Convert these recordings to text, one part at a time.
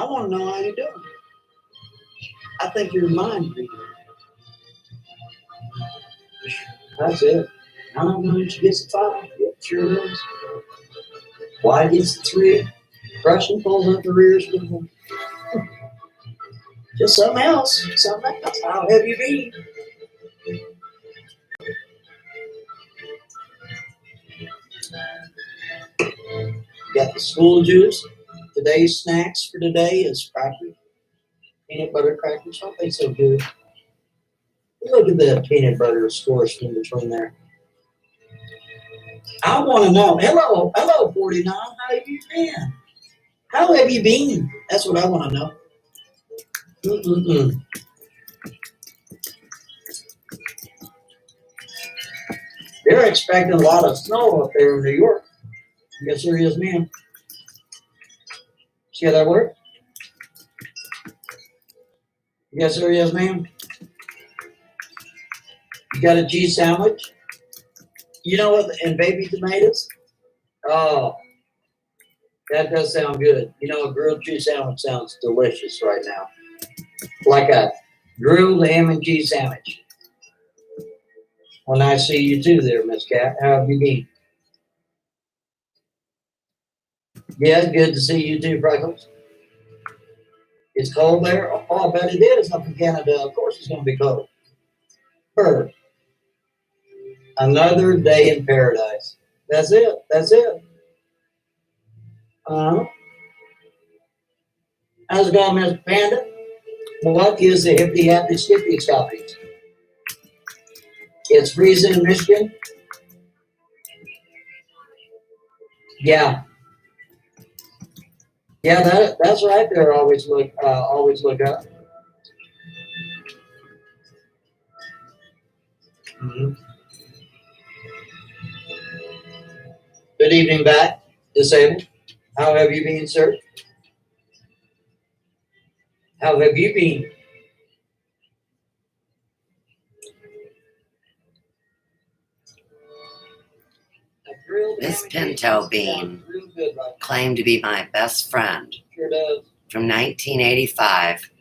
I want to know how you're doing. I think you're mind reading. That's it. I don't know if she gets a 5. Yeah, sure does. Why gets the 3? Russian pulls up the rears with them. Just something else. Something else. How have you been? Got the school juice. Today's snacks for today is crackers. Peanut butter crackers. Aren't they so good? Look at the peanut butter squished in between there. I want to know. Hello, 49. How have you been? How have you been? That's what I want to know. They're expecting a lot of snow up there in New York. Yes, there is, man. See how that works? Yes, there is, ma'am. You got a cheese sandwich? You know what? And baby tomatoes? Oh, that does sound good. You know, a grilled cheese sandwich sounds delicious right now. Like a grilled ham and cheese sandwich. Well, nice to see you too there, Miss Cat. How have you been? Yeah, good to see you too, Freckles. It's cold there? Oh, I bet it is up in Canada. Of course it's going to be cold. Bird. Another day in paradise. That's it. That's it. How's it going, Miss Panda? What is the hippy happy skippy stopping? It's freezing in Michigan. Yeah. Yeah, that's right there. Always look up. Mm-hmm. Good evening back, disabled. How have you been, sir? How have you been? This pinto bean claimed to be my best friend from 1985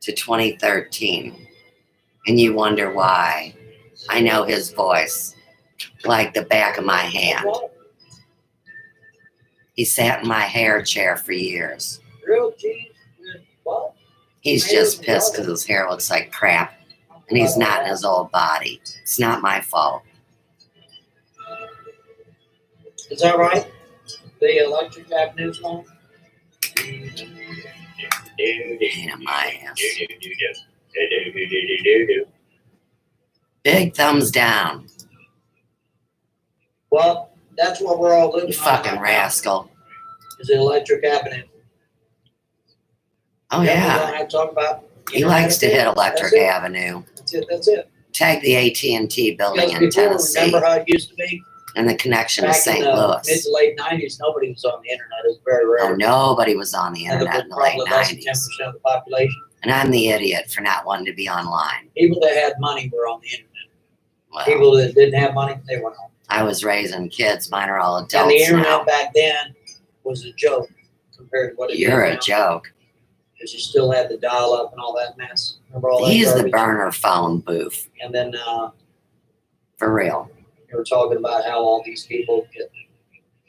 to 2013. And you wonder why. I know his voice like the back of my hand. He sat in my hair chair for years. He's just pissed because his hair looks like crap and he's not in his old body. It's not my fault. Is that right? The electric avenues one? Pain in my ass. Big thumbs down. Well, that's what we're all living you fucking rascal. Is the electric avenue. Oh, yeah. I talk about he likes to hit Electric Avenue. That's it. Tag the AT&T building in Tennessee. Remember how it used to be? And the connection to St. Louis. Mid to late 90s, nobody was on the internet. It was very rare. Oh, nobody was on the internet in the late 90s. 10% of the population. And I'm the idiot for not wanting to be online. People that had money were on the internet. Well, people that didn't have money, they weren't on. I was raising kids. Mine are all adults now. And the internet now. back then was a joke compared to what it is now. You're a joke. Because you still had the dial-up and all that mess. Remember all that He's garbage? the burner phone booth. And then for real. You were talking about how all these people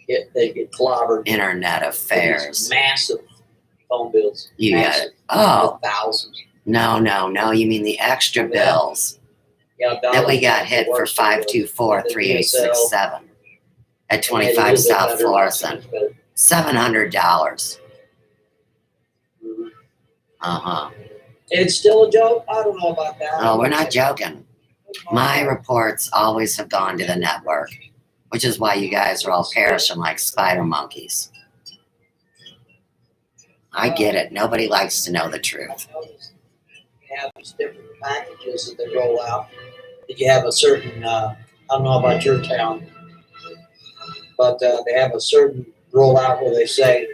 get clobbered. Internet affairs. Massive phone bills. You got it. Oh. Thousands. No. You mean the extra bills that we got hit for 524-3867 at 25 South Florissant. $700. It's still a joke? I don't know about that. Oh, we're not joking. My reports always have gone to the network, which is why you guys are all perishing like spider monkeys. I get it. Nobody likes to know the truth. You have these different packages that they roll out. You have a certain, I don't know about your town, but they have a certain rollout where they say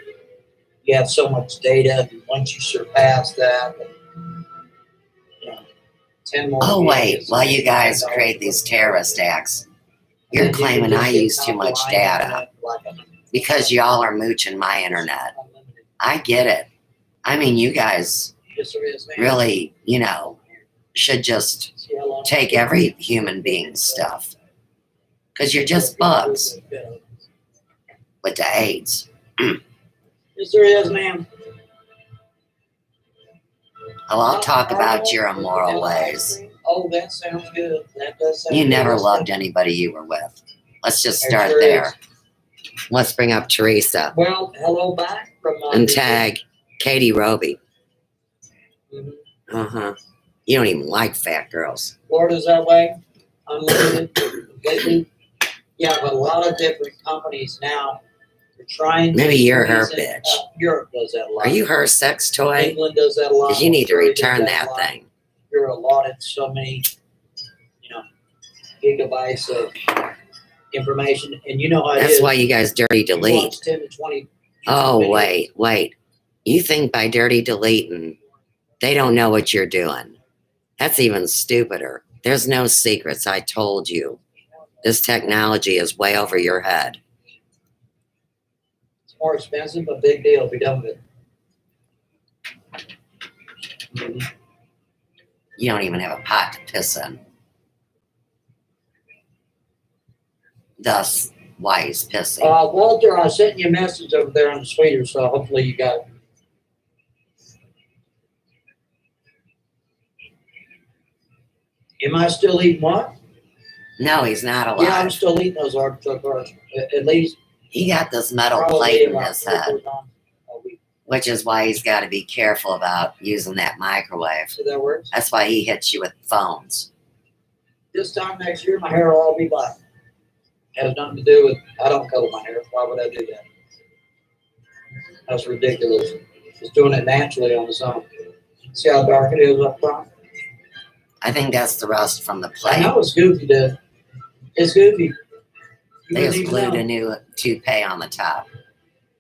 you have so much data, and once you surpass that, 10 more. Oh, wait. While you guys create these terrorist acts, you're claiming I use too much data because y'all are mooching my internet. I get it. I mean, you guys Yes, there is, man. really, should just See how long take every human being's stuff. Because you're just bugs with the AIDS. Yes, there is, ma'am. Well, I'll talk about your immoral ways. Oh, that sounds good. That does sound You good. never loved anybody you were with. Let's just There start sure there. is. Let's bring up Teresa Well, hello back from and tag Katie Roby. Mhm. Uh-huh. You don't even like fat girls. Florida's that way. Unlimited, completely. You have a lot of different companies now. They're trying to Maybe you're her squeeze in- bitch. Europe does that a lot. Are you her sex toy? England does that a lot. Because you need to Australia does return a that lot. thing. You're allotted so many, gigabytes of information, and you know how it That's is. why you guys dirty You delete. watch 10 to 20 Oh, videos. wait. You think by dirty deleting, they don't know what you're doing. That's even stupider. There's no secrets, I told you. This technology is way over your head. It's more expensive, but big deal. Be done with it. Mhm. You don't even have a pot to piss in. Thus, why he's pissing. Walter, I sent you a message over there on the sweeter, so hopefully you got it. Am I still eating what? No, he's not alive. Yeah, I'm still eating those artichoke hearts. At least He got this metal probably plate in about his 3 or 4 head, times a week. which is why he's got to be careful about using that microwave. So that works. That's why he hits you with phones. This time next year, my hair will all be black. Has nothing to do with, I don't color my hair. Why would I do that? That's ridiculous. Just doing it naturally on its own. See how dark it is up front? I think that's the rust from the I plate. know it's goofy, dude. It's goofy. You They wouldn't just even glued know. a new toupee on the top.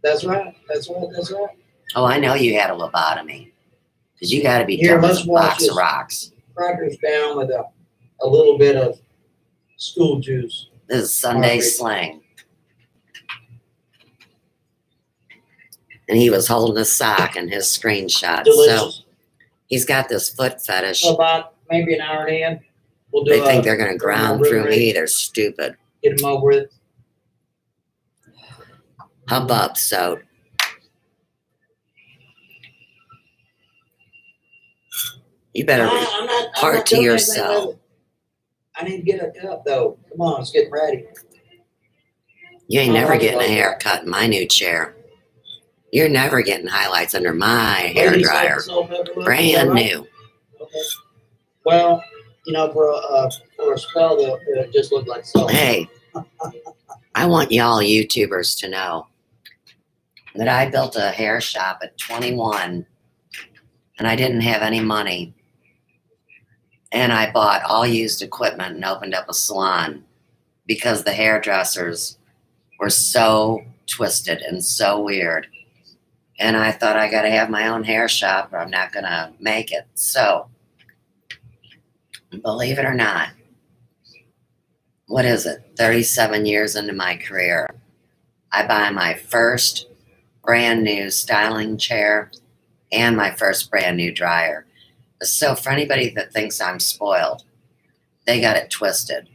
That's right. That's right. Oh, I know you had a lobotomy. Because you got to be Here, dumb as let's a watch box of this. rocks. Crackers down with a little bit of school juice. This is Sunday Alright. slang. And he was holding a sock in his screenshot. So Delicious. he's got this foot fetish. So about maybe an hour and a half, we'll do They think they're going to ground through me. They're stupid. Get them over with. Hubbub, so. You better I'm not part to doing anything yourself. with it. I need to get a cup though. Come on, it's getting ready. You ain't I never like getting a that. haircut in my new chair. You're never getting highlights under my hair Ladies like dryer. the salt pepper look, is Brand that right? new. Okay. Well, for a spell, it just looked like salt. Hey, I want y'all YouTubers to know that I built a hair shop at 21 and I didn't have any money. And I bought all used equipment and opened up a salon because the hairdressers were so twisted and so weird. And I thought I got to have my own hair shop or I'm not going to make it. So, believe it or not, what is it? 37 years into my career, I buy my first brand new styling chair and my first brand new dryer. So for anybody that thinks I'm spoiled, they got it twisted.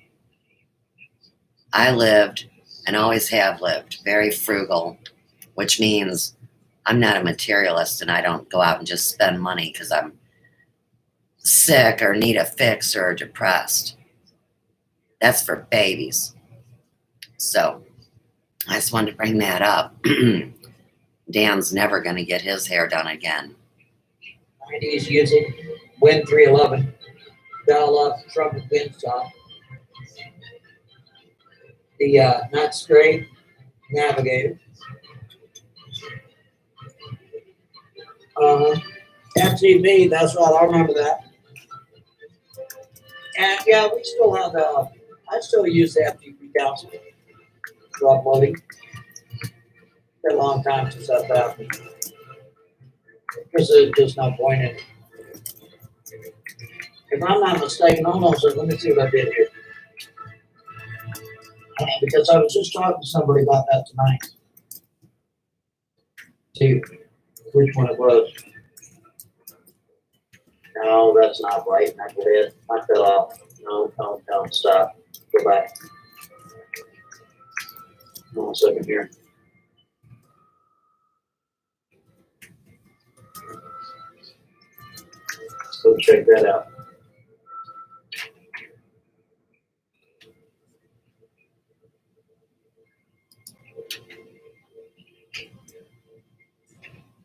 I lived and always have lived very frugal, which means I'm not a materialist and I don't go out and just spend money because I'm sick or need a fix or depressed. That's for babies. So I just wanted to bring that up. Dan's never going to get his hair done again. 90s using Win 311. Dial up trumpet wind stop. The not straight navigator. MTV, that's right, I remember that. And yeah, we still have I still use the FTP council for uploading. Been a long time since I've happened. Because there's just no point in it. If I'm not mistaken, hold on a second, let me see what I did here. Because I was just talking to somebody about that tonight. See which one it was. No, that's not right. Not good. I fell off. No, don't stop. Go back. Hold on a second here. Let's go check that out.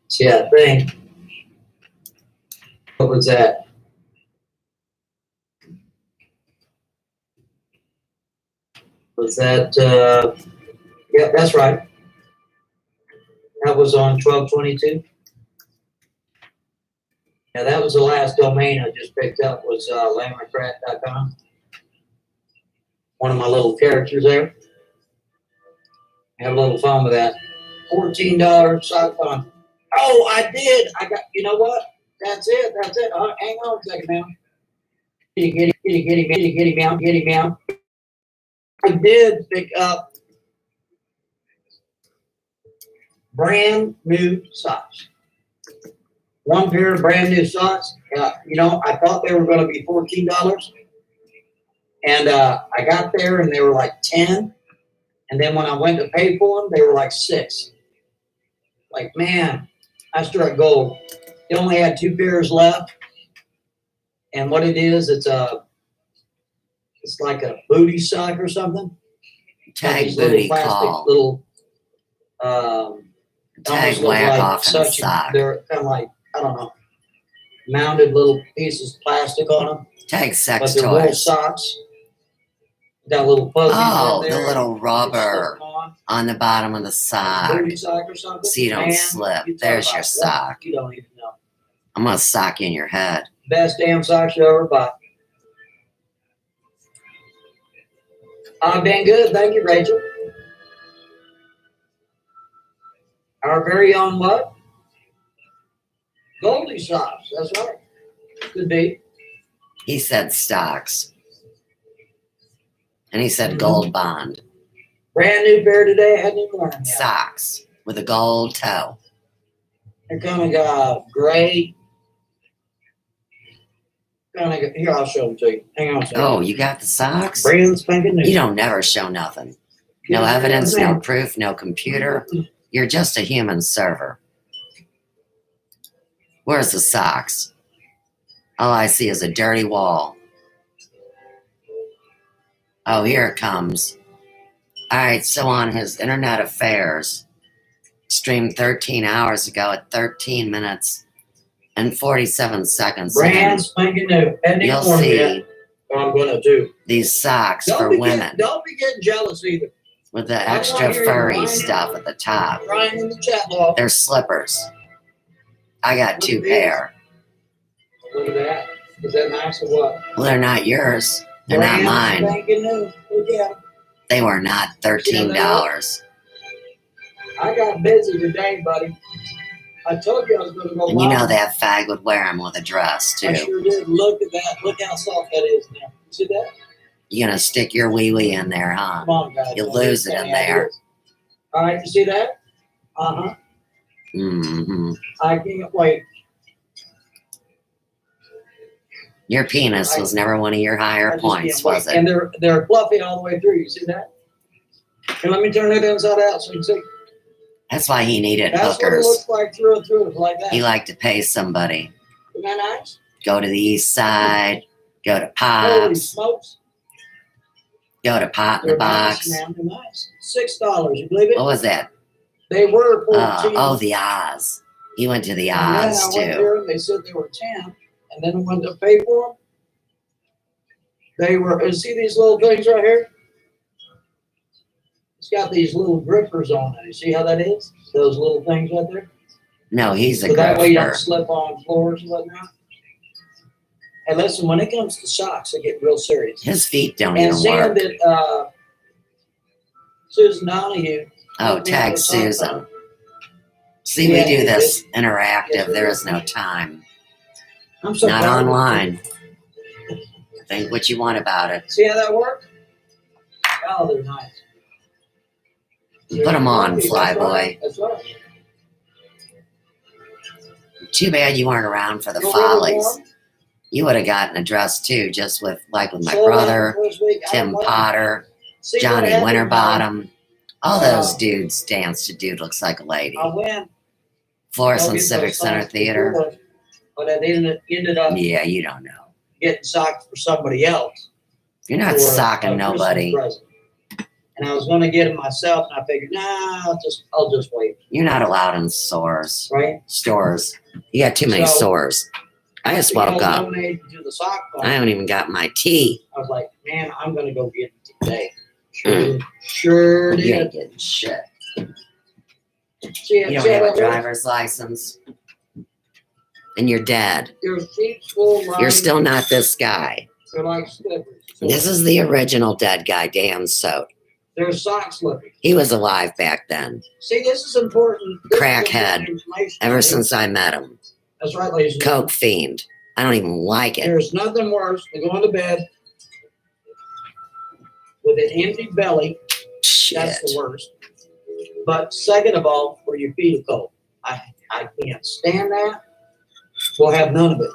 See that thing? What was that? Was that, yeah, that's right. That was on 12/22. Yeah, that was the last domain I just picked up was landmarkpratt.com. One of my little characters there. Have a little fun with that. $14 sock fun. Oh, I did. I got, you know what? That's it. Hang on a second now. Kitty meow. I did pick up brand new socks. One pair of brand new socks. You know, I thought they were going to be $14. And I got there and they were like 10. And then when I went to pay for them, they were like 6. Like, man, I struck gold. They only had 2 pairs left. And what it is, it's like a booty sock or something. Tag booty call. Little, tag whack off in a sock. They're kind of like, I don't know, mounted little pieces of plastic on them. Tag sex but they're little toys. Socks. Got little fuzzies Oh, in there. the little rubber on the bottom of the sock. Booty sock or something. So you don't slip. There's your sock. You don't even know. I'm going to sock you in your head. Best damn socks you ever bought. I've been good. Thank you, Rachel. Our very own what? Goldie socks. That's right. Could be. He said stocks. And he said gold bond. Brand new pair today. I hadn't even worn them yet. Socks with a gold toe. They're kind of got gray. Here, I'll show them to you. Hang on a second. Oh, you got the socks? Brand spanking new. You don't never show nothing. No evidence, no proof, no computer. You're just a human server. Where's the socks? All I see is a dirty wall. Oh, here it comes. All right, so on his internet affairs, streamed 13 hours ago at 13 minutes and 47 seconds. Brand spanking new. You'll see what I'm going to do. These socks for women. Don't be getting jealous either. With the extra furry stuff at the top. Ryan in the chat log. They're slippers. I got 2 pair. Look at that. Is that nice or what? Well, they're not yours. They're not mine. Look at them. They were not $13. I got busy today, buddy. I told you I was going to go. And you know that fag would wear them with a dress, too. I sure did. Look at that. Look how soft that is now. See that? You're going to stick your wee-wee in there, huh? Come on, guys. You'll lose it in there. All right, you see that? Uh-huh. Mm-hmm. I can't wait. Your penis was never one of your higher points, was it? And they're fluffy all the way through. You see that? And let me turn it inside out so you can see. That's why he needed That's hookers. What it looks like through and through. It's like that. He liked to pay somebody. Isn't that nice? Go to the east side. Go to Holy Pops. smokes. Go to Pot in the Box. Nice, man. They're nice. $6. You believe it? What was that? They were 14. Oh, the Oz. He went to the And Oz, then I went too. there and they said they were 10. And then when to pay for them, they were, and see these little things right here? It's got these little grippers on it. You see how that is? Those little things right there? No, he's a So that way you don't grifter. slip on floors and whatnot. And listen, when it comes to socks, they get real serious. His feet don't And even seeing work. that Susan Donahue. Oh, tag Susan. See, we do this interactive. There is no time. I'm so Not proud of online. Think what you want about it. See how that works? Oh, they're nice. Put them on, That's Flyboy. right. That's right. Too bad you weren't around for the Feel really follies. warm? You would have gotten a dress too, just with my Sold out brother, the first week. I Tim don't know. Potter, See what Johnny happened, Winterbottom. All those Uh, dudes danced to Dude Looks Like a Lady. I went. Florissant Get Civic those Center socks Theater. before, but I ended up Yeah, you don't know. getting socks for somebody else. You're not for socking a Christmas nobody. present. And I was going to get them myself, and I figured, nah, I'll just wait. You're not allowed in stores. Right? Stores. You got too many So, stores. I just woke up. Donated to the sock I haven't even got my tea. I was like, man, I'm going to go get it today. Sure You ain't did. getting shit. See, You don't have a driver's license. And you're dead. Your seats full. You're still not this guy. They're like slippers. So This is the original dead guy, Dan Sote. they're sock slippers. He was alive back then. See, this is important. Crackhead. Ever since I met him. That's right, ladies and gentlemen. Coke fiend. I don't even like it. There's nothing worse than going to bed with an empty belly. Shit. That's the worst. But second of all, for your feet are cold. I can't stand that. We'll have none of it.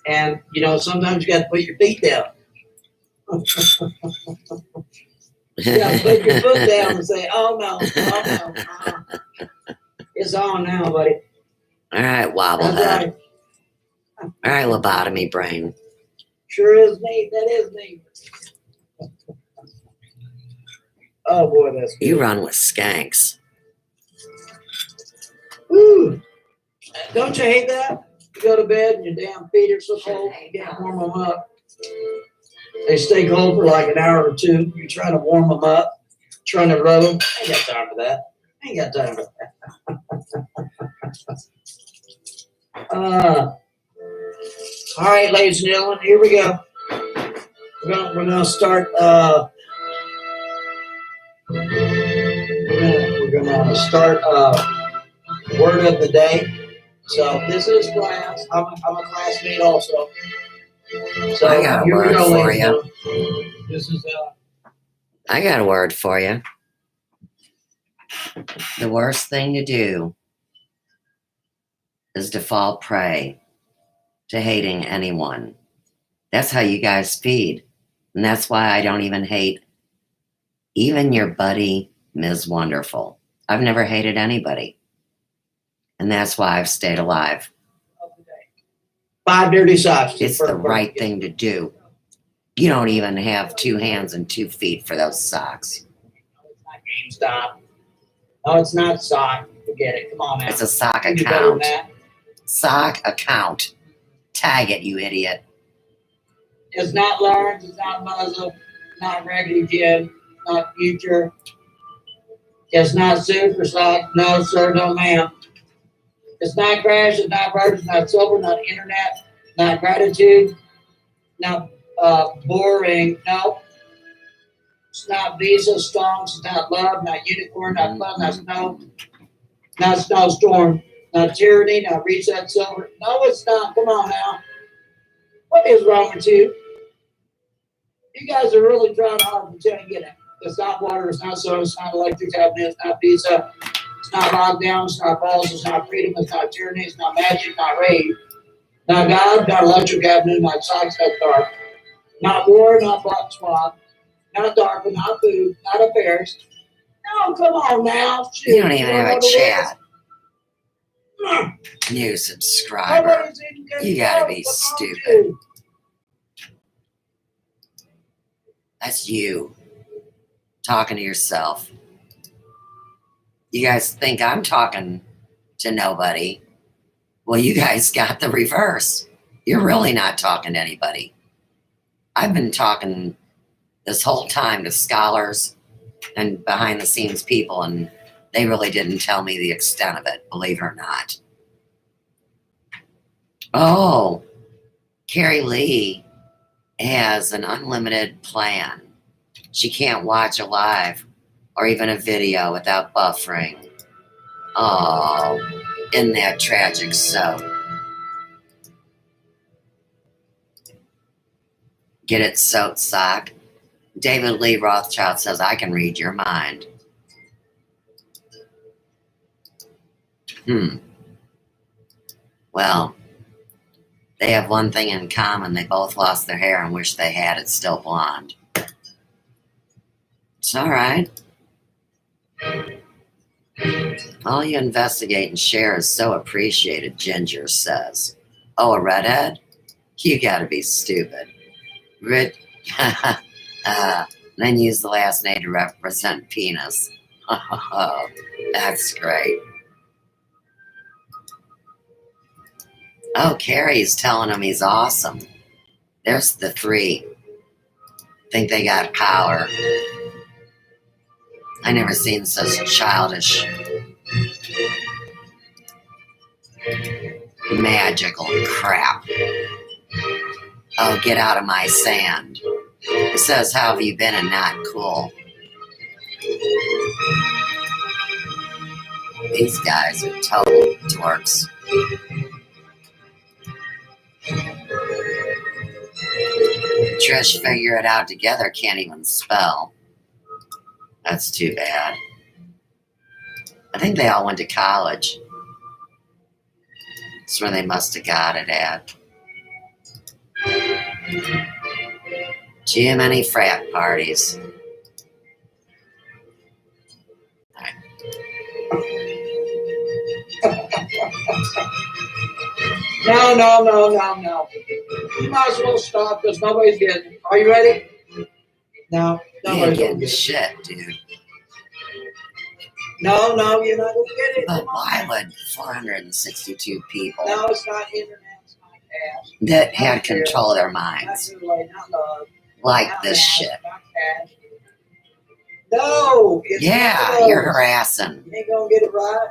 And, you know, sometimes you got to put your feet down. You got to put your foot down and say, oh, no. It's on now, buddy. All right, wobblehead. That's right. All right, lobotomy brain. Sure is me. That is me. Oh, boy, that's good. You run with skanks. Woo. Don't you hate that? You go to bed and your damn feet are so cold, you can't warm them up. They stay cold for like an hour or two. You're trying to warm them up, trying to rub them. I ain't got time for that. I ain't got time for that. All right, ladies and gentlemen, here we go. We're gonna start. We're gonna start word of the day. So this is class. I'm a classmate also. So I got a here we word go, for ladies and you. gentlemen. This is I got a word for you. The worst thing to do is to fall prey to hating anyone. That's how you guys feed. And that's why I don't even hate even your buddy, Ms. Wonderful. I've never hated anybody. And that's why I've stayed alive. 5 dirty socks. It's the right thing to do. You don't even have 2 hands and 2 feet for those socks. It's not GameStop. No, it's not sock. Forget it. Come on, man. It's a sock You can do better than account. that. Sock account. Tag it, you idiot. It's not Lawrence. It's not Muzzle. Not Raggedy Jim. Not Future. It's not Super Sock. No, sir. No, ma'am. It's not Crash. It's not Bird. It's not Silver. Not Internet. Not Gratitude. Not Boring. No. It's not Visa. Stones. It's not Love. Not Unicorn. Not Fun. Not Snow. Not Snowstorm. Not Tyranny. Not Reset Silver. No, it's not. Come on now. What is wrong with you? You guys are really trying hard to pretend to get it. It's not water. It's not soda. It's not electric cabinet. It's not pizza. It's not lockdown. It's not balls. It's not freedom. It's not tyranny. It's not magic. Not rage. Not God. Not electric cabinet. Not socks. Not dark. Not war. Not block swap. Not DARPA. Not food. Not affairs. No, come on now. Shoot. You don't even have a chat. Mm. New subscriber. Nobody's even getting You gotta out. be What's wrong with stupid. you? That's you talking to yourself. You guys think I'm talking to nobody. Well, you guys got the reverse. You're really not talking to anybody. I've been talking this whole time to scholars and behind the scenes people, and they really didn't tell me the extent of it, believe it or not. Oh, Carrie Lee has an unlimited plan. She can't watch a live or even a video without buffering. Oh, isn't that tragic? So, get it, Soap Sock. David Lee Rothschild says, I can read your mind. Well, They have one thing in common. They both lost their hair and wish they had it still blonde. It's all right. All you investigate and share is so appreciated, Ginger says. Oh, a redhead? You gotta be stupid. Then use the last name to represent penis. Oh, that's great. Oh, Carrie's telling him he's awesome. There's the three. Think they got power. I never seen such childish, magical crap. Oh, get out of my sand. It says, how have you been and not cool? These guys are total dorks. Trish figure it out together, can't even spell. That's too bad. I think they all went to college. That's where they must have got it at. Too many frat parties. No. You might as well stop because nobody's getting it. Are you ready? No, You ain't nobody's getting getting it. shit, dude. No, you're not going to get it. But why would 462 people No, it's not internet. It's not cash. that had control of their Not minds too late. Not love. like Not this cash, shit? Not cash. No. It's Yeah, not you're those. harassing, You ain't going to get it right.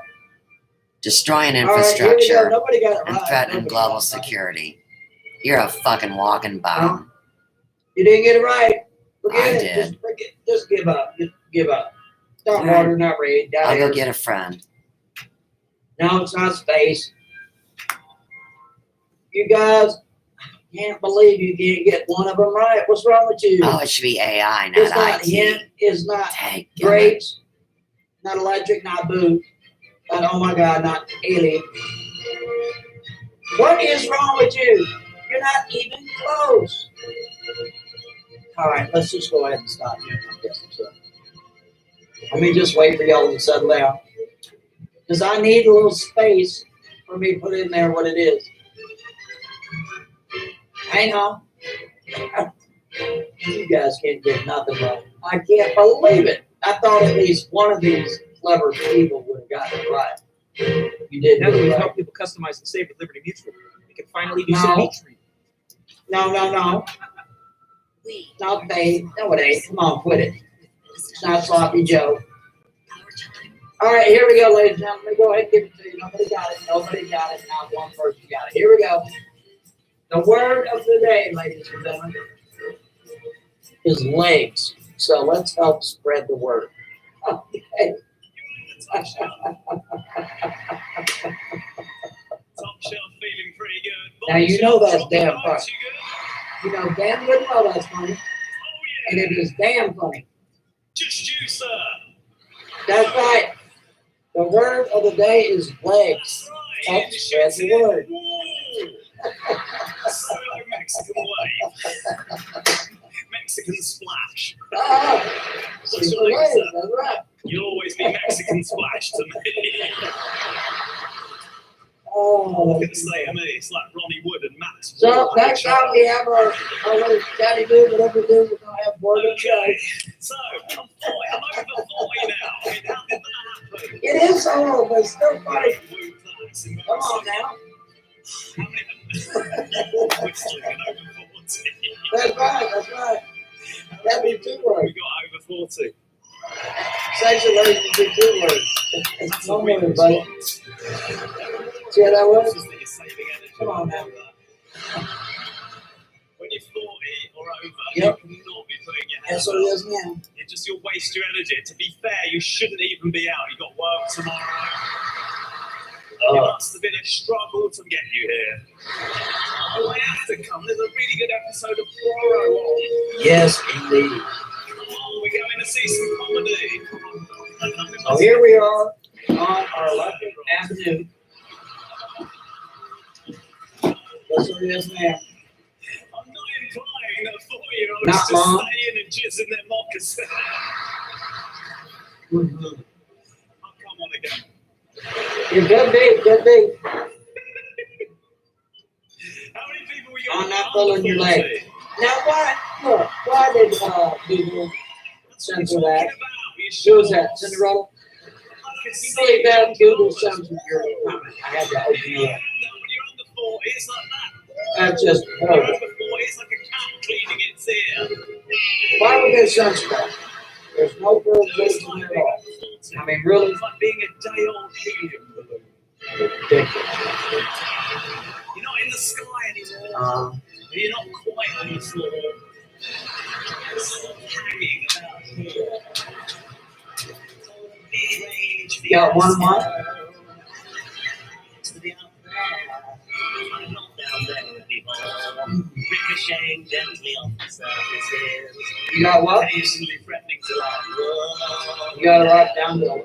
destroying All right, here we go. infrastructure, Nobody got it and right. threatening Nobody global got it right. security. You're a fucking walking bomb. You didn't get it right. Forget I it. did. Just give up. Just give up. Not All right. water, not rain. Down I'll here. go get a friend. No, it's not space. You guys can't believe you can't get one of them right. What's wrong with you? Oh, it should be AI, it's not not IT. hint. It's not Thank God. grapes. Not electric. Not boot. Not, oh my God, not alien. What is wrong with you? You're not even close. All right, let's just go ahead and stop here. Let me just wait for y'all to settle down. Because I need a little space for me to put in there what it is. Hang on. You guys can't get nothing right. I can't believe it. I thought at least one of these clever people would have gotten it right. You did. Now that we've right. helped people customize and save with Liberty Mutual, we can finally do No. some meat treatment. No. Not babe. No, it ain't. Come on, quit it. It's not sloppy Joe. All right, here we go, ladies and gentlemen. Let me go ahead and give it to you. Nobody got it. Not one person got it. Here we go. The word of the day, ladies and gentlemen, is legs. So let's help spread the word. Okay. Top shelf feeling pretty good. Now you know that's damn Bottom funny. shelf, You know damn good well that's funny. oh And yeah, it is damn funny. just you, sir. That's right. The word of the day is legs. That's right. Help spread the word. So like Mexican wave. Mexican splash. Oh, What's see your the name, legs. sir? That's right. You'll always be Mexican splash to me. Oh, I'm gonna say to me, it's like Ronnie Wood and Matt. so next time we have our little chatty do, whatever we do, we're gonna have word of the Okay, day. so I'm over 40 now. I mean, how did that happen? It is so old, but it's still funny. Woo, that's embarrassing. Come on now. How many? Whistling and over 40. That's right. That'd be two We words. got over 40. Sexual ladies would be two words. That's One a win word, buddy. response. See how that was? Just that you're saving energy. Come on now. When you're 40 or over, Yep. you cannot be putting your That's hands what it up. is now. You'll waste your energy. To be fair, you shouldn't even be out. You've got work tomorrow. It must have been a struggle to get you here. Oh, I have to come. There's a really good episode of Poirot on. Yes, indeed. Come on, we're going to see some comedy. So here we are on our Electric Avenue. The Yes, sir, yes, ma'am. I'm not implying that 4-year-olds Not just Mom. stay in and jizz in their moccasins. Mm-hmm. Oh, come on again. It could be, it could be. How many people we got? I'm not under pulling your 40? leg. Now, why did Google censor that? Who was that? Cinderella? You believe that? Google censored your comment. I had to open it up. When you're under 40, it's like that. That's just When you're horrible. under 40, it's like a cat cleaning its ear. Why would they censor that? There's no It's prohibition like at being all. under 40. I mean, really? It's like being a day-old helium balloon. Ridiculous. You're not in the sky anymore. You're not quite on the floor. You're sort of hanging about here. You got one more? Ricocheting gently off the surfaces. You got what? Occasionally threatening to laugh. You got to write down the.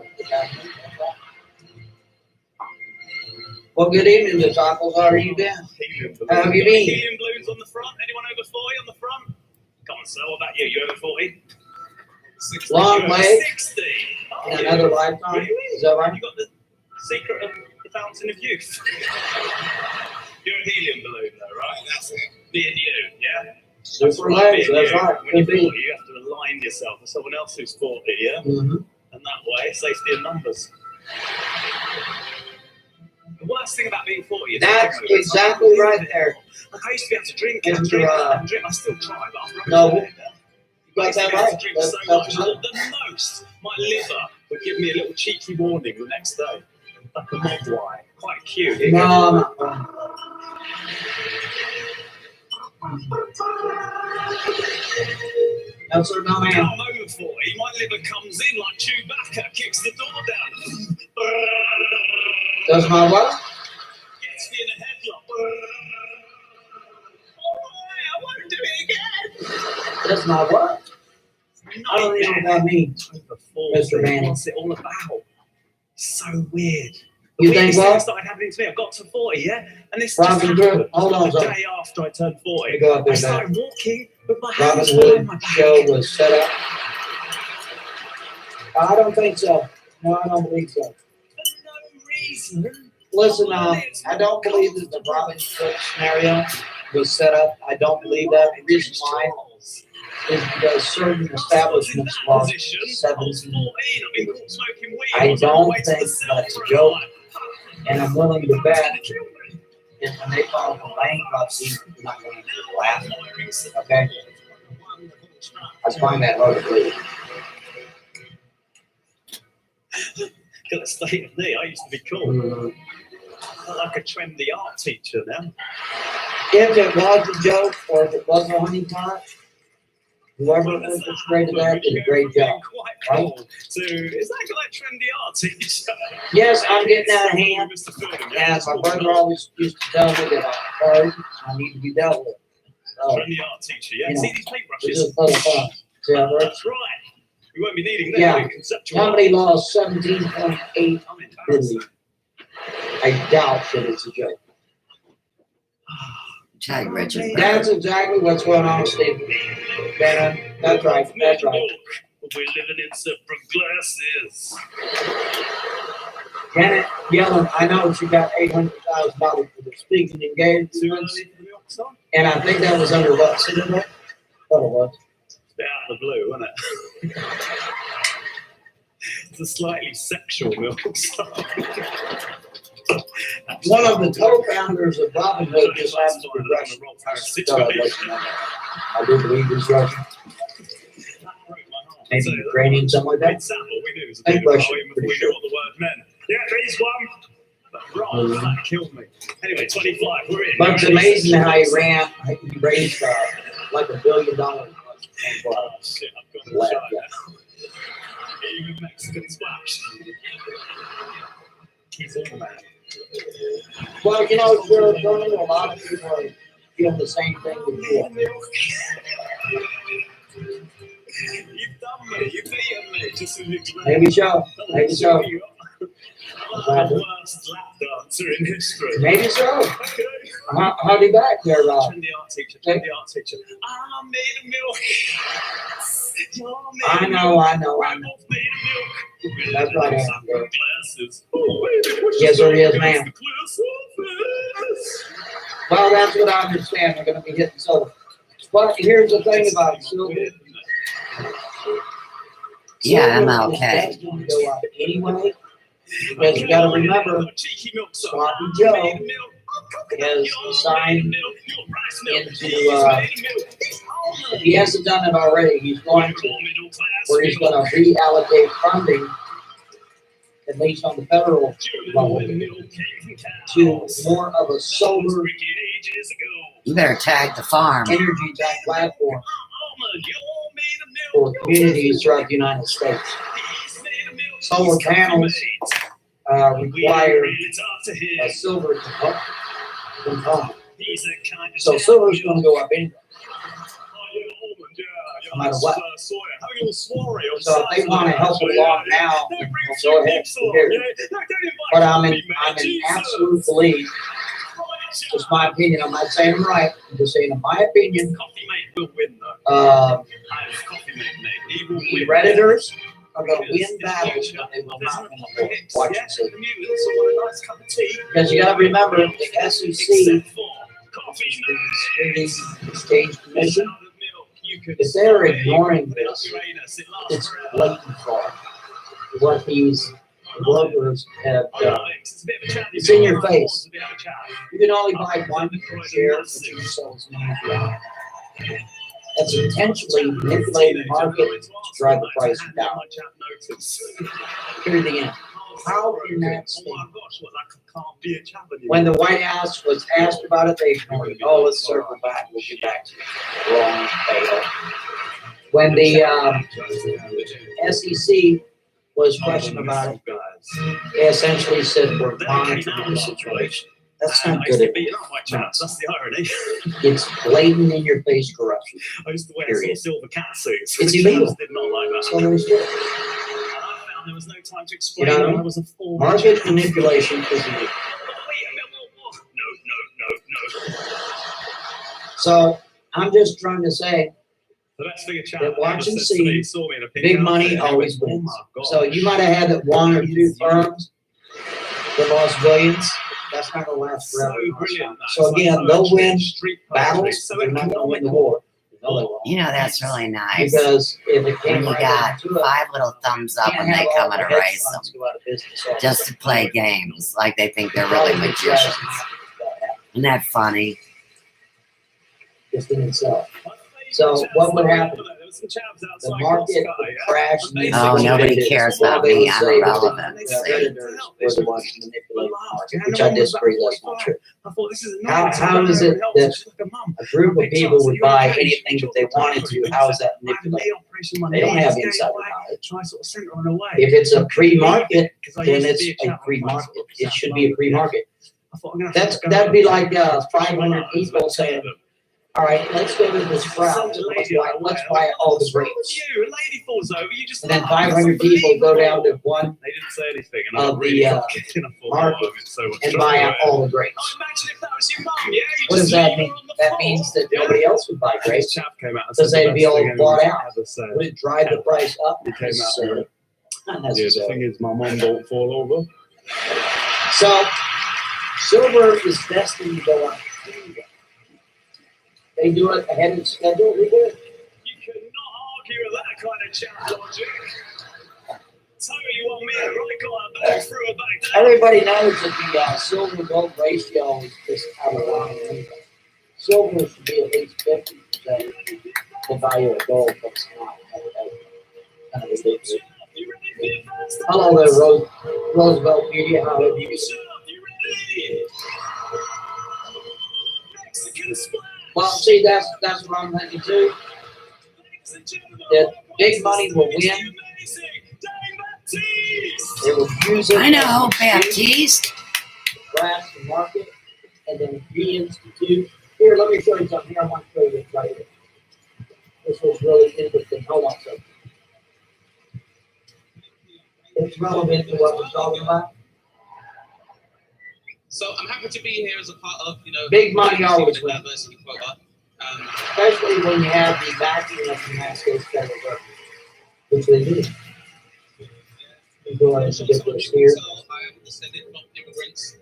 Well, good evening, disciples. How are you doing? How have you been? Helium balloons on the front. Anyone over 40 on the front? Come on, sir. What about you? You over 40? 60. Long legs. 60. Oh, In another lifetime. really? Is that right? You got the secret of the fountain of youth. You're a helium balloon, though, right? That's it. Being you, yeah? Super legs. Being That's you. right. When you're Could 40, be. you have to align yourself with someone else who's 40, yeah? Mm-hmm. And that way, safety in numbers. The worst thing about being 40 is That's exactly right there. Like I used to be able to drink and Mr. drink and drink. I still try, but I've No. rubbish it. You I got used to that be able right. to drink That's so much right. that the most, my liver would give me a little cheeky warning the next day. Like a mogwai. Quite cute. Here you No, go. I'm not going. No, sir, no, Now ma'am. I'm over 40, my liver comes in like Chewbacca, kicks the door down. Does my what? Gets me in a headlock. I won't do it again. Does my what? I don't even know what that means. Over 40. Mr. Manning. What's it all about? So weird. You The think weirdest thing what? that started happening to me. I got to 40, yeah? And this Robin just Hood. happened Hold on, the son. day after I turned 40. You go up there, I started walking with my Robin hands behind my Hood back. show was set up. I don't think so. No, I don't believe so. For no reason. Listen, I don't believe that the Robin Hood scenario was set up. I don't believe that. The reason why is because certain establishments lost 17. I don't think that's a joke, and I'm willing to bet that when they file for bankruptcy, they're not going to laugh. Okay? I find that hard to believe. Got a state of me. I used to be cool. Mhm. I'm like a trendy art teacher now. If it was a joke or if it was a honey pot, whoever orchestrated that did a great job. Quite Right? cool. So is that like trendy art teacher? Yes, I'm getting out of hand. Mr. Fielding, And my brother always used to tell me that I'm hard, I need to be dealt with. So, Trendy art teacher, yeah. You know, See these paintbrushes? it's just a little fun. See how it works? That's right. We won't be needing them. Yeah. Conceptual. Somebody lost 17.8 I'm billion. embarrassed. I doubt that it's a joke. Tag Richard. That's exactly what's going on with Steve Bannon. That's right. That's right. We're living in separate glasses. Janet Yellen, I know she got $800,000 for the speaking engagements, and I think that was under what? Citizen? What it was? It's a bit out of the blue, isn't it? It's a slightly sexual milk song. One of the co-founders of Robin Hood just happens to be Russian. I do believe he's Russian. Maybe Ukrainian, something like that. It's what we knew. It was a I bit think of a Russian, poem before pretty we sure. knew what the word meant. Yeah, there's one. But that killed me. Anyway, 25, we're in. But it's amazing how he raised like $1 billion. Oh, shit, I've got Laugh, to shut yeah. now. Even Mexican splash. He's all man. Well, you know, you're learning a lot of people are feeling the same thing that you are. You've done me. You've beaten me. Just as you Maybe so. Maybe so. worst lap dancer in history. Maybe so. Okay. How'd he back there, Rob? Turn the art teacher. I made a milk. I know. We're both made of milk. That's right, Andy. Glasses. Oh, baby, push Yes, sir, yes, yourself ma'am. against the clear surface. Well, that's what I understand. They're going to be hitting silver. But here's the thing about silver. Yeah, I'm Silver is okay. destined to go up anyway, because you got to remember, Sloppy Joe is signed into, he hasn't done it already, he's going to, where he's going to reallocate funding, at least on the federal level, to more of a solar You better tag the farm. energy type platform for communities throughout the United States. Solar panels require a silver component. So silver is going to go up anyway, no matter what. So if they want to help it along now, go ahead. But I'm in absolute belief. It's my opinion. I'm not saying I'm right. I'm just saying, in my opinion, the Redditors are going to win battles, but they will not win the war. Watch and see. Because you got to remember, the SEC, the Securities Exchange Commission, if they're ignoring this, it's blatant fraud. What these brokers have done. It's in your face. You can only buy one share, which you sell as many as you want. That's intentionally manipulating the market to drive the price down. Here's the end. How in that state? When the White House was asked about it, they ignored it. Oh, let's circle back. We'll get back to it. Wrong. When the SEC was questioned about it, they essentially said we're monitoring the situation. That's not good at all. That's the irony. It's blatant in your face corruption. I used to wear silver cat suits. It's illegal. Did not like that. So there's it. I found there was no time to explain. You know what I mean? I was a former Market manipulation is illegal. No. So I'm just trying to say, The best thing a chap that watch ever and said to me, see, saw me in a pink big outfit, money and he always went, wins. "Oh my God." So you might have had that one or two firms that lost billions. That's not going to last forever. So brilliant. So again, they'll win Street battles, poetry, so they're not going to win the economical. war. No, they won't. You know, that's really nice. Because if it When came you right got down to it, 5 little thumbs up when they come and erase them, just to play games like they think they're really magicians. Isn't that funny? Just in itself. So what would happen? The market would crash. Oh, nobody cares about me. I'm irrelevant. The Predators were the ones manipulating the market, which I disagree. That's not true. How is it that a group of people would buy anything that they wanted to? How is that manipulated? They don't have insider knowledge. If it's a free market, then it's a free market. It should be a free market. That'd be like 500 people saying, all right, let's go to this Pratt. Let's buy all the grapes. And then 500 people go down to one They didn't say anything, of the market and buy out all the grapes. What does that mean? That means that nobody else would buy grapes because they'd be all bought out. Would it drive the price up? Not necessarily. Not Yeah, the necessarily. thing is, my mum don't fall over. So silver is destined to go up. They do it ahead of schedule. We do it. You cannot argue with that kind of chat logic. So you want me to right guy back through a back there? Everybody knows that the silver gold ratio is just out of line. Anyway. Silver should be at least 50% the value of gold, but it's not. Kind of ridiculous. You ready for your first Hello there, Roosevelt Media. How are you? You ready? Mexican splash. Well, see, that's what I'm thinking too. That big money will win. They will use it. I know, Baptiste. Grasp the market and then reinstitute. Here, let me show you something. Here, I want to show you this right here. This was really interesting. Hold on a second. It's relevant to what we're talking about. So I'm happy to be here as a part of, Big money always the wins. diversity quota. Especially when you have the backing of the United States federal government, which they do. You go ahead and get this here. I am descended from immigrants,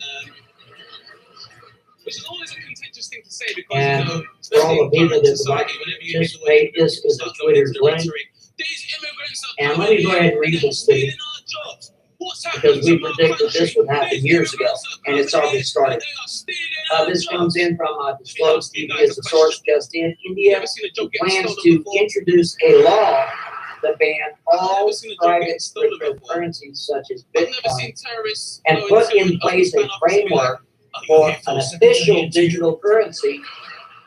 which is always a contentious thing to say because, And especially for all the in people current that would society, like whenever to you hear the word participate, this immigrants, is start a going into Twitter's the link. rhetoric. These immigrants are And let coming me go ahead and read and they're this to you, stealing our jobs. What's because happening we to our predicted country? this would happen These years ago, immigrants are and it's coming already in started. and they are stealing our This comes jobs. in from Disclosed TV as a source just in. You India ever seen a job getting plans stolen to before? introduce a law that ban all never seen a job private getting stolen before. cryptocurrencies such as I've never Bitcoin seen terrorists and go put into in an place a open office and be like, framework "Oh, you're for here an a second, official I need you." digital currency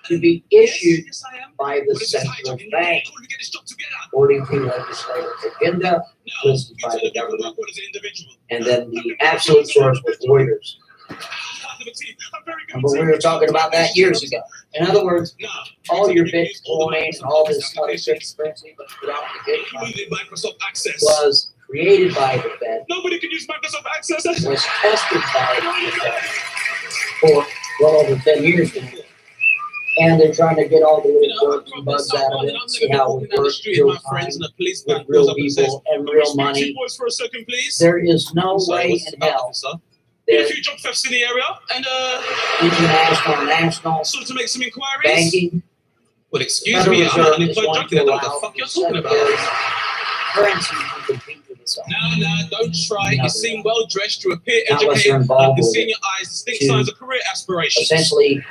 to be Yes, issued yes, I am. by the What is this central hijacking? bank, How do we get this job together? according to legislative agenda No, listed you by tell the the people government. who as an individual. And then the absolute source was Reuters. I'm very good And we were talking about that years ago. In other words, No, all your you use all the Bitcoin and Microsoft all Office this other applications. cryptocurrency, but predominantly Bitcoin, including Microsoft Access. was created by the Fed, Nobody can use Microsoft Access. was tested by the Fed for well over 10 years now. And they're trying to get all the little bugs and bugs out of it, see how it works real my time friends and a police with van real goes up and says, people and "Can we real speak to money. you boys for a second, please?" There is no I'm sorry, way what's this in about, hell officer? Been a that few job thefts in the area, and international, national, sort of to make some inquiries. banking, Well, excuse Federal me, I'm an Reserve is unemployed going junkie. to I don't know what allow the fuck you're the talking about. currency to compete with itself. No, don't try. You Another seem one. well dressed. You appear Not unless you're educated. I involved can with see in it your eyes distinct to signs of career aspirations. essentially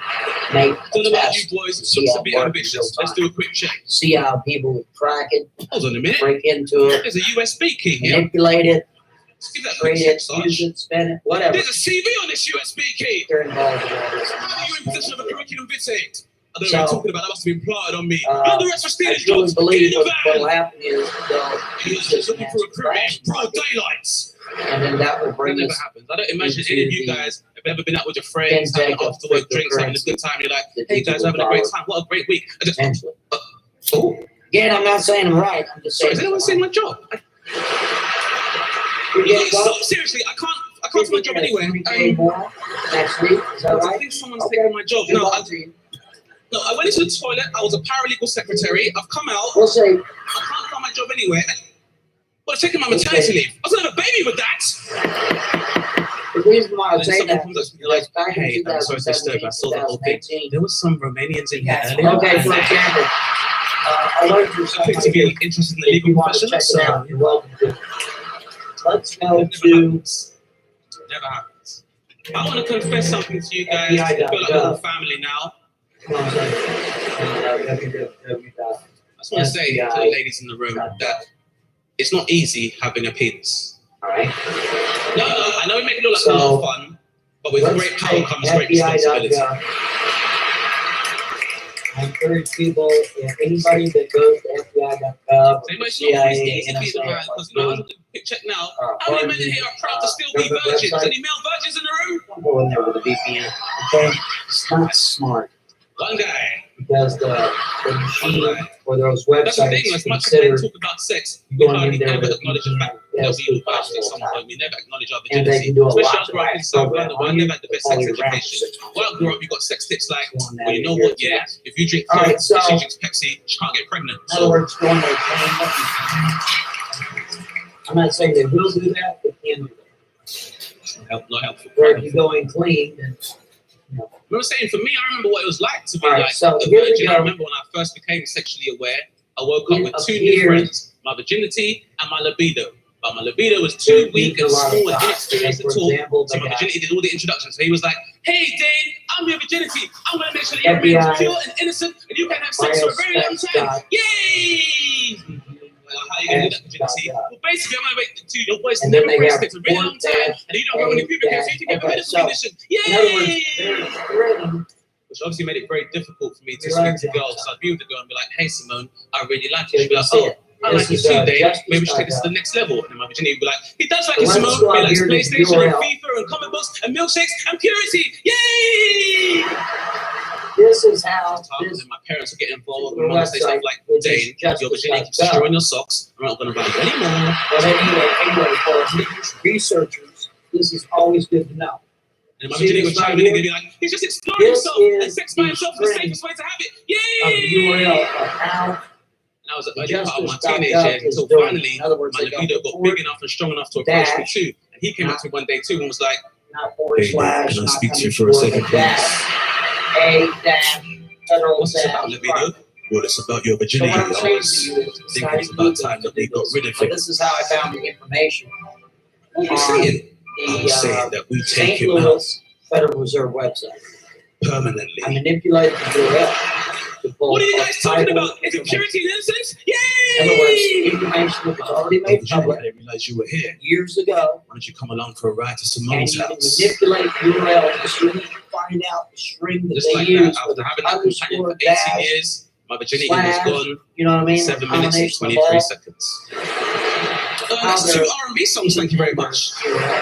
make Don't a know about you test boys. to It see looks how a bit it works in ambitious. real Let's time. do a quick check. See how people would crack it, Hold on a minute. break into it, There's a USB key here. manipulate it, Let's give that a quick trade check, it, Sarge. use it, spend it, whatever. There's a CV on this USB key. They're involved in all this. How are you in possession of a curriculum vitae? I don't know So, what you're talking about. That must have been planted on me. Uh, You're the rest for I stealing truly jobs. Get believe in what the will van. happen is they'll You're use just this looking for recruitment. Broad daylights. and then that will That bring never us happens. I don't imagine into any of you the guys have ever been out with your friends, fintech having of after work drinks, having a cryptocurrency, good time. You're like, the hey guys, digital having a great dollar. time. What a great week. I just, eventually. oh, Again, I'm not saying I'm right. I'm just sorry, saying. has anyone seen my job? You You get gotta what? stop. Seriously, I can't do my job anyway. 3K more next week. Is that I right? think someone's taking my job. Good No, luck to you. I went into the toilet. I was a paralegal secretary. I've come out. We'll see. I can't find my job anywhere. Well, taking my maternity leave. I was gonna have a baby with that. The reason why I And say someone that comes up is to me like, back in hey, I'm sorry to disturb. 2017, I saw the whole thing. 2018. There was some Romanians in here Yes. earlier. Okay, for example, I learned your I think to be interested in the if legal you want to profession. check So it out, you're welcome to. Let's go never to happens. Never happens. I want to confess something to you guys. I feel like we're all family now. I just want to say to the ladies in the room that it's not easy having a penis. Alright. No, I know we make it look like a lot of fun, but with great power comes great responsibility. I encourage people, anybody that goes to FBI.gov, So it's CIA, not easy to be the NSA, man, because you know, I was looking at the quick check now. or How many men in here are proud to still be government virgins? website. Any male virgins in the room? don't go in there with a VPN. Okay? It's not smart. One guy. Because the machine or those That's the websites thing, as much as they consider talk about sex, we going in hardly there ever with acknowledge the fact that as we good were virgins at possible some time. point. We never acknowledge our And they virginity. can do a Especially lot I to grew up in wax South program London, where I on you never had the best all sex year round. education. When I grew up, you got sex tips like, On that well, you know here. what, yeah, if you drink All Coke, right, so- if she drinks Pepsi, she can't get pregnant. In other So, words, going there clean. I'm not saying they will do that, but can do that. not helpful. Where if you go in clean, then I was saying, for me, I remember what it was like to be All right, like so a here we virgin. go. I remember when I first became sexually aware, I woke up It with two new appears- friends, my virginity and my libido. But my libido was too weak and small and inexperienced to For talk. example, So the my guy, virginity did all the introductions. So he was like, hey, Dane, I'm your virginity. I'm going to make sure that your FBI, is pure and innocent and you can have sex for a very long time. Yay! Well, how are you going to do that virginity? Well, basically, I'm going to make to your boys And never then they break have sex for a very long time and you don't have any pubic hair, so you can get a medical condition. in other words, Yay! they're threatening. Which obviously made it very difficult for me to You speak learn to that. girls. So I'd be with the girl and be like, hey, Simone, I really like you. She'd be like, See oh, it. I like you This too, is, Dave. Justice Maybe we should take this to Dot the next level. And my virginity would be like, he does like So you, let's Simone. go He out likes here to PlayStation and URL. FIFA and comic books and milkshakes and purity. Yay! This is how And this my parents would get involved Your and mom would say website, stuff like, which is Dane, your justice virginity keeps dot gov. destroying your socks. I'm not going to buy you anymore. But anyway, for researchers, this is always good to know. And my See Virginia this was right chiming in here? and be like, he's just exploring This himself is and sex by the himself is the string safest way to have it. of the Yay! URL of how And I was at the early part of my justice.gov teenage years is until doing. finally In other words, my they got libido got report big enough and strong enough to approach me dash, too. And he came up to me one day too and was like, not forward hey, slash, can I not speak to you underscore, for a second, but please? dash, A dash, federal What's this dash. about libido? Well, it's about your So virginity. what I'm I saying was to you is thinking decided it's about Google time to that we do got this. rid of So it. this is how I found the information What are you on saying? the I'm saying that we take St. him out Louis Federal Reserve website. I permanently. manipulated the URL to pull What are you up guys talking title about? Is it information. purity and innocence? In other words, Yay! information that was already Oh, made Virginia, I public didn't realize you were here. years ago, Why don't you come along for a ride to and Simone's you can house? manipulate URLs as soon as you find out the string that Just they like use that, with after the having that companion underscore for 18 dash, years, my virginity was slash, gone you know what I mean? 7 The minutes and combination of 23 all seconds. how That's they're 2 R&B songs, thank you very much. URL.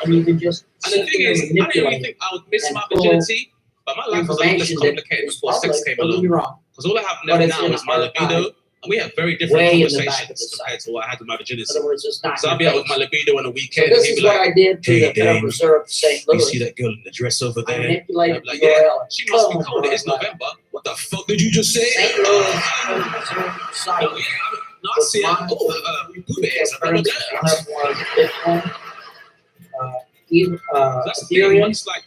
And you can just And the sit thing there is, and I didn't really manipulate think I would miss and my pull virginity, but my life was a lot less information that complicated is before public. sex came Don't get me along. wrong. Because all I have But it's now in is my archive, libido, and we have very different way in the back of conversations the compared to what I had with my virginity. In other words, it's not So I'll your be out with face. my libido on a So weekend, and this he'd is be what like, I did to hey, the Federal Dame, Reserve of St. you Louis. see that girl in the dress over I there? manipulated I'd be like, the yeah, URL. she must be Boom, cold. It is brought November. What the fuck did you just say? St. Louis Federal Reserve site. No, yeah, no, I see it. Oh, blueberries, blah, blah, blah. Bitcoin, That's the thing. Ethereum, Once like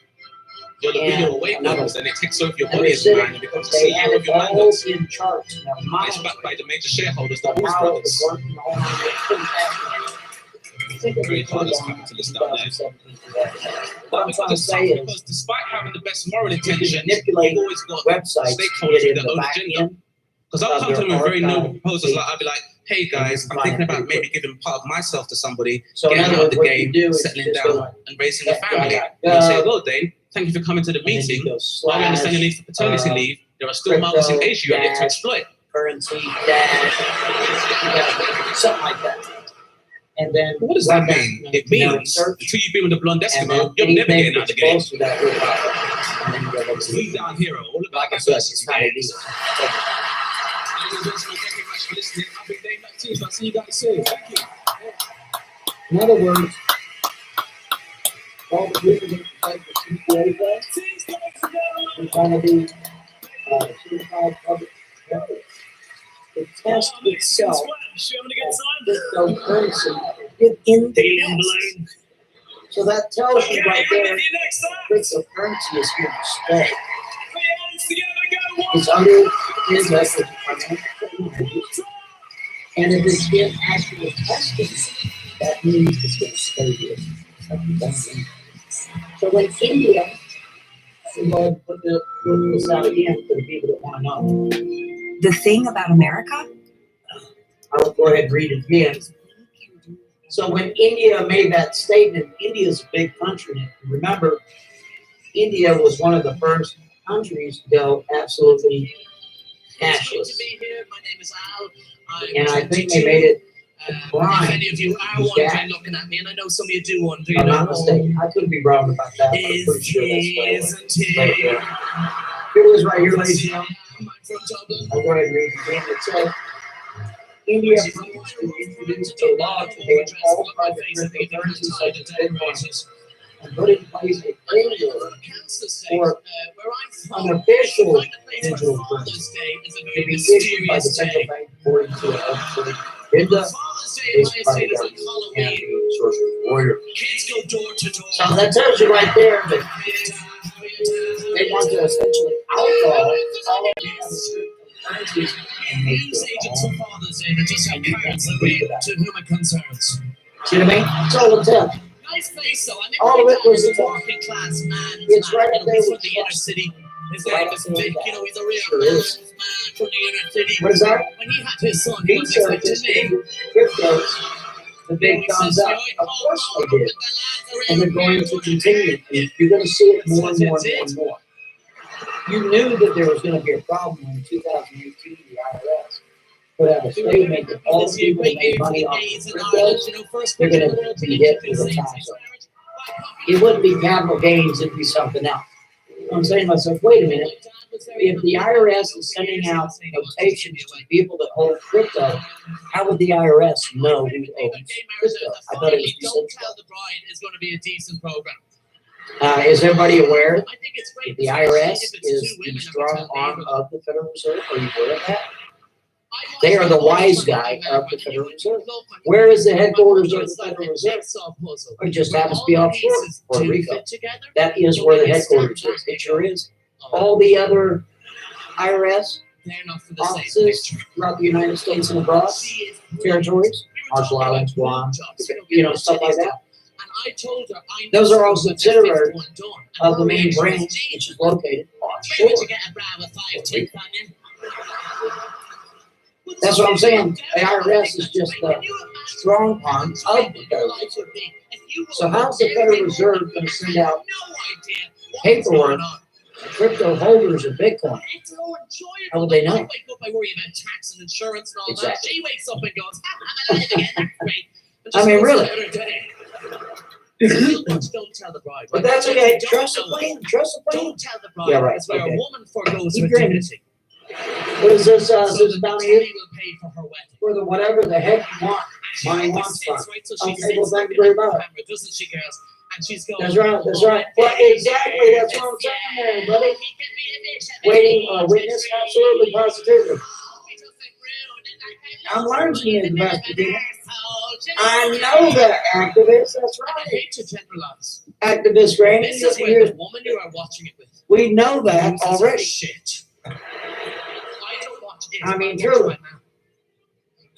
your libido and awakens, another. then it takes over your And body they're and sitting, mind and becomes the they CEO have of it your all manhood. in charts. Now, And it's backed by the major shareholders, the the Blues how it was brothers. working all over. I think it Very was hard as on capitalist down there. 2017. What But I'm trying to because, say is, because despite having the best moral you can intentions, manipulate you've always got websites to stakeholders get in with their the own back agenda. end. Because I'll of come to their them with very noble archive proposals. Like pages. I'll be like, hey guys, I'm find thinking it about pretty maybe giving part of myself to somebody, So in getting other out of the words, what you game, do is settling you just go down, like, and raising a that family. guy And you say, got well, Dane, thank you for coming to the and then meeting. you go While you understand you need for paternity uh, leave, there are still markets in crypto Asia you have yet to dash exploit. currency dash, something like that. And then What does that mean? It means search, until you've been with a blonde and then Eskimo, you're never anything getting out of that's the game. close to that will pop up. And then you go look at We it. down here are all about Like I said, it's diversity. not illegal. Ladies and gentlemen, thank you much for listening. I've been Dave Matthews. I'll see you guys soon. Thank you. In other words, all the people that take the CPA class, we're trying to be certified public record. The test itself, cryptocurrency, is in the test. So that tells you right there, cryptocurrency is here to stay. It's under his and if it's been actually tested, that means it's going to stay here. So when India, we're going to put this out again for the people that want to know. The thing about America? I will go ahead and read it again. So when India made that statement, India is a big country. Remember, India was one of the first countries to go absolutely cashless. And I think they made it a crime. If any of you are wondering, looking at me, and I know some of you do wonder, I'm not mistaken. I could be wrong about that. But I'm is pretty sure he, that's isn't he? right here. Here it is right here, ladies and gentlemen. From Dublin. I'll go ahead and read it again. It says, India plans to introduce a law to ban all private cryptocurrencies such as Bitcoin and put in place a framework for unofficial digital currency to be issued by the central bank according to a agenda issued by the government and the source warrior. So that tells you right there that they want to essentially outlaw all of these currencies and make them all. And you can't agree to that. To whom it concerns. See what I mean? It's all intent. Nice face, though. I mean, All of it was a working class man. It's right up there He's with from the inner city. His right name up is there with Vic. that. You know, he's a real Sure man's is. man from the inner city. What is that? When he had his son, he was Research expecting is me. cryptos. The big thumbs up. Of course they did. And they're going to continue. You're going to see it more and more and more and more. You knew that there was going to be a problem in 2018. The IRS put out a statement that all the people that made money off of cryptos, they're going to be hit with a tax. It wouldn't be capital gains, it'd be something else. I'm saying to myself, wait a minute. If the IRS is sending out notations to people that hold crypto, how would the IRS know who owns crypto? I thought it was Don't tell decentralized. the bride it's going to be a decent program. Is everybody aware I think it's great. that the especially IRS if it's is two women the and strong we tell arm neighbors. of the Federal Reserve? Are you aware of that? I They are the always wise forget guy about of the it, Federal and Reserve. love my- Where is the my headquarters mother of is the like Federal a Reserve? jigsaw puzzle. It just Where happens to all be the offshore, pieces Puerto do Rico. fit together. That is But where the when you headquarters stand is. back, It sure is. oh, All the other IRS they're not for the same offices picture. throughout the United States and abroad, She is brilliant. territories, We were Marshall talking about Islands, Guam, blue jobs, you know, getting stuff like cities that. done. And I told her I Those never are all got the subsidiaries fifth one done. And of the her main reaction was, branch, which is "Jesus, located where offshore. would you get a bra with 5 teeth on you?" Well, That's what I'm saying. down, The I IRS think is that's just great. the Can you imagine strong how arm of the enjoyable your Federal life Reserve. would be if you So woke how's up the every Federal morning Reserve and going to send had out no idea what was paperwork going on? to crypto holders of Bitcoin? It's so enjoyable. How would they know? I wake up, I worry about tax and insurance and all that. Exactly. She wakes up and goes, I'm alive again, that's great. And I just mean, goes really. about her day. Real much don't tell the bride. But right? that's Don't- okay. don't Trust the know. plan. Trust the plan. Don't tell the bride. Yeah, right. It's where Okay. a woman forgoes Keep her your- dignity. What is this? So This that is the down here Teddy will pay for her wedding. for the whatever the heck you want. And she Mine always wants sits, fun. right? So she Okay, sits well, thank you looking very at the much. camera, doesn't she, girls? And she's going, That's right. That's "Oh, right. Well, exactly. That's what I'm saying there, buddy. he can be a bitch at Waiting, any witness, age. absolutely, positively. Oh, he doesn't ruin it like I I'm love learning you, in the best but beginning. asshole, I know that activists. That's I right. hate to generalize. Activist Granny. This is where Here's- the woman you are watching it with we know that uses her already. shit. I don't watch it. I mean, watch truly. right now.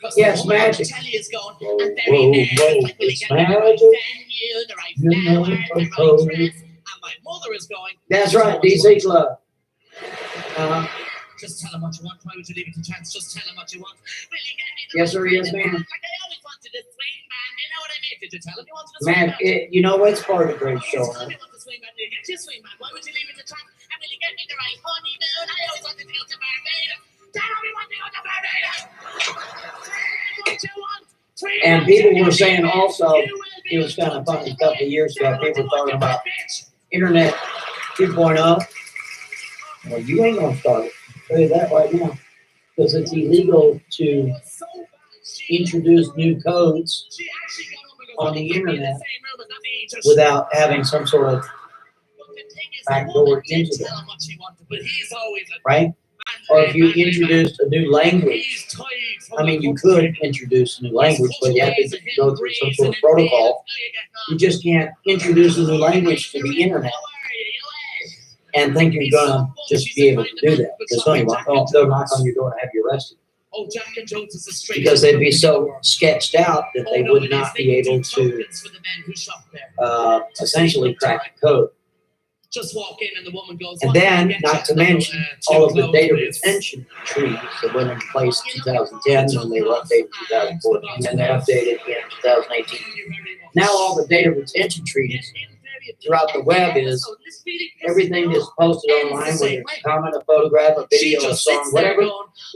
'Cause Yes, the woman on the magic. telly is going, Whoa, I'm very whoa, nervous, whoa, like, will he it's get me the right magic. venue, the right You know, flowers, the right oh. dress? And my mother is going, That's right. DC Club. just tell him what you want. Why would you leave it to chance? Just tell him what you want. Will he get me the Yes, right sir. Yes, kind of ma'am. band? Like I always wanted a swing band. You know what I mean? Did you tell him you wanted a swing Man, band? you know what's part of the great Oh, show, you huh? told me what the swing band. You get your swing band. Why would you leave it to chance? And will he get me the right honeymoon? I always wanted to go to Barbados. Tell me what to go to Barbados. What you want. And people were saying also, it was kind of funny a couple of years ago, people were talking about Internet 2.0. Well, you ain't gonna start it. I'll tell you that right now. Because it's illegal to introduce new codes on the internet without having some sort of backdoor into them, right? Or if you introduced a new language, I mean, you could introduce a new language, but you have to go through some sort of protocol. You just can't introduce a new language to the internet and think you're gonna just be able to do that. Because they'll knock on your door and have you arrested. Oh, Jack and Jones is a straight Because they'd be so sketched out that they would not be able to essentially crack the code. Just walk in and the woman goes. And then, not to mention, all of the data retention treaties that went into place in 2010, and they were updated in 2014, and they're updated in 2018. Now all the data retention treaties throughout the web is everything is posted online, whether it's a comment, a photograph, a video, a song, whatever, is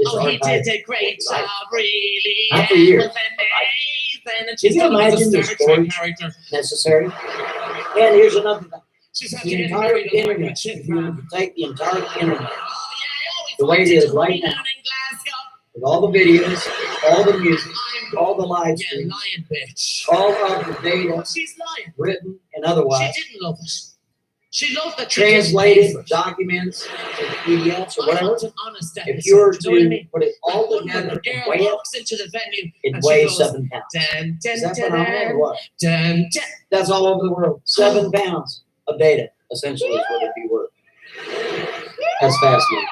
Oh, he archived. did a great job, really. Not for years. And Can you imagine the storage character. necessary? And here's another thing. She's The entire internet, if you were to take the entire internet, the way it is right now, with all the videos, all the music, all the live Yeah, streams, lying bitch. all of the data, She's lying. written and otherwise, She didn't love it. She loved that she didn't pay translated for it. documents, PDFs or I whatever, want an honest if you were episode, you know what I to mean? put it all When the together and girl weigh it, walks into the venue it and she weighs goes, 7 pounds. dun, dun, Is that dun, phenomenal or what? dun, dun. That's all over the world. 7 pounds of data, essentially, is what it'd be worth. That's fascinating.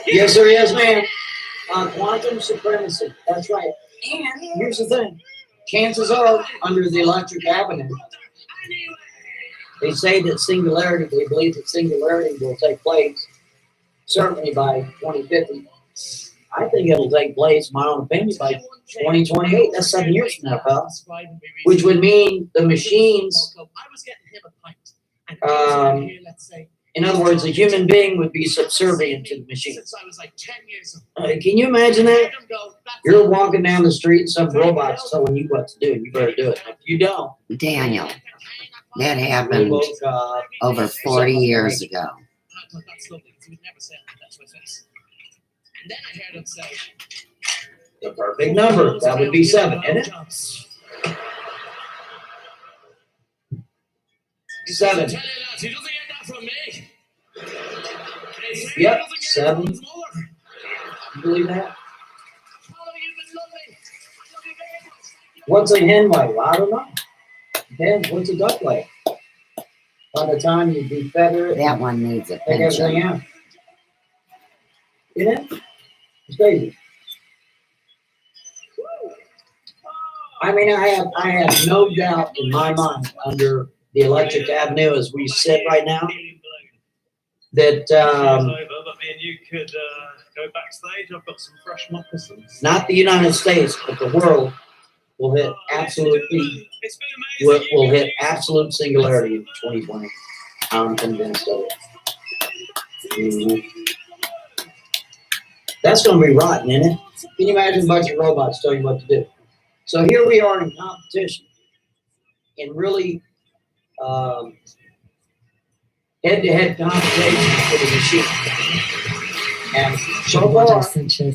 Yes, sir, yes, ma'am. Quantum supremacy. That's right. And here's the thing. Chances are, under the Electric Avenue, they say that singularity, they believe that singularity will take place certainly by 2050. I think it'll take place, my own opinion, by 2028. That's 7 years from now, pal. Which would mean the machines, I was getting him a pint. And here, let's say, in other words, the human being would be subservient to the machine. since I was like 10 years old. Can you imagine that? Let him go, that's You're all. walking down the street and some robot's telling you what to do, and you better do it. If you don't, Daniel, that happened RoboCop, over 40 years ago. And I thought that's lovely, because he would never say it. That's my face. And then I heard him say, the perfect number. That would be 7, isn't it? 7. Tell you that, he doesn't get that from me. Hey, Fred, Yep, he doesn't get 7. that from his mother. You believe that? Follow, you've been lovely. I love you very much. What's a hen lay? Well, I don't know. Depends. What's a duck lay? By the time you defeather it, That one needs a take everything pension. out. You know? It's crazy. I mean, I have no doubt in my mind under the Electric Avenue as we sit right now that Over, but me and you could go backstage. I've got some fresh moccasins. not the United States, but the world will hit absolute peak. It's been amazing. Will hit absolute singularity in 2020. I'm convinced of it. Mhm. That's going to be rotten, isn't it? Can you imagine a bunch of robots telling you what to do? So here we are in competition, in really head-to-head competition with the machine. And so far,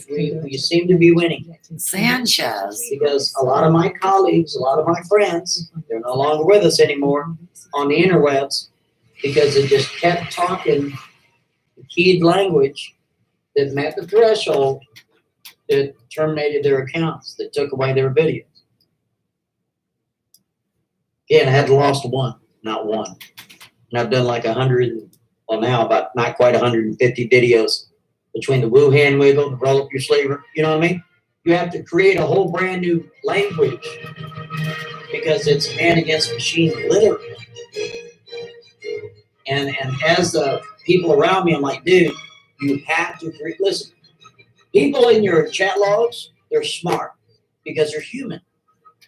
we seem to be winning. Sanchez. Because a lot of my colleagues, a lot of my friends, they're no longer with us anymore on the interwebs because they just kept talking the keyed language that met the threshold that terminated their accounts, that took away their videos. Again, I had lost one, not one. And I've done like 100, well now about not quite 150 videos between the woo hand wiggle, the roll up your sleeve, you know what I mean? You have to create a whole brand new language because it's man against machine, literally. And as the people around me, I'm like, dude, you have to create, listen, people in your chat logs, they're smart because they're human.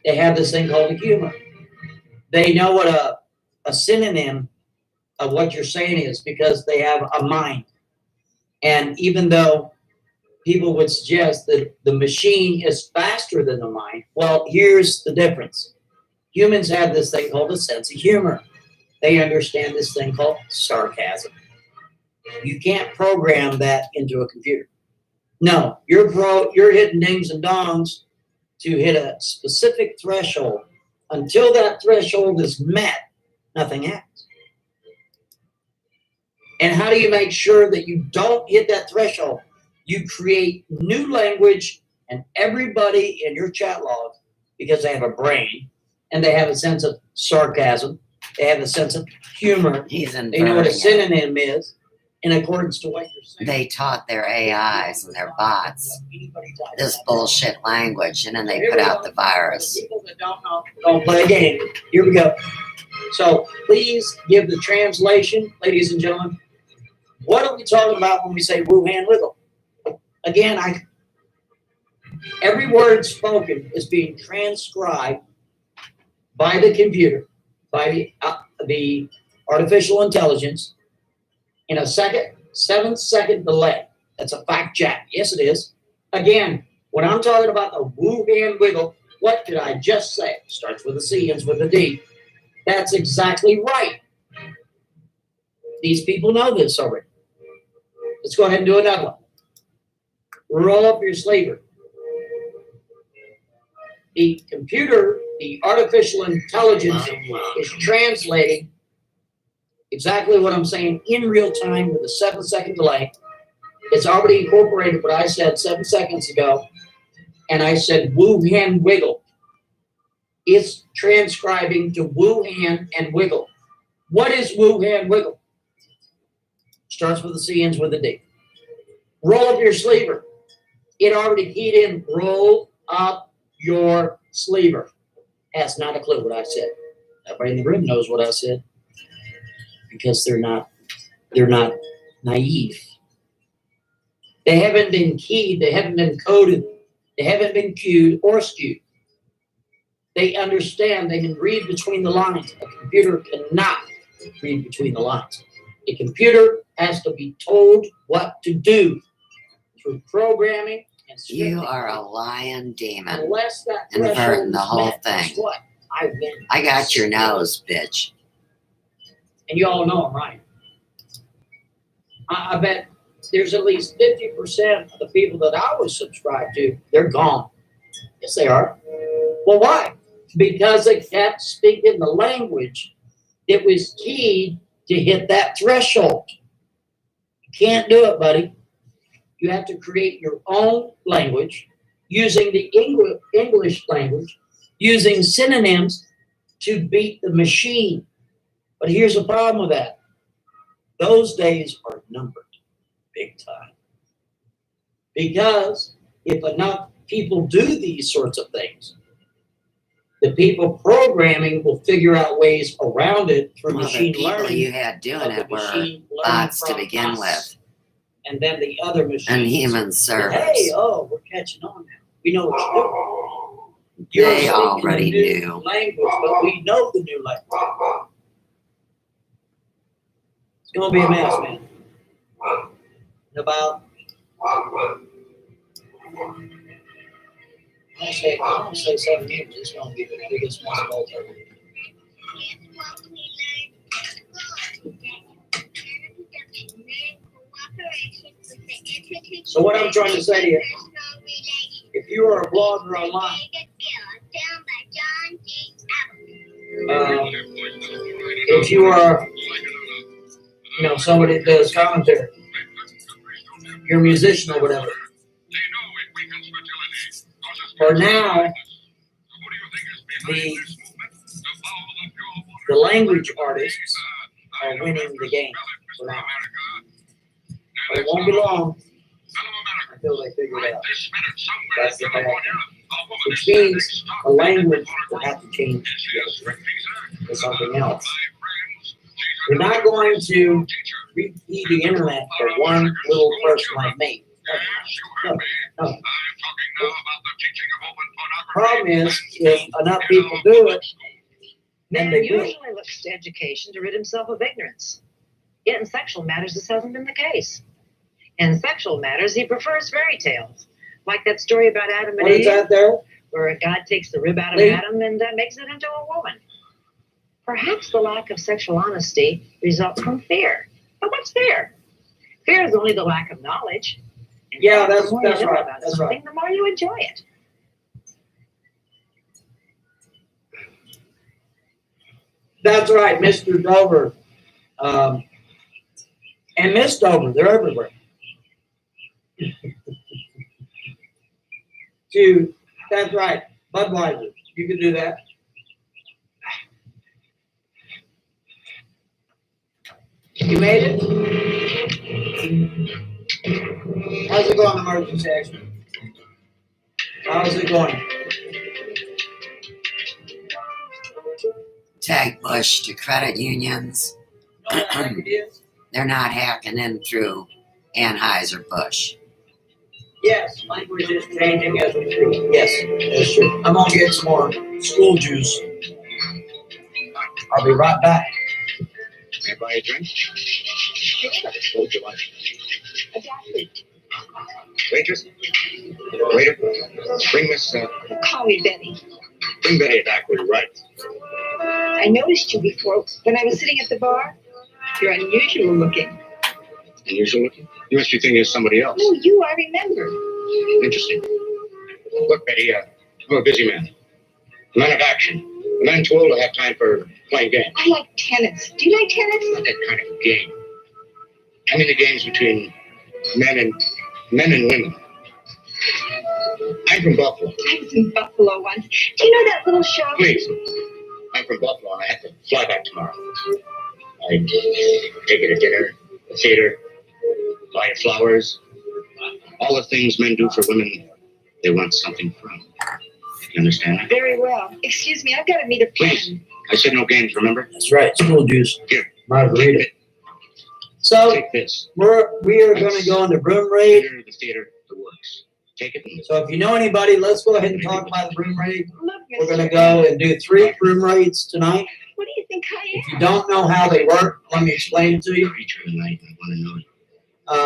They have this thing called a humor. They know what a synonym of what you're saying is because they have a mind. And even though people would suggest that the machine is faster than the mind, well, here's the difference. Humans have this thing called a sense of humor. They understand this thing called sarcasm. You can't program that into a computer. No, you're hitting dings and dongs to hit a specific threshold. Until that threshold is met, nothing happens. And how do you make sure that you don't hit that threshold? You create new language, and everybody in your chat log, because they have a brain and they have a sense of sarcasm, they have a sense of humor, He's they know what a inverting it. synonym is in accordance to what you're saying. They taught their AIs and their bots this bullshit language, and then they put out the virus. People that don't know, don't play a game. Here we go. So please give the translation, ladies and gentlemen. What are we talking about when we say woo hand wiggle? Again, every word spoken is being transcribed by the computer, by the artificial intelligence in a 7-second delay. That's a fact check. Yes, it is. Again, when I'm talking about the woo hand wiggle, what did I just say? Starts with a C, ends with a D. That's exactly right. These people know this already. Let's go ahead and do another one. Roll up your sleeve. The computer, the artificial intelligence is translating exactly what I'm saying in real time with a 7-second delay. It's already incorporated what I said 7 seconds ago, and I said woo hand wiggle. It's transcribing to woo hand and wiggle. What is woo hand wiggle? Starts with a C, ends with a D. Roll up your sleever. It already keyed in roll up your sleever. Has not a clue what I said. Everybody in the room knows what I said because they're not naive. They haven't been keyed, they haven't been coded, they haven't been cued or skewed. They understand, they can read between the lines. A computer cannot read between the lines. A computer has to be told what to do through programming and scripting. You are a lying demon. Unless that Inverting the whole met, guess thing. what? I win. I got your nose, bitch. And you all know I'm right. I bet there's at least 50% of the people that I was subscribed to, they're gone. Yes, they are. Well, why? Because they kept speaking the language It was key to hit that threshold. You can't do it, buddy. You have to create your own language using the English language, using synonyms to beat the machine. But here's the problem with that. Those days are numbered big time. Because if enough people do these sorts of things, the people programming will figure out ways around it through Well, the machine people learning. you had doing it were bots to begin with, And then the other machines. and human servers. Hey, oh, we're catching on now. We know what you're doing. You're They speaking already the new knew. language, but we know the new language. It's gonna be a mess, man. In about I want to say 7 years. It's gonna be the biggest mess of all time. So what I'm trying to say to you, if you are a blogger online, if you are, somebody that does commentary, you're a musician or whatever, for now, the language artists are winning the game for now. But it won't be long until they figure it out. That's the fact. Which means the language will have to change to something else. We're not going to repeat the internet for one little person like me. No. Problem is, if enough people do it, then Man they will. usually looks to education to rid himself of ignorance. Yet in sexual matters, this hasn't been the case. In sexual matters, he prefers fairy tales, like that story about Adam and What is Eve, that there? where a God takes the rib out of Lee? Adam and makes it into a woman. Perhaps the lack of sexual honesty results from fear. But what's fear? Fear is only the lack of knowledge. In Yeah, fact, that's the more you know right. about That's something, right. the more you enjoy it. That's right, Mr. Dover. And Miss Dover, they're everywhere. Dude, that's right. Budweiser, you can do that. You made it? How's it going, emergency action? How's it going? Tag Bush to credit unions. You know what I think it is? They're not hacking in through Anheuser-Busch. Yes, language is changing as we speak. Yes, that's true. I'm gonna get some more school juice. I'll be right back. May I buy a drink? What would you like? Waitress? Waiter? Bring Miss, Call me Betty. bring Betty a daiquiri, right? I noticed you before when I was sitting at the bar. You're unusual looking. Unusual looking? You must be thinking of somebody else. No, you, I remember. Interesting. Look, Betty, I'm a busy man. A man of action. A man too old to have time for playing games. I like tennis. Do you like tennis? Not that kind of game. I mean the games between men and women. I'm from Buffalo. I was in Buffalo once. Do you know that little show? Please. I'm from Buffalo and I have to fly back tomorrow. I take you to dinner, the theater, buy you flowers. All the things men do for women, they want something from. You understand? Very well. Excuse me, I've got to meet a Please. friend. I said no games, remember? That's right, school juice. Here. Margarita. So Take this. we are going to go into room raid. The theater, the works. Take it. So if you know anybody, let's go ahead and talk about the room raid. Look, We're going to mister, go and do 3 room raids tonight. what do you think I If am? you don't know how they work, let me explain it to you. Creature tonight, I want to know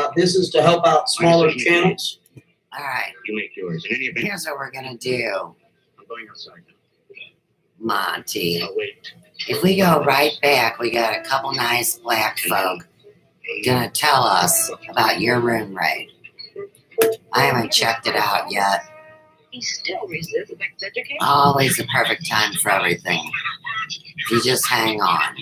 it. This is to help out smaller channels. All right, You make yours. In any event, here's what we're gonna do, I'm going outside now. Monty. I'll wait. If we go right back, we got a couple nice black folk gonna tell us about your room raid. I haven't checked it out yet. He still resists sex education. Always the perfect time for everything. You just hang on.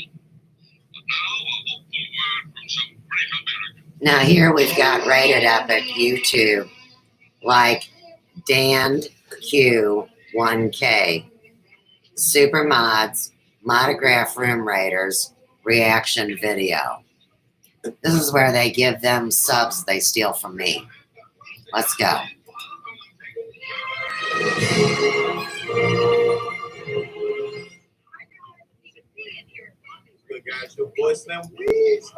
Now here we've got rated epic YouTube like Dan Q1K, Super Mods, Monograph Room Raiders, reaction video. This is where they give them subs they steal from me. Let's go. Good guys, your boy Slim Weeds.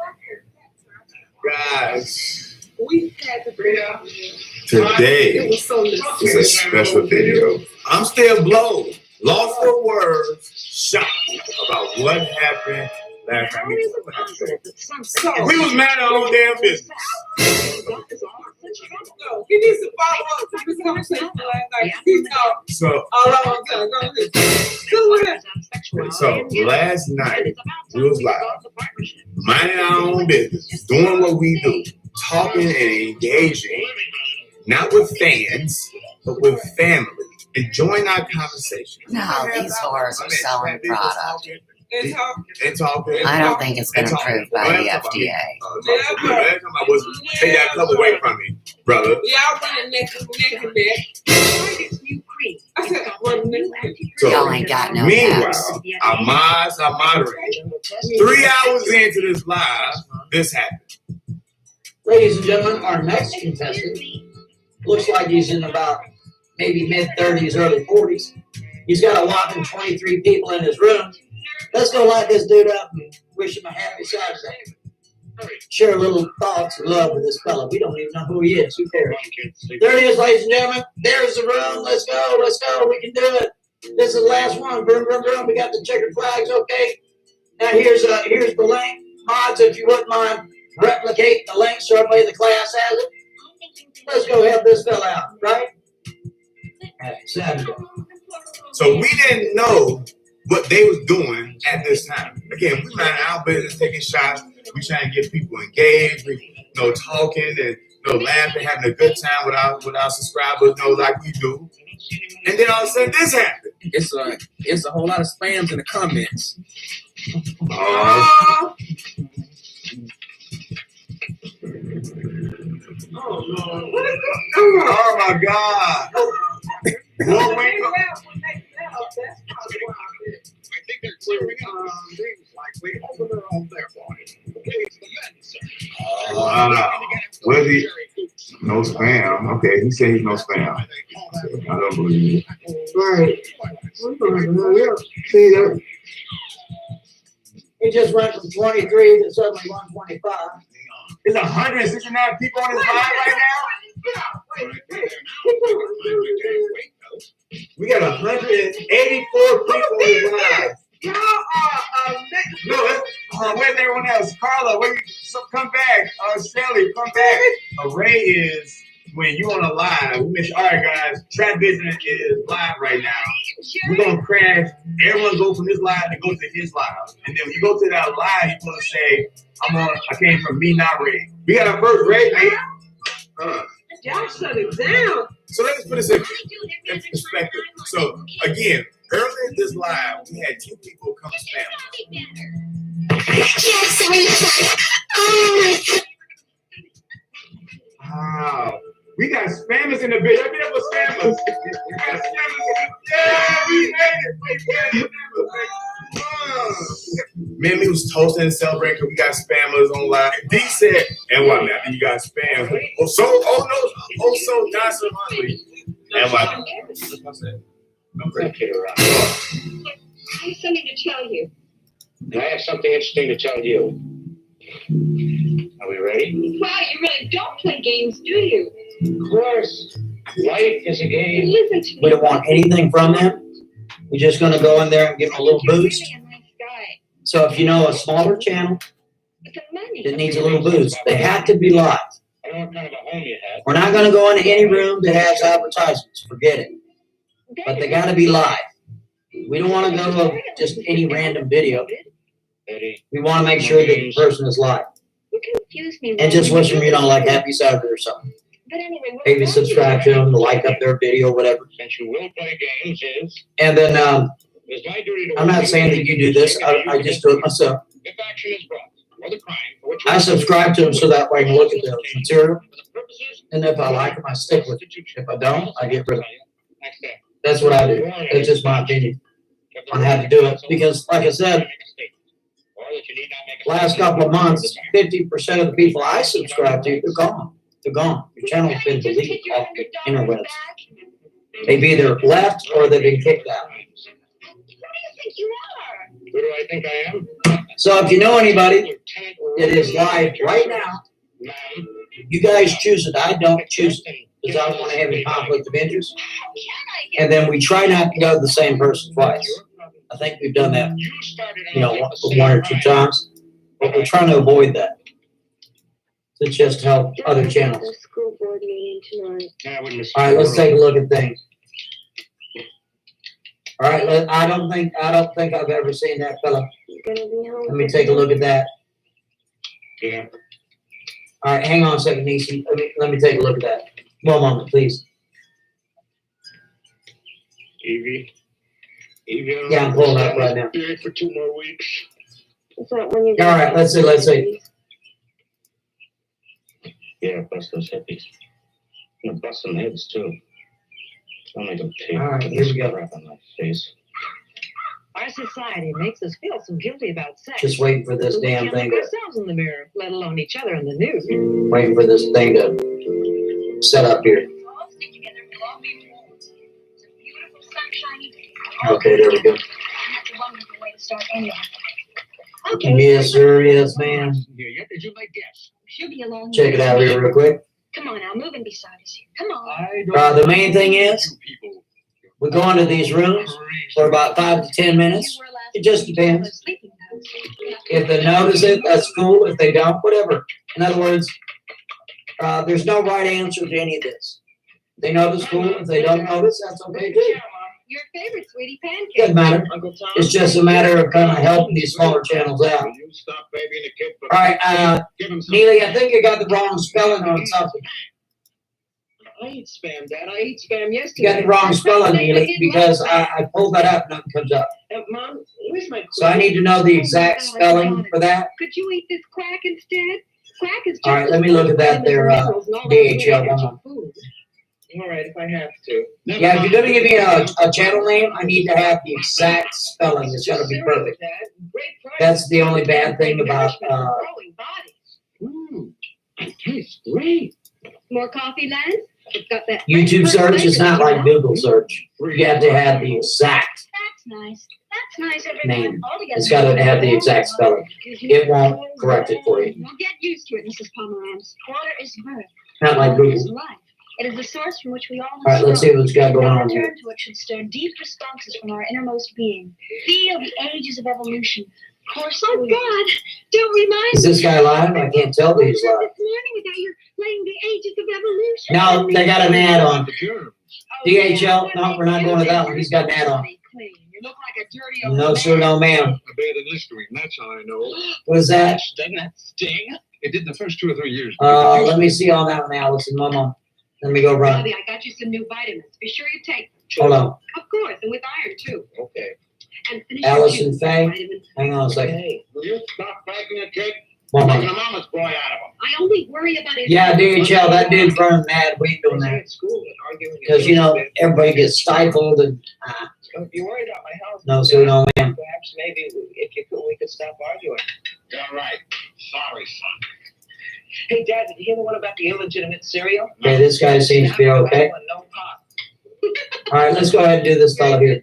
Guys, We had the video. today It was so is a special video. I'm still blown, lost for words, shocked about what happened last time. We was mad at our own damn business. No, he needs to follow up to this conversation last night. He talked So, all I want to go ahead. so last night we was live, minding our own business, doing what we do, talking and engaging, not with fans, but with family, enjoying our conversation. No, these whores are selling product. And talking. I don't think it's been approved by the FDA. Take that cup away from me, brother. Y'all running neck and neck. I said, running neck and neck. Y'all ain't got no Meanwhile, caps. our mods are moderating. 3 hours into this live, this happened. Ladies and gentlemen, our next contestant looks like he's in about maybe mid-30s, early 40s. He's got a whopping 23 people in his room. Let's go light this dude up and wish him a happy Saturday. Share a little thoughts and love with this fella. We don't even know who he is. Who cares? There it is, ladies and gentlemen. There's the room. Let's go. Let's go. We can do it. This is the last one. Boom, boom, boom. We got the checkered flags. Okay. Now here's the link. Mods, if you wouldn't mind, replicate the link so everybody in the class has it. Let's go help this fella out, right? Happy Saturday. So we didn't know what they was doing at this time. Again, we mind our business, taking shots. We trying to get people engaged. We, talking and laughing, having a good time with our subscribers, like we do. And then all of a sudden, this happened. It's a whole lot of spams in the comments. Oh my God! Well, wake up. I think they're clearing up things like we open their own there for it. Okay, it's the men, sir. Wow. Where's he? No spam. Okay, he said he's no spam. I don't believe it. Right. See that? He just went from 23 to suddenly 125. There's 169 people on this live right now. We got 184 people on this live. No, where's everyone else? Carla, come back. Shelly, come back. Array is when you on a live. We make sure, all right, guys. Trap Business is live right now. We're gonna crash. Everyone go from this live to go to his live, and then when you go to that live, you're gonna say, I came from Me Not Ray. We got our first Ray, man. Y'all shut it down. So let's put this in perspective. So again, earlier this live, we had 2 people come spam. Wow. We got spammers in the video. Give it up for spammers. We got spammers. Yeah, we made it. Man, we was toasting and celebrating because we got spammers on live. D said, and what, man? You got spam. So not so hungry. And what? I said, I'm pretty kid around. I have something to tell you. And I have something interesting to tell you. Are we ready? Wow, you really don't play games, do you? Of course. Life is a game. Listen to me. We don't want anything from them. We're just going to go in there and give them a little boost. You're really a nice guy. So if you know a smaller channel But the money. that needs a little boost, they have to be live. I don't know what kind of a home you have. We're not going to go into any room that has advertisements. Forget it. But they got to be live. We don't want to go to just any random video. Eddie, We want to make sure that the person is live. You confuse me. And just wish them, like Happy Saturday or something. But anyway, what Maybe about subscribe to them, like up their video, whatever. since you will play games, And then it's my duty to. I'm not saying that you do this. I just do it myself. If action is brought. I subscribe to them so that way I can look at the material. And if I like them, I stick with it. If I don't, I get rid of them. That's what I do. That's just my opinion on how to do it. Because, like I said, last couple of months, 50% of the people I subscribe to, they're gone. They're gone. Your channel's been deleted off the interwebs. They've either left or they've been kicked out. Who do I think I am? So if you know anybody that is live right now, you guys choose it. I don't choose it because I don't want to have any conflict of interest. And then we try not to go to the same person twice. I think we've done that, one or two times, but we're trying to avoid that. To just help other channels. All right, let's take a look at things. All right, I don't think I've ever seen that fella. Let me take a look at that. Yeah. All right, hang on a second, Nisi. Let me take a look at that. One moment, please. Evie. Yeah, I'm pulling up right now. For 2 more weeks. All right, let's see. Yeah, bust those hippies. I'm gonna bust some heads too. I'll make them pay. All right, here we go. Crap on my face. Our society makes us feel so guilty about sex. Just waiting for this damn thing to ourselves in the mirror, let alone each other in the news. Waiting for this thing to set up here. Okay, there we go. Okay. Yes, sir. Yes, ma'am. Did you make guess? She'll be alone. Check it out here real quick. Come on now, move in beside us here. Come on. The main thing is, we go into these rooms for about 5 to 10 minutes. It just depends. If they notice it, that's cool. If they don't, whatever. In other words, there's no right answer to any of this. If they notice, cool. If they don't notice, that's okay too. Your favorite sweetie pancake. Doesn't matter. It's just a matter of kind of helping these smaller channels out. All right, Neely, I think you got the wrong spelling on something. I eat spam, Dad. I ate spam You yesterday. got the wrong spelling, Neely, because I pulled that up and nothing comes up. Mom, where's my So I need to know the exact spelling for that. Could you eat this quack instead? Quack is just All right, let me look at that there, DHL. All right, if I have to. Yeah, if you're going to give me a channel name, I need to have the exact spelling. It's got to be perfect. That's the only bad thing about It tastes great. More coffee, Lance? It's got that YouTube search. Is not like Google search. You have to have the exact That's nice. That's nice. name. It's got to have the exact spelling. It won't correct it for you. Well, get used to it, Mrs. Pomerantz. Water is birth. Not like Water is Google. life. It is the source from which we all All right, let's see what's got going on here. Return to it should stir deep responses from our innermost being. Feel the ages of evolution. Course, oh God! Don't remind Is this guy live? I can't tell that he's live. This morning without your playing the ages of evolution. No, they got an ad on. Oh, DHL. No, we're not going to that one. He's got an ad on. You look like a dirty old No, sir, no, ma'am. I bathe in Listerine, that's how I know. What is that? Doesn't that sting? It did the first 2 or 3 years. Let me see on that one, Allison. One moment. Let me go run. Bobby, I got you some new vitamins. Be sure you take them. Hold on. Of course, and with iron too. Okay. And finish Allison your Faye. vitamins. Hang on a second. Hey, Will you stop bagging that cake? One Making moment. a mama's boy out of him. I only worry about it. Yeah, DHL. That dude's running mad. We ain't doing they're that. at school and arguing. Because, everybody gets stifled and, If you're worried about my health, no, sir, no, ma'am. perhaps maybe if you could, we could stop arguing. You're right. Sorry, son. Hey, Dad, did you hear the one about the illegitimate cereal? Okay, this guy seems to be okay. No pop. All right, let's go ahead and do this fellow here.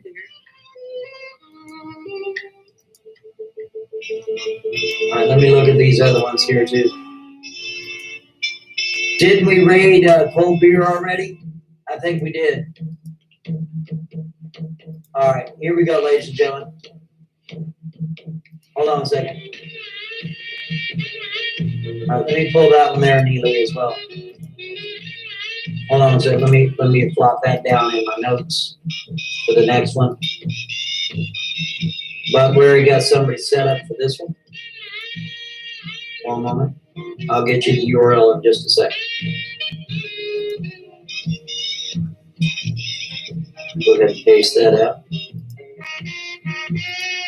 All right, let me look at these other ones here, too. Didn't we raid cold beer already? I think we did. All right, here we go, ladies and gentlemen. Hold on a second. All right, let me pull that one there, Neely, as well. Hold on a second. Let me flop that down in my notes for the next one. But we already got somebody set up for this one. One moment. I'll get you the URL in just a second. Go ahead and paste that out.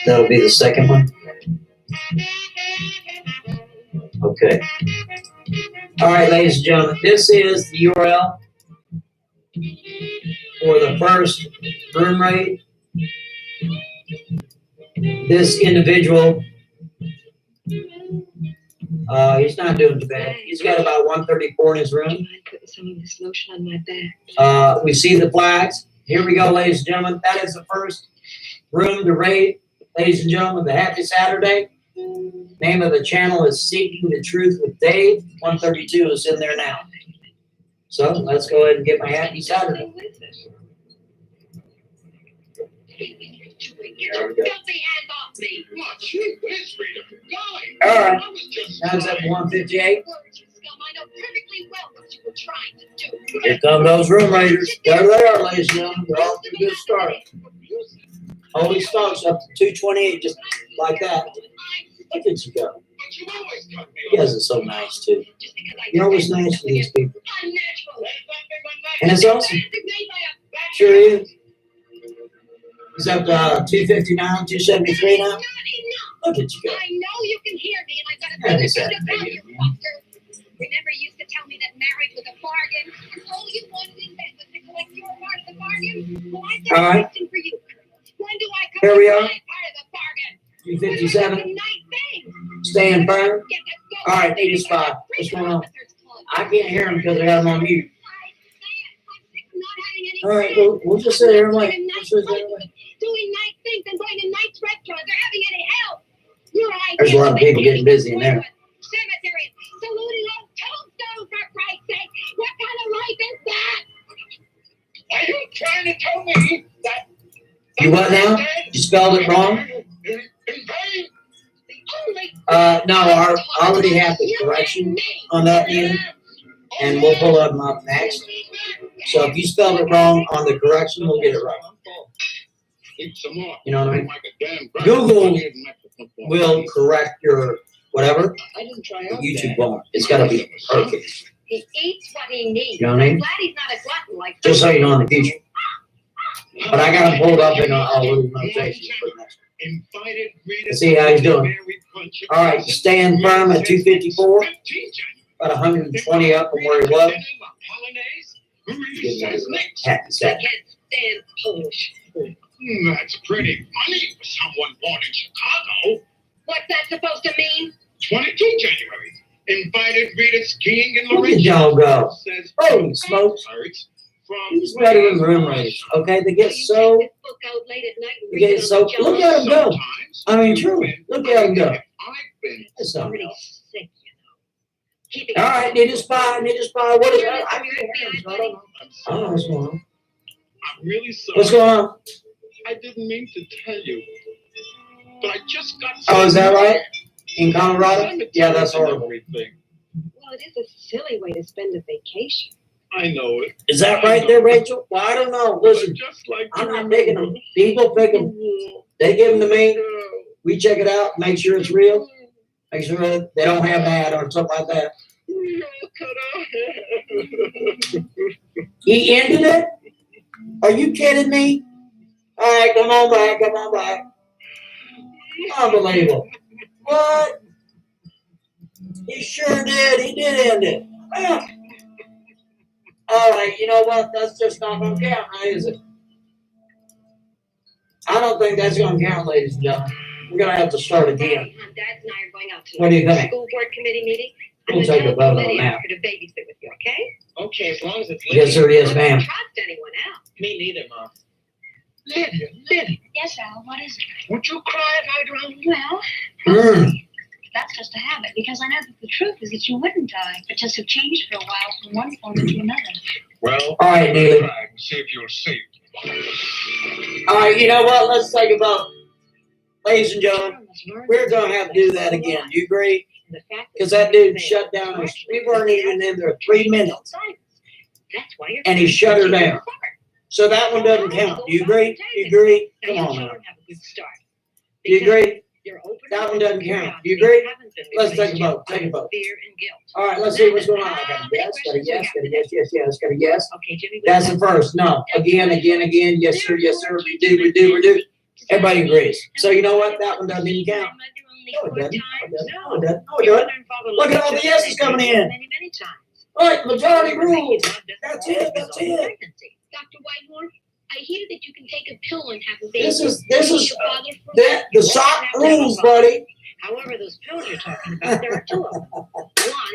That'll be the second one. Okay. All right, ladies and gentlemen, this is the URL for the first room rate. This individual, he's not doing too bad. He's got about 134 in his room. Putting some of this lotion on my back. We see the flags. Here we go, ladies and gentlemen. That is the first room to rate. Ladies and gentlemen, the Happy Saturday. Name of the channel is Seeking the Truth with Dave. 132 is in there now. So let's go ahead and get my Happy Saturday. All right. Now it's at 158. Here come those room raiders. There they are, ladies and gentlemen. They're off to a good start. Holy stocks up to 228, just like that. Look at you go. You guys are so nice, too. You're always nice to these people. And it's awesome. Sure is. He's up to 259, 273 now. Look at you go. I know you can hear me, and I gotta say this about you, fucker. Remember, you used to tell me that marriage was a bargain, and all you wanted in bed was to collect your part of the bargain? Well, I've got a question for you. When do I come Here we to are. my part of the bargain? 257. Staying firm. All right, 80 spot. What's going on? I can't hear him because I got him on mute. All right, we'll just sit here and wait. Doing nice things and going to nice restaurants or having any help. There's a lot of people getting busy in there. Cemetery, saluting old tombstones, for Christ's sake. What kind of life is that? Are you trying to tell me that? You what now? You spelled it wrong? No, I already have the correction on that end, and we'll pull them up next. So if you spelled it wrong on the correction, we'll get it right. You know what I mean? Google will correct your whatever. YouTube won't. It's got to be perfect. He eats what he needs. You know what I mean? I'm glad he's not a glutton like Just so you know in the future. But I got him pulled up in a little notation for next. Let's see how he's doing. All right, staying firm at 254. About 120 up from where he was. Happy Saturday. stand Polish. That's pretty funny for someone born in Chicago. What's that supposed to mean? 22 January. Invited Rita skiing in Look Laredo. at y'all go. Says Holy smokes. These veteran room raiders, okay? They get so, they get so, look at them go. I mean, truly, look at them go. That's something else. All right, need a spy. What is that? I don't know what's going on. I'm really sorry. What's going on? I didn't mean to tell you, but I just got. Oh, is that right? In Colorado? Yeah, that's horrible. Well, it is a silly way to spend a vacation. I know it. Is that right there, Rachel? Well, I don't know. Listen, I'm not picking them. People pick them. They give them to me. We check it out, make sure it's real. Make sure they don't have that or something like that. He ended it? Are you kidding me? All right, come on back. Unbelievable. What? He sure did. He did end it. Yeah. All right, you know what? That's just not going to count, now, is it? I don't think that's going to count, ladies and gentlemen. We're going to have to start again. Dad and I are going out to What do you think? school board committee meeting. We'll take a vote on that. To babysit with you, okay? Okay, as long as it's Yes, sir, yes, ma'am. I don't trust anyone else. Me neither, Mom. Lydia, Yes, Al, what is it? would you cry if I drowned? Well, Mm. that's just a habit, because I know that the truth is that you wouldn't die, but just have changed for a while from one form into another. Well, All right, Neely. try and see if you're safe. All right, you know what? Let's take a vote. Ladies and gentlemen, we're going to have to do that again. You agree? Because that dude shut down us. We weren't even in there 3 minutes. That's why you're And he shut her down. So that one doesn't count. Do you agree? You agree? Come on now. Do you agree? That one doesn't count. You agree? Let's take a vote. Take a vote. Fear and guilt. All right, let's see what's going on. I got a yes, got a yes, got a yes, yes, got a yes. Okay, Jimmy. That's the first. No. Again. Yes, sir. We do. Everybody agrees. So you know what? That one doesn't even count. only No, it 4 doesn't. times? No, it doesn't. No, it Your doesn't. mother and father Look at loved all the each yeses other coming in. many, many times. All right, majority However, making rules. love doesn't That's always it. That's result in it. pregnancy. Dr. Whitehorn, I hear that you can take a pill and have a baby. This is Your father for that the sock rules, buddy. However, those pills you're talking about, there are 2 of them. One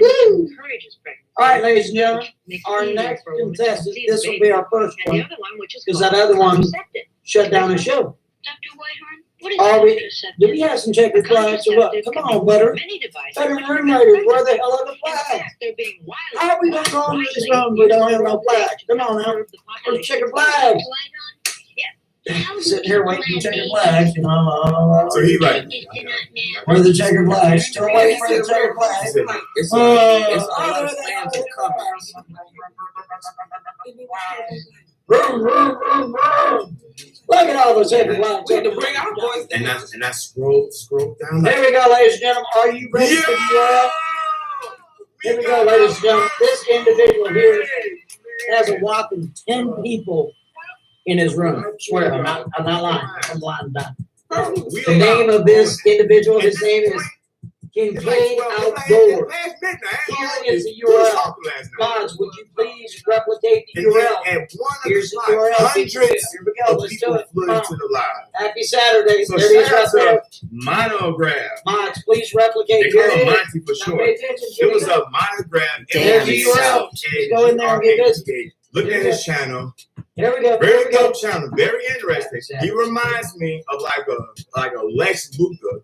Woo. encourages pregnancy. All right, ladies and gentlemen, Makes it our easier next for a woman to contestant. conceive a This will baby. be our first And the one, other one, which is because called that other one contraceptive. shut down the show. Dr. Whitehorn, what is Are we? contraceptive? Do we have some checkered flags or what? Contraceptive Come can be on, butter. many devices Bedroom which room prevent raiders. Where the pregnancy. hell are the In flags? fact, they're being widely How are we gonna go into this widely room? We don't have no used flags. Come on now. serve the Where's population. checkered flags? Sitting here waiting for checkered flags. You know. So he like, Where are the checkered flags? Still waiting for the checkered flags. It's Oh, a lot of oh, fans and comments. Vroom, vroom, vroom, vroom. Look at all those checkered flags. We had to bring our boys and down. I scroll down. There we go, ladies and gentlemen. Are you ready for the URL? Here we go, ladies and gentlemen. This individual here has a whopping 10 people in his room. I swear, I'm not lying. I'm lying down. The name of this individual, his name is Kincaid Outdoors. Here is the URL. Mods, would you please replicate the URL? Here's the URL. Hundreds Here we go. of Let's do people it. flew Come into on. the live. Happy Saturday. So There it is right shout out there. to Monograph. Mods, please replicate. They call Here him it is. Monty for Now short. pay attention. It was a monograph. There's the URL. Just go in there and get this. Look at his channel. Here we go. Very dope channel. Very interesting. He reminds me of like a Lex Luthor.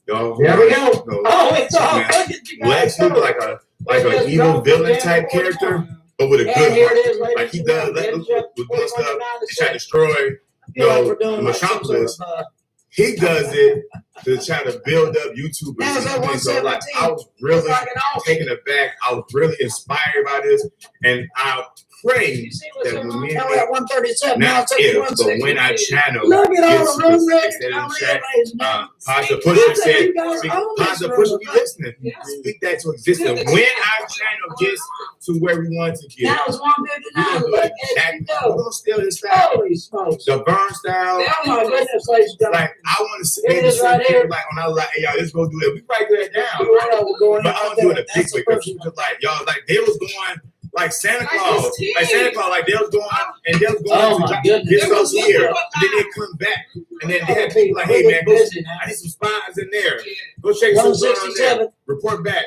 Yo, There we go. no, Oh, it's all. man. Look at you guys. Lex Luthor like an evil villain type character, but with a And good here heart. it is, ladies Like he and does gentlemen. with good stuff. He tried to destroy I feel like we're doing like some sort Metropolis. of, He does it to try to build up YouTubers. Now it's at And so, like, 117. I was really Like an off. taken aback. I was really inspired by this, and I pray You see what's that going when on? me Now and we're at 137. Now not it's at if, but 160. when our channel Look at all gets the room specific rates in coming the in, chat, ladies and gentlemen. Pastor Pusher Look at said, you guys own this Pastor room, Pusher, be huh? listening. Speak that to existence. When our channel gets to where we want to get, Now it's 159. we're Look gonna at you we're go. gonna steal his style. Holy smokes. The burn style. Oh my goodness, ladies and gentlemen. Like I want to see Here it is right here. people like when I was like, hey y'all, let's go do that. We probably do that now. We're going But I was doing a big That's the way because first people like y'all, like they was going like Santa Like Claus, it's like Santa Claus, like they was going and they was going Oh to my drop- goodness. get It was stuff here, looking and then they come back, and then they had people like, hey man, go, I need some spies in there. Go check some on there. 167. Report back.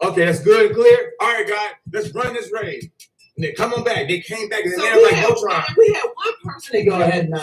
Okay, that's good and clear. All right, guys, let's run this raid. And then come on back. They came back and then So they were like, go try. we had one person. Let me go ahead and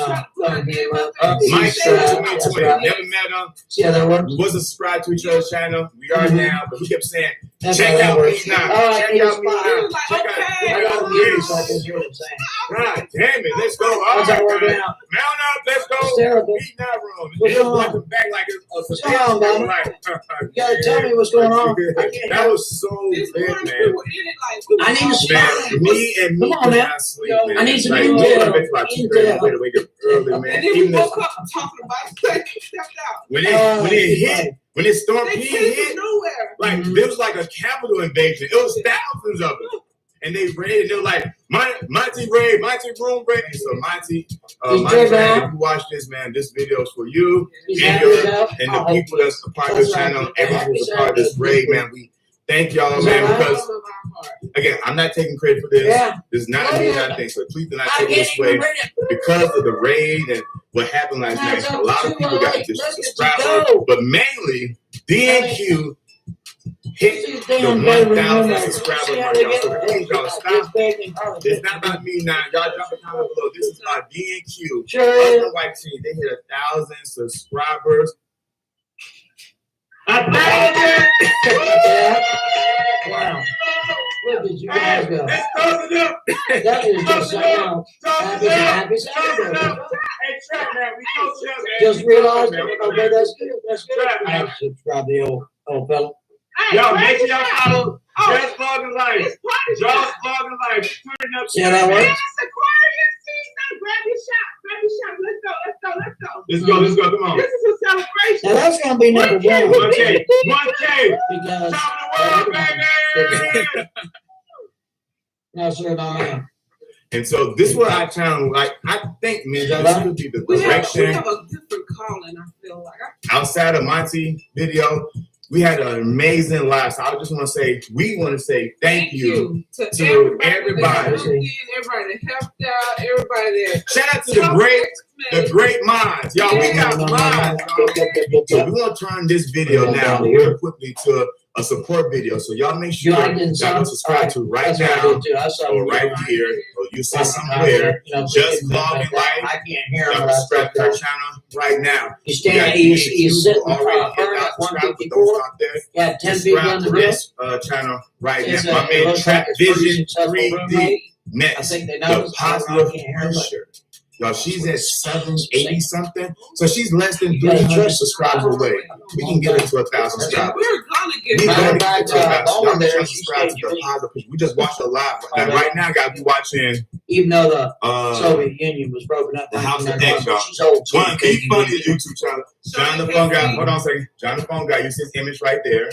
Mike East, said that's 2020. right. Never met him. See how that works? Wasn't subscribed to each other's channel. We are now, but he kept saying, That's check how that out me works. now. All right, Check out me spot. now. He was like, Check okay. out I got me. muted so I can hear what I'm saying. God damn it. Let's go. All How's that right, working guys. out? Mount up. Let's go. It's terrible. Meet in that room. What's They going on? welcome back like it's a What's going on, Mama? Like, You gotta tell me what's going on. I can't that was so This lit, morning man. we were in it like we I need were to all- spot. Man, me and me Come on, could man. not sleep, Yo, man. I need some like, intel. we went to bed about 2:30. We had to wake up early, man. And then we Even this, woke up talking about it. Stepped out. when Oh, it hit, when it storm They P came hit, from nowhere. like there was like a capital invasion. It was thousands of them. And they raided, they were like, Monty raid, Monty room raid. So Monty, Monty, Jay man, Brown. if you watch this, man, this video is for you. He's And happy your- now. and the Oh, people that's a part of this channel, everyone who's a part of this raid, man, we thank y'all, Is man, that right? because again, I'm not taking credit for this. Yeah. This is not Oh, me, yeah. nothing. So please do not I take it can't this even way. read it. Because of the raid and what happened last Now night, it's a up lot to of people got look at you subscribers, go. but mainly DNQ hit These the damn 1,000 baby subscriber See how mark, they y'all. get So please, y'all, stop. It's It's not about me now. Y'all drop a comment below. This is about DNQ. Sure is. Husband White Team. They hit 1,000 subscribers. 1,000! Yeah. Wow. Where did you guys go? Let's close it up. That is just something else. Happy Saturday. Hey, Trap, man, we close it up, man. Just realized, Man, okay, that's good. That's good. Trap, man. I subscribe to the old fella. Hey, Yo, where's make sure the y'all shot? follow Oh, Just Vlogging Life. it's party Just shot. Vlogging Life. Turn up. See how that works? Yes, Aquarius season. Grab your shot. Grab your shot. Let's go. Let's go. Let's go. Let's go, let's go. Come on. This is a celebration. Now that's gonna be number 1 1K. 1K. because Top of the world, baby. no sir, no ma'am. And so this is what our channel, like, I think, man, this could be the direction. We have a different calling, I feel like. Outside of Monty video, we had an amazing live. So I just want to say, we want to say thank you to everybody. Everybody that helped out, everybody that. Shout out to the great minds. Y'all, we got minds. So we're going to turn this video now real quickly to a support video. So y'all make sure y'all subscribe to right now or right here, or you see somewhere, just logging live. I can't hear him. Y'all subscribe to our channel right now. You stand, he's sitting already at 154. Yeah, 10 people in the room. This channel right now. My man Trap Vision 3D. Next, the positive pusher. Y'all, she's at 780 something, so she's less than 300 subscribers away. We can get her to 1,000 subscribers. We're gonna get her to 1,000. Y'all make sure to subscribe to the positive pusher. We just watched a live. Now, right now, guys, we watching. Even though the Soviet Union was broken up, the House of X, y'all. One, can you fund his YouTube channel? John the Phone Guy. Hold on a second. John the Phone Guy. You see his image right there.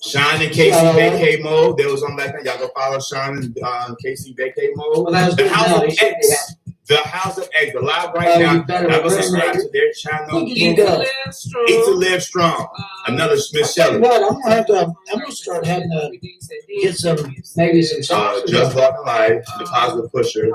Sean and Casey vacay mode. They was on that thing. Y'all go follow Sean and Casey vacay mode. The House of X. The House of Eggs, the live right now. Y'all go subscribe to their channel. Eat to Live Strong. Another Miss Shelley. I'm gonna start having to get maybe some songs. Just Walking Live, the positive pusher.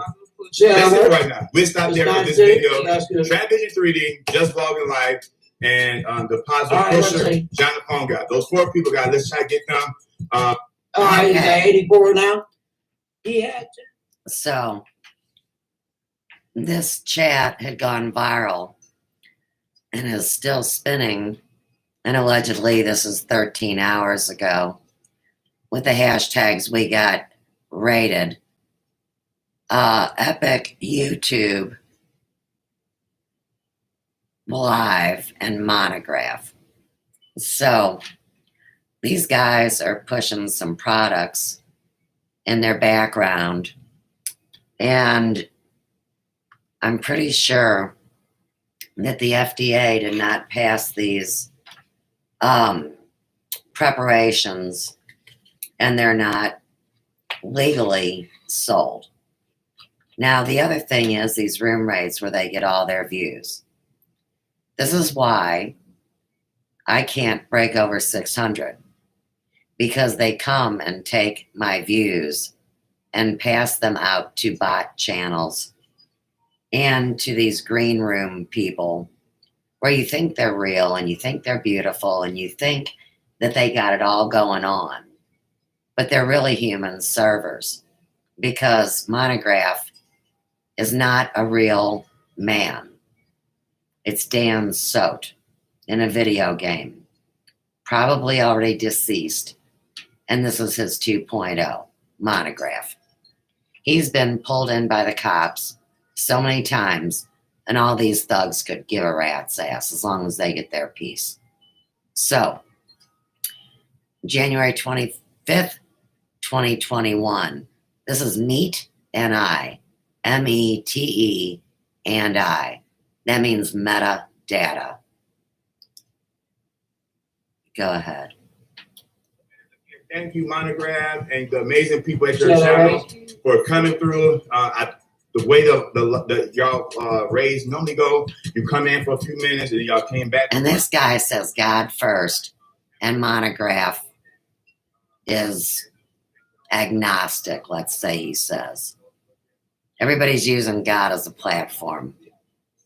That's it right now. We'll stop there for this video. Trap Vision 3D, Just Vlogging Live, and the positive pusher, John the Phone Guy. Those 4 people, guys. Let's try to get them. All right, he's at 84 now. Yeah. So this chat had gone viral and is still spinning, and allegedly this is 13 hours ago, with the hashtags we got rated. Epic, YouTube, Live, and Monograph. So these guys are pushing some products in their background, and I'm pretty sure that the FDA did not pass these preparations, and they're not legally sold. Now, the other thing is these room rates where they get all their views. This is why I can't break over 600, because they come and take my views and pass them out to bot channels and to these green room people where you think they're real and you think they're beautiful and you think that they got it all going on. But they're really human servers, because Monograph is not a real man. It's Dan Sote in a video game, probably already deceased. And this is his 2.0, Monograph. He's been pulled in by the cops so many times, and all these thugs could give a rat's ass as long as they get their piece. So, January 25th, 2021. This is Meet and I. METE and I. That means metadata. Go ahead. Thank you, Monograph, and the amazing people at your channel for coming through. The way the y'all raise normally go, you come in for a few minutes and y'all came back. And this guy says God first, and Monograph is agnostic, let's say he says. Everybody's using God as a platform.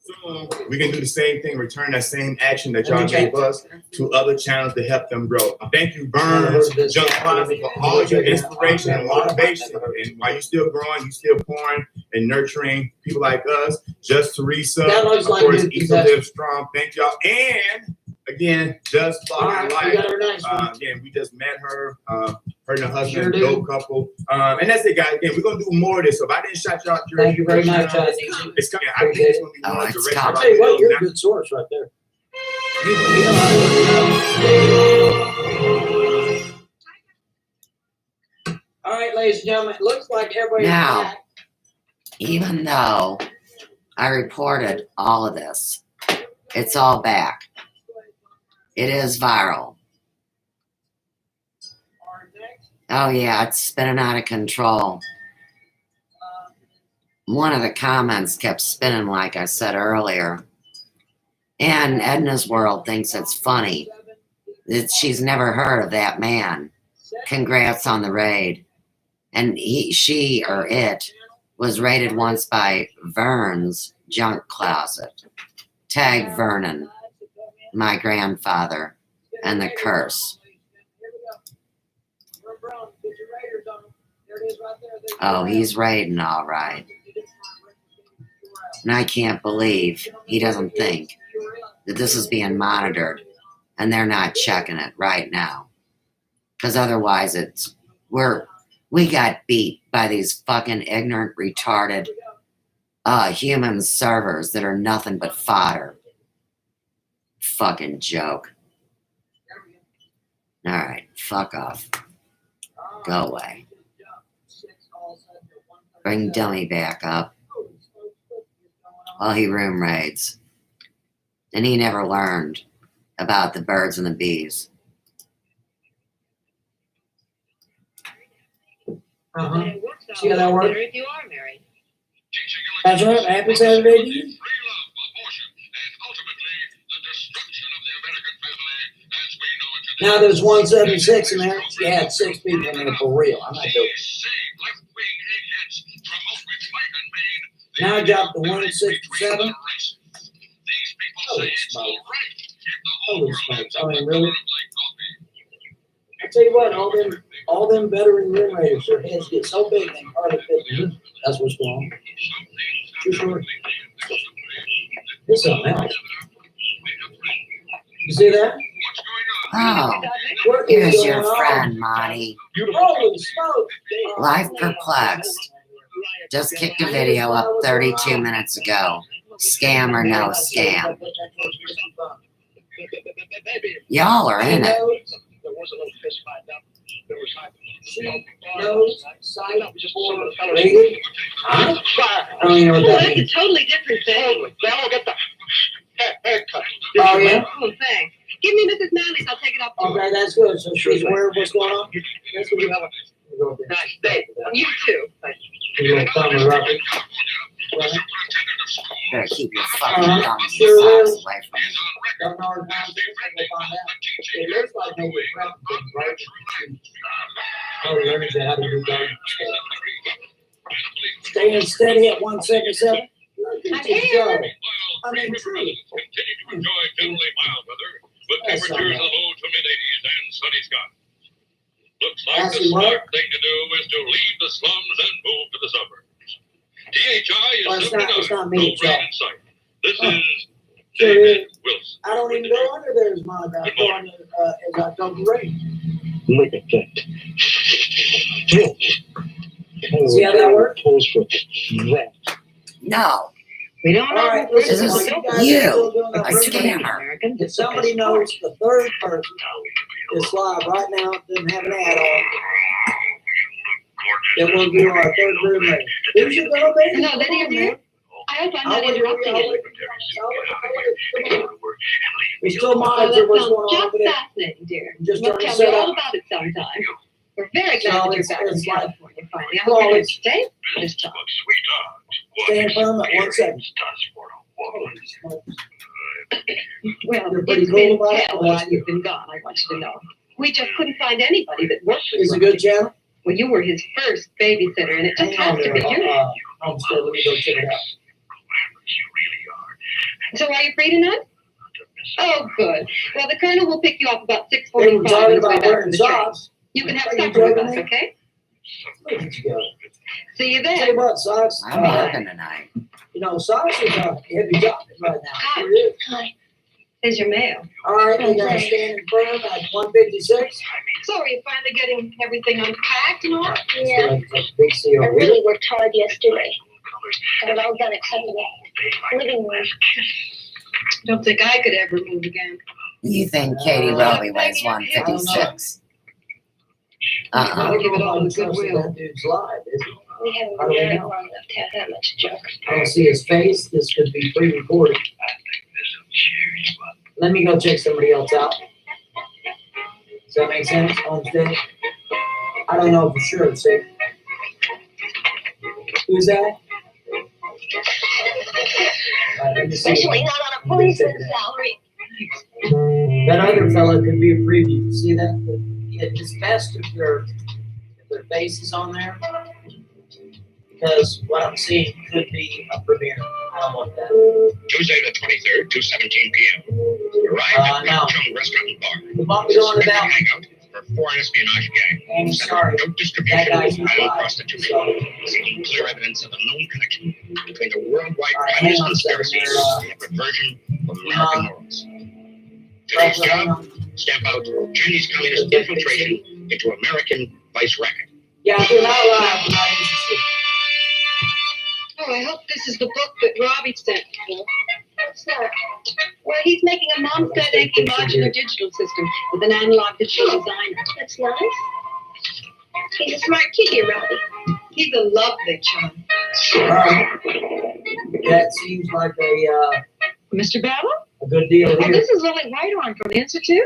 So we can do the same thing, return that same action that y'all gave us to other channels to help them grow. Thank you, Burns, Junk Plaza, for all your inspiration and motivation. And while you're still growing, you're still pouring and nurturing people like us. Just Teresa, of course, Eat to Live Strong. Thank y'all. And again, Just Vlogging Life. Again, we just met her. Her and her husband, dope couple. And that's it, guys. Again, we're going to do more of this. So if I didn't shout you out, thank you very much. It's coming. I think it's going to be more direct. I'll tell you what, you're a good source right there. All right, ladies and gentlemen, it looks like everybody's back. Even though I reported all of this, it's all back. It is viral. Oh yeah, it's spinning out of control. one of the comments kept spinning, like I said earlier. And Edna's World thinks it's funny that she's never heard of that man. Congrats on the raid. And she or it was raided once by Vern's junk closet. Tag Vernon, my grandfather, and the curse. Oh, he's raiding all right. And I can't believe he doesn't think that this is being monitored and they're not checking it right now. Because otherwise we got beat by these fucking ignorant, retarded human servers that are nothing but fodder. Fucking joke. Alright, fuck off. Go away. Bring Dummy back up while he room raids. And he never learned about the birds and the bees. See how that works? If you are married. That's right. Happy Saturday to you. Now there's 176 in there. She had 6 people in there for real. I'm not joking. Now I dropped to 167. Holy smokes. Holy smokes. I mean, really? I tell you what, all them veteran room raiders, their heads get so big they can hardly fit in. That's what's going on. For sure. This is something else. You see that? Oh, here's your friend, Monty. Holy smoke! Life Perplexed. Just kicked a video up 32 minutes ago. Scam or no scam. Y'all are in it. I don't even know what that That's a means. totally different thing. Now get the haircut. Oh, yeah? Oh, thanks. Give me Mrs. Manley's. I'll take it up to her. Okay, that's good. So she's aware of what's going on? That's what you have. Nice day. You too. You gonna come and rub it? Better keep your fucking thumbs and Sure socks is. away from me. Don't know her time, we'll find out. It looks like maybe Pratt things, right? Oh, learning how to do garden stuff. Staying steady at 177. I'm here. I mean, truly. Continue to enjoy generally mild weather with That's temperatures in something. the low to mid-80s and sunny skies. Looks like That's the what? smart thing to do is to leave the slums and move to the suburbs. THI is Well, it's not 79, me, no it's rain in sight. This Huh. is Sure David is. Wilson. I don't even go under there as Monica. I go under as I go to rain. Look at that. See how that works? Pose for that. No, We don't All know. right, who this listen, is while you guys are you, still doing a that room raid, scammer. if somebody knows the third person is live right now, doesn't have an ad on, then we'll do our third room raid. Who's your girl, baby? No, that ain't you. I hope I'm not interrupting it. We still Oh, monitor that what's sounds going on just over there. fascinating, dear. Just We'll trying to tell set you all up. about it sometime. We're very So glad that you're it's- back in it's like- California finally. I hope you're going to stay this time. Stand firm at 1 second. Well, You're pretty it's cool been about it? hell Well, while that's you've been gone, I want you to know. We just couldn't find anybody that worked with Is it Rocky. good channel? Well, you were his first babysitter, and it just Hang on has to there. be you. Homestead, let me go check it out. So are you free tonight? Oh, good. Well, the colonel will pick you up about They were 6:45 talking on his way about back wearing from the train. socks. You can have Are you supper with joking us, me? okay? Look at you go. See you Tell you then. what, socks. I'm working tonight. You know, socks is a heavy job right now. Sure is. Hi. Here's your mail. All right, we got to stand in firm at 156. So are you finally getting everything unpacked and all? Yeah, Big CO. I really worked hard yesterday. Got it all done except for the living room. Don't think I could ever move again. You think Katie Roby weighs 156? I'll give it all the goodwill. That dude's live, isn't he? We haven't How do been we married know? long enough to have that much joke. I don't see his face. This could be pre-recorded. Let me go check somebody else out. Does that make sense? Understand? I don't know for sure. See, who's that? Especially not on a policeman's salary. That other fella could be a preview. See that? It's best if their face is on there. Because what I'm seeing could be a premiere. I don't want that. Tuesday the 23rd, 2:17 p.m. Arrive at No. Chung Restaurant and Bar. The bump is on about Hangout for foreign espionage gang. And sorry, Dope that distribution guy's and not live. prostitution. So, Seeking clear evidence of a known connection between the worldwide Alright, criminal hang on a second conspiracy there, and the perversion of American morals. Today's hang job, on. stamp out Chinese communist infiltration into American vice racket. Yeah, if they're not live, I'm not interested. Oh, I hope this is the book that Robbie sent me for. What's that? Well, he's making a mom-fed-eggy modular digital system with an analog digital design. That's nice. He's a smart kid here, Robbie. He's a lovely child. Alright. That seems like Mr. Battle? a good deal Oh, here. this is Lily Whitehorn from the Institute?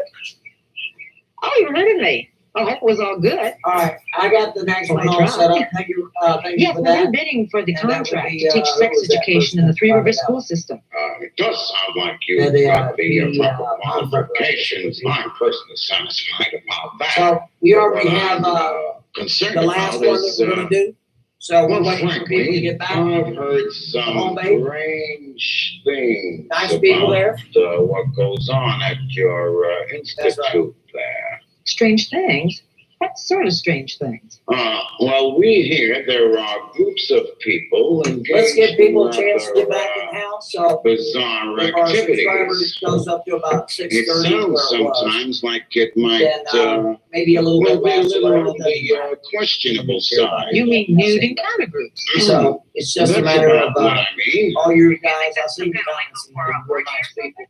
Oh, you heard of me. I hope it was all good. Alright, I got the next Well, one I all tried. set up. Thank you Yes, for well, that. they're bidding for the And that would contract be, to teach who sex was that education in the person Three that Rivers started school system. It does sound like Yeah, you've they got the are. proper qualifications. I'm personally satisfied about that. So, we already What have I'm, concerned the last about one that is, we're gonna do. So, we're well, waiting for people to get back. I've heard Home some base. strange things Nice people about there. what goes on at your institute there. Strange things? What sort of strange things? Well, we hear there are groups of people engaged Let's give people a in chance to get rather, back in the house. So, bizarre if our subscribers activities. goes up to about It 6:30 where sounds it was, sometimes like it might then maybe a little bit be a less. little on the questionable side. You mean nude encounter groups? So, it's just a That's matter about of what I mean. all you guys. I see the comments and you're nice people.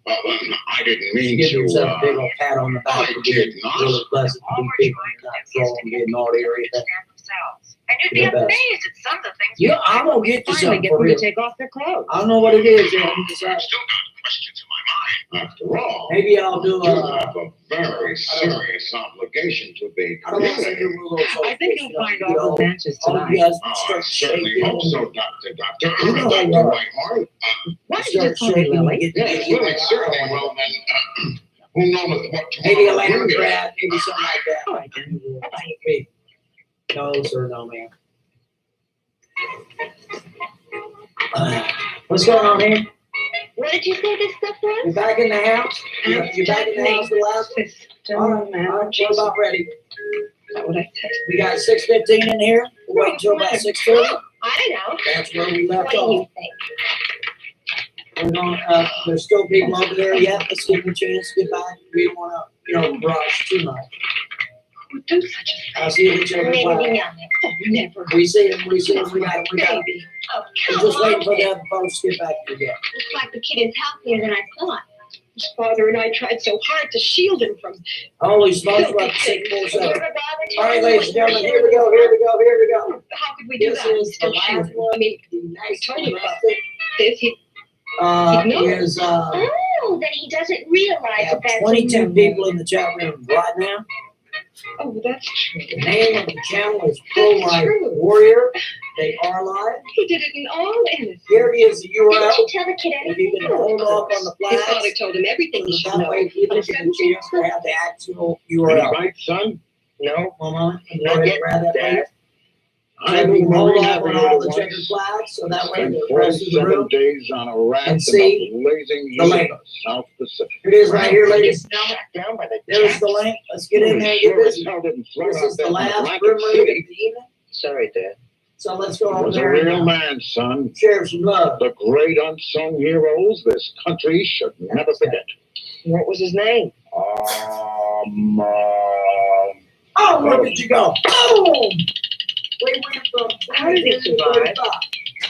I didn't mean Give to. yourself a big old pat on the back I for did being not. really pleasant to be people, not trolling, being naughty or anything. And you'd be You're the best. amazed at some of the things Yeah, I'm gonna get you finally something get for them real. to take off their clothes. I don't know what it is yet. I've still got questions in my mind. After all, Maybe I'll do you have a very serious obligation to the I don't want to say community. do a little. I think you'll find all the answers all you tonight. guys Oh, I start certainly shaking. hope so, Doctor. You know Dr. what? Whitehorn. Why don't you Start just call me shaking. Lily? Get Yes, to Lily, certainly. Well, then, who knows what maybe a tomorrow lamb brings. Pratt, maybe something like that. All right, then. Bye-bye. No, sir, no, ma'am. What's going on here? What did you say this stuff You was? back in the house? You back in the house for the last one? All right, we're about ready. What I said. We got 6:15 in here. We'll wait until about 6:30. I know. That's where we left What do you off. think? We're going, there's still people over there yet. Let's give them a chance to get back. We don't want to, rush too much. Who do such a I'll see you each other. Maybe Bye. young. Never. We see them, we got them. Baby. Oh, We're come just waiting on. for the other folks to get back together. Looks like the kid is healthier than I thought. His father and I tried so hard to shield him from. Holy smokes, what sick You bullshit. ever bother All right, telling ladies and me what gentlemen, you're here we go, here we go, here we go. How could we do This that? is the Still last shield him. one. I mean, The nice told him about domestic, this. He is, Oh, then he doesn't realize we have that that's 22 a people in the chat room right now. Oh, that's true. The name of the channel is Pro Life Warrior. They are live. He did it in all innocence. Here is the Didn't URL. you tell the kid If you anything? can hold off on the His father flags, told him everything he should that know. way people get a chance to have the actual URL. Right, son? No, Mama, can you go ahead and grab that, please? So I if you can hold off never on heard all of the once. checkered flags, so that way Spent the rest of the 47 room. days on a raft and in see the blazing the link. heat of the South Pacific. Here it is right here, ladies. Down by the There's the link. Let's get in there and get busy. This is the last room read of the evening. Sorry, Dad. So let's go He over was a there real and man, son. share some love. The great unsung heroes this country should never forget. What was his name? Oh, where did you go? Boom! We went from How did he 22 to survive? 35.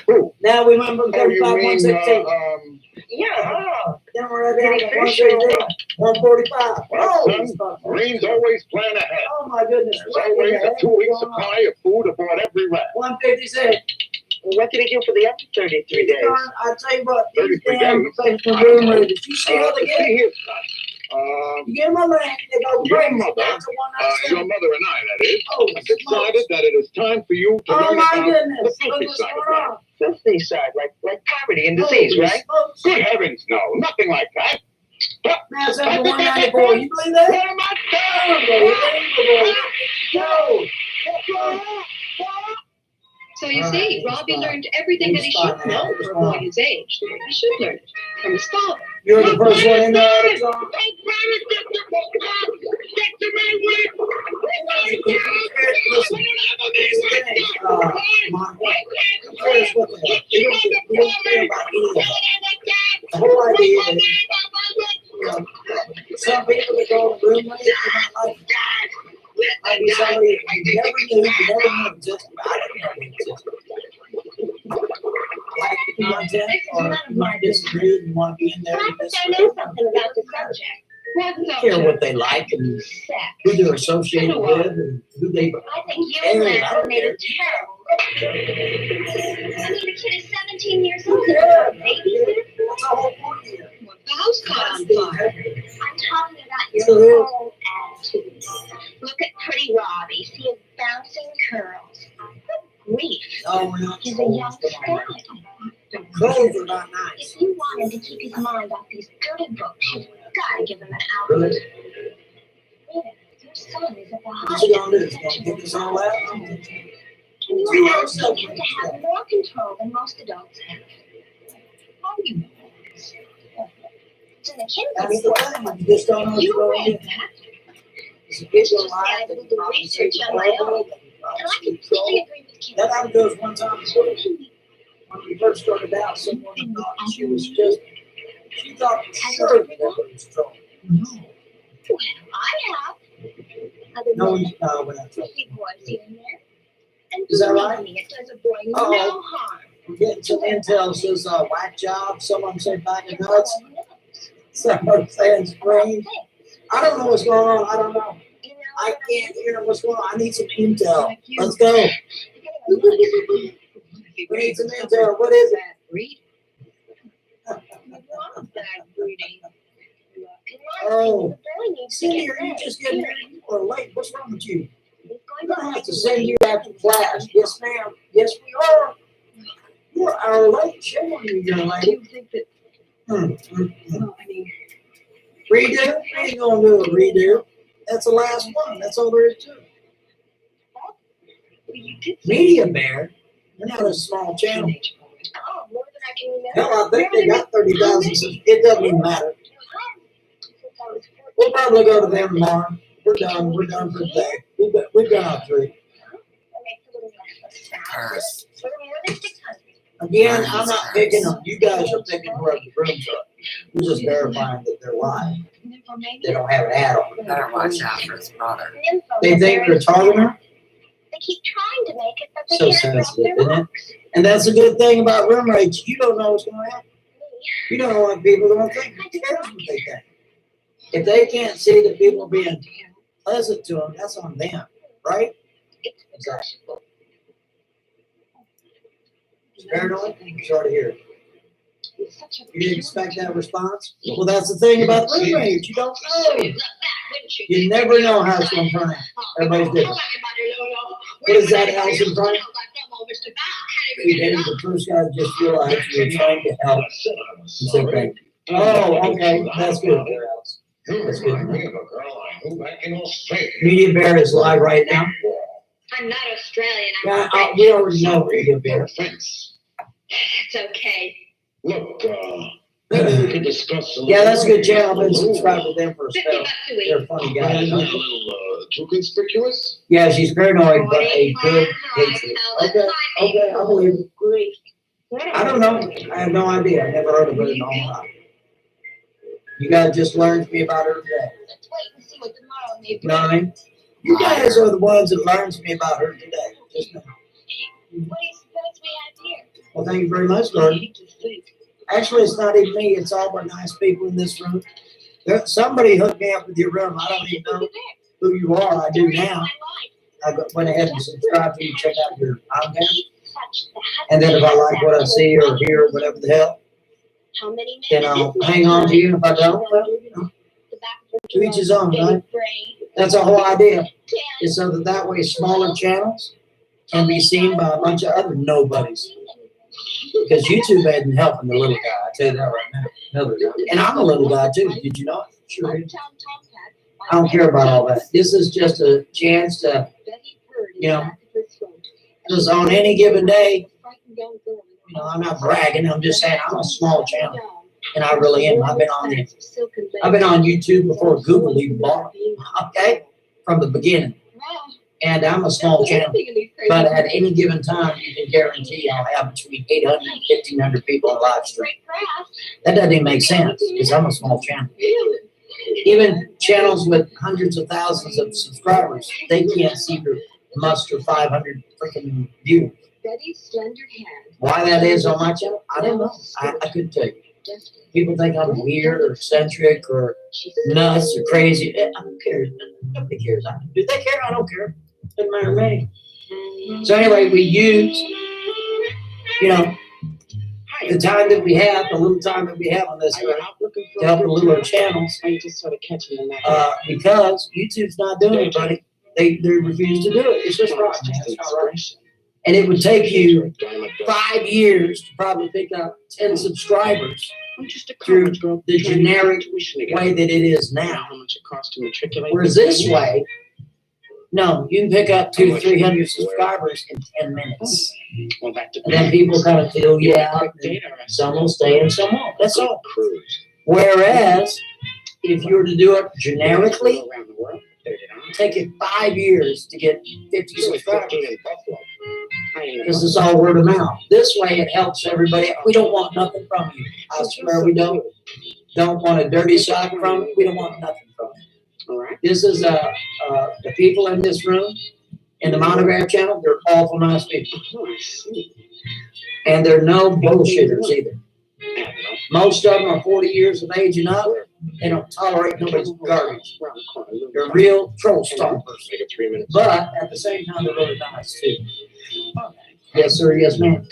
Who? Now we went from Oh, you 35, mean, 116. Yeah. Then we're right down Did to he fish 133, 145. Well, Oh, son, Marines always plan ahead. oh my goodness. There's always a 2-week supply of food aboard every raft. 156. What did he do for the other 33 days? I tell you what, these 33 damn days. things from room ready. Did you see how they get See it? here, son. You get them on the hand, they go Your crazy mother, down to your 197. mother and I, that is, Oh, have decided that it is time for you to oh learn my about goodness. the Look filthy what's side of going life. on. filthy side, like poverty and disease, right? Good heavens, no. Nothing like that. Now it's up to 194. You believe that? So you see, Robbie learned everything that he should know for a boy his age. He should learn it from his father. You're the first one in there. The whole idea is, some people that go to roommates in my life, might be somebody you never knew existed. I didn't know they existed. Like content, or you might disagree and you want to be in there with this. I know something about the subject. I don't care what they like and who they're associated with and who they. I think you and Lance made a terrible. I mean, the kid is 17 years old. Yeah. Babysitter. That's the whole point here. The house caught on fire. I'm talking about your whole attitude. Look at pretty Robbie. See his bouncing curls. Good grief. Oh, we're not. He's a young stud. Clothes are not nice. If you want him to keep his mind off these dirty books, you've got to give him an outlet. Really? Your son is at the What's height he gonna do? of He's gonna sexual get this all out? potential. And you ask him to have more control than most adults have. How do you know this? It's in the Kindle That's the report. thing. You just don't know what's You going read on. that. It's a big It's just life that I that did you the probably research see on my own. horrible, And I completely agree with Kim. that happened to us one time. When we first started out, someone thought she was just, she thought sure that it was trouble. Well, I have. Other No, men, we're not trouble. big boys here and there. And Is that believe right? me, it does a boy no Uh-oh. harm. We're getting some intel, says whack job, some of them say bag of nuts, Everyone knows some are saying about strange. things. I don't know what's going on, I don't know. You know I what can't hear what's going on, I need some intel. Like you. Let's go. We We need some intel, what is it? Read. Bad reading. Oh. The boy needs to Cindy, get are you ready. just getting ready or late? What's wrong with you? He's going We're gonna have to get send you ready. after class. Yes, ma'am. Yes, we are. You're our late. Shame on you, young Do lady. you think that, Well, I mean, redo? We ain't gonna do a redo. That's the last one. That's all there is to it. you did say Media Bear. We're not a small channel. teenage boys. Oh, more than I can remember. Hell, I think they got 30,000. It doesn't even matter. We'll probably go to them tomorrow. We're done. We're done for the day. We've done our three. Purse. Again, I'm not picking them. You guys are picking where the rooms are. We're just verifying that they're live. They don't have an ad on. Better watch out for his brother. They think they're targeting her? They keep trying to make it, but they So can't drop sensitive, their isn't it? marks. And that's a good thing about room rates. You don't know what's going to happen. You don't know what people are going to think. Who cares what they think? If they can't see that people are being pleasant to them, that's on them, right? Exactly. Paranoid? Sorry to hear it. You didn't expect that response? Well, that's the thing about room rates. You don't know. You never know how it's going to turn out. Everybody's different. What is that, Allison Frank? See, Danny, the first guy just realized you were trying to help. He said, thank you. Oh, okay. That's good there, Allison. That's good. Media Bear is live right now. I'm not Australian. Yeah, we already know Media Bear. It's okay. Look, maybe we could discuss a little. Yeah, that's a good channel. I've been subscribed to them for a spell. $50 a week. They're funny guys. A little too conspicuous? Yeah, she's paranoid, but a good patriot. Okay, I believe it. I don't know. I have no idea. I never heard of her in all my life. You guys just learned to me about her today. Let's wait and see what tomorrow may You know what I mean? You guys are the ones that learned to me about her today. Just now. What do you suppose we have here? Well, thank you very much, Gordon. Actually, it's not even me. It's all the nice people in this room. Somebody hooked me up with your room. I don't even know who you are. I do now. I went ahead and subscribed to you, check out your content. And then if I like what I see or hear or whatever the hell, How many then I'll hang on to you. If I don't, well, you know, to each his own, right? That's the whole idea. Is so that way smaller channels can be seen by a bunch of other nobodies. Because YouTube isn't helping the little guy. I tell you that right now. No, they're not. And I'm a little guy too. Did you know it? Sure. I don't care about all that. This is just a chance to, you know, because on any given day, you know, I'm not bragging. I'm just saying I'm a small channel, and I really am. I've been on YouTube before Google even bought it. Okay, from the beginning. And I'm a small channel, but at any given time, you can guarantee I'll have between 800 and 1,500 people on live stream. That doesn't even make sense because I'm a small channel. Even channels with hundreds of thousands of subscribers, they can't see or muster 500 freaking views. Why that is on my channel, I don't know. I couldn't tell you. People think I'm weird or eccentric or nuts or crazy. I don't care. Nobody cares. Do they care? I don't care. Doesn't matter to me. So anyway, we use, you know, the time that we have, the little time that we have on this to help the little channels. Because YouTube's not doing it, buddy. They refuse to do it. It's just right. It's not right. And it would take you 5 years to probably pick up 10 subscribers through the generic way that it is now. Whereas this way, no, you can pick up 200-300 subscribers in 10 minutes. And then people kind of feel you out. Some will stay and some won't. That's all. Whereas, if you were to do it generically, it'd take you 5 years to get 50 subscribers. Because it's all word of mouth. This way it helps everybody. We don't want nothing from you. I swear we don't. Don't want a dirty sock from you. We don't want nothing from you. This is the people in this room in the Monograph channel. They're awful nice people. And they're no bullshitters either. Most of them are 40 years of age and up. They don't tolerate nobody's garbage. They're real troll stompers. But at the same time, they're really nice too. Yes, sir. Yes, ma'am.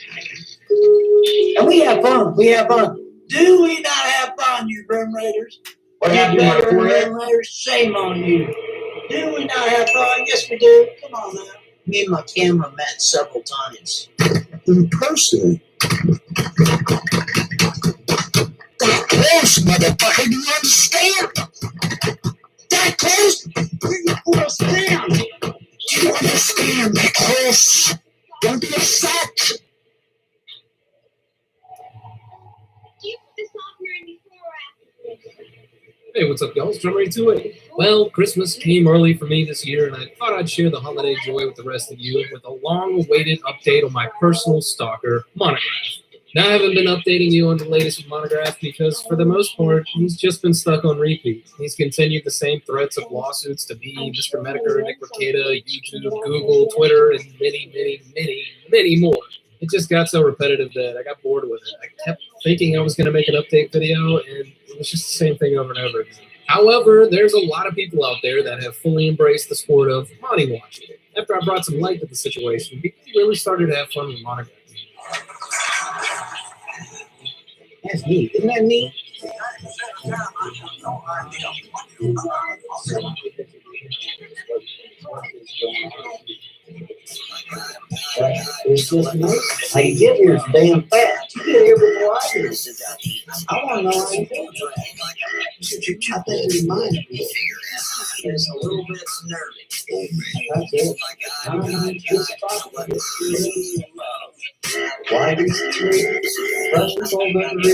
And we have fun. We have fun. Do we not have fun, you Grim Raiders? What happened, my Grim Raiders? Shame on you. Do we not have fun? Yes, we do. Come on now. Me and my camera met several times. In person. That close, motherfucker. Do you understand? That close? Bring your force down. Do you understand? That close. Don't be upset. Hey, what's up, y'all? It's Drum Ray 28. Well, Christmas came early for me this year, and I thought I'd share the holiday joy with the rest of you with a long-awaited update on my personal stalker, Monograph. Now, I haven't been updating you on the latest with Monograph because, for the most part, he's just been stuck on repeat. He's continued the same threats of lawsuits to me, Mr. Medicare, Nick Ricada, YouTube, Google, Twitter, and many more. It just got so repetitive that I got bored with it. I kept thinking I was going to make an update video, and it was just the same thing over and over again. However, there's a lot of people out there that have fully embraced the sport of money watching. After I brought some light to the situation, people really started to have fun with Monograph. That's neat. Isn't that neat? It's just nice. How you get here is damn fast. You get here before I do. I want to know how you do it. I think it's mine. It's a little bit nervy. That's it. Why do you Russians all got to do?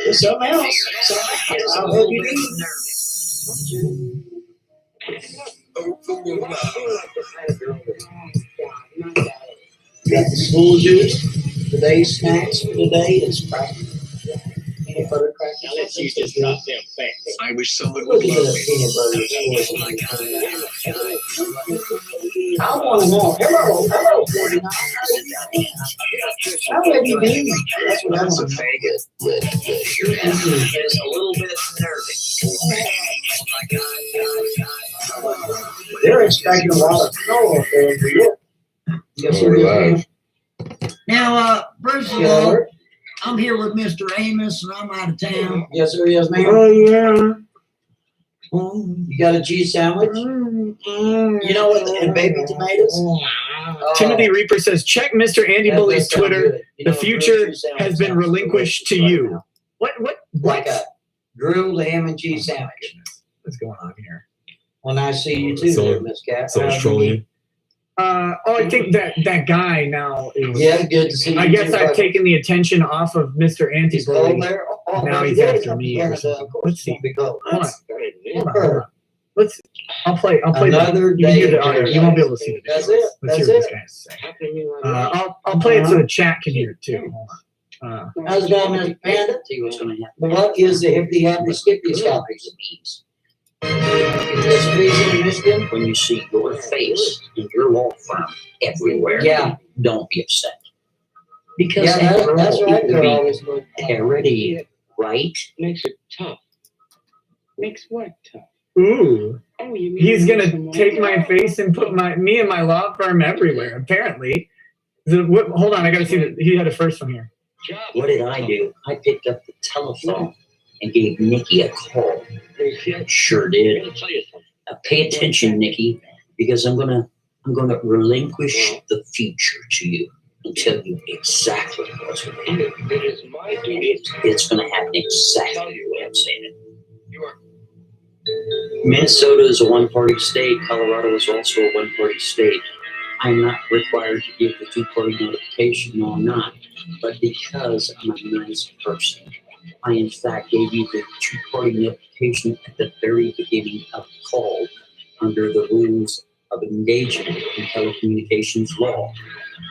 There's something else. I'll help you do. Got the school juice. Today's snacks for today is crackers. Peanut butter crackers. Unless you just drop them facts. I wish someone Look would at love the me. peanut butter. I want them all. Hello, 49. How have you been? That's what I want to know. It's a little bit nervy. They're expecting a lot of snow up there in New York. Yes, sir. Now, first of all, I'm here with Mr. Amos, and I'm out of town. Yes, sir. Yes, ma'am. Oh, yeah. You got a cheese sandwich? You know what? And baby tomatoes? Timothy Reaper says, check Mr. Andy That Bully's does sound Twitter. good. You The know, future grilled cheese sandwich has been sounds relinquished to delicious you. right now. What? Like a grilled ham and cheese sandwich. What's going on here? Well, nice to see you too, there, Miss Cat. Someone's trolling you. I think that guy now is. Yeah, good to see you. I guess too, I've bud. taken the attention off of Mr. Andy He's cold Bully. there. Oh, Now but he's it is after up me in or Canada, something. of course, Let's it see. won't be cold. Hold on. Let's. I'll play. Another You can hear day the audio. in You won't be paradise. able to see the That's video. it. Let's That's hear what this it. guy has to say. I'll play it so the chat can hear it too. Hold on. How's it going, Mr. Panda? See what's going to happen. What is the hippy happy skippy scalpies it means? This reason in Michigan? When you see your face and your law firm everywhere, Yeah. don't be upset. Because Yeah, after that's all, right. it They're will always be good. parody, right? Makes it tough. Makes what tough? Ooh. Oh, you mean He's some gonna more? take my face and put me and my law firm everywhere. Apparently. Hold on, I gotta see that he had a first one here. What did I do? I picked up the telephone and gave Nikki a call. Sure did. Pay attention, Nikki, because I'm gonna relinquish the future to you and tell you exactly what's going to happen. It is my duty. It's going to happen exactly the way I'm saying it. Minnesota is a one-party state. Colorado is also a one-party state. I'm not required to give the two-party notification. No, I'm not. But because I'm a nice person, I in fact gave you the two-party notification at the very beginning of the call under the rules of engagement in telecommunications law.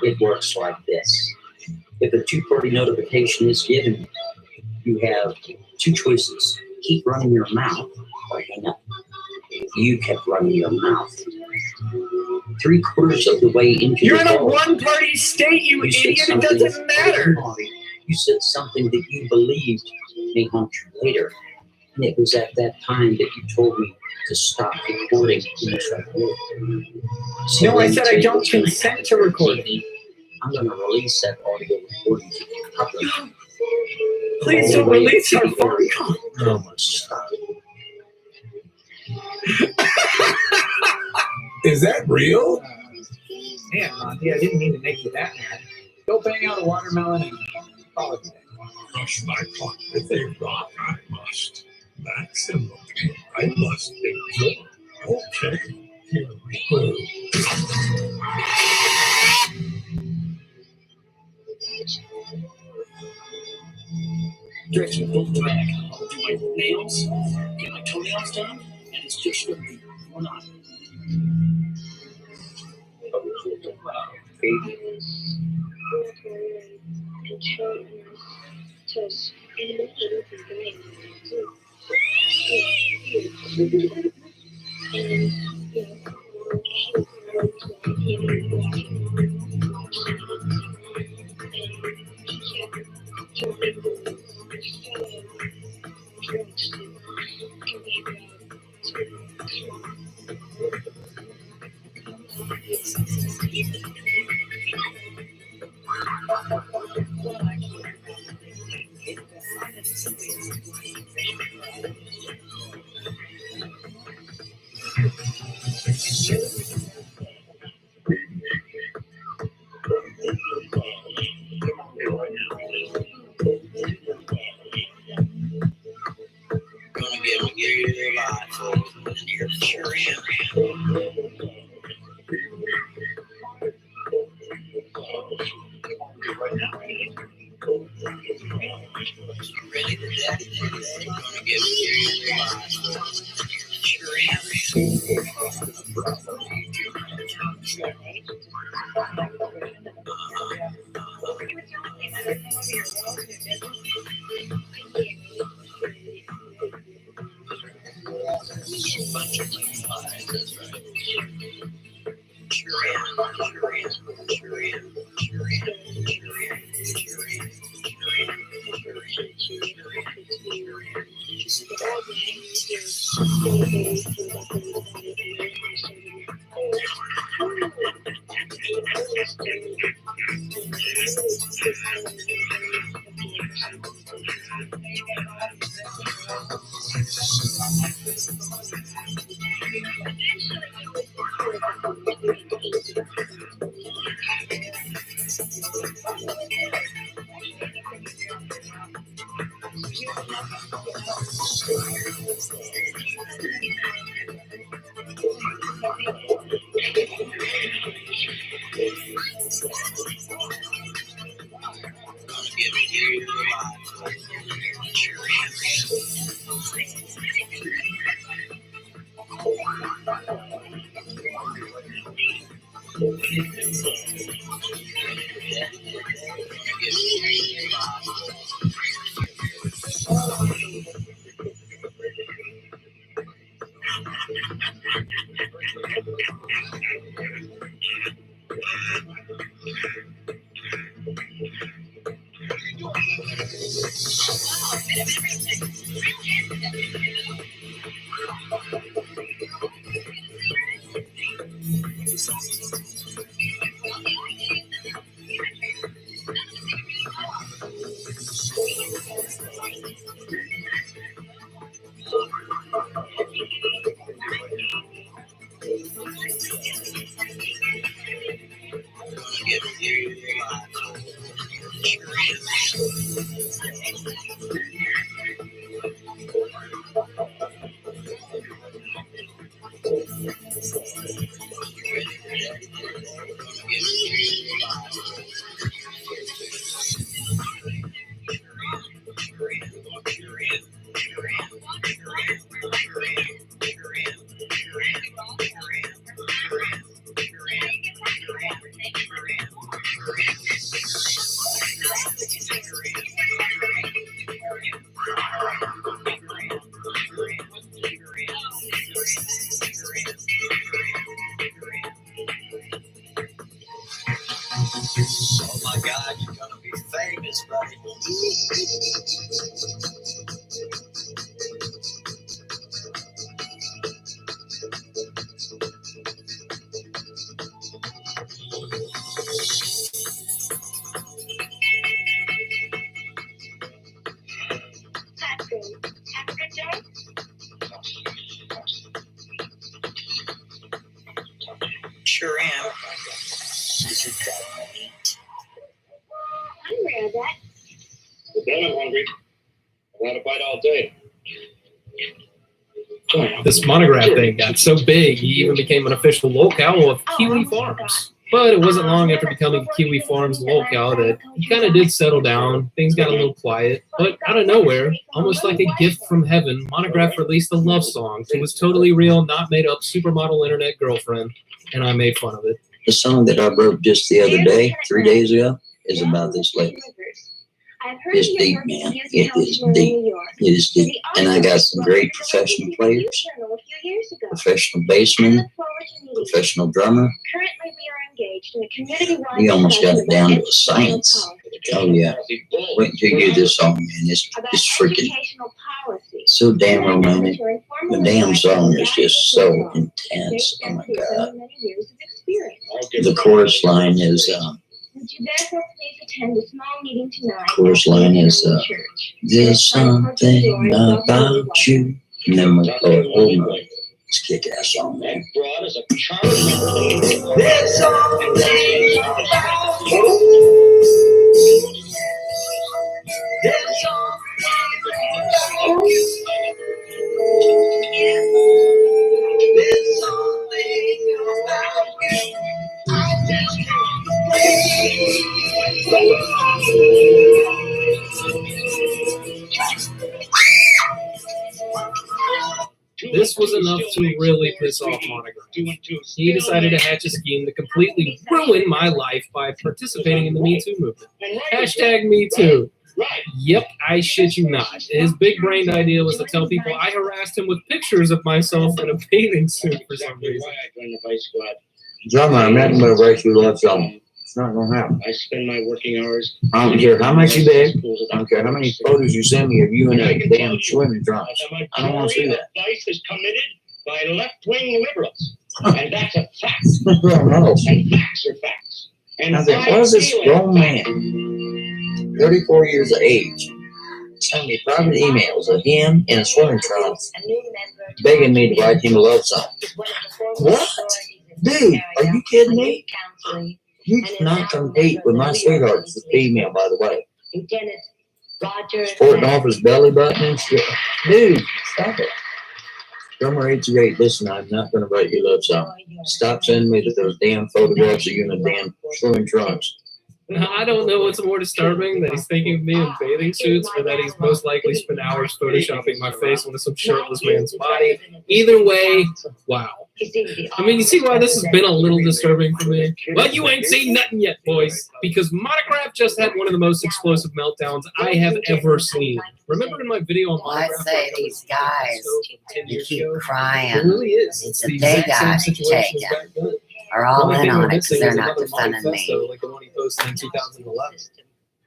It works like this. If a two-party notification is given, you have two choices. Keep running your mouth or hang up. You kept running your mouth. 3/4 of the way into You're your in a call, one-party state, you said idiot. It something- doesn't matter. You said something that you believed may haunt you later. And it was at that time that you told me to stop recording. Yes, I did. So No, I let me said tell I you don't what's gonna consent happen. to recording. I'm going to release that audio recording to the public. Please All the don't way release to our the phone area. call. No, stop. Is that real? Man, Monty, I didn't mean to make you that mad. Go bang out a watermelon and call it a day. Crush my clock with a rock, I must. Maximum, I must enjoy. Okay, here we go. Direction, both drag. I'll do my nails, get my toenails done, and it's just going to be one eye. Baby. Gonna get a lot for your curious. Ready for that? Gonna get a lot Oh my God, you're gonna be famous, buddy. Have a good day. Sure am. Is it that neat? I'm rare of that. Okay, I'm hungry. I want to bite all day. This monograph thing got so big, he even became an official locale of Kiwi Farms. But it wasn't long after becoming Kiwi Farms locale that he kind of did settle down. Things got a little quiet. But out of nowhere, almost like a gift from heaven, Monograph released a love song to his totally real, not made up supermodel internet girlfriend. And I made fun of it. The song that I wrote just the other day, 3 days ago, is about this lady. It's deep, man. It is deep. It is deep. And I got some great professional players, professional bassman, professional drummer. We almost got it down to a science. Oh, yeah. Wait until you hear this song, man. It's freaking so damn romantic. The damn song is just so intense. Oh, my God. The chorus line is... Would you therefore please attend a small meeting tonight? Chorus line is, there's something about you. And then we hold on. It's kick-ass song, man. Broad is a charming. There's something about you. There's something about you. There's something about you. I just This was enough to really piss off Monograph. He decided to hatch a scheme to completely ruin my life by participating in the Me Too movement. Hashtag Me Too. Yep, I shit you not. His big-brained idea was to tell people I harassed him with pictures of myself in a bathing suit for some reason. Drummer, I'm not going to race you love song. It's not going to happen. I spend my working hours. I don't care how much you beg. I don't care how many photos you send me of you in a damn swimming trunks. I don't want to see that. Vice is committed by left-wing liberals. And that's a fact. No. And facts are facts. And I think, what is this grown man, 34 years of age, sending me private emails of him in a swimming trunks, begging me to write him a love song? What? Dude, are you kidding me? You cannot compete with my sweetheart. It's a female, by the way. Sporting off his belly button and shit. Dude, stop it. Drummer 828, listen, I'm not going to write you a love song. Stop sending me those damn photographs of you in a damn swimming trunks. I don't know what's more disturbing, that he's thinking of me in bathing suits, or that he's most likely spent hours photoshopping my face onto some shirtless man's body. Either way, wow. I mean, you see why this has been a little disturbing for me? Well, you ain't seen nothing yet, boys, because Monograph just had one of the most explosive meltdowns I have ever seen. Remember in my video on Well, I Monograph? say these guys, 10 you years keep ago? It crying. really is. It's the that they exact same got it situation as taken. back then. Are all The only in thing on we're it because missing they're is not another defending me. manifesto like the one he posted in 2011.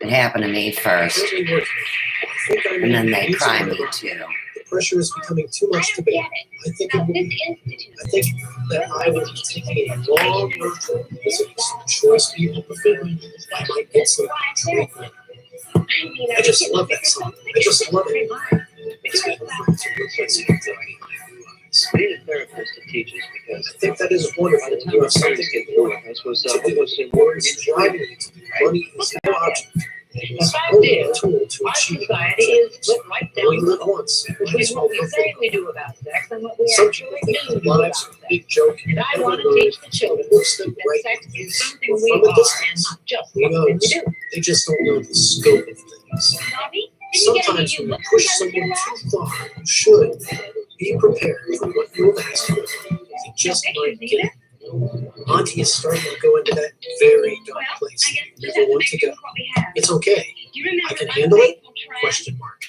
It happened to me first, and then they cry me too. The pressure is becoming too much to bear. I think that I will be taking a long road trip to visit some choice people prefer. I might get some treatment. I just love that song. I just love it. It's been fun to replace it with We need a therapist to teach us because I think that is wonderful. by the time You our have something parents get to through do. it, that's what's To up. do We'll see what is driving you to do. Money is no object. It is only a tool to Our achieve society is split right it. Only down live once. Might between as well what we go say for we it. do about sex and what we Some actually people think do that about life's a sex. big joke. And I want to teach the children Looks them that right sex in the is face. something Or we from a are and distance. not just Who something we knows? do. They just don't know the scope of things. Bobby, did you get any Sometimes new when you books push because of your someone loss? too far, you should be prepared for what you have asked for. You just might get it. Monty is starting to go into that very dark place you never want to go. It's okay. Do you remember I can handle it? Unfaithful Trash? Question mark.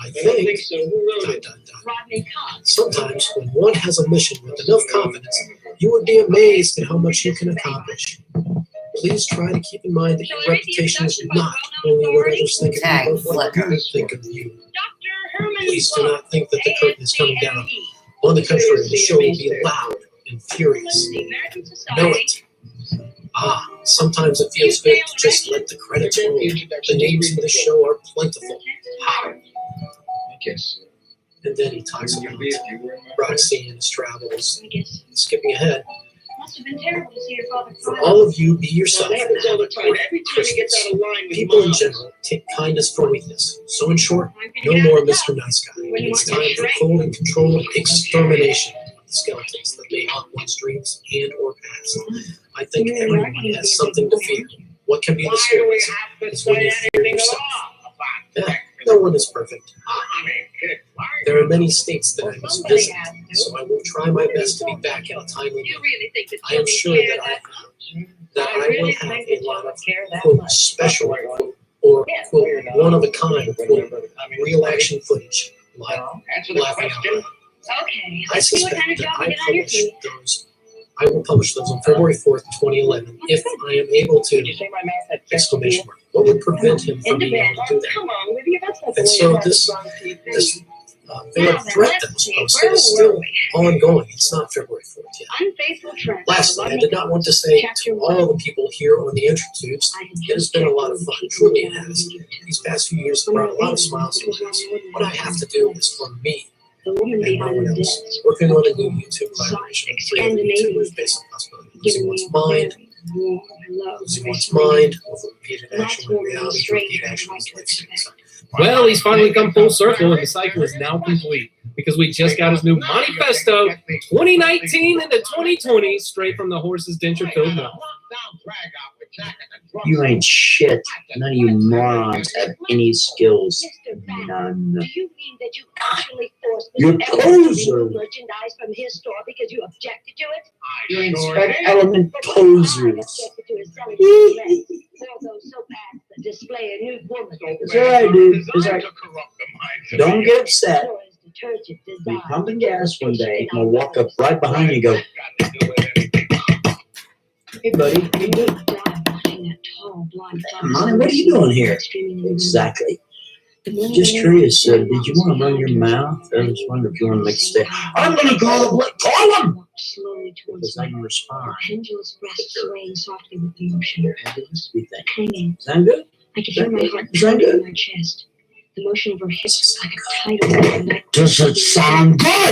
I I don't think think. so. Who wrote it? Rodney Cox. Sometimes when one has a mission with enough confidence, you would be amazed at how much you can accomplish. Please try to keep in mind that your reputation is not only what others think of you, but what you think of you. Dr. Herman Please do not think that the curtain is coming down. On the contrary, the show will be loud and furious. The American Know Society. it. Sometimes it feels good to just let the credits roll. The names in the show are plentiful. Yes. And then he talks about Roxy and his travels. Skipping ahead. Must have been terrible to see your father For cry. all of you, be yourself That and happens all have a the time. great Every time he gets Christmas. out of line with People in Mom. general take kindness for weakness. So in short, no more Mr. Nice Guy. It's time for cold and controlled extermination of the skeletons that may haunt one's dreams and or past. I think everyone has something to fear. What can be the Why do we scariest? have to It's when say you fear anything at yourself. all about Yeah, no one is perfect. I mean, kid, why There are many states that I must Somebody visit, has to. so I will try my best to be back in a timely You manner. really think that I am children sure care that I that will really have think a that lot children of care that quote much. special quote, or Yes. quote one of a kind quote I mean, real action footage like answer the laughing out question. loud. Okay. I Let's see what suspect kind of that job I you get on your publish feet. those. I will publish those on February 4th, 2011, if I am able Did you to! say my mouth had sex? Exclamation mark. What would prevent him In from the being bed. able to do that? Come on, Lydia. That's not the And way so it this happens on TV. veiled Now then, threat let's that was see. posted Where is were still we? ongoing. It's not February 4th yet. Unfaithful Trash. Lastly, I did not want to say to all the people here on the intertubes, it has been a lot of fun. Truly it has. These past few years have brought a lot of smiles to my face. What I have to do is for me The woman and no behind one the else. desk. Working on a new YouTube collaboration with 3 other YouTubers based on possibility. Losing one's mind, losing one's mind, over repeated action when reality for repeated action is life. Well, he's finally come full circle, and the cycle is now complete because we just got his new manifesto 2019 into 2020 straight from the horse's denture-filled mouth. You ain't shit. None of you morons have any skills. None. Do you mean that you actually forced You're Mr. Evans to poser. remove merchandise from his store because you objected to it? You're Inspect Element posers. Objected to his selling cigarettes. Although so past the display a nude woman. That's all right, dude. That's all right. Don't get upset. Nor is detergent Be designed pumping gas one day, and I'll walk up right behind you and go, hey, buddy, what are you doing? watching that tall blonde fox. Monty, what are you doing here? Exactly. Just curious, did you want to run your mouth? I was wondering if you want to make a stay. I'm going to call him! Walked slowly towards Because I me. can respond. Pendulous breast swaying softly with the motion. Pendulous, we think. Clinging. Sound good? I could feel my heart Is that pounding good? in my chest. The motion of her hips like a tidal wave. And Does it sound good? I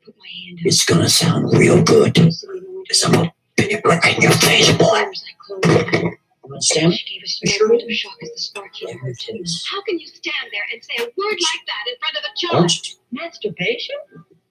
put my hand up. It's going to sound real good. Because I'm a big brick in your face, boy. As I closed my eyes, You understand? she gave a small bit of shock as the spark hit her too. How can you stand there and say a word like that in front of a Why child? don't Masturbation?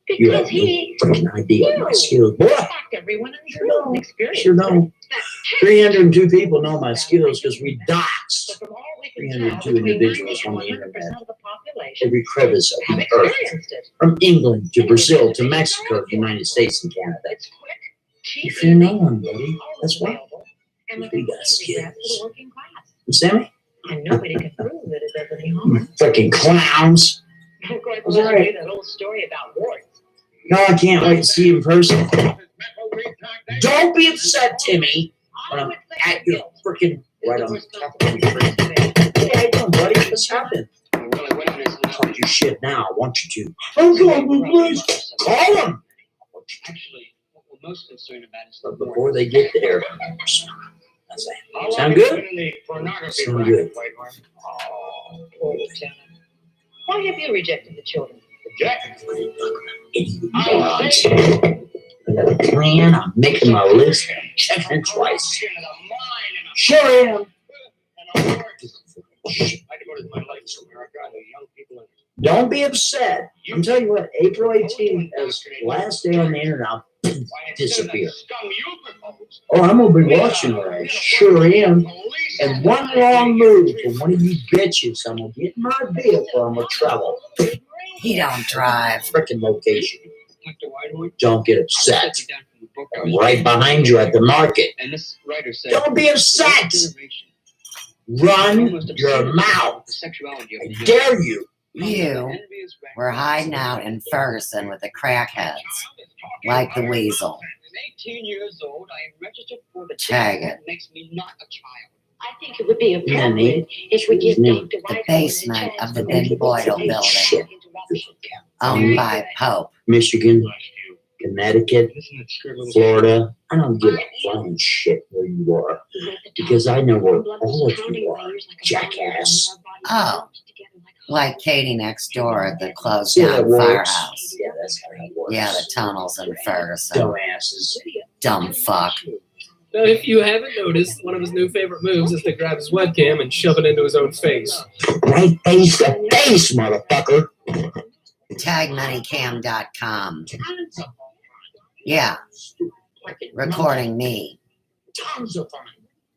you Because have no he freaking idea of my skills, boy? fact everyone in the room don't. experienced Sure don't. That 302 people know my skills because we doxed But from all we can tell, 302 between 90 individuals and on the 100% internet. of the population population. Every crevice of Have the earth. experienced it. From England to Brazil to Mexico, the United States and Canada. It's quick, cheap, You fear no one, buddy. always That's why. available, and with We an got easy grasp for skills. the working class. Understand me? And nobody can prove that it does any harm. Freaking clowns. Of course, That's I'll right. do that old story about warts. No, I can't wait to see you in person. Don't be upset, Timmy, when I'm at your freaking right on top of your freaking. Hey, how you doing, buddy? What's happening? Talk your shit now. I want you to. I'm going, please. Call him. Actually, what we're most concerned about is But before they get there, sound good? Sound good. Poor lieutenant. Why have you rejected the children? Idiots. I got a plan. I'm making my list. I'm checking it twice. Sure am. Don't be upset. I'm telling you what, April 18th is last day on the internet. I'll disappear. Oh, I'm going to be watching all right. Sure am. And one wrong move from one of you bitches, I'm going to get in my vehicle. I'm going to travel. He don't drive. Frickin' location. Don't get upset. I'm right behind you at the market. Don't be upset. Run your mouth. I dare you. You were hiding out in Ferguson with the crackheads, like the weasel. 18 years old, I am registered for the Tag test it. that makes me not a child. I think it would be appropriate if we give Dr. The Whiteman basement of the Big Boyle building, owned by Pope. Michigan, Connecticut, Florida. I don't give a flying shit where you are because I know where all of you are, jackass. Oh, like Katie next door at the closed See how down that works? firehouse. Yeah, that's how that works. Yeah, the tunnels in Ferguson. Dumbasses. Dumb fuck. Now, if you haven't noticed, one of his new favorite moves is to grab his webcam and shove it into his own face. Right face to face, motherfucker. TagMoneyCam.com. Yeah, recording me. Tons of fun.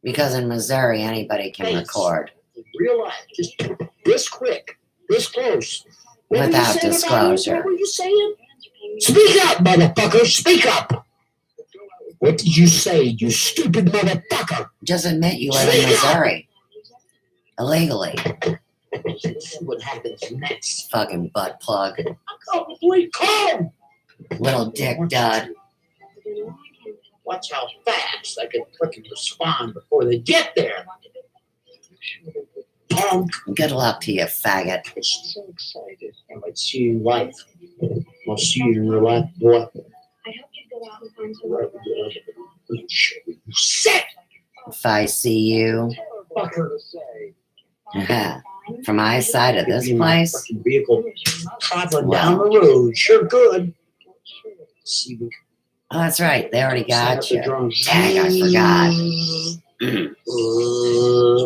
Because in Missouri, anybody can record. Real life, just this quick, this close. What were you Without saying about me? disclosure. What were you saying? Speak up, motherfucker. Speak up. What did you say, you stupid motherfucker? Just admit you live in Missouri. Illegally. Let's see what happens next. Fucking butt plug. Calm. Little dick dud. Watch how fast I can fucking respond before they get there. Good luck to you, faggot. I'm so excited. I might see you in life. I'll see you in real life, boy. I hope you go out and find some Sick. If I see you, from my side of this place, Vehicle traveling down the road. Sure good. See, we oh, that's right. They already got you. drunk. Dang, I forgot.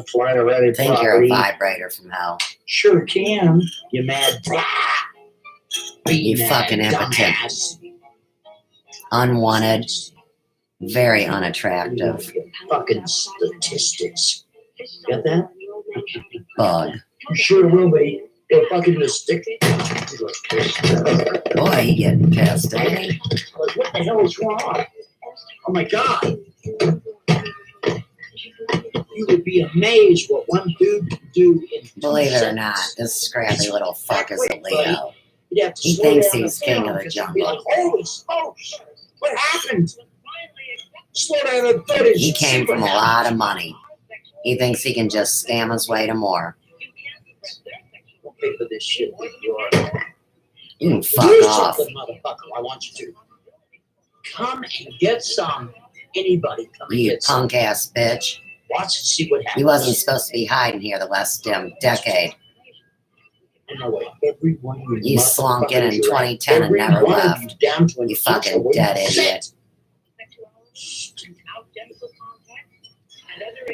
Flying already. Think you're a vibrator from hell. Sure can. You mad? You fucking impotent. Unwanted. Very unattractive. Fucking statistics. Got that? Bug. You sure will be. Go fucking the stick. Boy, he getting pissed, ain't he? What the hell is wrong? Oh my God. You would be amazed what one dude can do in 2 Believe it or seconds. not, this scrappy little fuck is a Quick, buddy. Leo. You'd have to He slow thinks down he's the king film of the because you'd be jungle. like, holy smokes, what happened? Slow down the footage. He came from a lot of money. He thinks he can just scam his way to more. We'll pay for this shit with your. You can fuck Do off. something, motherfucker. I want you to come and get some. Anybody come and You get some. punk ass bitch. Watch and see what happens. He wasn't supposed to be hiding here the last damn decade. No way. Every one of You slunk in 2010 and never left. Down to an You inch fucking away dead from idiot.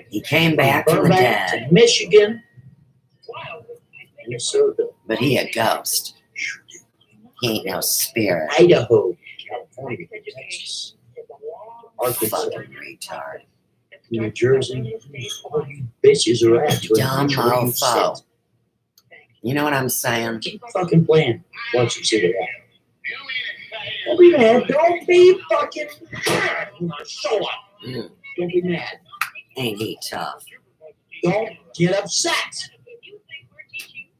He came back from the Burbank dead, to Michigan, Minnesota, but he a ghost. He ain't no spirit. Idaho, California, Texas, Arkansas, Fucking retard. New Jersey. All you bitches are at to an Dumb inch where you mofo. sit. You know what I'm saying? Keep fucking playing. Once you see it happen. Don't be mad. Don't be fucking mad. Show up. Don't be mad. Ain't he tough? Don't get upset.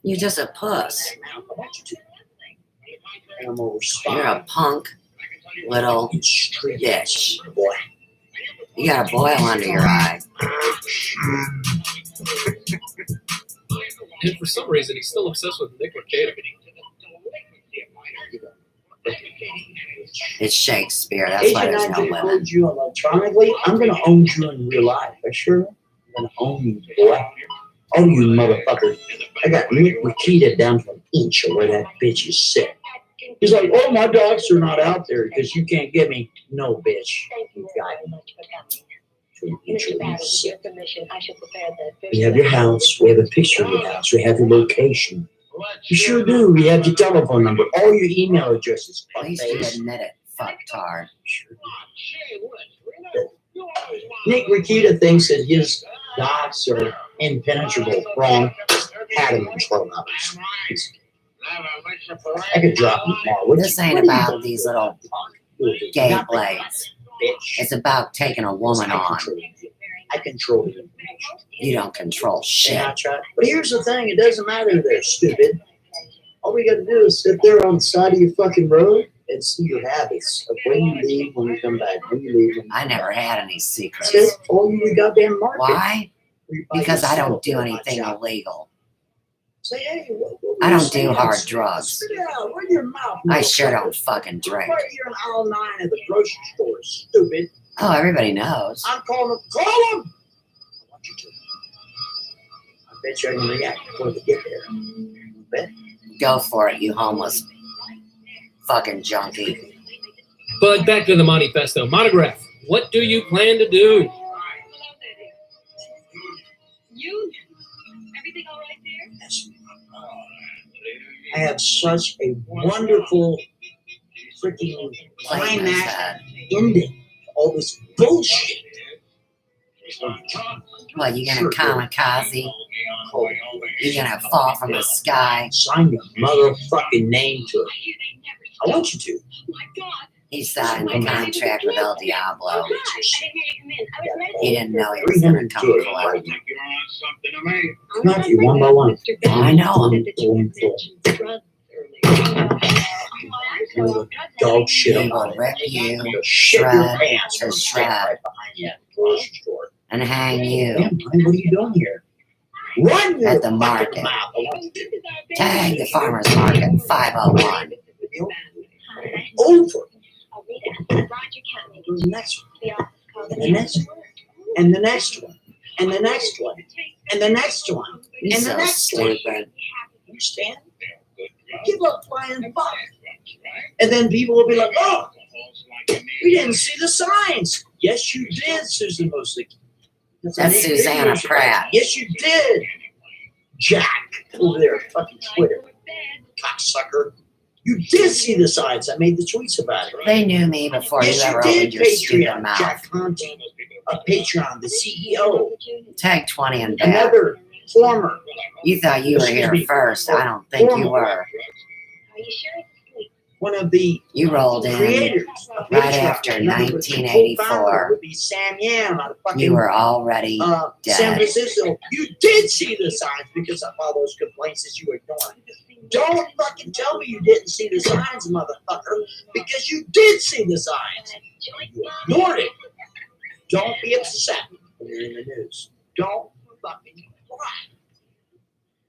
You're just a puss. I'm gonna respond. You're a punk little bitch. Boy. You got a boil under your eye. And for some reason, he's still obsessed with Nick Mercator. It's Shakespeare. That's why there's no women. Owned you electronically. I'm gonna own you in real life. I sure. I'm gonna own you, boy. Oh, you motherfucker. I got Nick Nikita down to an inch of where that bitch is sitting. He's like, oh, my dogs are not out there because you can't get me. No, bitch. You got me. We have your house. We have a picture of your house. We have your location. You sure do. We have your telephone number. All your email addresses. At least you admit it, fucktard. Nick Nikita thinks that his dogs are impenetrable. Wrong. Had him in 12 hours. I could drop him tomorrow. This ain't about these little gay blades. It's about taking a woman on. I control you. You don't control shit. But here's the thing. It doesn't matter if they're stupid. All we got to do is sit there on the side of your fucking road and see your habits of when you leave, when you come back, when you leave. I never had any secrets. All you goddamn market. Why? Because I don't do anything illegal. I don't do hard drugs. I sure don't fucking drink. You're in aisle 9 at the grocery store, stupid. Oh, everybody knows. I'm calling them. Call them! I want you to. I bet you I can react before they get there. Bet. Go for it, you homeless fucking junkie. But back to the manifesto. Monograph, what do you plan to do? You? Everything all right there? Yes. I have such a wonderful freaking climax ending. All this bullshit. What, you gonna kamikaze? You gonna fall from the sky? Sign your motherfucking name to it. I want you to. He signed a contract with El Diablo. He didn't know he was gonna come collect. Not you, one by one. I know him. Dog shit. He will rip you, Shit your shred pants to right shred, behind you at the grocery store. and hang you Damn, what are you doing here? Run your at the fucking market. mouth. I want you to. Tag the farmer's market 501. Over. The next one. And the next one. And the next one. And the next one. And the next one. You're And the so next one. stupid. Understand? Give up flying fuck. And then people will be like, oh, we didn't see the signs. Yes, you did, Susan Mosley. That's Susanna Pratt. Yes, you did. Jack over there, fucking Twitter. Cocksucker. You did see the signs. I made the tweets about it. They knew me before Yes, you ever did, opened your stupid Patreon. mouth. Jack Conte, a Patreon, the CEO. Tag 20 and back. Another former. You thought you were here first. I don't think you were. One of the You rolled in creators of right Patreon. after Another 1984. co-founder would be Sam Yam out of fucking You were already San dead. Francisco. You did see the signs because of all those complaints that you ignored. Don't fucking tell me you didn't see the signs, motherfucker, because you did see the signs. You ignored it. Don't be upset when you're in the news. Don't fucking cry.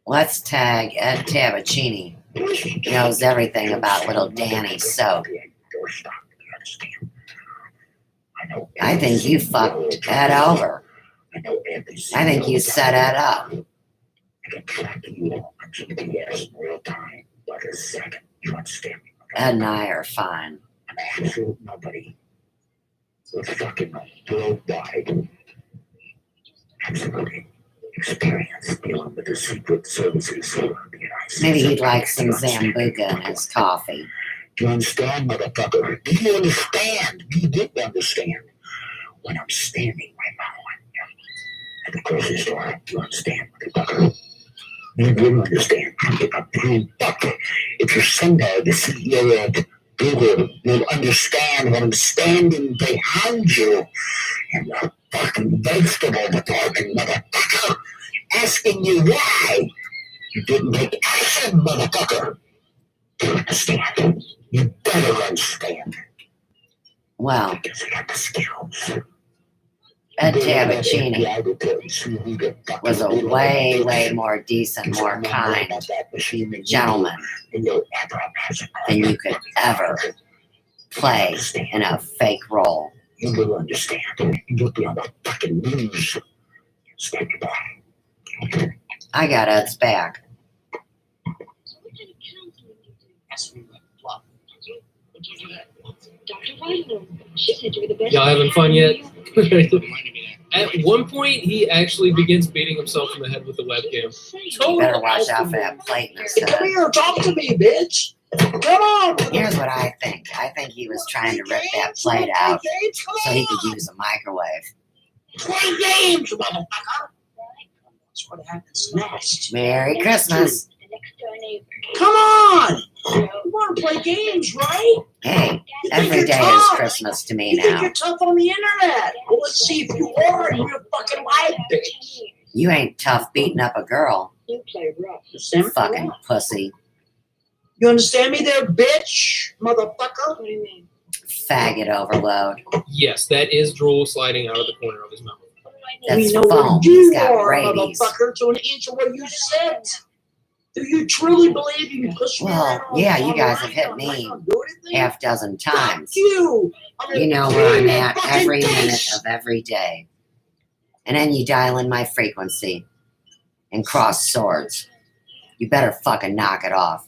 Let's tag Ed Tabacini. He knows everything about little Danny Soap. I think you fucked Ed over. I think you set Ed up. Ed and I are fine. Nobody. With fucking worldwide. Absolutely. Experience dealing with the secret services of the United States. Maybe he'd like some Zambuca in his coffee. Do you understand, motherfucker? Do you understand? You did understand. When I'm standing right now at the grocery store, do you understand, motherfucker? You wouldn't understand. If your Sunday, the CEO of Google, will understand what I'm standing behind you in the fucking vegetable department, motherfucker, asking you why you didn't take action, motherfucker. You understand? You better understand. Well, Because I got the skills. Ed Tabaccini was a way, way more decent, more kind gentleman than you could ever play in a fake role. You will understand. You'll be on the fucking news. Stand your body. I got Ed's back. Y'all having fun yet? At one point, he actually begins beating himself in the head with the webcam. You better watch out for that plate in his head. Come here, talk to me, bitch. Come on. Here's what I think. I think he was trying to rip that plate out so he could use a microwave. Play games, motherfucker. That's what happens next. Merry Christmas. Come on. You want to play games, right? Hey, every day is Christmas to me You think now. you're tough on the internet? Well, let's see if you are in your fucking life, bitch. You ain't tough beating up a girl. You play rough. Fucking pussy. You understand me there, bitch? Motherfucker? What do you mean? Faggot overload. Yes, that is drool sliding out of the corner of his mouth. That's we know foam. where you He's got are, rabies. motherfucker, to an inch of where you sit. Do you truly believe you can push me Well, around yeah, you guys online? have hit me I'm not doing anything? half dozen times. Fuck you. You know where I'm at every minute of every day. And then you dial in my frequency and cross swords. You better fucking knock it off.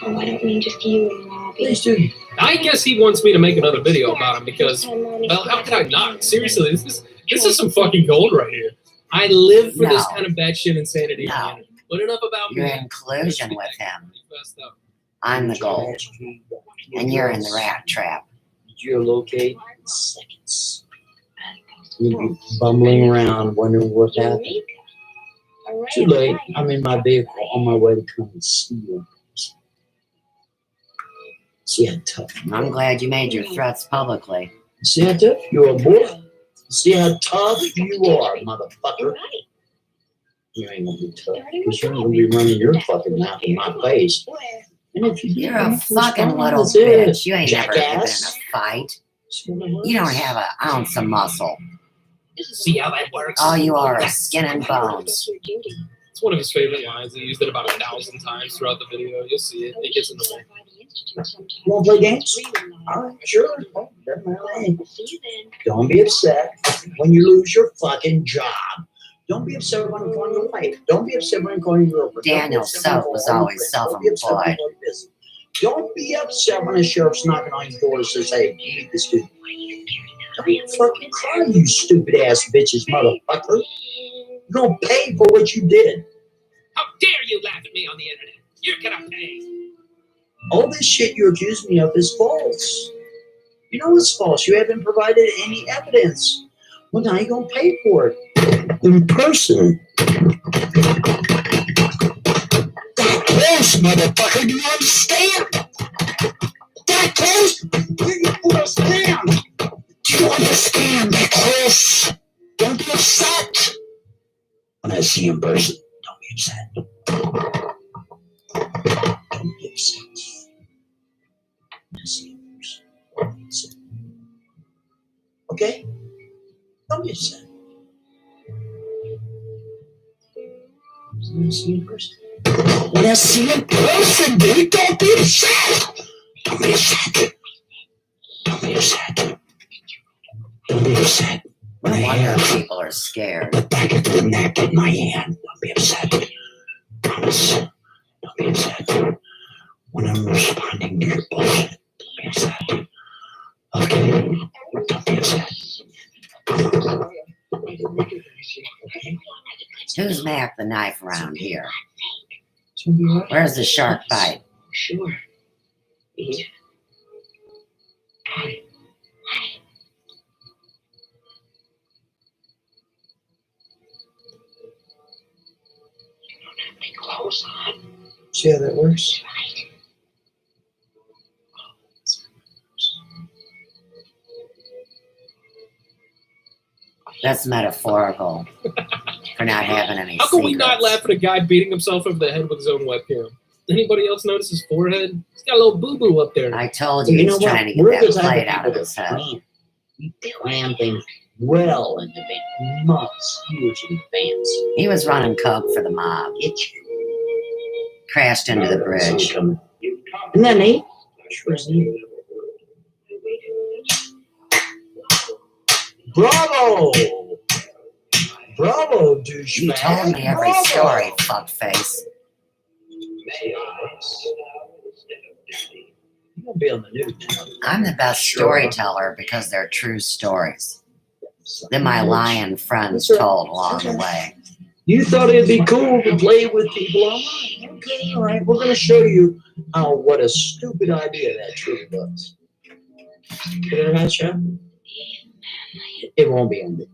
Oh, I don't mean just you and Robbie. Please do. I guess he wants me to make another video about him because, well, how could I not? Seriously, this is some fucking gold right here. I live for this kind of batshit insanity. No. But enough about You're me. in collusion with him. I'm the gold. And you're in the rat trap. Geolocate in seconds. You'd be bumbling around wondering what happened. Too late. I'm in my vehicle on my way to come and see you. See how tough you are. I'm glad you made your threats publicly. See how tough you are, boy. See how tough you are, motherfucker. You ain't gonna be tough because you're gonna be running your fucking mouth in my face. And if you You're a fucking little bitch. You ain't never been in a fight. You don't have an ounce of muscle. See how that works? All you are is skin and bones. It's one of his favorite lines. He used it about 1,000 times throughout the video. You'll see it. It gets in the way. You want to play games? All right, sure. Don't be upset when you lose your fucking job. Don't be upset when I'm calling your wife. Don't be upset when I'm calling your girlfriend. Daniel Soap was always self-employed. Don't be upset when the sheriff's knocking on your door and says, hey, you need this dude. Don't fucking cry, you stupid ass bitches, motherfucker. You're gonna pay for what you did. How dare you laugh at me on the internet? You're gonna pay. All this shit you accuse me of is false. You know it's false. You haven't provided any evidence. Well, now you're gonna pay for it. In person. That close, motherfucker. Do you understand? That close? You understand? Do you understand? That close? Don't be upset. When I see you in person, don't be upset. Don't be upset. When I see you in person, don't be upset. Okay? Don't be upset. When I see you in person. When I see you in person, dude, don't be upset. Don't be upset. Don't be upset. Don't be upset. When I Wonder have people are scared. the back of the neck in my hand, don't be upset. Promise. Don't be upset. When I'm responding to your bullshit, don't be upset. Okay? Don't be upset. Who's Mac the knife around here? Where's the shark bite? Sure. Eve. See how that works? That's metaphorical for not having any How can we not secrets. laugh at a guy beating himself over the head with his own webcam? Anybody else notice his forehead? He's got a little boo-boo up there. I told you he's trying to get that plate out of his head. We plan things well in advance, months, years in advance. He was running coke for the mob. Get you. Crashed into the bridge. Isn't that neat? Sure is neat. Bravo! Bravo, douchebag. You told me every story, fuckface. You're gonna be on the news now. I'm the best storyteller because they're true stories that my lion friends told along the way. You thought it'd be cool to play with people online? Okay, all right. We're going to show you what a stupid idea that truly was. Put it in that shot? It won't be on video.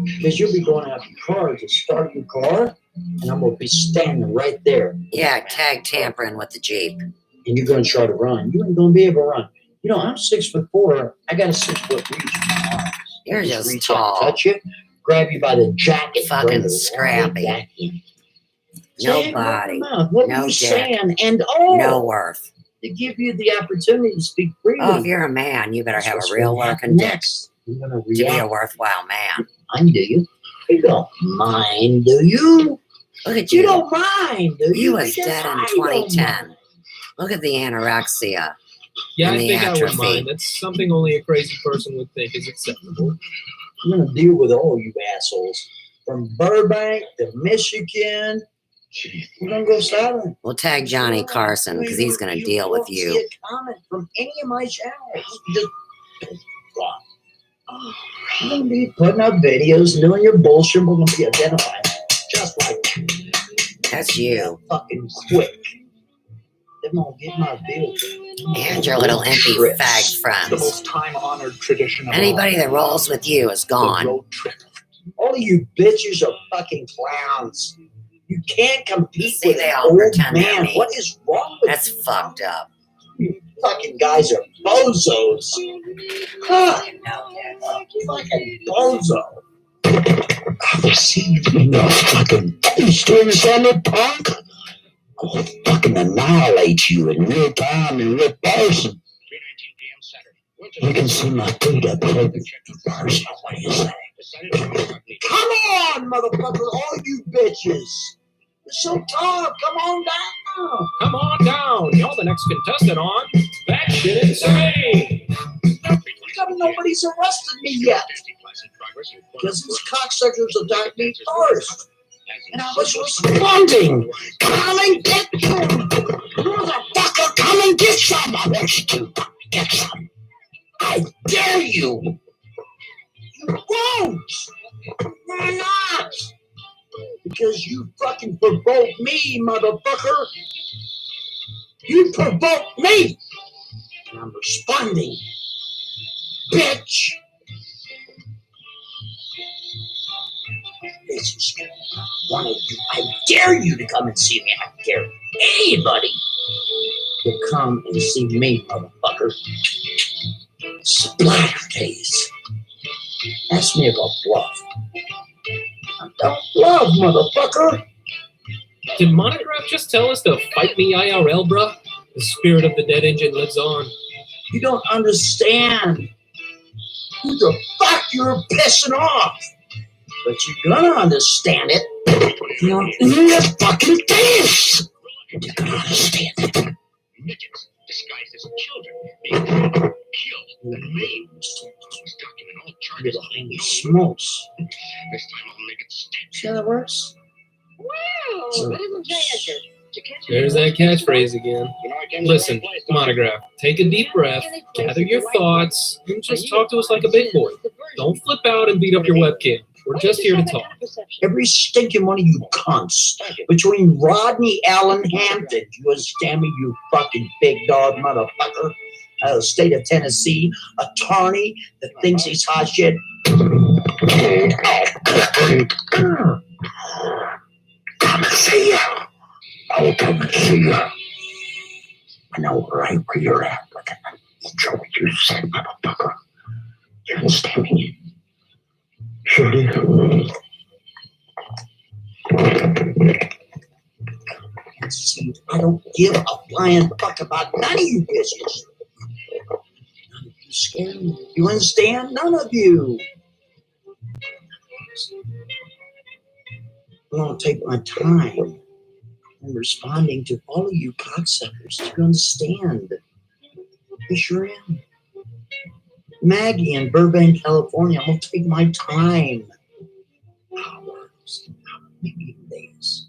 Because you'll be going out your car to start your car, and I'm going to be standing right there. Yeah, tag tampering with the Jeep. And you're going to try to run. You ain't going to be able to run. You know, I'm 6'4". I got a 6-foot reach in my arms. You're just reach tall. out, touch you, grab you by the jacket. Fucking scrappy. No body. What no are you dick. saying? And no worth. To give you the opportunity to speak freely. Oh, if you're a man, you better have a real working dick to be a worthwhile man. Mind, do you? You don't mind, do you? Look at you. You don't mind, do you? You was dead in 2010. Look at the anorexia. Yeah, and I the think atrophy. I would mind. That's something only a crazy person would think is acceptable. I'm going to deal with all you assholes. From Burbank to Michigan. We're going to go silent. We'll tag Johnny Carson because he's going to deal with you. You won't see a comment from any of my channels. Just you're going to be putting up videos and doing your bullshit. We're going to be identified just like that. That's you. Fucking quick. They're going to get my bill. And your little empty fag friends. The most time-honored tradition of Anybody that rolls with you is gone. All of you bitches are fucking clowns. You can't compete See, with they an all old pretend they're man. me. What is wrong with That's fucked up. you? Fucking guys are bozos. Huh. Fucking bozo. I've seen enough fucking stories on the punk. I'll fucking annihilate you in real time, in real person. You can see my food up here in person. What do you say? Come on, motherfucker, all you bitches. You're so tough. Come on down. Come on down. You're the next contestant on That Shit Insane. Nobody's arrested me yet. Because these cocksuckers attacked me first. And I was responding. Come and get some. Motherfucker, come and get some. I want you to get some. I dare you. You won't. Why not? Because you fucking provoked me, motherfucker. You provoked me. And I'm responding. Bitch. This is one of you. I dare you to come and see me. I dare anybody to come and see me, motherfucker. Splatter days. Ask me about bluff. I don't bluff, motherfucker. Did Monograph just tell us to fight me IRL, bruh? The spirit of the dead engine lives on. You don't understand. Who the fuck you're pissing off? But you're gonna understand it. You're your fucking face. You're gonna understand it. Midgets disguised as children being killed and maimed. Document all charges. Holy smokes. This time I'll make it stick. See how that works? Wow, what isn't that? There's that catchphrase again. Listen, Monograph, take a deep breath, gather your thoughts, and just talk to us like a big boy. Don't flip out and beat up your webcam. We're just here to talk. Every stinking one of you cunts, between Rodney Allen Hampton, you understand me, you fucking big dog motherfucker, out of the state of Tennessee, attorney that thinks he's hot shit. Come see ya. I will come and see you. I know right where you're at. But each of what you said, motherfucker. You understand me? Sure do. See, I don't give a flying fuck about none of you bitches. None of you scare me. You understand? None of you. I'm gonna take my time in responding to all of you cocksuckers. Do you understand? I sure am. Maggie in Burbank, California. I'm gonna take my time. Hours, maybe days.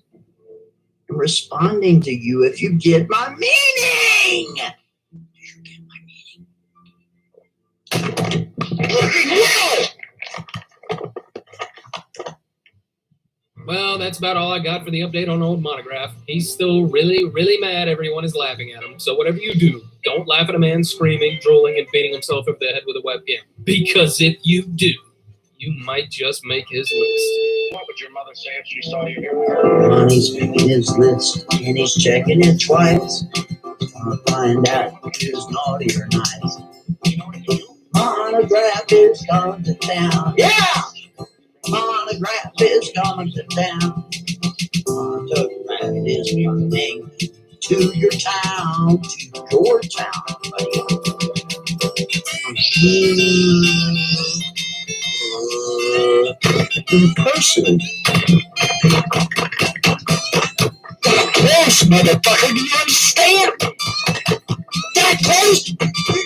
I'm responding to you if you get my meaning. Did you get my Well, that's about all I got for the update on old Monograph. He's still really, really mad everyone is laughing at him. So whatever you do, don't laugh at a man screaming, drooling, and beating himself over the head with a webcam. Because if you do, you might just make his list. What would your mother say if she saw you here? Ronnie's making his list and he's checking it twice. Wanna find out who's naughty or nice. Monograph is going to town. Yeah! Monograph is going to town. Monograph is coming to your town, to your town, buddy. In person. Close, motherfucker. Do you understand? That close? Do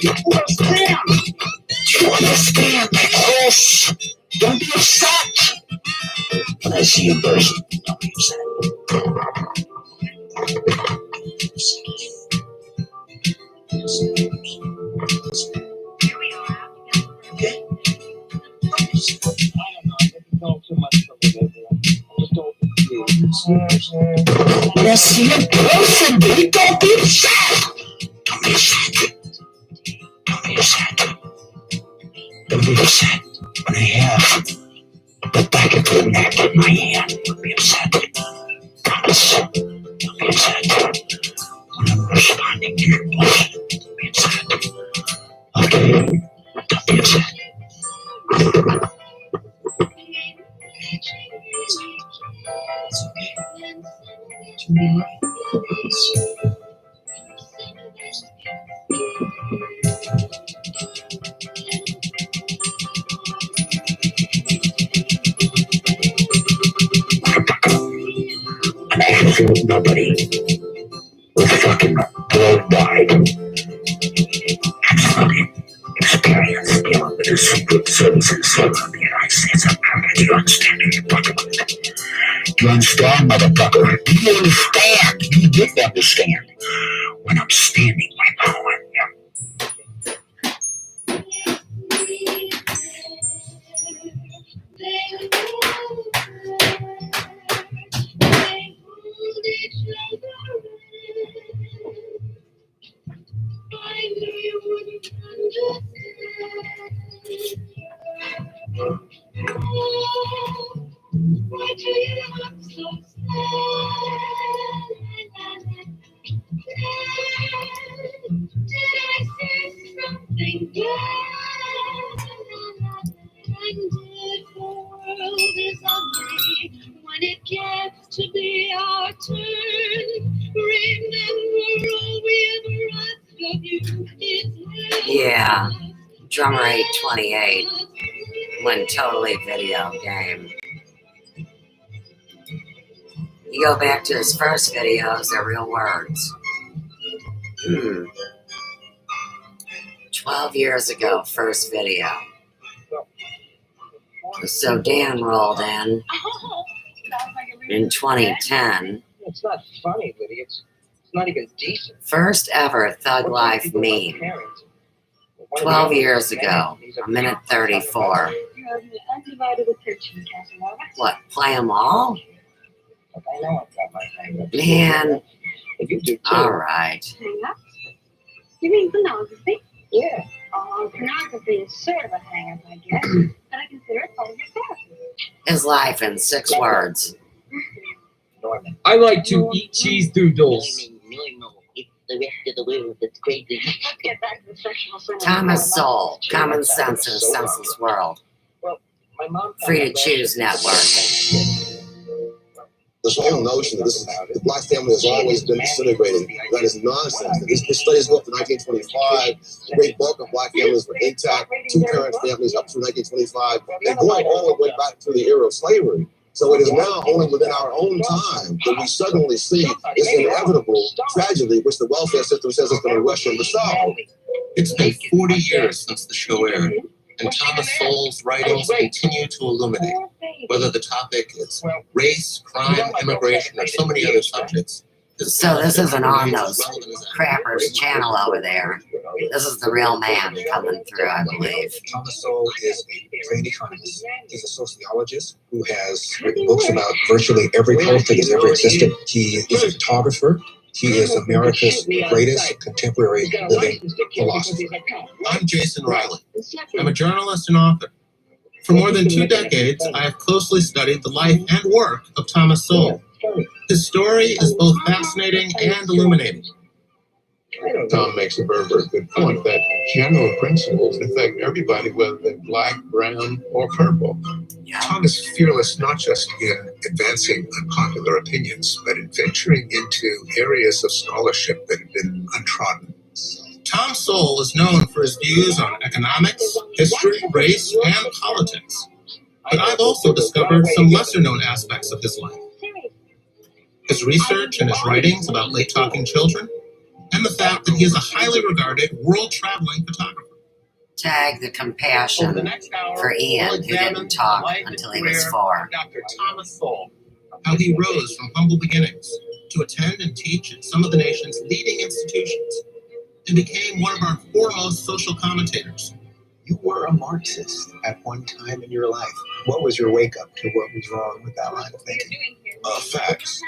you understand? Do you understand? That close. Don't be upset. When I see you in person, don't be upset. Okay? Don't too much for me, baby. Just don't When I see you in person, baby, don't be upset. Don't be upset. Don't be upset. Don't be upset when I have the back of your neck in my hand. Don't be upset. Promise. Don't be upset when I'm responding to your bullshit. Don't be upset. Okay? Don't be upset. It's okay. To be right. An absolute nobody with fucking worldwide absolute experience dealing with the secret services of the United States of America. Do you understand me, motherfucker? Do you understand, motherfucker? Do you understand? You did understand when I'm standing right now on you. Why do you look so sad? Did I say something bad? And if the world is ugly when it gets to be our turn, remember all we ever asked of you is Yeah, Drummer 828 went totally video game. You go back to his first videos, they're real words. 12 years ago, first video. So Dan rolled in 2010. It's not funny, Lydia. It's not even decent. First ever Thug Life meme. 12 years ago, a minute 34. You have the undivided attention, Casanova. What, play them all? I know I've got my hang-ups. Man, If you do too. all right. Hang-ups? You mean pornography? Yeah. Pornography is sort of a hang-up, I guess, but I consider it part of your therapy. His life in 6 words. I like to eat cheese doodles. Thomas Sowell, Common Sense in a Senseless World. Free to Choose Network. This whole notion that the black family has always been disintegrating, that is nonsense. These studies go up to 1925. The great bulk of black families were intact, two-parent families up to 1925, and going all the way back to the era of slavery. So it is now only within our own time that we suddenly see this inevitable tragedy which the welfare system says is going to rush in to solve. It's been 40 years since the show aired, and Thomas Sowell's writings continue to illuminate, whether the topic is race, crime, immigration, or so many other subjects. So this isn't on those crappers channel over there. This is the real man coming through, I believe. Thomas Sowell is a trained economist. He's a sociologist who has written books about virtually every culture that has ever existed. He is a photographer. He is America's greatest contemporary living philosopher. I'm Jason Riley. I'm a journalist and author. For more than 2 decades, I have closely studied the life and work of Thomas Sowell. His story is both fascinating and illuminating. Tom makes a very, very good point that general principles affect everybody, whether they're black, brown, or purple. Tom is fearless not just in advancing unpopular opinions, but in venturing into areas of scholarship that have been untrodden. Tom Sowell is known for his views on economics, history, race, and politics. But I've also discovered some lesser-known aspects of his life. His research and his writings about late-talking children, and the fact that he is a highly regarded world-traveling photographer. Tag the compassion for Ian, who didn't talk until he was 4. Dr. Thomas Sowell, how he rose from humble beginnings to attend and teach at some of the nation's leading institutions, and became one of our foremost social commentators. You were a Marxist at one time in your life. What was your wake-up to what was wrong with that line of thinking? Facts.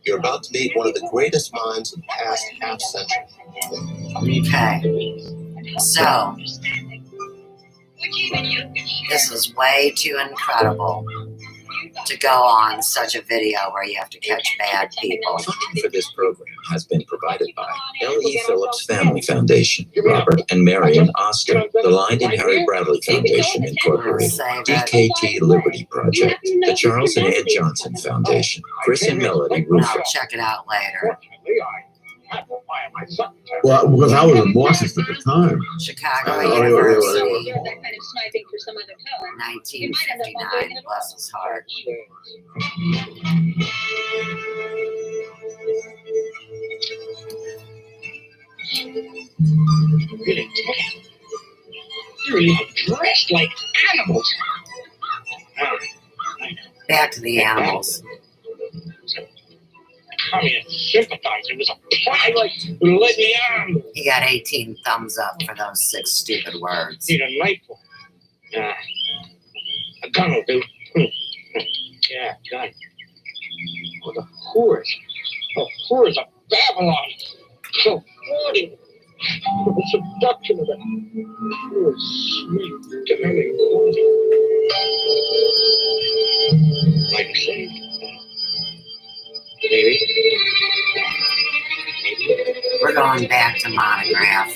You're about to meet one of the greatest minds of the past half-century. Okay. So, this is way too incredible to go on such a video where you have to catch bad people. Funding for this program has been provided by L.E. Phillips Family Foundation, Robert and Marion Oscar, the Lynd and Harry Bradley Foundation, Incorporated, DKT Liberty Project, the Charles and Ann Johnson Foundation, Chris and Melody Rufus. I'll check it out later. Well, because I was a Marxist at the time. Chicago University, 1959, bless his heart. Really, they're even dressed like animals. Back to the animals. Communist sympathizer was a Pratt who led me on. He got 18 thumbs up for those 6 stupid words. Need a knife. A gun will do. Yeah, gun. Oh, the whores. The whores of Babylon. So naughty. The seduction of it. Oh, sweet, darling. Like I say, maybe. We're going back to Monograph.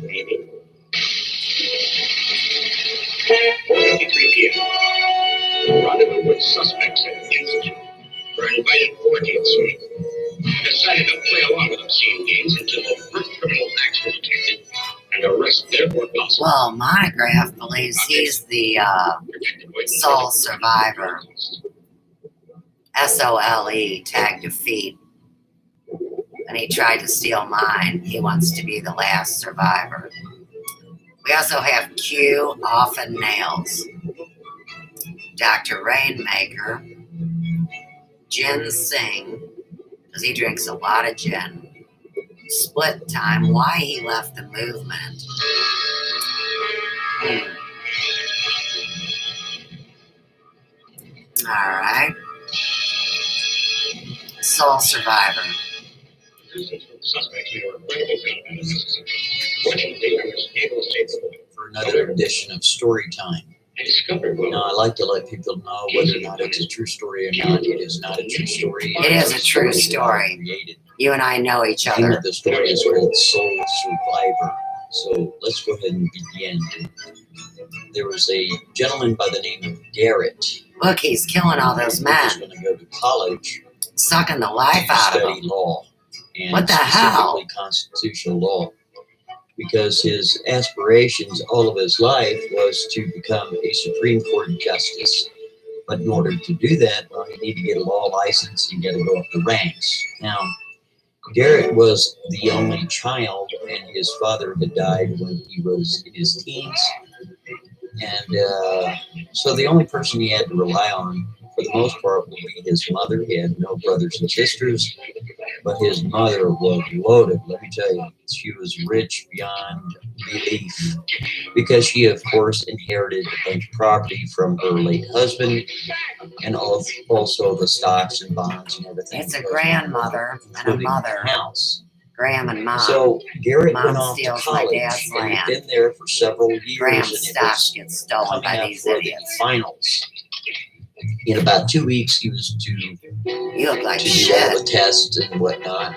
Maybe. 4:53 p.m. Rendezvous with suspects at the Institute for invited 14th suite. Decided to play along with obscene games until the first criminal acts were detected and arrest therefore possible. Well, Monograph believes he's the sole survivor. SOLE, tag defeat. And he tried to steal mine. He wants to be the last survivor. We also have Q, Often Nails, Dr. Rainmaker, Gin Singh, because he drinks a lot of gin. Split Time, why he left the movement. Alright. Soul Survivor. Suspect made a reputable gun. Fortunately, I was able to save the another edition of Story Time. Now, I like to let people know whether or not it's a true story or not. It is not a true story. It is a true story. You and I know each The name other. of the story is called Soul Survivor. So let's go ahead and begin. There was a gentleman by the name of Garrett. Look, he's killing all those He men. was going to go to college, Sucking the life out of study them. law, and What the hell? specifically constitutional law, because his aspirations all of his life was to become a Supreme Court justice. But in order to do that, well, you need to get a law license. You got to go up the ranks. Now, Garrett was the only child, and his father had died when he was in his teens. And so the only person he had to rely on, for the most part, would be his mother. He had no brothers and sisters, but his mother was loaded. Let me tell you, she was rich beyond belief, because she, of course, inherited a bunch of property from her late husband, and also the stocks and bonds and everything. It's a grandmother and a mother. House. Graham and Mom. So Garrett Mom went off to steals college my dad's and land. had been there for several years. Graham's and it stock was gets stolen coming by up these for idiots. the finals. In about 2 weeks, he was to You look like do shit. all the tests and whatnot.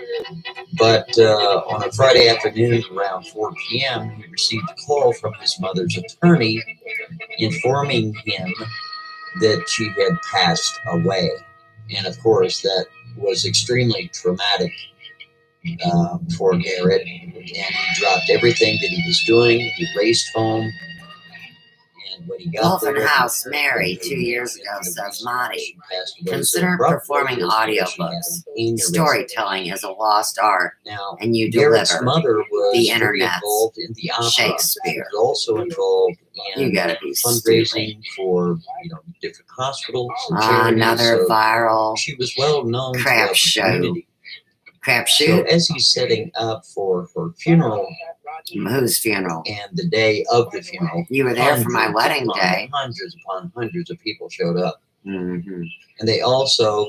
But on a Friday afternoon around 4 p.m., he received a call from his mother's attorney informing him that she had passed away. And of course, that was extremely traumatic for Garrett. And he dropped everything that he was doing. He raced home. And when he got Wolfen there, House Mary 2 years ago says, Monty, consider performing audiobooks. Storytelling is a lost art, Now, and you Garrett's deliver mother was the very internet. involved in the opera. Shakespeare. She was also involved in You gotta be fundraising for different hospitals and charities. Another So viral she was well known crap throughout the show. community. Crap So shoot? as he's setting up for her funeral, Whose funeral? and the day of the funeral, You were there for my wedding day. Hundreds upon hundreds of people showed up. Mm-hmm. And they also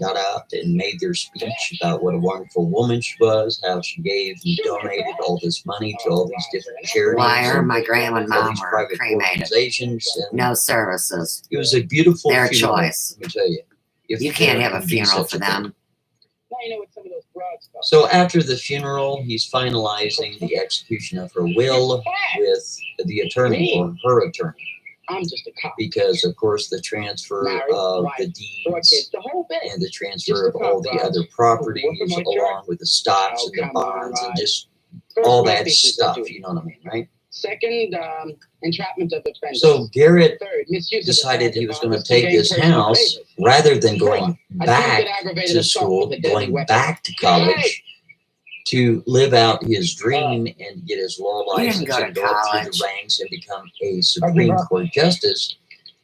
got out and made their speech about what a wonderful woman she was, how she gave and donated all this money to all these different charities. Liar, my grandma and all mom these were private cremated. organizations. And No services. it was a beautiful Their funeral, choice. let me tell you. If You can't there have a can be funeral such for a thing. them. So after the funeral, he's finalizing the execution of her will with the attorney or her attorney. I'm just a cop. Because, of course, the transfer of the deeds and the transfer of all the other properties, along with the stocks and the bonds and just all that stuff, you know what I mean, right? Second, entrapment of offenders. So Garrett Third, misuse of decided the he was power going of to take office this gain personal house, favors. rather than going back aggravated to assault school, with a deadly going weapon. back to college, to live out his dream and get his law He didn't license go to and go up through college. the ranks and become a Supreme Court justice.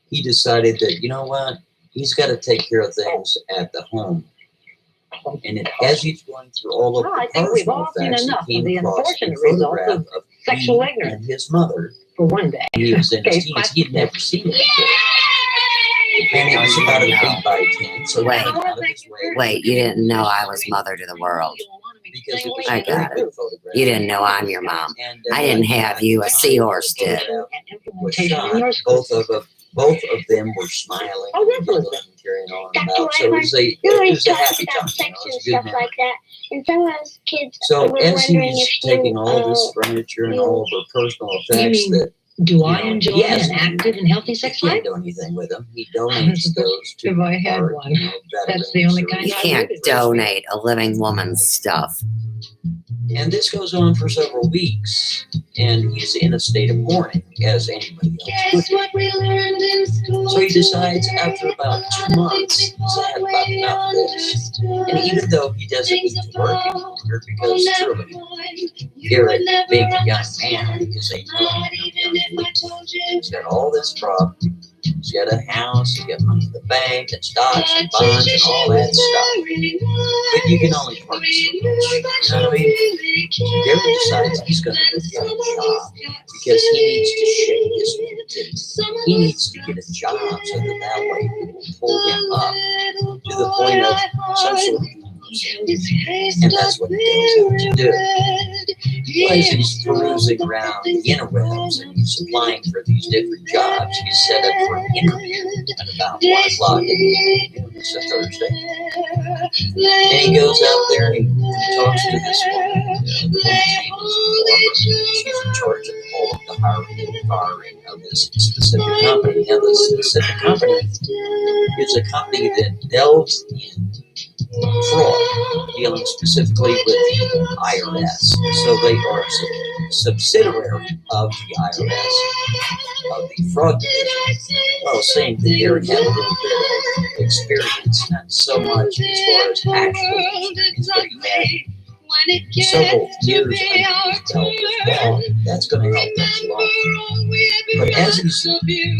He decided that, you know what, he's got to take care of things at the home. And as he's going through all of Well, the I think we've personal all seen facts, enough he of came the across a unfortunate results photograph of of sexual he ignorance. and his mother. For one day. When he was in his Okay, teens, he'd never seen it. And it was about an 8x10. So Wait. he went out of his way. Wait, you didn't know I was mother to the world. Because it was I a very got it. good photograph. You didn't know I'm your mom. And, I didn't have you, a seahorse did. Was shot. Both of them were smiling, and giggling, and carrying on about. So it was a happy time. You know, it was a good memory. And some of us kids So were as he wondering was if taking all this furniture and all of her personal effects that Do I you know, enjoy he has an active and healthy he sex life? can't do anything with them. He donates those to If I had our, one, you know, that's the only veterans kind or- You can't donate a living woman's stuff. And this goes on for several weeks, and he's in a state of mourning, as anybody else would be. So he decides after about 2 months, he's had about enough of this. And even though he doesn't need to work anymore, because truly, Garrett, being a young man, is a young man. He's got all this property. He's got a house, he's got money in the bank, and stocks and bonds and all that stuff. But you can only park so much. You know what I mean? Garrett decides he's going to get a job because he needs to shake his negativity. He needs to get a job so that way it will pull him up to the point of some sort of normalcy. And that's what he goes out to do. as he's perusing around the interwebs and he's applying for these different jobs, he's set up for an interview at about 1 o'clock in the afternoon. It's a Thursday. And he goes out there and he talks to this woman. The woman's name is Barbara. She's in charge of all of the hiring and firing of this specific company. Now, this specific company is a company that delves in fraud, dealing specifically with the IRS. So they are a subsidiary of the IRS, of the fraud division. Well, saying that Eric had a little bit of experience, not so much as far as actual experience, but he had several years under his belt as well. That's going to help things along. But as he's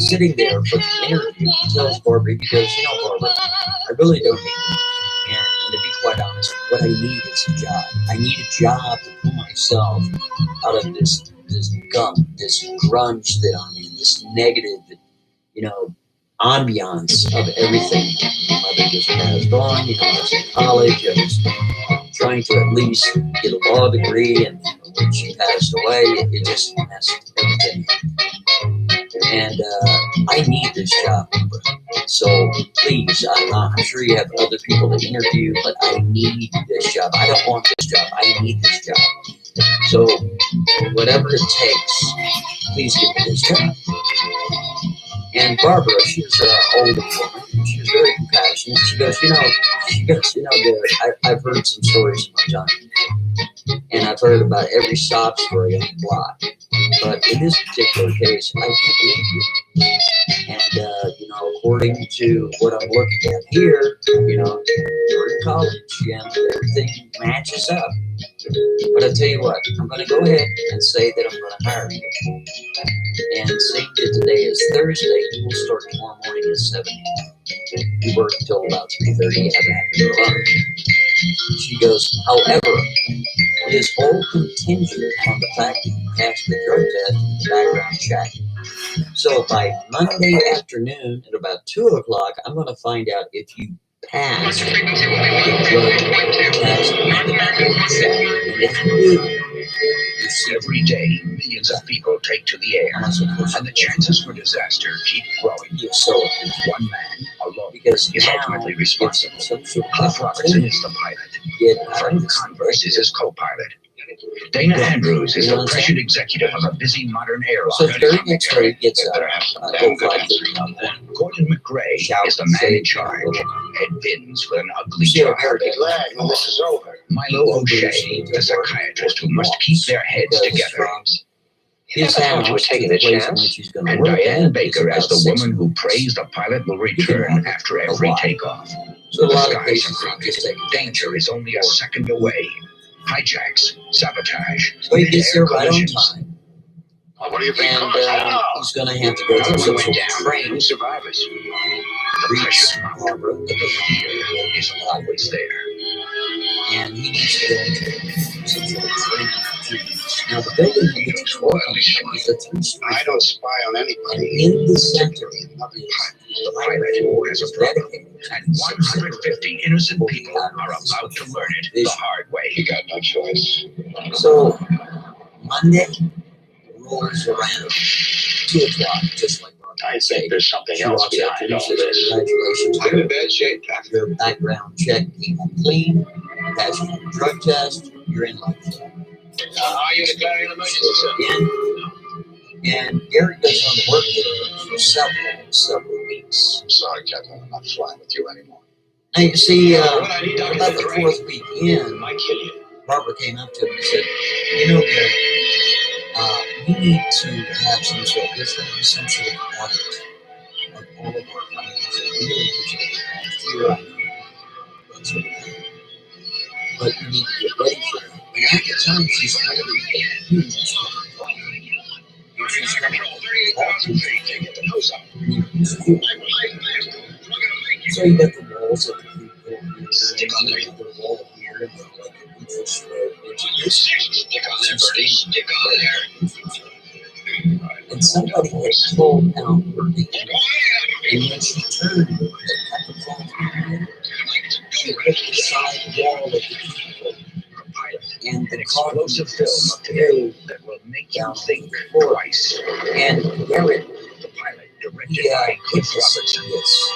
sitting there for the interview, he tells Barbara, he goes, you know, Barbara, I really don't need it. And to be quite honest, what I need is a job. I need a job to pull myself out of this gunk, this grunge that I'm in, this negative, ambiance of everything. My mother just passed on, I was in college, I was trying to at least get a law degree, and when she passed away, it just messed everything up. And I need this job. So please, I'm sure you have other people to interview, but I need this job. I don't want this job. I need this job. So whatever it takes, please give me this job. And Barbara, she was an older woman. She was very compassionate. She goes, Derek, I've heard some stories in my time. And I've heard about every sob story on the block. But in this particular case, I do believe you. And, according to what I'm looking at here, you're in college and everything matches up. But I'll tell you what, I'm going to go ahead and say that I'm going to hire you. And seeing that today is Thursday, you will start tomorrow morning at 7 a.m. You work until about 3:30, you have an afternoon lunch. She goes, however, it is all contingent on the fact that you pass the drug test and the background check. So by Monday afternoon at about 2 o'clock, I'm going to find out if you pass the drug test and the background check. And if you do, every day, millions of people take to the air, and the chances for disaster keep growing. So one man alone is ultimately responsible. Cliff Robertson is the pilot. Frank Converse is his co-pilot. Dana Andrews is the pressured executive of a busy modern airline. So the next day gets Gordon McRae is the man in charge. Ed Binns with an ugly job. I'll be glad when this is over. Milo O'Shea, the psychiatrist who must keep their heads together. His house was taking a chance. And Diane Baker as the woman who prays the pilot will return after every takeoff. So The skies are crooked. Danger is only a second away. Hijacks, sabotage, So he gets there right on collisions. time. What do you think? And he's going to have to go through some sort of training. Survivors. The pressure Barbara, the fear is always there. and he needs to go into some sort of training for 2 weeks. Now, the building he gets working on is a 3-story. I don't spy on anybody. In the center is The pilot who has a problem. And 150 innocent people are about to learn it the hard way. You got no choice. So, Monday rolls around 2 o'clock, just like I think there's something she else walks up to behind me and all says, this. congratulations, I'm in bad shape, Doctor. your background check came up clean, passed your drug test, you're in luck. Are you declaring an emergency, sir? And Eric doesn't want to work there for several weeks. I'm sorry, Captain. I'm not flying with you anymore. Now, you see, about the 4th week in, Barbara came up to him and said, Gary, we need to have some sort of audit of all of our financial dealings over the past year. That sort of thing. But you need to get ready for it. And at the time, she's hiring a huge she's going to So you got the walls of the people, stick on the wall here, and like an interest rate, and somebody had pulled out her name. And when she turned and cut the phone, she hit the side wall of the people. and the explosive film stayed that will make you think forward. twice. And Garrett, The pilot, directed by Cliff Robertson. yes.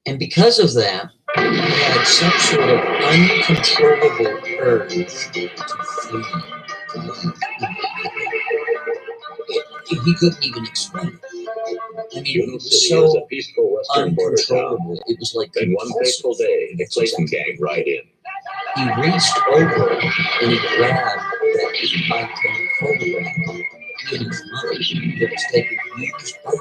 And because of that, he had some sort of uncontrollable urge to flee. He couldn't even explain it. I mean, it was so a peaceful western border town. uncontrollable. It was like Then one fateful day, the Clayton gang ride in. he reached over and he grabbed that iconic photograph he and his mother that was taken years back.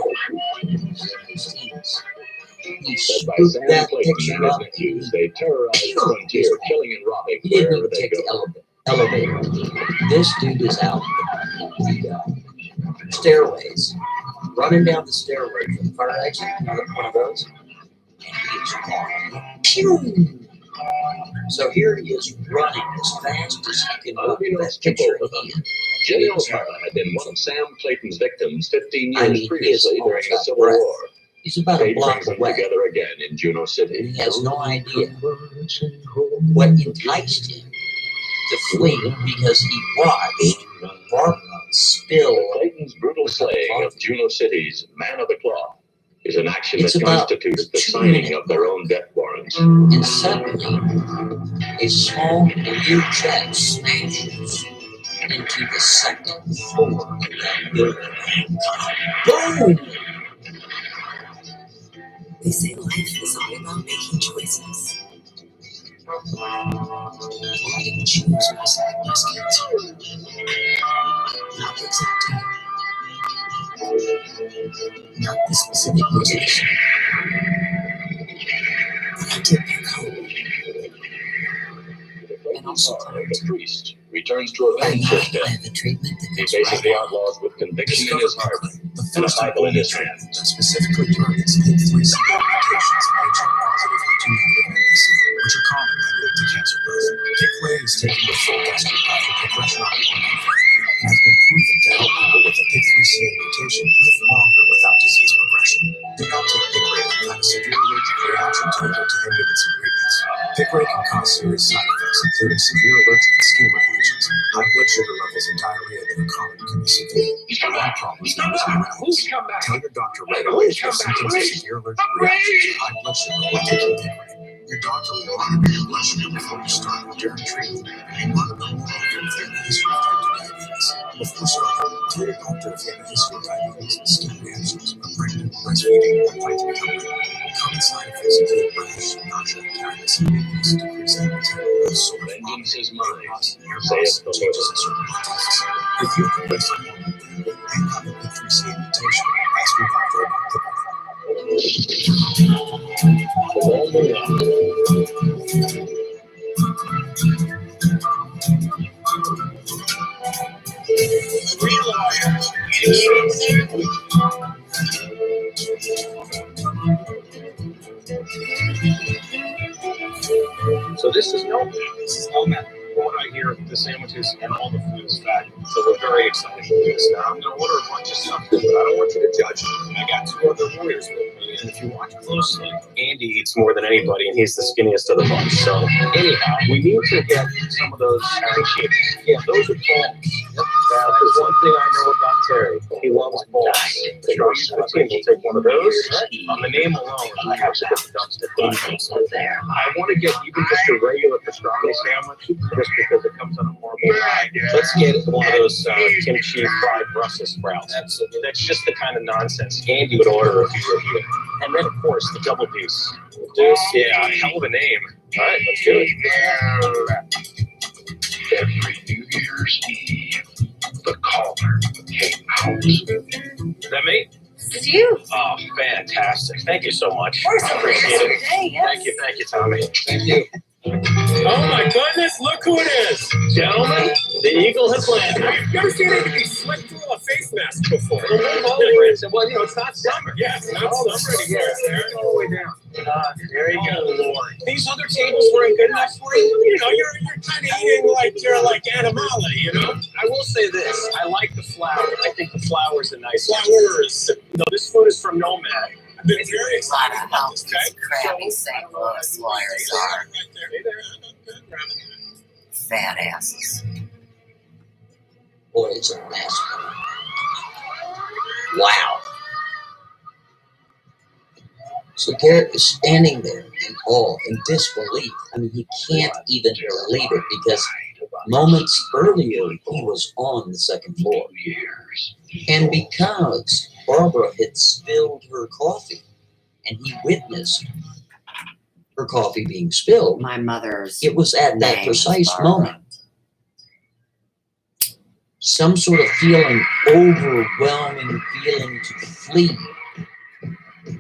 He Led by scooped Sam that Clayton picture and his up. nephews, they terrorize the frontier, killing and robbing He didn't wherever even they take go. the elevator. This dude is out the stairways, running down the stairway from the fire exit, one of those, and he is gone. Pew! So here he is running as fast as he can run. That picture of him. Jimmy O'Hara had been one of Sam Clayton's victims 15 years I mean, previously during the Civil Pratt. War. He's about a Fate block brings them away. together again in Juneau City. He has no idea what enticed him to flee because he watched Barbara spill. Clayton's brutal slaying of Juneau City's Man of the Cloth is an action It's that about constitutes the 2 signing minutes. of their own death warrants. And suddenly, a small blue jet smashes into the second floor of that building. Boom! They say life is all about making choices. Well, I didn't choose my breast cancer. Not the exact time. Not the specific mutation. But I did pick hope. And also The priest returns to avenge his death. the treatment that He faces the outlaws with conviction in his heart and a Bible in his hand. That specifically targets PIK3CA mutations in HR-positive HER2-negative MBC, which are common and linked to cancer growth. Pickray is taken with full gastric bypass progression on hormone therapy and has been proven to help people with a PIK3CA mutation live longer without disease progression. Do not take Pickray if you have a severe allergic reaction to it or to any of its ingredients. Pickray can cause serious side effects, including severe allergic and skin reactions, high blood sugar levels, and diarrhea that are common and can be severe. Lung problems known as pneumonitis. Tell your doctor right away if you have symptoms of severe allergic reactions, high blood sugar, or taking Pickray. Your doctor will monitor your blood sugar before you start or during treatment, and monitor more often if you have a history of type 2 diabetes. Before starting, tell your doctor if you have a history of diabetes, skin reactions, or pregnant, breastfeeding, or plan to become pregnant. Common side effects include rash, nausea, tiredness, and weakness, decreased appetite, low sore, Vengeance is mine, hair saith loss, the changes Lord. in certain blood tests. If you're progressed on hormone therapy and have a PIK3CA mutation, ask your doctor about Pickray. So this is no man. From what I hear, the sandwiches and all the food is fat. So we're very excited for this. Now I'm gonna order a bunch of stuff, but I don't want you to judge. I got 2 other warriors with me, and if you watch closely, Andy eats more than anybody, and he's the skinniest of the bunch. So anyhow, we need to get some of those Terry chips. Yeah, those are balls. Now, there's one thing I know about Terry. He loves balls. So we'll take one of those. On the name alone, I have to get the dumpster. I want to get even just a regular pastrami sandwich, just because it comes on a horrible ride. Let's get one of those kimchi fried Brussels sprouts. That's just the kind of nonsense Andy would order if you were here. And then, of course, the double deuce. Deuce, yeah, hell of a name. All right, let's do it. Every New Year's Eve, the caller came out. Is that me? This is you. Oh, fantastic. Thank you so much. Of course, I appreciate it. today, yes. Thank you, Tommy. Thank you. Oh my goodness, look who it is. Gentlemen, the eagle has landed. I've never seen anybody slip through a face mask before. Well, you know, it's not summer. Yeah, it's not summer anymore. It's all the way down. There you go, Lord. These other tables weren't good enough for you? You know, you're kind of eating like you're like animality, you know? I will say this. I like the flower. I think the flowers are nice. Flowers. You know, this food is from Nomad. I've been very excited about this, okay? Crappy St. Louis lawyers are. fat asses. Boy, it's a mess. Wow. So Garrett is standing there in awe, in disbelief. I mean, he can't even believe it because moments earlier he was on the second floor. And because Barbara had spilled her coffee and he witnessed her coffee being spilled, My mother's it was at that name precise is Barbara. moment. Some sort of feeling, overwhelming feeling to flee,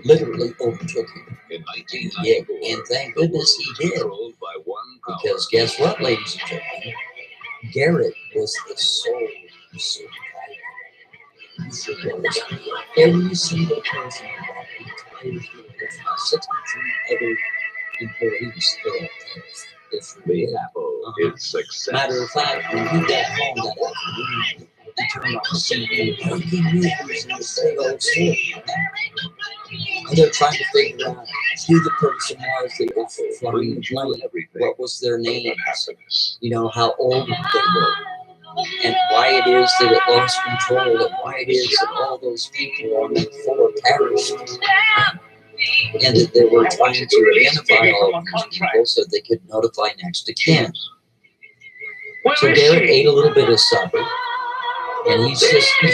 literally overtook him. Yeah, and thank goodness he did. Because guess what, ladies and gentlemen? Garrett was the sole survivor. Every single person in that entire field, there's about 63 other employees still test. The apple is success. Matter of fact, when he got home that afternoon, he turned on the CD and he knew he was in the same old story. And they're trying to figure out who the person was that was flying the plane, what was their names, you know, how old they were, and why it is that it lost control, and why it is that all those people on that floor perished, and that they were trying to identify all of these people so they could notify next of kin. So Garrett ate a little bit of supper, and he's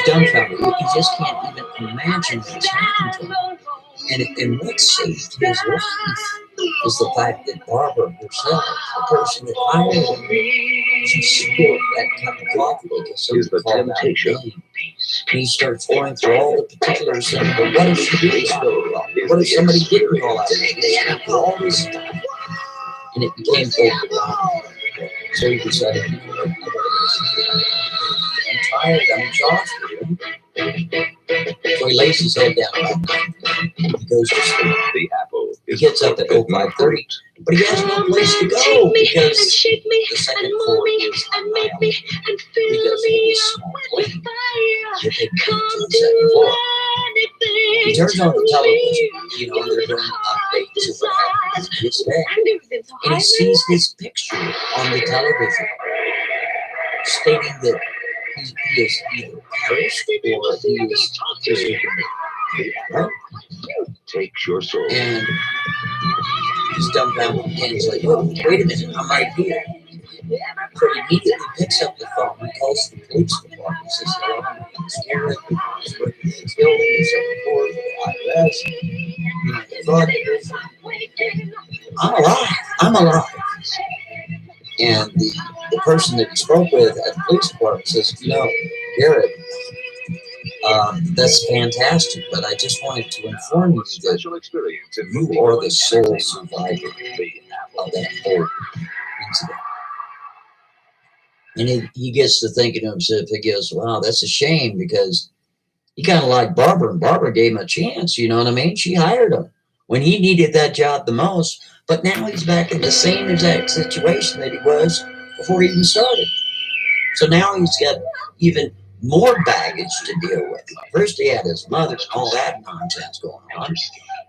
dumbfounded. He just can't even imagine what's happened to him. And what saved his life is the fact that Barbara herself, the person that hired him, she spilled that cup of coffee because somebody called out his name. And he starts going through all the particulars and well, what if she did spill it all? What if somebody didn't call out his name? All this stuff. And it became overwhelming. So he decided, you know what, I gotta go sleep. I'm tired, I'm exhausted. So he lays his head down. He goes to sleep. He gets up at 5:30, but he has no place to go because the second floor is unmanned because of this small plane that they moved to the second floor. He turns on the television, you know, and they're doing updates of what happened this day. And he sees this picture on the television stating that he is either perished or he is physically right? Takes your soul. And he's dumbfounded again. He's like, oh, wait a minute, I'm right here. So he immediately picks up the phone and calls the police department. He says, hello, my name is Garrett. I was working in this building, the second floor of the IRS. I'm alive. I'm alive. And the person that he spoke with at the police department says, you know, Garrett, that's fantastic, but I just wanted to inform you that you are the sole survivor of that whole incident. And he gets to thinking to himself, he goes, wow, that's a shame because he kind of liked Barbara, and Barbara gave him a chance, you know what I mean? She hired him when he needed that job the most, but now he's back in the same exact situation that he was before he even started. So now he's got even more baggage to deal with. First he had his mother and all that nonsense going on,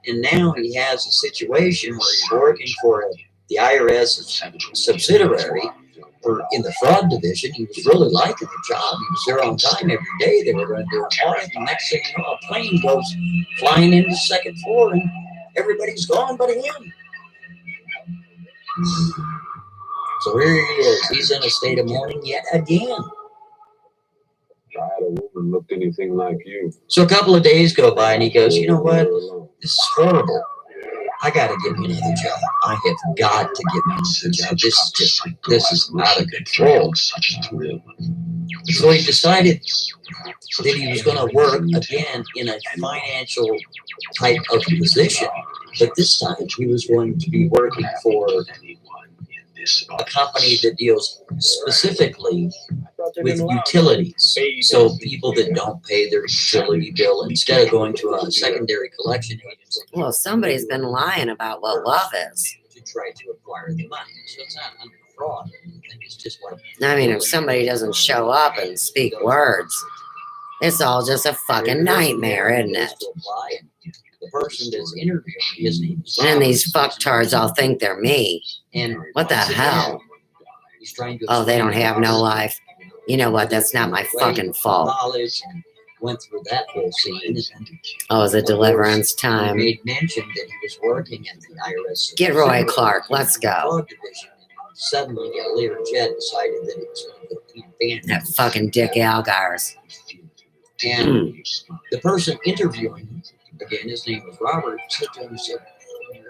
and now he has a situation where he's working for the IRS subsidiary, or in the fraud division. He was really liking the job. He was there on time every day. They were going to do it all right. The next thing you know, a plane goes flying into the second floor and everybody's gone but him. So here he is. He's in a state of mourning yet again. I had a woman looked anything like you. So a couple of days go by and he goes, you know what? This is horrible. I got to get me another job. I have got to get me another job. This is out of control. So he decided that he was going to work again in a financial type of position. But this time he was going to be working for a company that deals specifically with utilities. So people that don't pay their utility bill, instead of going to a secondary collection agency. Well, somebody's been lying about what love is. To try to acquire the money. So it's not under fraud. It's just like, I mean, if somebody doesn't show up and speak words, it's all just a fucking nightmare, isn't it? The person that's interviewing his name is And these fucktards all think they're me. And what the hell? He's trying to. Oh, they don't have no life. You know what? That's not my fucking fault. Knowledge and went through that whole scene. Oh, it's a deliverance time. He made mention that he was working in the IRS. Get Roy Clark. Let's go. Suddenly, Learjet decided that he was going to put Pete Van. That fucking Dick Algars. And the person interviewing him, again, his name was Robert, said to him,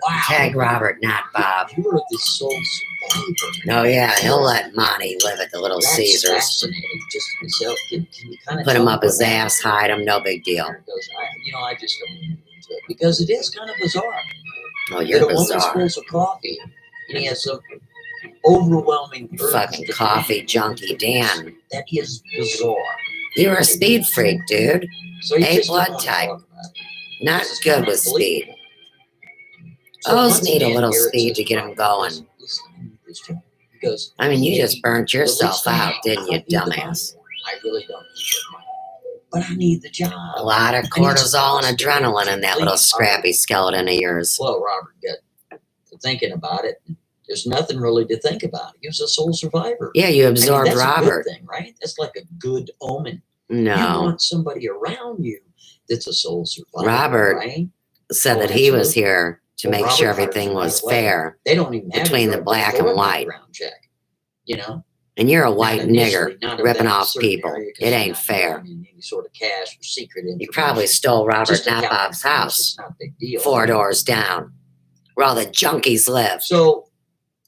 wow. Tag Robert, not Bob. You are the sole survivor. Oh, yeah, he'll let Monty live at the Little That's Caesars. Fascinating. Just himself. Can you kind of Put him up his ass, hide him, no big deal. I just don't get into it because it is kind of bizarre. Oh, you're that a woman bizarre. spills a coffee, and he has some overwhelming fucking coffee junkie, Dan. That is bizarre. You're a speed freak, dude. So you A just blood don't wanna type. talk about it. Not good with speed. So O's once need a again, little Garrett speed says, to get him going. Because I mean, you just burnt the yourself least thing out, didn't you, I need the money. dumbass? I really don't need the money. But I need the job. A lot of cortisol and adrenaline in that little scrappy skeleton of yours. Well, Robert got to thinking about it. There's nothing really to think about. He was a sole survivor. Yeah, you absorbed that's Robert. A good thing, right? That's like a good omen. No. You want somebody around you that's a sole survivor. Robert right? said that he was here to make sure everything was fair They don't even have between to the do a black and white. background check. You know, And you're a white initially, nigger not of ripping that off certain people. area, 'cause It you're ain't not fair. getting any sort of cash or secret You information. probably stole Robert Just a Napop's calculation. house It's not a big deal. 4 doors down, where all the junkies live. So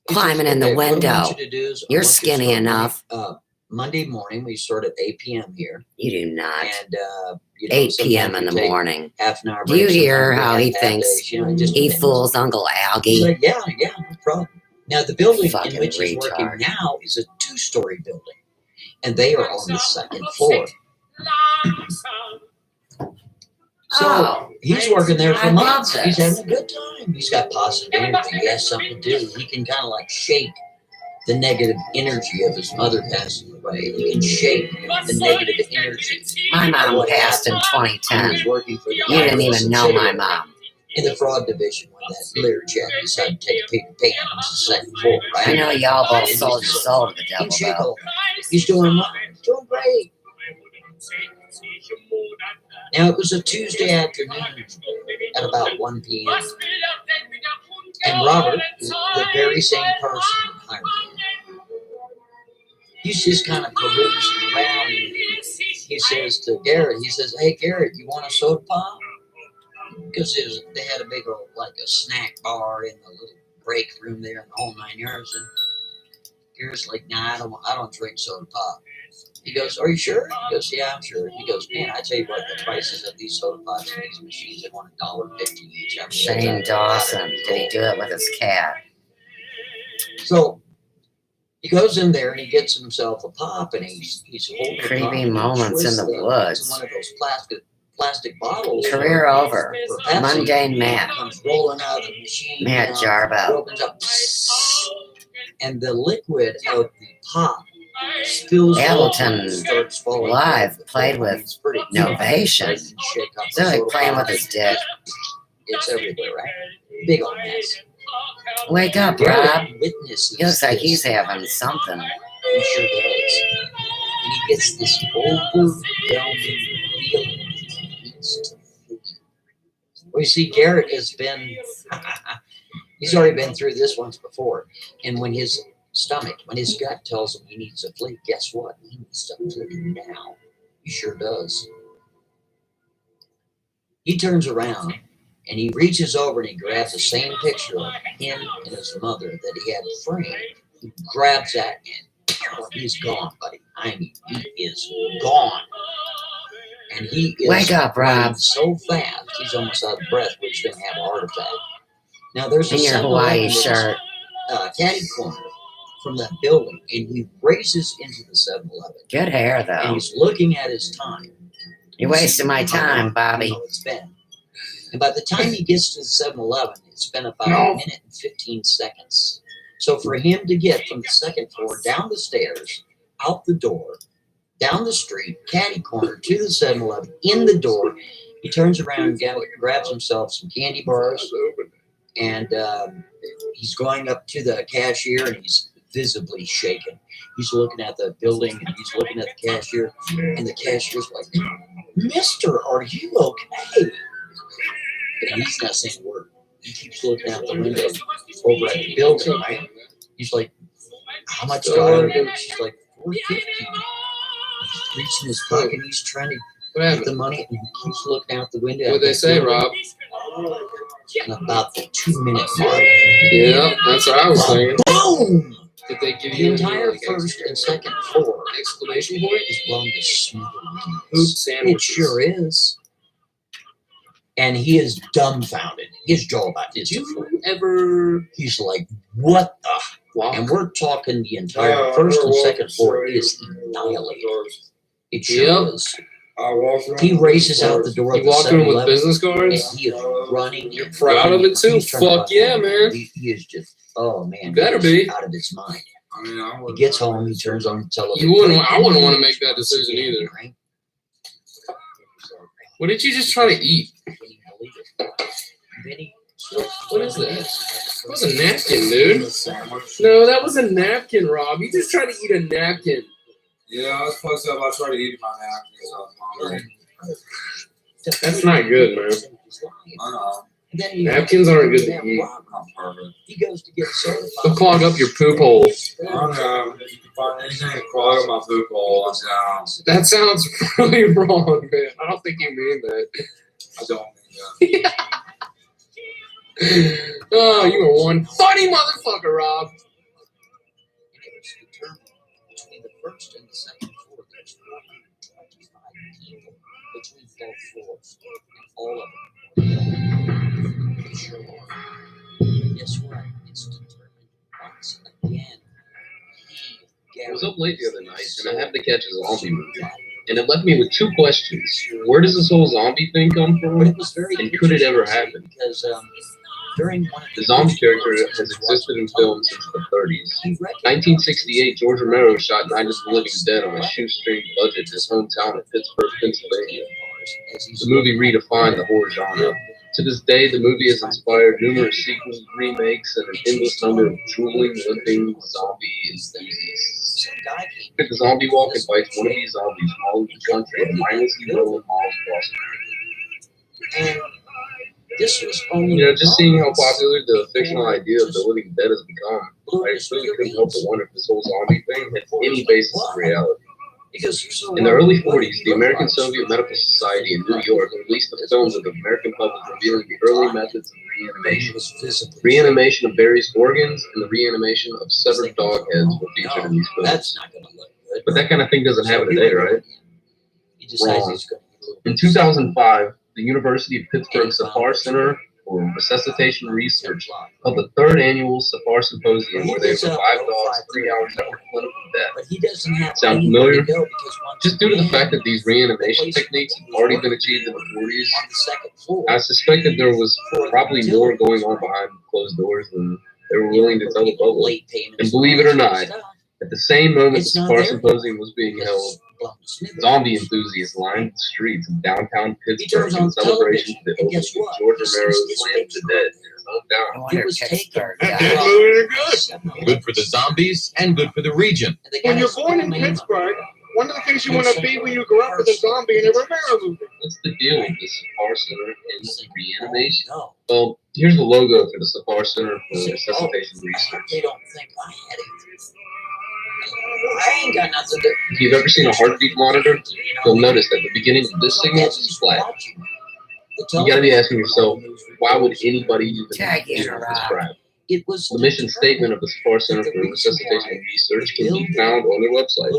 Climbing in the okay, what I want window. you to do is I You're want you to skinny start enough. Monday morning, we start at 8 p.m. here. You do not. And 8 p.m. sometimes in the we take morning. half an hour Do you break, hear sometimes we how have he half thinks days, it just he depends. fools Uncle He's Algie? like, yeah, no problem. Now, the building Fucking in which he's working retard. now is a 2-story building, and they are on the second floor. So he's working there for I months. love He's this. having a good time. He's got positive energy. He has something to do. He can kind of like shake the negative energy of his mother passing away. He can shake the negative energy. My mom What passed in happened when 2010. he was working for the You didn't IRS even know my subsidiary mom. in the fraud division when that Learjet decided to take a paper pan on the second floor, right? I know y'all both sold your soul to the devil, though. He's doing well. He's doing great. Now, it was a Tuesday afternoon at about 1 p.m. And Robert, the very same person that hired him, he's just kind of perusing around. And he says to Garrett, he says, hey, Garrett, you want a soda pop? Because they had a big old, like a snack bar in the little break room there in the whole 9 yards. And Garrett's like, nah, I don't drink soda pop. He goes, are you sure? He goes, yeah, I'm sure. He goes, man, I tell you what, the prices of these soda pops and these machines, they want $1.50 each. I mean, Shane Dawson. Did he do it with his cat? So he goes in there and he gets himself a pop, and he's holding Creepy a pop, and he moments in twists the it into woods. one of those plastic bottles. Career over. for Pepsi. Mundane Matt. Comes rolling out of the machine. Matt Jarbo. Opens up, and the liquid of the pop spills Hamilton over, starts falling live out. played with Novation. So like playing with his dick. It's everywhere, right? Big old mess. Wake up, Garrett Rob. witnesses He looks like this. he's having something. He sure does. And he gets this overwhelming feeling that he needs to flee. Well, you see, Garrett has been, he's already been through this once before. And when his gut tells him he needs to flee, guess what? He needs to flee now. He sure does. He turns around and he reaches over and he grabs the same picture of him and his mother that he had framed. He grabs that and he's gone, buddy. I mean, he is gone. And he is Wake up, Rob. running so fast, he's almost out of breath, which is going to have a heart attack. Now, there's a In your 7-Eleven Hawaii that's, shirt. caddy corner from that building, and he races into the 7-Eleven. Good hair, And though. he's looking at his time. You're wasting my time, Bobby. You know, it's been. And by the time he gets to the 7-Eleven, it's been about a minute and 15 seconds. So for him to get from the second floor down the stairs, out the door, down the street, caddy corner to the 7-Eleven, in the door, he turns around and grabs himself some candy bars, and he's going up to the cashier and he's visibly shaken. He's looking at the building and he's looking at the cashier, and the cashier's like, "Mister, are you okay?" And he's not saying a word. He keeps looking out the window over at the building, right? He's like, "How much do I owe you?" She's like, $4.50. He's reaching his pocket. He's trying to get the money, and he keeps looking out the window. What'd they say, Rob? And about the 2-minute mark. Yeah, that's what I was saying. Boom! Did they give The you entire like, first and second floor exclamation point? is blown to smithereens. Poop It sandwiches. sure is. And he is dumbfounded. His jaw about to hit the floor. Ever? He's like, "What the?" Wow. And we're talking the entire first and second floor is annihilated. It sure is. He races out the door. You walk in with business cards? And he is running. You're proud of it too? Fuck yeah, man. He is just, oh man. You better he is be. out of his mind. He gets home, he turns on the television. I wouldn't want to make that decision either. What did you just try to eat? What is that? That was a napkin, dude. No, that was a napkin, Rob. You just tried to eat a napkin. Yeah, I was fucked up. I tried to eat my napkins. I was hungry. That's not good, man. I know. Napkins aren't good to eat. I'm perfect. He goes to get soda. They'll clog up your poop hole. I know. If you can find anything to clog up my poop hole, I'm down. That sounds really wrong, man. I don't think you mean that. I don't mean that. Oh, you are one funny motherfucker, Rob. Between the first and the second floor, there's 425 people between both floors, and all of them are sure are. Guess what? It's determined once again. I was up late the other night, and I happened to catch a zombie movie. And it left me with two questions. Where does this whole zombie thing come from? And could it ever happen? Because during one of the zombie character has existed in film since the 30s. 1968, George Romero shot Night of the Living Dead on a shoestring budget in his hometown of Pittsburgh, Pennsylvania. The movie redefined the horror genre. To this day, the movie has inspired numerous sequels, remakes, and an endless number of drooling, limping zombie enthusiasts. Pick the zombie walk invites one of these zombies from all over the country to mindlessly roll in malls across America. This was only just seeing how popular the fictional idea of the living dead has become, I really couldn't help but wonder if this whole zombie thing had any basis in reality. In the early 40s, the American Soviet Medical Society in New York released a film to the American public revealing the early methods of reanimation. Reanimation of various organs and the reanimation of severed dog heads were featured in these films. But that kind of thing doesn't happen today, right? Wrong. In 2005, the University of Pittsburgh Safar Center for Resuscitation Research held the third annual Safar Symposium where they revived dogs 3 hours after clinical death. Sound familiar? Just due to the fact that these reanimation techniques had already been achieved in the 40s, I suspect that there was probably more going on behind closed doors than they were willing to tell the public. And believe it or not, at the same moment the Safar Symposium was being held, zombie enthusiasts lined the streets of downtown Pittsburgh in celebration of the opening of George Romero's Land of the Dead in his hometown. Good for the zombies and good for the region. When you're born in Pittsburgh, one of the things you want to be when you grow up is a zombie in a Romero movie. What's the deal with the Safar Center and reanimation? Well, here's the logo for the Safar Center for Resuscitation Research. They don't think I had it. I ain't got nothing to. If you've ever seen a heartbeat monitor, you'll notice that the beginning of this signal is flat. You gotta be asking yourself, why would anybody even do this crap? The mission statement of the Safar Center for Resuscitation Research can be found on their website.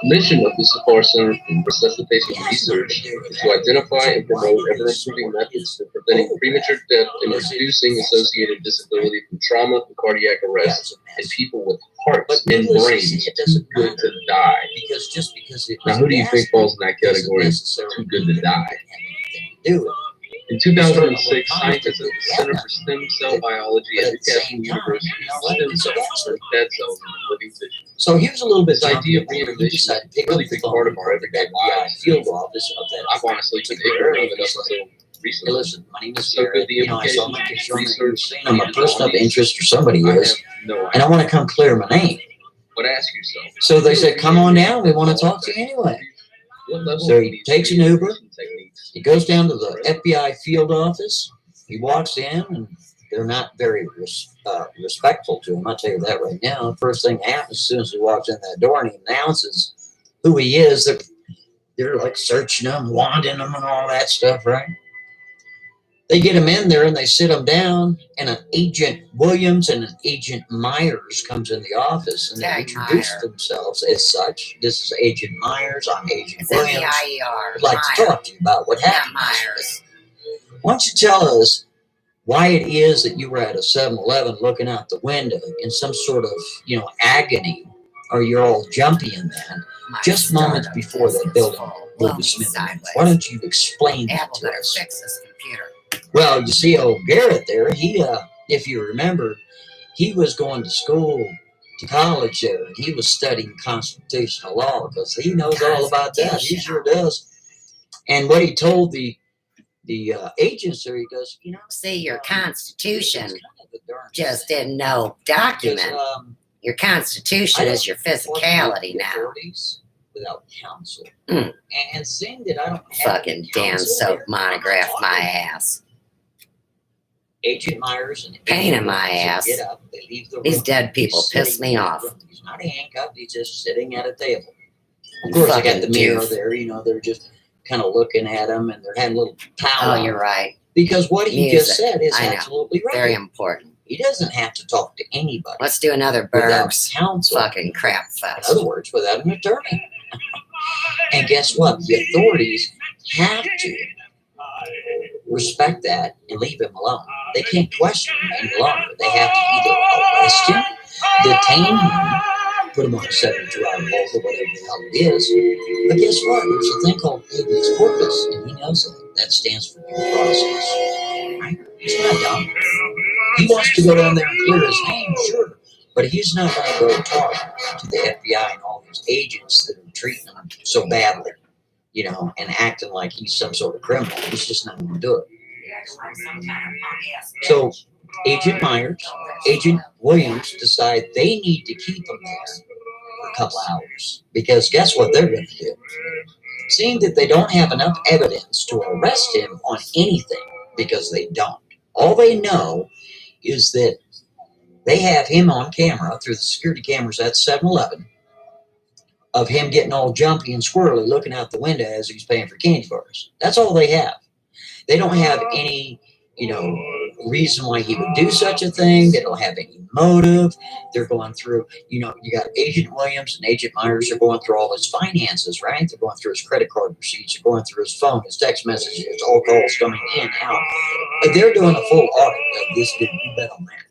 The mission of the Safar Center for Resuscitation Research is to identify and promote ever-improving methods for preventing premature death and reducing associated disability from trauma and cardiac arrest in people with hearts and brains too good to die. Now, who do you think falls in that category of too good to die? In 2006, scientists at the Center for Stem Cell Biology at Newcastle University used stem cells from dead cells in living tissue. So here's a little bit. This idea of reanimation is a really big part of our everyday lives. I've honestly been ignorant of it up until recently. Hey, listen, my name is So Garrett. could the You know, I saw my implications picture on research the news saying I'm a person of zombies? interest or somebody I is, have no and I idea. want to come clear my name. But ask yourself. So they said, come on down. We want to talk to you anyway. What level So of he these takes an Uber. communication techniques? He goes down to the FBI field office. He walks in, and they're not very respectful to him. I'll tell you that right now. The first thing that happens as soon as he walks in that door and he announces who he is, they're like searching him, wanding him, and all that stuff, right? They get him in there and they sit him down, and an Agent Williams and an Agent Myers comes in the office and they introduce themselves as such. This is Agent Myers. I'm Agent Williams. I'd like to talk to you about what happened. Myers. Why don't you tell us why it is that you were at a 7-Eleven looking out the window in some sort of, agony, or you're all jumpy in that, just moments before that building will be smithereens. Why don't you explain that to us? Fix this computer. Well, you see, old Garrett there, he, if you remember, he was going to school, to college there, and he was studying constitutional law because he knows all about that. He sure does. And what he told the agents there, he goes, See, your Constitution just didn't know document. Your Constitution is your physicality now. Without counsel. Mm. And seeing that I don't have fucking Dan Soap monograph my ass. Agent Myers and pain in my ass. Get up, they leave the room. These dead people piss me off. He's not handcuffed, he's just sitting at a table. Of course, I got the mirror there, they're just kind of looking at him and they're having a little powwow. Oh, you're right. Because what he just said is absolutely right. Very important. He doesn't have to talk to anybody. Let's do another Burbs counsel. Fucking crap fest. In other words, without an attorney. And guess what? The authorities have to respect that and leave him alone. They can't question him any longer. They have to either arrest him, detain him, put him on a 72-hour hold or whatever the hell it is. But guess what? There's a thing called habeas corpus, and he knows that. That stands for due process. Right? He's not dumb. He wants to go down there and clear his name, sure. But he's not going to go talk to the FBI and all these agents that are treating him so badly, and acting like he's some sort of criminal. He's just not going to do it. So Agent Myers, Agent Williams decide they need to keep him there for a couple hours. Because guess what they're going to do? Seeing that they don't have enough evidence to arrest him on anything, because they don't. All they know is that they have him on camera through the security cameras at 7-Eleven of him getting all jumpy and squirrely looking out the window as he's paying for candy bars. That's all they have. They don't have any, reason why he would do such a thing. They don't have any motive. They're going through, you got Agent Williams and Agent Myers are going through all his finances, right? They're going through his credit card receipts. They're going through his phone, his text messages, all calls coming in, out. They're doing a full audit of this dude. You bet on that.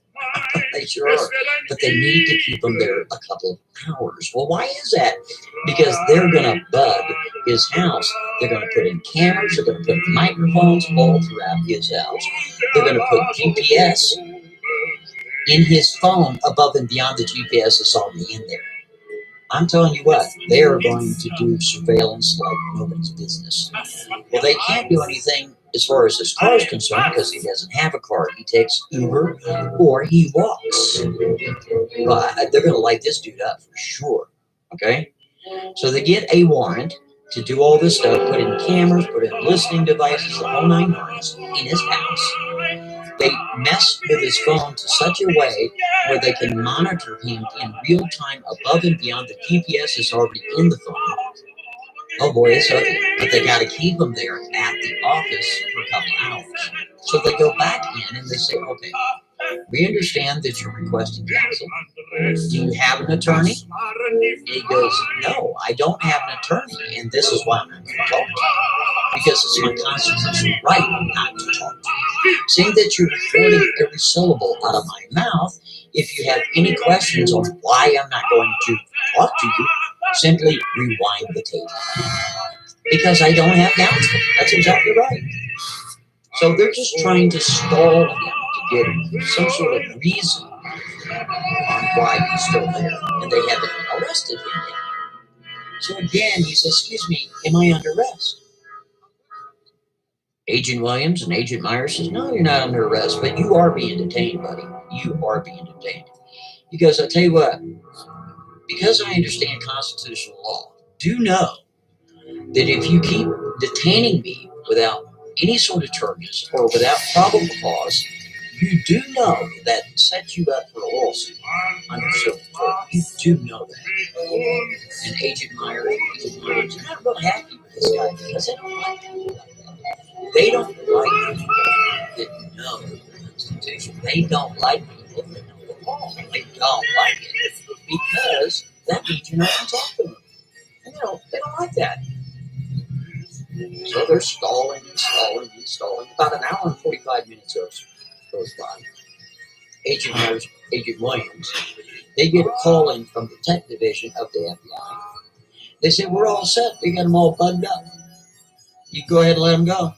They sure are. But they need to keep him there a couple of hours. Well, why is that? Because they're going to bug his house. They're going to put in cameras. They're going to put microphones all throughout his house. They're going to put GPS in his phone above and beyond the GPS that's already in there. I'm telling you what, they are going to do surveillance like nobody's business. Well, they can't do anything as far as his car is concerned because he doesn't have a car. He takes Uber or he walks. But they're going to light this dude up for sure. Okay? So they get a warrant to do all this stuff, put in cameras, put in listening devices, the whole 9 yards in his house. They mess with his phone to such a way where they can monitor him in real time above and beyond the GPS that's already in the phone. Oh boy, it's ugly. But they got to keep him there at the office for a couple hours. So they go back in and they say, okay, we understand that you're requesting counsel. Do you have an attorney? And he goes, no, I don't have an attorney, and this is why I'm not going to talk to you. Because it's my constitutional right not to talk to you. Seeing that you're recording every syllable out of my mouth, if you have any questions on why I'm not going to talk to you, simply rewind the tape. Because I don't have counsel. That's exactly right. So they're just trying to stall him to get some sort of reason on why he's still there. And they haven't arrested him yet. So again, he says, excuse me, am I under arrest? Agent Williams and Agent Myers says, no, you're not under arrest, but you are being detained, buddy. You are being detained. He goes, I'll tell you what, because I understand constitutional law, do know that if you keep detaining me without any sort of charges or without probable cause, you do know that sets you up for a lawsuit under civil court. You do know that. And Agent Myers, they're not real happy with this guy because they don't like him like that. They don't like people that know the Constitution. They don't like people that know the law. They don't like it because that means you're not going to talk to them. And they don't like that. So they're stalling and stalling and stalling. About an hour and 45 minutes goes by. Agent Myers, Agent Williams, they get a call in from the tech division of the FBI. They say, we're all set. We got them all bugged up. You go ahead and let them go.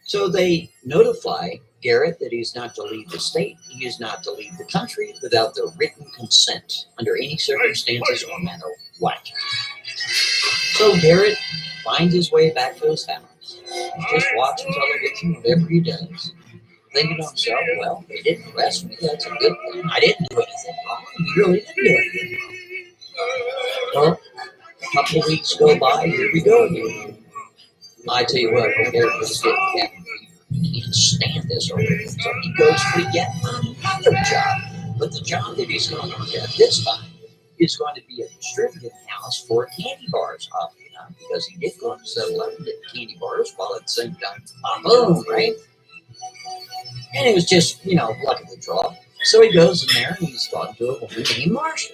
So they notify Garrett that he's not to leave the state. He is not to leave the country without their written consent under any circumstances or matter what. So Garrett finds his way back to his house. He's just watching television, whatever he does. Thinking to himself, well, they didn't arrest me. That's a good thing. I didn't do anything wrong. You really didn't do anything wrong. Well, a couple of weeks go by. Here we go again. I tell you what, Garrett was getting cabin fever. He can't stand this over here. So he goes for yet another job. But the job that he's going to get this time is going to be a distributing house for candy bars, oddly enough, because he did go to 7-Eleven, get candy bars while at the same time, boom, right? And it was just, luck of the draw. So he goes in there and he's talking to a woman named Marcia.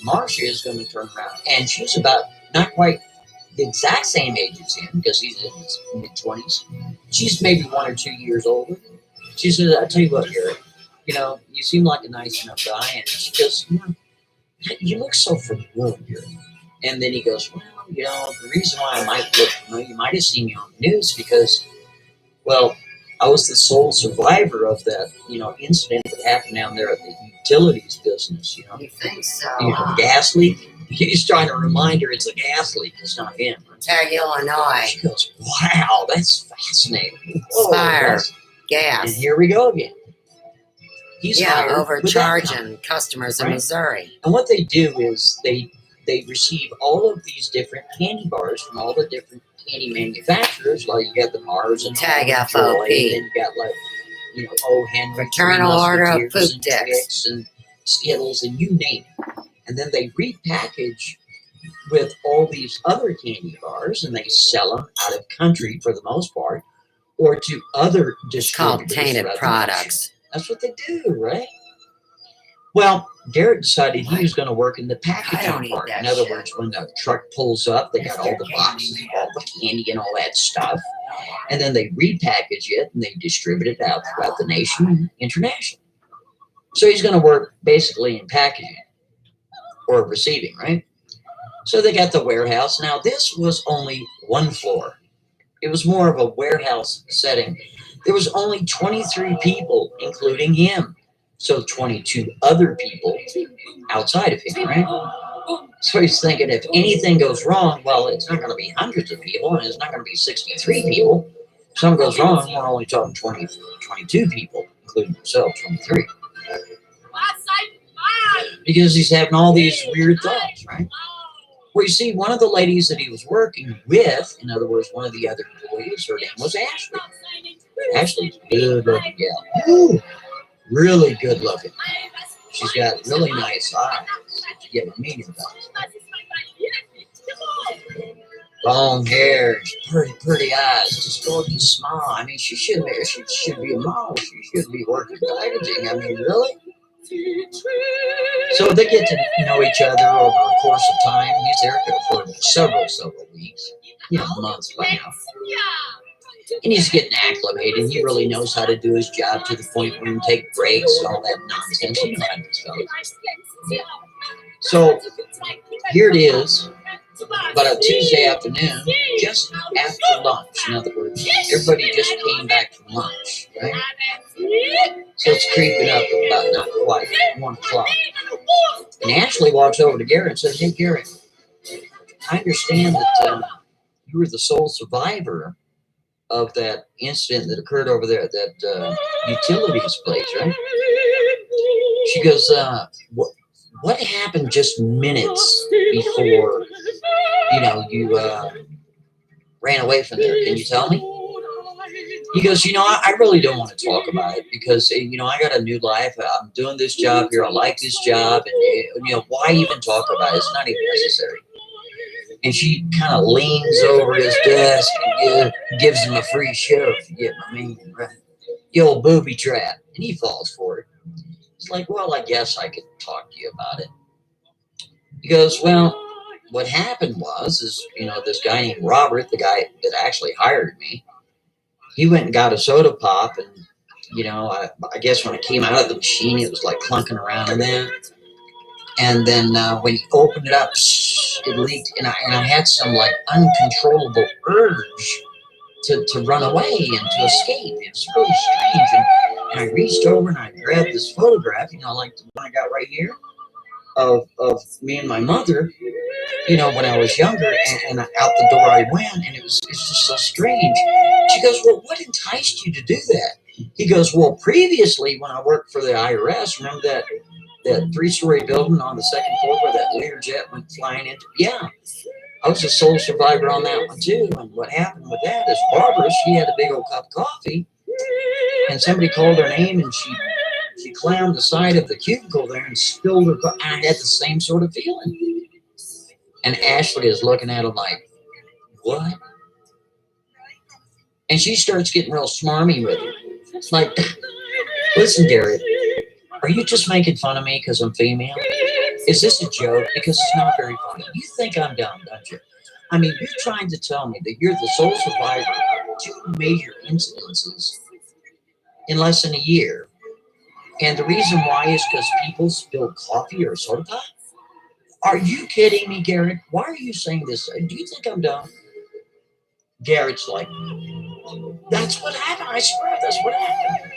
Marcia is going to turn around, and she's about not quite the exact same age as him because he's in his mid-20s. She's maybe 1 or 2 years older. She says, I'll tell you what, Garrett, you seem like a nice enough guy. And she goes, you look so familiar. And then he goes, well, the reason why I might look familiar, you might have seen me on the news because, well, I was the sole survivor of that, incident that happened down there at the utilities business, You think so? The gas leak. He's trying to remind her it's a gas leak. It's not him. Tag, Illinois. She goes, wow, that's fascinating. Fire, gas. And here we go again. He's overcharging customers in Missouri. And what they do is they receive all of these different candy bars from all the different candy manufacturers. Like you got the Mars and Tag FOP. And then you got O. Henry. Fraternal Order of Poop Dicks. And Skittles and you name it. And then they repackage with all these other candy bars and they sell them out of country for the most part or to other distributors. Called tainted products. That's what they do, right? Well, Garrett decided he was going to work in the packaging part. In other words, when the truck pulls up, they got all the boxes, all the candy and all that stuff. And then they repackage it and they distribute it out throughout the nation and internationally. So he's going to work basically in packaging or receiving, right? So they got the warehouse. Now, this was only one floor. It was more of a warehouse setting. There was only 23 people, including him. So 22 other people outside of him, right? So he's thinking if anything goes wrong, well, it's not going to be hundreds of people, and it's not going to be 63 people. If something goes wrong, we're only talking 22 people, including himself, 23. Because he's having all these weird thoughts, right? Well, you see, one of the ladies that he was working with, in other words, one of the other employees, her name was Ashley. Ashley's a good looking gal. Ooh, really good looking. She's got really nice eyes. You get my meaning about it. Long hair, pretty eyes, just gorgeous smile. I mean, she should be a model. She should be working packaging. I mean, really? So they get to know each other over the course of time. He's there for several weeks, months by now. And he's getting acclimated. He really knows how to do his job to the point where he can take breaks and all that nonsense. So here it is, about a Tuesday afternoon, just after lunch. In other words, everybody just came back from lunch, right? So it's creeping up about not quite 1 o'clock. And Ashley walks over to Garrett and says, hey, Garrett, I understand that you were the sole survivor of that incident that occurred over there at that utilities place, right? She goes, what happened just minutes before, you ran away from there? Can you tell me? He goes, I really don't want to talk about it because, I got a new life. I'm doing this job here. I like this job. And, why even talk about it? It's not even necessary. And she kind of leans over his desk and gives him a free shove. You get my meaning, right? The old booby trap. And he falls for it. It's like, well, I guess I could talk to you about it. He goes, well, what happened was, this guy named Robert, the guy that actually hired me, he went and got a soda pop, and, I guess when it came out of the machine, it was like clunking around in there. And then when he opened it up, it leaked, and I had some like uncontrollable urge to run away and to escape. It was really strange. And I reached over and I grabbed this photograph, like the one I got right here, of me and my mother, when I was younger, and out the door I went, and it's just so strange. She goes, well, what enticed you to do that? He goes, well, previously when I worked for the IRS, remember that 3-story building on the second floor where that Learjet went flying into? Yeah, I was a sole survivor on that one too. And what happened with that is Barbara, she had a big old cup of coffee, and somebody called her name, and she clammed the side of the cubicle there and spilled her coffee. And I had the same sort of feeling. And Ashley is looking at him like, what? And she starts getting real smarmy with him. It's like, listen, Garrett, are you just making fun of me because I'm female? Is this a joke? Because it's not very funny. You think I'm dumb, don't you? I mean, you're trying to tell me that you're the sole survivor of 2 major incidences in less than a year. And the reason why is because people spilled coffee or soda pop? Are you kidding me, Garrett? Why are you saying this? Do you think I'm dumb? Garrett's like, that's what happened. I swear that's what happened.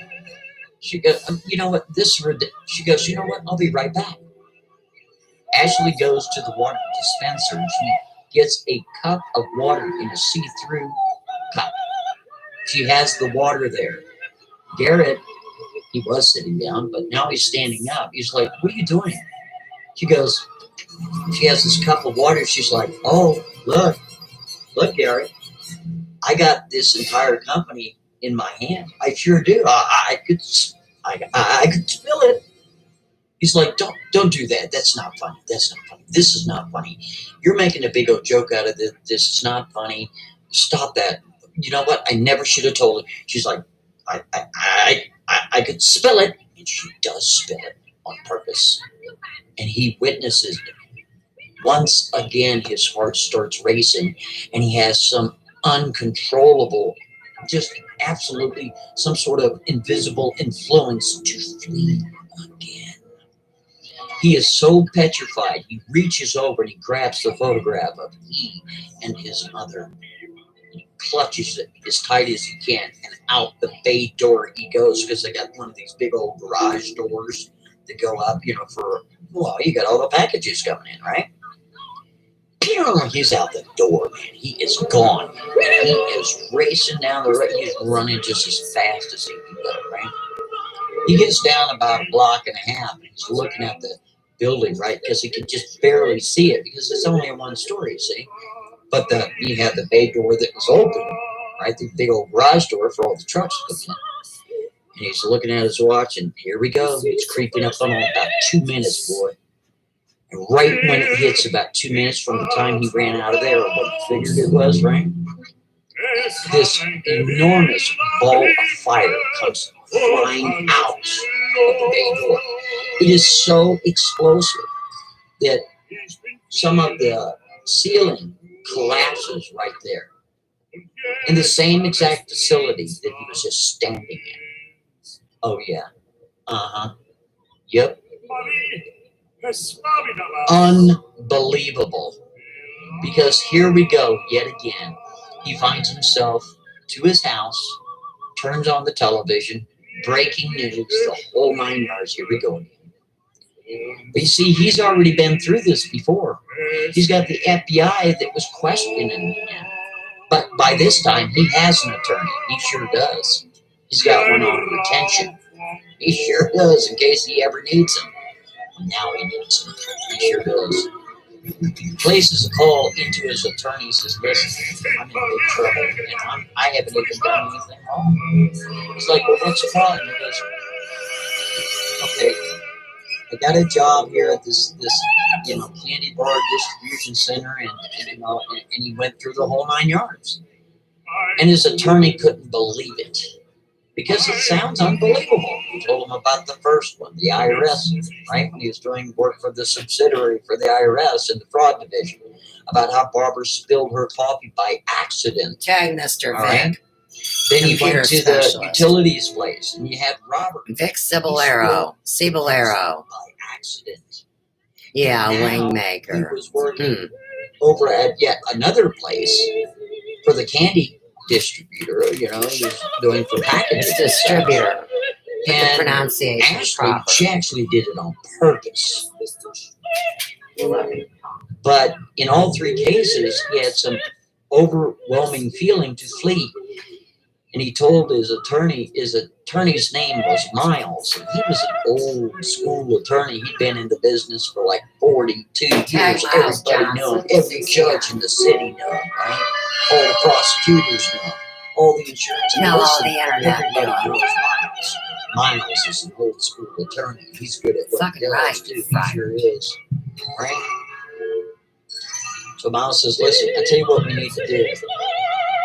She goes, you know what? This is ridiculous. She goes, you know what? I'll be right back. Ashley goes to the water dispenser and she gets a cup of water in a see-through cup. She has the water there. Garrett, he was sitting down, but now he's standing up. He's like, what are you doing? She goes, she has this cup of water. She's like, oh, look, Garrett, I got this entire company in my hand. I sure do. I could spill it. He's like, don't do that. That's not funny. That's not funny. This is not funny. You're making a big old joke out of this. This is not funny. Stop that. You know what? I never should have told her. She's like, I could spill it, and she does spill it on purpose. And he witnesses it. Once again, his heart starts racing, and he has some uncontrollable, just absolutely some sort of invisible influence to flee again. He is so petrified, he reaches over and he grabs the photograph of he and his mother. He clutches it as tight as he can, and out the bay door he goes, because they got one of these big old garage doors that go up, you got all the packages coming in, right? He's out the door, man. He is gone. He is racing down the road. He's running just as fast as he can go, right? He gets down about a block and a half, and he's looking at the building, right? Because he can just barely see it, because it's only a 1-story, you see? But you have the bay door that was open, right? The big old garage door for all the trucks to come in. And he's looking at his watch, and here we go. It's creeping up on him about 2 minutes, boy. And right when it hits about 2 minutes from the time he ran out of there, or what he figured it was, right? This enormous ball of fire comes flying out of the bay door. It is so explosive that some of the ceiling collapses right there. In the same exact facility that he was just standing in. Oh, yeah. Uh-huh. Yep. Unbelievable. Because here we go yet again. He finds himself to his house, turns on the television, breaking news, the whole 9 yards. Here we go again. But you see, he's already been through this before. He's got the FBI that was questioning him. But by this time, he has an attorney. He sure does. He's got one on retention. He sure does, in case he ever needs him. And now he needs him. He sure does. Places a call into his attorney, says, listen, I'm in big trouble, and I haven't even done anything wrong. He's like, well, what's the problem? He goes, okay, I got a job here at this candy bar distribution center, and he went through the whole 9 yards. And his attorney couldn't believe it. Because it sounds unbelievable. He told him about the first one, the IRS, right? When he was doing work for the subsidiary for the IRS in the fraud division, about how Barbara spilled her coffee by accident. Tag Mr. Vic. Right? Then he went to the utilities place, and you had Robert. Vic Cibulero. By accident. Yeah, Now, Wingmaker. He was working over at yet another place for the candy distributor, he was doing for packaging. Distributor. And pronunciation she actually did it on purpose. But in all 3 cases, he had some overwhelming feeling to flee. And he told his attorney's name was Miles. And he was an old school attorney. He'd been in the business for like 42 years. Everybody knew him. Every judge in the city knew him, right? All the prosecutors knew him. All the insurance. No, all the internet Everybody knows Miles. Miles is an old school attorney. He's good at what he does, too. He sure is. Right? So Miles says, listen, I tell you what we need to do.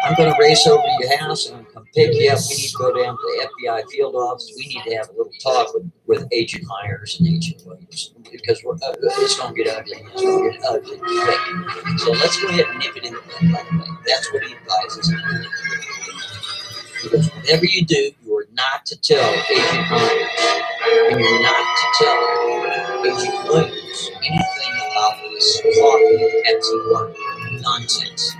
I'm going to race over to your house and I'm going to come pick you up. We need to go down to the FBI field office. We need to have a little talk with Agent Myers and Agent Williams because it's going to get ugly. It's going to get ugly quick. So let's go ahead and nip it in the bud right away. That's what he advises. Because whatever you do, you are not to tell Agent Myers and you're not to tell Agent Williams anything about this coffee Pepsi work nonsense.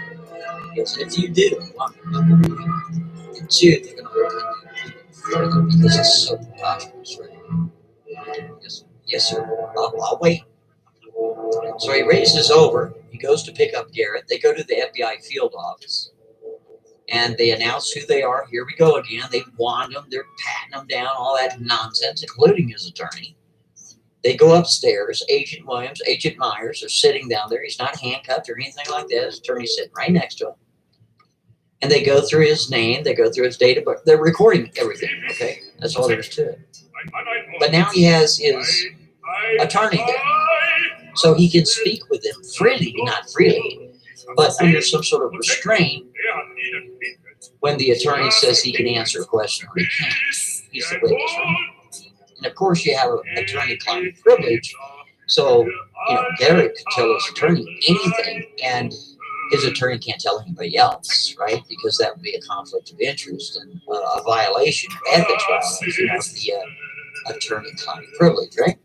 Because if you do, one, and 2, they're going to look into it further because it's so preposterous, right? Yes, sir. I'll wait. So he races over. He goes to pick up Garrett. They go to the FBI field office. And they announce who they are. Here we go again. They wand him. They're patting him down, all that nonsense, including his attorney. They go upstairs. Agent Williams, Agent Myers are sitting down there. He's not handcuffed or anything like that. His attorney's sitting right next to him. And they go through his name. They go through his date of birth. They're recording everything, okay? That's all there is to it. But now he has his attorney there. So he can speak with them freely, not freely, but under some sort of restraint when the attorney says he can answer a question or he can't. He's the witness, right? And of course, you have an attorney-client privilege. So, Garrett could tell his attorney anything, and his attorney can't tell anybody else, right? Because that would be a conflict of interest and a violation, ethics violation of the attorney-client privilege, right?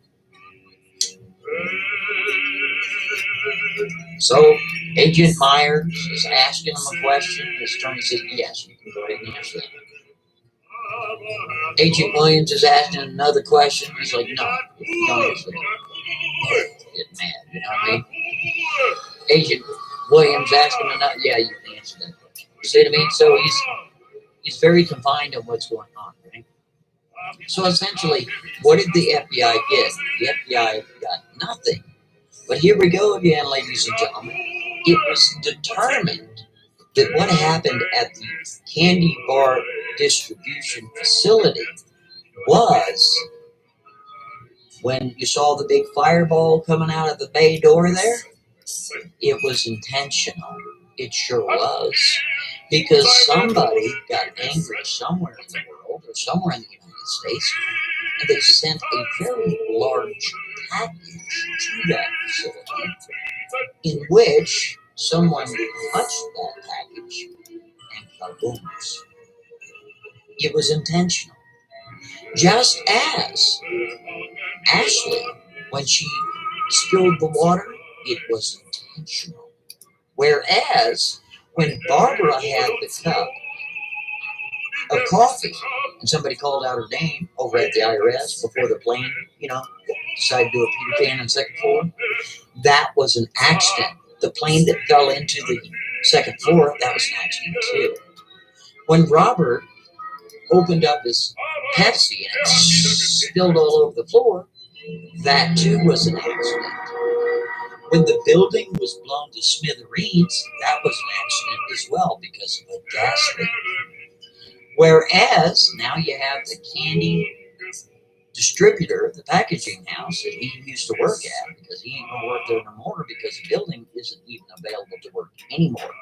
So, Agent Myers is asking him a question. His attorney says, yes, you can go ahead and answer that. Agent Williams is asking another question. He's like, no, don't answer that. Get mad, you know what I mean? Agent Williams asking another, yeah, you can answer that question. You see what I mean? So he's very confined on what's going on, right? So essentially, what did the FBI get? The FBI got nothing. But here we go again, ladies and gentlemen. It was determined that what happened at the candy bar distribution facility was when you saw the big fireball coming out of the bay door there, it was intentional. It sure was. Because somebody got angry somewhere in the world or somewhere in the United States, and they sent a very large package to that facility in which someone touched that package and kabooms. It was intentional. Just as Ashley, when she spilled the water, it was intentional. Whereas when Barbara had the cup of coffee and somebody called out her name over at the IRS before the plane, decided to do a Peter Pan on second floor, that was an accident. The plane that fell into the second floor, that was an accident too. When Robert opened up his Pepsi and it spilled all over the floor, that too was an accident. When the building was blown to smithereens, that was an accident as well because of a gas leak. Whereas now you have the candy distributor, the packaging house that he used to work at, because he ain't gonna work there no more because the building isn't even available to work anymore.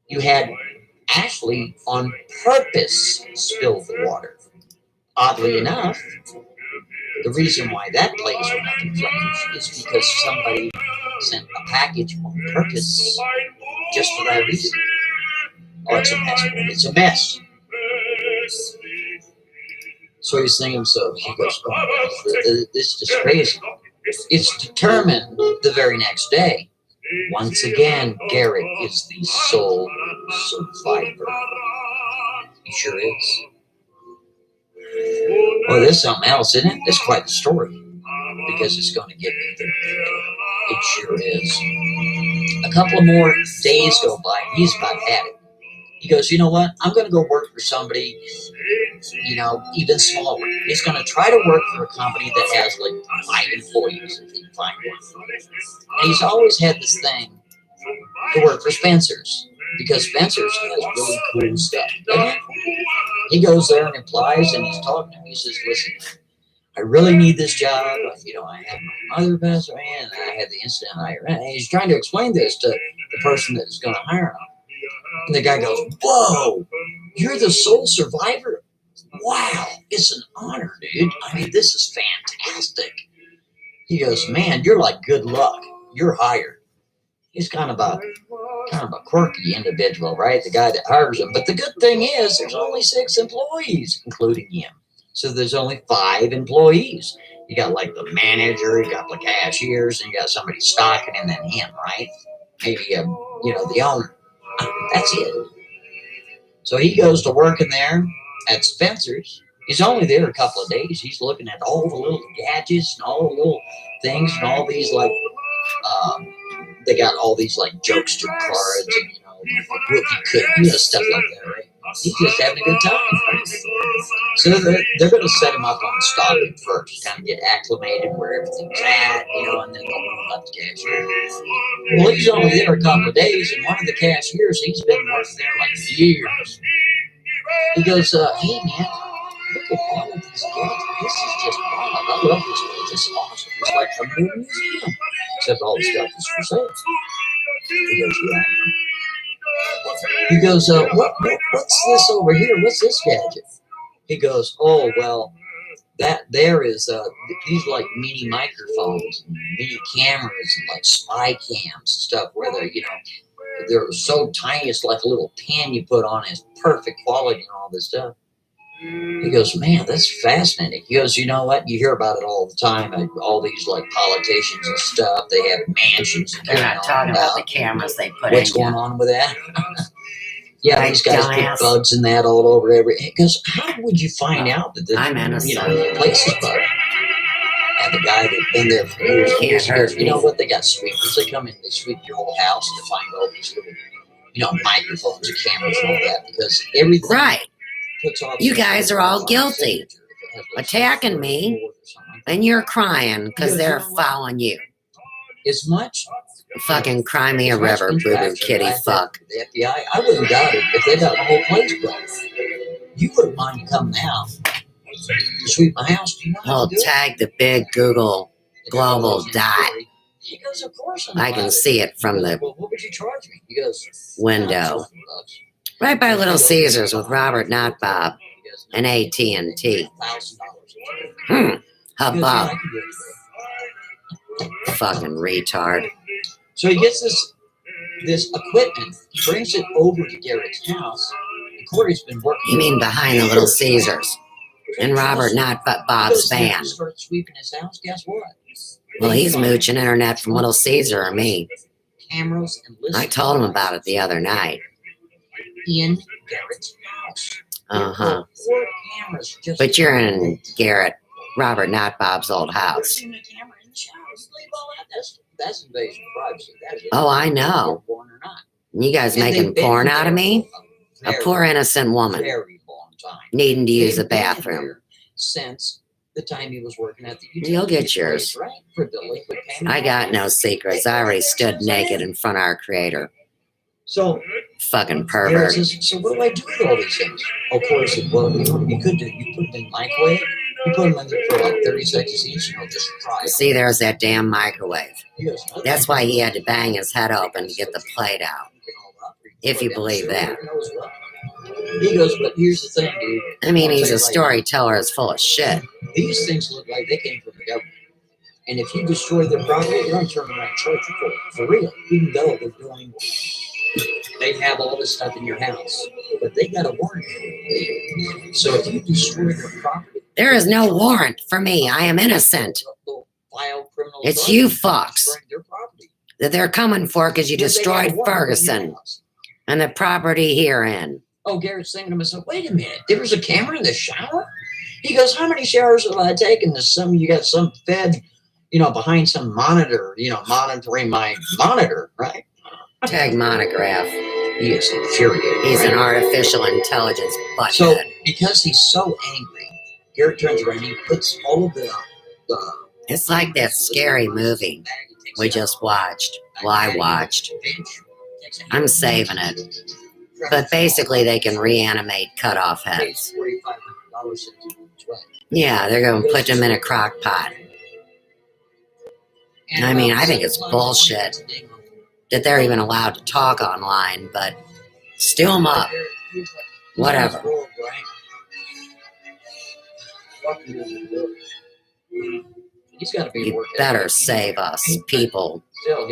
You had Ashley on purpose spill the water. Oddly enough, the reason why that place went up in flames is because somebody sent a package on purpose just for that reason. Oh, it's a mess. It's a mess. So he's thinking himself, he goes, oh, this is just crazy. It's determined the very next day. Once again, Garrett is the sole survivor. He sure is. Well, there's something else, isn't it? It's quite the story. Because it's going to get even bigger. It sure is. A couple of more days go by, and he's about had it. He goes, you know what? I'm going to go work for somebody, even smaller. He's going to try to work for a company that has like 5 employees, if he can find one. And he's always had this thing to work for Spencer's, because Spencer's has really cool stuff. He goes there and applies, and he's talking to him. He says, listen, I really need this job. I had my mother pass away, and I had the incident. And he's trying to explain this to the person that is going to hire him. And the guy goes, whoa, you're the sole survivor? Wow, it's an honor, dude. I mean, this is fantastic. He goes, man, you're like good luck. You're hired. He's kind of a quirky individual, right? The guy that hires him. But the good thing is there's only 6 employees, including him. So there's only 5 employees. You got like the manager, you got the cashiers, and you got somebody stocking, and then him, right? Maybe the owner. That's it. So he goes to work in there at Spencer's. He's only there a couple of days. He's looking at all the little gadgets and all the little things and all these they got all these jokester cards and rookie cookies, stuff like that, right? He's just having a good time. So they're going to set him up on stocking first, kind of get acclimated where everything's at, and then they'll move him up to cashier. Well, he's only there a couple of days, and one of the cashiers, he's been working there like years. He goes, hey man, look at all of these gadgets. This is just wild. I love this place. This is awesome. It's like coming to a museum. Except all the stuff is for sale. He goes, yeah. He goes, what's this over here? What's this gadget? He goes, oh, well, that there is these like mini microphones and mini cameras and like spy cams and stuff where they're so tiny it's like a little pen you put on. It's perfect quality and all this stuff. He goes, man, that's fascinating. He goes, you know what? You hear about it all the time. All these politicians and stuff. They have mansions. They're not talking about the cameras they put in. What's going on with that? Yeah, these guys put bugs in that all over everything. Because how would you find out that the place is bugged? And the guy that's been there for years, you know what? They got sweepers. They come in, they sweep your whole house to find all these little, microphones and cameras and all that, because everything. Right. You guys are all guilty. Attacking me, and you're crying because they're following you. As much fucking cry me a river, boo-boo kitty fuck. The FBI, I wouldn't doubt it if they got the whole place bugged. You wouldn't mind coming out to sweep my house. I'll tag the big Google global dot. He goes, of course I can see it from the what would you charge me? He goes, window. Right by Little Caesars with Robert, not Bob, and AT&T. Hubbub. Fucking retard. So he gets this equipment. He brings it over to Garrett's house. And Corey's been working. You mean behind the Little Caesars? And Robert, not Bob's van. Start sweeping his house. Guess what? Well, he's mooching internet from Little Caesar or me. Cameras and I told him about it the other night. In Garrett's house. Uh-huh. But you're in Garrett, Robert, not Bob's old house. showers, leave all that. That's invasion of privacy. That is. Oh, I know. Born or not. You guys And making they've been porn out of me? A very, poor innocent woman very long time. needing to use a They've been bathroom. there since the time he was working at the You'll get yours. right? For delinquent payment. I got no secrets. I already stood naked in front of our creator. So Fucking Garrett pervert. says, so what do I do with all these things? Of course, well, you know what you could do? You put them in the microwave. You put them in there for like 30 seconds each, and they'll just fry them. See, there's that damn microwave. He goes, okay. That's why he had to bang his head open to get the plate out. If you believe that. He goes, but here's the thing, dude. I mean, I'll he's tell a you right storyteller is full of shit. now, these things look like they came from the government. And if you destroy their property, they're going to turn around and charge you for it. For real. Even though they're doing, they have all this stuff in your house. But they got a warrant for it. So if you destroy their property. There is no warrant for me. I am innocent. It's you fucks that they're coming for because you destroyed Ferguson and the property herein. Oh, Garrett's thinking to himself, wait a minute, there was a camera in the shower? He goes, how many showers have I taken? You got some fed, behind some monitor, monitoring my monitor, right? Tag monograph. He is infuriated. He's an artificial intelligence butthead. So, because he's so angry, Garrett turns around and he puts all of the it's like that scary movie we just watched. Well, I watched. I'm saving it. But basically, they can reanimate cut-off heads. Yeah, they're going to put them in a crock pot. I mean, I think it's bullshit that they're even allowed to talk online, but stew them up. Whatever. You better save us, people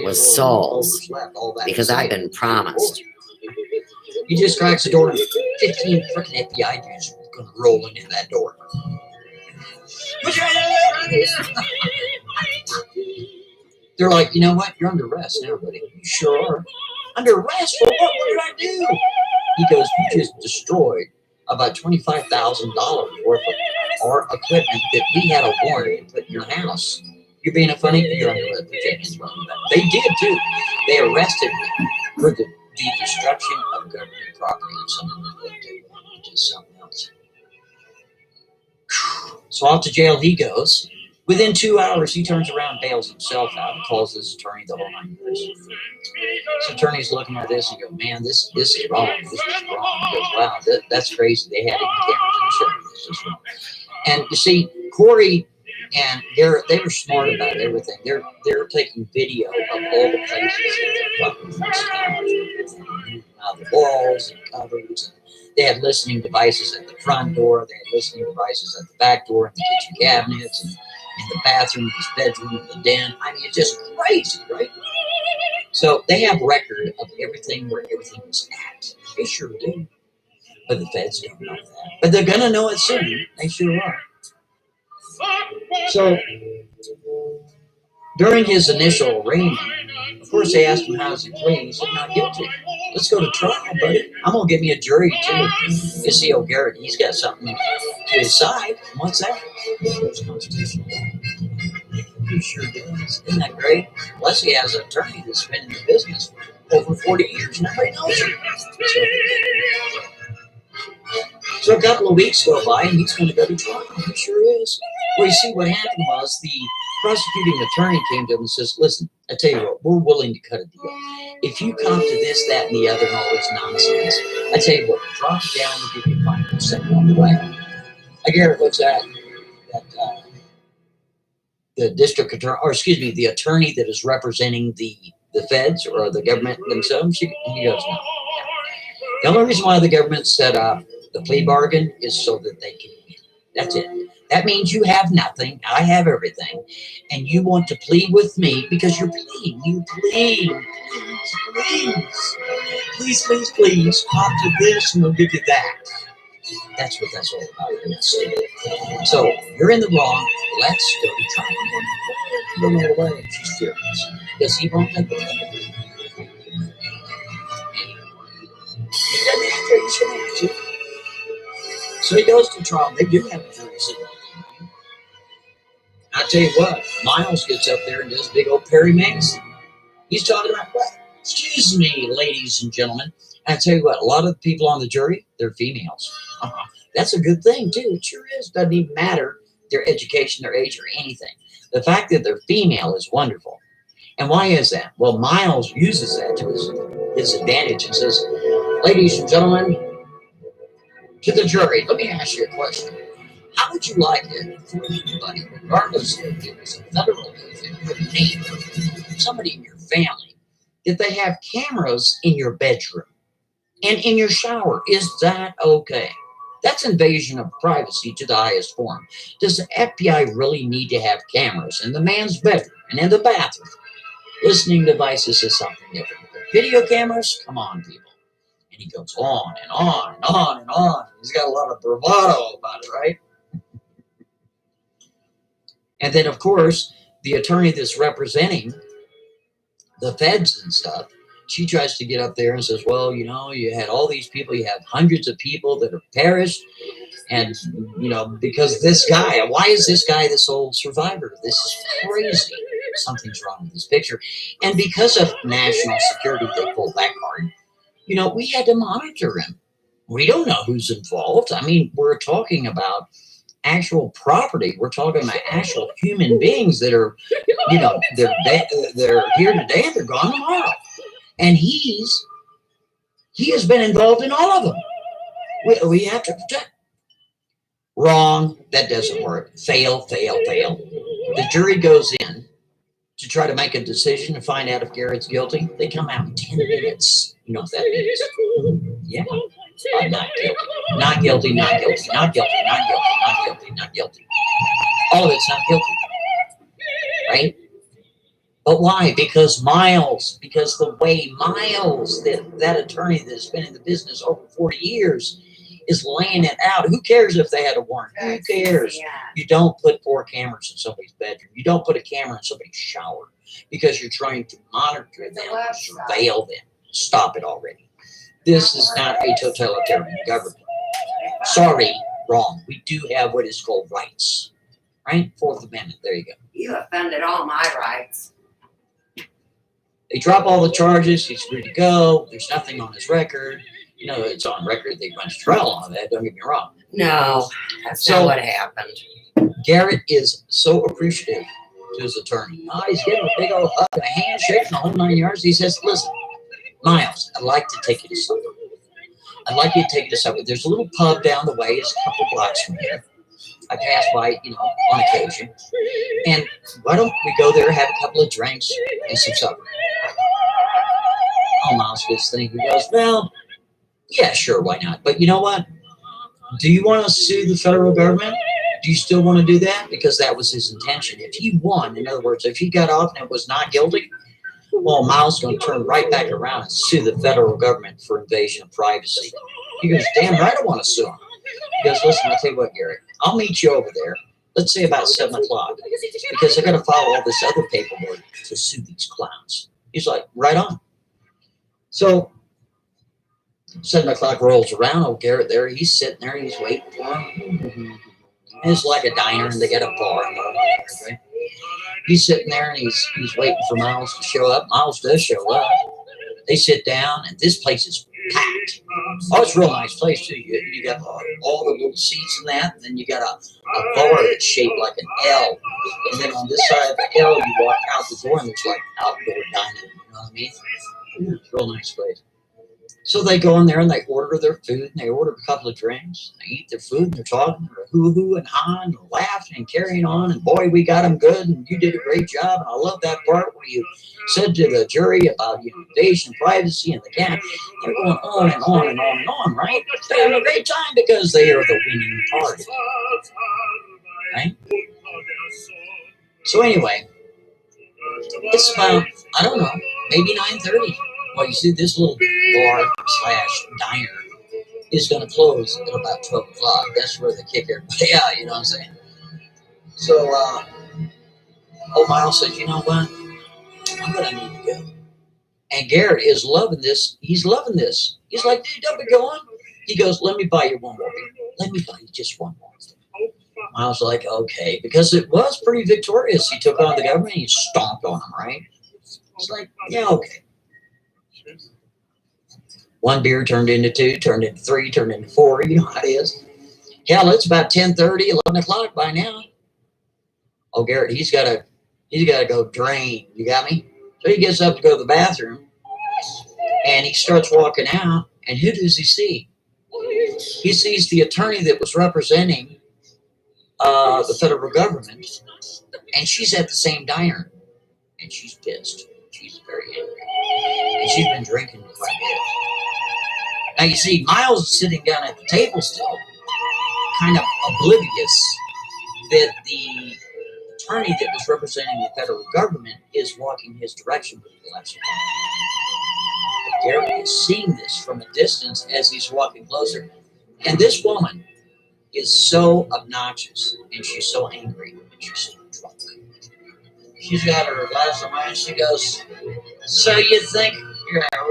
with souls, because I've been promised. He just cracks the door and 15 freaking FBI dudes are going to roll into that door. They're like, you know what? You're under arrest now, buddy. You sure are. Under arrest for what? What did I do? He goes, you just destroyed about $25,000 worth of our equipment that we had a warrant to put in your house. You're being a funny? You're under arrest. They did too. They arrested me for the destruction of government property and something that they did, which is something else. So off to jail he goes. Within 2 hours, he turns around, bails himself out, and calls his attorney the whole 9 years. So attorney's looking at this and go, man, this is wrong. This is wrong. He goes, wow, that's crazy. They had even cameras and shit. This is wrong. And you see, Corey and they were smart about everything. They're taking video of all the places that the walls and cupboards. They had listening devices at the front door. They had listening devices at the back door, in the kitchen cabinets, and in the bathroom, his bedroom, in the den. I mean, it's just crazy, right? So they have record of everything where everything was at. They sure do. But the feds don't know that. But they're going to know it soon. They sure are. So during his initial arraignment, of course, they asked him how's he pleading. He said, not guilty. Let's go to trial, buddy. I'm going to give me a jury, too. You see, old Garrett, he's got something to his side. What's that? It's constitutional. He sure does. Isn't that great? Plus, he has an attorney that's been in the business for over 40 years. Nobody knows him. So a couple of weeks go by, and he's going to go to trial. He sure is. Well, you see, what happened was the prosecuting attorney came to him and says, listen, I tell you what, we're willing to cut a deal. If you cop to this, that, and the other, and all this nonsense, I tell you what, drop it down and give you 5% on the way. Garrett looks at the district attorney, or excuse me, the attorney that is representing the feds or the government themselves. He goes, no. The only reason why the government set up the plea bargain is so that they can win. That's it. That means you have nothing, I have everything, and you want to plead with me because you're pleading. You plead. Please, cop to this and we'll give you that. That's what that's all about. So you're in the wrong. Let's go to trial. Run all the way. She's furious because he won't take it. He doesn't have to. He shouldn't have to. So he goes to trial. They do have a jury sitting. I tell you what, Miles gets up there and does big old Perry Mason. He's talking about, well, excuse me, ladies and gentlemen. And I tell you what, a lot of the people on the jury, they're females. That's a good thing, too. It sure is. Doesn't even matter their education, their age, or anything. The fact that they're female is wonderful. And why is that? Well, Miles uses that to his advantage and says, ladies and gentlemen, to the jury, let me ask you a question. How would you like it for anybody, regardless if it was a federal agent, your neighbor, somebody in your family, if they have cameras in your bedroom and in your shower? Is that okay? That's invasion of privacy to the highest form. Does the FBI really need to have cameras in the man's bedroom and in the bathroom? Listening devices is something different. But video cameras? Come on, people. And he goes on and on and on and on. He's got a lot of bravado about it, right? And then, of course, the attorney that's representing the feds and stuff, she tries to get up there and says, well, you know, you had all these people, you have hundreds of people that have perished. And, you know, because this guy, why is this guy the sole survivor? This is crazy. Something's wrong with this picture. And because of national security, they pulled that card. You know, we had to monitor him. We don't know who's involved. I mean, we're talking about actual property. We're talking about actual human beings that are, you know, they're here today and they're gone tomorrow. And he has been involved in all of them. We have to protect. Wrong. That doesn't work. Fail. The jury goes in to try to make a decision to find out if Garrett's guilty. They come out in 10 minutes. You know what that means? Yeah. I'm not guilty. Not guilty, not guilty, not guilty, not guilty, not guilty, not guilty. All of it's not guilty. Right? But why? Because the way Miles, that attorney that's been in the business over 40 years, is laying it out. Who cares if they had a warrant? Who cares? You don't put 4 cameras in somebody's bedroom. You don't put a camera in somebody's shower because you're trying to monitor them, surveil them. Stop it already. This is not a totalitarian government. Sorry, wrong. We do have what is called rights. Right? 4th Amendment. There you go. You offended all my rights. They drop all the charges. He's free to go. There's nothing on his record. You know, it's on record. They went to trial on that. Don't get me wrong. No, that's not what happened. Garrett is so appreciative to his attorney. Oh, he's giving a big old hug and a handshake and the whole 9 yards. He says, listen, Miles, I'd like to take you to supper. I'd like you to take you to supper. There's a little pub down the way. It's a couple blocks from here. I pass by, you know, on occasion. And why don't we go there, have a couple of drinks and some supper? Oh, Miles gets thinking. He goes, well, yeah, sure, why not? But you know what? Do you want to sue the federal government? Do you still want to do that? Because that was his intention. If he won, in other words, if he got off and it was not guilty, well, Miles is going to turn right back around and sue the federal government for invasion of privacy. He goes, damn right I want to sue him. He goes, listen, I'll tell you what, Garrett, I'll meet you over there. Let's say about 7 o'clock, because I got to follow all this other paperwork to sue these clowns. He's like, right on. So 7 o'clock rolls around. Old Garrett there, he's sitting there, he's waiting for him. And it's like a diner, and they got a bar. Okay? He's sitting there, and he's waiting for Miles to show up. Miles does show up. They sit down, and this place is packed. Oh, it's a real nice place, too. You got all the little seats and that, and then you got a bar that's shaped like an L. And then on this side of the L, you walk out the door, and it's like outdoor dining. You know what I mean? It's a real nice place. So they go in there and they order their food and they order a couple of drinks. They eat their food and they're talking, they're hoo-hoo and ha and laughing and carrying on. And boy, we got them good and you did a great job. And I love that part where you said to the jury about invasion, privacy, and the cat. They're going on and on and on and on, right? They're having a great time because they are the winning party. Right? So anyway, it's about, I don't know, maybe 9:30. Well, you see, this little bar/diner is going to close at about 12 o'clock. That's where they kick everybody out, you know what I'm saying? So, Miles says, you know what? I'm going to need to go. And Garrett is loving this. He's loving this. He's like, dude, don't be going. He goes, let me buy you one more beer. Let me buy you just one more. I was like, okay, because it was pretty victorious. He took on the government, he stomped on them, right? It's like, yeah, okay. One beer turned into 2, turned into 3, turned into 4. You know how it is. Hell, it's about 10:30, 11 o'clock by now. Oh, Garrett, he's got to go drain. You got me? So he gets up to go to the bathroom, and he starts walking out, and who does he see? He sees the attorney that was representing the federal government, and she's at the same diner, and she's pissed. She's very angry, and she's been drinking quite a bit. Now, you see, Miles is sitting down at the table still, kind of oblivious that the attorney that was representing the federal government is walking his direction with the election. But Garrett is seeing this from a distance as he's walking closer. And this woman is so obnoxious, and she's so angry, and she's so drunk. She's got her glass of wine, she goes, "So you think you're a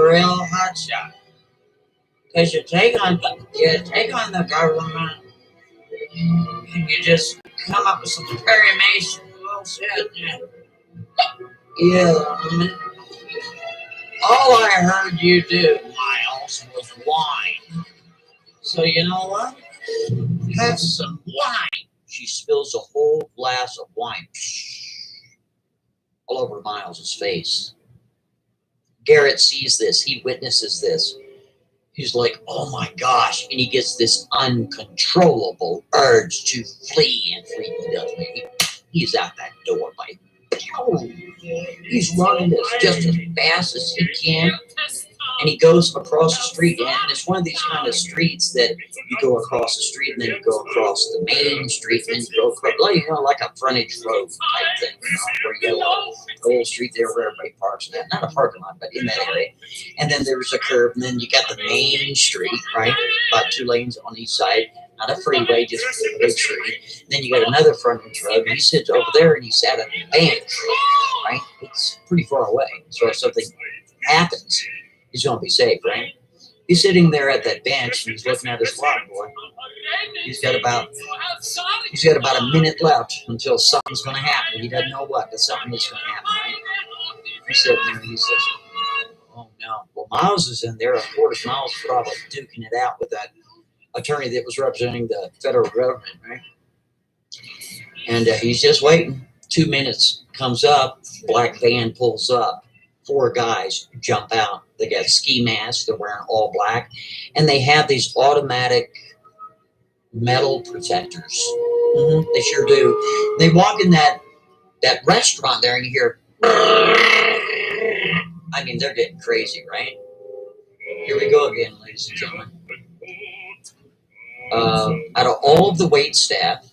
real hotshot? Because you take on the government, and you just come up with some Perry Mason bullshit. Yeah. All I heard you do, Miles, was whine. So you know what? Have some wine." She spills a whole glass of wine all over Miles's face. Garrett sees this. He witnesses this. He's like, "Oh my gosh." And he gets this uncontrollable urge to flee. And flee he does, maybe. He's out that door by he's running just as fast as he can. And he goes across the street. And it's one of these kind of streets that you go across the street and then you go across the main street and then you go across, like a frontage road type thing, where you got a little street there where everybody parks. Not a parking lot, but in that area. And then there's a curve, and then you got the main street, right? About 2 lanes on each side. Not a freeway, just a big street. Then you got another frontage road, and he sits over there and he sat at a bench, right? It's pretty far away. So if something happens, he's going to be safe, right? He's sitting there at that bench and he's looking at his clock, boy. He's got about a minute left until something's going to happen. He doesn't know what, but something is going to happen, right? He's sitting there and he says, "Oh no." Well, Miles is in there. Of course, Miles is probably duking it out with that attorney that was representing the federal government, right? And he's just waiting. 2 minutes comes up, black van pulls up. 4 guys jump out. They got ski masks. They're wearing all black. And they have these automatic metal protectors. They sure do. They walk in that restaurant there and you hear, I mean, they're getting crazy, right? Here we go again, ladies and gentlemen. Out of all of the wait staff,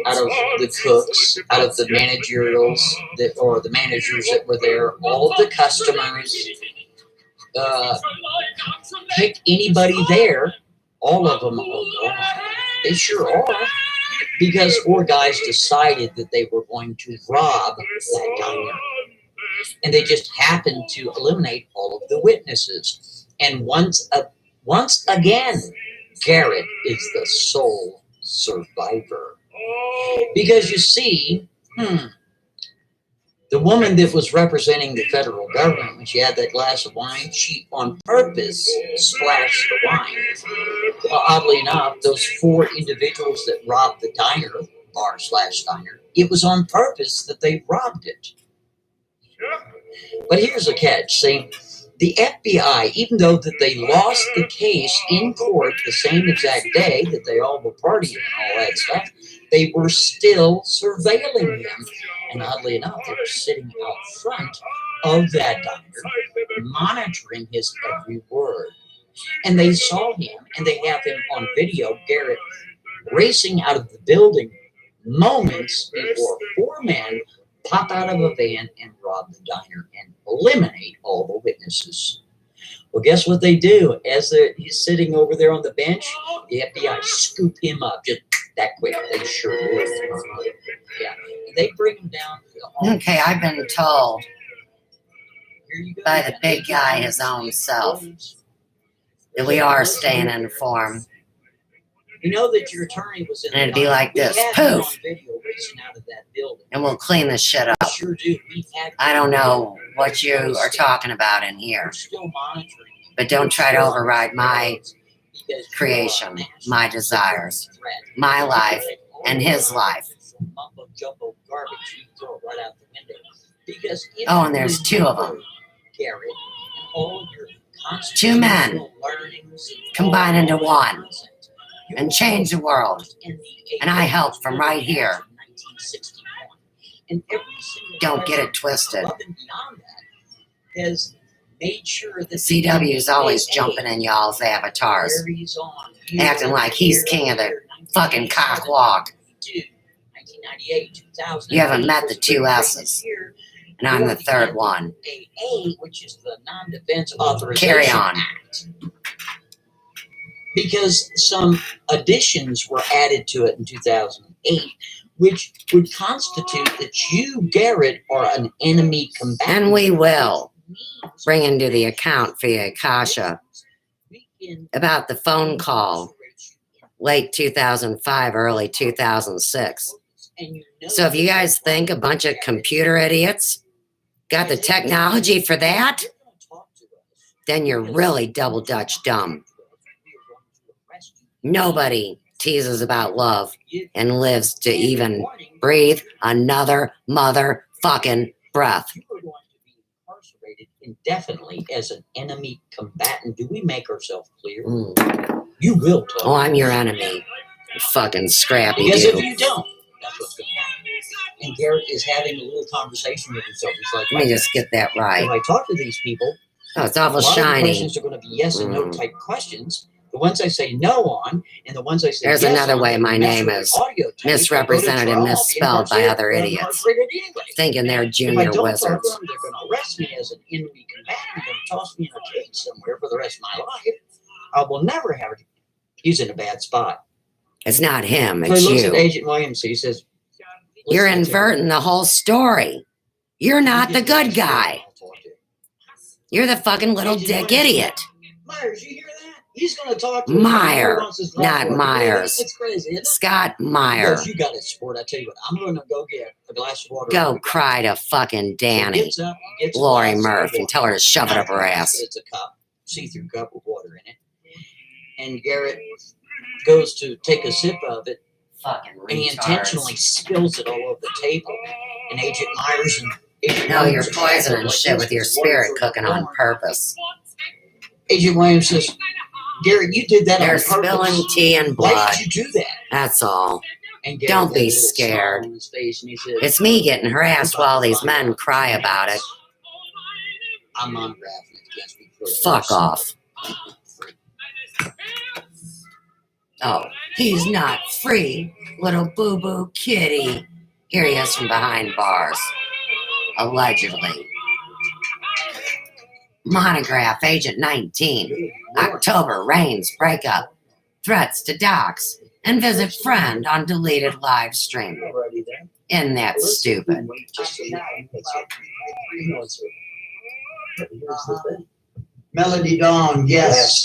out of the cooks, out of the managerials or the managers that were there, all of the customers, pick anybody there, all of them are gone. They sure are. Because 4 guys decided that they were going to rob that diner. And they just happened to eliminate all of the witnesses. And once again, Garrett is the sole survivor. Because you see, the woman that was representing the federal government, when she had that glass of wine, she on purpose splashed the wine. Well, oddly enough, those 4 individuals that robbed the diner, bar/diner, it was on purpose that they robbed it. But here's the catch. See, the FBI, even though that they lost the case in court the same exact day that they all were partying and all that stuff, they were still surveilling him. And oddly enough, they were sitting out front of that diner, monitoring his every word. And they saw him, and they have him on video, Garrett, racing out of the building moments before 4 men pop out of a van and rob the diner and eliminate all the witnesses. Well, guess what they do? As he's sitting over there on the bench, the FBI scoop him up just that quick. They sure would. Yeah. They bring him down. Okay, I've been told by the big guy his own self that we are staying informed. You know that your attorney was in And it'd be like this, poof. video racing out of that building. And we'll clean this shit up. Sure do. I don't know what you are talking about in here. Still monitoring. But don't try to override my creation, my desires, my life, and his life. Oh, and there's two of them. 2 men combine into one and change the world. And I help from right here. Don't get it twisted. CW is always jumping in y'all's avatars, acting like he's king of the fucking cockwalk. You haven't met the 2 S's, and I'm the 3rd one. Carry on. Because some additions were added to it in 2008, which would constitute that you, Garrett, are an enemy combatant. And we will bring into the account via Akasha about the phone call late 2005, early 2006. So if you guys think a bunch of computer idiots got the technology for that, then you're really double Dutch dumb. Nobody teases about love and lives to even breathe another motherfucking breath. You are going to be incarcerated indefinitely as an enemy combatant. Do we make ourselves clear? You will talk. Oh, I'm your enemy. You fucking scrappy because dude. If you don't, that's what's going to happen. And Garrett is having a little conversation with himself. He's like, let me just get that right. If I talk to these people, oh, it's awful a lot shiny. Of the questions are going to be yes and no type questions. The ones I say no on, and the ones I say there's yes another on, way my name is misrepresented and misspelled by other idiots, thinking they're junior wizards. They're going to arrest me as an enemy combatant and toss me in a cage somewhere for the rest of my life. I will never have it. He's in a bad spot. It's not him, So it's he looks you. at Agent Williams. He says, you're inverting the whole story. You're not the good guy. You're the fucking little dick idiot. Myers, you hear that? He's going to talk to Meyer, not Myers. It's crazy, isn't it? Scott Meyer. Yes, you got it, sport. I tell you what, I'm going to go get a glass of water. Go cry to fucking Danny, Lori Murph, and tell her to shove it up her ass. It's a cup, see-through cup with water in it. And Garrett goes to take a sip of it, and he intentionally spills it all over the table. And Agent Myers and Agent No, Williams you're poisoning shit with your spirit cooking on purpose. Agent Williams says, Garrett, you did that They're on purpose. spilling tea and blood. Why did you do that? That's all. And Garrett Don't got be a little scared. smile on his face, and he said, It's me getting harassed while these men cry about it. I'm on graphic. Fuck off. Oh, he's not free, little boo-boo kitty. Here he is from behind bars. Allegedly. Monograph, Agent 19. October, Reigns, breakup. Threats to dox. And visit friend on deleted live stream. Isn't that stupid? Melody Dawn, yes.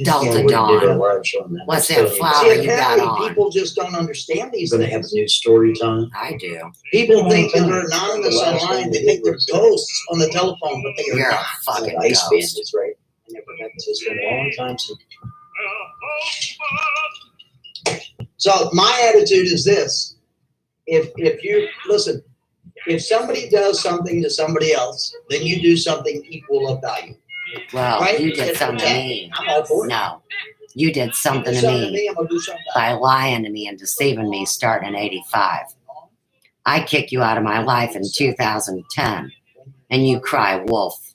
Delta Dawn. What's that flower you got on? People just don't understand these Gonna things. have a new story time. I do. People think that they're anonymous online. They think they're ghosts on the telephone, but they are You're a not. fucking Ice ghost. bandits, right? I never had this. It's been a long time since. So my attitude is this: if you listen, if somebody does something to somebody else, then you do something equal of value. Well, Right? you did something to me. I'm all for it. No. You did something Do to something to me me, I'm gonna do something back. by lying to me and deceiving me starting in 85. I kicked you out of my life in 2010, and you cry wolf.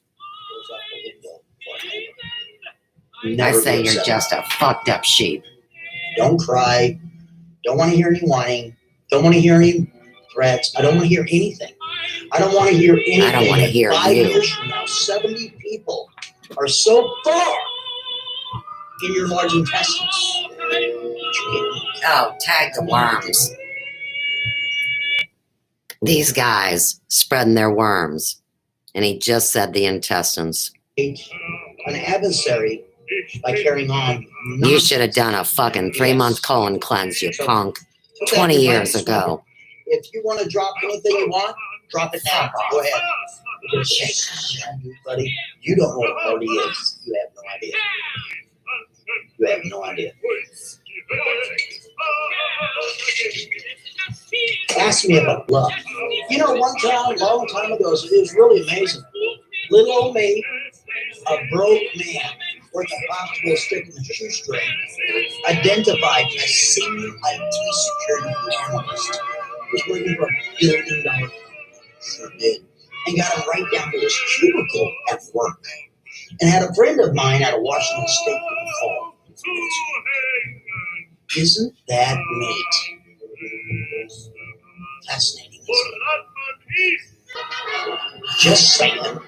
I Never say be you're upset. just a fucked up sheep. Don't cry. Don't want to hear any whining. Don't want to hear any threats. I don't want to hear anything. I don't want to hear anything. I don't want to hear 5 you. years from now, 70 people are so far in your large intestines. Oh, tag the worms. These guys spreading their worms. And he just said the intestines. An adversary by carrying on. You should have done a fucking 3-month colon cleanse, you punk. 20 years ago. If you want to drop anything you want, drop it now. Go ahead. Buddy, you don't know what a party is. You have no idea. You have no idea. Ask me about love. You know, one time, a long time ago, it was really amazing. Little old me, a broke man, worth a possible stick in the shoestring, identified as senior IT security analyst, was working for $1 billion. Sure did. And got him right down to his cubicle at work. And had a friend of mine out of Washington State call. Isn't that neat? Fascinating, isn't it? Just saying.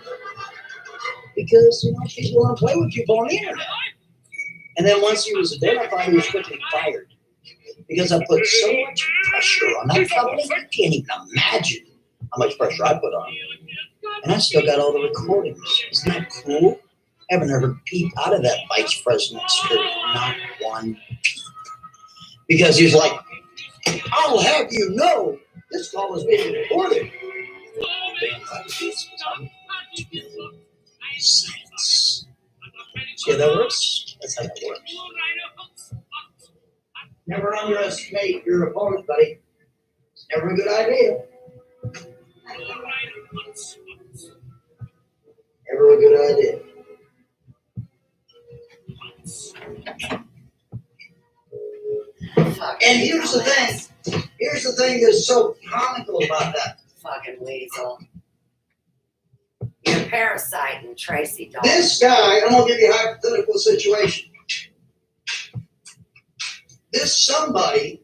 Because, you know, people want to play with people on the internet. And then once he was identified, he was quickly fired. Because I put so much pressure on that company, you can't even imagine how much pressure I put on him. And I still got all the recordings. Isn't that cool? I haven't ever peeped out of that vice president's spirit. Not one peep. Because he's like, I'll have you know this call is being recorded. Science. See how that works? That's how that works. Never underestimate your opponent, buddy. It's never a good idea. Never a good idea. And here's the thing. Here's the thing that's so comical about that. Fucking weasel. You're a parasite and Tracy dog. This guy, I'm going to give you a hypothetical situation. This somebody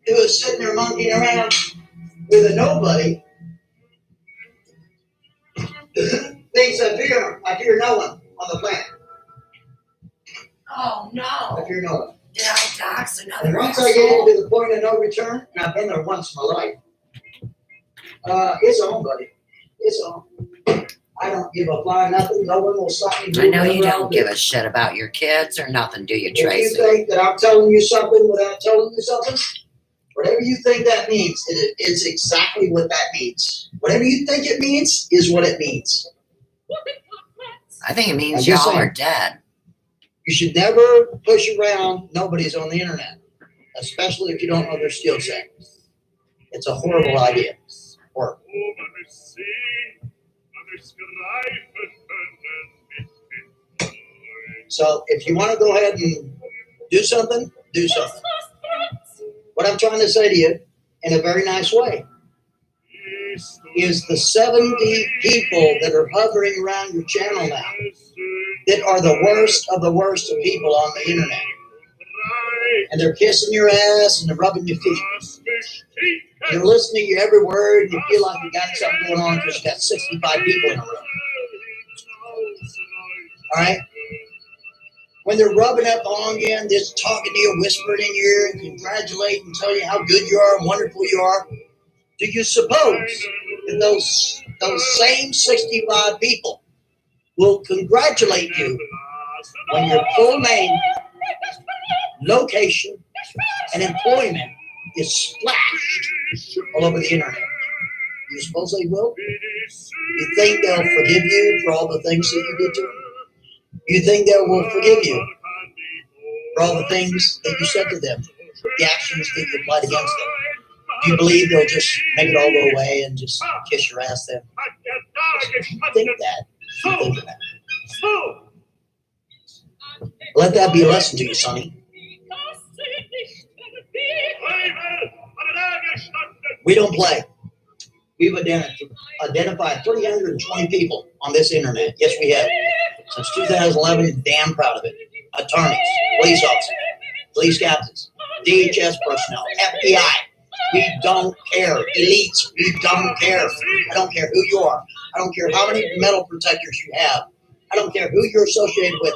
who is sitting there monkeying around with a nobody thinks I fear no one on the planet. Oh no. I fear no one. Did I dox another And once asshole? I get into the point of no return, and I've been there once in my life, it's on, buddy. It's on. I don't give a flying nothing. No one will stop me. I know you don't give a shit about your kids or nothing, do you, Tracy? If you think that I'm telling you something without telling you something, whatever you think that means, it's exactly what that means. Whatever you think it means is what it means. I think it means y'all are dead. You should never push around nobody's on the internet, especially if you don't know their skill set. It's a horrible idea. Horrible. So if you want to go ahead and do something, do something. What I'm trying to say to you, in a very nice way, is the 70 people that are hovering around your channel now that are the worst of people on the internet. And they're kissing your ass and they're rubbing your feet. And they're listening to you every word and you feel like you got something going on because you got 65 people in a room. All right? When they're rubbing up on you and just talking to you, whispering in your ear and congratulating and telling you how good you are and wonderful you are, do you suppose that those same 65 people will congratulate you when your full name, location, and employment is splashed all over the internet? You suppose they will? You think they'll forgive you for all the things that you did to them? You think they will forgive you for all the things that you said to them, the actions that you applied against them? Do you believe they'll just make it all go away and just kiss your ass then? If you think that, you think of that. Let that be a lesson to you, Sonny. We don't play. We've identified 320 people on this internet. Yes, we have. Since 2011, damn proud of it. Attorneys, police officers, police captains, DHS personnel, FBI. We don't care. Elites, we don't care. I don't care who you are. I don't care how many metal protectors you have. I don't care who you're associated with.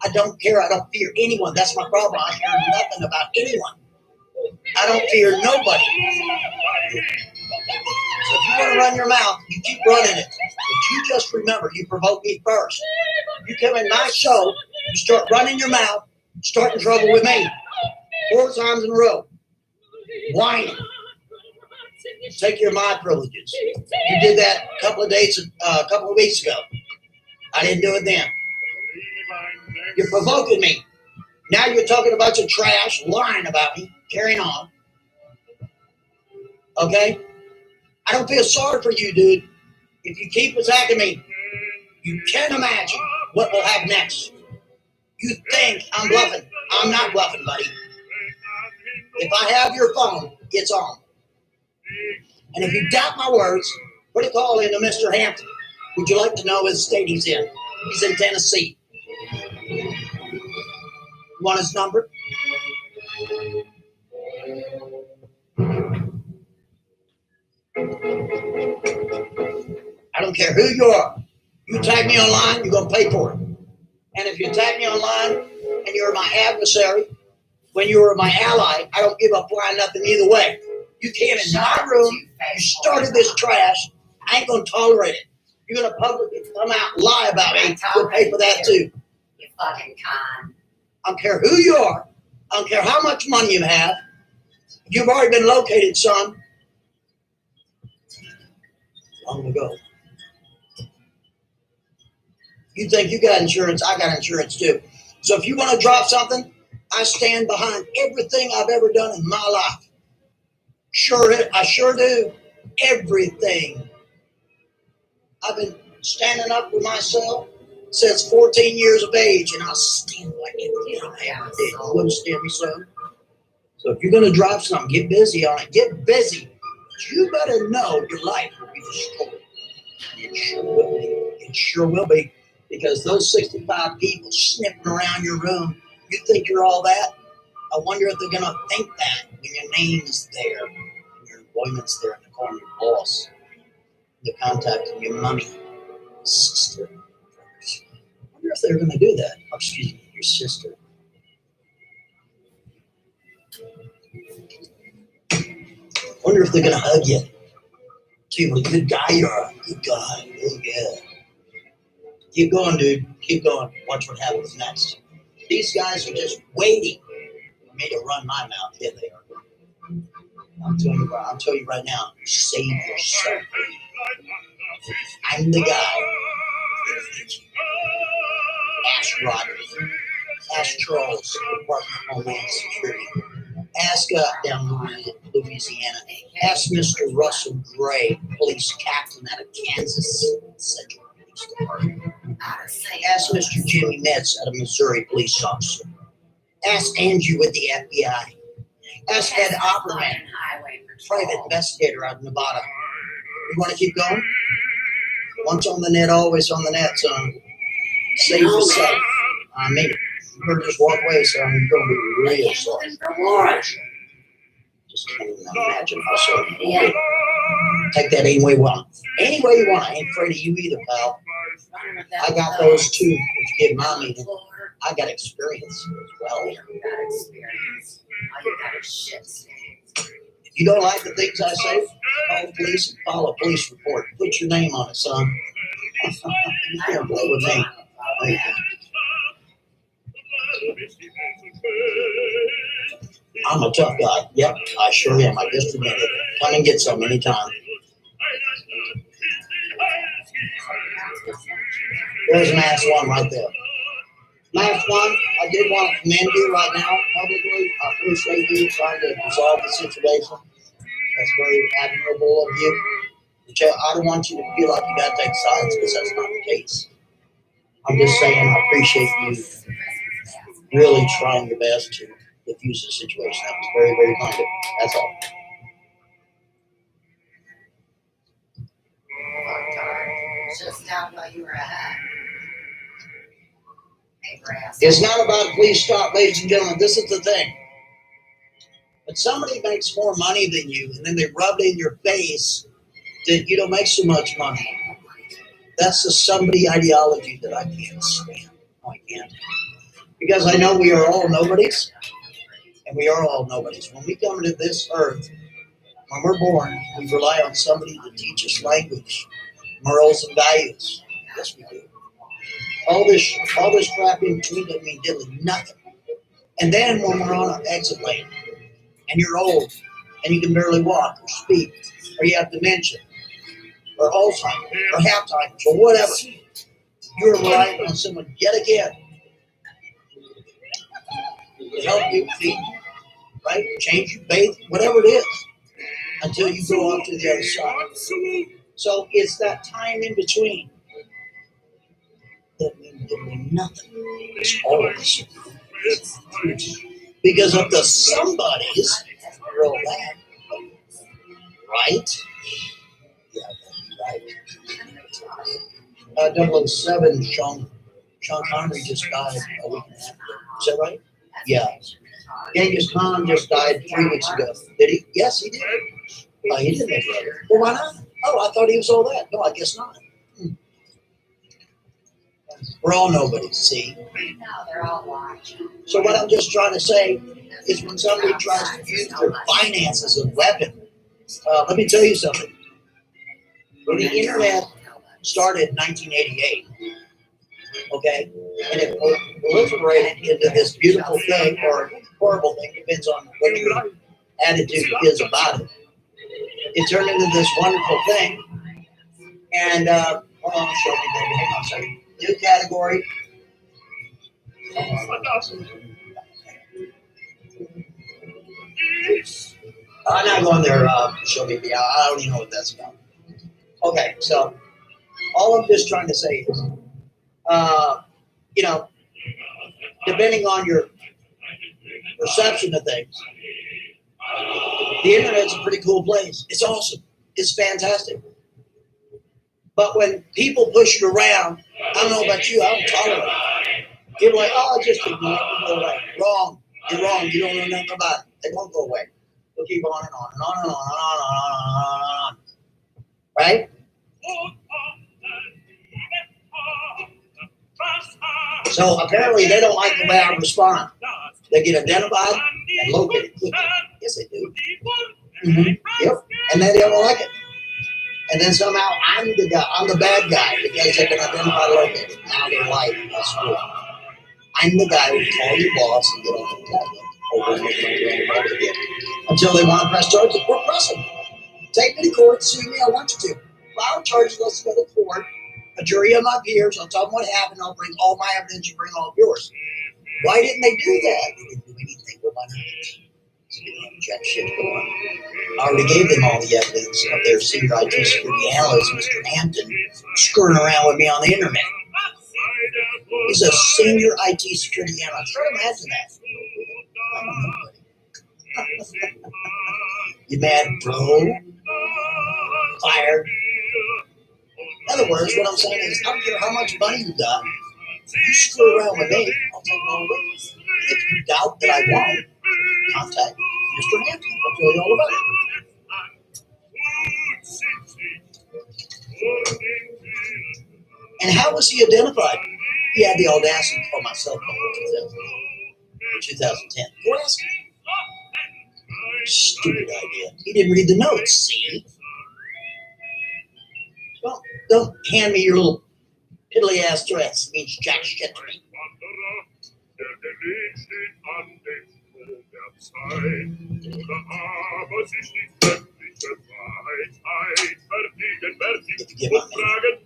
I don't care. I don't fear anyone. That's my problem. I fear nothing about anyone. I don't fear nobody. So if you want to run your mouth, you keep running it. But you just remember, you provoke me first. You come in my show, you start running your mouth, start in trouble with me. 4 times in a row. Whining. Take your my privileges. You did that a couple of weeks ago. I didn't do it then. You're provoking me. Now you're talking a bunch of trash, lying about me, carrying on. Okay? I don't feel sorry for you, dude. If you keep attacking me, you can't imagine what will happen next. You think I'm bluffing. I'm not bluffing, buddy. If I have your phone, it's on. And if you doubt my words, put a call into Mr. Hampton. Would you like to know his state he's in? He's in Tennessee. You want his number? I don't care who you are. You attack me online, you're going to pay for it. And if you attack me online and you're my adversary, when you were my ally, I don't give a flying nothing either way. You came in my room, you started this trash, I ain't going to tolerate it. You're going to publicly come out and lie about me, you'll pay for that too. You fucking con. I don't care who you are. I don't care how much money you have. You've already been located, son. Long ago. You think you got insurance, I got insurance too. So if you want to drop something, I stand behind everything I've ever done in my life. I sure do. Everything. I've been standing up for myself since 14 years of age, and I'll stand like it. You understand me, son? So if you're going to drop something, get busy on it. Get busy. But you better know your life will be destroyed. It sure will be. It sure will be. Because those 65 people sniffing around your room, you think you're all that? I wonder if they're going to think that when your name is there, when your employment's there in the corner, your boss, the contact of your mommy, sister. I wonder if they're going to do that. Oh, excuse me, your sister. I wonder if they're going to hug you. Tell you what a good guy you are. Good guy. Oh, yeah. Keep going, dude. Keep going. Watch what happens next. These guys are just waiting for me to run my mouth. Yeah, they are. I'm telling you right now, save yourself. I'm the guy. Ask Rodney. Ask Charles, Department of Homeland Security. Ask down Louisiana. Ask Mr. Russell Gray, police captain out of Kansas Central Police Department. Ask Mr. Jimmy Metz out of Missouri police officer. Ask Andrew with the FBI. Ask Ed Opperman, private investigator out of Nevada. You want to keep going? Once on the net, always on the net, son. Save yourself. I mean, you better just walk away, son. You're going to be real sorry. Just can't even imagine how sorry you will be. Take that any way you want. Any way you want. I ain't afraid of you either, pal. I got those too. If you get my meeting, I got experience as well. You got experience. All you got is shit. If you don't like the things I say, call the police and file a police report. Put your name on it, son. You can't play with me. I'm a tough guy. Yep, I sure am. I just admit it. Come and get some anytime. There's an ass one right there. Last one, I did want to commend you right now publicly. I appreciate you trying to resolve the situation. That's very admirable of you. But I don't want you to feel like you got to take sides because that's not the case. I'm just saying I appreciate you really trying your best to diffuse the situation. That was very, very kind of you. That's all. Just down while you were ahead. It's not about please stop, ladies and gentlemen. This is the thing. When somebody makes more money than you and then they rub it in your face that you don't make so much money, that's the somebody ideology that I can't stand. No, I can't. Because I know we are all nobodies, and we are all nobodies. When we come to this earth, when we're born, we rely on somebody to teach us language, morals, and values. Yes, we do. All this crap in between doesn't mean diddly nothing. And then when we're on an exit lane, and you're old, and you can barely walk or speak, or you have dementia, or Alzheimer's, or Alzheimer's, or whatever, you're relying on someone yet again to help you feed you, right? Change you, bathe, whatever it is, until you go off to the other side. So it's that time in between that means nothing. It's all of us. Because of the somebodies, roll back, right? Yeah, that's right. 007, Sean Connery just died a week and a half ago. Is that right? Yeah. Genghis Khan just died 3 weeks ago. Did he? Yes, he did. He didn't make it. Well, why not? Oh, I thought he was all that. No, I guess not. We're all nobodies, see? So what I'm just trying to say is when somebody tries to use their finances as a weapon, let me tell you something. When the internet started in 1988, okay, and it proliferated into this beautiful thing or horrible thing, depends on what your attitude is about it. It turned into this wonderful thing, and hold on, show me, baby. Hang on a second. New category. I'm not going there. Show me. Yeah, I don't even know what that's about. Okay, so all I'm just trying to say is, depending on your perception of things, the internet's a pretty cool place. It's awesome. It's fantastic. But when people push you around, I don't know about you, I don't tolerate it. People are like, oh, just ignore it and go away. Wrong. You're wrong. You don't know nothing about it. They won't go away. They'll keep on and on and on and on and on and on and on. Right? So apparently they don't like the way I respond. They get identified and located quickly. Yes, they do. Mm-hmm. Yep. And then they don't like it. And then somehow I'm the guy. I'm the bad guy because they've been identified located. Now they're like, that's cool. I'm the guy who will call your boss and get on the tablet over and over again until they want to press charges. We're pressing. Take me to court, sue me, I want you to. File charges, let's go to court. A jury of my peers, I'll tell them what happened, I'll bring all my evidence, you bring all of yours. Why didn't they do that? They didn't do anything with my evidence. They didn't have jack shit going. I already gave them all the evidence of their senior IT security analyst, Mr. Hampton, screwing around with me on the internet. He's a senior IT security analyst. Try to imagine that. I don't know, buddy. You mad, bro? Fired. In other words, what I'm saying is, I don't care how much money you got. You screw around with me, I'll take all of it. If you doubt that I won't, contact Mr. Hampton. I'll tell you all about it. And how was he identified? He had the audacity to call my cell phone in 2010. Go ask him. Stupid idea. He didn't read the notes, see? Well, don't hand me your little piddly ass threats. It means jack shit to me. If you give my name.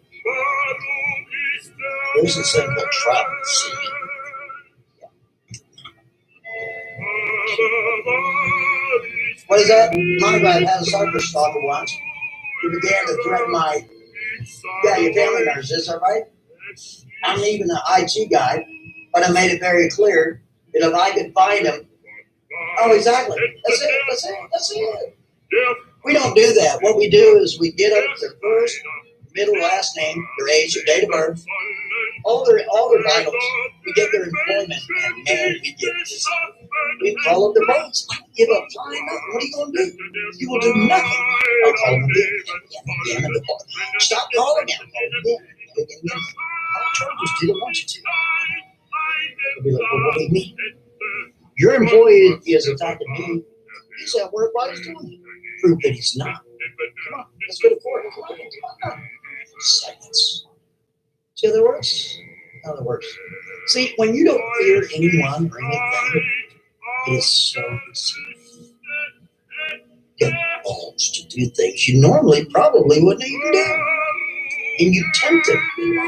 There's this thing called travel, see? What is that? My guy had a cyber stalker once. He began to threaten your family members, is that right? I'm even an IT guy, but I made it very clear that if I could find him, oh, exactly. That's it. We don't do that. What we do is we get up their first, middle, last name, their age, their date of birth, all their vitals. We get their employment, and man, we get this. We call up their boss. I don't give a flying nothing. What are you going to do? You will do nothing. I'll call them again. Stop calling them. Again. I'll charge us to. I want you to. They'll be like, well, what do you mean? Your employee is attacking me. He's at work while he's doing it. Prove that he's not. Come on, let's go to court. Come on. Silence. See how that works? How that works. See, when you don't fear anyone or anything, it is so easy. Get balls to do things you normally probably wouldn't even do. And you tempt him.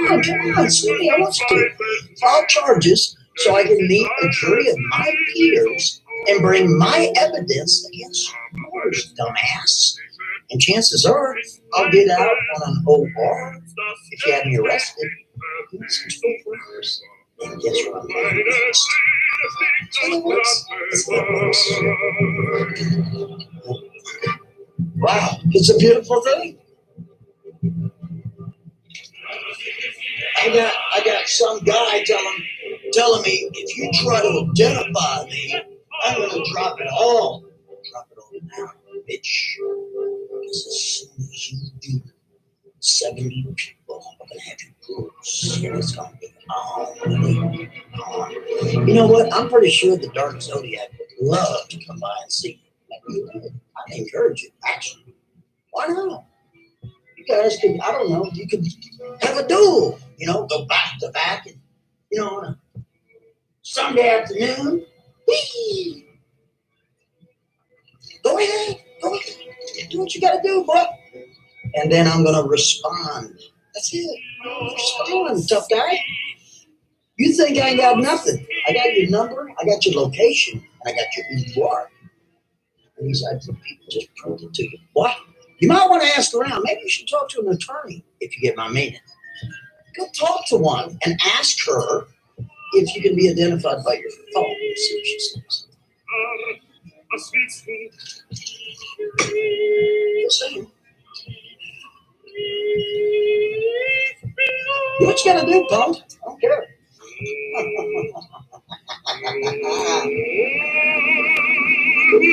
Come on, sweetie, I want you to file charges so I can meet a jury of my peers and bring my evidence against yours, dumbass. And chances are, I'll get out on an OR if you have me arrested. It's 24 hours. And guess what I'm doing next? It works. Wow, it's a beautiful thing. I got some guy telling me if you try to identify me, I'm gonna drop it all. Drop it all now, bitch. Because as soon as you do, 70 people are gonna have your groups, and it's gonna be on. You know what? I'm pretty sure the Dark Zodiac would love to come by and see you. I encourage it, actually. Why not? You guys could, I don't know, you could have a duel, go back to back, and, on a Sunday afternoon, whee! Go ahead, do what you gotta do, boy. And then I'm gonna respond. That's it. Respond, tough guy. You think I ain't got nothing. I got your number, I got your location, and I got your who you are. And these other people just proved it to you. What? You might want to ask around. Maybe you should talk to an attorney if you get my meaning. Go talk to one and ask her if you can be identified by your phone. See what she says. Just saying. Do what you gotta do, punk. I don't care.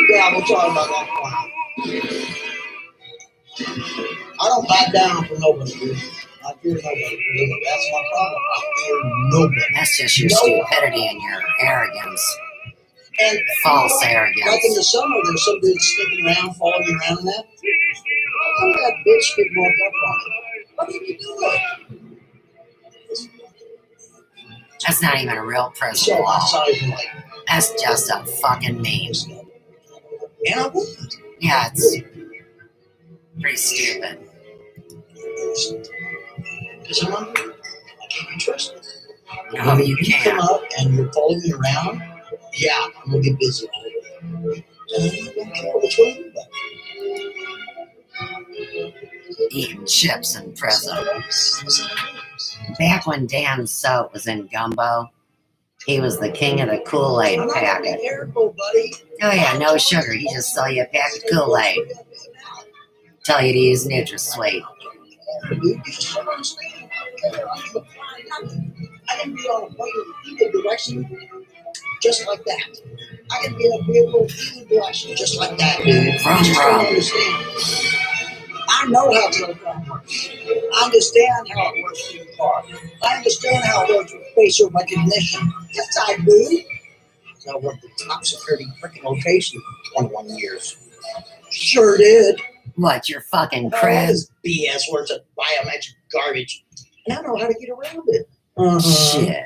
Yeah, we'll talk about that. I don't back down for nobody, dude. I fear nobody. That's my problem. I fear nobody. That's just your stupidity and your arrogance. And false arrogance. Like in the summer, there's some dude sneaking around, following around and that. How come that bitch didn't walk up on him? What did you do it? That's not even a real prison wall. That's just a fucking meme. And I would. Yeah, it's pretty stupid. Because I'm under, I can't be trusted. No, you can't. You come up and you're following me around, yeah, I'm going to get busy. I don't care which way you go. Eating chips in prison. Back when Dan Soap was in Gumbo, he was the king of the Kool-Aid packet. Oh yeah, no sugar. He just sell you a pack of Kool-Aid. Tell you to use NutraSweet. I can be on a plane in either direction, just like that. I can be in a vehicle in either direction, just like that, dude. From don't understand. I know how telecom works. I understand how it works in the car. I understand how it works with facial recognition. Yes, I do. I worked at top security freaking location for 21 years. Sure did. What, your fucking cred? This BS where it's a biometric garbage. And I know how to get around it. Shit.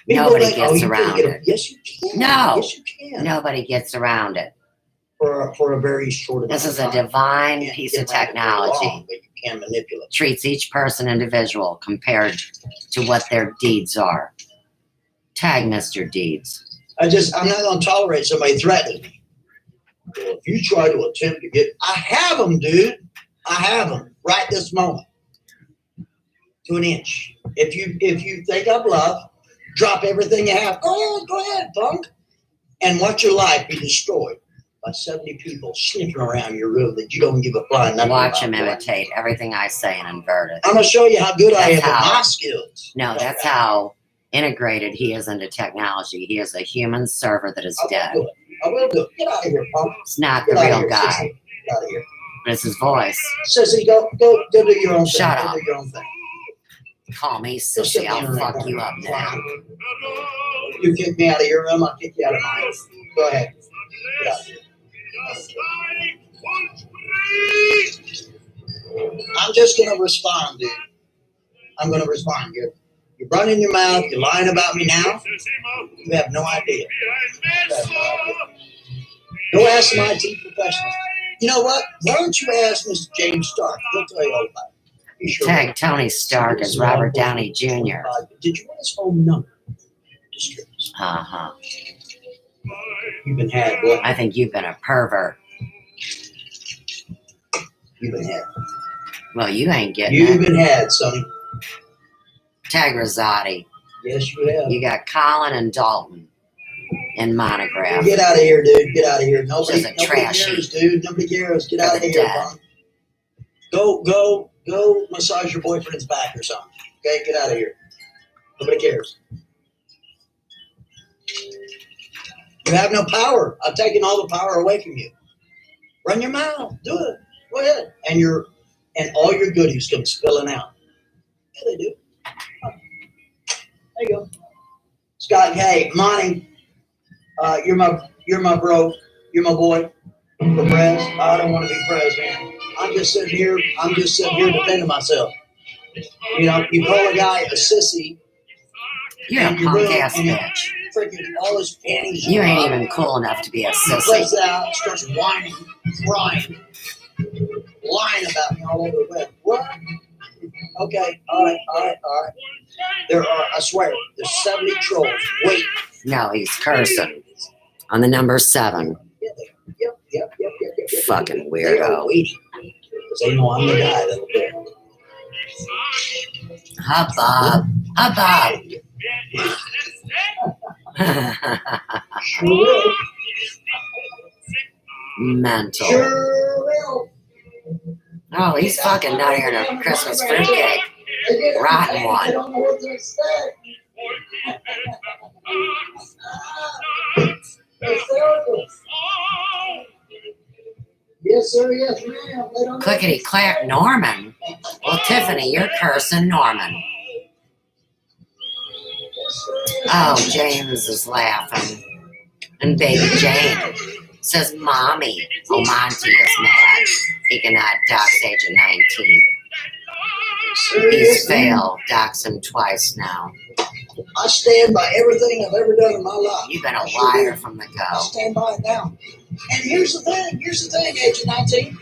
Nobody gets around it. Yes, you can. No. Yes, you can. Nobody gets around it. For a very short amount of time. This is a divine piece of technology. But you can manipulate. Treats each person individual compared to what their deeds are. Tag Mr. Deeds. I'm not going to tolerate somebody threatening me. Well, if you try to attempt to get, I have them, dude. I have them right this moment. To an inch. If you think I bluff, drop everything you have. Go ahead, punk. And watch your life be destroyed by 70 people sniffing around your room that you don't give a flying nothing about. Watch him imitate everything I say and invert it. I'm going to show you how good I am at my skills. No, that's how integrated he is into technology. He is a human server that is dead. I will do it. Get out of here, punk. It's not the real guy. Get out of here. But it's his voice. Sissy, go do your own thing. Shut up. Do your own thing. Call me sissy. I'll fuck you up now. You kick me out of your room, I'll kick you out of mine. Go ahead. Get out of here. I'm just gonna respond, dude. I'm gonna respond. You're running your mouth. You're lying about me now. You have no idea. Go ask some IT professionals. You know what? Why don't you ask Mr. James Stark? He'll tell you all about it. Sure. Tag Tony Stark as Robert Downey Jr. Did you want his phone number? Uh-huh. You've been had what? I think you've been a pervert. You've been had. Well, you ain't getting You've it. been had, Sonny. Tag Rosati. Yes, you have. You got Colin and Dalton in Monograph. Get out of here, dude. Get out of here. Nobody trashy. cares, dude. Nobody cares. Get out of here, Bond. Go massage your boyfriend's back or something. Okay, get out of here. Nobody cares. You have no power. I've taken all the power away from you. Run your mouth. Do it. Go ahead. And all your goodies come spilling out. Yeah, they do. There you go. Scott, hey, Monty, you're my bro. You're my boy. For Prez. I don't want to be Prez, man. I'm just sitting here defending myself. You know, you call a guy a sissy. You're a punk ass bitch. Freaking all his panties. You ain't even cool enough to be a He sissy. plays out, starts whining, crying, lying about me all over the web. What? Okay, all right. There are, I swear, there's 70 trolls. Wait. No, he's cursing on the number 7. Yep. Fucking They are weirdo. waiting. Because they know I'm the guy that'll do it. Hubbub. Sure will. Mental. Sure will. Oh, he's fucking not here in a Christmas fruitcake. Rotten I one. don't know what to expect. Yes, sir. Yes, ma'am. They don't know. Clickety clack, Norman. Well, Tiffany, you're cursing Norman. Oh, James is laughing. And baby Jane says, Mommy. Oh, Monty is mad. He cannot dox Agent 19. He's failed. Dox him twice now. I stand by everything I've ever done in my life. You've been a liar from the I go. stand by it now. And here's the thing, Agent 19.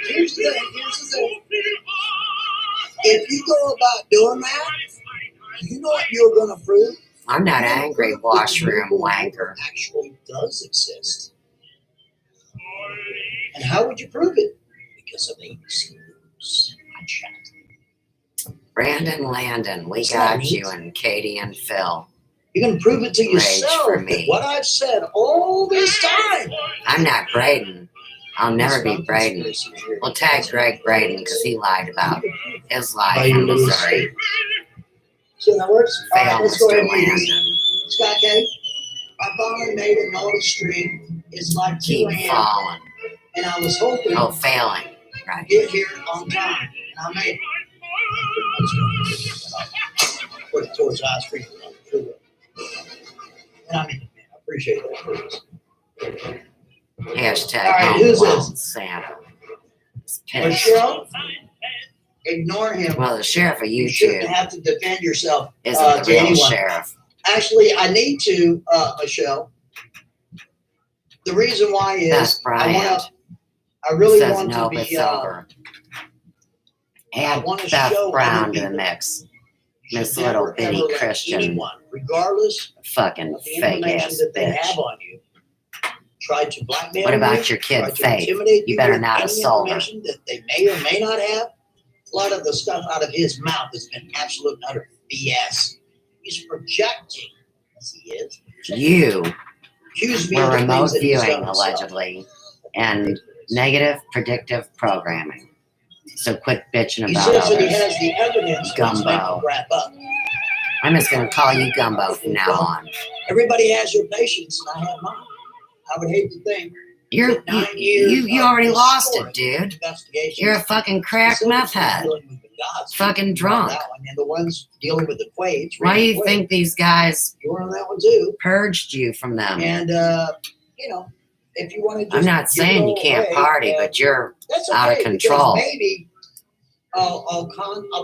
Here's the thing. If you go about doing that, you know what you're going to prove? I'm not angry, washroom wanker. Actually does exist. And how would you prove it? Because of ABC News. Brandon Landon, we got you, and Katie and Phil. You can prove it to Rage yourself. for me. What I've said all this time. I'm not Braden. I'll never be Braden. We'll tag Greg Braden because he lied about his life in Missouri. So that works. All right, Fail, let's go Mr. ahead and do Landon. this. Scott K. I finally made a naughty stream. It's like 2 Keep a.m. falling. And I was hoping Oh, failing. to Right. get here on time. And I made it. Put it towards ice cream. And I mean, man, I appreciate that. Hashtag All right, who's homegrown this? Santa. It's pissed. Michelle, ignore him. Well, the sheriff of You shouldn't YouTube have to defend yourself isn't the to real anyone. sheriff. Actually, I need to, Michelle. The reason why is That's Bryant. I really Says want nope, to it's be. over. Add want to Beth show Brown other to the people mix. should Miss never, Little Bitty ever let Christian. anyone, regardless Fucking of the fake information ass that they bitch. have on you, try to blackmail What about you, your kid, try to Faith? intimidate You better with not any assault her. information that they may or may not have. A lot of the stuff out of his mouth has been absolute and utter BS. He's projecting, as he is. You Accuse me were of the remote things that he's done viewing, himself. allegedly, and negative predictive programming. So quit bitching He about says that he others. has the evidence, but he's making Gumbo. crap up. I'm just going to call you Gumbo from now on. Everybody has your patience, and I have mine. I would hate to think You that 9 years already of lost it, historic dude. investigations, You're a fucking crack meth head. dealing with the gods, Fucking drunk. that one, and the ones dealing with the Quades. Why do you think these guys you were on that one too? purged you from them? And you know, if you want to, I'm not saying you can't party, but you're out of control. Maybe I'll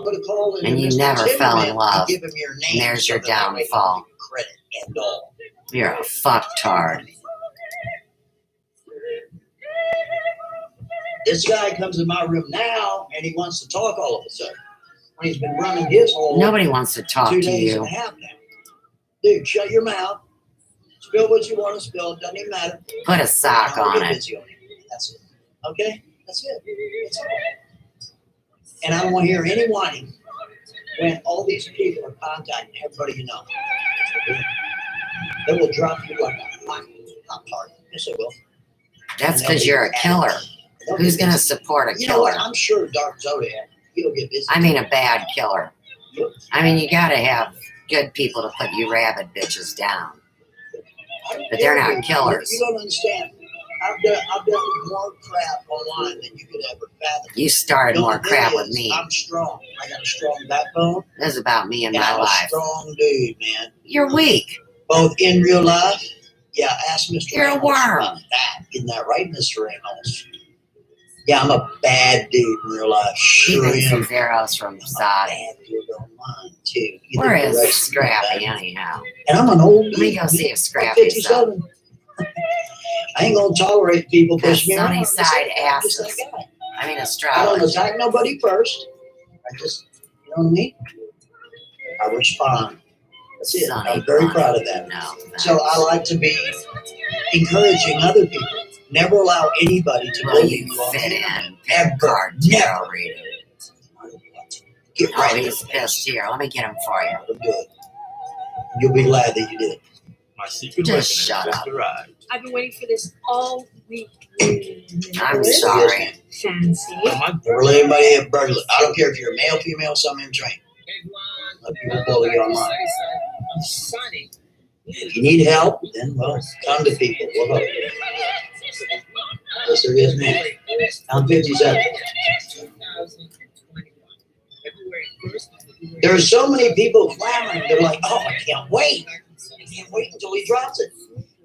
put a call in. And you Mr. never fell in Timmerman love. and give him your name. And there's your so that way downfall. he can credit and all. You're a fucktard. This guy comes in my room now and he wants to talk all of a sudden. When he's been running his whole Nobody wants to talk 2 to days you. and a half now. Dude, shut your mouth. Spill what you want to spill. It doesn't even matter. Put a sock on it. Busy on it. That's it. Okay? That's it. That's all. And I don't want to hear any whining when all these people are contacting everybody you know. They will drop you like a hot tart. Yes, they will. That's because you're a killer. Who's going to support a You know what? killer? I'm sure Dark Zodiac, he'll get busy. I mean a bad killer. I mean, you got to have good people to put you rabid bitches down. But they're not killers. You don't understand. I've done more crap online than you could ever fathom. You started more crap with is, me. I'm strong. I got a strong backbone. This is about me and And my I'm a life. strong dude, man. You're weak. Both in real life. Yeah, ask Mr. You're a Reynolds worm. about that. Isn't that right, Mr. Reynolds? Yeah, I'm a bad dude in real life. Sure Even some am. zeros from Zod. Bad dude online, too. You Where think is the rest of Scrappy me bad? anyhow? And I'm an old Let me dude. go see if I'm Scrappy's up. 57. I ain't gonna tolerate people That pushing me around. sunny I'm side just that asses. guy. I mean I don't astrology. attack nobody first. I just, you know what I mean? I respond. That's it. Sunny I'm very bunny. proud of that. No, So I like to be encouraging other people. Never allow anybody to Will bully you you on fit the in? Ever. Card Never. tarot reading. Get Oh, right. he's pissed here. Let me get him for you. I'm good. You'll be glad that you did. My secret Just weapon shut has up. just arrived. I've been waiting for this all week. I'm sorry. Fancy. Never let anybody have burglary. I don't care if you're a male, female, some in train. Let people bully you online. If you need help, then, well, come to people. We'll help you. Yes, there is, man. I'm 57. There are so many people clamoring. They're like, oh, I can't wait. I can't wait until he drops it.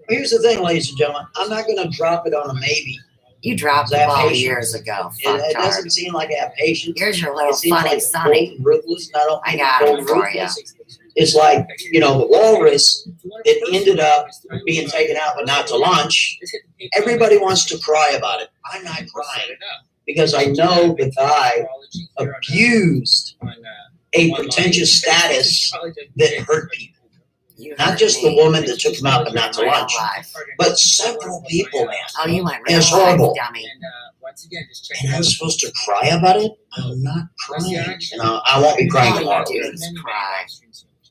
Here's the thing, ladies and gentlemen. I'm not going to drop it on a maybe. You dropped the I have ball patience. years ago. It Fucktard. doesn't seem like I have patience. Here's your little It seems funny like Sonny. cold and ruthless, and I don't I mean got cold him and for ruthless. It's like, you know, the walrus that ended up being taken out but not to lunch. Everybody wants to cry about it. I'm not crying because I know the guy abused a pretentious status that hurt people. You Not hurt just the me. woman that took him out but not to Real lunch, life. but several people, man. Oh, you went And real it's life, horrible. dummy. And I'm supposed to cry about it? I'm not crying. And I won't be crying All tomorrow. you do is cry.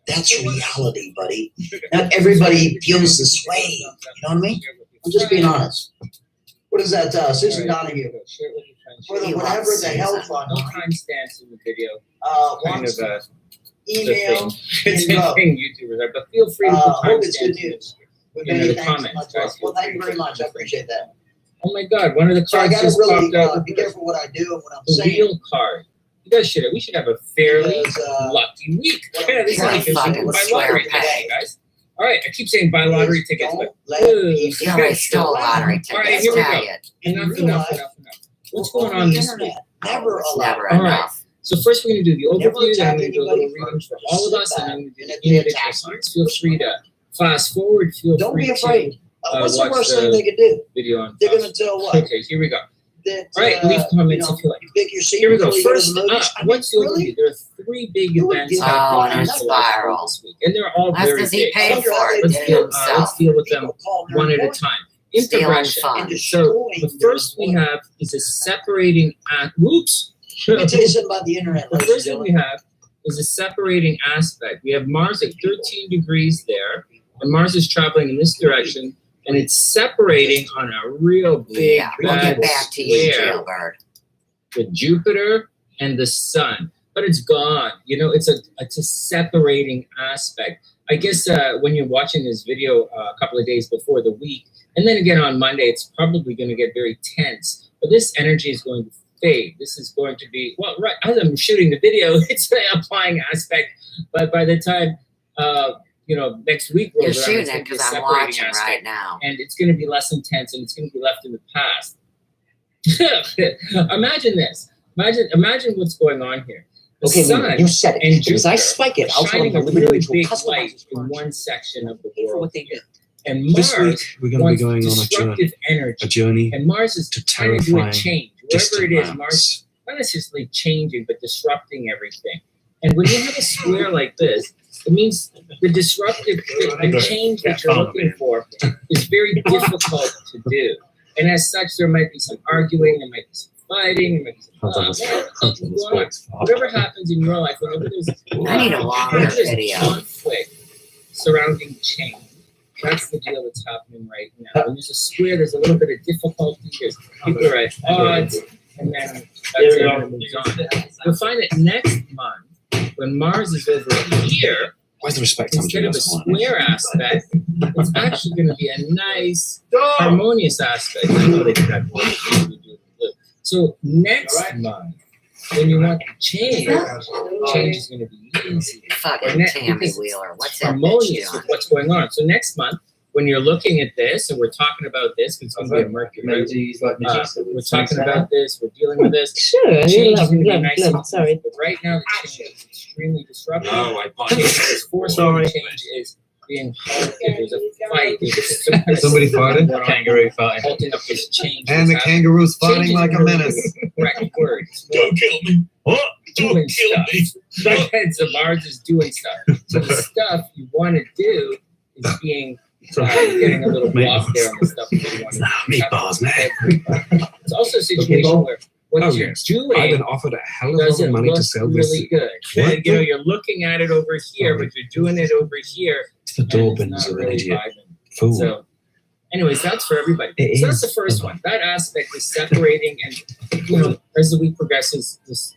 That's reality, buddy. Not everybody feels this way. You know what I mean? I'm just being honest. What is that, Susan Donahue? For the He whatever loves the hell Susan. fund, No timestamps in the video. Kind wants of a email it's and a go. thing YouTubers are, but feel free to put Hope it's good timestamps news. With in many the thanks and comments, much love. guys. Well, thank you very much. I appreciate that. Oh my God! One of the So I cards gotta just really popped out. be careful what I do and what I'm The saying. wheel card. You guys should. We should have a fairly Because, lucky week. Yeah, this is You're a like you fucking should buy square lottery peg. today, guys. All right, I keep saying buy lottery tickets, but let Ugh, people You already stole lottery All right, tickets, here we tell go. you. enough. What's going on this week? Never It's allow. never All right. enough. So first we're going to do the Never overview, then I'm attack going to do a little anybody reading for first. all of Just us, sit and I'm going to back do and if the they individual attack signs. Feel free to fast forward. Feel Don't free be afraid. to What's the watch worst the thing they could do? video on They're fast. going to tell what? Okay, here we go. That, All right, leave comments if you like. you pick your seat Here we go. before you go to First the up, movies. I mean, what's the really? overview? There are three big events Oh, happening and in it's Philadelphia viral. this week, and they're all That's very because he big. paid for it. Let's Did it deal, himself. let's deal with them People call them one at a important. time. In Stealing progression. funds. So the first we have is a separating whoops. Let me tell you something about the internet. The ladies first and thing we gentlemen. have is a separating aspect. We have Mars at 13 degrees there, and Mars is traveling in this direction, and it's separating on a real big Yeah, we'll bad get back to you, square Jailbird. with Jupiter and the Sun, but it's gone. You know, it's a separating aspect. I guess when you're watching this video a couple of days before the week, and then again on Monday, it's probably going to get very tense. But this energy is going to fade. This is going to be, well, right, as I'm shooting the video, it's an applying aspect. But by the time, next week You're rolls around, shooting it's it gonna be a because I'm separating watching aspect, right now. and it's going to be less intense, and it's going to be left in the past. Imagine this. Imagine what's going on here. The Okay, sun Lena, you said it. and Because I Jupiter spike it, I'll tell shining them a to limit really it to a big customized light in one section of the world. And This Mars week, we're going to be wants going on a disruptive journey. energy. A journey And Mars is to trying to do a terrifying, change. Wherever distant it is, lands. Mars is not necessarily changing, but disrupting everything. And when you have a square like this, it means the disruptive, the change that you're looking for is very difficult to do. And as such, there might be some arguing, there might be some fighting, there might be some whatever happens in your life, whenever there's conflict surrounding change. That's the deal that's happening right now. When there's a square, there's a little bit of difficulty. There's people are at odds, and then that's it, and it moves on. You'll find that next month, when Mars is over here, Where's the respect? instead of a square aspect, it's actually going to be a nice, harmonious aspect. I know they did that before. So next month, when you want to change is going to be easy. Fucking Tammy Wheeler. What's that bitch harmonious doing? with what's going on. So next month, when you're looking at this, and we're talking about this, because it's going to be a Mercury. We're talking about this. We're dealing with this. Sure, Change is going to be nice. love, sorry. But right now, the change is extremely disruptive. No, I Change is forceful. Change is being halted. There's a fight. There's Somebody fighting? Kangaroo fighting. Halting up this change. And the kangaroo's fighting like a menace. Correct words. Don't kill me. Doing stuff. So Mars is doing stuff. So the stuff you want to do is being getting a little block there on the stuff that you want to do. Meatballs, man. It's also a situation where what you're doing I've been offered a hell of a lot of doesn't money to look sell this. really good. What? You're looking at it over here, but you're doing it over here. The Dorbans are an idiot. Fool. So, anyways, that's for everybody. So that's the first one. That aspect is separating, and as the week progresses, this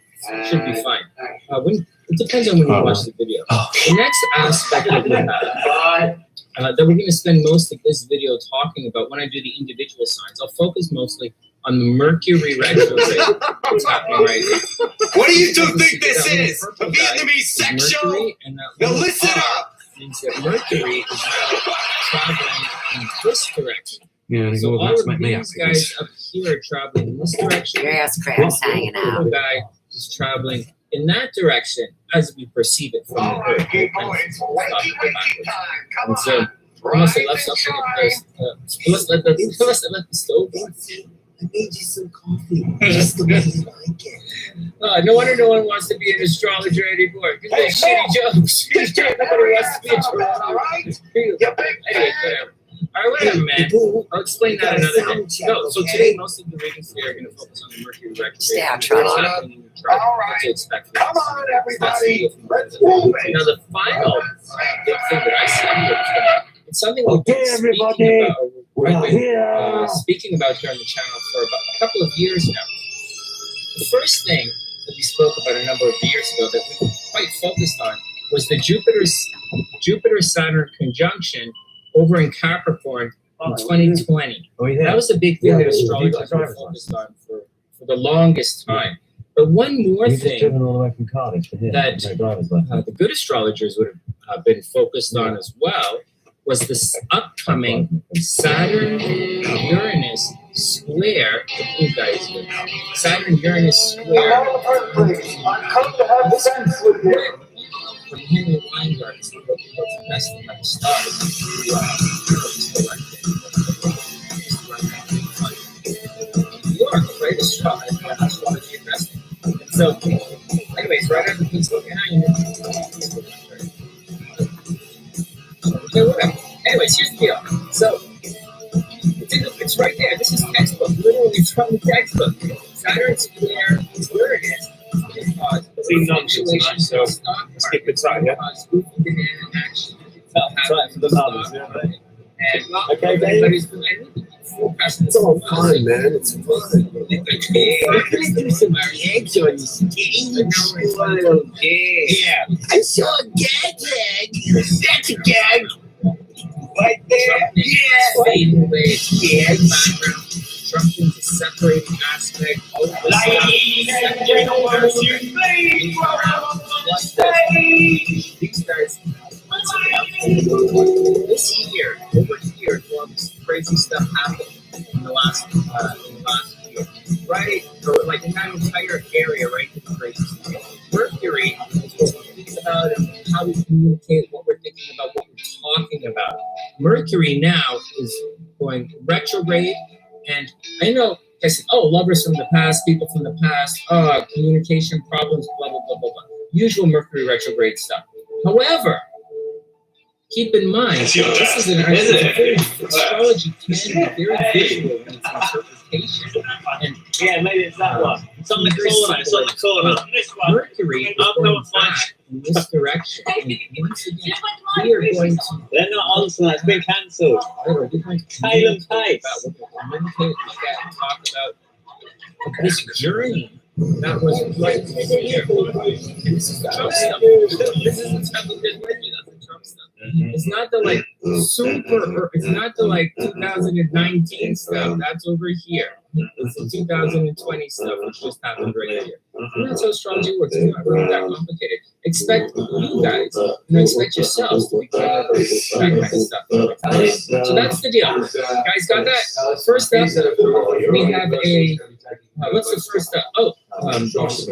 should be fine. It depends on when you watch the video. The next aspect that we have, that we're going to spend most of this video talking about when I do the individual signs, I'll focus mostly on the Mercury retrograde that's happening right now. What do you two think this is? A Vietnamese sex show? Now listen up! Means that Mercury is now traveling in this direction. Yeah, and So well, all that's of make me these happy. guys up here are traveling in this direction. Your ass crap's hanging out. The guy is traveling in that direction as we perceive it from the Earth. And so, almost I left something at this. Let's let the stove on. I made you some coffee. Just the way you like it. No wonder no one wants to be an astrologer anymore. Because they're shitty jokes. Nobody wants to be an astrologer. Anyway, whatever. All right, whatever, man. I'll explain that another day. No, so today, most of the readings today are going to focus on the Mercury retrograde. Stay out, Charlie. What to expect. Come on, everybody. Now, the final big thing that I see here, it's something we've been speaking about. Speaking about here on the channel for about a couple of years now. The first thing that we spoke about a number of years ago that we were quite focused on was the Jupiter-Saturn conjunction over in Capricorn in 2020. That was a big thing that astrologers were focused on for the longest time. But one more thing that the good astrologers would have been focused on as well was this upcoming Saturn-Uranus square. The blue guys here. Saturn-Uranus square. From Henry Weingarten, that's the stars. You are a great astrology investor. So, anyways, right after things look at okay, whatever. Anyways, here's the deal. So, it's right there. This is textbook, literally from the textbook. Saturn square Uranus can cause fluctuations in the stock market. Cause goofy banana action. Okay, everybody's it's all fine, man. It's fun. Let's do some gags on the stage. Yeah. I saw a gag. That's a gag. Right there. Yeah. Fading away. Yeah. Construction is a separating aspect of the Ladies and gentlemen, please welcome on stage. These guys. This year, over here, all this crazy stuff happened in the last year. Right? Or like in that entire area, right? It's crazy. Mercury is what we think about and how we communicate, what we're thinking about, what we're talking about. Mercury now is going retrograde, and I know I said, oh, lovers from the past, people from the past, communication problems, blah, blah, blah, blah, blah. Usual Mercury retrograde stuff. However, keep in mind, this is an astrology can be very visual in its interpretation. And yeah, maybe it's that one. It's on the corner. It's on the corner. This one. Mercury is going back in this direction. And once again, we are going to. They're not on tonight. It's been cancelled. We're going to Taylor Pace. Communicate, look at, and talk about this journey that was right here. And this is the Trump stuff. This is the stuff that did with me. That's the Trump stuff. It's not the like super, it's not the like 2019 stuff. That's over here. It's the 2020 stuff, which just happened right here. And that's how astrology works. It's not really that complicated. Expect you guys, expect yourselves to be kind of that kind of stuff. So that's the deal. Guys, got that? First up, we have a. What's the first up? What's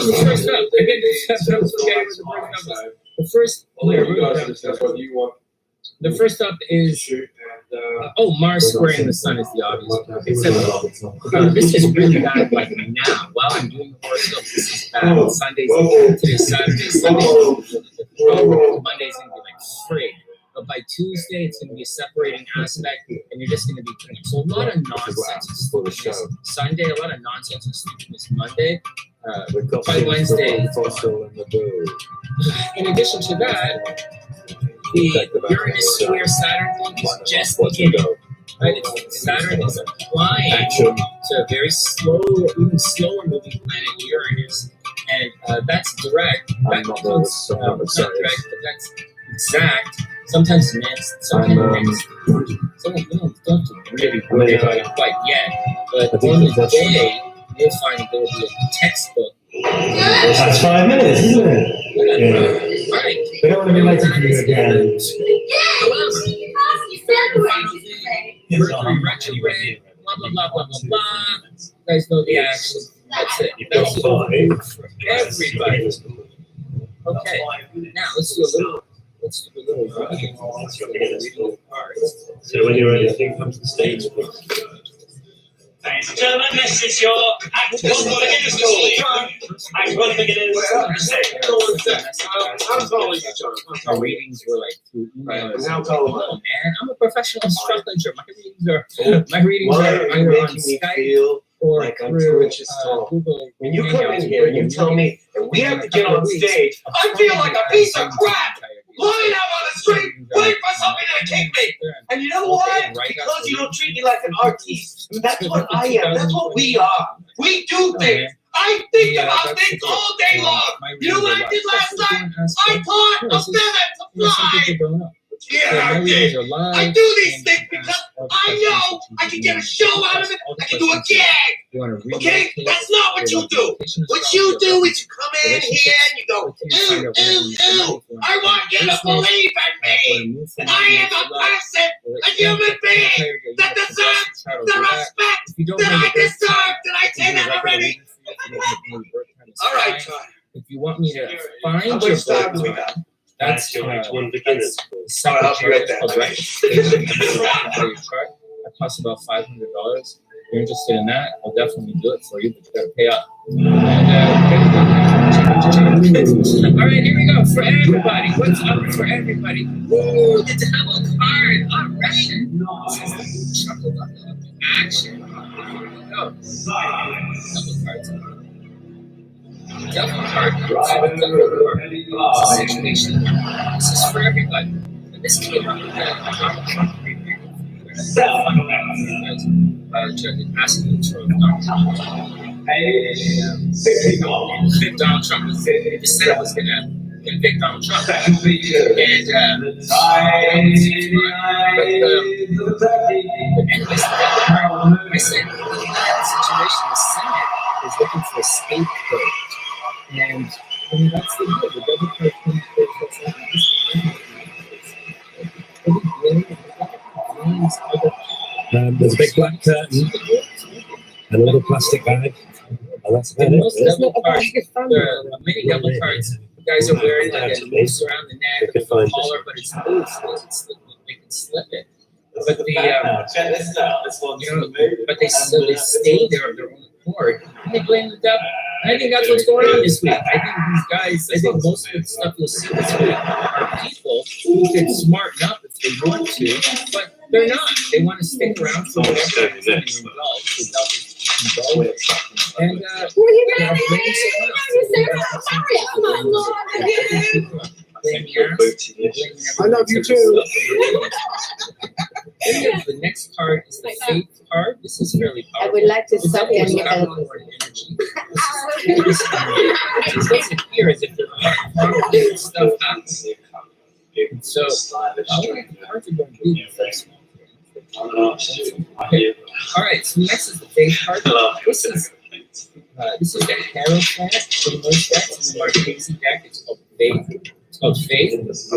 the first up? I was forgetting what the first up is. The first, the first up is Mars squaring the sun is the obvious one. Except this is really bad. Like now, while I'm doing the horoscope, this is bad. Sundays, today's Saturday, Sunday, Monday's gonna be like frig. But by Tuesday, it's going to be a separating aspect, and you're just going to be doing it. So a lot of nonsense and stupidness Sunday, a lot of nonsense and stupidness Monday. By Wednesday, it's gone. In addition to that, the Uranus square Saturn thing is just beginning. Right? Saturn is applying to a very slow, even slower moving planet Uranus, and that's direct. That becomes not direct, but that's exact. Sometimes mixed, sometimes mixed. So we don't have to really worry about it quite yet. But on the day, you'll find there will be a textbook. That's 5 minutes, isn't it? Yeah. Right. We don't want to be late to you again. Mercury retrograde, blah, blah, blah, blah, blah, blah. You guys know the action. That's it. That's the for everybody. Okay. Now, let's do a little reading. So when you're ready, I think come to the stage. Ladies and gentlemen, this is your Act 1 beginners tour. Act 1 beginners. I'm calling you, John. Our readings were like through emails. Oh man, I'm a professional astrologer. My readings are either on Skype or like I'm through 2 inches tall. Google. When you come in here and you tell me that we have to get on stage, I feel like a piece of crap lying out on the street waiting for somebody to kick me. And you know why? Because you don't treat me like an artiste. That's what I am. That's what we are. We do things. I think about things all day long. You know what I did last night? I taught a feather to fly. Yeah, I did. I do these things because I know I can get a show out of it. I can do a gag. Okay? That's not what you do. What you do is you come in here and you go, ooh, ooh, ooh. I want you to believe in me. I am a person, a human being that deserves the respect that I deserve. Did I say that already? All right, Todd. If you want me to find your birth, that's one beginner's. I'll help you at that. That costs about $500. If you're interested in that, I'll definitely do it for you, but you gotta pay up. All right, here we go. For everybody, what's up for everybody? Ooh, the double card. All right. This is the chuckle action. Here we go. Double cards. Double card. It's a situation. This is for everybody. And this came up with Donald Trump review. Asking you to Donald Trump. Donald Trump said it was going to convict Donald Trump. And anyways, I said, that situation, the Senate is looking for a scapegoat. And that's the deal. The double card There's a big black curtain and a little plastic bag. And that's about Most it. double cards, there are many double cards. The guys are wearing like a noose around the neck with a collar, but it's loose. They can slip it. But the but they stay there of their own accord. And they blame the devil. I think that's what's going on this week. I think these guys, most of the stuff you'll see this week are people who can smarten up if they want to, but they're not. They want to stick around for whatever reason and indulge. And I love you too. The next card is the faith card. This is fairly powerful. I would like to suck and get a... It doesn't appear as if there's stuff happening. So, the cards are going to be the first one. Okay. All right, so next is the faith card. This is the Hierophant for the most decks. It's a Marquesi deck. It's called Faith. Of faith, and this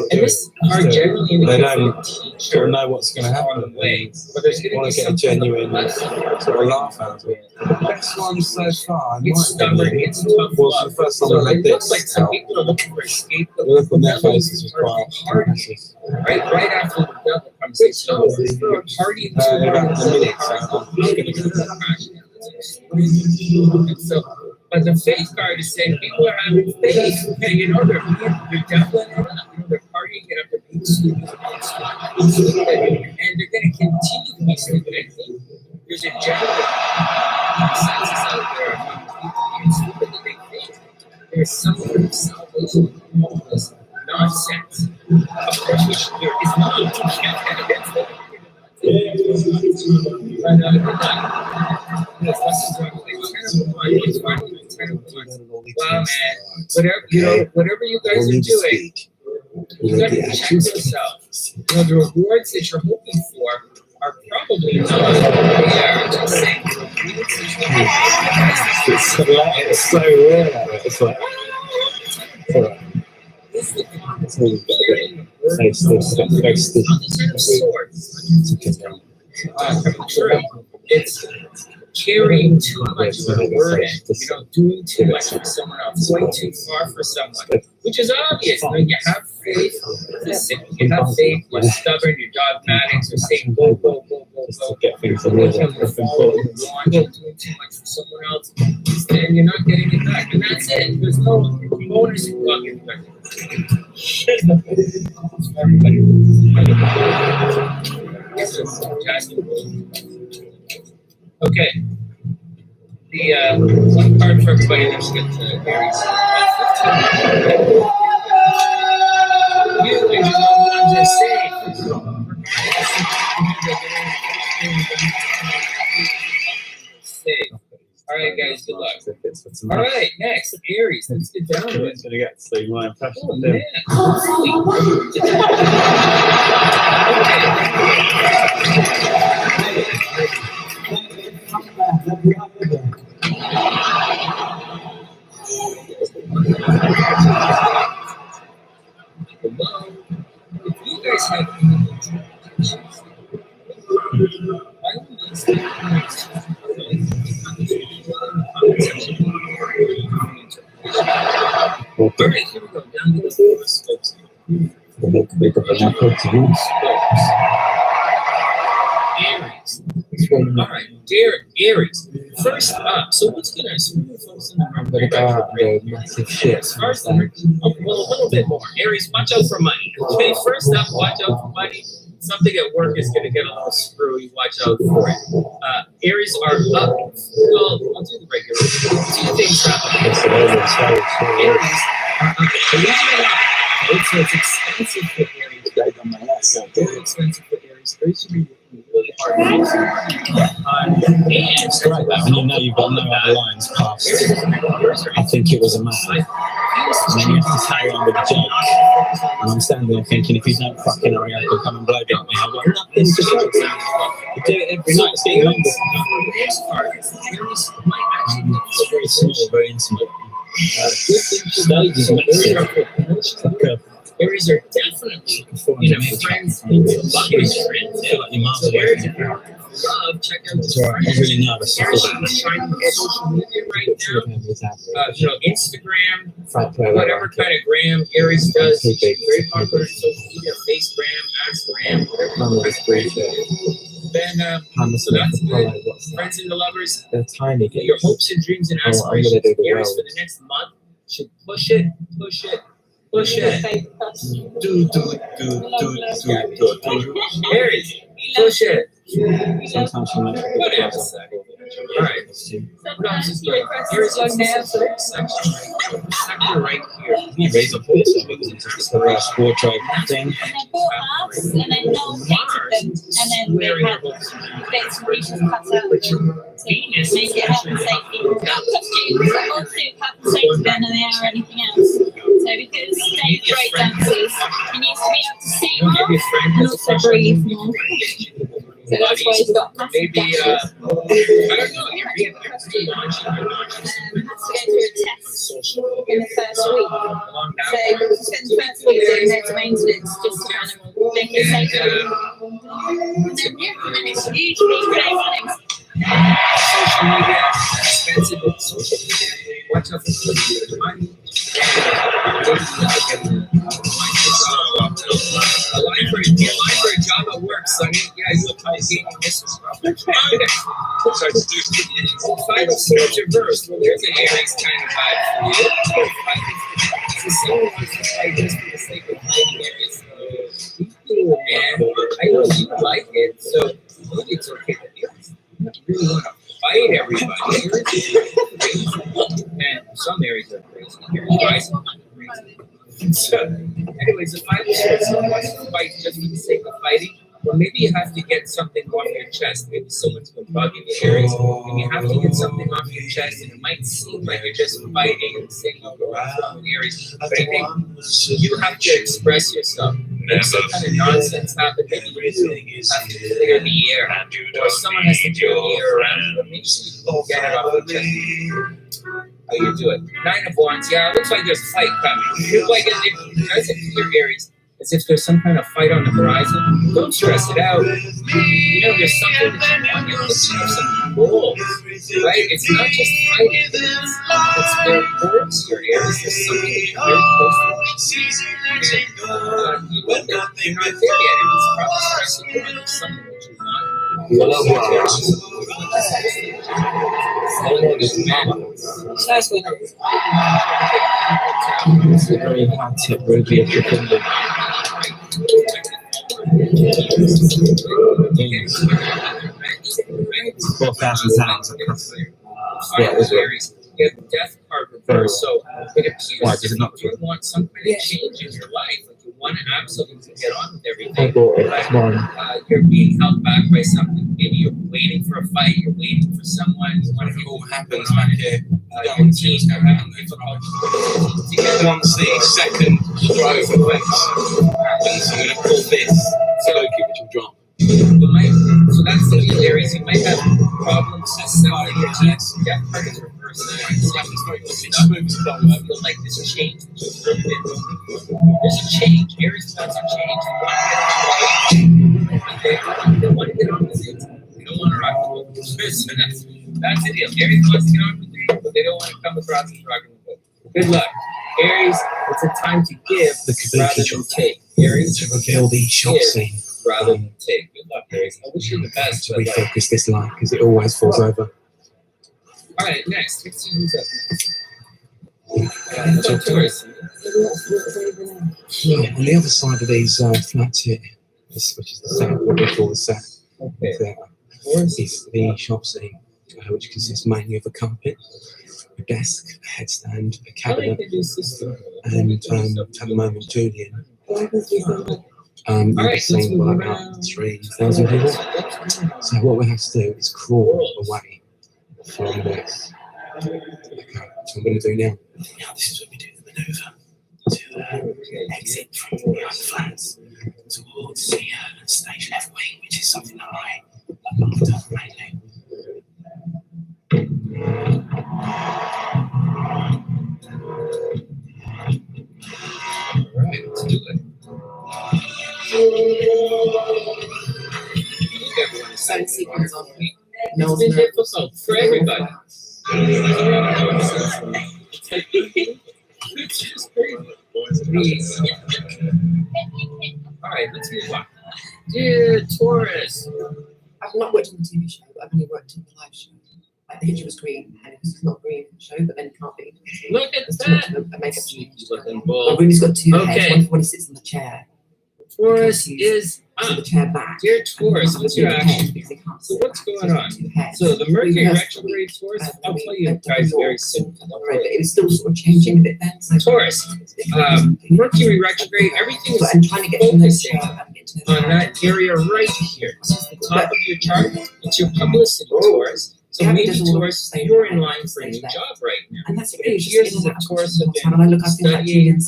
card generally indicates the teacher know what's going to happen. On the way, but there's going to be get a something genuine sort of laugh out of it. The best one so far. It's stubborn. It's tough. Was the first one So like it this. looks like some people are looking for escape. The look on their faces was quite impressive. Right after the devil comes in, so you're partying too hard. And so, but the faith card is saying people are having faith. Okay, they're definitely not. They're partying, get up, they're being stupid, and they're going to continue to be stupid. I think there's a general consensus out there among people being stupid that they think there's some sort of salvation in all this nonsense. Of course, there is not. You can't against it. Wow, man! Whatever you guys are doing, you got to check yourself. The rewards that you're hoping for are probably not there. Just saying, It's so weird. It's like. It's carrying too much of a burden, doing too much for someone else, going too far for someone, which is obvious. You have faith, you're stubborn, you're dogmatic, you're saying go, go, go, go, go. You're doing too much for someone else, and you're not getting it back, and that's it. There's no bonus you got it back. Okay. The one card for everybody. Let's get to Aries. You and your loved ones are safe. All right, guys. Good luck. All right, next Aries. Let's get down to it. Going to get to see my impression Oh, of them. If you guys have any interpretations, by all means, all right, here we go. Down to the horoscopes. Aries. All right, Aries. First up, so what's gonna focus on I'm going to go out and go massive shit. as far as well, a little bit more. Aries, watch out for money. Okay, first up, watch out for money. Something at work is going to get a little screwy. Watch out for it. Aries are up. Well, I'll do the regular. Two things happen. Aries are up. Believe it or not, so it's expensive for Aries. Very expensive for Aries. Aries should be working really hard. And And you know you've got no other lines past. I think it was a man. And then you have to carry on with the joke. And I'm standing there thinking, if you don't fucking hurry up and come and blow dart me, I've got nothing to say. You do it every night, it's getting longer. It's very small, very intimate. Stage is massive. Aries are definitely, friends, bucket friends. I feel like you're miles away from it. love, check out That's right. I'm really nervous. She's shining on social media right now. Instagram, whatever kind of gram Aries does. She's very popular on social media, Facegram, Askgram, whatever. Then, so that's good. Friends and the lovers. They're tiny. Your hopes and dreams and aspirations, Aries, for the next month should push it. Aries, push it. Sometimes you might Whatever. Alright. What else is good? Here's a sector right here. You raise up for yourself because it's just a wardrobe thing. And I bought a house, and then no one painted them, and then we had bits and pieces cut out of them to make it health and safety. Not costumes, but also health and safety than they are anything else. So because stage breakdances, you need to be able to see more and also breathe more. So that's why he's got maybe, I don't know, has to go through a test in the first week. So you spend the first week doing loads of maintenance just to kind of make it safer. And then it's usually pretty running. social media, expensive with social media. Watch out for the money. A library job at work, Sonny. Yeah, you look like you this is rough. Five of Swords reversed. Well, there's an Aries kind of vibe for you. So someone wants to fight just for the sake of fighting Aries. Cool, man. I know you like it, so I think it's okay that you really want to fight everybody. And some Aries are crazy. Aries rising are crazy. So, anyways, the five of Swords, someone wants to fight just for the sake of fighting. Or maybe you have to get something off your chest. Maybe someone's been bugging you, Aries, and you have to get something off your chest, and it might seem like you're just fighting and saying, "Oh, around Aries," but I think you have to express yourself. If some kind of nonsense happens, maybe you have to clear the air, or someone has to clear the air around you, but make sure you get it off your chest. How you do it? Nine of Wands, yeah, it looks like there's a fight coming. It looks like as if you're Aries, as if there's some kind of fight on the horizon. Don't stress it out. You know, there's something that you want. You're looking for some goals, right? It's not just fighting. It's their goals here, Aries. There's something that you're very close to. You know that you're not there yet, and it's probably stressing you out. There's something that you want. It's a very hard tip, really, if you're thinking. 4,000 sounds. Yeah, it was Aries. You have the Death card reversed, so it appears that you do want some kind of change in your life. Like you want to absolutely get on with everything, but you're being held back by something. Maybe you're waiting for a fight, you're waiting for someone, you want to get what happens back here. Your team are having difficulty. Once the second stroke effects happens, I'm going to pull this Loki, which will drop. So that's the key, Aries. You might have problems assembling your chest. Death card is reversed. You feel like there's a change. There's a change. Aries wants a change. They want to get on with it. They don't want to rock the boat. So that's the deal. Aries wants to get on with it, but they don't want to come across as rocking the boat. Good luck. Aries, it's a time to give rather than take. Aries, to reveal the shop scene. Rather than take. Good luck, Aries. I wish you the best. To refocus this light because it always falls over. All right, next. Let's see who's up next. Taurus. Yeah, on the other side of these flats here, which is the set, what we call the set, is the shop scene, which consists mainly of a carpet, a desk, a headstand, a cabinet, and at the moment, Julian. You're seeing by about 3,000 people. So what we have to do is crawl away from this. Okay, so I'm going to do now. Now this is what we do the manoeuvre to exit from the other flats towards the stage left wing, which is something that I love to mainly. Alright, let's do it. Everyone is certain sequence on It's been difficult for everybody. It's just crazy. All right, let's move on. Dear Taurus. I've not worked on the TV show, but I've only worked on the live show. Like the picture was green, and it's not green in the show, but then it can't be. Look at There's that. too much of a makeup change. Looking My bull. room's got two Okay. heads. One when he sits in the chair. Taurus is So the chair back. Dear Taurus, what's your action? So what's going on? So the Mercury retrograde Taurus, I'll tell you guys very simply. Right, but it was still sort of changing a bit then. So Taurus, Mercury retrograde, everything so I'm trying to get to know the focusing chair and get to know on that area right here. This is the top of your chart. It's your publicity, Taurus. So maybe Taurus, you're in line for a new job right now. and that's It really appears as if Taurus have been studying.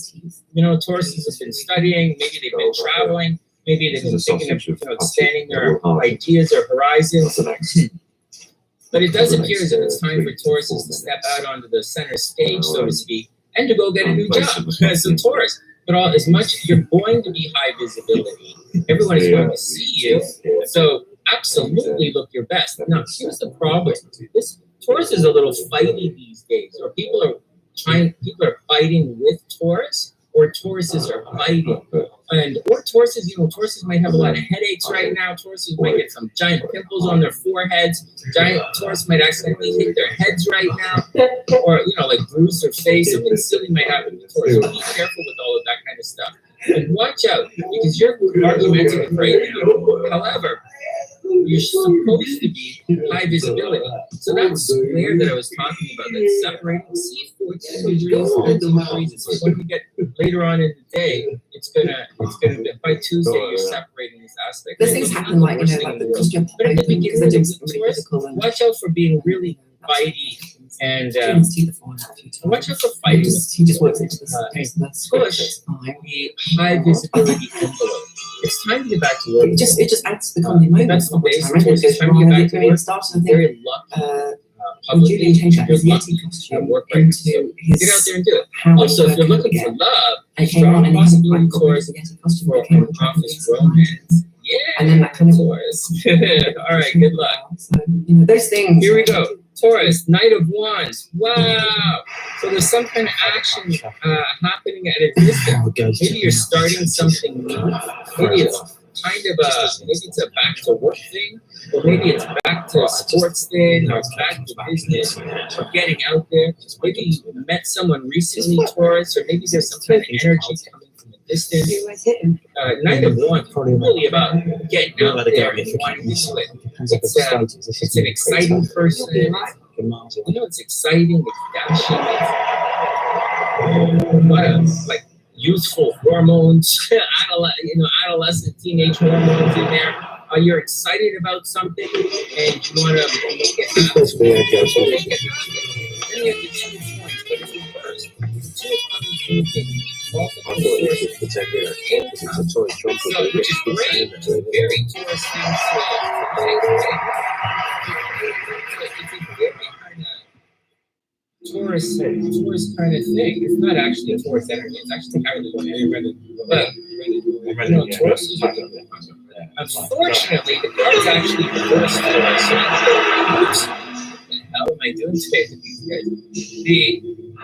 You know, Tauruses have been studying. Maybe they've been traveling. Maybe they've been thinking of expanding their ideas or horizons. But it does appear as if it's time for Tauruses to step out onto the center stage, so to speak, and to go get a new job. So Taurus, but as much you're going to be high visibility, everyone is going to see you. So absolutely look your best. Now here's the problem: this Taurus is a little fighty these days, or people are fighting with Taurus, or Tauruses are fighting. And or Tauruses, Tauruses might have a lot of headaches right now. Tauruses might get some giant pimples on their foreheads. Taurus might accidentally hit their heads right now, or like bruise their face. Something silly might happen to Taurus. So be careful with all of that kind of stuff. And watch out, because you're argumentative right now. However, you're supposed to be high visibility. So that square that I was talking about, that separating, see 14 degrees, 15 degrees. So when we get later on in the day, it's gonna be, by Tuesday, you're separating this aspect. There's things happen like like the costume But at the beginning because I of do the something Taurus, physical and watch out for being really bitey and watch out for he fighting. just works into the script. Push It's fine. the high visibility envelope. It's time to get back to work. It just adds to the comedy moment. That's the all the basic time. And Taurus. it It's goes time to wrong get and back it to really work. starts. I think Very lucky. when Julian changed that his You're Yeti costume work right. into So his get out there and do it. how Also, if you're looking for again. love, And it came on strong and he hadn't possibility quite got Taurus the Yeti costume, for but it came on an track office and romance. Yeah. and then that kind of Taurus. All right, good luck. So those things. Here we go. Taurus, Knight of Wands. Wow. So there's some kind of action happening at a distance. Maybe you're starting something new. Maybe it's kind of maybe it's a back to work thing, or maybe it's back to a sports thing, or it's back to business, or getting out there. Maybe you met someone recently, Taurus, or maybe there's some kind of energy coming from a distance. Knight of Wands is really about getting out there and wanting to do it. It's an exciting person. It's exciting, it's dashing, it's a lot of like youthful hormones, adolescent, teenage hormones in there. You're excited about something and you want to make it happen. Then you have to choose points, but it's reversed. Multiple sources of income. So, which is great. It's a very Taurus thing to take away. It's a very kind of Taurus kind of thing. It's not actually a Taurus energy. It's actually kind of but Taurus is unfortunately the card's actually reversed Taurus. Oops. What the hell am I doing today with these guys?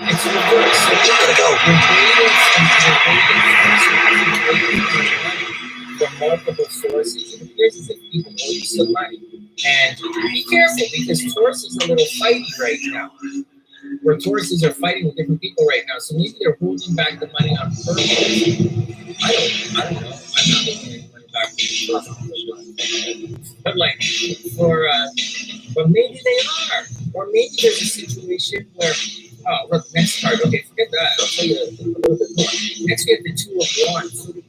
It's reversed. So you gotta go. From multiple sources. It appears as if people owe you some money. And be careful because Taurus is a little fighty right now. Where Tauruses are fighting with different people right now. So maybe they're holding back the money on purpose. I don't know. I'm not making any money back from but but maybe they are. Or maybe there's a situation where, look, next card. Okay, forget that. I'll tell you a little bit more. Next we have the Two of Wands. So the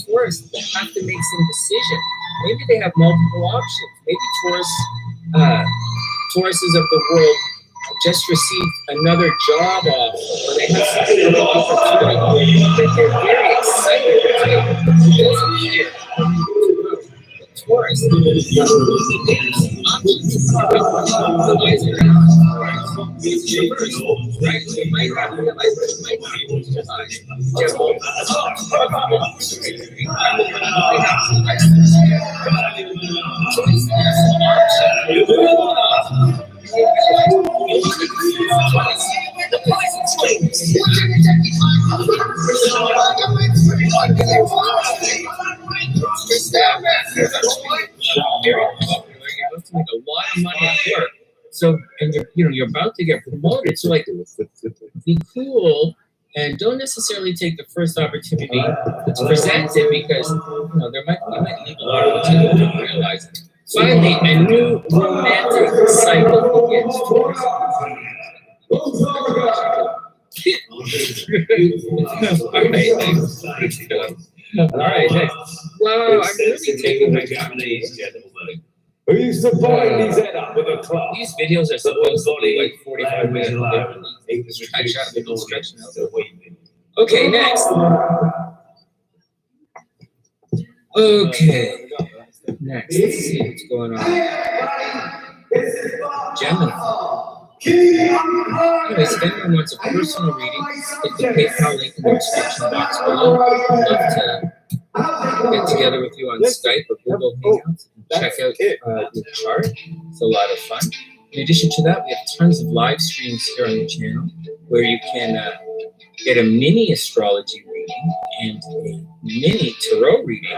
Taurus have to make some decisions. Maybe they have multiple options. Maybe Tauruses of the world just received another job offer, or they have something opportunity that they're very excited about. It doesn't appear Taurus, right? They might not realize that it might not be realized. Choice Very popular. You're about to make a lot of money at work. So, and you're about to get promoted. So, like, be cool and don't necessarily take the first opportunity that's presented because you might leave a lot of what you don't realize. Finally, a new romantic cycle begins. All right, next. Wow, I'm really taking my time. Who used to bind his head up with a cloth? These videos are supposed to be like 45 minutes. Okay, next. Okay. Next, let's see what's going on. Gemini. Anyways, if anyone wants a personal reading, hit the PayPal link in the description box below. I'd love to get together with you on Skype or Google Hangouts and check out the chart. It's a lot of fun. In addition to that, we have tons of live streams here on the channel where you can get a mini astrology reading and a mini tarot reading.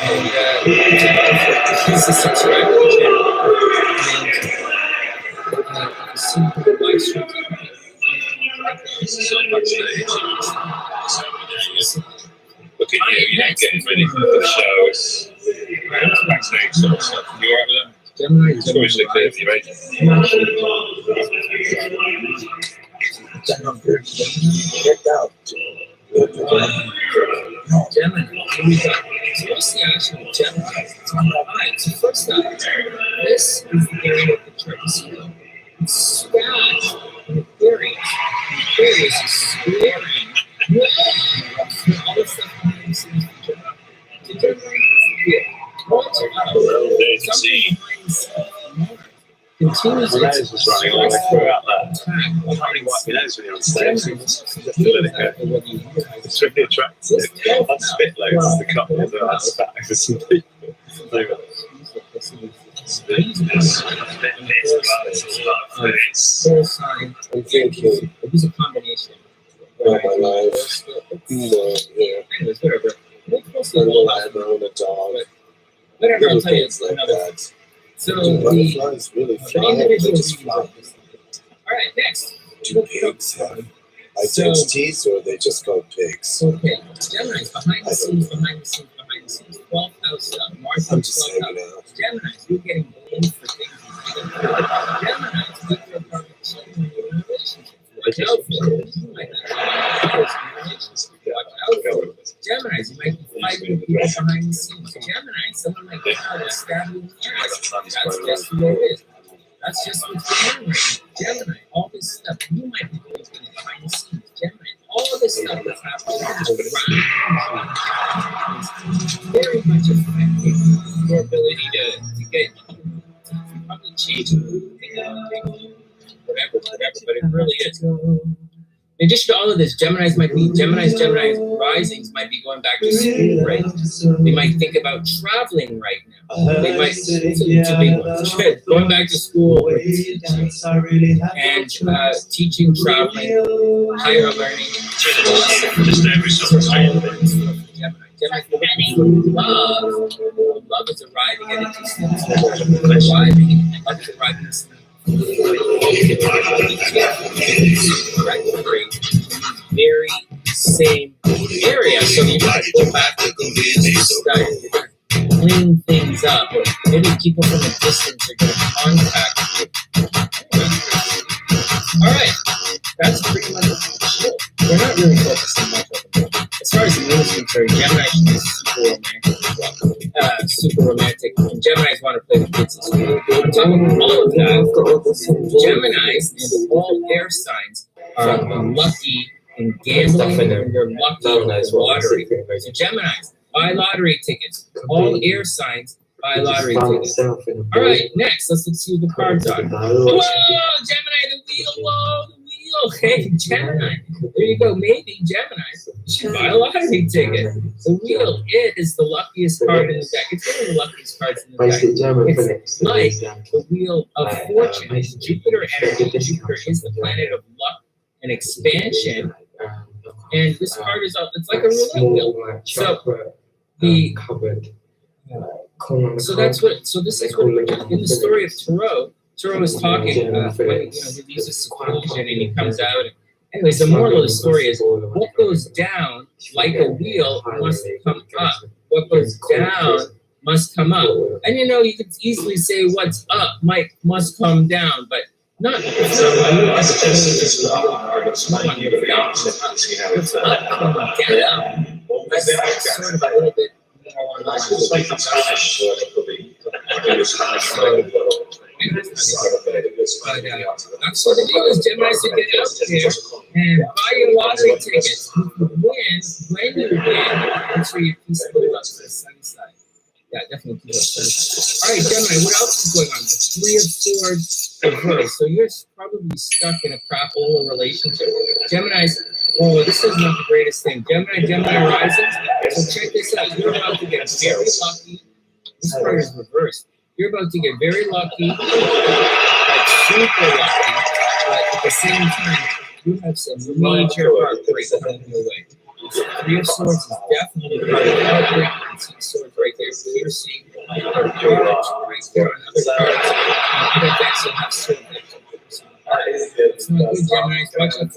And please subscribe to the channel. And see the live streams. So much stage. Look at you know, getting ready for the shows. Backstage sort of stuff. You alright with that? Gemini, it's always look good if you're ready. Gemini, here we go. So what's the action of Gemini? Alright, so first up, this is the area of the chart. It's scratch in Aquarius. Aquarius is squaring. All the stuff behind the scenes for Gemini. Continues its running all the way throughout that. Probably wipe your nose when you're on stage. It's really attractive. That's spit loads of the couple as well. That's fat over some people. Full sign. It was a combination. My life. Anyways, whatever. I own a dog. Whatever, I'll tell you Things like another. that. So Butterflies really fly. They individual just fly. Alright, next. Do pigs have identities or they just called pigs? Okay, Gemini's behind the scenes. 12th house stuff. Mars I'm in just 12th hanging house. out. Gemini's, you're getting blamed for things you didn't do. Gemini's, if you're part of children in a relationship. Watch out for it. You might be watch out for it. Gemini's, you might be fighting with people behind the scenes. Gemini's, someone might come out and stab you in the eyes. That's just the way it is. That's just what's going on right now. Gemini, all this stuff, you might be doing things behind the scenes. Gemini, all this stuff that's happening is very much affecting your ability to get probably change whatever, but it really is. In addition to all of this, Gemini's risings might be going back to school right now. They might think about traveling right now. They might be going back to school and teaching, traveling, higher learning. Love is arriving at a distance. Love is arriving at very same area, so you have to go back to clean things up, or maybe people from a distance are going to contact you. All right, that's pretty much it. We're not really focusing much on the moon. As far as the moon is concerned, Gemini is super romantic. And Geminis want to play the kids in school. On top of all of that, Geminis and all air signs are lucky in gambling and they're lucky in lottery. So Geminis, buy lottery tickets. All air signs buy lottery tickets. All right, next, let's see what the cards are. Whoa, Gemini, the wheel, whoa, the wheel. Hey, Gemini. There you go. Maybe Gemini should buy a lottery ticket. The wheel is the luckiest card in the deck. It's one of the luckiest cards in the deck. It's like the wheel of fortune. It's Jupiter energy. Jupiter is the planet of luck and expansion. And this card is it's like a roulette wheel. So the So that's what. So this is what in the story of Thoreau. Thoreau is talking. When, he uses seclusion and he comes out. Anyways, the moral of the story is: what goes down like a wheel must come up. What goes down must come up. And you could easily say what's up must come down, but not. What's up come down. That's sort of a little bit. That's what it is. Gemini's to get out there and buy your lottery tickets. You can win. When you win, make sure you piece of it up to the sunny side. Yeah, definitely keep it sunny side. All right, Gemini, what else is going on? The Three of Swords reverse. So you're probably stuck in a crapola relationship. Gemini's, this is not the greatest thing. Gemini rises. So check this out. You're about to get very lucky. This part is reversed. You're about to get very lucky, like super lucky, but at the same time, you have some major heartbreak coming your way. Three of Swords is definitely heartbreak. You can see swords right there, piercing, right there on other cards. Other decks will have sword decks. It's not good, Gemini. Watch out for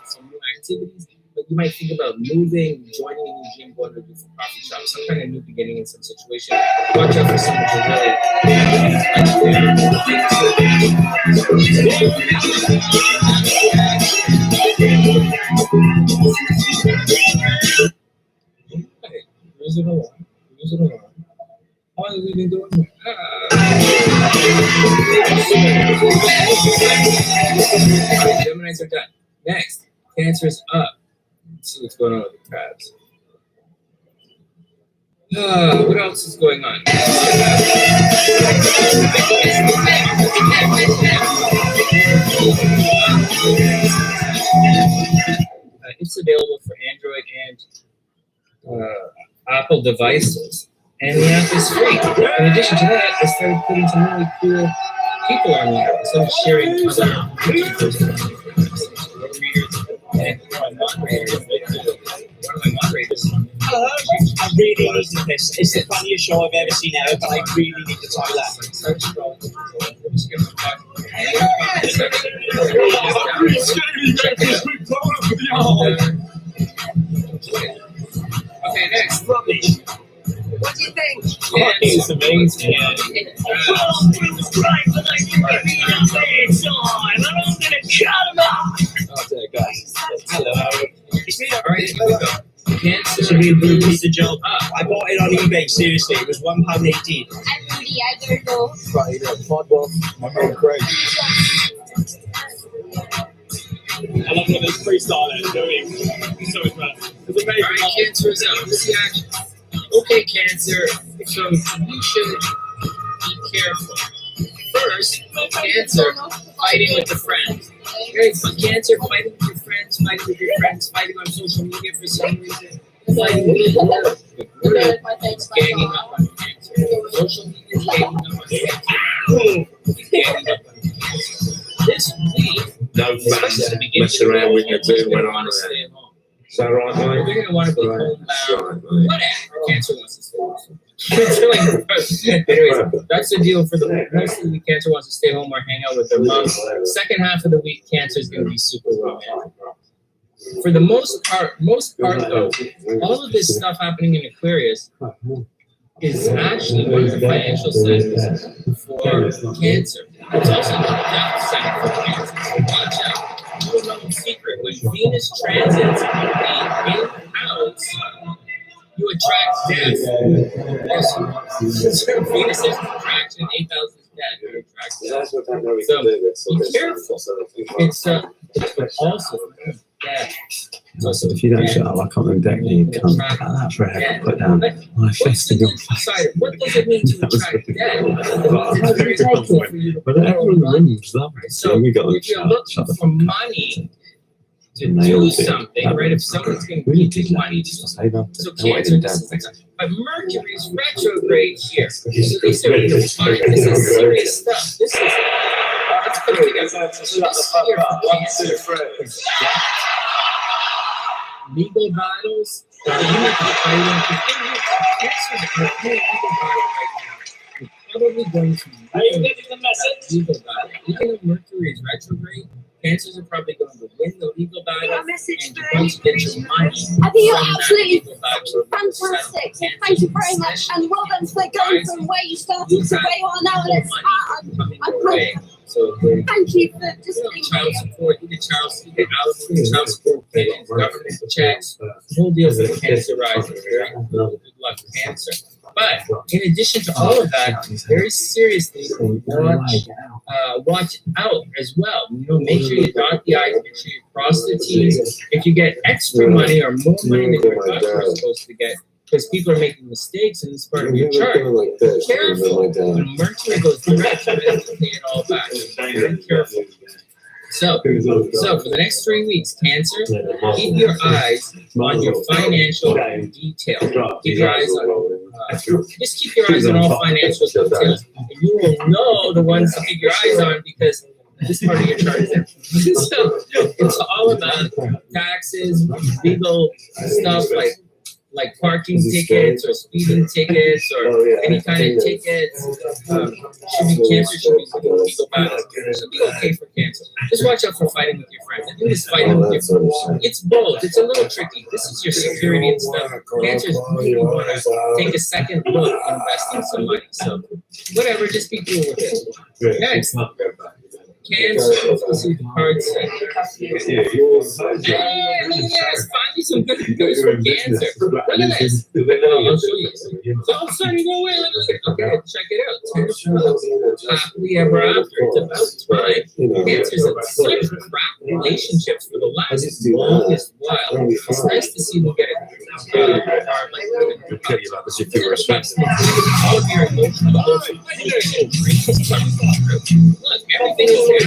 some new activities, but you might think about moving, joining a new gym, going to a different coffee shop, some kind of new beginning in some situation. Watch out for someone to really Cruise it along. How long have we been doing that? Geminis are done. Next, Cancer is up. Let's see what's going on with the crabs. What else is going on? It's available for Android and Apple devices. And the app is free. In addition to that, I started putting some really cool people on there. Instead of sharing other pictures and one of my moderators. I really need to piss. It's the funniest show I've ever seen ever, but I really need to try that. Okay, next. Rubbish. What do you think? It's amazing. Yeah. Hello. Alright, here we go. This would be a blue piece of job. I bought it on eBay, seriously. It was £1.18. I'm Rudy, I better go. Right, my man Craig. I love what this freestyle is doing. So impressive. It's amazing. Alright, Cancer is up. Let's see action. Okay, Cancer. So you should be careful. First, Cancer fighting with the friends. Okay, so Cancer fighting with your friends, fighting on social media for some reason, fighting with work. It's ganging up on Cancer. Social media is ganging up on Cancer. Ganging up on Cancer. This week, no fun messing around with your boo when I'm stay at home. Is that right, mate? You're going to want to be home Right, whatever. Cancer wants to stay home. Anyways, that's the deal for the most of the week. Cancer wants to stay home or hang out with their mom. Second half of the week, Cancer is going to be super romantic. For the most part though, all of this stuff happening in Aquarius is actually one of the financial signs for Cancer. It's also the death sign for Cancer. So watch out. Little known secret: when Venus transits the 8th house notes. You attract death. Yes. Venus is attraction, 8,000 is death. You attract death. So be careful. It's also death. So if you don't shut up, I can't remember that. You can't cut that for a head. Put down my fist in your face. What does it mean to attract death? But everyone in the room was lovely. So we got if you're looking for money to do something, right? If someone's going to give you money to do something, so Cancer, but Mercury is retrograde here. So these are this is serious stuff. This is let's put it together. So this here for Cancer. Legal battles. You might be fighting. Cancer is a legal battle right now. You're probably going to win that legal battle. Even if Mercury is retrograde, Cancers are probably going to win the legal battle and you're going to get your money. I think you're absolutely fantastic. So thank you very much. And well done for going from where you started to where you are now. And I'm grateful. So thank you for just being child here. support, you get child support payments, government checks, the whole deal for the Cancer rising. Good luck, Cancer. But in addition to all of that, very seriously, watch out as well. You know, make sure you dot the I's, make sure you cross the T's. If you get extra money or more money than you thought you were supposed to get, because people are making mistakes in this part of your chart, be careful. When Mercury goes direct, you have to pay it all back. Be careful. So for the next 3 weeks, Cancer, keep your eyes on your financial detail. Keep your eyes on, just keep your eyes on all financial details, and you will know the ones to keep your eyes on because this part of your chart is there. So it's all about taxes, legal stuff like parking tickets or speeding tickets or any kind of tickets. Should be Cancer, should be legal battles. Should be okay for Cancer. Just watch out for fighting with your friends. I think this fighting with your friends, it's both. It's a little tricky. This is your security and stuff. Cancers really want to take a second look at investing some money. So whatever, just be cool with it. Next. Cancer, let's see the cards say. Yes, finally some good news for Cancer. Look at this. I'll show you. So, Sonny, no way. Okay, check it out. 10 of Clubs. Happily ever after. It's about time. Cancer's in such crap relationships for the last longest while. It's nice to see them get a card like I'll tell you about this if you were all of your emotional look, everything is there.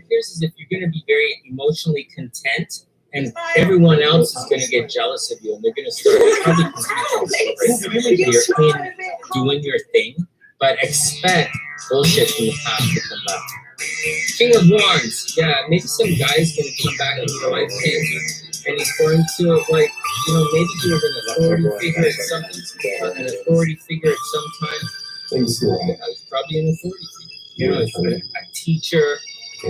Here's is if you're going to be very emotionally content, and everyone else is going to get jealous of you, and they're going to start probably you're in doing your thing, but expect bullshit from the past to come back. King of Wands, yeah, maybe some guy's going to come back into your life, Cancer, and he's going to, like, you know, maybe he was an authority figure at some time. I was probably an authority figure. You know,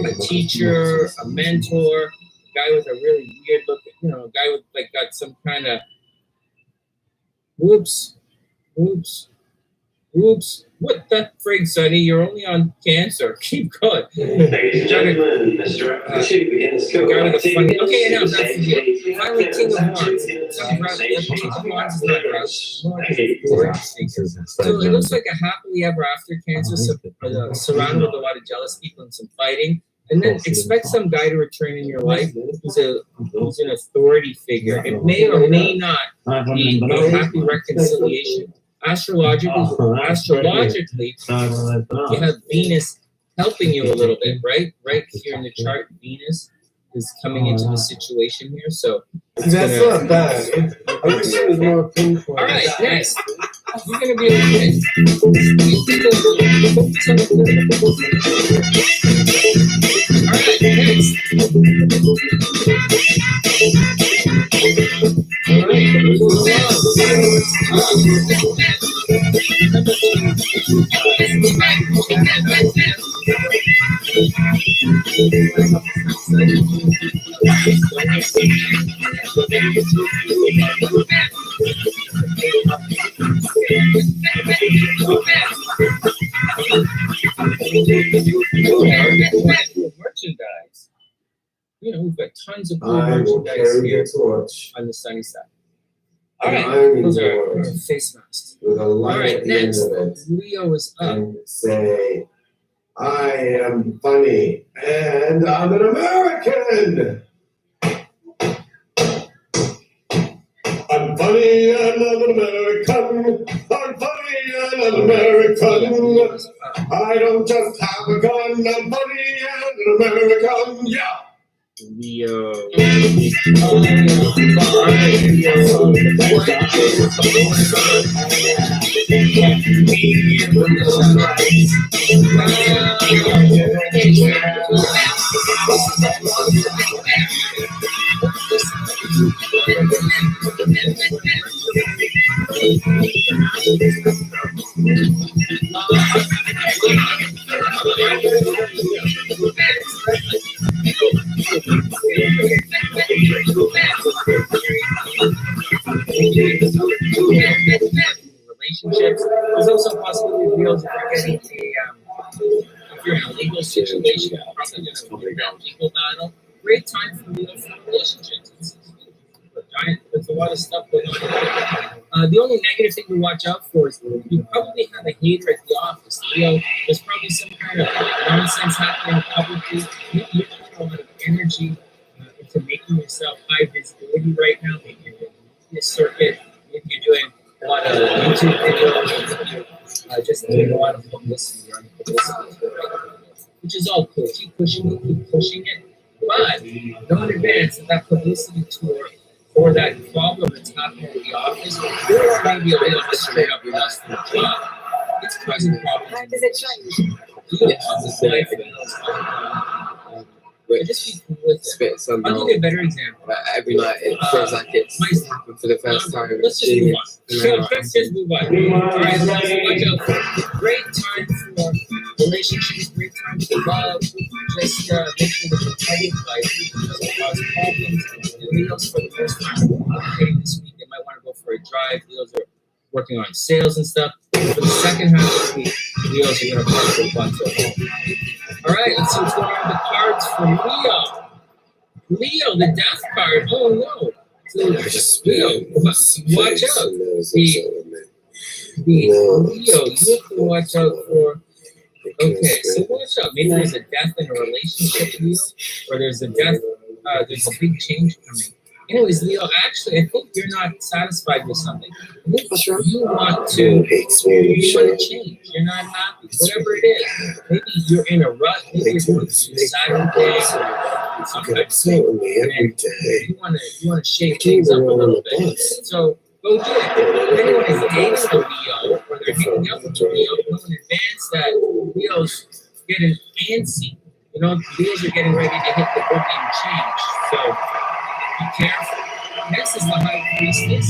a teacher, a mentor, guy with a really weird look, you know, a guy with like got some kind of whoops. What the frig, Sonny? You're only on Cancer. Keep going. Ladies and gentlemen, Mr. Okay, now that's the deal. Finally, King of Wands. King of Wands is not Rouse. So it looks like a happily ever after, Cancer, surrounded with a lot of jealous people and some fighting. And then expect some guy to return in your life who's an authority figure. It may or may not be a happy reconciliation. Astrologically, you have Venus helping you a little bit, right? Right here in the chart, Venus is coming into the situation here. So That's not bad. I wish it was more pinpoint. All right, next. You're gonna be okay. All right, next. Merchandise. You know, we've got tons of cool merchandise here on the sunny side. All right, those are our face masks. All right, next, Leo is up. And say, I am funny and I'm an American. I'm funny and I'm an American. I'm funny and I'm American. I don't just have a gun. I'm funny and an American. Yeah. Leo. Relationships. There's also a possibility of deals if you're getting if you're in a legal situation, you're probably going to a legal battle. Great time for deals for relationships. There's a lot of stuff going on. The only negative thing to watch out for is you probably have a hater at the office. Leo, there's probably some kind of nonsense happening publicly. You're putting a lot of energy into making yourself high visibility right now. Maybe you're doing a circuit. Maybe you're doing a lot of YouTube videos. Just doing a lot of publicity, which is all cool. Keep pushing it. But know in advance that publicity tour or that problem that's happening at the office, or maybe a little bit straight up lost in the job, it's causing problems. How does it change? Just be cool with it. I'll give you a better example. Every night it feels like it's happened for the first time. Let's just move on. Let's just move on. All right, let's watch out. Great time for relationships, great time for love. Just make sure that you're heading right. It doesn't cause problems. Leos, for the first time, this week, they might want to go for a drive. Leos are working on sales and stuff. For the second half of the week, Leos are going to park their butts at home. All right, let's see what's going on with the cards for Leo. Leo, the death card. Oh no. So, Leo, watch out. Leo, you have to watch out for. Okay, so watch out. Maybe there's a death in a relationship, Leo, or there's a death. There's a big change coming. Anyways, Leo, actually, I think you're not satisfied with something. I think you want to change. You're not happy. Whatever it is. Maybe you're in a rut. Maybe you're going through Saturday or something. You want to shake things up a little bit. So go do it. If anyone is dating a Leo or they're hanging out with a Leo, know in advance that Leo's getting antsy. You know, Leos are getting ready to hit the boogie and change. So be careful. Next is the High Priestess.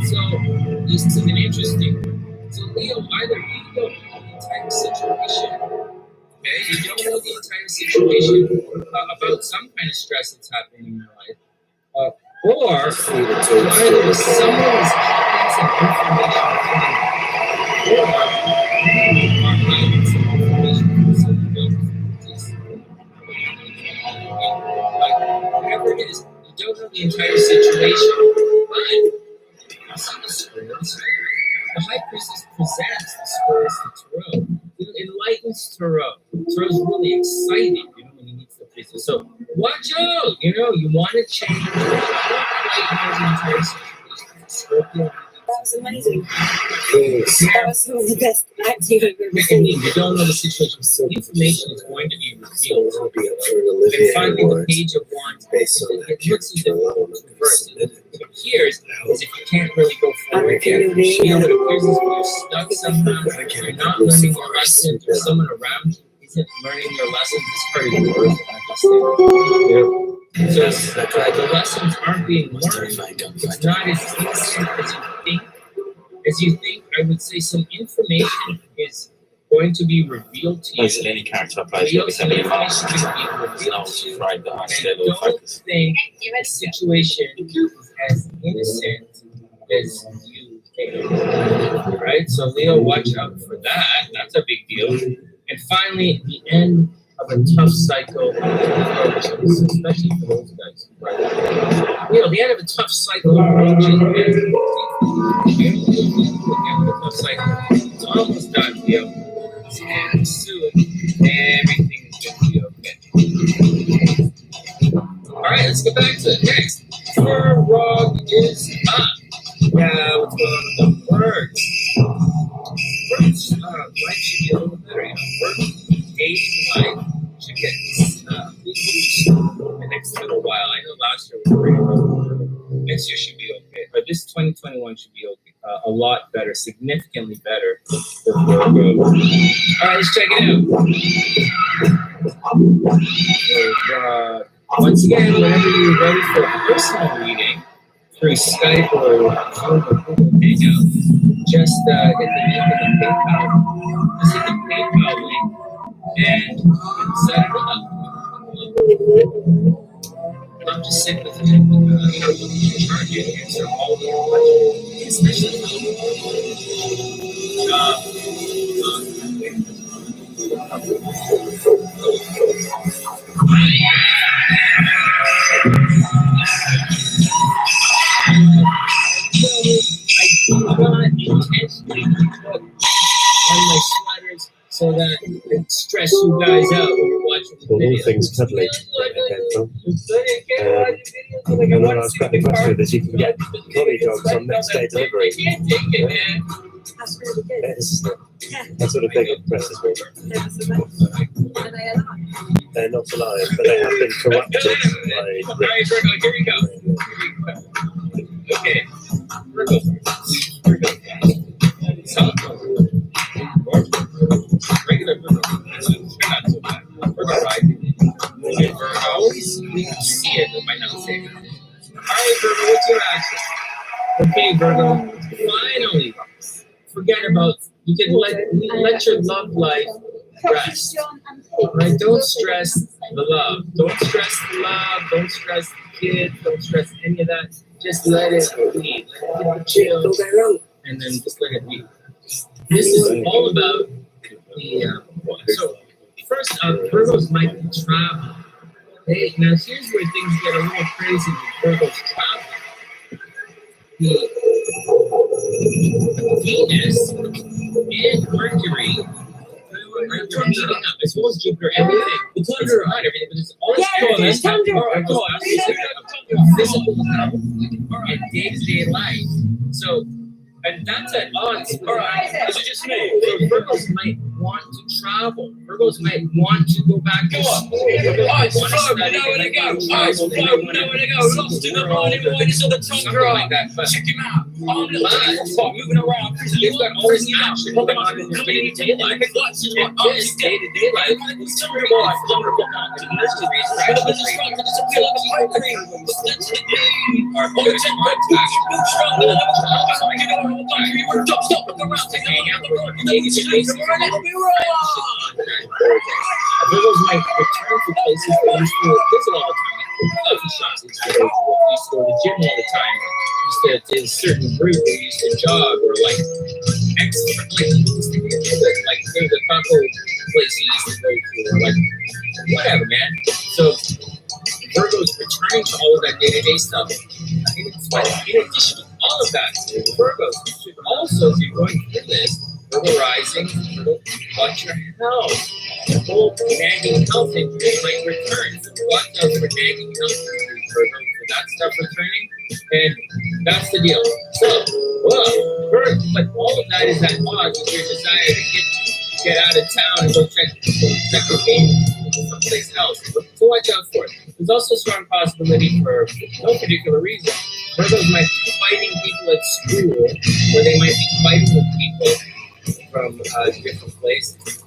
So this is an interesting one. So Leo, either you don't know the entire situation, okay? You don't know the entire situation about some kind of stress that's happening in your life, or either someone is hiding some information from you, or you are hiding some information from someone else. Whatever it is. Don't know the entire situation, but you see the squares. The High Priestess presents the squares to Tarot. It enlightens Tarot. Tarot's really exciting, when he meets the priestess. So watch out, you want to change. Don't quite know the entire situation. Scorpio, was amazing. That was some of the best acting I've ever seen. You don't know the situation. So information is going to be revealed. And finally, the page of one, it looks as if it's reversed. What appears is if you can't really go forward, what appears is if you're stuck somehow, you're not learning your lessons, or someone around you isn't learning your lessons, it's part of your work. So the lessons aren't being learned. It's not as innocent as you think. I would say some information is going to be revealed to you. Basically, any character I play is going to be heavily masked. And I was afraid that I should I don't think the situation is as innocent as you think. Right? So Leo, watch out for that. That's a big deal. And finally, the end of a tough cycle, especially for those guys. Right? You know, the end of a tough cycle approaches. It's almost done, Leo. And soon, everything's going to be okay. All right, let's get back to it. Next, Frog is up. Yeah, what's going on with the birds? Birds, life should be a little better. Birds, age life should get the next little while. I know last year was pretty rough. Next year should be okay. But this 2021 should be okay. A lot better, significantly better for Virgo. All right, let's check it out. Once again, whenever you're ready for a personal reading through Skype or Zoom or Google Hangout, just hit the link in the PayPal. Just hit the PayPal link and set it up. Not just sit with it. You're looking to charge you and answer all the questions, especially I do not intentionally put on my sweaters so that it stress you guys out when you're watching the video. All things cuddly. And what I was quite impressed with is you can get collie dogs on next day delivery. That's really good. That sort of thing impresses me. Are they alive? They're not alive, but they have been corrupted by Alright, Virgo, here we go. Okay. Virgo. So, regular Virgo. Not so bad. Virgo rising. Virgo, we can see it, but might not say it. Alright, Virgo, what's your action? Okay, Virgo, finally. Forget about, you can let your love life rest. Right? Don't stress the love. Don't stress the love. Don't stress the kids. Don't stress any of that. Just let it be. Let it chill. And then just let it be. This is all about the, so first up, Virgos might be traveling. Hey, now here's where things get a little crazy with Virgos travel. Venus and Mercury are meeting up, as well as Jupiter. Everything. The thunder, not everything, but it's all physical and day-to-day life. So, and that's at odds. All right, so Virgos might want to travel. Virgos might want to go back to school. Virgos want to study. We know where to go. We know where to go. Lost in the morning, we waited till the tongue like that. Check him out. On the line, moving around. You've got all this action going on in your day-to-day life. And this day-to-day life is wonderful. Virgos might return to places they used to visit all the time, like coffee shops that you go to, used to go to the gym all the time, used to a certain route, or used to jog, or like there's a taco place you used to go to, or like whatever, man. So Virgos returning to all of that day-to-day stuff. In addition to all of that, Virgos should also, if you're going through this, Virgo rising, watch your health. The whole nagging health injury might return. Watch out for nagging health injuries, Virgo. For that stuff returning, And that's the deal. So, but all of that is at odds with your desire to get out of town and go check the game someplace else. So watch out for it. There's also a strong possibility for no particular reason. Virgos might be fighting people at school, or they might be fighting with people from different places.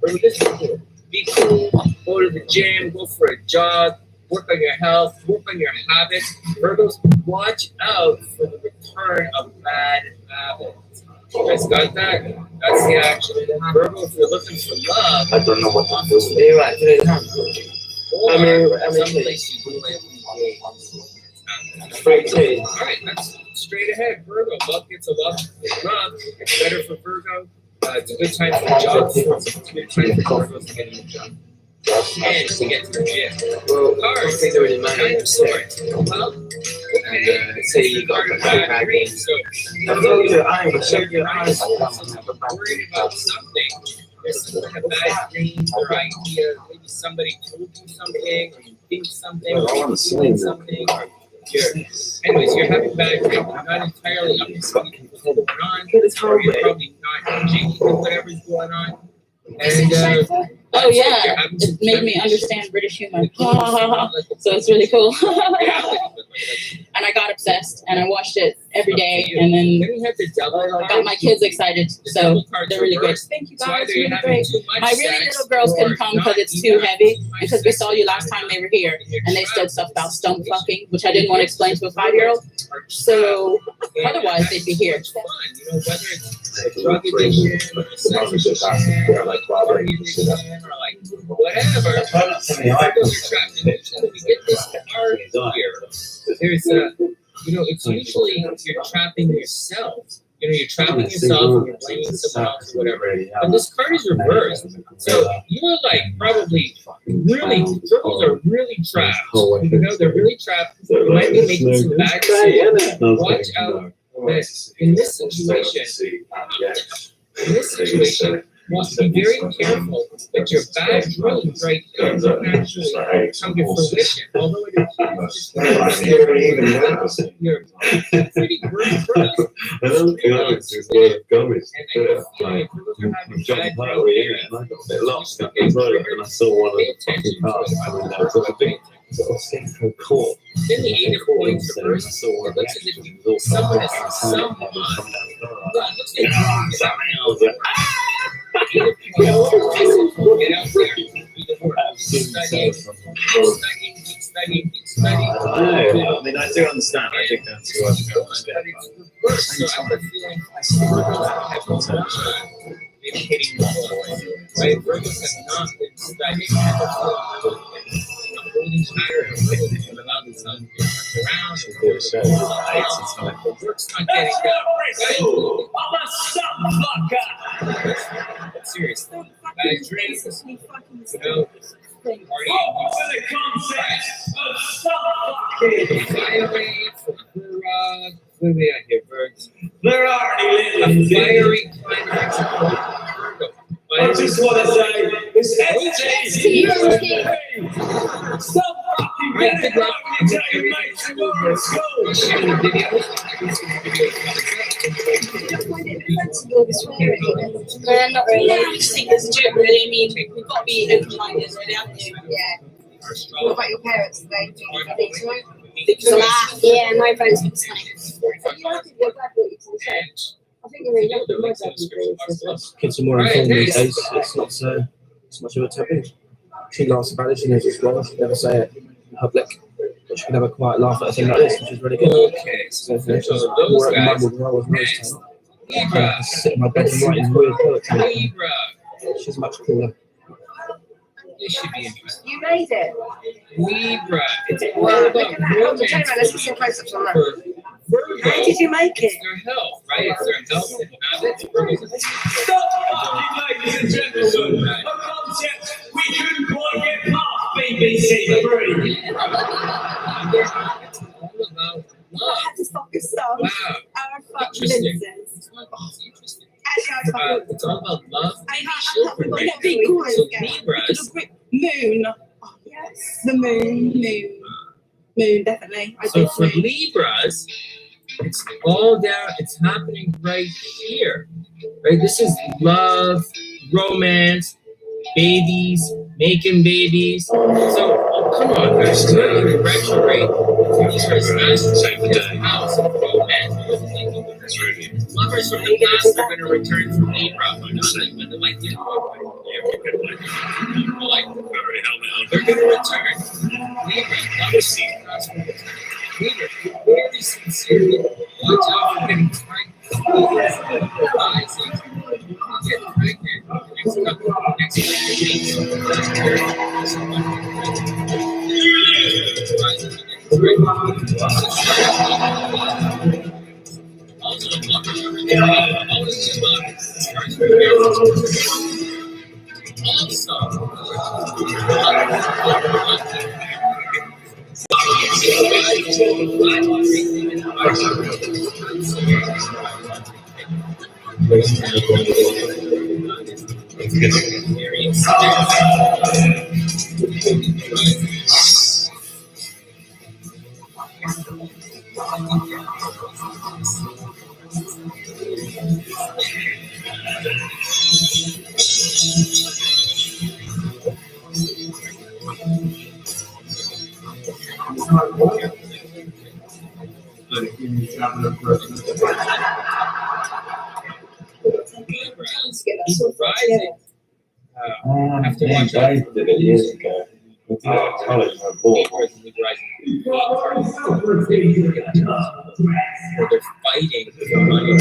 Virgo, this is cool. Be cool, go to the gym, go for a jog, work on your health, work on your habits. Virgos, watch out for the return of bad habits. You guys got that? That's the action. Virgo, if you're looking for love, I don't know what to do. You're right. or someplace you go in. All right, that's straight ahead. Virgo, love gets a love rub. It's better for Virgo. It's a good time for jobs. It's a good time for Virgos to get a new job. And to get to the gym. Cards, kind of sorts. Well, okay. Say you got a bad dream. So, Close your eyes. Shut your eyes. worried about something. There's some kind of bad dreams or idea. Maybe somebody told you something, or you think something, or you're feeling something. Anyways, you're having bad dreams. You're not entirely up to speed with what's going on. Or you're probably not jiggy with whatever's going on. And oh yeah, it made me understand British humor. So it's really cool. And I got obsessed, and I watched it every day, and then got my kids excited. So they're really good. Thank you guys, really great. My really little girls couldn't come because it's too heavy, because we saw you last time they were here, and they said stuff about stump fucking, which I didn't want to explain to a 5-year-old. So otherwise they'd be here. Whether it's drug addiction or sex addiction or like poverty addiction or like whatever, Virgos are trapped in it. We get this card here. There's it's usually you're trapping yourself. You're trapping yourself and you're blaming someone else or whatever. But this card is reversed. So you're like probably really, Virgos are really trapped. They're really trapped. You might be making some bad decisions. Watch out that in this situation, be very careful that your bad dreams right here don't actually come to fruition. Although it appears you're pretty great. I don't know it's just one of Gomez. I jumped out of the and I got a bit lost. And I saw one of the fucking cars coming down to the big. It's getting so cool. Then the 8 of points reverse. It looks as if someone is someone. It looks like get out there. Studying. I mean, I do understand. I think that's what I'm going to So I have a feeling maybe hitting the ball. Right? Virgos have not been studying. Holding tighter and holding without the sun around and the work's not getting done. But seriously, bad dreams, what are we at here, birds? A fiery climax of Virgo. I just want to say, it's STP. Stop fucking getting up and tell your mates you are at school. Not really. I just think there's a joke, really. I mean, we've got to be open-minded, really, haven't we? Yeah. What about your parents? They think so? Yeah, my friends do the same. You're glad what you can say. I think you're really lucky. My dad was really Kids are more informed these days. It's not so much of a taboo. She laughs about it. She knows it's wrong. She never say it in public. But she can have a quiet laugh at a thing like this, which is really good. Okay, so she's more open-minded than I was most time. I sit in my bedroom writing weird poetry. She's much cooler. This should be interesting. You made it. Libra. It's all about romance. Let's get some close-ups on that. Virgo, how did you make it? It's their health, right? It's their health and habits. Virgo's Stop, ladies and gentlemen. A concept we couldn't quite get past BBC Three. It's all about love. That's fucking song. Wow. Interesting. Interesting. It's all about love and children. Right? So Libras. Moon. Oh, yes. The moon. Moon, definitely. I So did for Moon. Libras, it's all down, it's happening right here. Right? This is love, romance, babies, making babies. So come on, guys, you're in retrograde. Libra's house of romance. Lovers from the past are going to return from Libra. When the light didn't work, they're going to return. Libra, lovers Libra, very sincerely. Watch out for getting pregnant. Get pregnant next have to watch out. Did it years ago. We did it at college. I bought one. They're fighting for money.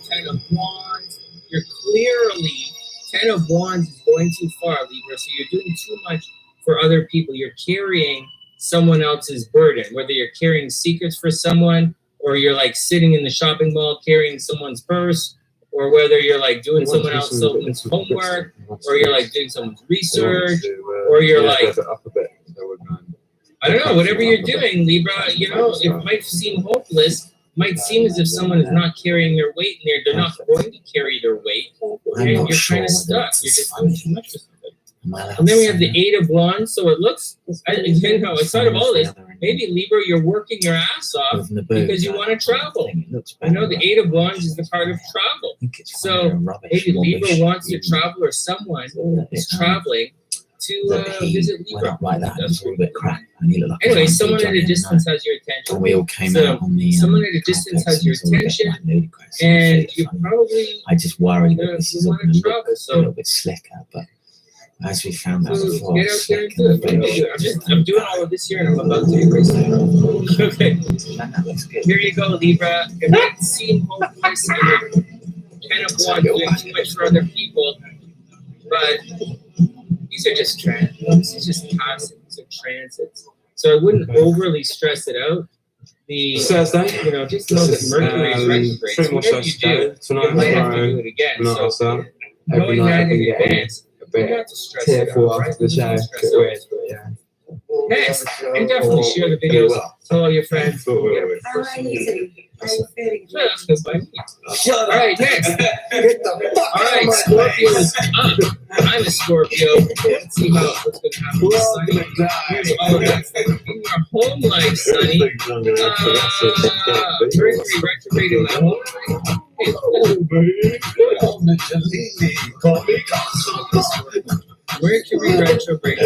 Ten of Wands. You're clearly, Ten of Wands is going too far, Libra. So you're doing too much for other people. You're carrying someone else's burden, whether you're carrying secrets for someone, or you're like sitting in the shopping mall carrying someone's purse, or whether you're like doing someone else's homework, or you're like doing someone's research, or you're like, I don't know, whatever you're doing, Libra, you know, it might seem hopeless, might seem as if someone is not carrying their weight, and they're not going to carry their weight, and you're kind of stuck. You're just doing too much for something. And then we have the Eight of Wands, so it looks, you know, aside of all this, maybe Libra, you're working your ass off because you want to travel. I know the Eight of Wands is the card of travel. So maybe Libra wants to travel, or someone is traveling to visit Libra. Anyway, someone at a distance has your attention. We all came out on the someone at a distance has your attention, and you probably I just worry that this is all going to look so a little bit slicker, but as we found out before, get out there and do it. I'm doing all of this here, and I'm about to erase it. Okay, here you go, Libra. It might seem hopeless, and kind of want doing too much for other people, but these are just transits. This is just passing. These are transits. So I wouldn't overly stress it out. The Thursday, you know, just know that Mercury is retrograde. So whatever you do, you might have to do it again. So knowing that in advance, you don't have to stress it out. Right? After the show, Stress out. yeah. Next, and definitely share the videos. Tell all your friends. How are you feeling? All right, next. All right, Scorpio is up. I'm a Scorpio. Let's see what's going to happen with Sunny. Here's all that in your home life, Sunny. Mercury retrograde in my home life. Mercury retrograde.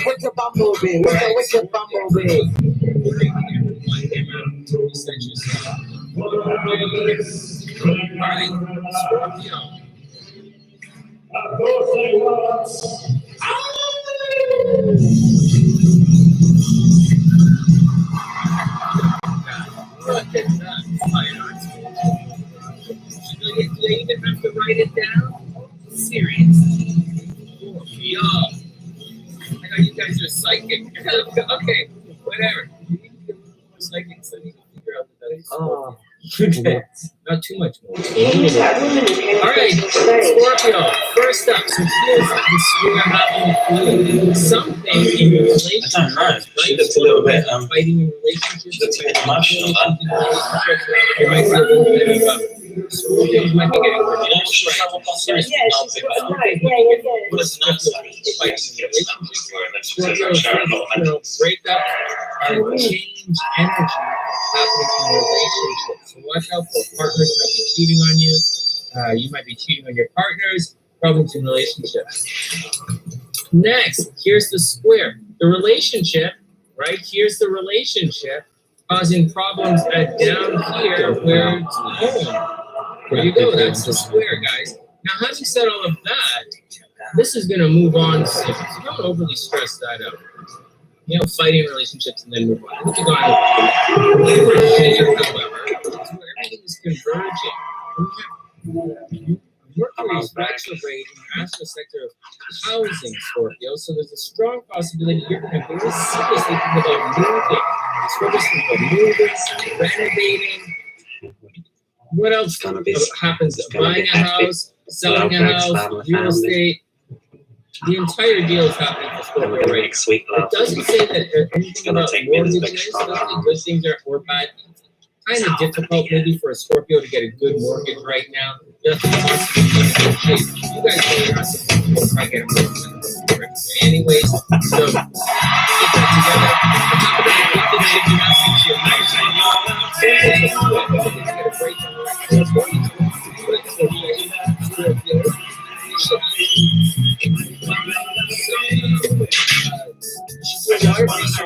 Wake up, Bumblebee. Wake up, Bumblebee. Alright, Scorpio. Look at that. Do you even have to write it down? Serious. Scorpio. I know you guys are psychic. Okay, whatever. You need to get a little more psychic so you can figure out that that's Scorpio. Okay, not too much more. All right, Scorpio. First up, so here's the square happening for you. Something in your relationship. That's right. She looks a little bit fighting in relationships. Looks a bit emotional. There might be a little bit of Scorpio might be getting more emotional. Break up and change energy happening in relationships. So watch out for partners might be cheating on you. You might be cheating on your partners. Problems in relationships. Next, here's the square. The relationship, right? Here's the relationship causing problems at down here where it's home. There you go. That's the square, guys. Now, having said all of that, this is going to move on soon. So don't overly stress that out. You know, fighting relationships and then move on. We can go on. However, everything is converging. Mercury is retrograde in the astral sector of housing, Scorpio. So there's a strong possibility you're going to very seriously think about moving. Scorpio's thinking about moving, renovating. What else happens? Buying a house, selling a house, real estate. The entire deal is happening for Scorpio right now. It doesn't say that anything about mortgages, nothing good things or bad things. Kind of difficult maybe for a Scorpio to get a good mortgage right now. Nothing possible. You guys really are supposed to probably get a mortgage. Anyways, so get that together.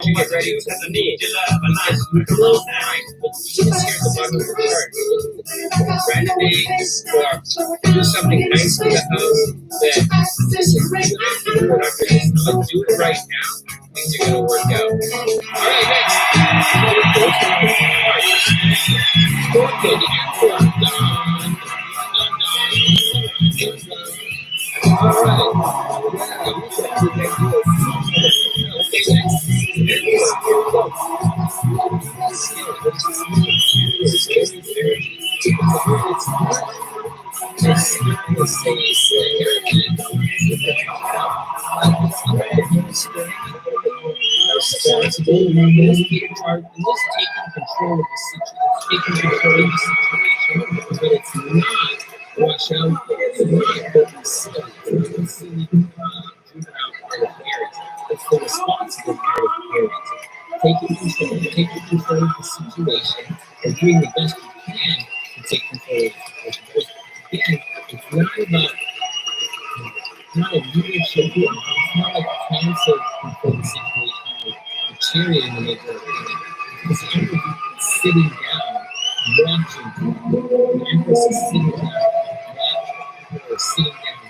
Get ready to need. Renovate or do something nice with the house that this is but do it right now. Things are going to work out. All right, next. Scorpio, the Emperor. All right. Responsibility in this taking control of the situation, but it's not watch out for it. It's not what we see. It's the juvenile part of parents. It's the responsible part of parents. Taking control of the situation and doing the best you can to take control of the situation. Again, it's not a leadership, it's not like council control the situation with the cheerleading and making it. Because the Empress is sitting down, watching. The Empress is sitting down, watching. Or sitting down,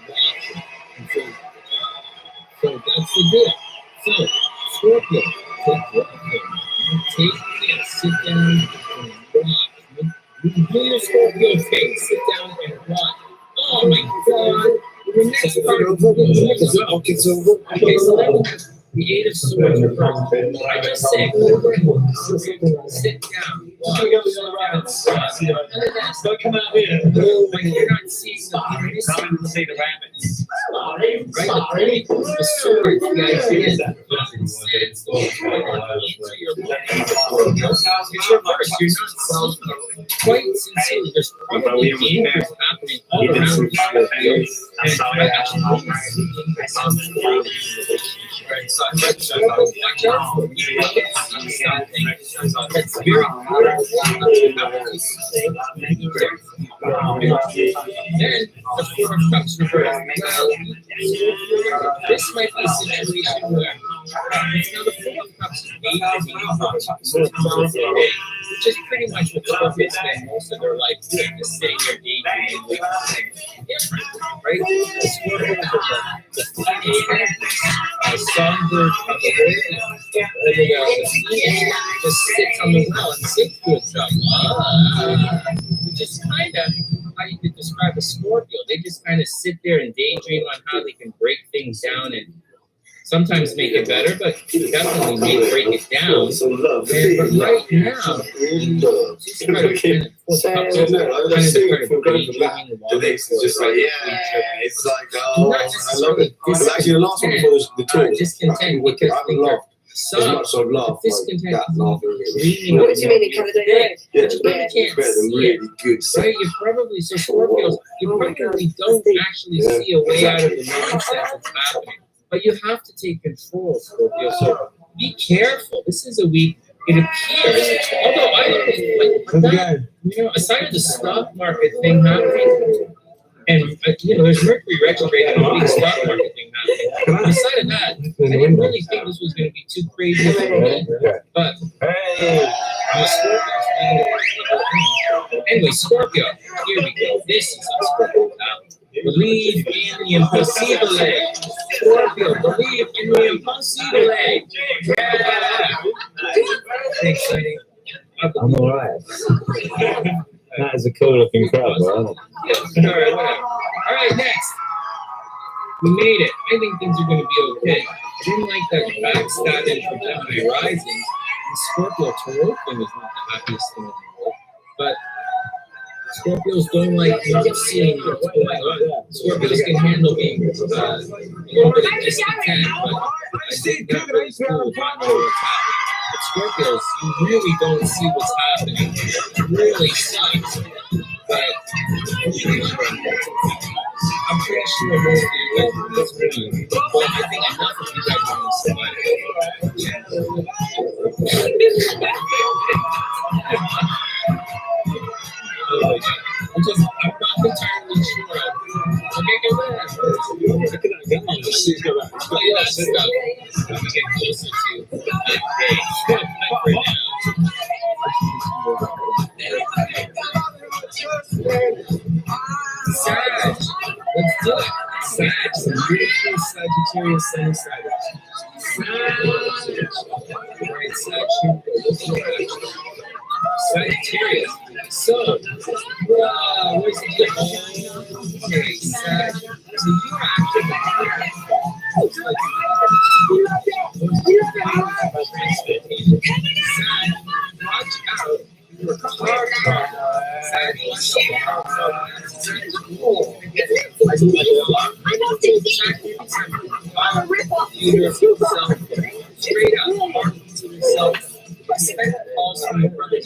watching. And so that's the deal. So, Scorpio, take your care. Sit down and watch. Do your Scorpio thing. Sit down and watch. Oh my God. The next part of the video is okay, so The Eight of Swords reversed. I just say, sit down. Watch. And then don't come out here. Like you're not seeing the penis. Come and see the rabbits. Right? The sword, the idea is that it's into your body. It's reversed. You're not quite sincerely. There's probably dangers happening all around you. And I actually right, so watch out for something that's very powerful. Then the Four of Cups reversed. Well, this might be a situation where the Four of Cups is which is pretty much what Scorpios spend most of their life doing, just sitting there daydreaming, different, right? The Scorpios are the songbird of the radio. The Phoenix just sits on the well and sings to itself. Which is kind of how you could describe a Scorpio. They just kind of sit there and daydream on how they can break things down and sometimes make it better, but definitely break it down. But right now, she's kind of just like, it's like, oh, I love it. It's actually the last one before the tour. Discontent because things are as much as I've laughed, discontent. What do you mean in Canada? Yeah, it's better than really good. Right? You probably, so Scorpios, you probably don't actually see a way out of the nonsense that's happening. But you have to take control, Scorpio. So be careful. This is a week, it appears, although I don't think, like, aside of the stock market thing happening, and there's Mercury retrograde and a big stock market thing happening. Aside of that, I didn't really think this was going to be too crazy of a week. But anyway, Scorpio, here we go. This is a Scorpio now. Believe in the impossible. Scorpio, believe in the impossible. Yeah. Exciting. I'm alright. That is a cool looking crowd, isn't it? Yeah. All right, whatever. All right, next. We made it. I think things are going to be okay. I didn't like that backstabbing from Gemini Rising. The Scorpio Tarot thing is not the happiest thing in the world. But Scorpios don't like seeing what's going on. Scorpios can handle being a little bit of discontent, but I think that was cool not knowing what's happening. But Scorpios, you really don't see what's happening. It really sucks. But I'm pretty sure most of you went through this really. But I think enough of you guys are I'm not entirely sure. Okay, go ahead. She's got that stuff. I'm going to get closer to Sag, let's do it. Sag, some beautiful Sagittarius Sun Sag. Alright, Sagittarius. So, where's the okay, Sag. So you're actually Sag, watch out. Straight up, expect calls from your brothers.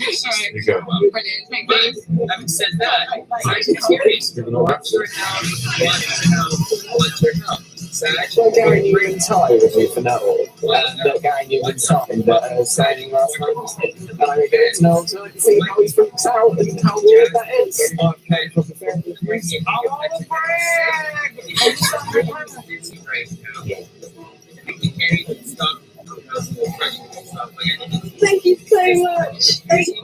Having said that, Sagittarius, watch your house, watch your house. That guy you in time with me for now. That guy you in time that signing last night. And I get to know to see how he freaks out and how weird that is. Thank you so much. Thank you.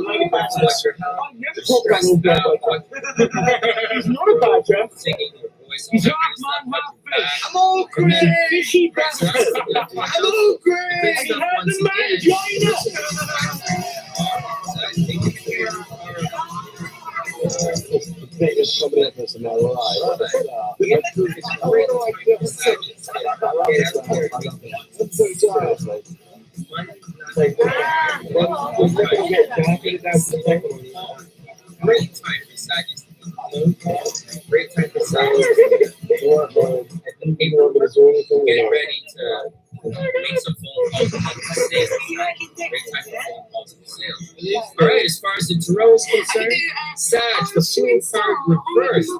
He's not a badger. He's half man, half fish. Hello, Chris. Hello, Chris. And you heard the man join us. There's somebody else in our life. so tired. Like, Great time for science. Great time for science. And people are getting ready to make some phone calls. Great time for phone calls and sales. All right, as far as the tarot is concerned, Sag, the Fool card reversed.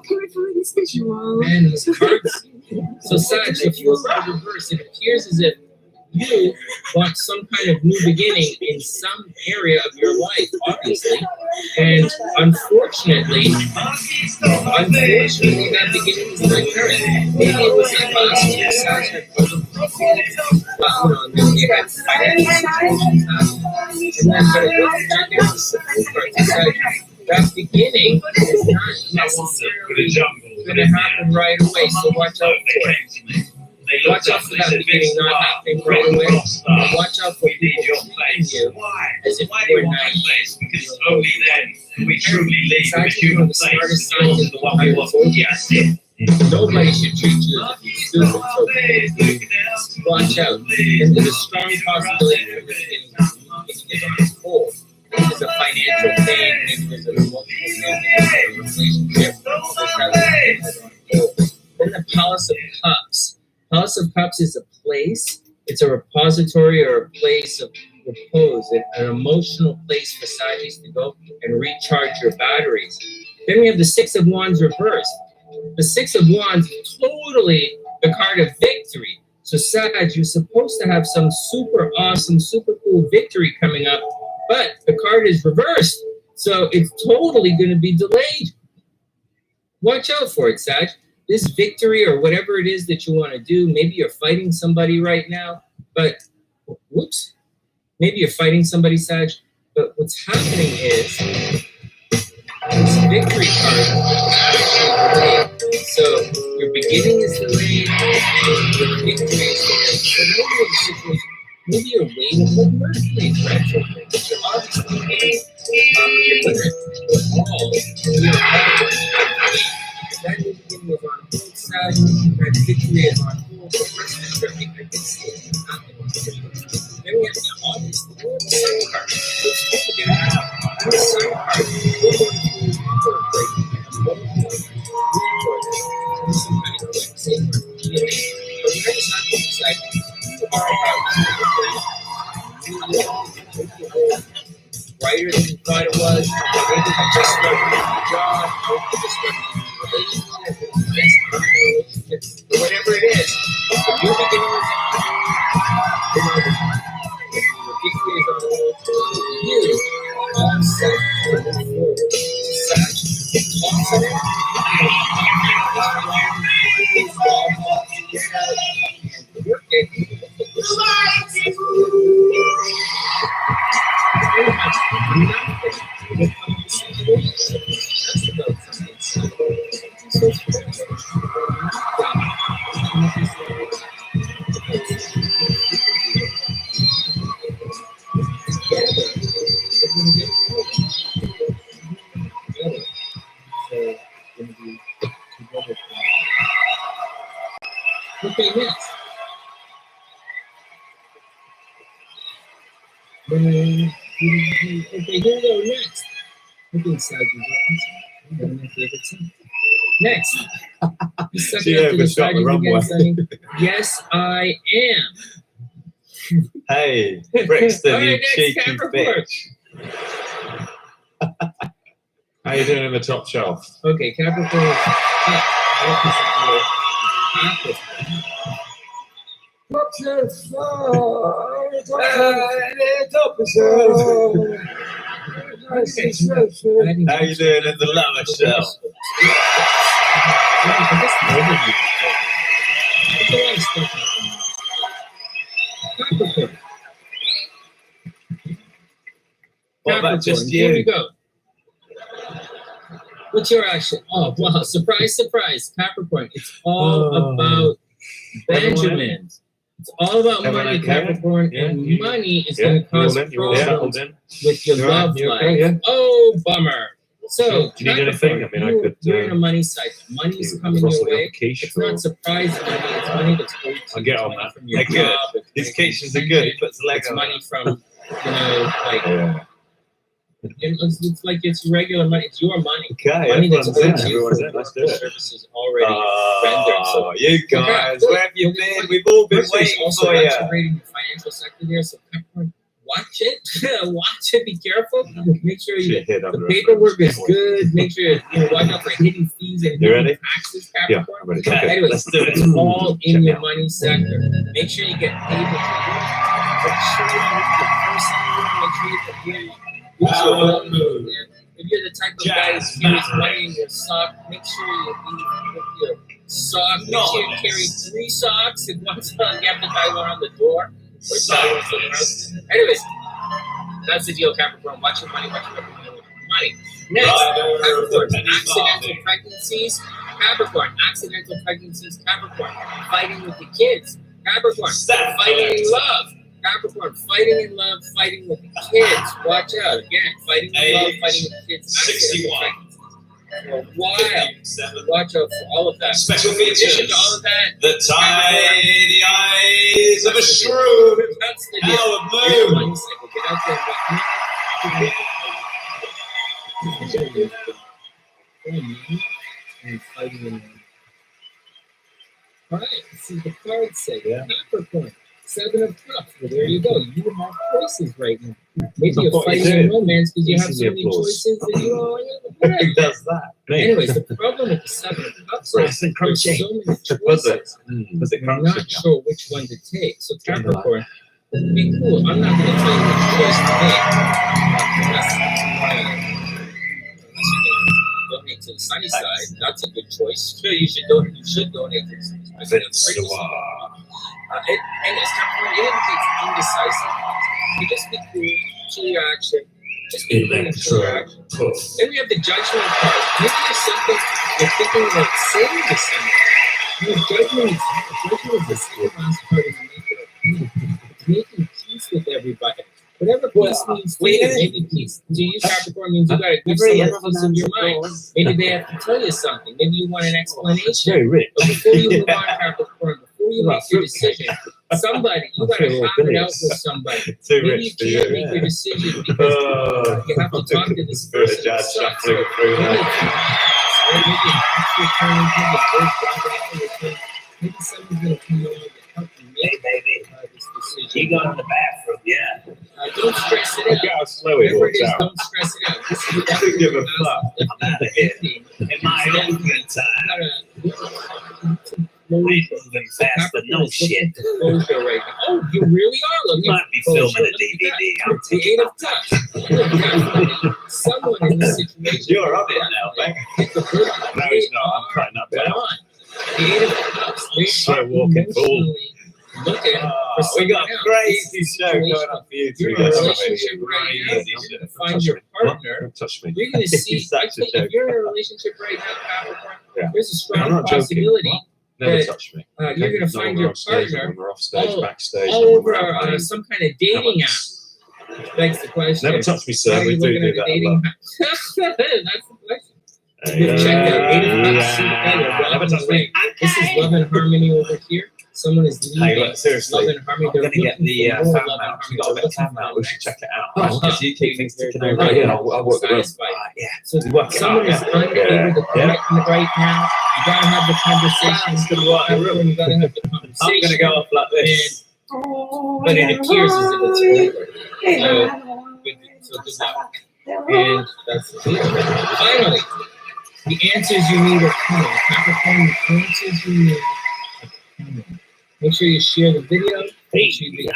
Man, these cards. So Sag, the Fool card reversed. It appears as if you want some kind of new beginning in some area of your life, obviously. And unfortunately, that beginning is not current. Maybe it was in last year, Sag had maybe you had financial and then check out the card. Sag, that beginning is not necessarily going to happen right away, so watch out for it. Watch out for that beginning not happening right away. And watch out for people treating you as if you were naive. Because only then we truly leave It's actually one of the smartest signs in the world. Nobody should treat you as if you're stupid. So watch out. And there's a strong possibility for this getting on this hole. There's a financial thing, maybe there's a emotional thing, relationship. Then the Palace of Cups. Palace of Cups is a place, it's a repository or a place of repose, an emotional place for Sagis to go and recharge your batteries. Then we have the Six of Wands reversed. The Six of Wands is totally the card of victory. So Sag, you're supposed to have some super awesome, super cool victory coming up, but the card is reversed. So it's totally going to be delayed. Watch out for it, Sag. This victory or whatever it is that you want to do, maybe you're fighting somebody right now, but whoops, maybe you're fighting somebody, Sag, but what's happening is this victory card is actually delayed. So your beginning is delayed and your victory is delayed. So maybe you're waiting, but Mercury is retrograde. But you're obviously waiting your winner. We are all that new beginning is on hold side, that victory is on hold, the person is working, I can see it happening. Then we have the August, the Sun card. Let's take it out. The Sun card, we're going to incorporate some kind of quick thing for healing. But when it's not inside, you are about to brighter than you thought it was. Maybe you just started a new job, maybe you just started a new relationship, whatever it is. The new beginning is on. The victory is on. You are set for the forward. Such confident, get out and work it. Okay, next. Okay, here we go. Next. I think Sag is one of my favorite songs. Next. Yes, I am. Hey, Brixton, Right, you next, cheeky Capricorn. bitch. How you doing in the top shelf? Okay, Capricorn is up. How you doing in the lower shelf? What about just you? Here we go. What's your action? Oh, wow. Surprise, surprise. Capricorn. It's all about Benjamin. It's all about money, Capricorn. And money is going to cause problems with your love life. Oh, bummer. So, do you need anything? I mean, I could. You're in a money cycle. Money's coming your way. It's not surprising money. It's money that's owed to you. I'll get on that. From your They're good. job. These quiches are good. He puts the leg It's on money it. from, like, it's like it's regular money. It's your money. Okay, Money that's everyone's in. owed to you Everyone's for in. Let's do it. services already rendered. So, you guys, where have you been? We've all been waiting also for you. retrograding the financial sector there. So, watch it. Watch it. Be careful. Make sure the paperwork is good. Make sure watch out for hidden fees and hidden taxes. Yeah, Capricorn. I'm ready. Okay, Anyways, let's do it. it's all in your money sector. Make sure you get paid. Make sure you get the person. Make sure you get paid. If you're the type of guy who carries money in your sock, make sure you leave with your sock. Make sure you carry 3 socks. If one sock, you have to tie one on the door. Or tie one somewhere else. Anyways, that's the deal, Capricorn. Watch your money. Watch your money. Next, Capricorn. Accidental pregnancies. Capricorn. Accidental pregnancies. Capricorn. Fighting with the kids. Capricorn. Fighting in love. Capricorn, fighting in love, fighting with the kids. Watch out. Again, fighting in love, fighting with the kids. 61. For a while. Watch out for all of that. Special In addition features. to all of that, The tiny eyes of a shrew. that's the Now deal. a moon. Money cycle. Get out there and fighting in love. All right, this is the card say. Capricorn. 7 of Cups. Well, there you go. You have choices right now. Maybe you're fighting in romance because you have so many choices that you don't. Who does that? Anyways, the problem with the 7 of Cups is there's so many choices. I'm not sure which one to take. So Capricorn, be cool. I'm not going to tell you which choice to make. Unless you donate to the sunny side, that's a good choice. Sure, you should donate. You should donate to the sunny side. And as Capricorn, it indicates indecisive. You just be cool, chill your action. Just be cool and chill your action. Then we have the Judgment card. Maybe there's something you're thinking about saying to someone. Judgment is the second last part of the making peace with everybody. Whatever peace means to you, maybe peace to you, Capricorn, means you gotta give someone peace of your mind. Maybe they have to tell you something. Maybe you want an explanation. But before you move on, Capricorn, before you make your decision, somebody, you gotta have it out with somebody. Maybe you can't make your decision because you have to talk to this person. Maybe it's maybe someone's gonna come along and help you make this decision. You go to the bathroom, yeah. Don't stress it out. Look how slow he Whatever it walks is, out. don't stress it out. This is I don't give a fuck. I'm out of here. In my own good time. Moving fast, but no shit. Oh, you really are looking. You might be filming a DVD. I'm the 8 of Cups. Someone in this situation. You're up it now, man. No, he's not. I'm cutting up there. The 8 of Cups. They Slow walking fool. Looking for We got someone a else. crazy show going up for you You're two in a guys. relationship right now. You're gonna find your partner. Don't touch me. You're gonna see. It's such a Actually, joke. if you're in a relationship right now, Capricorn, Yeah. there's a I'm strong not joking. possibility Never that touch me. you're Okay? gonna Not find when your we're off stage, partner when we're off stage, backstage, all when over we're out playing. some kind of dating app. Begs the question. Never touch me, sir. How are We you do looking at that the a dating lot. app? That's the question. Good check out 8 of Cups. See the guy that Never walking touch away. me. This is Love and Harmony over here. Someone is Hey, leaving look, seriously. Love and Harmony. I'm They're going to get looking the for more fan Love and mail. Harmony. We've got a bit of fan mail. We should check it out. Because you keep things ticking over Right. here. I'll work the room. Yeah. So Someone is unable to connect right now. You gotta have the conversation. It's going to work the room. You gotta have the conversation. I'm going to go off like this. But it appears as if it's over. So good luck. And that's the deal. Finally, the answers you need are coming. Capricorn, the answers you need are coming. Make sure you share the video. Make sure you make the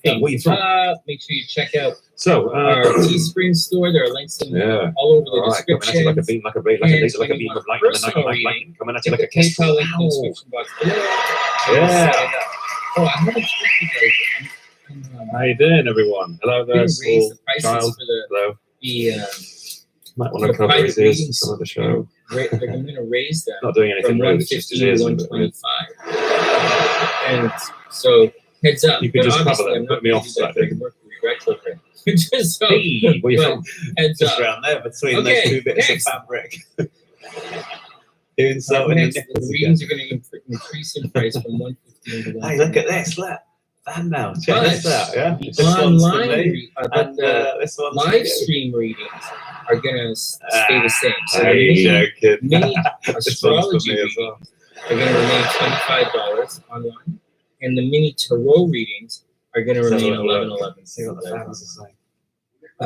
video thumbs up. Make sure you check out our Teespring store. There are links in all over the description. Like a beam, like a beam, like a beam of light, like coming at you like a kiss. PayPal link in the description box below. Yeah. Oh, I haven't told you guys. How you doing, everyone? Hello there, raise small the prices child. for Hello. Might want to the cover private his ears readings. some of the show. They're going to raise them Not doing anything from really, it's just his 150 ears. to a bit 125. And so, heads up. You could but just cover obviously them, I'm put not me gonna off do that slightly. for Mercury retrograde. Just so, Hey, where you but from? heads Just up. around there between Okay, those two bits next. of fabric. Doing so in the Next, the nipples readings again. are going to increase in price from 115 to 120. Hey, look at this! Look, fan mail. Check But this out. Yeah, the this one's for online, me, but the this one's for live you. stream readings are going to stay the same. So the Hey, joking. mini This one's for astrology me as readings well. are going to remain $25 online, and the mini tarot readings are going to Let's have a remain little look. $11.11. See what the fans are saying.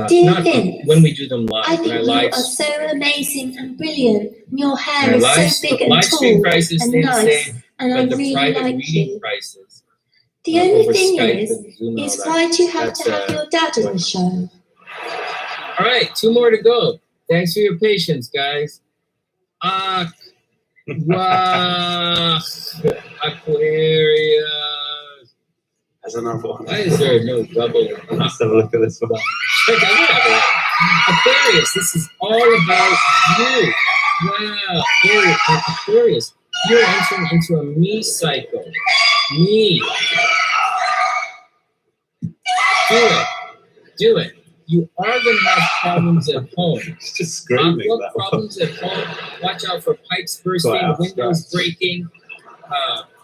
Dear Not Vince, when we do them live. I think when I you live are so amazing and brilliant. And your hair my is live, so big and live stream tall prices and stay the nice, same, and I but the really private like reading you. prices The only over thing Skype is, and Zoom and all that. why do you have That's, to have your dad on the show? All right, 2 more to go. Thanks for your patience, guys. Aquarius. There's another one. Why is there no double? Let's have a look at this one. Check out Aquarius, this is all about you. Wow, Aquarius, you're entering into a me cycle. Me. Do it. You are going to have problems at home. It's just screaming What that one. problems at home? Watch out for pipes bursting, Wow, windows breaking.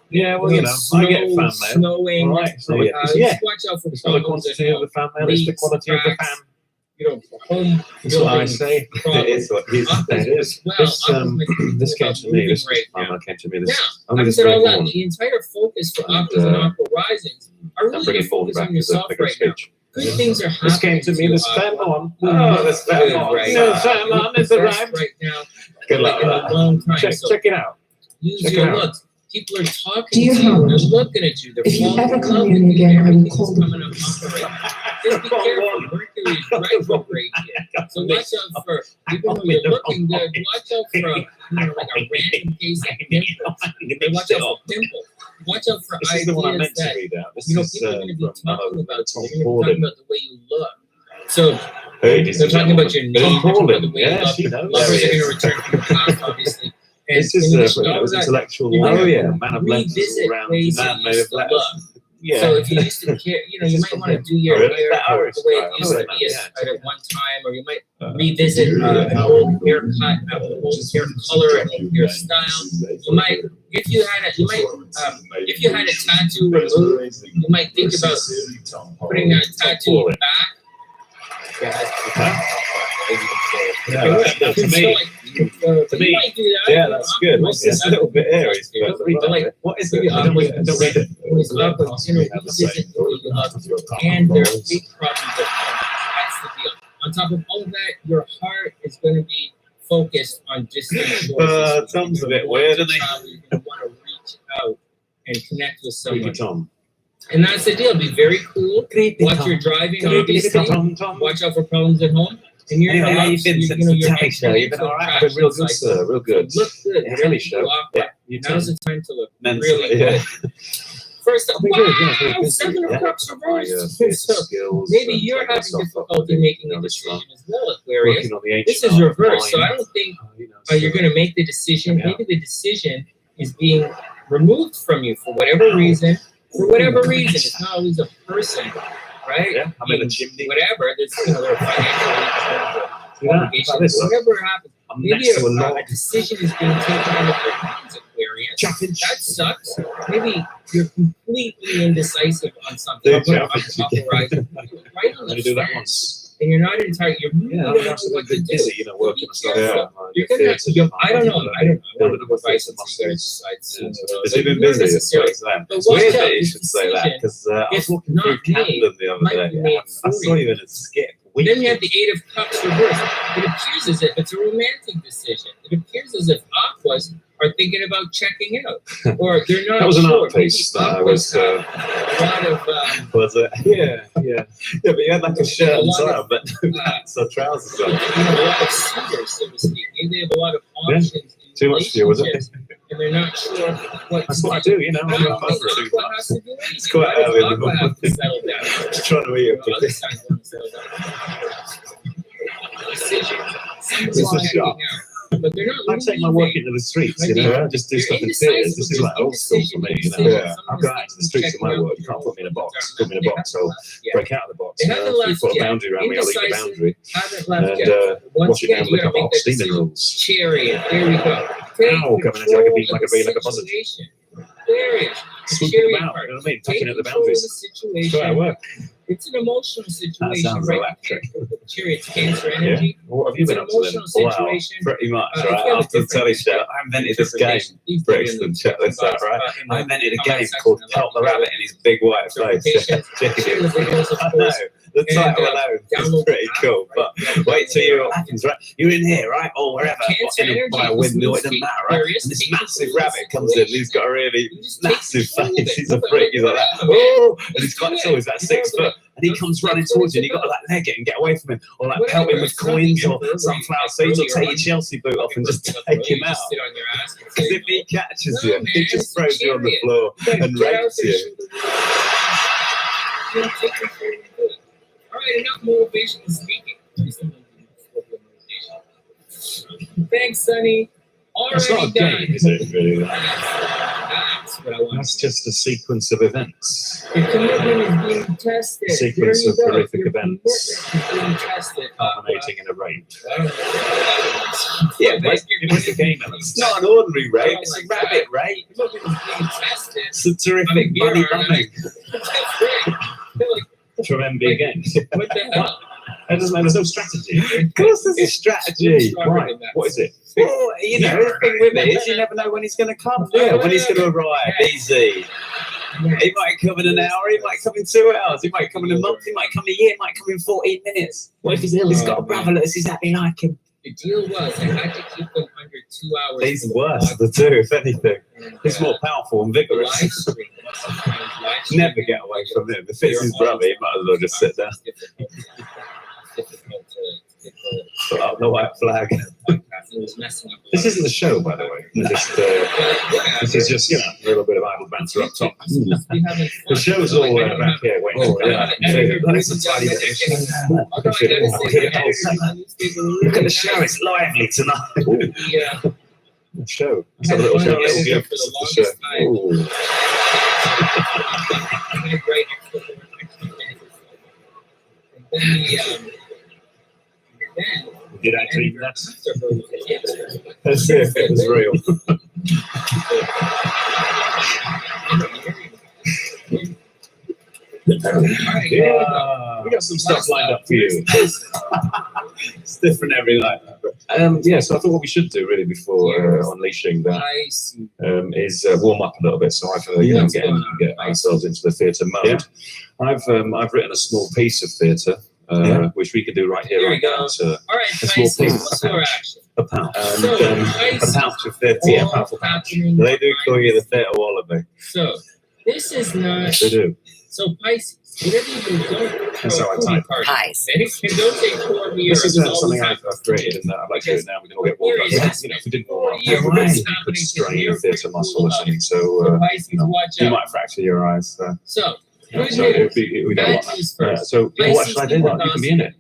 Yeah, well, you know, I get fan mail. Snowing. All right, so yeah, Just watch out for it's not the problems at quantity of home. the fan mail, it's the Leaks, quality of the cracks, fan. You know, home That's what I building say. problems. It is what it is. It is. This came to me. This came to me. This only Having this said very all that, morning. the entire focus for Aquas and Aqua Risings are I'm really bringing to forward focus back on to the yourself figure right now. speech. Good things are happening. This came to me. This fan on. Oh, this fan Good, on. right. This fan on. It's Best arrived. right now. Good luck In with a that. long time. So Check it out. use Check it your out. look. People are talking Dear to you. Howard, They're looking at you. They're if you falling ever in come love near with me you. again, I will Everything's call the coming up right. Just be careful. Mercury is retrograde here. So watch out for, even though you're looking good, watch out for, like a random case of pimples. Watch out for pimples. Watch out for This is the one I ideas meant to that, read out. This people is are going to be from talking about Tom you. They're going to be talking Pauling. about the way you look. So Hey, this they're is talking about your name. Tom They're talking about the Pauling. way you Yeah, look. she knows. Lovers There are he going to is. return from the past, obviously. And This is in addition to all his that, intellectual. you're Oh gonna yeah, man of letters revisit all around. ways Man you made used of to letters. look. Yeah. So if you used to care, you might want to do your really? hair That Irish the way it style. used to Right, be yeah. at one time, or you might revisit an old haircut, an old hair color, an old hairstyle. You might, if you had a tattoo removed, you might think about putting that tattoo back. Yeah, that's good to me. To me, yeah, that's good. What's this little bit here? What is it? I don't read it. And there are big problems at home. That's the deal. On top of all of that, your heart is going to be focused on distant shores. Tom's a bit weird, isn't he? You're going to want to reach out and connect with someone. Tom. And that's the deal. Be very cool. Watch your driving, obviously. Watch out for problems at home. And you're Anyway, how you been your since the next telly show? You've been into all right? attraction Real good, cycle. sir. Real good. Look good. Yeah, telly show. Yeah, you now's the time to look Mentally, really yeah. good. First up, Very good, yeah, very wow, good. 7 of Yeah. cups reversed. So, So maybe you're having difficulty making a decision as well, Aquarius. Working on the This ancient is art reversed, so mind. I don't think you're going to make the decision. Maybe the decision is being removed from you for whatever reason. For whatever reason, it's not always a person, right? Yeah, I'm in a chimney. Whatever. There's there are financial obligations. this. Whatever happens, I'm maybe next to a log. a decision is being taken out of your hands, Aquarius. That sucks. Maybe you're completely indecisive on something. Dude, Right I'm on gonna the do that fence. once. And you're not entirely. You're really Yeah, don't I'm know actually what to do. busy, you know, working myself out. You're gonna. I don't know. I don't want to advise that you guys decide soon. Has he been busy? It's weird that you should say that because I was walking through Camden the other day. I saw you in a skip. Then you have the 8 of Cups reversed. It appears as if it's a romantic decision. It appears as if Aquas are thinking about checking out, or they're not That was an sure. art piece that I was. A lot of. Was it? Yeah. But you had like a shirt and tie, but so trousers on. A lot of suitors, so to speak. Maybe they have a lot of options. In Too much for you, was it? And they're not sure what. That's what I do, you know. I I'm don't a think buzzer too Aqua much. has to do It's anything. quite Why does early in the Aqua have morning. to settle down? Just trying to eat a Other cookie. signs want to settle down. Decision. It's a shot. but they're not. I take my work into the streets, you know. I just do stuff in theatres. This is like old school for me, you know. Yeah. I'll go out into the streets with my work. You can't put me in a box. Put me in a box. I'll break out of the box. They haven't You left put a yet. boundary around me. I'll leave the boundary. Haven't left And yet. Once wash it again, down you with a gotta couple make of that steaming decision. rules. Chariot. There we go. Ow, coming at you like a bee, like a buzzard. Chariot. Swooping about, you know what I mean? Tucking at the boundaries. That's how it works. It's an emotional That situation, sounds right? electric. Chariot's cancer Yeah. energy. What have you been up to then? Wow, pretty much, right? I'll just tell you, Chef, I invented this game. Brixton, check this out, right? I invented a game called Pelt the Rabbit in his big white face. Check it in. I know. The title alone is pretty cool, but wait till you hear what happens, right? You're in here, right? Or wherever, by a window, it doesn't matter, right? And this massive rabbit comes in, he's got a really massive face, he's a freak, he's like that, oh! And he's quite tall, he's about 6 foot, and he comes running towards you, and you got to like leg it and get away from him, or like pelt him with coins or sunflower seeds, or take your Chelsea boot off and just take him out. Because if he catches you, he just throws you on the floor and rapes you. All right, enough motivation speaking. Thanks, Sonny. That's not a Already done. game, is it, really? That's what I want. That's just a sequence of events. Your commitment is being tested. Sequence of There you go. horrific Your events commitment is being tested. culminating in a rape. Yeah, but it was a game element. It's not an ordinary rape, it's a rabbit rape. Your commitment is being tested. It's a terrific money mumming. That's great. From MB Games. What the hell? There's no strategy. Of course there's a strategy. Why? What is it? Well, you know, the thing with it is you never know when he's going to come. Yeah, when he's going to arrive. Easy. He might come in an hour, he might come in 2 hours, he might come in a month, he might come in a year, he might come in 14 minutes. What if he's ill? He's got a brother that's exactly like him. The deal was I had to keep them under 2 hours. He's worse of the two, if anything. He's more powerful and vigorous. Never get away from him. If it's his brother, he might as well just sit down. Put up the white flag. This isn't the show, by the way. This is just, you know, a little bit of idle banter up top. The show's all back here waiting. That's a tiny bit. Look at the show, it's lively tonight. The show. Let's have a little show. Little gift of the show. Ooh. Did I dream that? Let's see if it was real. We got some stuff lined up for you. It's different every night. Yeah, so I thought what we should do really before unleashing that is warm up a little bit, so I can get ourselves into the theatre mode. Yeah. I've written a small piece of theatre. Which we could do right here, right now. So all right, a small piece, a pouch, a pouch of theatre, a powerful pouch. They do call you the theatre wallaby. So this is not. They do. So Pisces, whatever you do, don't That's how I type. Pisces. And don't say for me. This is something I've created, and I'd like to do it now. We can all get warmed up. You know, if we didn't warm up, you could strain the theatre muscle or something. So you might fracture your eyes. So we don't want that. So what should I do? You can be in it.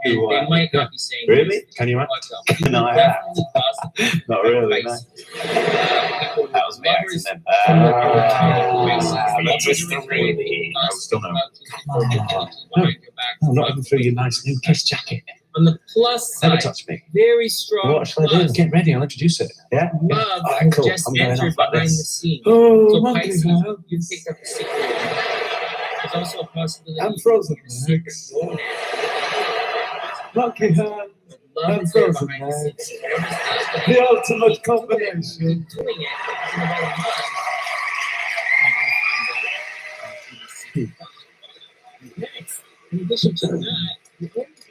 They might not be saying really? Can you? No, I have. Not really. No. That was my accident. I still know. No, not even through your nice new kiss jacket. On the plus side, never touch me. Very strong. What should I do? Get ready. I'll introduce it. Yeah. Love Cool. just I'm entered like behind this. the scenes. Oh, So monkey Pisces, man. you picked up a secret. There's also a possibility. I'm frozen. Secret Monkey hand. love I'm is there frozen. behind the scenes. The ultimate combination. Doing it in about a month. Next, in addition to that,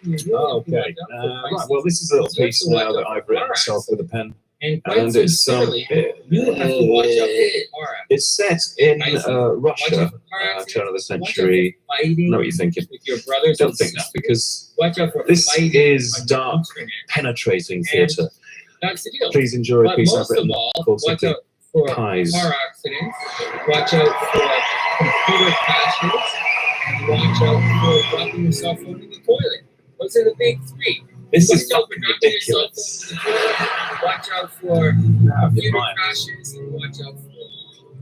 Okay. Right. Well, this is a little piece now that I've written myself with a pen. And it's you have to watch out for it's set in Russia, turn of the century. I know what you're thinking. with your brothers. Don't think that, because Watch out for this fighting is on dark, the internet. penetrating theatre. That's the deal. Please enjoy a But piece I've most of written all, called watch Something out for Pies. car accidents. Watch out for computer crashes. And watch out for dropping your cell phone in the toilet. Those are the big three. This is Watch out for fucking knocking yourself ridiculous. over the floor. Watch out for computer crashes and watch out for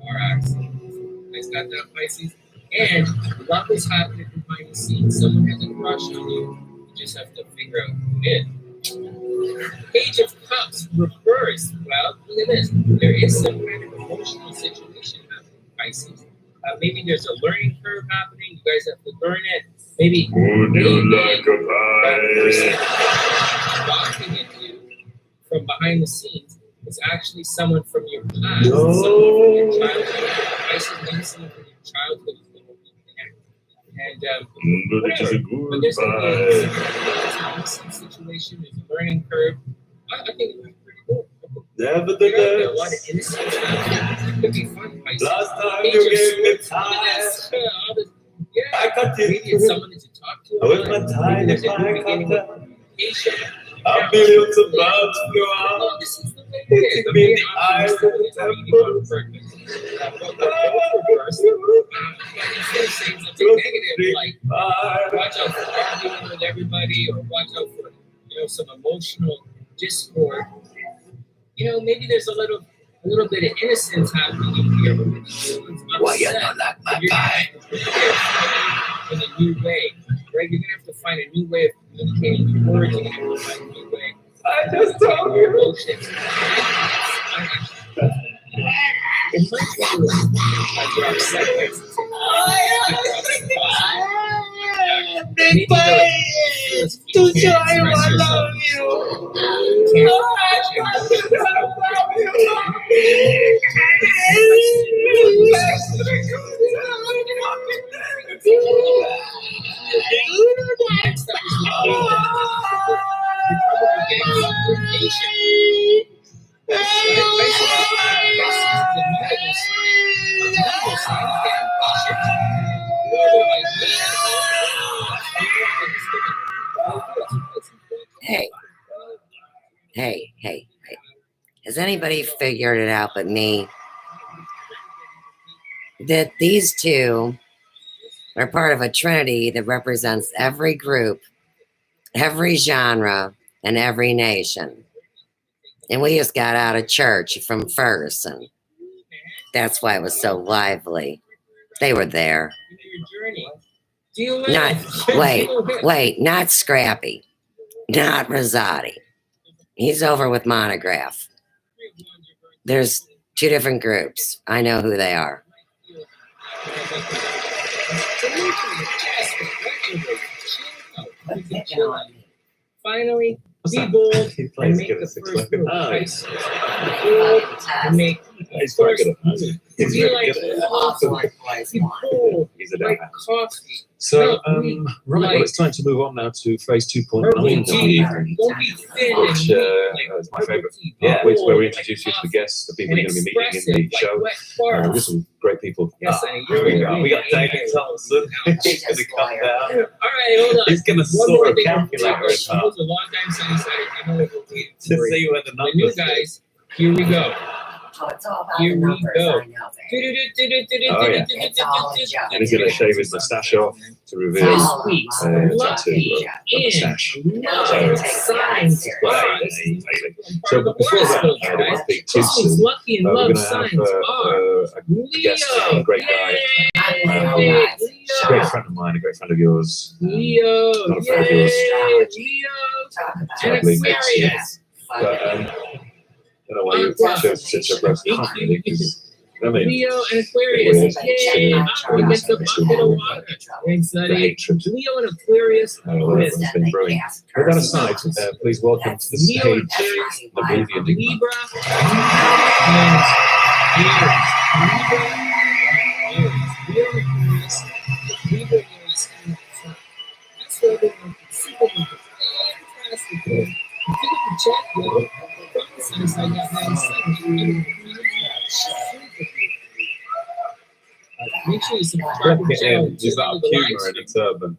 car accidents. You guys got that, Pisces? And what was happening behind the scenes? Someone has a crush on you. You just have to figure out who it is. Page of Cups reversed. Well, look at this. There is some kind of emotional situation happening, Pisces. Maybe there's a learning curve happening. You guys have to learn it. Maybe Would you like a that person pie? walking at you from behind the scenes is actually someone from your past, someone from your childhood. Pisces, maybe someone from your childhood is going to be connected. And But it's a but there's going to be a innocent situation. There's a learning curve. I think it was pretty cool. There could be a lot of innocence happening. It could be fun. Pisces. Last time Page you of gave me Swords. time, All this, yeah. I got it. Maybe it's someone that you talk to. I was my time Maybe there's a if I new beginning got of communication. a millions of birds flew out. No, this is the way it is. Hitting me in the eyes of the temple. Instead of saying something negative, like watch out for arguing with everybody, or watch out for some emotional discord. Maybe there's a little bit of innocence happening in here. Why you not like my pie? In a new way, right? You're gonna have to find a new way of communicating your words. You're gonna have to find a new way. I just told you. Emotions. It might be like you're upset with Big boy, to joy, I love you. Hey. Has anybody figured it out but me? That these two are part of a trinity that represents every group, every genre, and every nation. And we just got out of church from first, and that's why it was so lively. They were there. Not Scrappy, not Rosati. He's over with Monograph. There's two different groups. I know who they are. Finally, be bold and make the first move. Nice. Make the first move. Be like coffee. So, right, it's time to move on now to phase 2.9, which is my favourite part, where we introduce you to the guests, the people you're going to be meeting in the show. We've got some great people. We got David Thompson. He's going to come down. All right, hold on. He's going to sort of calculate it was a long time since I started. You know what we'll do. To see where the numbers are. The new guys, here we go. Here we go. And he's going to shave his moustache off to reveal a tattoo of a moustache. So before that, I don't speak too soon. We're going to have a guest, a great guy, a great friend of mine, a great friend of yours. Not a friend of yours. Sadly, but I don't know why you chose such a rough company, because I mean, Leo and Aquarius. Yay! We get the bucket of water. Leo and Aquarius. It's been brewing. With that aside, please welcome to the stage the movie Enigma. Libra and Libra is that's where they want to see what we fantastic. If you can check, though, since I got 9/7. Make sure you subscribe to the channel. You've got a humor in a turban.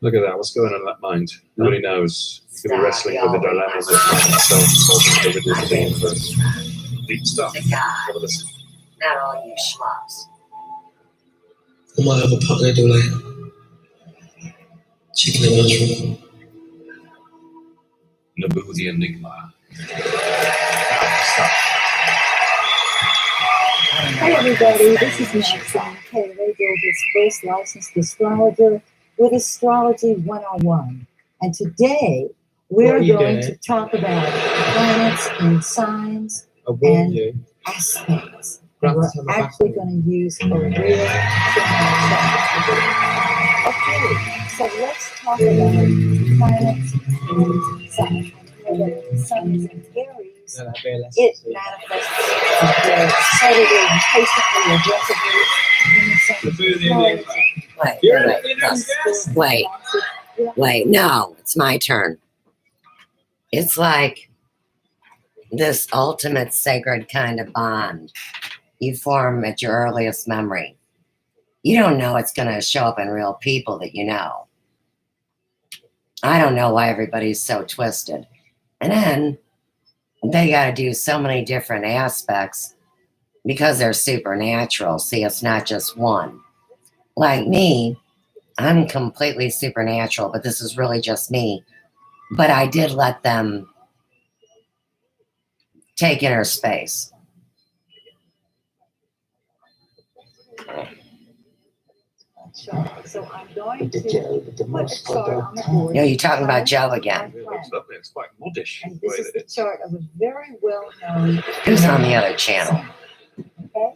Look at that. What's going on in that mind? Nobody knows. He's going to be wrestling with the dilemmas of himself, solving individual theme for deep stuff. Have a listen. Not all you schmucks. I might have a partner do like chicken and mushroom. Naboo the Enigma. Hi everybody, this is Maxine K. Radio's first licensed astrologer with Astrology 101. And today we're going to talk about planets and signs and aspects. And we're actually going to use a real Okay, so let's talk about planets and signs. The sun is in Aries, it manifests very subtly and patiently, aggressively. Wait, no, it's my turn. It's like this ultimate sacred kind of bond you form at your earliest memory. You don't know it's going to show up in real people that you know. I don't know why everybody's so twisted. And then they got to do so many different aspects because they're supernatural. See, it's not just one. Like me, I'm completely supernatural, but this is really just me. But I did let them take inner space. So I'm going to put a chart on the board. You're talking about Joe again. It's quite modish. And this is the chart of a very well-known... Who's on the other channel? Okay?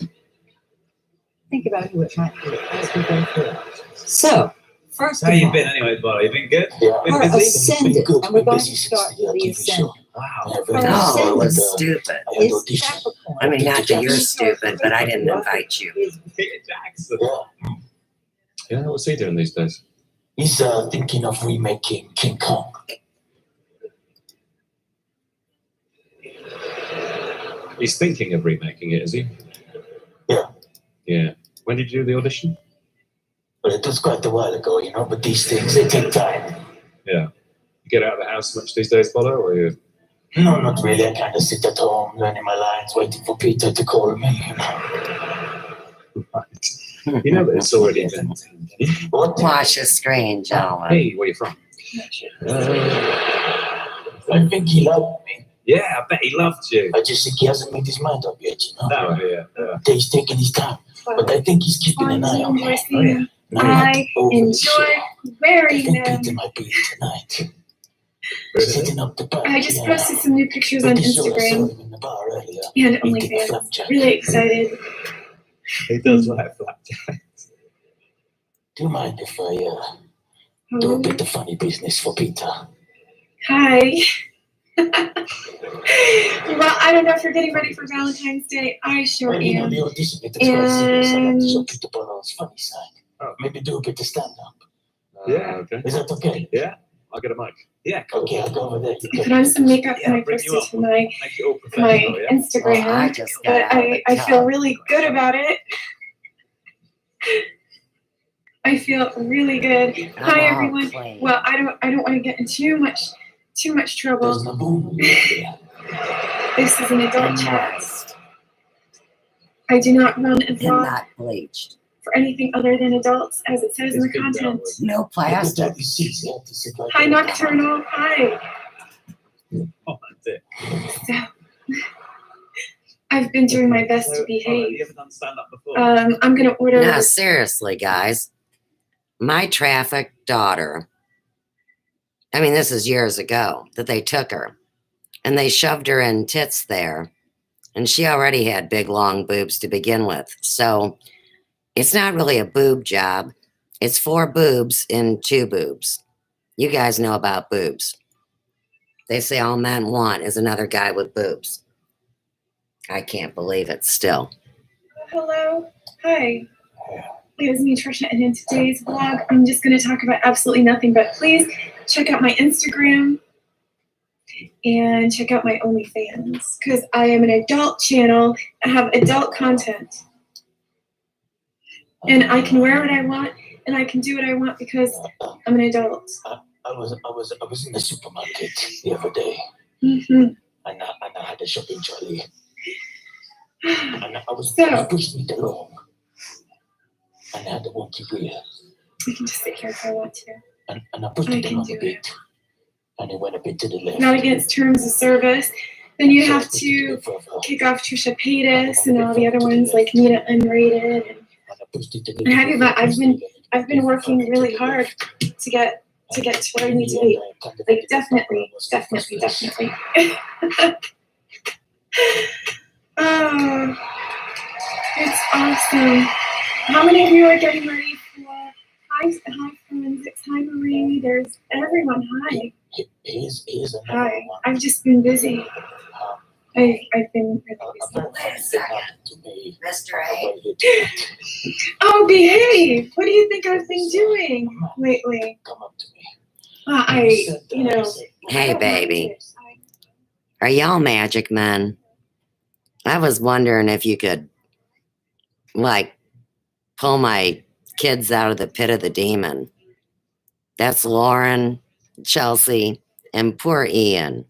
Think about who it might be as we go through. So, first of all... How you been anyway, buddy? You been good? We're ascended, and we're going to start with the ascendant. Wow. Oh, it was stupid. I mean, not that you're stupid, but I didn't invite you. Peter Jackson. Yeah, what's he doing these days? He's thinking of remaking King Kong. He's thinking of remaking it, is he? Yeah. Yeah. When did you do the audition? Well, it was quite a while ago, you know, but these things, they take time. Yeah. You get out of the house much these days, Paulo, or you? No, not really. I kind of sit at home, learning my lines, waiting for Peter to call me, you know. Right. You know that it's already been. Watch the screen, gentlemen. Hey, where you from? I think he loved me. Yeah, I bet he loved you. I just think he hasn't made his mind up yet, you know. That would be it. Yeah. He's taking his time, but I think he's keeping an eye on me. Oh, yeah. I enjoy wearing them. Peter might be here tonight. Setting up the party. I just posted some new pictures on Instagram and OnlyFans. Really excited. He does like flapjacks. Do you mind if I do a bit of funny business for Peter? Hi. Well, I don't know if you're getting ready for Valentine's Day. I sure am. You know, the audition bit is quite serious. I like to show Peter Bono's funny side. Maybe do a bit of stand-up. Yeah, okay. Is that okay? Yeah, I'll get a mic. Yeah, cool. Okay, I'll go over there. I put on some makeup when I posted to my Instagram, but I feel really good about it. I feel really good. Hi everyone. Well, I don't want to get in too much trouble. This is an adult chat. I do not run a blog Not bleached. for anything other than adults, as it says in the content. No plastic. Hi Nocturnal. Hi. Oh, that's it. So, I've been doing my best to behave. You ever done stand-up before? I'm gonna order. No, seriously, guys. My trafficked daughter, I mean, this is years ago that they took her and they shoved her in tits there, and she already had big, long boobs to begin with. So it's not really a boob job. It's 4 boobs in 2 boobs. You guys know about boobs. They say all men want is another guy with boobs. I can't believe it still. Hello. Hi. It is me, Trisha, and in today's vlog, I'm just going to talk about absolutely nothing, but please check out my Instagram and check out my OnlyFans, because I am an adult channel. I have adult content. And I can wear what I want, and I can do what I want because I'm an adult. I was in the supermarket the other day, Mm-hmm. and I had a shopping trolley, and I was pushing it along, and I had the wonky wheel. I can just sit here if I want to. And I pushed it along a bit, And it went a bit to the left. not against terms of service. Then you have to kick off Trisha Paytas and all the other ones like Nita Unrated. And have you? But I've been working really hard to get to where I need to be. Like definitely. Oh, it's awesome. How many of you are getting ready for hi friends? It's hi Marie. There's everyone. Hi. Hi. I've just been busy. I've been really busy. Mr. A. Oh, behave! What do you think I've been doing lately? Hey, baby. Are y'all magic men? I was wondering if you could, like, pull my kids out of the pit of the demon. That's Lauren, Chelsea, and poor Ian.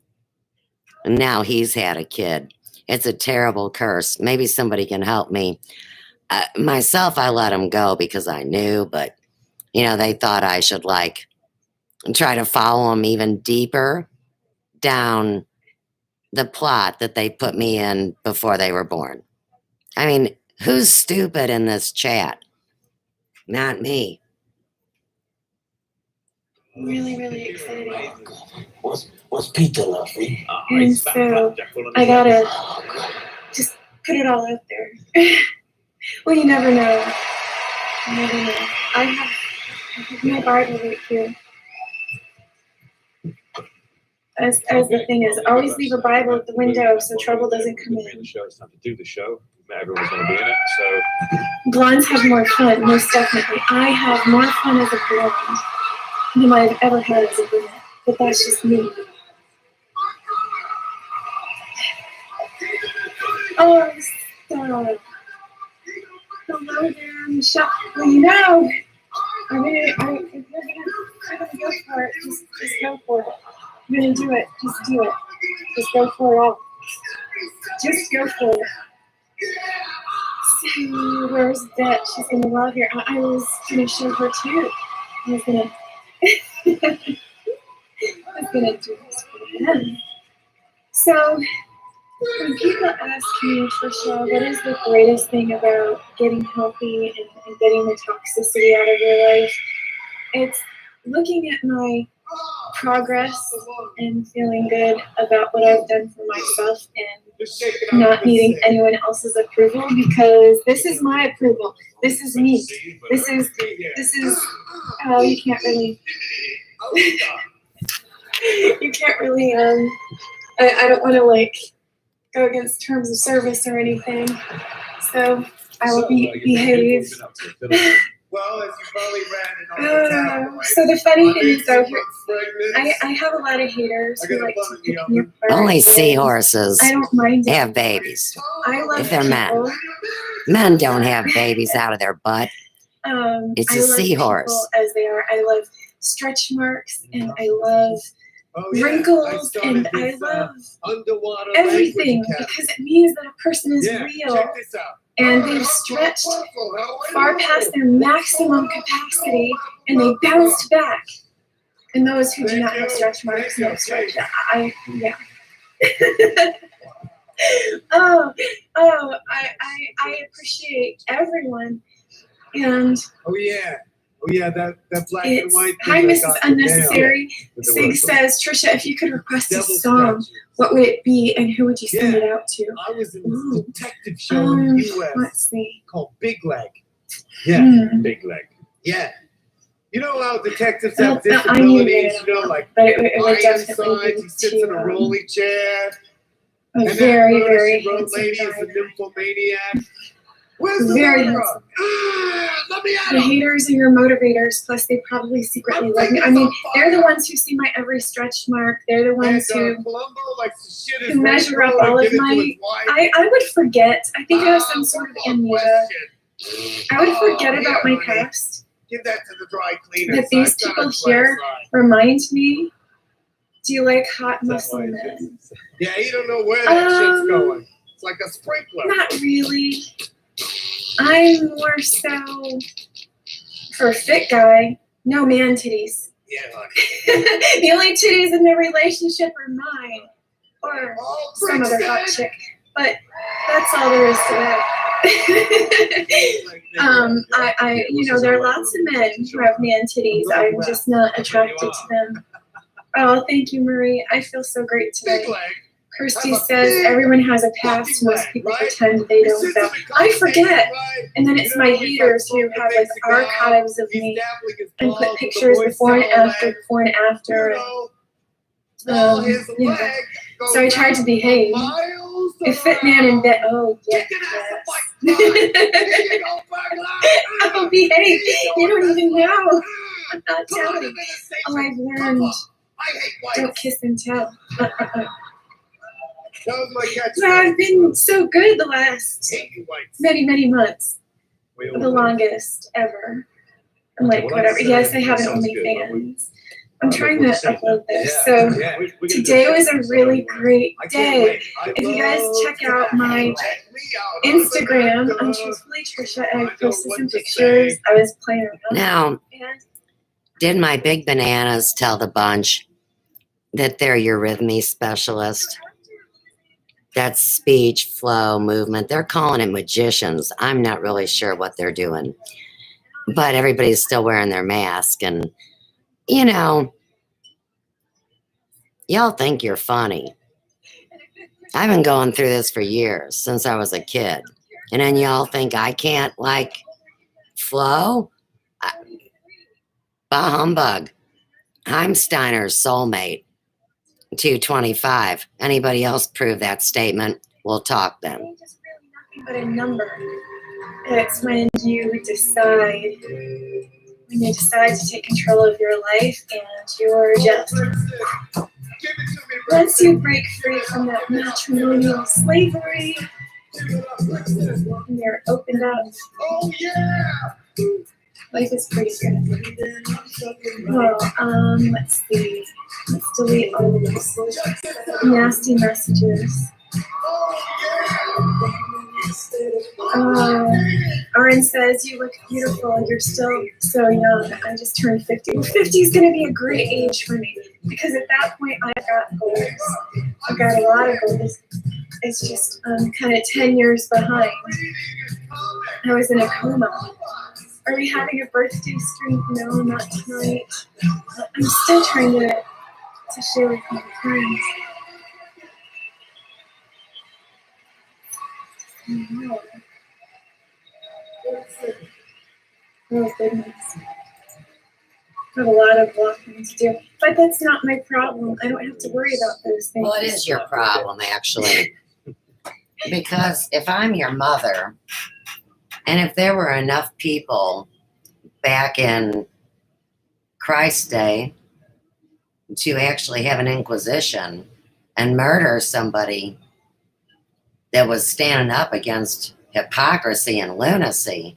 And now he's had a kid. It's a terrible curse. Maybe somebody can help me. Myself, I let him go because I knew, but, they thought I should, like, try to follow him even deeper down the plot that they put me in before they were born. I mean, who's stupid in this chat? Not me. Really, really exciting. What's Peter lovely? And so I gotta just put it all out there. Well, you never know. You never know. I have my Bible right here. As the thing is, always leave a Bible at the window so trouble doesn't come in. It's time to do the show. Everyone's going to be in it, so. Blondes have more fun, most definitely. I have more fun as a blonde than I've ever had as a brunette, but that's just me. Oh, stop. Hello there, Michelle. Well, I'm gonna go for it. Just go for it. I'm gonna do it. Just do it. Just go for it all. Just go for it. So, where's Bet? She's gonna love here. I was gonna show her too. I was gonna do this for them. So, when people ask me, Trisha, what is the greatest thing about getting healthy and getting the toxicity out of your life? It's looking at my progress and feeling good about what I've done for myself and not needing anyone else's approval, because this is my approval. This is me. This is you can't really I don't want to like go against terms of service or anything, so I will behave. Well, as you probably read in so the funny thing is, though, I have a lot of haters who like to pick me apart. Only seahorses I don't mind have babies. I love If they're men. people. Men don't have babies out of their butt. It's a I love seahorse. people as they are. I love stretch marks and I love wrinkles and I love everything because it means that a person is real and they've stretched far past their maximum capacity and they bounced back. And those who do not have stretch marks don't stretch. Yeah. I appreciate everyone. And that black and white. Hi, Mrs. Unnecessary. Sig says, Trisha, if you could request a song, what would it be and who would you send it out to? I was in this detective show in the U.S. Let's see. Called Big Leg. Yeah, Big Leg. Yeah. You know how detectives have disabilities, like Ironside, he sits in a rolling chair. A very, very handsome lady is a nymphomaniac. Where's the very murderer? handsome. Let me at The him. haters are your motivators, plus they probably secretly love me. I mean, they're the ones who see my every stretch mark. They're the ones who measure up all of my... I would forget. I think I have some sort of amnesia. I would forget about my past. Give that to the dry cleaner. That these people here remind me, do you like hot muscle men? Yeah, you don't know where that shit's going. It's like a sprinkler. Not really. I'm more so for a fit guy. No man titties. The only titties in the relationship are mine, or some other hot chick. But that's all there is to that. There are lots of men who have man titties. I'm just not attracted to them. Oh, thank you, Marie. I feel so great today. Kirsty says everyone has a past. Most people pretend they don't. Though I forget. And then it's my haters who have like archives of me and put pictures before and after. So I tried to behave. A fit man in bed. Oh, yes. I'll behave. You don't even know. I'm not telling. Oh, I've learned. Don't kiss and tell. I've been so good the last many months. The longest ever. I'm like, whatever. Yes, I have an OnlyFans. I'm trying to upload this. So today was a really great day. If you guys check out my Instagram, I'm Truthfully Trisha, and I posted some pictures. I was playing around. Now, did my big bananas tell the bunch that they're your rhythmy specialist? That's speech, flow, movement. They're calling it magicians. I'm not really sure what they're doing. But everybody's still wearing their mask. And, you know, y'all think you're funny. I've been going through this for years, since I was a kid. And then y'all think I can't, like, flow? Bah humbug. I'm Steiner's soulmate. 225. Anybody else prove that statement? We'll talk then. It's just really nothing but a number. And it's when you decide to take control of your life, and you're just, once you break free from that matrimonial slavery, and you're opened up. Oh yeah. Life is pretty good. Well, let's see. Let's delete all of those nasty messages. Aaron says, you look beautiful. You're still so young. I just turned 50. 50 is going to be a great age for me, because at that point I've got goals. I've got a lot of goals. It's just kind of 10 years behind. I was in a coma. Are we having a birthday stream? No, not tonight. I'm still trying to share with my friends. Oh goodness. I have a lot of walking to do. But that's not my problem. I don't have to worry about those things. Well, it is your problem, actually. Because if I'm your mother, and if there were enough people back in Christ's day to actually have an inquisition and murder somebody that was standing up against hypocrisy and lunacy,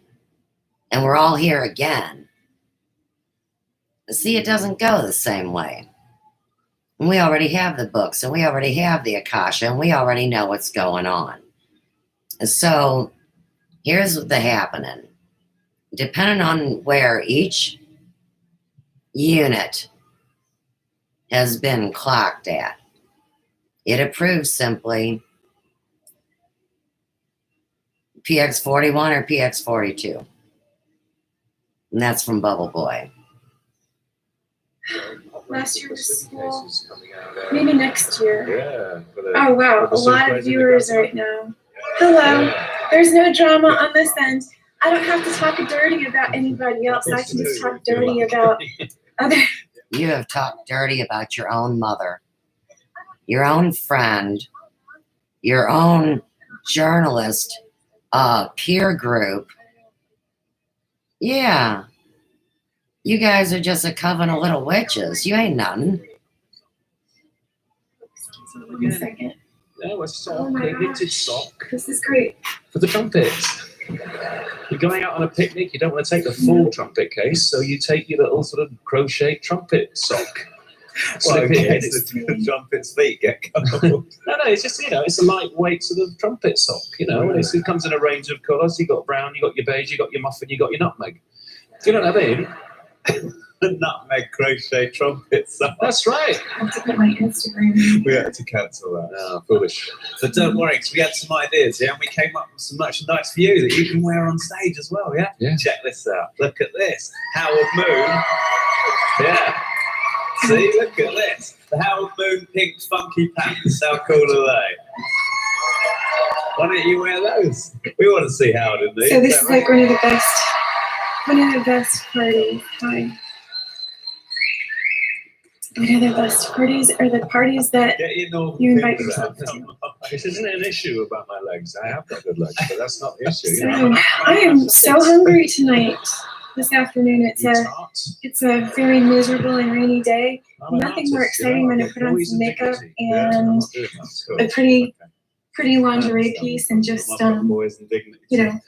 and we're all here again. See, it doesn't go the same way. We already have the books, and we already have the Akasha, and we already know what's going on. So here's what's happening. Depending on where each unit has been clocked at, it approves simply PX41 or PX42. And that's from Bubble Boy. Last year was school. Maybe next year. Oh wow, a lot of viewers right now. Hello. There's no drama on this end. I don't have to talk dirty about anybody else. I can just talk dirty about other. You have talked dirty about your own mother, your own friend, your own journalist, peer group. Yeah. You guys are just a coven of little witches. You ain't nothing. One second. No, a sock, Oh my a knitted gosh. sock This is great. for the trumpets. You're going out on a picnic, you don't want to take the full trumpet case, so you take your little sort of crochet trumpet sock. Well, Slip it in. the trumpet's feet get cold. No, it's just, it's a lightweight sort of trumpet sock, and it comes in a range of colours. You got brown, you got your beige, you got your muffin, you got your nutmeg. Do you know what I mean? nutmeg crochet trumpet song. That's right. I have to put my Instagram. We had to cancel that. Oh, foolish. But don't worry, because we had some ideas, yeah, and we came up with some merchandise for you that you can wear on stage as well, yeah? Yeah. Check this out. Look at this. Howard Moon. Yeah. See, look at this. The Howard Moon pink funky pants. How cool are they? Why don't you wear those? We want to see Howard in these. So this is like one of the best parties. Hi. One of the best parties are the parties that you invite yourself to. This isn't an issue about my legs. I have got good legs, but that's not the issue. So, I am so hungry tonight. This afternoon, it's a very miserable and rainy day. Nothing more exciting than to put on some makeup and a pretty lingerie piece and just you know,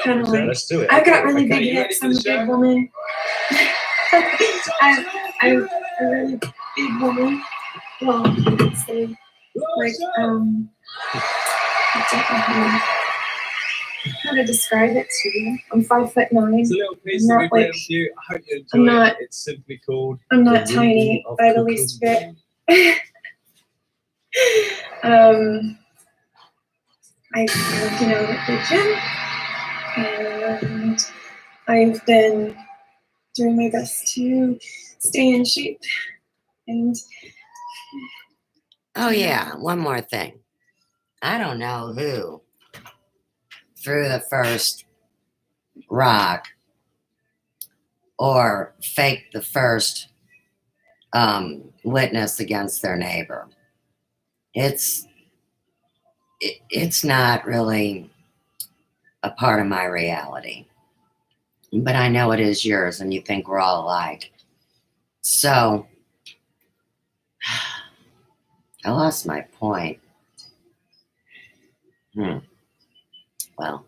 kind of like. Let's do it. I've got really big hips. I'm a big woman. I'm a really big woman. Well, let's say like how to describe it to you. I'm 5'9". It's a little piece that we made for you. I hope you enjoy it. It's simply called I'm not tiny by the least bit. I've been working out at the gym, and I've been doing my best to stay in shape. And oh yeah, one more thing. I don't know who threw the first rock or faked the first witness against their neighbor. It's not really a part of my reality, but I know it is yours, and you think we're all alike. So I lost my point. Well,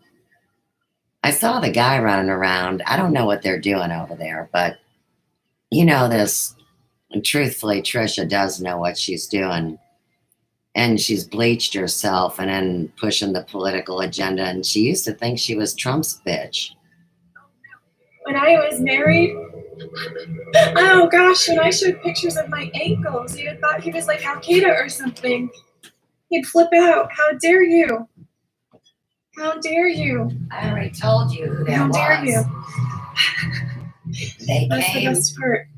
I saw the guy running around. I don't know what they're doing over there, but you know this. And truthfully, Trisha does know what she's doing. And she's bleached herself and then pushing the political agenda. And she used to think she was Trump's bitch. when I was married, oh gosh, when I showed pictures of my ankles, you'd have thought he was like Al Qaeda or something. He'd flip out. How dare you? How dare you? I already told you who that How was. dare you? They That's came the best part.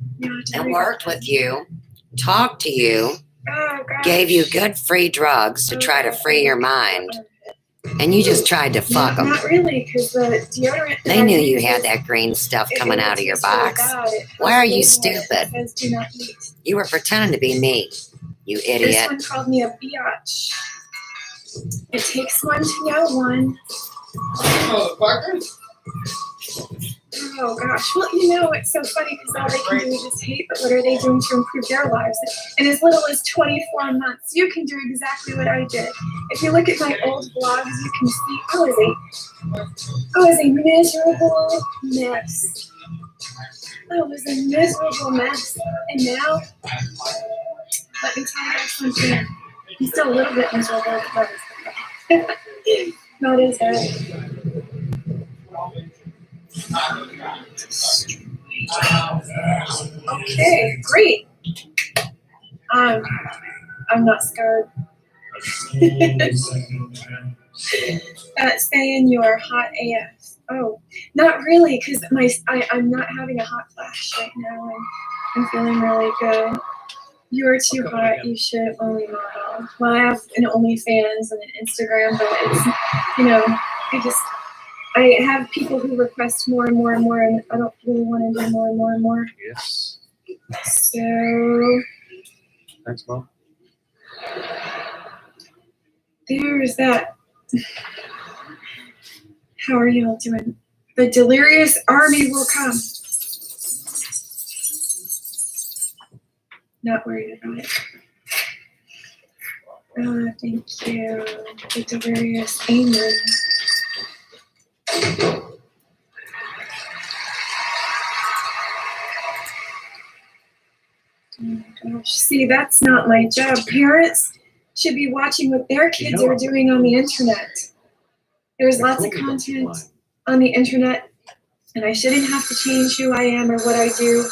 and worked with you, talked to you, Oh, gosh. gave you good free drugs to try to free your mind, and you just tried to fuck them. Not really, because the deodorant. They knew you had that green stuff coming out of your box. Why are you stupid? Says do not eat. You were pretending to be me, you This idiot. one called me a biatch. It takes one to know one. Oh gosh, well you know it's so funny because all they can do is just hate, but what are they doing to improve their lives? In as little as 24 months, you can do exactly what I did. If you look at my old vlogs, you can see I was a miserable mess. I was a miserable mess, and now let me tell you something. I'm still a little bit miserable, but not as bad. Okay, great. I'm not scared. Saying you are hot AF. Oh, not really, because I'm not having a hot flash right now, and I'm feeling really good. You are too hot. You should only model. Well, I have an OnlyFans and an Instagram, but it's, you know, I have people who request more and more and more, and I don't really want to do more and more and more. Yes. So. Thanks, Mom. There's that. How are you all doing? The delirious army will come. Not worried about it. Thank you. The delirious army. Oh gosh, see, that's not my job. Parents should be watching what their kids are doing on the internet. There's lots of content on the internet and I shouldn't have to change who I am or what I do.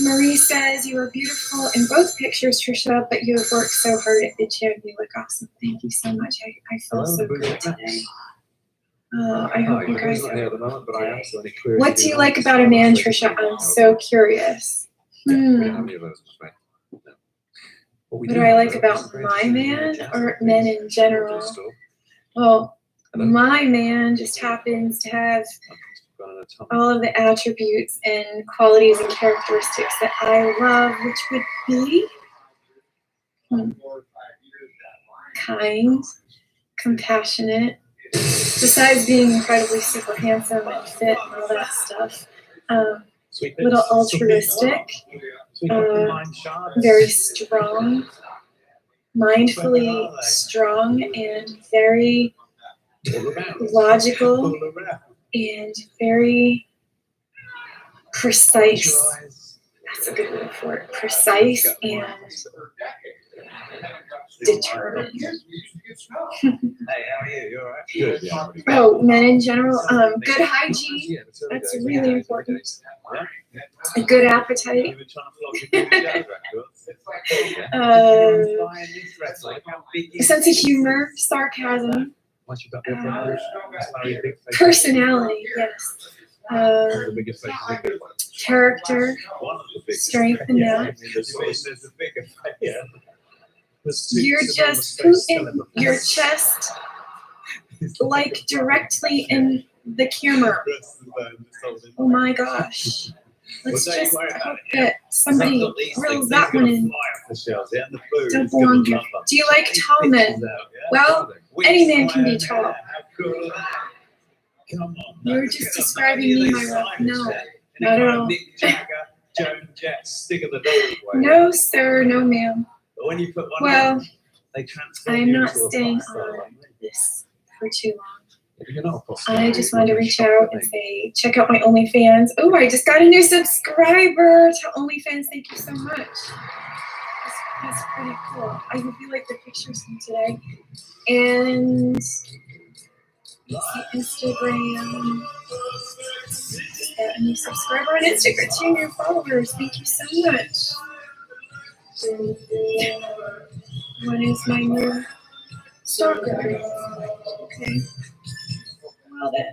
Marie says, you are beautiful in both pictures, Trisha, but you have worked so hard at the gym. You look awesome. Thank you so much. I feel so good today. I hope you guys are okay. What do you like about a man, Trisha? I'm so curious. What do I like about my man or men in general? Well, my man just happens to have all of the attributes and qualities and characteristics that I love, which would be kind, compassionate, besides being incredibly super handsome and fit and all that stuff. Little altruistic, very strong, mindfully strong, and very logical and very precise. That's a good word for it. Precise and determined. Hey, how are you? You all right? Good. Yeah. Oh, men in general, good hygiene. That's really important. A good appetite. A sense of humor, sarcasm. Personality, yes. Character, strength, and that. You're just putting your chest like directly in the camera. Oh my gosh. Let's just hope that somebody reels that one in. Don't belong here. Do you like tall men? Well, any man can be tall. You're just describing me, Myra. No, not at all. No, sir, no, ma'am. Well, I'm not staying on this for too long. I just wanted to reach out and say, check out my OnlyFans. Oh, I just got a new subscriber to OnlyFans. Thank you so much. That's pretty cool. I hope you like the pictures from today. And Instagram. Just got a new subscriber on Instagram. 2 new followers. Thank you so much. One is my new stalker. Okay. Well then.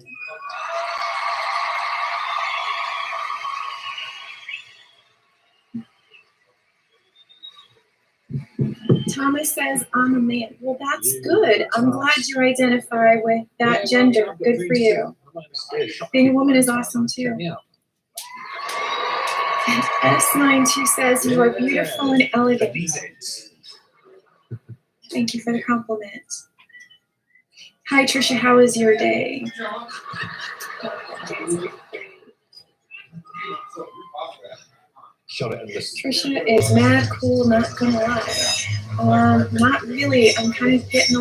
Thomas says, I'm a man. Well, that's good. I'm glad you identify with that gender. Good for you. Being a woman is awesome too. And S92 says, you are beautiful and elegant. Thank you for the compliment. Hi, Trisha. How was your day? Trisha is mad cool, not gonna lie. Not really. I'm kind of getting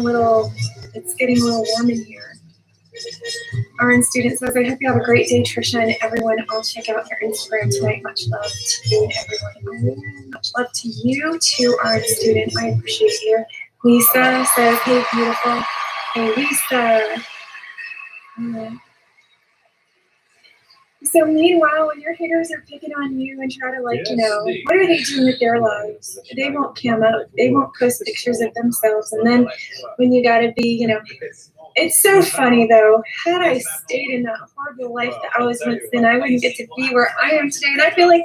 it's getting a little warm in here. RN student says, I hope you have a great day, Trisha, and everyone. I'll check out your Instagram tonight. Much love to you and everyone. Much love to you too, RN student. I appreciate you. Lisa says, hey, beautiful. Hey, Lisa. So meanwhile, when your haters are picking on you and try to what are they doing with their lives? They won't cam up. They won't post pictures of themselves. And then when you gotta be, it's so funny though. Had I stayed in that horrible life that I was once in, I wouldn't get to be where I am today. And I feel like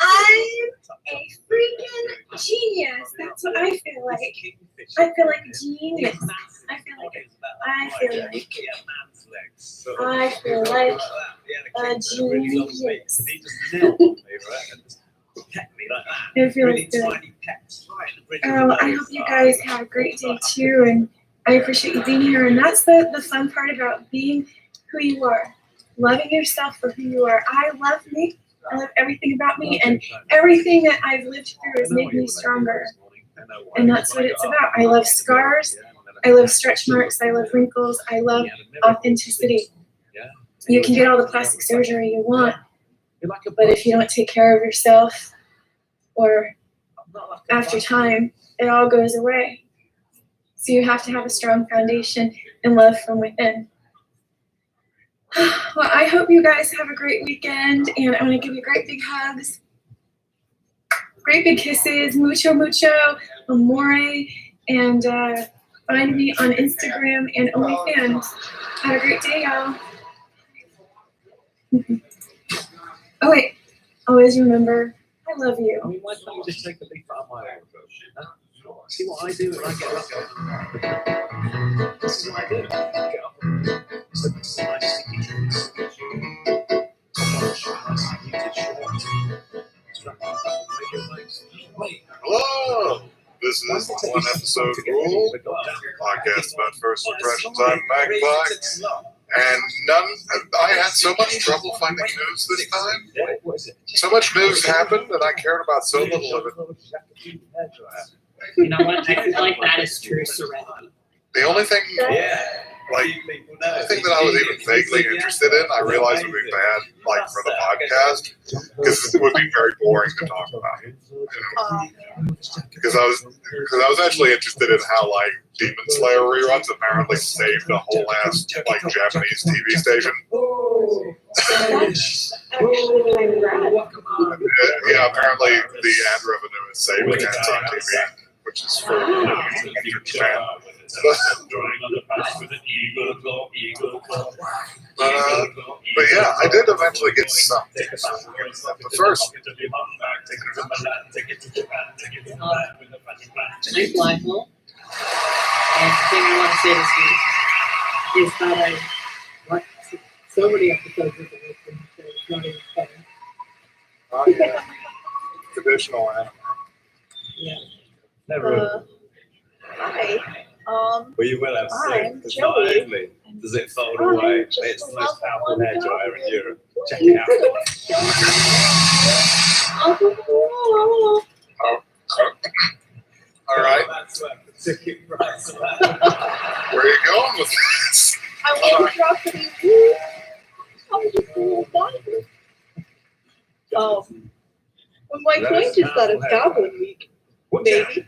I'm a freaking genius. That's what I feel like. I feel like a genius. I feel like a genius. It feels good. I hope you guys have a great day too, and I appreciate you being here. And that's the fun part about being who you are, loving yourself for who you are. I love me. I love everything about me, and everything that I've lived through has made me stronger. And that's what it's about. I love scars. I love stretch marks. I love wrinkles. I love authenticity. You can get all the plastic surgery you want, but if you don't take care of yourself, or after time, it all goes away. So you have to have a strong foundation and love from within. Well, I hope you guys have a great weekend, and I'm going to give you great big hugs, great big kisses, mucho, mucho, amore, and find me on Instagram and OnlyFans. Have a great day, y'all. Oh, wait. Always remember, I love you. I mean, why can't you just take the big part of my own? See what I do when I get up. This is what I do. I get up and some nice sticky trees. Hello! This is the one episode rule podcast about first impressions on Magpie. And I had so much trouble finding news this time. So much news happened that I cared about so little of it. You know what? I feel like that is true serenity. The only thing, the thing that I was even vaguely interested in, I realized would be bad, for the podcast, because it would be very boring to talk about. Because I was actually interested in how Demon Slayer reruns apparently saved a whole ass Japanese TV station. Yeah, apparently the ad revenue is saving ads on TV, which is for Japan. But yeah, I did eventually get something. But first, Today's blindfold. And the thing I want to say this week is that I watched so many episodes of the week and it's not even funny. Oh yeah, traditional anime. Yeah. Never. Hi. Well, you will have I'm seen. It's not Joey. only does it fold away, just it's the a most powerful lovely hairdryer in Europe. Check You it out. All right. Where are you going with this? I want to drop it in. I'm just a little diver. When my friend just said it's Goblin Week, maybe.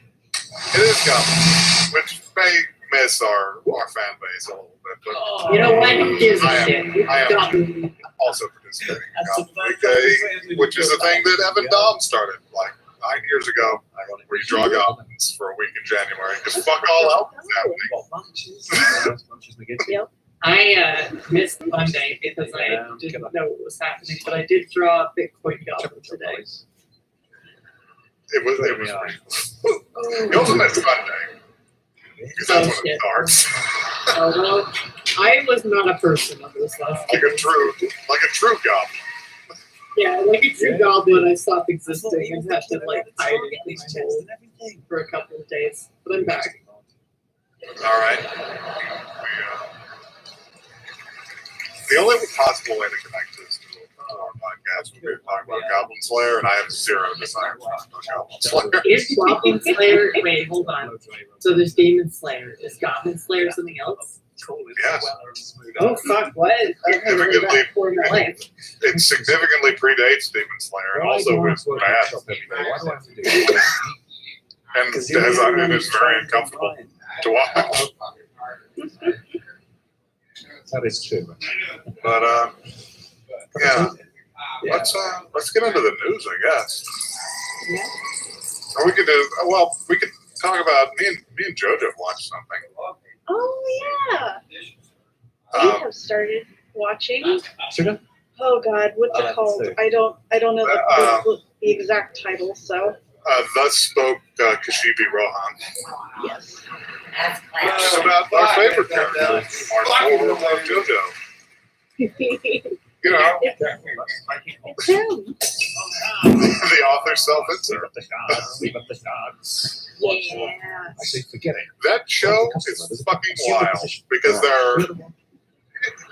It is Goblin, which may miss our fan base a little bit. But You know what? Who gives a shit? I am also participating in Goblin Week Day, which is a thing that Evan Dom started 9 years ago, where you draw goblins for a week in January, because fuck all else is happening. Yep. I missed Monday because I didn't know what was happening, but I did draw a Bitcoin goblin today. It was you also missed Sunday, because that's when it starts. Although I was not a person on this last like a true goblin. Yeah, like a true goblin, I stopped existing and had to hide in my hole for a couple of days. But I'm back. All right. The only possible way to connect this to our podcast would be to talk about Goblin Slayer, and I have zero desire to talk about Goblin Slayer. Is Goblin Slayer? Wait, hold on. So there's Demon Slayer. Is Goblin Slayer something else? Yes. Oh fuck! What? It significantly predates Demon Slayer, and also was bad. And is very uncomfortable to watch. That is true. But yeah. Let's get into the news, I guess. Or we could we could talk about me and JoJo watched something. Oh yeah. We have started watching. Oh God, what's it called? I don't know the exact title. So. Thus spoke Kashibi Rohan. Yes. Which is about our favorite character, our JoJo. You know, It's him. The author self-insert. Yeah. Actually, forget it. That show is fucking wild because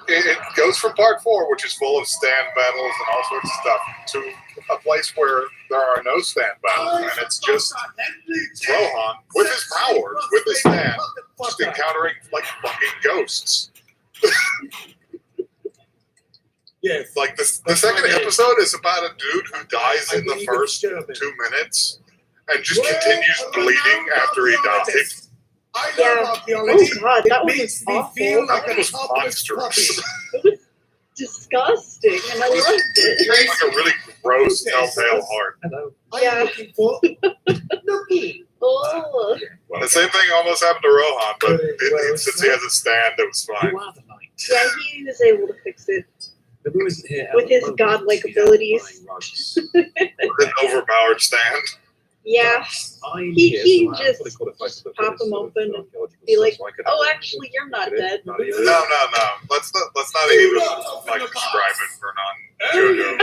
it goes from part 4, which is full of stand battles and all sorts of stuff, to a place where there are no stand battles, and it's just Rohan with his powers, with his stand, just encountering fucking ghosts. Yeah, the second episode is about a dude who dies in the first 2 minutes and just continues bleeding after he dies. Yeah. Oh God, that was awful. That was monstrous. disgusting, and I loved it. It's like a really gross telltale heart. Yeah. Oh. The same thing almost happened to Rohan, but since he has a stand, it was fine. Yeah, he was able to fix it with his godlike abilities. With an overpowered stand. Yeah, he just pop them open and be like, "Oh, actually, you're not dead." No. Let's not even like describe it for non-JoJo.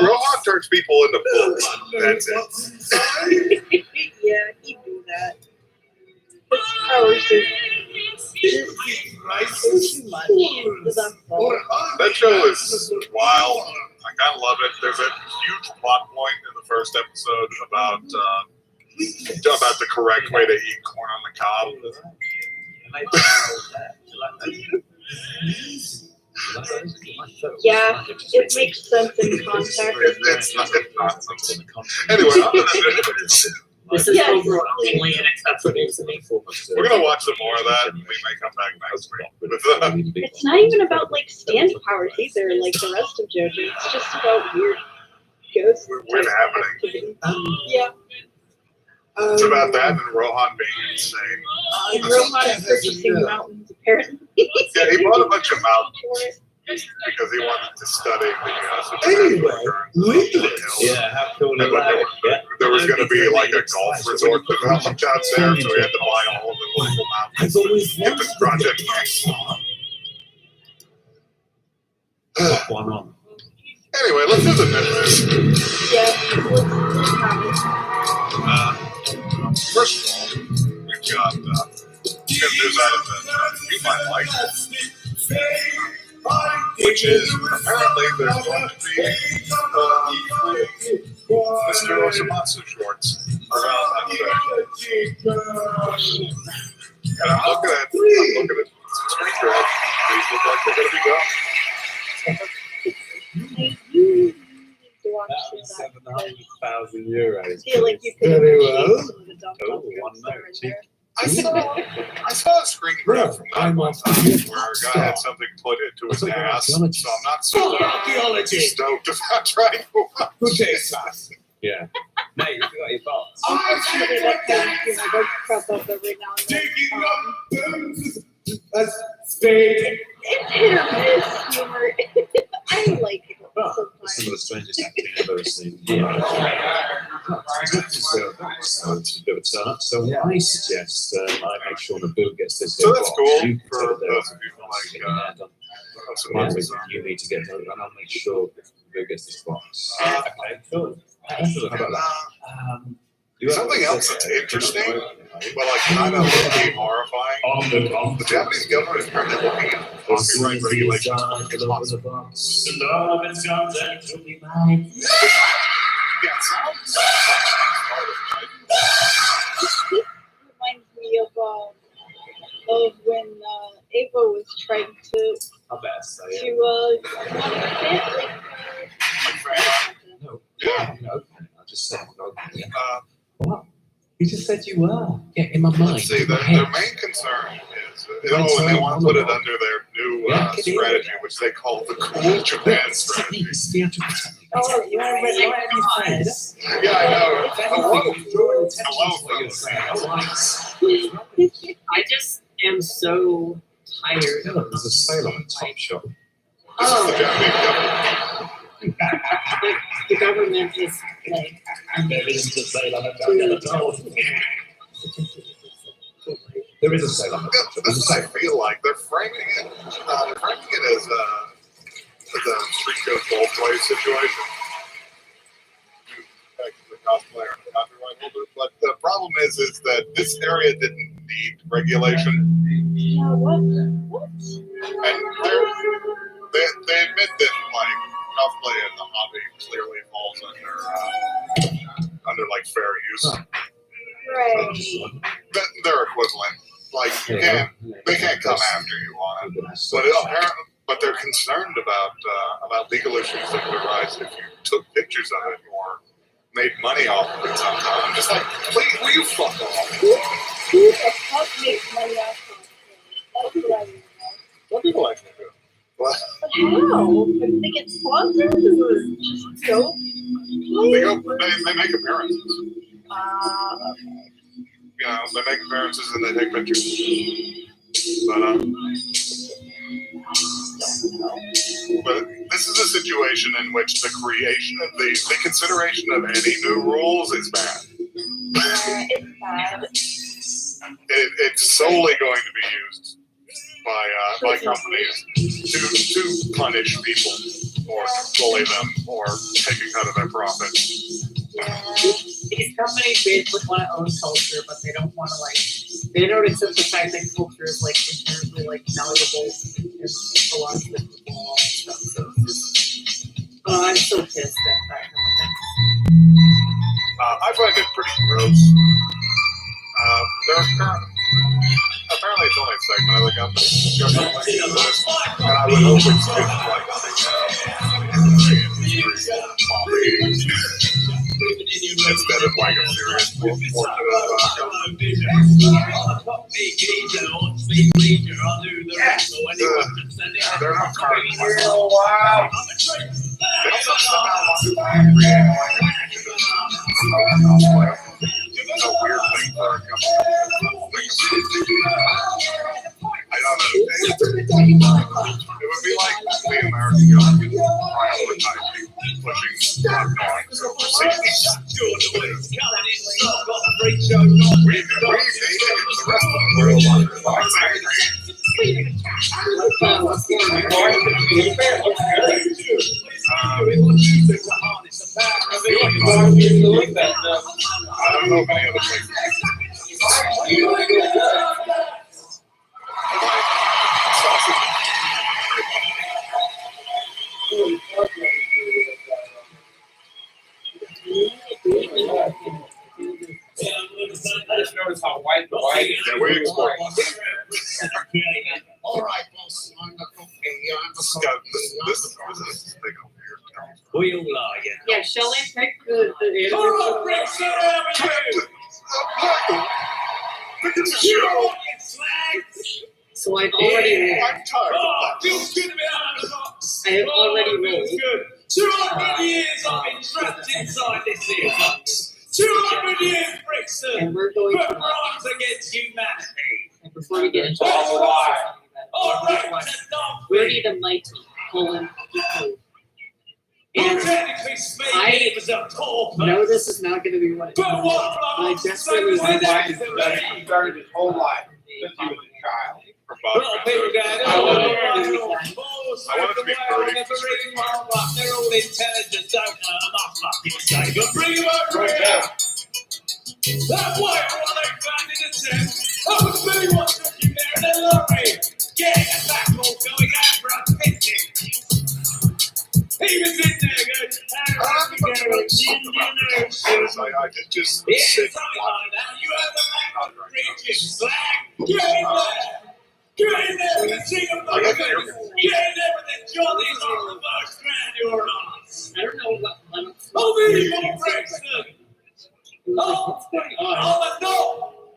Rohan turns people into bulls. That's it. Yeah, he do that. His powers are just too much. That show is wild. I kind of love it. There's a huge plot point in the first episode about the correct way to eat corn on the cob. Yeah, it makes sense in context. It's nonsense. Anyway, This is overwhelmingly unacceptable to me. we're gonna watch some more of that, and we may come back next week. It's not even about like stand powers either, like the rest of JoJo. It's just about weird ghosts. Weird happening. Yeah. It's about that and Rohan being insane. And Rohan purchasing mountains, apparently. Yeah, he bought a bunch of mountains because he wanted to study Yeah, how cool is that? There was going to be like a golf resort developed out there, so he had to buy all the local mountains to get this project. One on. Anyway, let's do the business. First of all, we've got good news out of that you might like, which is apparently there's going to be Mr. Osamatsu shorts around that section. And I'm looking at some screenshots. These look like they're going to be gone. €700,000. I feel like you could Very appreciate well. some of the dump Oh, one note. I saw a screen grab from that one time where a guy had something put into his ass, so I'm not so stoked about trying to watch. Good day, class. Yeah. Mate, you got your thoughts. It's hit or miss humor. I like it sometimes. Some of the strangest acting I've ever seen. Yeah. So it's a bit of a turn up. So I suggest I make sure Naboo gets this. So that's cool You for those of you who like you need to get done, and I'll make sure Naboo gets this box. Okay, cool. How about that? Something else that's interesting, but like kind of looking horrifying. The Japanese government is currently looking at copyright regulations for box. Yeah, it sounds This reminds me of when Ava was trying to No, I just said no. What? You just said you were. Yeah, in my mind. Let's see, their main concern is, and they want to put it under their new strategy, which they call the Cool Japan strategy. Oh, you want to read your friends? Yeah, I know. Hello, I just am so tired. There's a sale on Top Shop. The government is like, There is a sale on This is, I feel like they're framing it as a street code roleplay situation. The cosplayer and the copyright holder. But the problem is that this area didn't need regulation. Yeah, what? And they admit that like cosplay as a hobby clearly falls under like fair use. Right. They're equivalent. Like they can't come after you on it. But they're concerned about legal issues that could arise if you took pictures of it or made money off of it somehow. I'm just like, please, will you fuck off? Who the fuck makes money off of it? That's what I mean. What people actually do? What? No, they get sponsors or just go. They make appearances. You know, they make appearances and they take pictures. But this is a situation in which the creation of the consideration of any new rules is bad. It's bad. It's solely going to be used by companies to punish people or bully them or take a cut of their profit. These companies basically want to own culture, but they don't want to they don't accept the fact that culture is inherently valuable and belongs to people and all that stuff. So it's just, I'm so pissed at that kind of thing. I find it pretty gross. Apparently it's only a segment of the company. And I would hope it's instead of a serious portion they're not current. It's a weird thing for a company. I don't know. It would be like the American government prioritizing pushing hot dogs overseas. We need the rest of the world on their lives. I don't know of any other places. I just noticed how white the white is. Yeah, we export. All right, boss. I'm the cookie. This is big over here. We all are, yeah. Yeah, Shelley picked the All right, Rick, sit down here. So I've already rolled. I'm tired of that. Feels good to be out of the box. I have already rolled. Good. 200 years I've been trapped inside this here box. 200 years, Brixton. And we're going for to crimes against humanity. And before we get into That's right. All right, we need a mighty colon. And technically speaking, it was a poor person. no, this is not going to be what But what I desperately want. He started his whole life since he was a child. Well, people got I want it to be pretty. They're all intelligent, don't they? I'm not fucking saying, but bring him over here. That white one they found in the tent. That was me what took you there in a lorry. Getting a back all going out for a picnic. He was in there going, I did just sit. you have a man preaching slag. Get in there. Get in there and sing a bunch of Get in there with the jollies on the first man you're on. I don't know what. Oh, evil Brixton. Oh, no.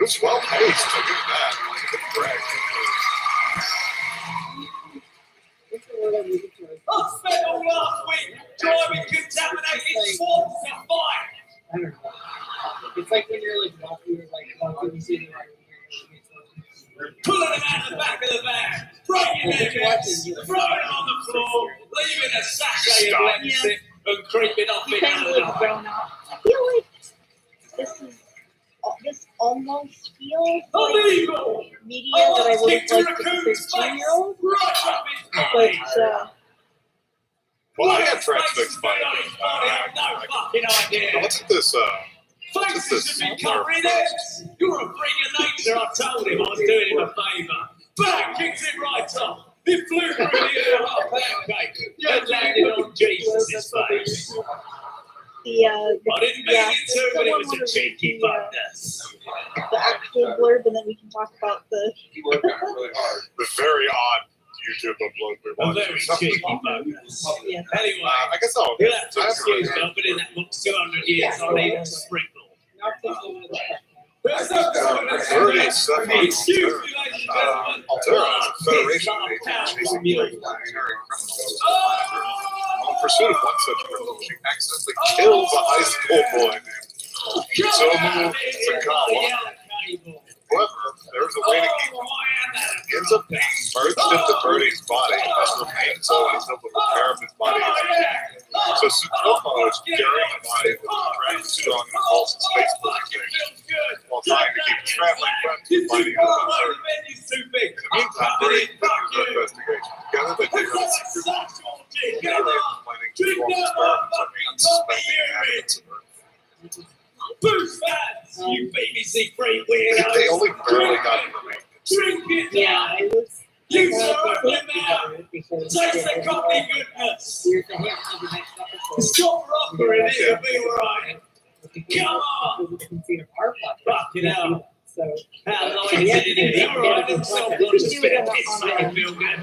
It's well paced. Look at that. Look at I spent all last week driving contaminated swamps to fight. I don't know. It's like when you're walking, you see the right. Pulling him out the back of the van, breaking their necks, throwing him on the floor, leaving a sachet of lipstick and creeping off in the grown up. I feel like this almost feels illegal like media that I would have liked as a 13-year-old. But well, I had transfixed by it. What's this? Faces should be covering it. You're a freak of nature. I told him I was doing him a favour. Bang, kicks it right off. He flew through the air half pancake and landed on Jesus' face. I didn't mean it to, but it was a cheeky bonus. The actual blurb, and then we can talk about the. The very odd YouTube upload we A watched. very cheeky bonus. Yeah. Anyway, I guess I'll. you'll have to excuse me, but in that book's 200 years, I need a sprinkle. Excuse me, ladies and gentlemen. Alternative Federation chasing pursuit of one such girl, she accidentally kills a high school boy named Izumu Sakawa. However, there's a way to keep him. He ends up being merged into Birdie's body and must remain so until the repair of his body is complete. So Tsutomu is carrying the body with a strength strong and false space organization while trying to keep his traveling friends from finding out about her. In the meantime, Birdie continues her investigation. Together, they take on a secret area planning to perform experiments on the unsuspecting inhabitants of Earth. Boost fans, you BBC free weirdos. They only barely got it right. Drink it down. You serve them out. Taste the coffee goodness. Stop rocking it, it'll be alright. Come on. Fuck it out. How long is it in here? Alright, it's self-conscious bit of piss, make it feel good.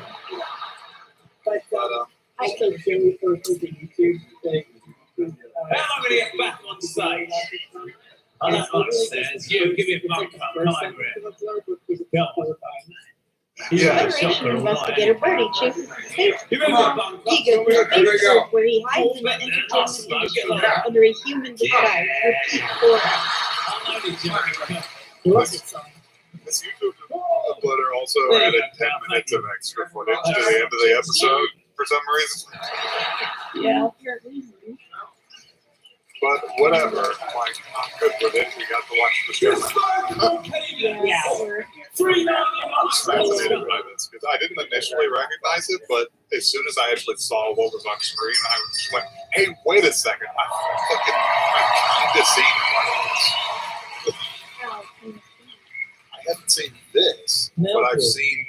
I still do for the YouTube thing. How long are we get back on stage? I don't upstairs. You give me a bump up. Come on, Greg. Come on. Federation investigator Birdie chases the space ego to the space ship where he hides in the entertainment industry under a human disguise. Repeat 4 This YouTube uploader also added 10 minutes of extra footage to the end of the episode for some reason. Yeah. But whatever, like, I'm good with it. We got to watch the show. Yeah. I'm fascinated by this because I didn't initially recognize it, but as soon as I actually saw what was on screen, I just went, "Hey, wait a second! I've kind of seen I haven't seen this, but I've seen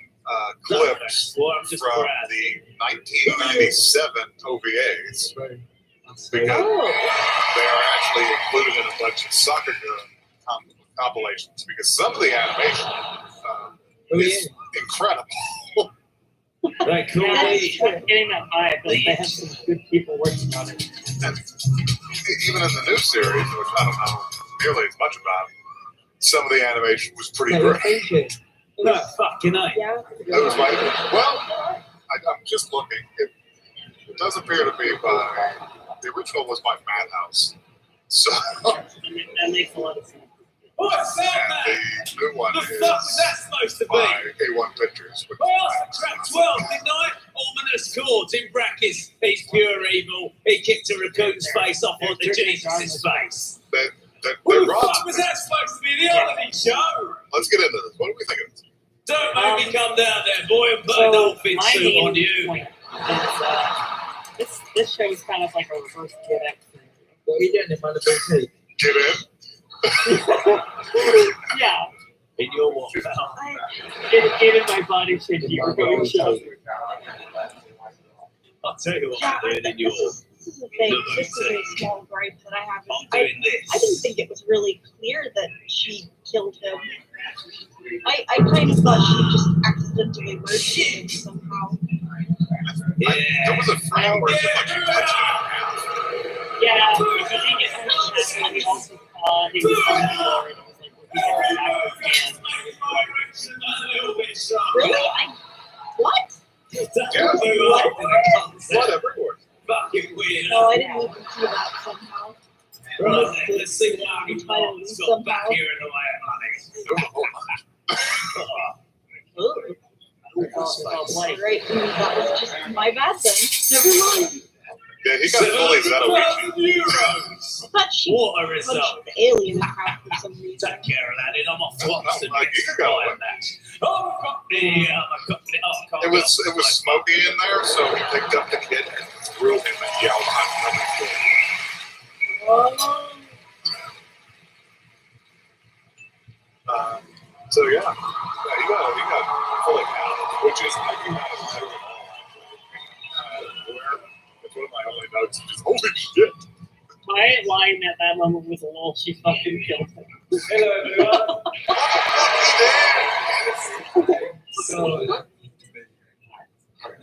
clips from the 1997 OVAs. Because they are actually included in a bunch of soccer compilations. Because some of the animation is incredible. Right, cool. I'm getting that vibe, but they have some good people working on it. And even in the new series, which I don't know nearly as much about, some of the animation was pretty great. No, fucking night. That was like, well, I'm just looking. It does appear to be by. The original was by Madhouse. So that makes a lot of sense. What's that, and the new one the fuck was that supposed to be? by A1 Pictures. Track 12, didn't I? Ominous chords in brackets. He's pure evil. He kicked a raccoon's face off onto Jesus' face. Who the fuck was that supposed to be? The Holiday Show? Let's get into this. What do we think of this? Don't make me come down there, boy, and put an outfit suit on you. This show is kind of like a reverse Kid X thing. What are you doing in front of the Get in? Yeah. In your what, pal? Get in my body shape. You're going to show. I'll tell you what I'm doing in your... This is a thing. This is a small gripe that I have. I didn't think it was really clear that she killed him. I kind of thought she just accidentally murdered him somehow. There was a frame where it looked like you touched it in half. Yeah, because he gets hurt, and he also he was on the floor, and it was like looking at his hands. Really? What? Yeah, blood everywhere. Fucking weird. No, I didn't even see that somehow. Right, let's see what I can find. Got back here in the way of money. Right, that was just my bad then. Never mind. Yeah, he got fully Zetoichi. Euros. I thought she What a punched result. the alien crap for some reason. Take care of that, and I'm off to Oxford like next you got time, that. Oh, I got the It was smoky in there, so he picked up the kid and threw him and yelled at him. So yeah, he got fully out, which is I think that's one of my only notes. Just holy shit. My line at that moment was, "Lol, she fucking killed him." Hello,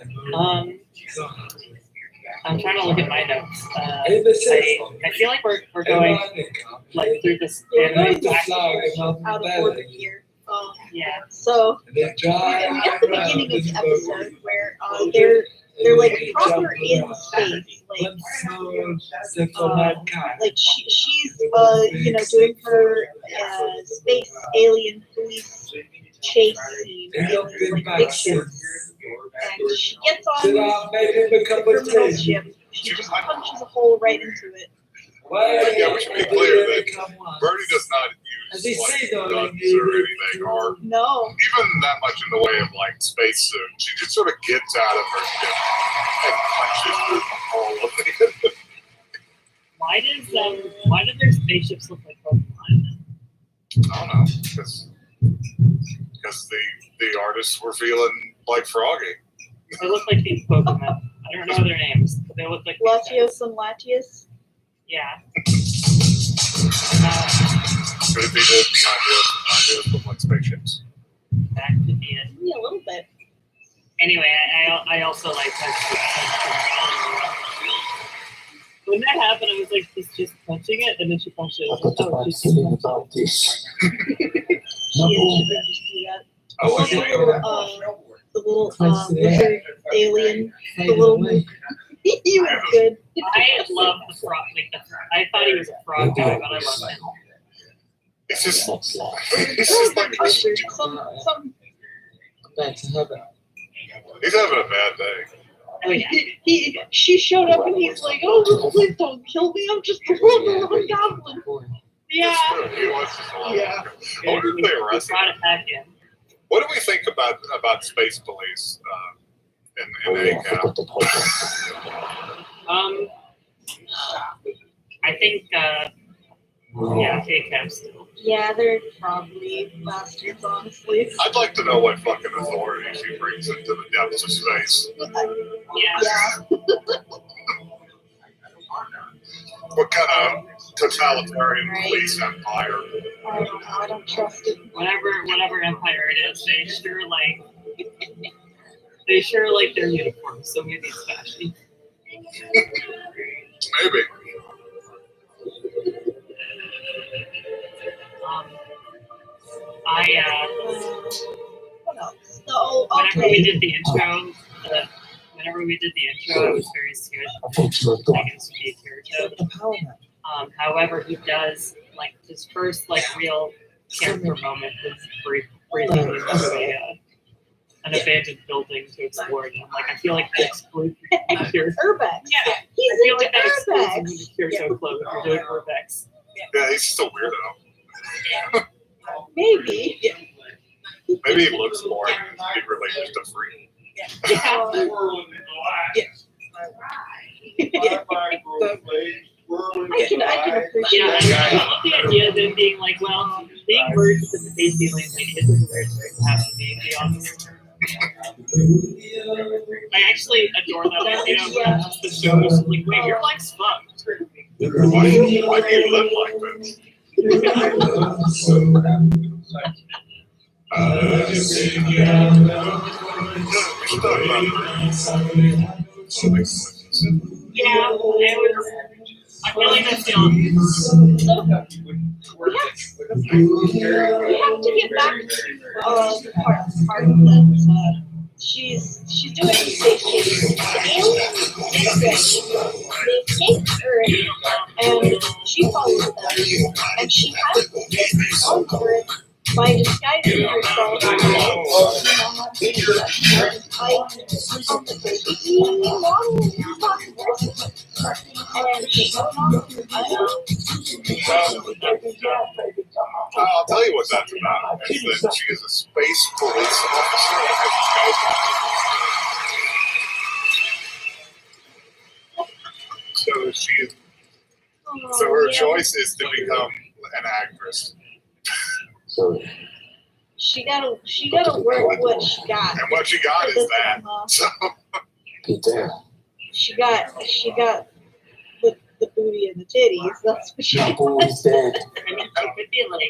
everyone. I'm trying to look at my notes. I feel like we're going like through this. Out of order here. Yeah. So at the beginning of the episode, where they're they're like proper in space, like she's doing her space alien police chase scene in like big ships, and she gets on the criminal ship. She just punches a hole right into it. Yeah, we should be clear that Birdie does not use like guns or anything, or even that much in the way of like spacesuit. She just sort of gets out of her ship and punches through the hole of it. Why do their spaceships look like Pokemon? I don't know, because the artists were feeling like Froggy. They look like these Pokemon. I don't know their names, but they look like Latios and Latius. Yeah. Could it be that the ideas look like spaceships? That could be it. Yeah, a little bit. Anyway, I also like that. When that happened, I was like, she's just punching it, and then she punched it. Oh, she's just about this. The little lizard alien, the little he was good. I love the frog. I thought he was a frog guy, but I love him. It's just like some. Back to heaven. He's having a bad day. Oh yeah. She showed up and he's like, "Oh, please don't kill me. I'm just a little goblin." Yeah. He was just a little. I wonder if they arrested him. in. What do we think about space police in ACAP? I think ACAP still. Yeah, they're probably bastards, honestly. I'd like to know what fucking authority she brings into the depths of space. Yeah. What kind of totalitarian police empire? I don't know. I don't trust it. Whatever empire it is, they sure like their uniforms. So maybe it's fashion. Maybe. What else? Oh, whenever we did the intro, I was very scared. I think it was be a character. However, he does like his first real character moment was breathing into an abandoned building to explore it. I feel like that excludes Urbex. Yeah, He's I feel like that Urbex. excludes when you're so close. You're doing Urbex. Yeah, he's just a weirdo. Maybe. Maybe he looks more and he really just a freak. I can appreciate I love the idea of them being like, well, being merged with the space alien lady isn't where it's have to be honest. I actually adore that idea of just the shows. Like, wait, you're like Spock. Why do you live like this? I feel like that's the only. We have to get back to the part that she's doing space chase. The aliens they take Earth and she follows them, and she has to get onto Earth by disguising herself. I'll tell you what that's about. Is that she is a space police officer. So her choice is to become an actress. She gotta work what she got. And what she got is that. So. She got the booty and the titties. That's what she got. I mean, it could be like a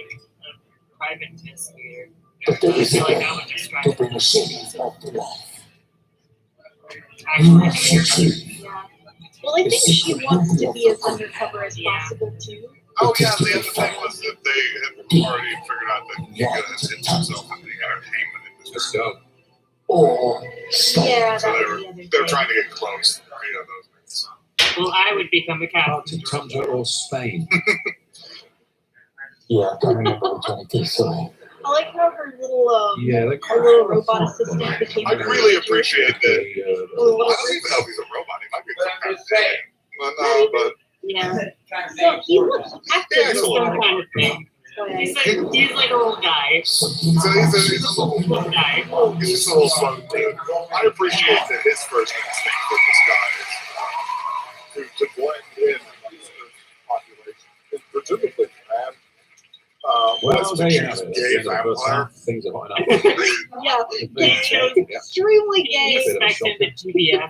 private investigator. But there is I feel like I would just try to bring a cities back to life. Well, I think she wants to be as undercover as possible too. Oh yeah, the other thing was that they had already figured out that you could insert yourself in the entertainment industry. or stop. Yeah, So that was the other they're thing. trying to get close via those things. Well, I would become a captain. Tundra or Spain. Yeah, I don't remember which one it is, sorry. I like how her little Yeah, they're her little robot assistant became. I really appreciate that. I Oh, don't even know if he's a robot. He might be some kind of thing. Well, no, but Yeah. So he looks active. Yeah, he's a Some little. kind of thing. He's like a little guy. So he's a little guy. He's just a little fun dude. I appreciate that his first instinct for this guy is to blend in amongst the population. And presumably, man, Well, there you have choose it. gay That's the end of the first vampire. half. Things are hotting up. Yeah, Yeah. extremely gay. Expect him to GBF.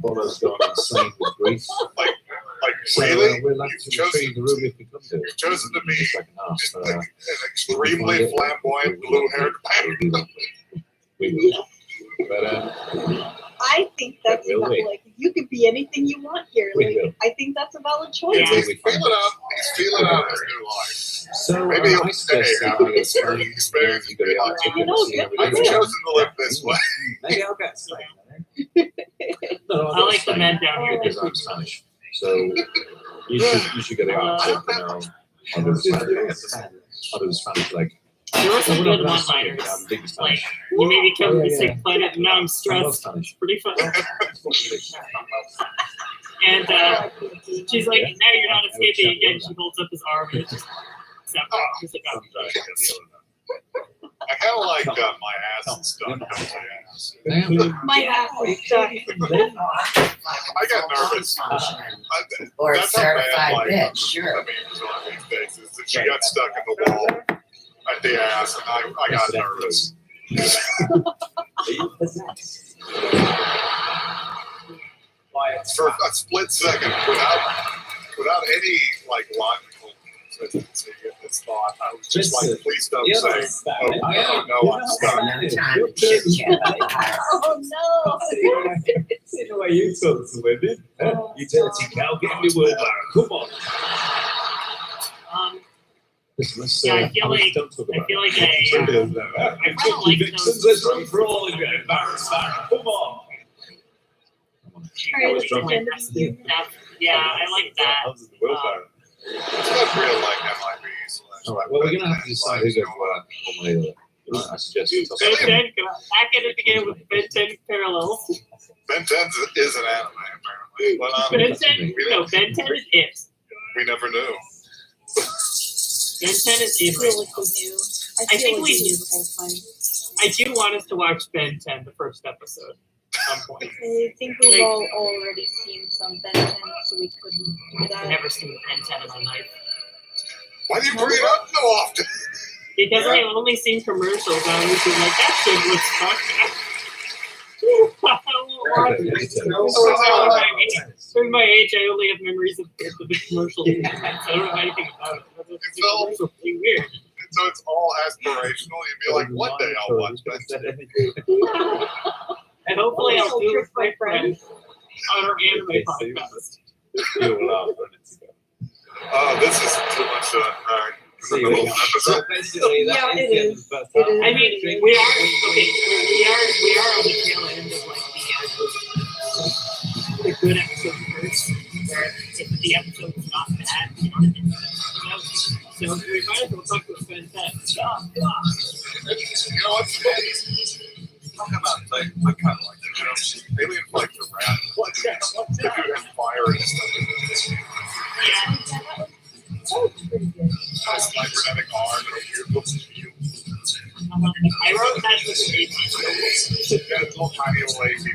Bono's gone insane with grief. Like So, really? we'll have to retrieve the room if we come to it. You've chosen to be Second half. just like an extremely flamboyant, blue-haired man. We will. But I think that's Will about, we? like you could be anything you want here. We Like will. I think that's a valid choice. He's feeling out. He's feeling out his new life. so Maybe he'll I stay suggest that after I this explain year. He's very you got the article know, and see good everything. I've for him. chosen to live this way. Maybe I'll get Spain. I like the men down here. because I'm Spanish. So you should get the article. I'll do the Spanish leg. There were some We're good not gonna one-liners. I'm big Like, Spanish. you made me come Oh, to the yeah, sick yeah. planet and now I'm I love stressed. Spanish. Pretty fun. And she's like, now you're not escaping again. She holds up his arm and it's just separate. She's like, oh, I kind of like my ass and stuff. Don't say ass. My ass is stuck. I got nervous. Or That's how bad, certified like, bitch, sure. I mean, so I mean, things is that she got stuck in the wall at the ass, and I got nervous. For a split second, without any like logical consistency in this thought, I was just like, please don't say, oh no, I'm stuck. No time to chit chat. Oh no! See the way you talk to women. Utility cow, get me word. Come on. Let's, Yeah, I feel like don't talk about I it. kind of like Vixens, those. let's run for all of you. Embarrassed back. Come on. Alright, it's the end of the year. Yeah, I like that. It's not real like MIB. All right. Well, we're gonna have to decide who goes where. One way or the other. I suggest you Ben 10, back at it again with Ben 10 parallels. Ben 10 is an anime, apparently. But, Ben 10, no, Ben 10 is it. we never knew. Ben 10 is I it. feel like we knew. I think like we knew knew. the whole time. I do want us to watch Ben 10, the first episode, at some point. I think we've all already seen some Ben 10, so we couldn't do I've that. never seen Ben 10 in my life. Why do you bring it up so often? Because I've only seen commercials, I always been like, that shit looks fucked. For my age, I only have memories of the commercials. I don't know anything about it. It's so weird. So it's all aspirational. You'd be like, one day I'll watch Ben 10. And hopefully I'll do it with my friends on our anime podcast. You'll laugh when it's done. Oh, this is too much So basically, that Yeah, is it the end of is. the first It half. is. I mean, we are on the tail end of like the good episode first, where if the episode is not bad, you know what I mean? So we might as well talk about Ben 10. Stop. You know what's talking about things I kind of like it. You know, alien flights are rad. What's that? They do have fire and stuff. Yeah. Cybernetic arm and a beautiful shield. I wrote that with an 18. Yeah, it's all tiny and lazy.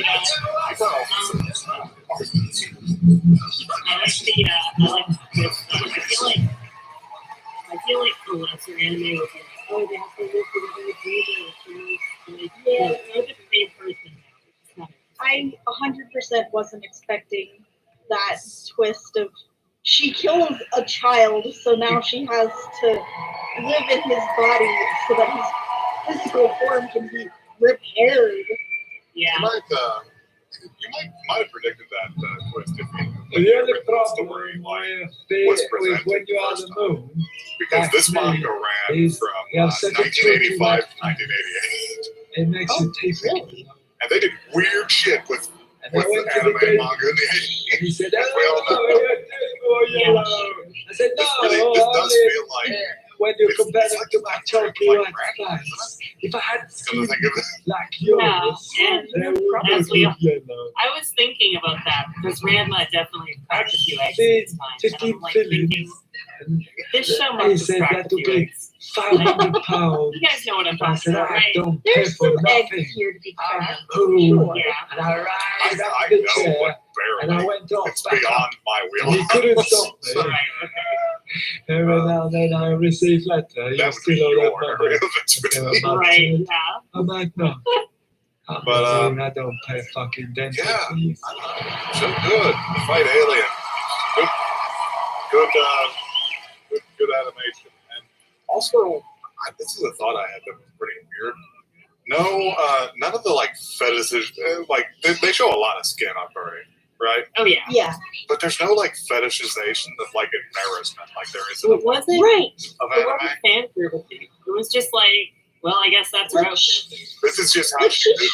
I thought I like this. I feel like the lesser anime was like, oh, they have to live together. Yeah, they're the same person. I 100% wasn't expecting that twist of she kills a child, so now she has to live in his body so that his physical form can be repaired. Yeah. You might have predicted that twist if The only problem with when you are the moon, because this manga ran from 1985 to 1988. It makes your teeth. Really? And they did weird shit with And I went to anime the and game, manga in the 80s. and he said, As we all know. "Oh, yellow." I said, "No, This does feel like when you compare it to my Tokyo Express, if I had skin like yours, and then as we, yellow." I was thinking about that because Ranma definitely cracked a few eggs See, this time. just And I'm keep like filling. thinking, this show He must have said cracked that a to few be eggs. 500 pounds. You guys know what I'm I talking said, about, I right? don't pay There's for some eggs nothing. here to be cracked. Boom. Sure. Yeah. And I rise I up know the chair, what and I barely. went off It's back up. beyond my And he wheelhouse. couldn't stop me. Right, okay. Every now and then I receive letter. You That would be still owe your that money. area of expertise. Right, yeah. I'm like, no. I'm But, I don't pay fucking dental yeah. fees. So good. Fight alien. Good, good animation. And also, this is a thought I had that was pretty weird. No, none of the like fetishes, like they show a lot of skin on Furry, right? Oh yeah. Yeah. But there's no like fetishization of like embarrassment, like there is in It wasn't Right. of it wasn't anime. fan service. It was just like, well, I guess that's her outfit. This is just how Like she do.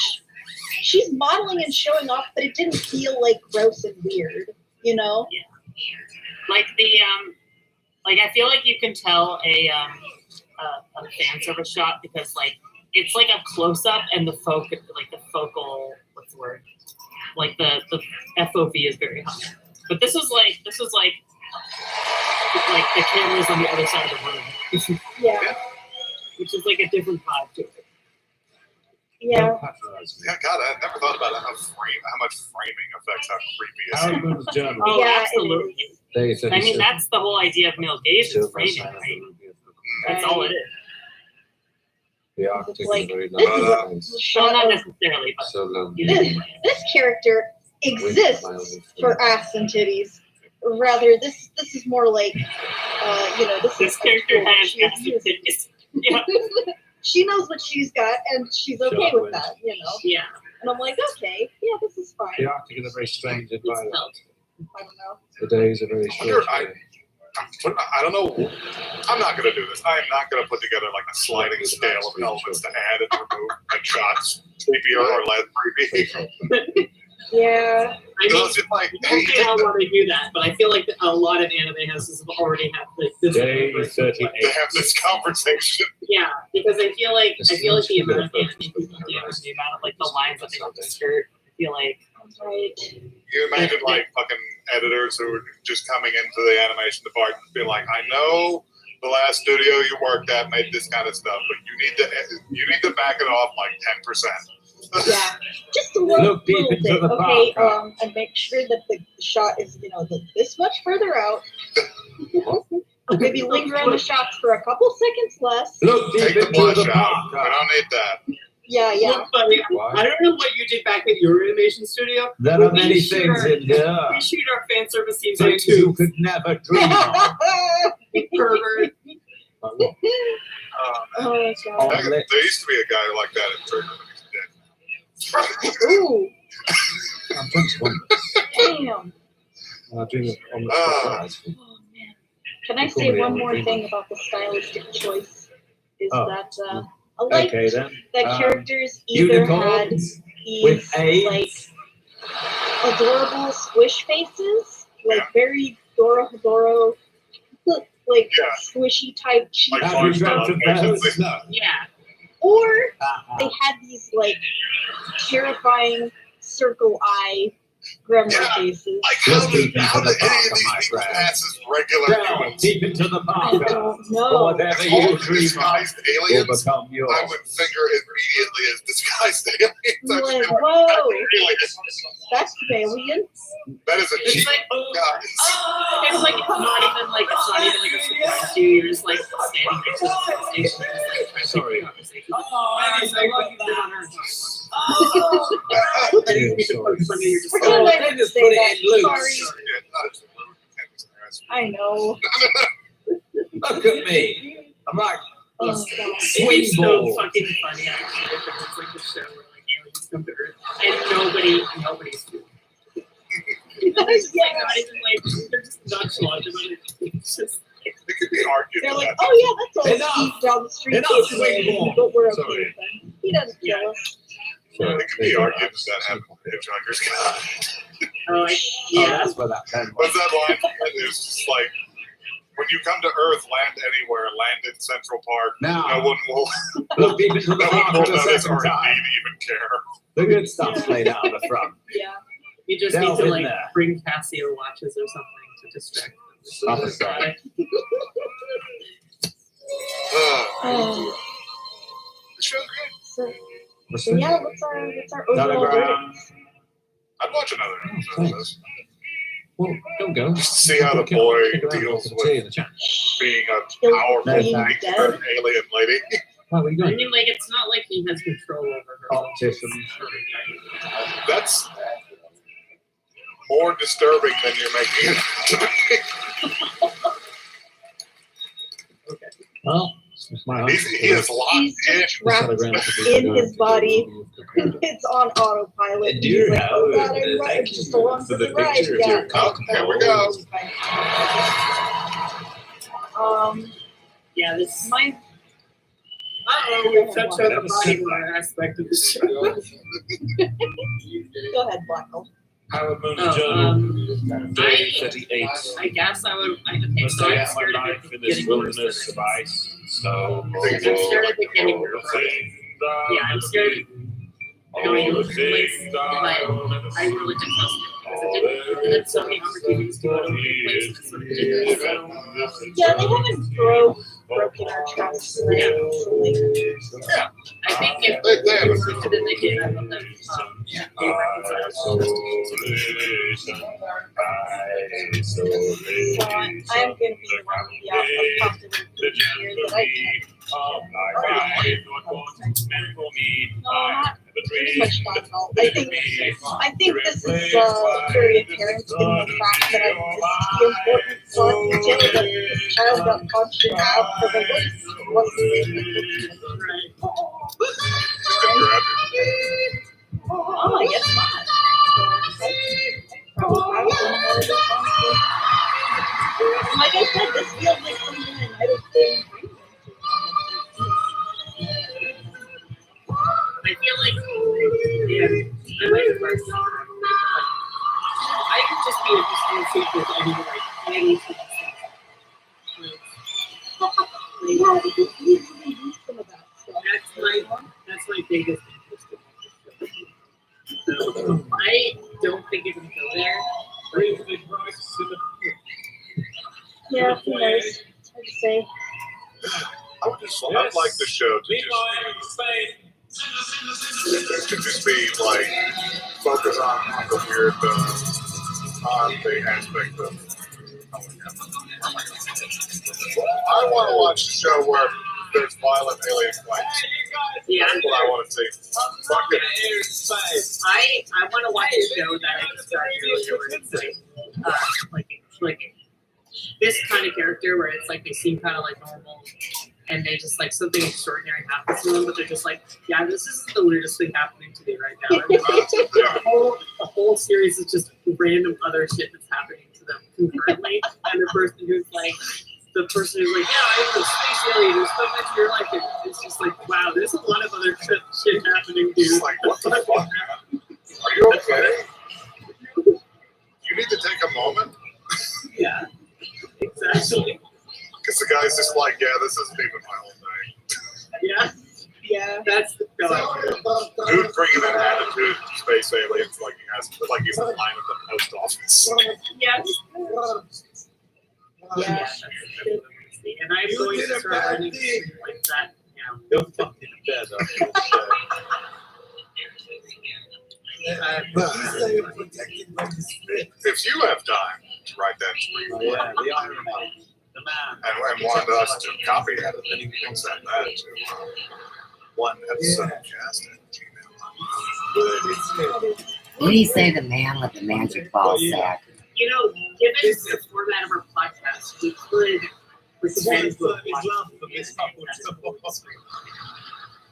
she's modeling and showing off, but it didn't feel like gross and weird, you know? Yeah. Like the like I feel like you can tell a fan service shot because like it's like a close up and the focal what's the word? Like the FOV is very high. But this was like the camera's on the other side of the room. Yeah. Which is like a different vibe to it. Yeah. Yeah, God, I never thought about how much framing affects how creepy it is. Howard Moon's journal. Oh, Yeah, absolutely. Day 37. I mean, that's the whole idea of male gaze is framing, right? That's all it is. The Arctic Like, is very this is long. a Well, shot not of necessarily, but So long. this character exists for ass and titties. Rather, this is more like, this this is character cool. has ass and titties. Yeah. She knows what she's got, and she's okay with that, you know. Yeah. And I'm like, okay, yeah, this is fine. The Arctic is a very strange environment. I don't know. The days are very short. I don't know. I'm not going to do this. I am not going to put together like a sliding scale of elements to add and remove and shots creepier or less creepy. Yeah. I mean, It's just like, okay, I want to do that, but I feel like a lot of anime houses have already had like this. Day to 38. have this conversation. Yeah, because I feel like the amount of anime people do, the amount of like the lines that they have to skirt, I feel like Right. You imagine like fucking editors who are just coming into the animation department being like, I know the last studio you worked at made this kind of stuff, but you need to back it off like 10%. Yeah, just a little Look deep bit. into the Okay, park. and make sure that the shot is, this much further out. Maybe linger on the shots for a couple seconds less. Look Take deep the into blush the out. park. We don't need that. Yeah, yeah. Look, buddy, I don't know what you did back at your animation studio. There but are many we shoot things our- in here. We shoot our fan service scenes on Things you tubes. could never dream of. You pervert. Oh my god. There used to be a guy like that in Trigger, but he's dead. Ooh, I'm 21. damn. I dream of on the Ah. spot. Oh man. Can I say one more thing about the stylistic choice? Is Oh. that I like Okay then. that characters either had Unicorns these with like AIDS. adorable squish faces, like Yeah. very Doro, like Yeah. squishy type cheeks, Like Have you dreamt of those? Yeah. or they had these like terrifying circle eye gremlin Yeah. faces. Like, Just deep how into did the any park of of these my people brain. pass as regular Down humans? deep into the I park. don't know. Whatever All you the dream of disguised will aliens, become yours. I would figure immediately as disguised aliens. I'm I'd like, be like, whoa, really? that's aliens. That is a It's cheap like, guy. it's like it's not even like a surprise to you. You're just like standing next to the station, just like trying to Sorry. make conversation. I like what you did on Earth. Sorry. You're just We're like, gonna let they him just say put it that. in loose. Sorry. Yeah, not as rude. I know. Look at me. I'm like Oh, a God. it's so swing ball. fucking funny actually. It's like a show where like aliens come to Earth and nobody's doing it. It's like not even like they're just nonchalant about it. It's just like, It could be argued. They're like, that oh yeah, that's all Enough. Steve down the street. Enough, He's swing away, ball. but we're okay Sorry. with him. He doesn't kill us. It could be argued that animal hitchhikers got. Oh, Yeah, that's where that pen What's that line? It's just like, when you come to Earth, land anywhere, land in Central Park. Now, no one will. Look deep into the no one heart will for the notice second or time. indeed even care. The good stuff's laid out on the front. Yeah. You just Delve need to in like there. bring Casio watches or something to distract them. Other side. Oh. The show's good. So yeah, what's our Another overall ground. verdict? I'd watch another episode of this. Well, don't go. Just to see how the boy deals with being a powerful, expert alien lady. Where are you I going? mean, like, it's not like he has control over her. Optician. That's more disturbing than you're making it to be. Well, my He is locked He's in. just trapped in his body. It's on autopilot. He's like, oh god, I'm right. I'm just along for the ride. Yeah. Oh, here we go. Yeah, this. My. We've touched on the body horror aspect of the show. Go ahead, Blackwell. Howard Moon's Oh, journal. Day 38. I guess I would. Okay, Must so I I'm have my scared of life it in this getting worse. wilderness of ice, snow, I'm scared of it getting worse. Yeah, I'm scared of going to a place, but I really didn't trust it because it had so many opportunities to go to other places, so it didn't. So, Yeah, they haven't broken our trust. yeah. Yeah. I think if They have a then they did have them. Yeah. So I'm going to be the one with the positive here that I can. No, not pretty much not at all. I think this is very apparent in the fact that I this is the important part that this child got punched in half for the what's his name? Oh, I guess not. Like I said, this feels like something I might have been. I feel like, yeah, I might have worked. I could just be interested to see if there's any like any Yeah, because we really do some of that stuff. That's my biggest interest in this show. So I don't think it can go there. Yeah, who knows? It's hard to say. I'd like the show to just be like focus on the weird on the aspect of. I want to watch a show where there's violent alien fights. Yeah. That's what I want to see. Fuck it. I want to watch a show that I started earlier where it's like this kind of character where it's like they seem kind of like normal and they just like something extraordinary happens to them, but they're just like, yeah, this is the weirdest thing happening to me right now. And the whole series is just random other shit that's happening to them concurrently, and the person who's like, yeah, I'm a space alien. There's so much you're like, it's just like, wow, there's a lot of other shit happening, dude. It's like, what the fuck? Are you okay? You need to take a moment. Yeah, exactly. Because the guy's just like, yeah, this isn't even my whole thing. Yeah. Yeah, that's the Dude bringing that attitude to space aliens like he's in line at the post office. Yes. Yeah. And I'm going to start learning like that now. You're fucking dead. If you have time to write that screenplay, Yeah, the Iron Man. The man. and wanted us to copy it, then you can send that to one episode cast at gmail.com. What do you say, the man with the magic ball sack? You know, given the format of our podcast, we could pretend to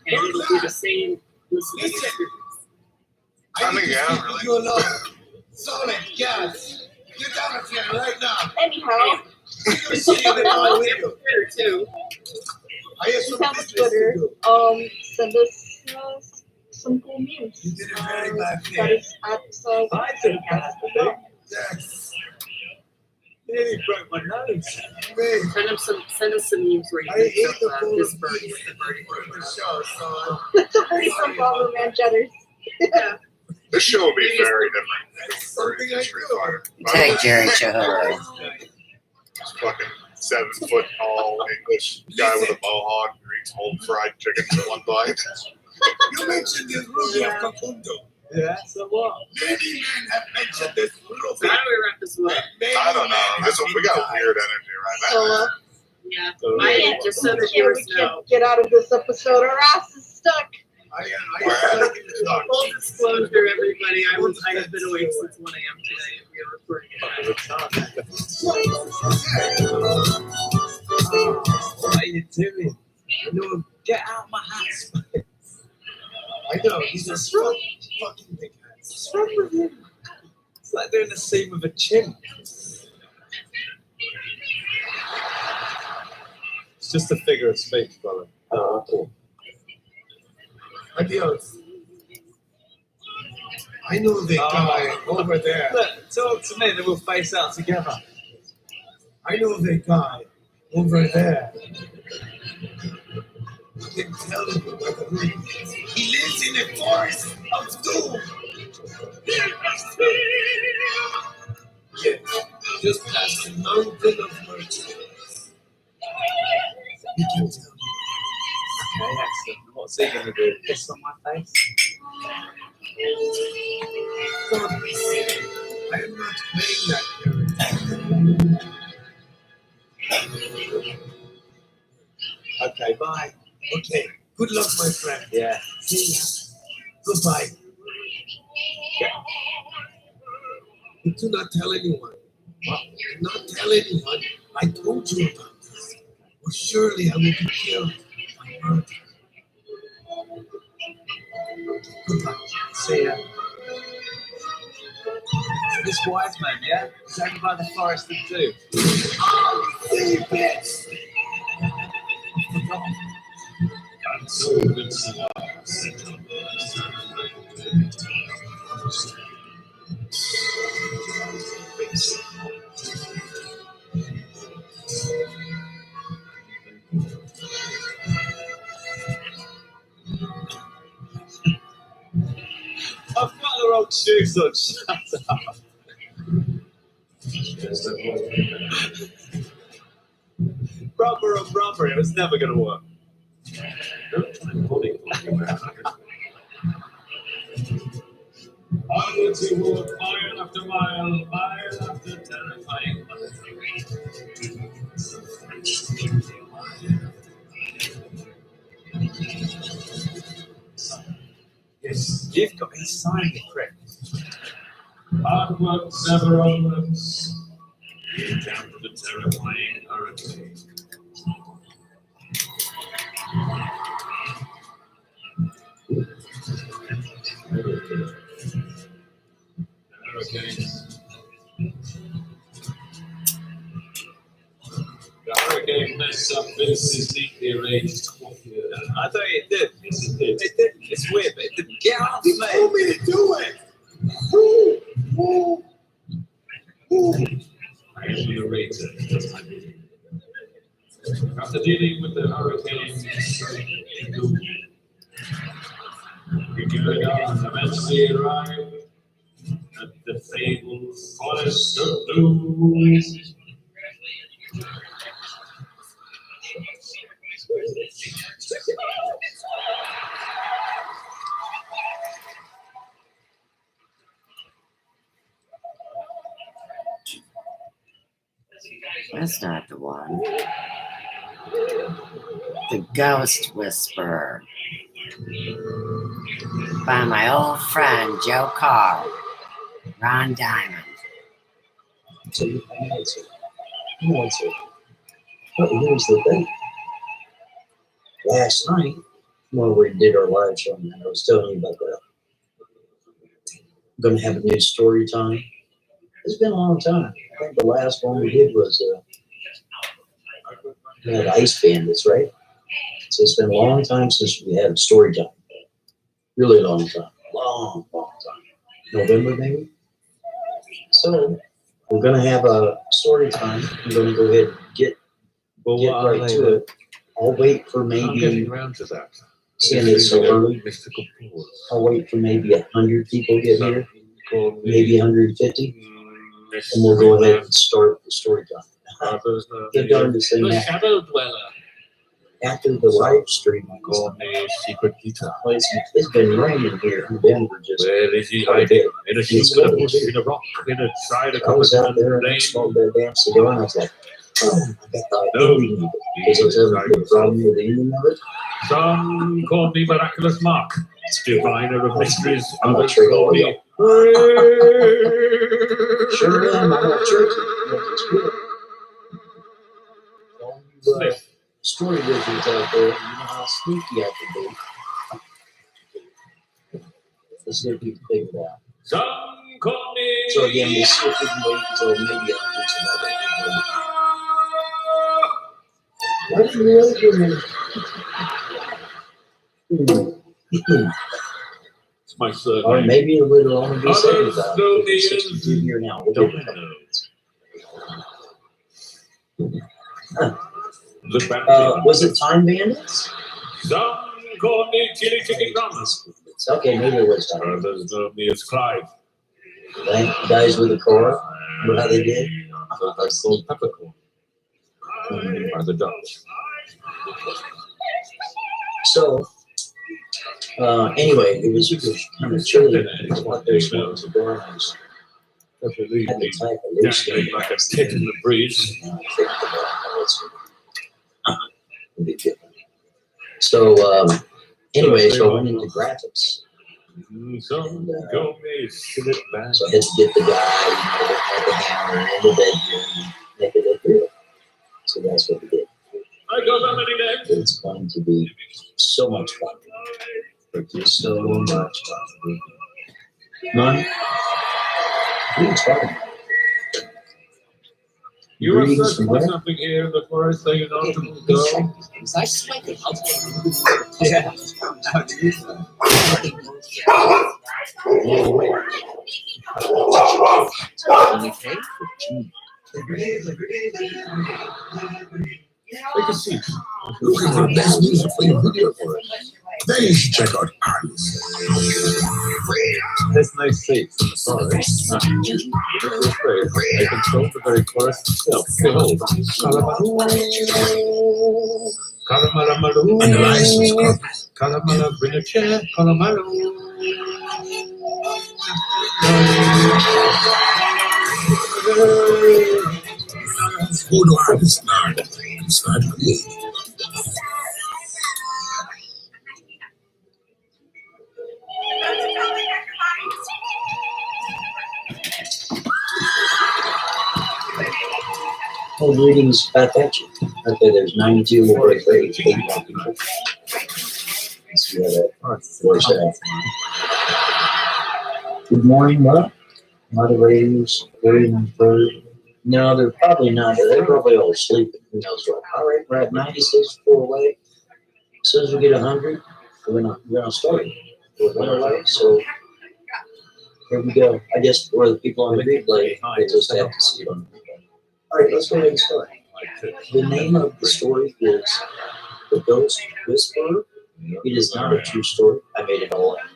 and it'll be the same listening experience. I mean, yeah, really. You alone. Solid gas. Get down of here right now. Anyhow, See you in my video. Twitter too. I have We some have a business to Twitter. do. Send us some cool memes. You did a very bad thing. That is at I did a bad thing. Yes. You nearly broke my nose. Send us some memes where you I make ate up the full this of birdie meat with the birdie for the show, so the birdie from Bomberman Jetters. Yeah. This show will be very different. that's something I do. Take Jerry Chihuru. This fucking 7 foot tall English guy with a mohawk who eats whole fried chicken in one bite. You mentioned this Ruby of Facundo. Yeah, so what? Many men have mentioned this Ruby. How do we wrap this one? I don't know. We got weird energy right now. Yeah. We Just so the viewers know. can't get out of this episode. Our ass is stuck. Full disclosure, everybody. I have been awake since 1 a.m. today, and we are recording What are you doing? No, get out of my house. I know, he's a strong fucking big man. What's wrong with him? It's like doing the scene with a chimp. It's just a figure of speech, brother. Oh, okay. Adios. I know the guy over there. Look, talk to me, then we'll face out together. I know the guy over there. I can tell you where the room is. He lives in a forest of doom. Yes, just past the mountain of merchants. You can tell me. Okay, excellent. What's he going to do? Piss on my face? Don't be silly. I am not playing that character. Okay, bye. Okay, good luck, my friend. Yeah. See ya. Goodbye. Yeah. Do not tell anyone. What? Do not tell anyone. I told you about this. Or surely I will be killed by murder. Goodbye. See ya. This wise man, yeah? He's over by the forest of doom. Oh, silly bitch! I'm so good to know. I've got the wrong shoes on. Shut up. Rubber and rubber, it was never going to work. Onwards he walked, mile after mile, mile after terrifying mile. Yes, you've got his sign, you prick. Onwards, ever onwards, down to the terrifying hurricane. The hurricane messed up Vince's neatly arranged coffee. I thought it did. Yes, it did. It did. It's weird, but it didn't get off, mate. You told me to do it. I am the narrator. After dealing with the hurricane, we good on eventually arrived at the fabled forest of doom. That's not the one. The Ghost Whisperer by my old friend Joe Carr, Ron Diamond. So you answer. You answer. But here's the thing. Last night, when we did our live show, and I was telling you about that. I'm going to have a new story time. It's been a long time. I think the last one we did was We had Ice Bandits, right? So it's been a long time since we had a story time. Really long time. Long time. November, maybe? So we're going to have a story time. I'm going to go ahead and get right to it. I'll wait for maybe, seeing it's so early, I'll wait for maybe 100 people get here, maybe 150, and we'll go ahead and start the story time. Get done the same after the live stream. It's been raining here in Denver just quite a bit. I was out there and I smoked that damn cigar and I was like, oh, I got the ending of it. Because I was having a problem with the ending of it. Some call me Miraculous Mark, diviner of mysteries. I'm not sure all y'all. Sure am, I'm not sure. It's good. Story wizards out there, you know how sneaky I can be. Let's see if we can figure it out. Some call me. So again, we'll see if we can wait until maybe I'll reach another. What are you really doing? It's my surname. Or maybe it would only be 7,000. 62 here now. We'll get it. Was it Time Bandits? Some call me Chili Chicken Promise. Okay, maybe it was Time. Others know me as Clive. Guys with a car. Remember how they did? That's called peppercorn by the Dutch. So, anyway, it was kind of chilly. What there's was a door. I had to type a loose like a tick in the breeze. So, anyway, so I went into graphics. So I had to get the guy, with the hammer in the bedroom, and make it look real. So that's what we did. It's going to be so much fun. So much fun. None? It's fun. You were searching for something here in the forest, so you know to go. I sweated. Yeah. Take a seat. Looking for the best music for your video for it. Then you should check out Artists. There's no seats in the forest. They control the very forest itself. Behold, Kalamala, And the license copies. Kalamala, bring a chair, Kalamala. Go to Artists now and start creating. Oh, greetings, Pat Patchy. Okay, there's 92 or 38 people. Let's see how that works out. Good morning, what? Moderators, no, they're probably not. They're probably all sleeping. Who knows what? All right, we're at 96, 4 away. As soon as we get 100, we're gonna start. We're gonna away. So here we go. I guess for the people on the replay, they just have to see it on the replay. All right, let's go ahead and start. The name of the story is The Ghost Whisperer. It is not a true story. I made it all up.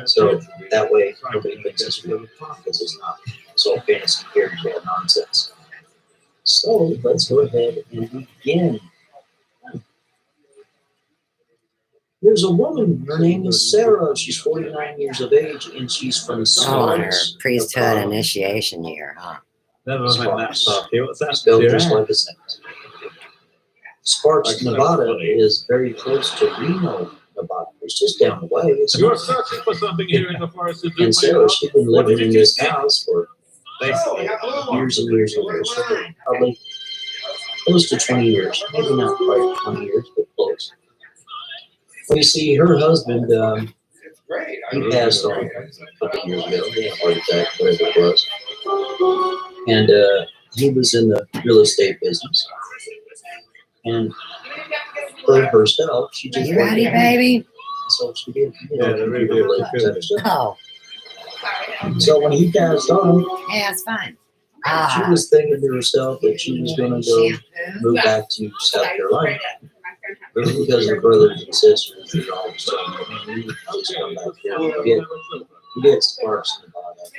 So that way, nobody thinks it's real because it's not. It's all fantasy fairy tale nonsense. So let's go ahead and begin. There's a woman. Her name is Sarah. She's 49 years of age, and she's from on her priesthood initiation year, huh? Never went that far. What's that? Spelled just like a sentence. Sparks, Nevada is very close to Reno, Nevada. It's just down the way. It's You're searching for something here in the forest. and Sarah, she's been living in this house for years and years and years. Probably close to 20 years. Maybe not quite 20 years, but close. Well, you see, her husband, he passed on a couple of years ago. He had a heart attack, whatever it was. And he was in the real estate business. And for herself, she just You ready, baby? So she did. Oh, So when he passed on, yeah, it's fine. she was thinking to herself that she was going to go move back to South Carolina. But because her brothers and sisters are always telling her, man, you just come back here. You get sparks in the bottom. It's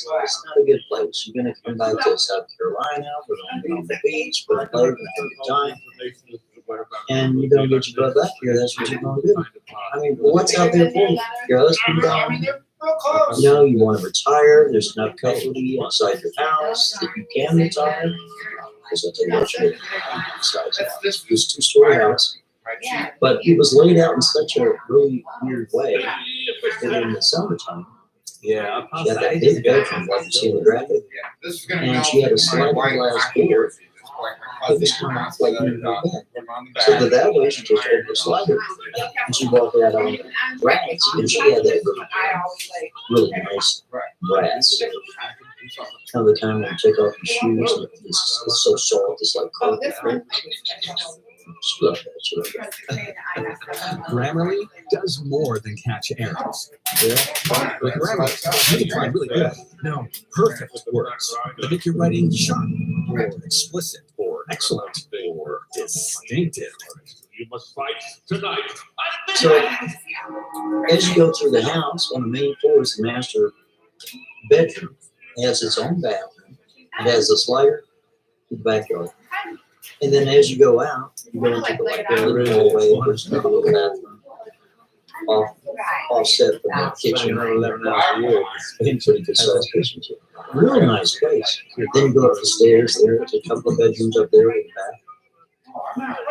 not a good place. You're going to come back to South Carolina. We're going to be on the beach. We're going to play. We're going to have a good time. And you're going to get your butt back here. That's what you're going to do. I mean, what's out there for you? Your husband gone. You know, you want to retire. There's enough custody inside your house that you can retire. Because I'll tell you what you get besides that. It was a two-story house. But it was laid out in such a really weird way that in the summertime, she had that big bedroom like you see in the graphic, and she had a sliding glass door. It was kind of like in her bed. So that way she just opened the slider and she walked out on rats, and she had that really nice brass. Kind of the time when you take off your shoes, it's so soft, it's like carpet. Grammarly does more than catch errors. Yeah. With Grammarly, you can find really good, no, perfect words that make your writing sharp, or explicit, or excellent, or distinctive. You must fight tonight. So, as you go through the house, on the main floor is the master bedroom. It has its own bathroom. It has a slider to the backyard. And then as you go out, you go into the living hallway, there's another little bathroom offset from the kitchen. Pretty good sized kitchen too. Real nice place. Then you go up the stairs, there's a couple of bedrooms up there in the back.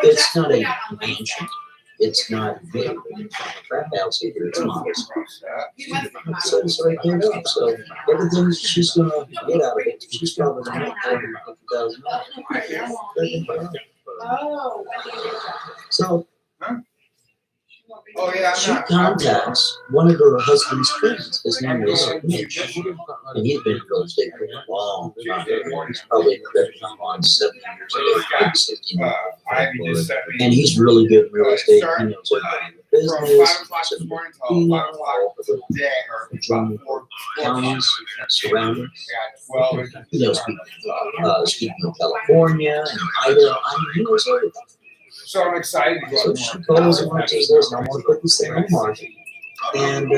It's not a mansion. It's not big. A trap house either. It's modest. So it's right there up. So everything she's gonna get out of it, she's probably gonna make $450,000. So she contacts one of her husband's friends. His name is Mitch, and he's been in real estate for a long time. He's probably on 7 years old, 16 years. And he's really good in real estate. He knows everybody in the business, all of the counties surrounding. He knows people speaking of California and Idaho. I mean, he knows everything. So I'm excited to go. So she calls and says, I'm going to put this thing on the market. And I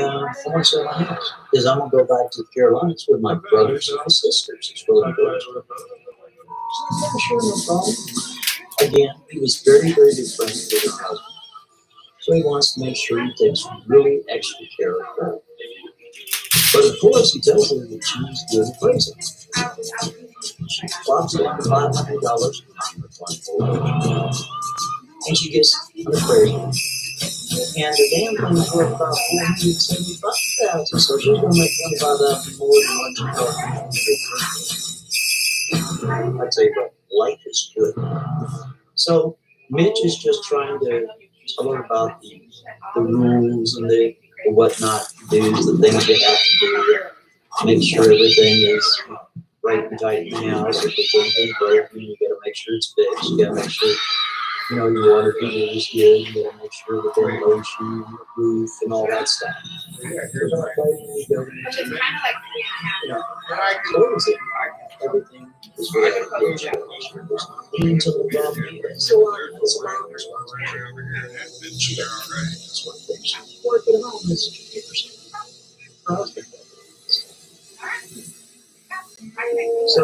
want to sell my house. Because I'm going to go back to the Carolinas with my brothers and my sisters. It's really good. So sure, no problem. Again, he was very, very good friends with her husband. So he wants to make sure he takes really extra care of her. But of course, he tells her that she's good at appraisal. She plops down to $500 and she gets an appraisal. And the damn thing is worth about $475,000, so she's going to make $25,000 more than what she thought. I tell you what, life is good. So Mitch is just trying to tell her about the rules and the whatnot to do, the things you have to do, make sure everything is right and tight in the house. If there's anything broken, you got to make sure it's fixed. You got to make sure, you know, your water heater is good. You got to make sure the ventilation, the roof, and all that stuff. Everything is really good. Into the property, it's a lot. It's a lot. That's one thing. She worked at home is 50%. So,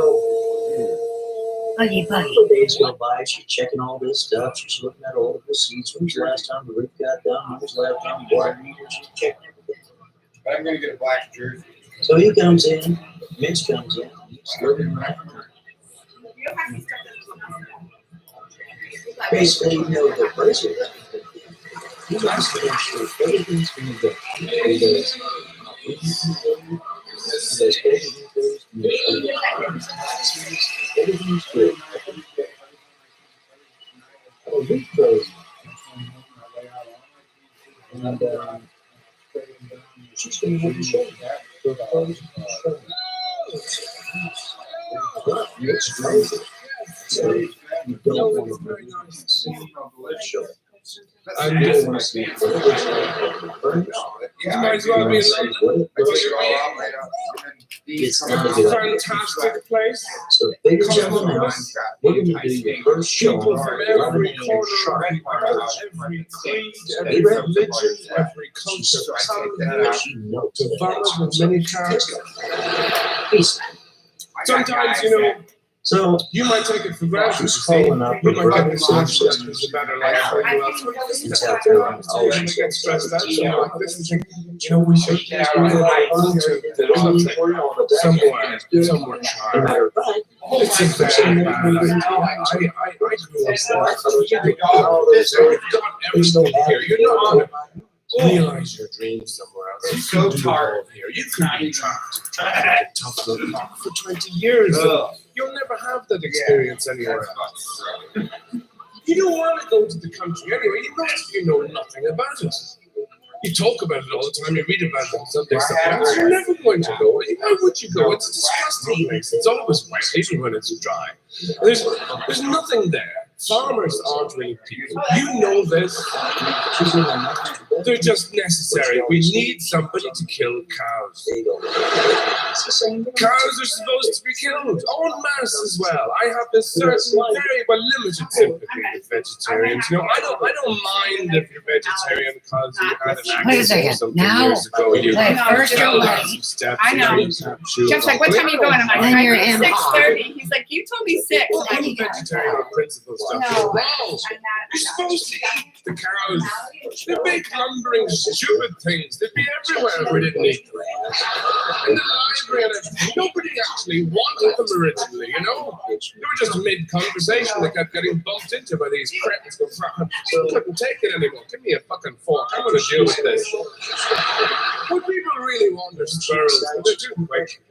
a couple of days go by, she's checking all this stuff. She's looking at all the receipts. When was the last time the roof got done? When was the last time the water meter? She's checking everything. But I'm going to get a black jersey. So he comes in, Mitch comes in, he's looking around. Basically, you know, the person, he wants to make sure everything's going to go. He does everything's good. And she's going to have to show that. It's crazy. So you don't want to be show. And you don't want to see you might as well be in London. It's a fantastic place. So, ladies and gentlemen, we're going to do the first show. People from every corner of the earth, every creed, every religion, every culture, to Valve with many characters. Sometimes, you know, so you might take it for granted. You might get exhausted because a better life for you elsewhere. You get stressed out. So like this and think, you know, we should somewhere child. It's a very bad idea. I grew up you've got everything here. You're not going to realize your dreams somewhere else. You can do all here. You can be trapped tough little cock for 20 years. You'll never have that experience anywhere else. You don't want to go to the country anyway. You know nothing about it. You talk about it all the time. You read about it on Sunday sometimes. You're never going to go. Why would you go? It's a disgusting place. It's always wet, even when it's dry. There's nothing there. Farmers aren't really people. You know this. They're just necessary. We need somebody to kill cows. Cows are supposed to be killed en masse as well. I have this certain very limited sympathy with vegetarians. You know, I don't mind if you're vegetarian because you had an accident or something years ago. You first I know. Jeff's like, what time are you going? I'm like, 6:30. He's like, you told me 6. I'm vegetarian on principle stuff. You're wrong. You're supposed to eat the cows. They're big, lumbering, stupid things. They'd be everywhere if we didn't eat them. In the library and everything. Nobody actually wanted them originally, you know? They were just mid-conversation. They kept getting bumped into by these cretins. I couldn't take it anymore. Give me a fucking fork. I'm going to deal with this. What people really want are squirrels. They're too quick.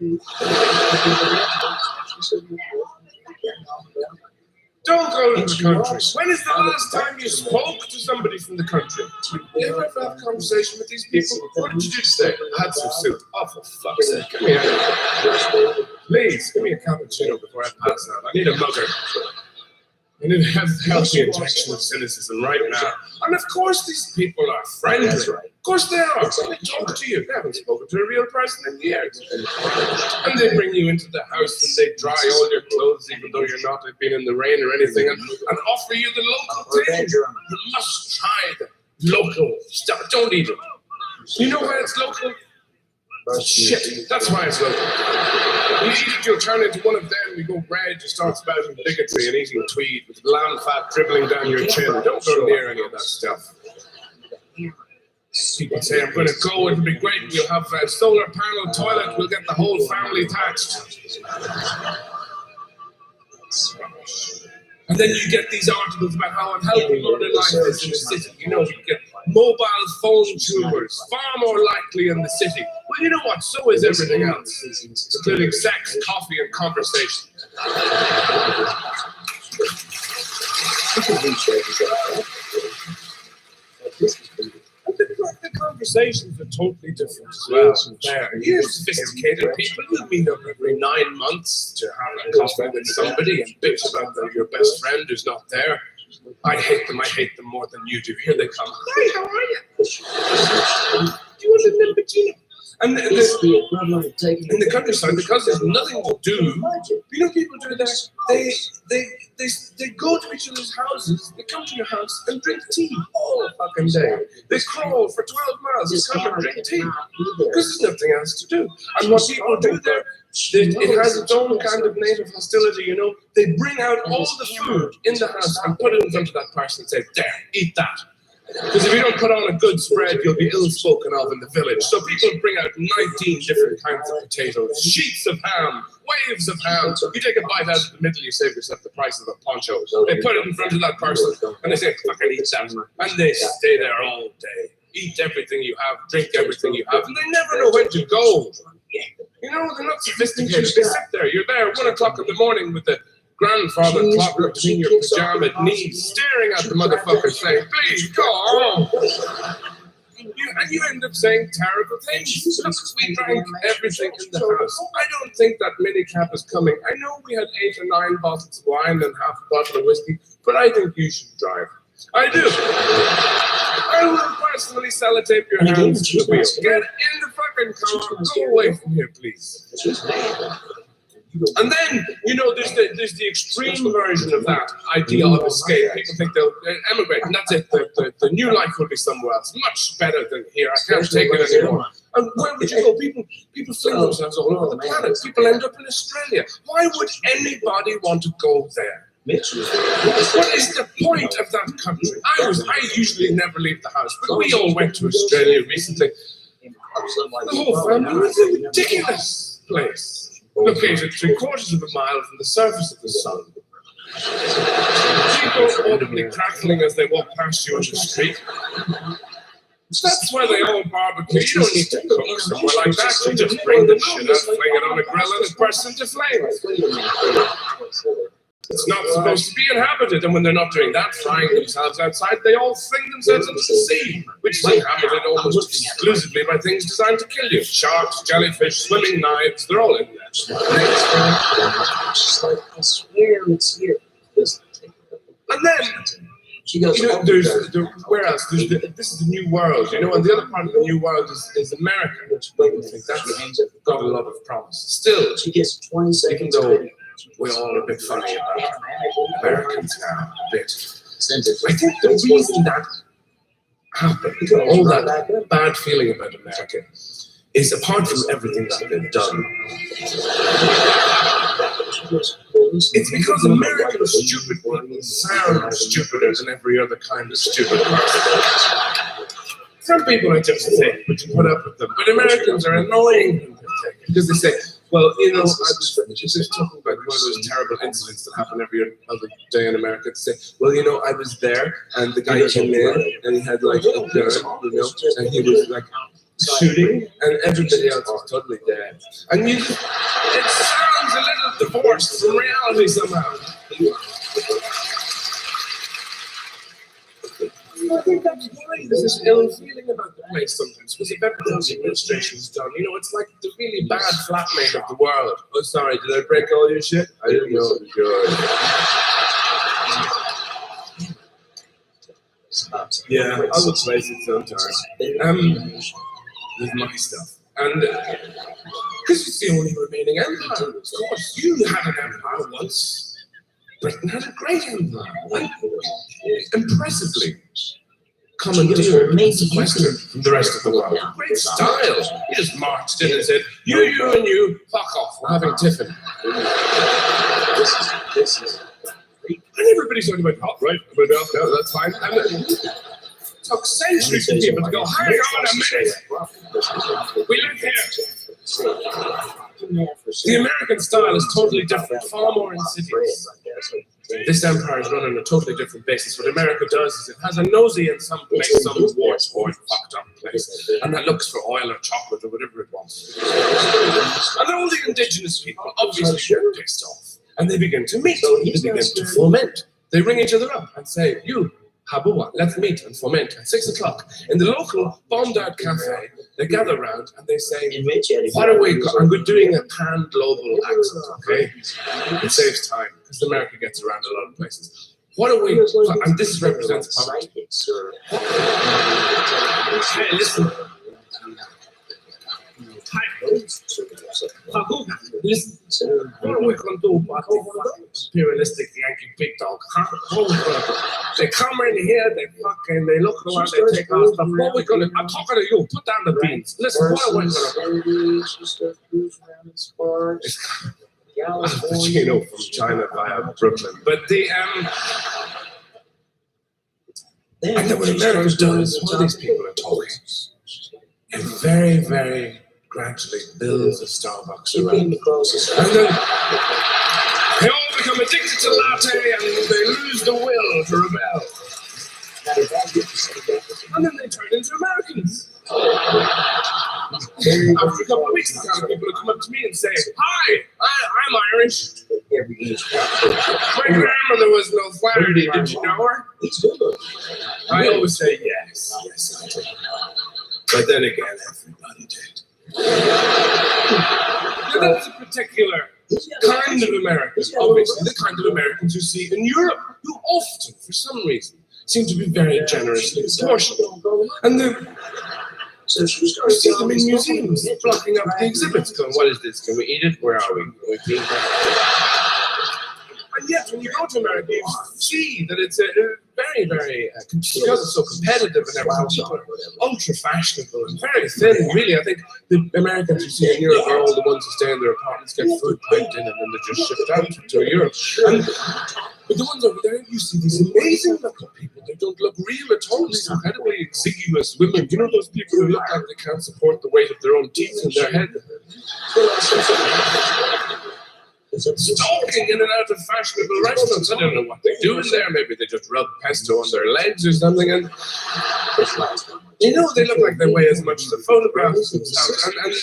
Don't go to the country. When is the last time you spoke to somebody from the country? You ever have a conversation with these people? What did you do today? I had some soup. Oh, for fuck's sake. Give me a... Please, give me a cappuccino before I pass out. I need a mugger. I need to have a healthy injection of cynicism right now. And of course these people are friendly. Of course they are. They talk to you. They haven't spoken to a real person in years. And they bring you into the house and they dry all your clothes even though you're not been in the rain or anything and offer you the local thing. You must try the local stuff. Don't eat it. You know why it's local? Shit, that's why it's local. You eat it, you'll turn into one of them, you go red, you start spouting bigotry and eating tweed with lamb fat dribbling down your chin. Don't go near any of that stuff. People say, I'm going to go, it'll be great, we'll have a solar panel toilet, we'll get the whole family taxed. And then you get these articles about how unhealthy modern life is in the city. You know, you get mobile phone tumors, far more likely in the city. Well, you know what? So is everything else, including sex, coffee, and conversation. The conversations are totally different as well. You're sophisticated people. You meet up every 9 months to have a coffee with somebody and bitch about your best friend who's not there. I hate them more than you do. Here they come. Hi, how are you? Do you want a little bit? And in the countryside, because there's nothing to do, you know, people do that. They go to each other's houses, they come to your house and drink tea all fucking day. They crawl for 12 miles to come and drink tea because there's nothing else to do. And what people do there, it has its own kind of native hostility, you know. They bring out all the food in the house and put it in front of that person and say, there, eat that. Because if you don't put on a good spread, you'll be ill-spoken of in the village. So people bring out 19 different kinds of potatoes, sheets of ham, waves of ham. You take a bite out of the middle, you save yourself the price of a poncho. They put it in front of that person, and they say, fucking eat that. And they stay there all day. Eat everything you have, drink everything you have, and they never know when to go. You know, they're not sophisticated. They sit there. You're there at 1 o'clock in the morning with the grandfather clock between your pajama knees, staring at the motherfucker saying, please, go on. And and you end up saying terrible things. Look, we drank everything in the house. I don't think that minicap is coming. I know we had 8 or 9 bottles of wine and half a bottle of whiskey, but I think you should drive. I do. I will personally sellotape your hands to the wheel. Get in the fucking car. Go away from here, please. And then, you know, there's the extreme version of that idea of escape. People think they'll emigrate, and that's it. The new life will be somewhere else, much better than here. I can't take it anymore. And where would you go? People fling themselves all over the planet. People end up in Australia. Why would anybody want to go there? What is the point of that country? I usually never leave the house, but we all went to Australia recently. The whole family was a ridiculous place. Located 3/4 of a mile from the surface of the sun. People audibly crackling as they walk past you on the street. That's why they all barbecue. You don't need to cook somewhere like that. You just bring the shit out, fling it on a grill, and it bursts into flames. It's not supposed to be inhabited, and when they're not doing that, frying themselves outside, they all fling themselves into the sea, which is inhabited almost exclusively by things designed to kill you. Sharks, jellyfish, swimming knives, they're all in there. I swear it's here. And then, you know, where else? This is the new world, you know, and the other part of the new world is America, which people think that's got a lot of promise. Still, even though we're all a bit funny about Americans now, a bit. I think the reason that happened, all that bad feeling about America, is apart from everything that they've done. It's because American stupid people sound stupider than every other kind of stupid person. Some people are just thick, but you put up with them. But Americans are annoying because they say, well, you know, I was just talking about one of those terrible incidents that happen every other day in America. To say, well, you know, I was there, and the guy came in, and he had like a gun, you know, and he was like shooting, and everybody else was totally dead. And it sounds a little divorced from reality somehow. I think that's why there's this ill feeling about the place sometimes, because of everything the administration's done. You know, it's like the really bad flatmate of the world. Oh, sorry, did I break all your shit? I didn't know it was yours. Yeah, other places sometimes. With my stuff. And, because it's the only remaining empire. Of course, you had an empire once. Britain had a great empire. Impressively commandeered and sequestered from the rest of the world. Great style. He just marched in and said, you, and you, fuck off, we're having tiffin. This is and everybody's talking about hot, right? But no, that's fine. And it took centuries for people to go, hang on a minute. We live here. The American style is totally different, far more insidious. This empire is run on a totally different basis. What America does is it has a nosy in some place, some war-torn, fucked up place, and that looks for oil or chocolate or whatever it wants. And all the indigenous people obviously get pissed off, and they begin to meet, they begin to foment. They ring each other up and say, you, Habuwa, let's meet and foment at 6 o'clock in the local bombed-out cafe. They gather around and they say, what are we, I'm doing a pan-global accent, okay? It saves time, because America gets around a lot of places. What are we, and this represents poverty. Hey, listen. Listen, what are we going to do about the imperialistic Yankee big dog? They come in here, they look around, they take our stuff. What are we going to, I'm talking to you, put down the beans. Listen, what are we going to do? You know, from China via Brooklyn. But and then what America does, while these people are talking, it very, very gradually builds a Starbucks around. And then they all become addicted to latte and they lose the will to rebel. And then they turn into Americans. After a couple of weeks, the kind of people who come up to me and say, hi, I'm Irish. My grandmother was no Flaherty, did you know her? I always say yes, I do. But then again, everybody did. Now, that's a particular kind of Americans, obviously the kind of Americans you see in Europe, who often, for some reason, seem to be very generously apportioned. And you see them in museums, blocking up the exhibits, going, what is this? Can we eat it? Where are we? Can we clean that? And yet, when you go to America, you see that it's a very, very, because it's so competitive and everything, ultra fashionable and very thin, really. I think the Americans you see in Europe are all the ones who stay in their apartments, get food piped in, and then they're just shipped out to Europe. But the ones over there, you see these amazing looking people. They don't look real at all. These incredibly exiguous women. You know those people who look like they can't support the weight of their own teeth in their head? Stalking in and out of fashionable restaurants. I don't know what they do in there. Maybe they just rub pesto on their legs or something. And you know, they look like they weigh as much as the photographs themselves. And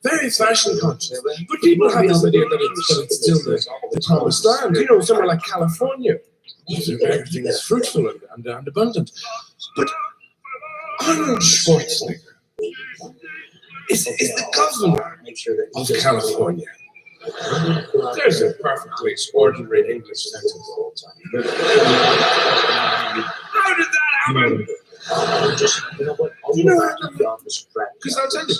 very fashion conscious. But people have this idea that it's still the promised land. You know, somewhere like California, where everything is fruitful and abundant. But Arnold Schwarzenegger is the governor of California. There's a perfectly ordinary English sentence. How did that happen? You know how? Because I'll tell you.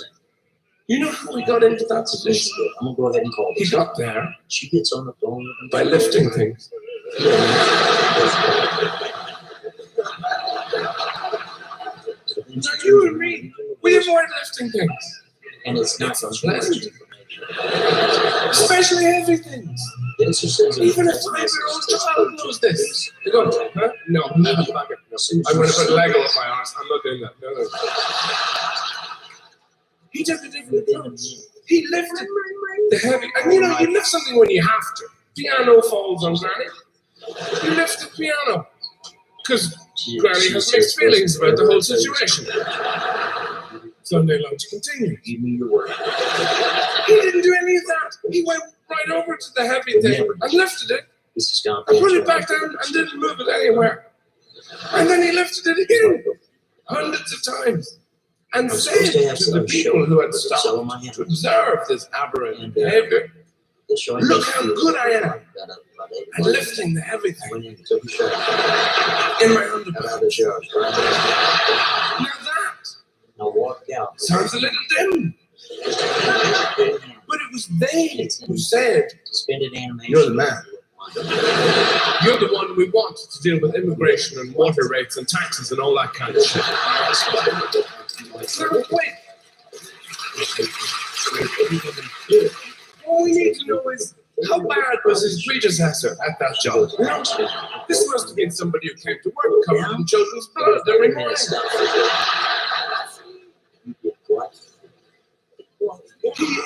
You know how he got into that position? I'm gonna go ahead and call. He got there. She gets on the phone by lifting things. Now you and me, we avoid lifting things, and it's not unpleasant. Especially heavy things. Even a 5-year-old child knows this. They go, huh? No, I'm going to put Lego on my arse. I'm not doing that. No. He took a different approach. He lifted the heavy. And you know, you lift something when you have to. Piano falls on Granny. You lift the piano. Because Granny has mixed feelings about the whole situation. Sunday lunch continues. Give me your word. He didn't do any of that. He went right over to the heavy thing and lifted it. And put it back down and didn't move it anywhere. And then he lifted it again. Hundreds of times. And said to the people who had stopped to observe this aberrant behavior, look how good I am at lifting the heavy thing in my underpants. Now that sounds a little dim. But it was they who said, you're the man. You're the one we want to deal with immigration and water rates and taxes and all that kind of shit. So wait. All we need to know is how bad was his predecessor at that job? You know, this must have been somebody who came to work covered in children's blood every morning.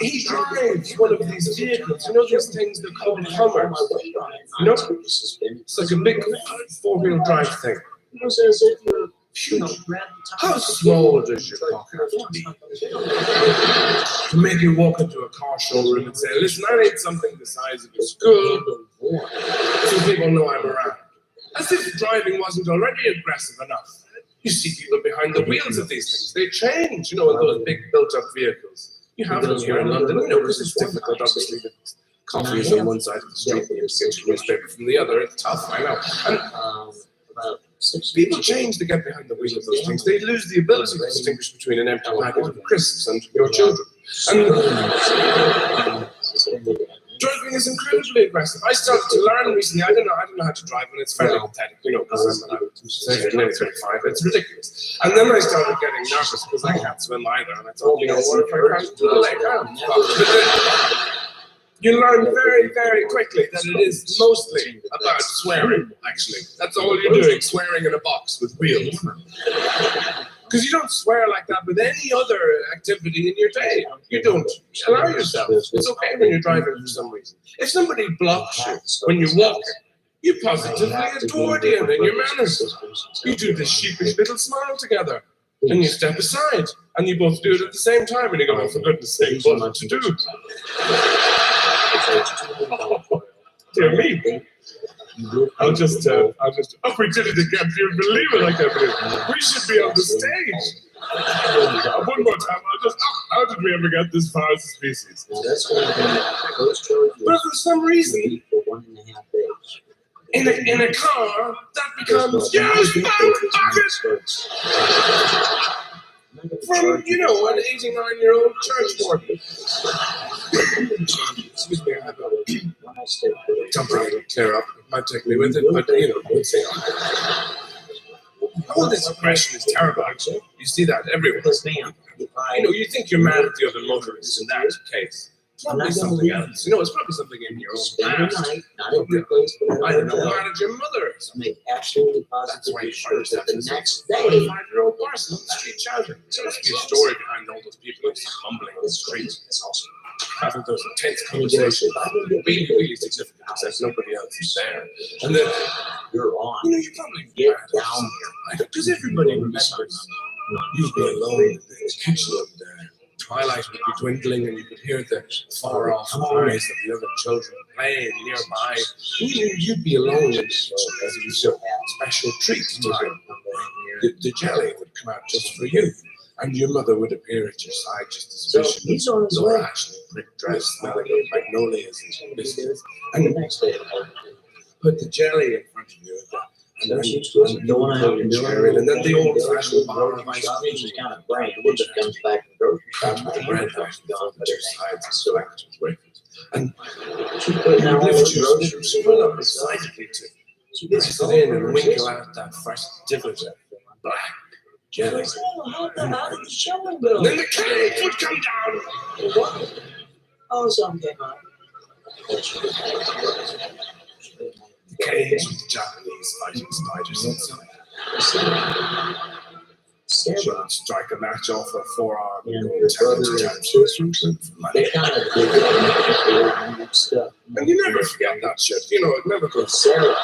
He drives one of these vehicles. You know these things they're called Hummers? You know? It's like a big 4-wheel drive thing. How small does your pocket have to be to make you walk into a car showroom and say, listen, I need something the size of a school so people know I'm around? As if driving wasn't already aggressive enough. You see people behind the wheels of these things. They change, you know, in those big built-up vehicles. You have them here in London, you know, because it's difficult, obviously. The coffee is on one side of the street and you get your newspaper from the other. It's tough, I know. And people change to get behind the wheel of those things. They lose the ability to distinguish between an empty packet of crisps and your children. And driving is incredibly aggressive. I started to learn recently. I don't know how to drive, and it's fairly pathetic, you know, because I'm nearly 35. It's ridiculous. And then I started getting nervous because I can't swim either, and I thought, you know, what if I can't do the leg down? You learn very, very quickly that it is mostly about swearing, actually. That's all you're doing, swearing in a box with wheels. Because you don't swear like that with any other activity in your day. You don't allow yourself. It's okay when you're driving for some reason. If somebody blocks you when you're walking, you positively adore them and your manners. You do this sheepish little smile together. And you step aside. And you both do it at the same time. And you go, oh, for goodness sake, what to do? Dear me. I'll just pretend it again. Do you believe it? I can't believe it. We should be on the stage. One more time. How did we ever get this far as a species? But for some reason, in a car, that becomes yes, from, you know, an 89-year-old church warden. Excuse me, I have a temporary clear up. It might take me with it, but you know, we'll see. All this aggression is terrible, actually. You see that everywhere. You know, you think you're mad at the other motorists in that case. Probably something else. You know, it's probably something in your own past. I don't know, mad at your mother. Make absolutely That's positive why you sure find that the next a day 5-year-old person on the street shouting. There must be a story behind all those people just humbling on the street. Having those intense conversations. Really, really significant because there's nobody else is there. And then you're on. You know, you probably get down here. Because everybody remembers you'd be alone in the kitchen and twilight would be dwindling and you could hear the far off cries of the other children playing nearby. You'd be alone in the kitchen as it was your special treat time. The jelly would come out just for you. And your mother would appear at your side just as a vision. He's on his Laura way. Ashley, brick dress, smelling of magnolias and biscuits. And the next day, put the jelly in front of you. And then going out and doing and then the old fashioned bar of ice cream. is kind of brain which comes back to the grocery shop. The bread house gone to two sides and select with and She's putting out all lift those you groceries. swell up excitedly to sit in and winkle out that fresh divot of black jelly. How did the showing And go? then the cage would come down. What? Oh, something came out. The cage with the Japanese fighting spiders inside. She would strike a match off her forearm and go tell it to Japan for money. They kind of did stuff. And you never forget that shit. You know, it never goes. Sarah,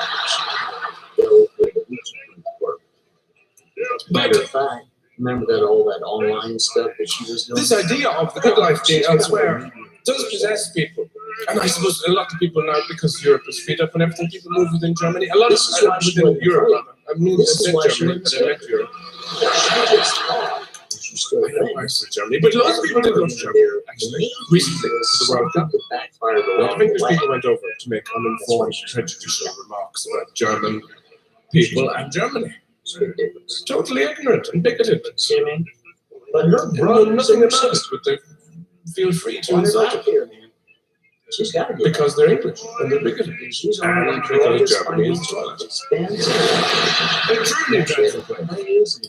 matter of fact, remember that all that online stuff that she was doing? This idea of the good life being elsewhere does possess people. And I suppose a lot of people now, because Europe is freed up and everything, people move within Germany. A lot of within Europe. I mean, I said Germany, but I meant Europe. I said Germany, but lots of people did go to Germany, actually, recently to the World Cup. A lot of English people went over to make uninformed, prejudicial remarks about German people and Germany. Totally ignorant and bigoted. But her They know brother, nothing about it, but they feel free to insult it. she's got to be Because they're English and they're bigoted. She's on And because Germany is toilet. They're truly dreadful place.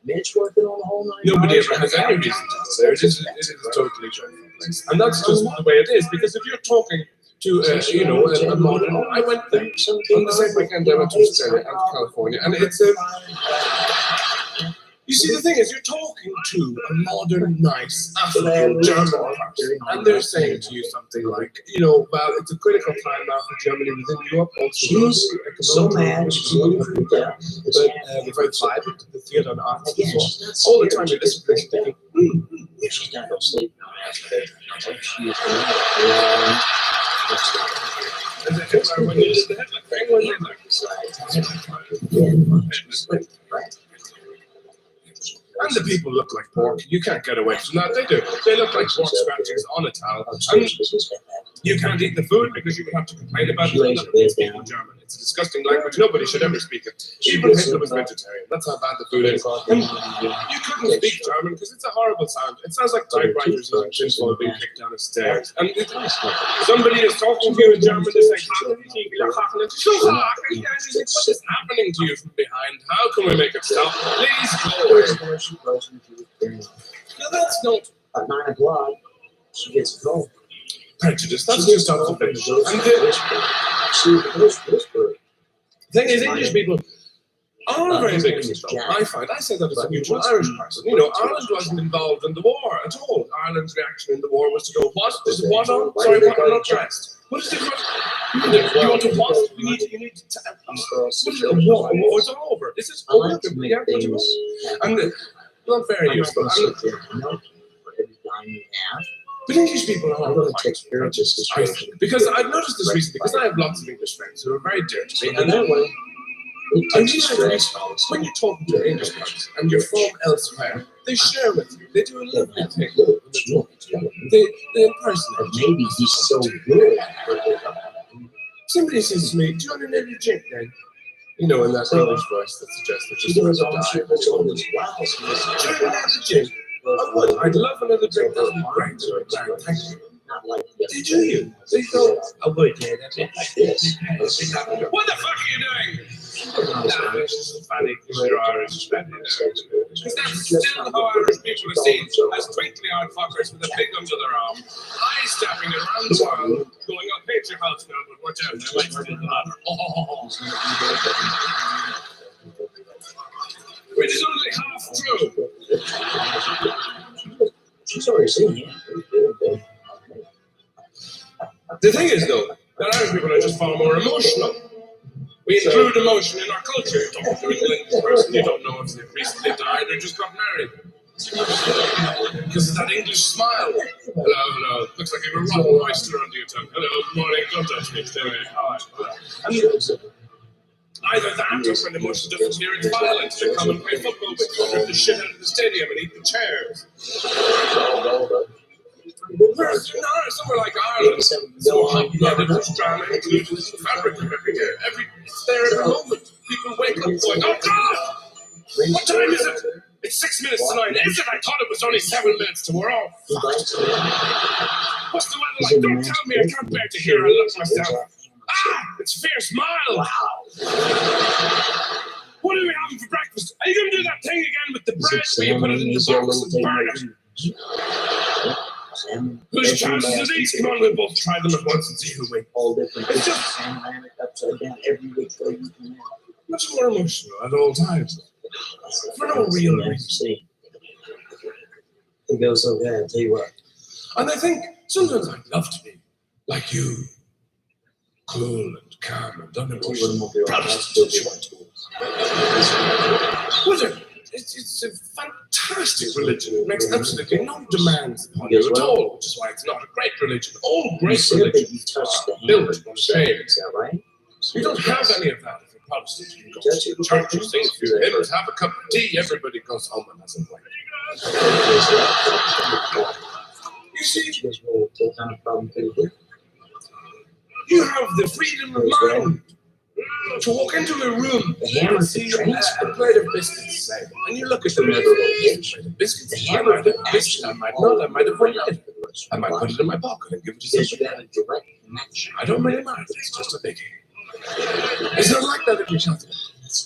Mitch working on the whole night. Nobody ever has any reason to go there. It is a totally dreadful place. And that's just the way it is. Because if you're talking to a modern, I went there on the same weekend I went to Australia and California, and it's a. You see, the thing is, you're talking to a modern, nice, affable German person, and they're saying to you something like, well, it's a critical time now for Germany within Europe. Also, She's so mad. She's looking for the death. But if I vibe into the theatre and arts as well, all the time you're listening to thinking, She's not going to sleep. She is when you did the headline thing, when you and the people look like pork. You can't get away from that. They do. They look like pork scratchings on a towel. And you can't eat the food because you would have to complain about it. They speak in German. It's a disgusting language. Nobody should ever speak it. Even Hitler was vegetarian. That's how bad the food is. And you couldn't speak German because it's a horrible sound. It sounds like typewriters and tinfoil being kicked down the stairs. And somebody is talking to you in German. They say, what is happening to you from behind? How can we make it stop? Please go away. No, that's not. At 9 o'clock, she gets a call. Prejudice. That's just observation. And the thing is, English people are very big in this job. I find. I say that as a neutral Irish person. Ireland wasn't involved in the war at all. Ireland's reaction in the war was to go, what? Is it what on? Sorry, what? I'm not dressed. What is it? You want to what? You need to what is it? A war? Oh, it's all over. This is over. Yeah, and not very useful. For every dime you have. But English people are I'm going to quite take care of this situation. because I've noticed this recently, because I have lots of English friends who are very dear to me, And that way, it and takes you the know, stress. when you're talking to English friends and you're from elsewhere, they share with you. They do a lovely thing when they're talking to you. They impersonate you. Maybe he's so good. Somebody says to me, "Do you want another drink, then?" You know, in that English voice that suggests that He you're goes supposed on to shit die. that's all this wow. Do you want another drink? I would. I'd love another drink. That would be great. Thank you. Not like They do you. They go, I would, yeah, that's it. like this. What the fuck are you doing? Nah, this is funny because you're Irish. Because that's still how Irish people are seen, as twinkly eyed fuckers with a pig under their arm, eyes stabbing around the world, going, I'll paint your house now, but watch out, I might steal the ladder. Oh. Which is only half true. She's already seen it. The thing is, though, that Irish people are just far more emotional. We include emotion in our culture. You talk to an English person, you don't know if they've recently died or just got married. Because of that English smile. Hello, hello. Looks like you have a rotten oyster under your tongue. Hello, good morning. Don't touch me. Stay away. And either that or when emotion doesn't hear it's violent. They come and play football with you, rip the shit out of the stadium and eat the chairs. Whereas somewhere like Ireland, so hot-blooded, there's drama included in the fabric of every year. Every moment, people wake up going, oh God! What time is it? It's 6 minutes to 9. Is it? I thought it was only 7 minutes to. We're all fucked. What's the weather like? Don't tell me. I can't bear to hear. I look myself. Ah! It's fierce mild. What are we having for breakfast? Are you going to do that thing again with the bread where you put it in the box and burn it? Whose chances are these? Come on, we'll both try them at once and see who wins. All different It's just upside down every which way you can. much more emotional at all times. For no real reason. He goes, okay, I'll tell you what. And I think sometimes I'd love to be like you. Cool and calm and unemotional. It's a fantastic religion. It makes absolutely no demands upon you at all, which is why it's not a great religion. All great religions are built on shame. Right? You don't have any of that if you're Protestant. You go to the church, you sing a few hymns, have a cup of tea, everybody goes home and has a plate. You see, you have the freedom of mind to walk into a room and see a plate of biscuits, say, and you look at them and go, yes, plate of biscuits. I might have a biscuit, I might not, I might have one later. I might put it in my pocket and give it to somebody. I don't really mind, it's just a biggie. It's not like that if you're shouting.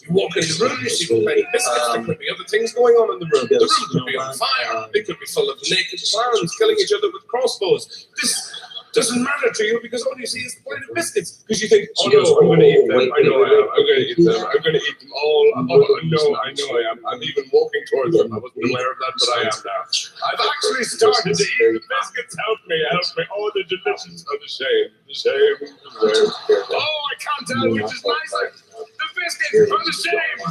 You walk in the room, you see a plate of biscuits, there could be other things going on in the room. The room could be on fire, it could be full of naked clowns killing each other with crossbows. This doesn't matter to you because all you see is the plate of biscuits. Because you think, oh no, I'm going to eat them. I know I am. I'm going to eat them. I'm going to eat them all. Oh, I know I am. I'm even walking towards them. I wasn't aware of that, but I am now. I've actually started to eat the biscuits. Help me, help me. Oh, the delicious. Oh, the shame. The shame. The shame. Oh, I can't tell which is nicer. The biscuits or the shame.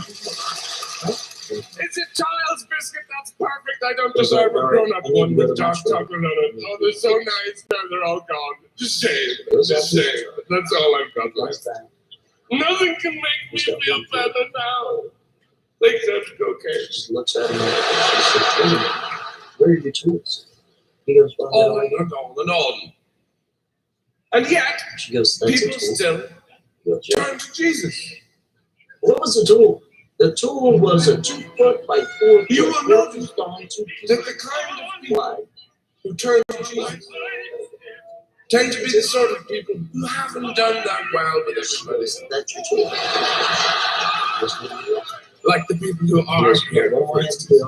It's a child's biscuit, that's perfect. I don't deserve a grown-up one with dark chocolate on it. Oh, they're so nice. No, they're all gone. Just shame. Just shame. That's all I've got left. Nothing can make me feel better now. Except cocaine. Just looks at him like, where are your tools? He goes, on and on and on. And yet, she goes, people still turn to Jesus. What was the tool? The tool was a 2 foot by 4 foot. You will notice that the kind of people who turn to Jesus tend to be the sort of people who haven't done that well with everybody. That's your tool. Like the people who are here, for instance.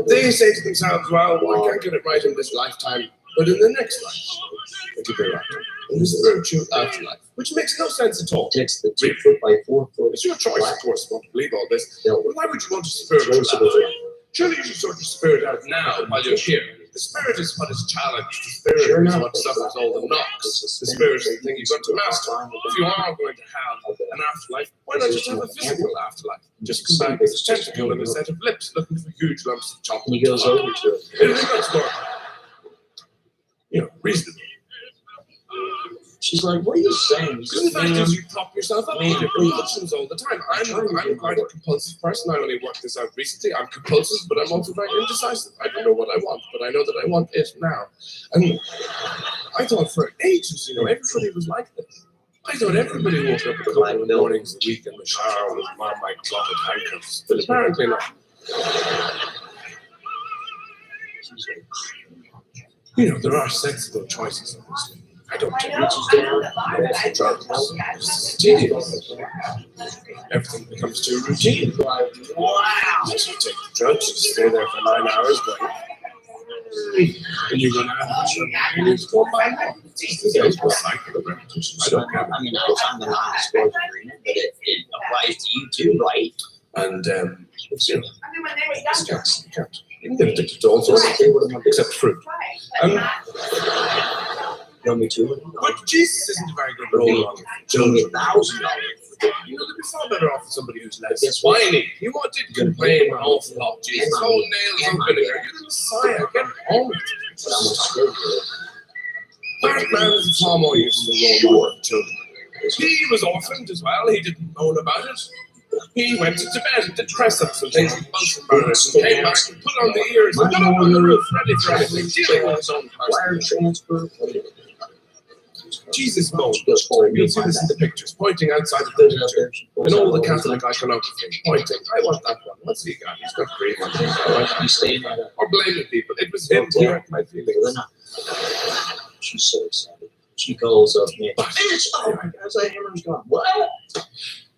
They say to themselves, well, I can't get it right in this lifetime, but in the next life, it'll be right. In the spiritual afterlife, which makes no sense at all. Takes the 2 foot by 4 foot. It's your choice, of course, not to believe all this. But why would you want to spiritual afterlife? Surely you should sort your spirit out now while you're here. The spirit is what is challenged. The spirit is what suffers all the knocks. The spirit is the thing you've got to master. If you are going to have an afterlife, why not just have a physical afterlife? just come back with a tentacle and a set of lips looking for huge lumps of chocolate. And he goes over to it. Anything that's more, reasonable. She's like, what are you saying? Because the fact is, you prop yourself up with your compulsions all the time. I'm quite a compulsive person. I only worked this out recently. I'm compulsive, but I'm also very indecisive. I don't know what I want, but I know that I want it now. And I thought for ages, everybody was like this. I thought everybody woke up a couple of mornings a week in the shower with Marmite clotted handcuffs, but apparently not. There are sensible choices, obviously. I don't take drugs. It's tedious. Everything becomes too routine. Once you take the drugs, you stay there for 9 hours, but and you run out and you go by. It's a cycle of repetition. I don't care. I mean, I signed the non-disclosure agreement, but it applies to you too, right? And, you can get addicted to all sorts of things, except fruit. Me too. But Jesus isn't a very good role model for children. $1,000. They'd be far better off with somebody who's less whiny. You wanted to complain an awful lot. Jesus, oh, nails and vinegar. You're the Messiah. Get on with it. That man is far more useful role model for children. He was orphaned as well. He didn't moan about it. He went to Tibet, did press-ups and things with Bunsen burners, and came back and put on the ears and got up on the roof, ready for anything, dealing with his own wire transfer. Jesus moaned. You'll see this in the pictures, pointing outside of the church, and all the Catholic iconography, pointing. I want that one. What's he got? He's got green ones. Or blaming people. It was him who hurt my feelings. She's so excited. She calls up me. Finish! Oh my God, that hammer's gone. What?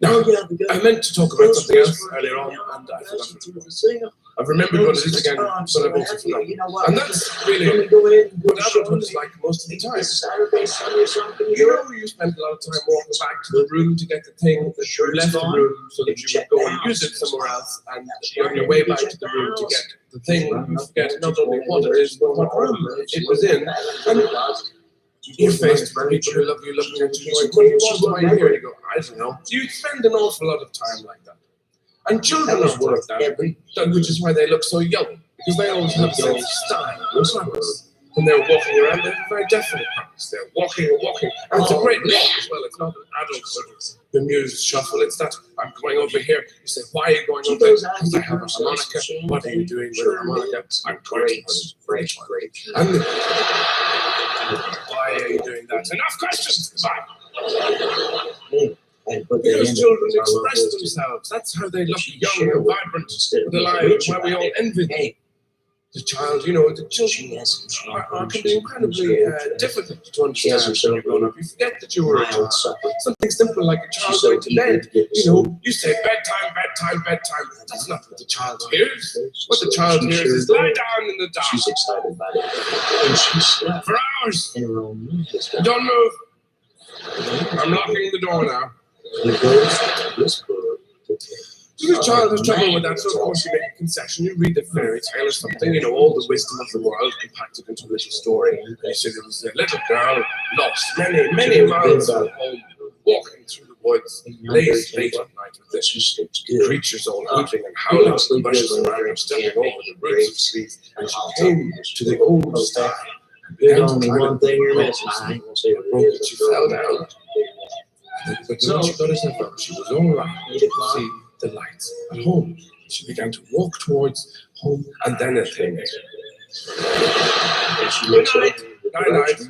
Now, I meant to talk about something else earlier on, and I forgot. I've remembered what it is again, but I've also forgotten. And that's really what adulthood is like most of the time. You spend a lot of time walking back to the room to get the thing that you left the room so that you would go and use it somewhere else, and on your way back to the room to get the thing, you forget not only what it is, but what room it was in. And you're faced with people who love you, looking at you, going, what do you want? Why are you here? You go, I don't know. You spend an awful lot of time like that. And children are like that, which is why they look so young, because they always have a sense of style, and purpose. When they're walking around, they have a very definite purpose. They're walking and walking. And it's a great walk as well. It's not an adult sort of bemused shuffle. It's that I'm going over here. You say, why are you going over there? Because I have a harmonica. What are you doing with a harmonica? I'm going to put it. Great. And why are you doing that? Enough questions. Goodbye. Because children express themselves. That's how they look young and vibrant and alive, where we all envy them. The child, the children can be incredibly difficult to understand when you're grown up. You forget that you were a child. Something simple like a child going to bed. You say bedtime, bedtime, bedtime. That's not what the child hears. What the child hears is lie down in the dark. She's excited about it. And she slept for hours. In her own room. Don't move. I'm locking the door now. So the child has trouble with that, so of course you make a concession, you read the fairy tale or something, all the wisdom of the world compacted into a little story. And you say there was a little girl lost many, many miles from home, walking through the woods, late at night with the creatures all hooting and howling, the bushes around her, stepping over the roots of trees, and she came to the old star. There's only one thing you're missing. I won't say what it is. She fell down. But when she got herself up, she was all right to see the lights at home. She began to walk towards home, and then a thing. And she looks up. Night.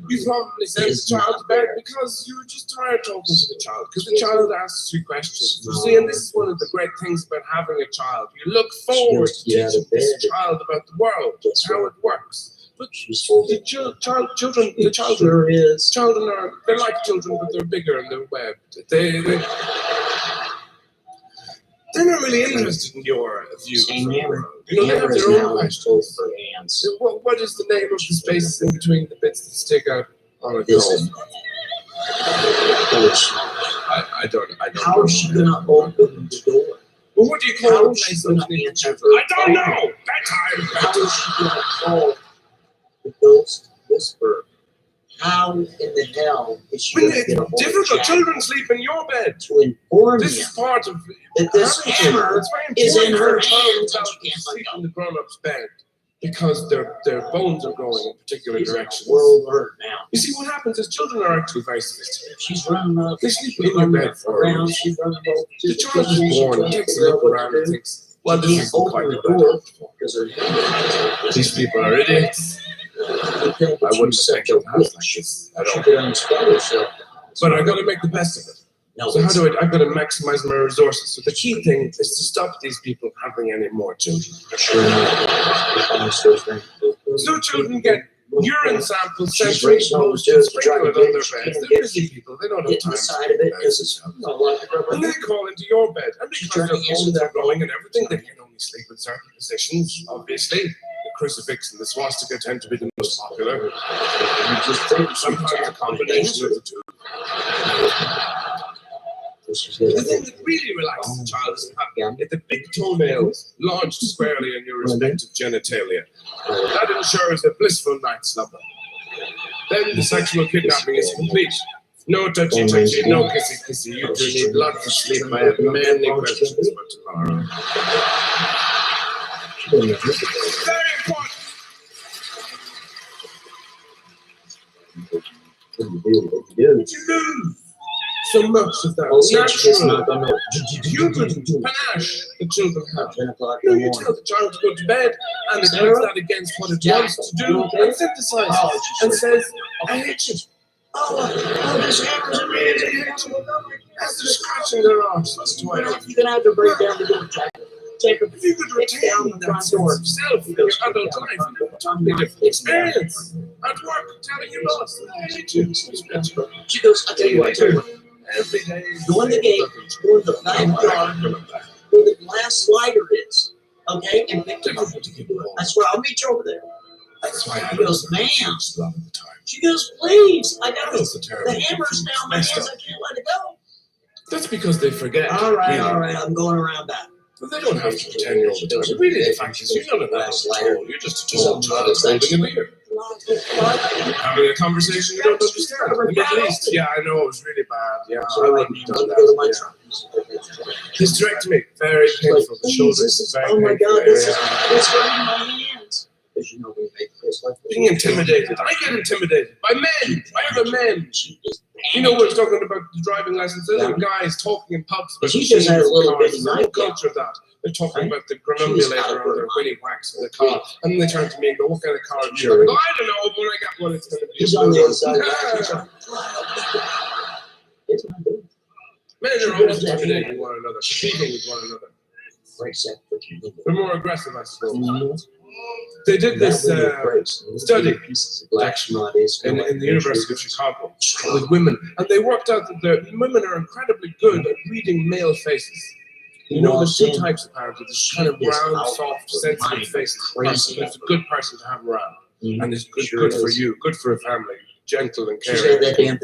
You probably sent the child to bed because you were just tired talking to the child, because the child asks you questions. You see, and this is one of the great things about having a child. You look forward to teaching this child about the world, how it works. But the children they're like children, but they're bigger and they're webbed. They're not really interested in your view. They have their own questions. What is the name of the space in between the bits that stick out on a comb? I don't How is she gonna open the door? Well, what do you call a place underneath the cover? I don't know! Bedtime! How is she gonna call the ghost whisperer How in the hell is she When going to get a it's hold of difficult, Jack children sleep in your bed. to inform This him is part of that this having hammer children. It's very is in important her for a child hands to and she can't let sleep go? in the grown-up's bed because their bones are growing in particular directions. World hurt now. You see, what happens is children are actually very sophisticated. She's running up. They sleep in your bed for around. She's running over. the child is born and takes a look around and thinks, well, this isn't quite the door. These people are idiots. I wouldn't think of house like this at all. But I got to make the best of it. So how do I've got to maximize my resources. So the key thing is to stop these people having any more children. So children get urine samples sent to post and sprinkled on their beds. They're busy people. They don't have time to do that. And they crawl into your bed. And because their bones are growing and everything, they can only sleep in certain positions, obviously. The crucifix and the swastika tend to be the most popular. Sometimes a combination of the two. The thing that really relaxes a child is the big toenails lodged squarely in your respective genitalia. That ensures a blissful night's slumber. Then the sexual kidnapping is complete. No touchy-touchy, no kissy-kissy. You two need lots of sleep. I have many questions for tomorrow. Very important. You lose so much of that natural human panache the children have. You tell the child to go to bed, and it puts that against what it wants to do, and synthesizes, and says, I hate you. Oh, this hammer's in me. As they're scratching their arms, you're gonna have to break down the door, Jack. If you could retain that sense of self in your adult life, you have a totally different experience. At work, telling your boss, I hate you. She goes, I'll tell you what, every day. Go in the gate, go in the backyard, where the glass slider is, okay, and pick them up. That's where I'll meet you over there. That's why she goes, ma'am. She goes, please, I got the hammer's down my hands, I can't let it go. That's because they forget. All right, I'm going around back. But they don't have to pretend you're all the time. Really, the fact is, you're not an adult at all. You're just a tall child holding a beer. Having a conversation you don't understand. In the Middle East, yeah, I know, it was really bad. Yeah, I wouldn't have done that. Yeah. Hysterectomy, very painful. The shoulders is very painful. Oh my God, this is hurting my hands. Being intimidated. I get intimidated by men, by other men. You know, we're talking about the driving license. There are guys talking in pubs. But she just has a little bit of culture of that. They're talking about the granulator or their winning wax in the car. And then they turn to me and go, what kind of car do you have? I go, I don't know, but when I get one, it's going to be a on the other side. Men are always intimidating one another, competing with one another. They're more aggressive, I suppose. They did this study in the University of Chicago with women, and they worked out that the women are incredibly good at reading male faces. You know, there's two types apparently. There's kind of round, soft, sensitive faced person. There's a good person to have around, and it's good for you, good for a family. Gentle and caring. And then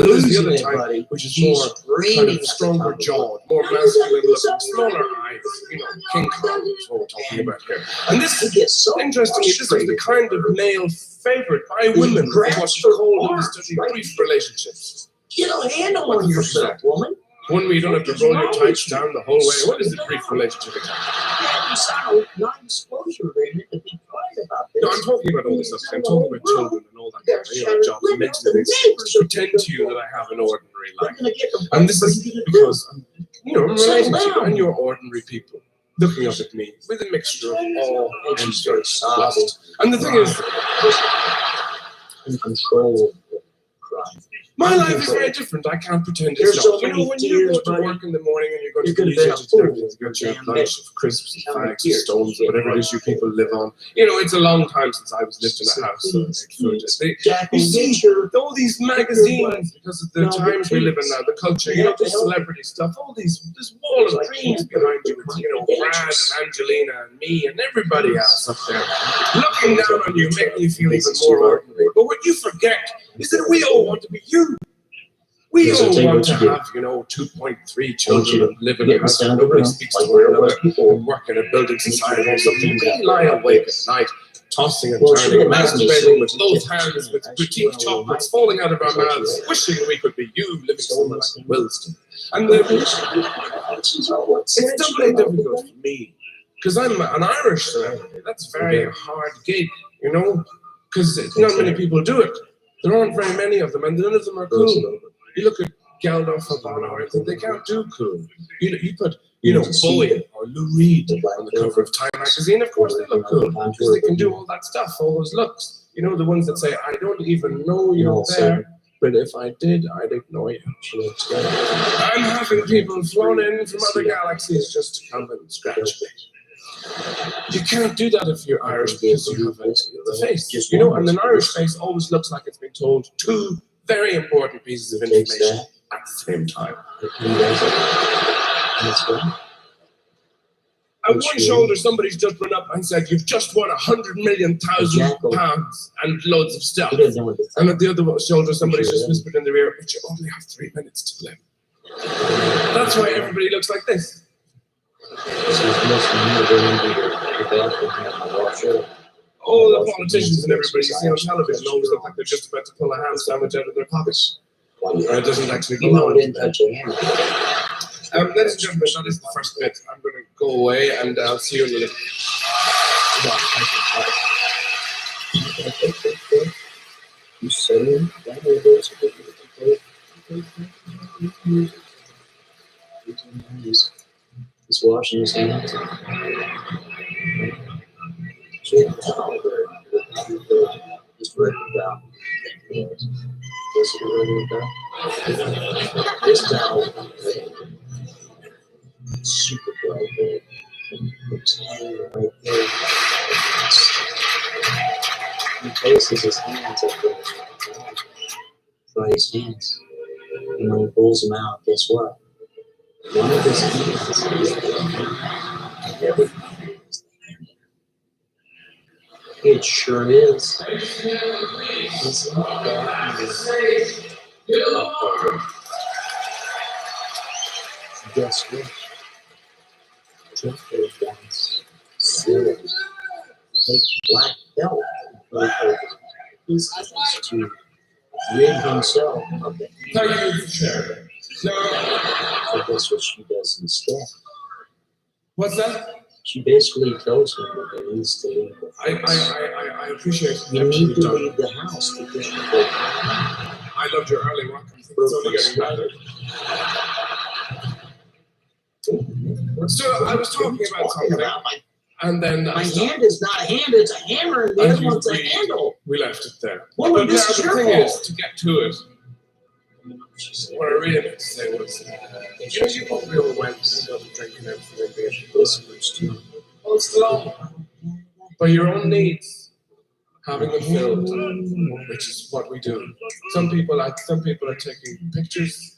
there's the other type, which is more kind of stronger jawed, more masculine looking, smaller eyes, you know, King Kong is what we're talking about here. And this is, interestingly, this is the kind of male favored by women for what's called in the study brief relationships. Get a handle on yourself, woman. One where you don't have to roll your tights down the whole way. What is a brief relationship? Non-disclosure agreement to be quiet about this. No, I'm talking about all this stuff. I'm talking about children and all that. You know, jobs and mental things. To pretend to you that I have an ordinary life. And this is because, you know, I'm relating to you and you're ordinary people. Looking up at me with a mixture of awe and lust. And the thing is, in control of crime. My life is very different. I can't pretend it's not. You know, when you go to work in the morning and you're going to the newsagent and everything's got your lunch of crisps and fags and stones or whatever it is you people live on. You know, it's a long time since I was lived in a house. So you see all these magazines, because of the times we live in now, the culture, you know, the celebrity stuff, all this wall of dreams behind you. It's, you know, Pratt and Angelina and me and everybody else up there looking down on you, making you feel even more ordinary. But what you forget is that we all want to be you. We all want to have, you know, 2.3 children and live in a house where nobody speaks to one another and work in a building society or something. We lie awake at night tossing and Well, she turning, didn't have me masturbating with sleep. both hands, with boutique chocolates falling out of our mouths, wishing we could be you living somewhere like Wilston. And it's doubly difficult for me, because I'm an Irish celebrity. That's a very hard gig, you know, because not many people do it. There aren't very many of them, and none of them are cool. You look at Geldof or Bono or anything, they can't do cool. You put, Bowie or Lou Reed on the cover of Time magazine, of course they look cool, because they can do all that stuff, all those looks. You know, the ones that say, I don't even know you're there, but if I did, I'd ignore you. I'm having people flown in from other galaxies just to come and scratch me. You can't do that if you're Irish, because you have the face. You know, and an Irish face always looks like it's been told two very important pieces of information at the same time. At one shoulder, somebody's just run up and said, "You've just won 100,000,000 pounds and loads of stuff." And at the other shoulder, somebody's just whispered in their ear, "But you only have 3 minutes to live." That's why everybody looks like this. All the politicians and everybody you see on television always look like they're just about to pull a ham sandwich out of their pockets. Or it doesn't actually go on. Ladies and gentlemen, that is the first bit. I'm going to go away and I'll see you in a little. You said he's washing his hands. He's written down. This towel, super bright. It's hanging right there. He places his hands up there. By his hands. And when he pulls them out, guess what? One of his hands is everything. It sure is. Isn't that guess what? Jeffrey Dance series. Take black belt he's to rid himself of the hand. So guess what she does instead? What's that? She basically tells him that he needs to leave the house. I appreciate it. You need to leave the house because you go. I loved your early work. It's only getting better. So I was talking about something, and then my hand is not a hand; it's a hammer, and the other one's a handle. We left it there. Well, but this now is the your thing fault. is, to get to it, what I really meant to say was, you probably all went and got a drink and everything. Well, it's long. By your own needs, having them filled, which is what we do. Some people are taking pictures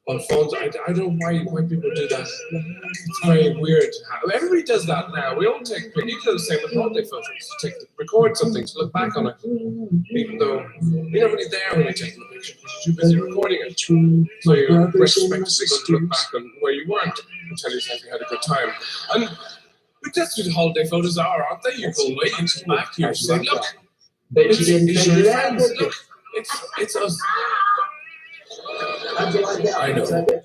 on phones. I don't know why people do that. It's very weird. Everybody does that now. We all take pictures. You do the same with holiday photos. Record something to look back on it, even though you're not really there when you're taking the picture because you're too busy recording it. So you're retrospectively going to look back on where you weren't and tell yourself you had a good time. And but that's what holiday photos are, aren't they? You go away, you come back, you say, "Look, it's your friends. Look, it's us." How'd you like that? I know. People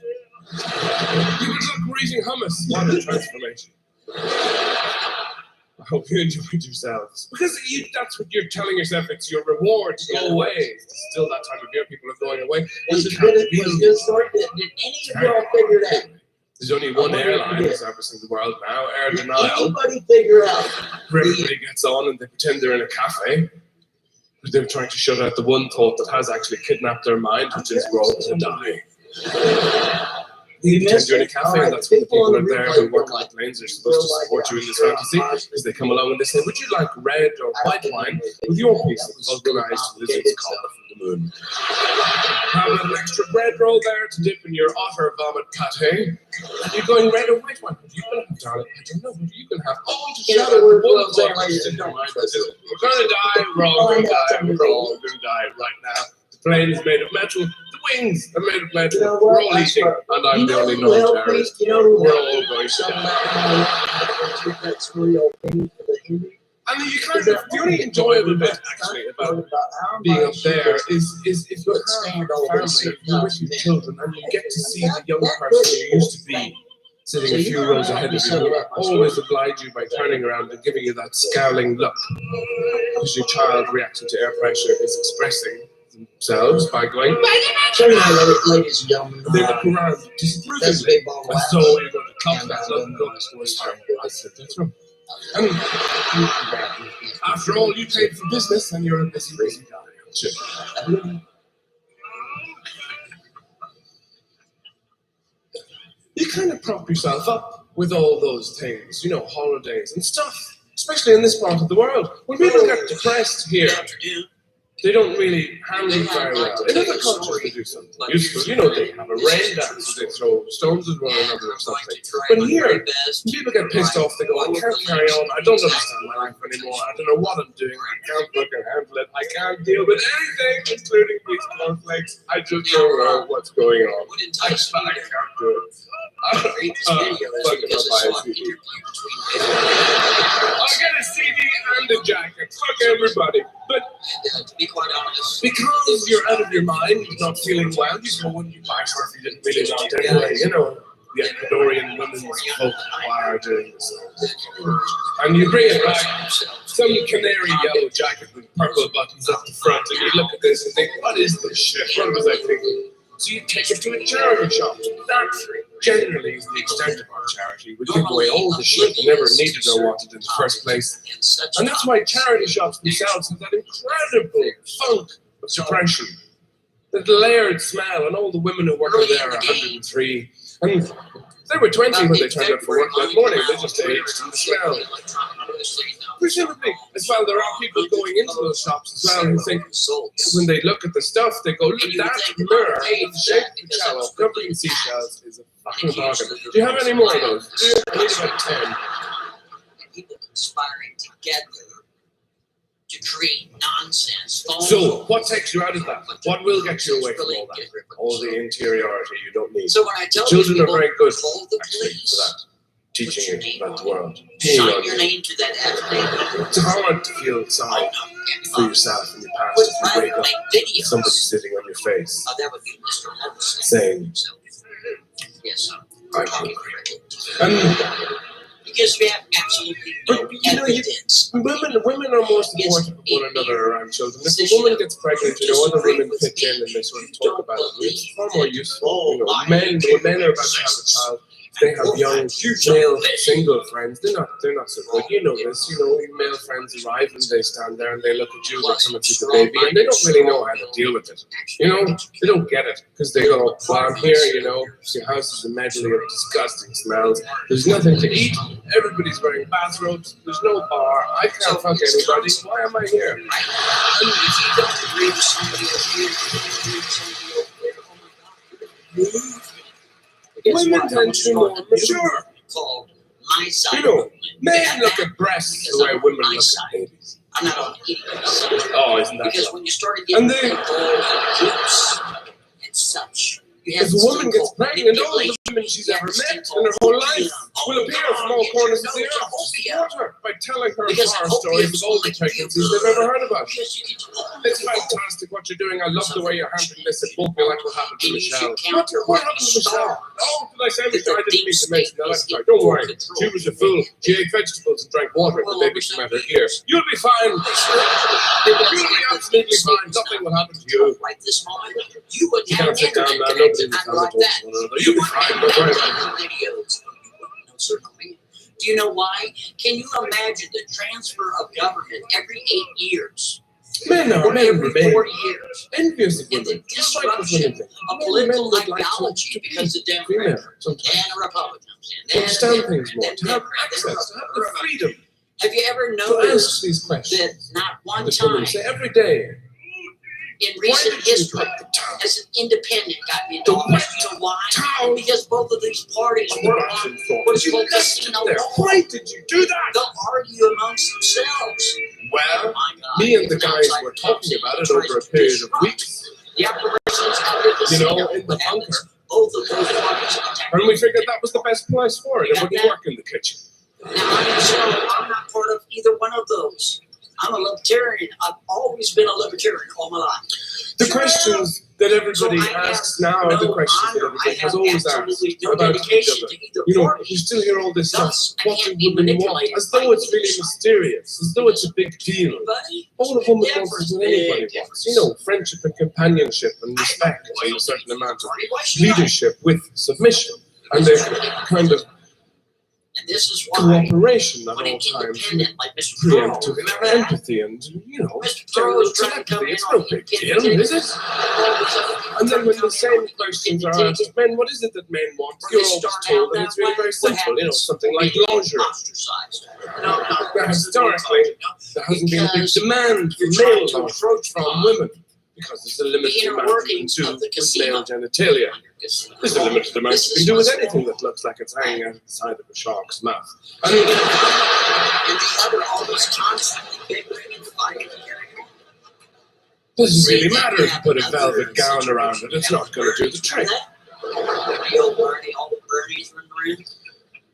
look eating hummus. What a transformation. I hope you enjoyed yourselves. Because that's what you're telling yourself. It's your reward to go away. It's still that time of year. People are going away. Did any of y'all figure it out? There's only one airline that's servicing the world now, Air Denial. Anybody figure out? Everybody gets on and they pretend they're in a cafe. But they're trying to shut out the one thought that has actually kidnapped their mind, which is we're all going to die. You pretend you're in a cafe, and that's what the people are there who work on the planes are supposed to support you in this fantasy, because they come along and they say, "Would you like red or white wine with your piece of vulcanized lizard's collar from the moon? Have an extra bread roll there to dip in your otter vomit pate. And you're going red or white wine. What are you going to have, darling? I don't know. What are you going to have? All to shut out the one thought that's in your mind. We're going to die. We're all going to die. We're all going to die right now. The plane is made of metal. The wings are made of metal. We're all eating, and I'm the only non-terrorist. We're all going to die." And you kind of, the only enjoyable bit actually about being up there is if you have a family, you're with your children, and you get to see the young person you used to be sitting a few rows ahead of you, who always oblige you by turning around and giving you that scowling look, because your child reacting to air pressure is expressing themselves by going, ladies and gentlemen, they look around disapprovingly, and so you're going to club that look and go, I said that's wrong. And after all, you paid for business and you're a busy guy, aren't you? You kind of prop yourself up with all those things, holidays and stuff, especially in this part of the world. When people get depressed here, they don't really handle it very well. In other cultures, they do something useful. They have a rain dance, they throw stones at one another or something. But here, when people get pissed off, they go, I can't carry on, I don't understand my life anymore, I don't know what I'm doing, I can't fucking handle it, I can't deal with anything, including these conflicts, I just don't know what's going on. I can't do it. I'll get a CD and a jacket, fuck everybody. But to be quite honest, because you're out of your mind, not feeling well, you go, when you buy stuff you didn't really want anyway, the Ecuadorian women's folk choir doing this. And you bring it back, some canary yellow jacket with purple buttons up the front, and you look at this and think, what is this shit? What was I thinking? So you take it to a charity shop. That generally is the extent of our charity. We give away all the shit we never needed or wanted in the first place. And that's why charity shops themselves have that incredible funk of depression. The layered smell, and all the women who work in there are 103. And they were 20 when they turned up for work that morning. They just aged in the smell. Presumably, as well, there are people going into those shops as well who think, when they look at the stuff, they go, look, that mirror with the shape of a shallow covered in seashells is a fucking bargain. Do you have any more of those? I need about 10. People conspiring together to create nonsense. So, what takes you out of that? What will get you away from all that? All the interiority you don't need. So when I tell children people, are very good call the police, for that. Teaching you about the world. Sign your name to that affidavit. It's hard to feel sorry for yourself and your past if you wake up with somebody sitting on your face that would be Mr. Holmes. saying, yes, I'm talking hungry. correctly. Because we have absolutely no evidence. Women are more supportive of one another around children. If a woman gets pregnant, other women pitch in and they sort of talk about it. It's far more useful. Men are about to have a child. They have young male single friends. They're not so good. You know this. Your male friends arrive and they stand there and they look at you. They come and see the baby and they don't really know how to deal with it. They don't get it because they go, well, I'm here. Your house is a medley of disgusting smells. There's nothing to eat. Everybody's wearing bathrobes. There's no bar. I can't fuck anybody. Why am I here? And if you don't agree with somebody else, you agree with somebody else. Women tend to be more mature. Called my side. Men look at breasts the way women look at babies. I'm not on either side. Oh, isn't that because so? When you started getting groups and such, if a woman gets pregnant, all the women she's ever met in her whole life will appear from all corners of the earth to support her by telling her horror stories of all the pregnancies they've ever heard about. It's fantastic what you're doing. I love the way you're handling this. It won't be like what happened to Michelle. What happened to Michelle? Oh, did I say Michelle? I didn't mean to mention that. I'm sorry. Don't worry. She was a fool. She ate vegetables and drank water and the baby came out her ear. You'll be fine. You'll be absolutely fine. Nothing will happen to you. Right this moment, you would You have can't sit down now. Nobody will tell it to one another. You'll be fine. Don't worry about it. videos. No, certainly. Do you know why? Can you imagine the transfer of government every 8 years? Men are Or every 4 years? envious of It's a women. Just like with disruption women. of political Men would like ideology to because the be Democrats female sometimes. and the Republicans To and understand the things more, to have Democrats, access, to have the freedom Have you ever to ask noticed these questions. that not one The time women say every day, in why recent did you history put the towel? as an independent got me into office? You know why? Because both of these parties on the were on bathroom floor? what's You called left casino there. law. Why did you do that? They'll argue amongst themselves. Well, My God, me and the it's an guys outside were talking about it tries over a to period of disrupt weeks. the operations of the casino. In the bunker. Both of those parties attack. And we figured that was the best place for it. It wouldn't work in the kitchen. Now, I'm not part of either one of those. I'm a libertarian. I've always been a libertarian all my life. The questions that everybody asks now are the questions that everybody has always asked about each other. You know, you still hear all this stuff. What do women want? As though it's really mysterious, as though it's a big deal. All a woman wants is what anybody wants. You know, friendship and companionship and respect and a certain amount of leadership with submission. And a kind of And this is why cooperation at all when an times, independent like Mr. Pearl, preemptive remember that? empathy and, you know, Mr. Pearl was trying to come telepathy. in It's on no the big deal, is it? And then when the same questions are asked, men, what is it that men want? You're always told, and it's really very simple, you know, something like lingerie. Now, historically, there hasn't been a big demand for male lingerie from women, because there's a limited amount you can do with male genitalia. There's a limited amount you can do with anything that looks like it's hanging out of the side of a shark's mouth. And doesn't really matter if you put a velvet gown around it, it's not going to do the trick. All the birdies were in the room.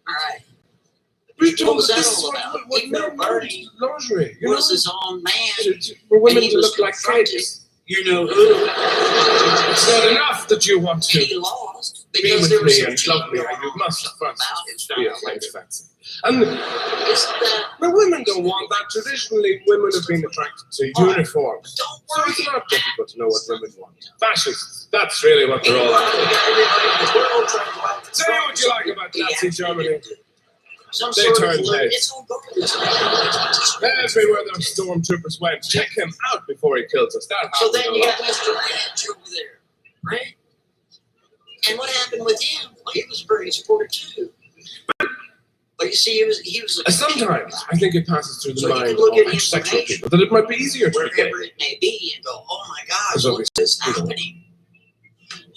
All right. We told was that that this is all about? what Even though men Bernie want, lingerie. You know, was his own man, for women and he to was look like confronted. cakes. You know who? It's not enough that you want to He lost be because with there was me some and cheating love me, going and you on must first about be it. a place fancy. And the women don't want that. Traditionally, women have been attracted to uniforms. So it's not difficult to know what women want. Fascists, that's really what they're all about. Say what you like about Nazi Germany. Some They sort of turned limit. heads. It's all garbage. Everywhere those stormtroopers went, check him out before he kills us. That So happened then a you lot. got Mr. Ranch over there, right? And what happened with him? Well, he was very supportive too. But you see, he was Sometimes I think it passes through the So you mind can look of at heterosexual information people that it might be easier to be gay. wherever it may be and go, oh my gosh, Because look obviously, what's you know, happening.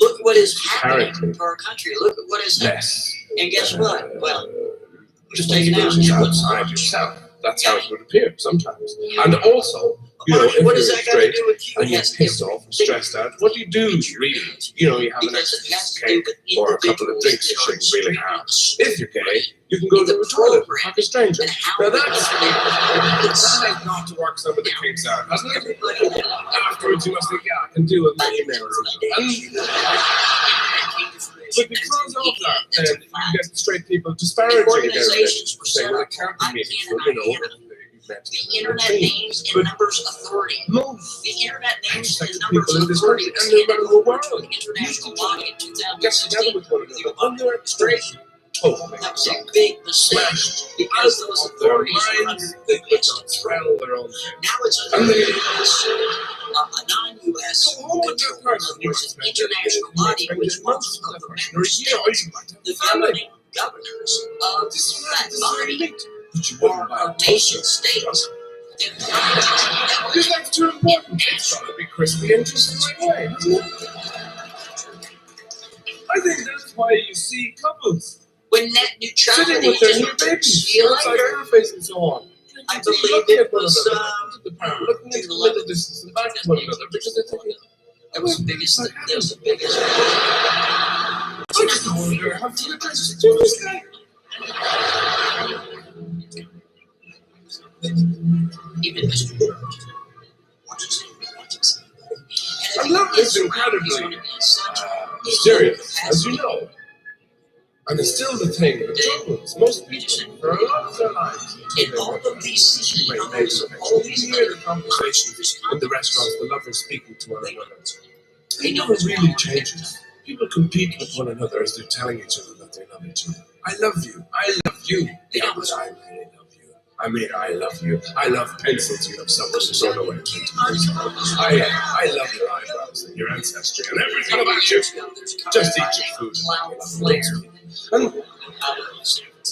Look what is happening Apparently. to our country. Look at what is happening. Yes. And guess what? Well, just take it out. Responsibilities outside yourself. That's how it would appear sometimes. And also, you know, if What you're does that got to straight do with you? and you're pissed off and stressed out, what do? Really? You know, you have an extra cake or a couple of drinks you shouldn't really have. If you're gay, you can go to the toilet and fuck a stranger. Now that's not to work some of the kinks out, hasn't it? Afterwards, you must think, yeah, I can deal with my emails. But because of that, then you get straight people disparaging their relations, saying, well, it can't be meaningful, you know. The internet names and numbers authority. The internet names and numbers People in this authority. country and around the world The international body in get together 2016. with one another when they're straight. Totally That was a big mistake smashed because those of their authorities were under minds. They could fixed. not swell their own. Now it's And under they a non-U.S. control. There's an international body which most of the member states, the governing governors of that body, are nation states. Because that's too important. It's got to be crispy and just the right way, hasn't it? I think that's why you see couples When net sitting neutrality with their is new babies, see you outside later. cafes and so on. I believe Looking it at one was another, looking into the middle distance and back to one another because they're thinking, that was the biggest. That was the biggest. I just wonder how to address to this guy. Even Mr. I love this incredibly mysterious, as you know. And it's still the thing that troubles most people for a lot of their lives. In all of these CEOs of all You these hear the conversations in the restaurants, the lovers speaking to one another. It never really changes. People compete with one another as they're telling each other that they love each other. I love you. I love you. Yeah, but I really love you. I mean, I love you. I love pencils you have something to throw away. I love your eyebrows and your ancestry and everything about you. Just eat your food. And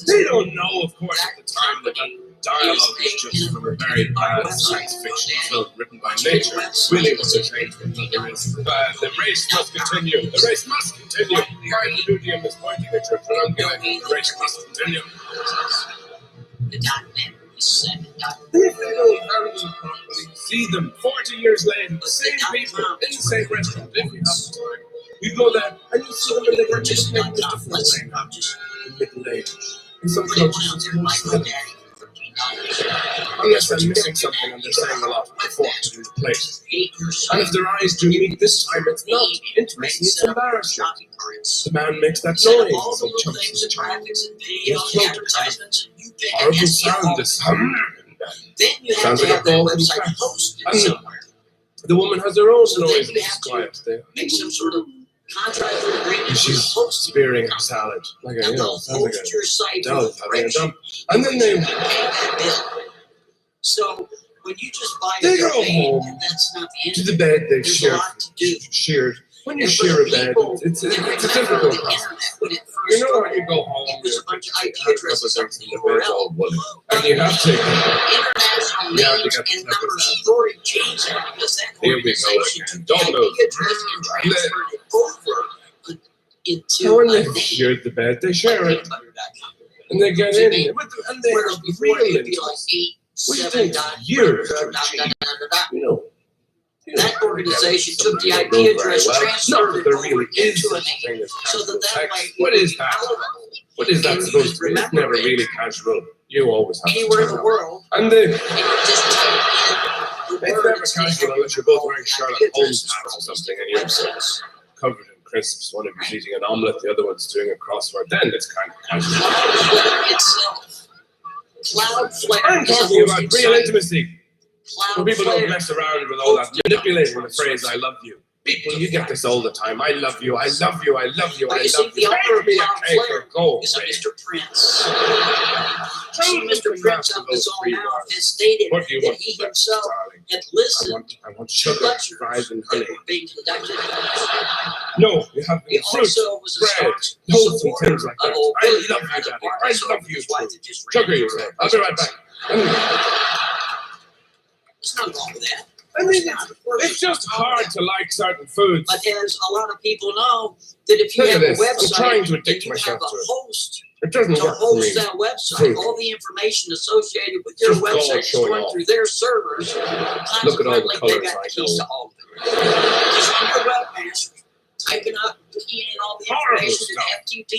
they don't know, of course, at the time that that dialogue is just from a very bad science fiction film written by nature. Really what they're saying to each other is, the race must continue. The race must continue. Why the Ludium is pointing at your trunculate. The race must continue. The documentary is set. If they don't handle them properly, see them 40 years later, the same people in the same restaurant, if you have the time. You go there and you see them in the just different way. In middle age, In some cultures, it's more silent. Unless they're missing something and they're saying a lot before putting the place. And if their eyes do meet this time, it's not intimacy, it's embarrassing. The man makes that noise and chokes his child. His throat has a horrible sound, this hum. Sounds like a ball in cracks. And the woman has her own noise and it's quiet there. Make some sort of contract or agreement. She's spearing her salad. Like a, sounds like your site a dove having a dump. And then they So when you just buy go domain, home and that's not the to the bed they've There's a lot shared. When you share a bed, it's a difficult process. You know when you go home, you're representing the bed's all wood. And you have to get the temperature. Here we go again. Don't move. So when they've shared the bed, they share it. And they get in it. And they have real interest. Which takes years. That organization took the IP address, transferred it over into a name, so that way. What is that? What is that supposed to be? It's never really casual. You always have anywhere to in the world. And it's never casual unless you're both wearing Sherlock Holmes hats or something and you're covered in crisps. One of you's eating an omelette, the other one's doing a crossword. Then it's kind of casual. Cloudflare. I'm talking about real intimacy. Where people don't mess around with all that manipulating the phrase "I love you." People, you get this all the time. I love you. I love you. I love you. I love you. Pay me a cake or go. Is Mr. Prince. Mr. Prince of his own mouth has stated that he himself had listened I want sugar, fries, and honey. being conducted. No, you have He fruit, also was a bread, staunch toast, and things like that. I love you, Daddy. I love you too. Sugar, you say. I'll be right back. There's nothing wrong with that. I mean, it's just hard to like certain foods. But as a lot of people know, that if you Look have at a this. I'm trying website to and addict you myself have a to it. host It doesn't to work for me. host that website, all the information associated with your Just go website is showing going off. through their servers. Look at all the Consequently, colours they got I the keys know. to all of it. Just on your webmaster, typing up, keying in all the Horrible information stuff. in FTP.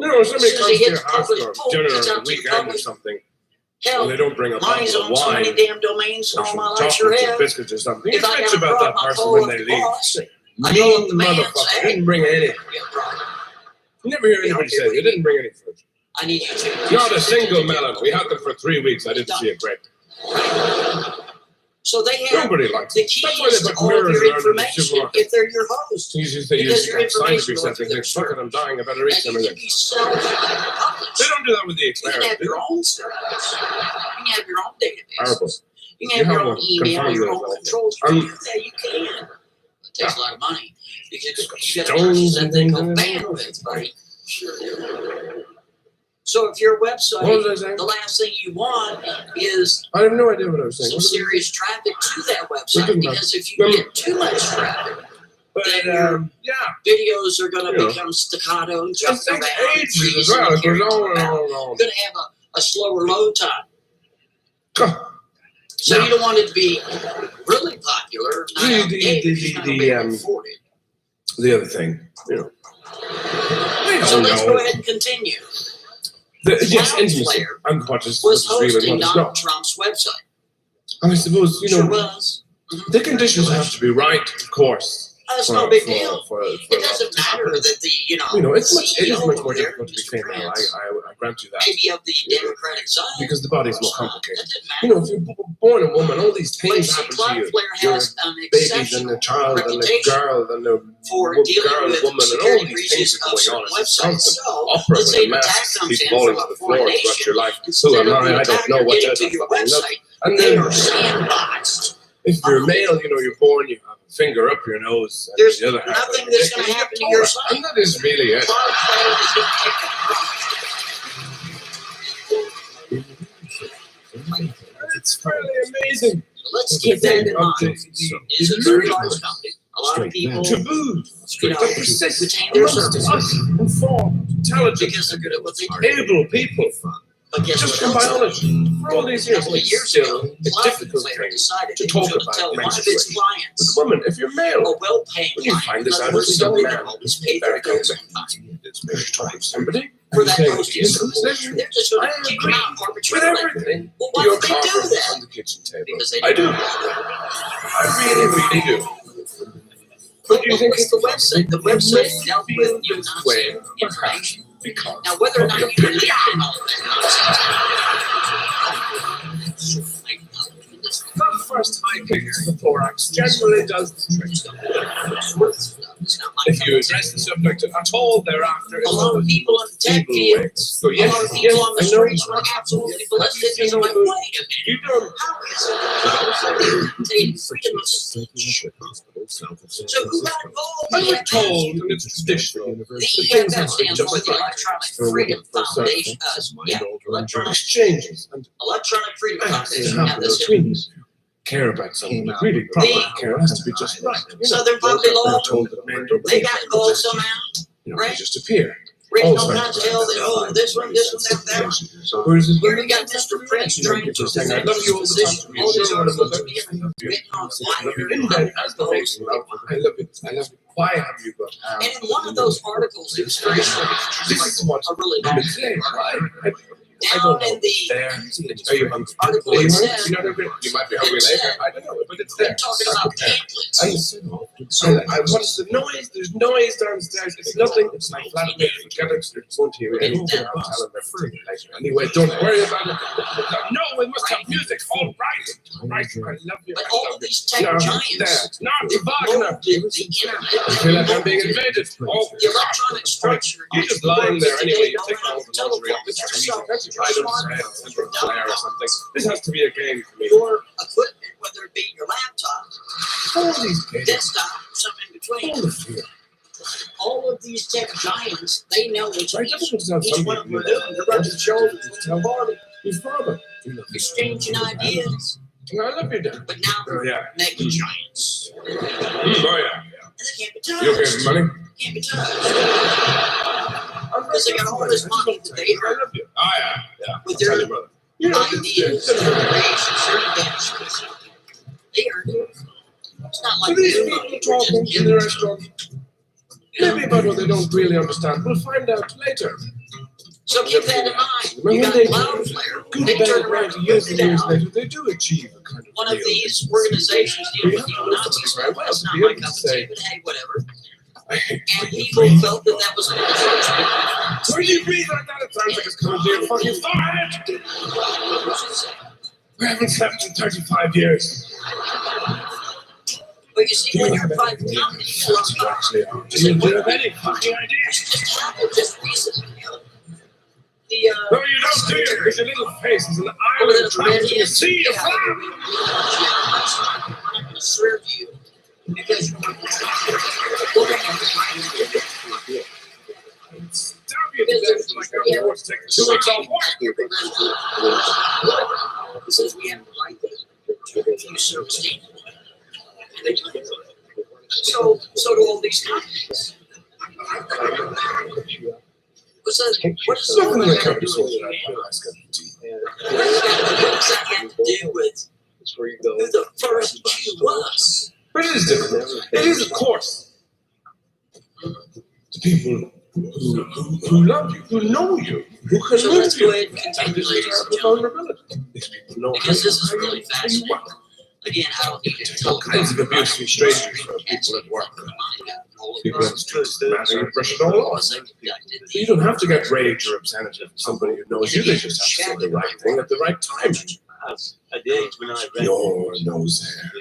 You know, when somebody As soon as comes he to your hits house publish, or boom, dinner it's on out the to the weekend or public. something, Hell, and they don't bring a mine's bottle of on so many wine damn domains or all some my life chocolates sure or have. biscuits or something, you If I bitch gotta about drop that my person call when at they the leave. boss, I You know the man motherfucker say, didn't bring any. yeah, problem. You never hear anybody say, you didn't bring any fruit. I need you to. Not a single melon. We had them for 3 weeks. I didn't see a grape. So they have Nobody likes the it. That's why keys they to put all of mirrors your around in the information supermarket. if they're your host. You just say, Because you your got sign to information be goes something. through their Think, fuck it, I'm dying. I better And eat some you of can this. be self-published. They don't do that with the You can experiment. have your own servers. You can have your own Horrible. databases. You can have your own email, your own controls. You can do that. You can. It takes a lot of money because you got to purchase that thing called bandwidth, buddy. Sure. So if your website, What was I saying? the last thing you want is I have no idea what I was saying. some What was I saying? serious traffic to that It website, doesn't matter. because if you No, get too much traffic, then your yeah. videos are going to You know. become staccato and jump It around. takes and ages freeze as well. and It carry goes on and out. on and You're on. going to have a slower load time. So you don't want it to be really popular. Not out of date, because you're not gonna be able to afford it. The other thing, you know. I So don't let's know. go ahead and continue. Yes, intimacy. Cloudflare And what is was real and hosting what is Donald not. Trump's website. And I suppose, you Sure know, was. the conditions have to be right, of course. That's for- no big for- deal. It doesn't matter that the it's much CEO more over there, difficult to be Mr. female. Prince, I grant you that. maybe of the Democratic side. Because the body's more complicated. You know, if you're born a woman, all these But things see, happen to you. Cloudflare You're has an babies and exceptional a child and a reputation girl and a for girl, dealing with woman, and all security these breaches things of are going certain on. It's websites. constant So opera let's with say a an attack mask comes keep in falling from to a the floor foreign throughout nation. your life. Who Instead am of I? the I don't attacker know what getting does to that your fucking look. website, And they then are sandboxed. if you're male, you know, you're born, you have a finger up your nose, and There's the other half nothing of your that's dick, going to and you happen to get your taller. site. And that is really it. Cloudflare is going to take the front. It's fairly amazing. So let's keep that in mind. It's a very large company. A lot of people, taboos, you know, that persist retain their amongst services us, informed, intelligent, because they're good at what they do. able people. But guess Just what from else? biology. For all these years, A couple of it's years still ago, a difficult Cloudflare thing decided to they talk were going to about tell one of its menstruation. clients, But woman, if you're male, a well-paying when you client, find in this other out words, as a young somebody man, that always paid their very bills good. on time. It's maybe talking to somebody. for that posting. They're just going to kick them out arbitrarily. With everything. Well, why would they do that? On the kitchen table. Because they I do. do. I really, really do. But you think it's the website? The website dealt with your way, information. Because Now, whether or not you believe in all that the first high kick to the thorax generally does the trick. If you address the subject at all thereafter, a lot of people on the tech field, so a lot of people on the streets were absolutely ballistic. And I'm like, wait a minute. You don't. How is it? Freedom of speech. So who got involved? I was told, and it's traditional, The EFF stands for the Electronic Freedom Foundation. Electronic exchanges and Electronic Freedom Foundation. how Have this things care about something really proper care has to be just right. Southern Poverty Law, Told that men don't they got involved somehow, they just appear. raising all kinds of hell. That, oh, this one, that one. Whereas Here you got Mr. Prince trying to saying, I love you all the time. all these articles are being written on fire. In that, as the host, I love it. I love it. Why have you got? And in one of those articles, it was very short. This is what a really I'm long saying. down in the There. Are you hungry? article, Are you it hungry? says, You might be hungry later. I don't know, but it's there. talking about pamphlets. What's the noise? There's noise downstairs. It's nothing. It's like flatmate. Forget it. It won't hear it. I'll tell them they're free. Anyway, don't worry about it. No, we must have music. All right. Right. I love you. But all of these tech No, giants, Not Wagner. the internet, I feel like I'm being invaded. Oh, the electronic structure. you're just lying there anyway. You take all the luxury of this. I don't say flare or something. This has to be a game for me. Your equipment, whether it be your laptop, All these games. desktop, or something in between. All the fear. All of these tech giants, they know what I just want to tell each one of them are doing. They're running somebody. Tell his father. exchanging ideas. I love you, Dad. But now they're mega giants. Oh, yeah. And they can't be touched. You okay with money? Can't be touched. Because they got all this money that they I love you. Oh, yeah. with I'll tell their your brother. ideas, their creations, their inventions. They earned it. It's not So like these you people talking in the restaurant, maybe about what they don't really understand. We'll find out later. So keep that in mind. When You got they Cloudflare. good, They bad, turn around right, years and years down. later, they do achieve a kind of One of real these organizations deal with neo-Nazi stuff. That's not my cup of tea, but hey, whatever. And people felt that that was an infringement. When you breathe like that, it sounds like it's coming to your fucking forehead. We haven't slept in 35 years. But you see, when you're a private company, you Do you have any fucking idea? just happened just recently. The No, you don't do it, because your little face is an island trapped in a sea of fire. I'm not going to serve you because you're Stab you to death like I'm forced to take 2 weeks off work. It says we have the right to refuse service. So do all these companies. What's that Nothing that comes with what does that have to do with who the first Jew was? But it is difficult. It is, of course. The people who love you, who know you, who can So live let's you. go ahead and continue, ladies and gentlemen, Vulnerability. These people know because this is really fascinating. Again, I don't need to tell all kinds of abuse from strangers from people at work. People in the streets, matter and brush it all off. You don't have to get rage or obscenity from somebody who knows you. They just have to say the right thing at the right time. At the age when I read Your nose hair.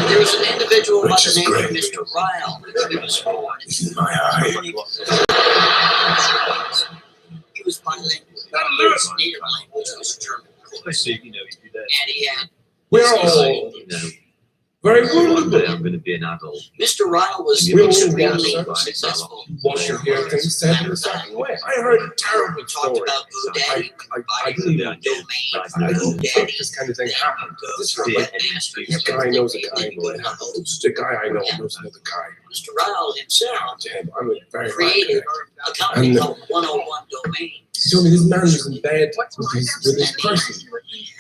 There was an individual by Which the is name great. of Mr. Ryle. He was born. This is my eye. He was bilingual. His native language was German. And he had. We're all very wounded. I'm going to be an adult. Mr. Ryle was We all extremely want successful. Wash your hair things said in a certain way. I heard a terrible Talked story. about GoDaddy, I didn't know. I didn't think this kind of thing happened. This happened. A guy knows a guy. A guy I know knows another guy. Mr. Ryle himself To him, I'm a very created a company And- called 101 Domains. He told me this man was in bed with his person.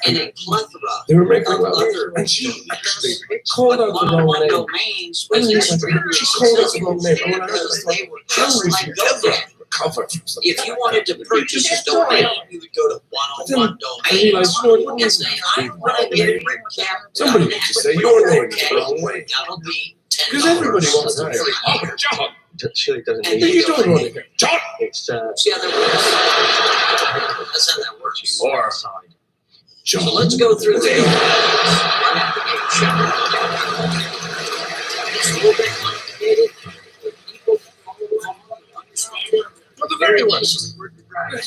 And a plethora They were making of love, other and she actually called out the wrong 101 name. Domains And was he was like, extremely she called out the wrong name. successful And when I heard because this, they were just like GoDaddy. cover from something. If you wanted to purchase a domain, you would go to 101 I realized, you know, it and say, I want to get Rick Cap. somebody needs to say your name the wrong way. That'll be Because everybody wants to hear, oh, John. Surely doesn't And need You don't want to hear, John. It's See how that works? That's how that works. Or, So John. let's go through the It's a little bit complicated. People follow along, understand it. For the very ones,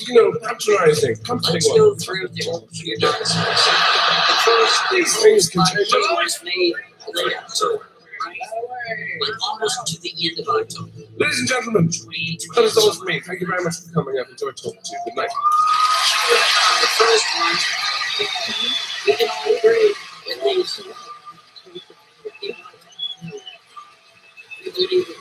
you know, patronizing, comforting Let's one. go through the few documents. The first These things can change your life. was made late October, right? Like almost to the end of October. Ladies and gentlemen, that is all for me. Thank you very much for coming. I've enjoyed talking to you. Good night. The first one, we can all agree at least. We believe that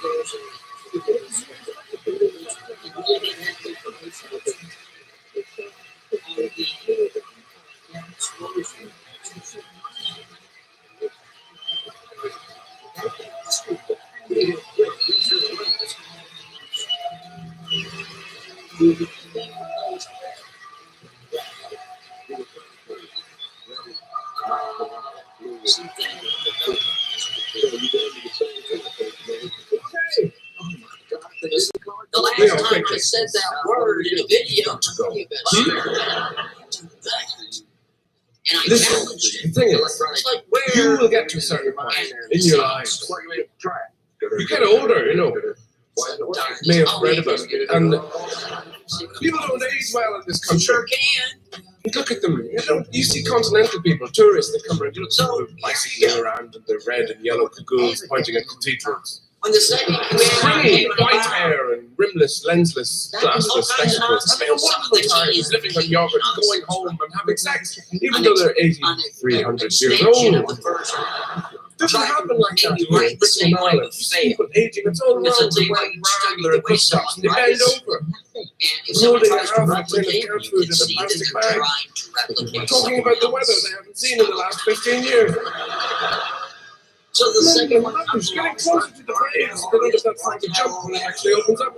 there's the last time I said that word in a video, and I challenged it. The thing is, It's like where you will get to a certain point in your lives. You get older, you know. You may have read about it. And people don't age well in this country. sure can. Look at them. You see continental people, tourists that come around. You look at them with bicycling around in their red and yellow cagoons pointing at cathedrals. When the second commander Springy, came white about, hair and rimless, lensless, glassless spectacles, having a wonderful time, living on yogurt, going home and having sex, even though they're 300 years old. Doesn't happen like that here in Britain and Ireland. People aging, it's all wrong. They went round, they're at bus stops, and they bend over. Holding a half a tin of cat food in a plastic bag. Talking about the weather they haven't seen in the last 15 years. So the second one comes getting closer to the waves. They don't have that far to jump when it actually opens up.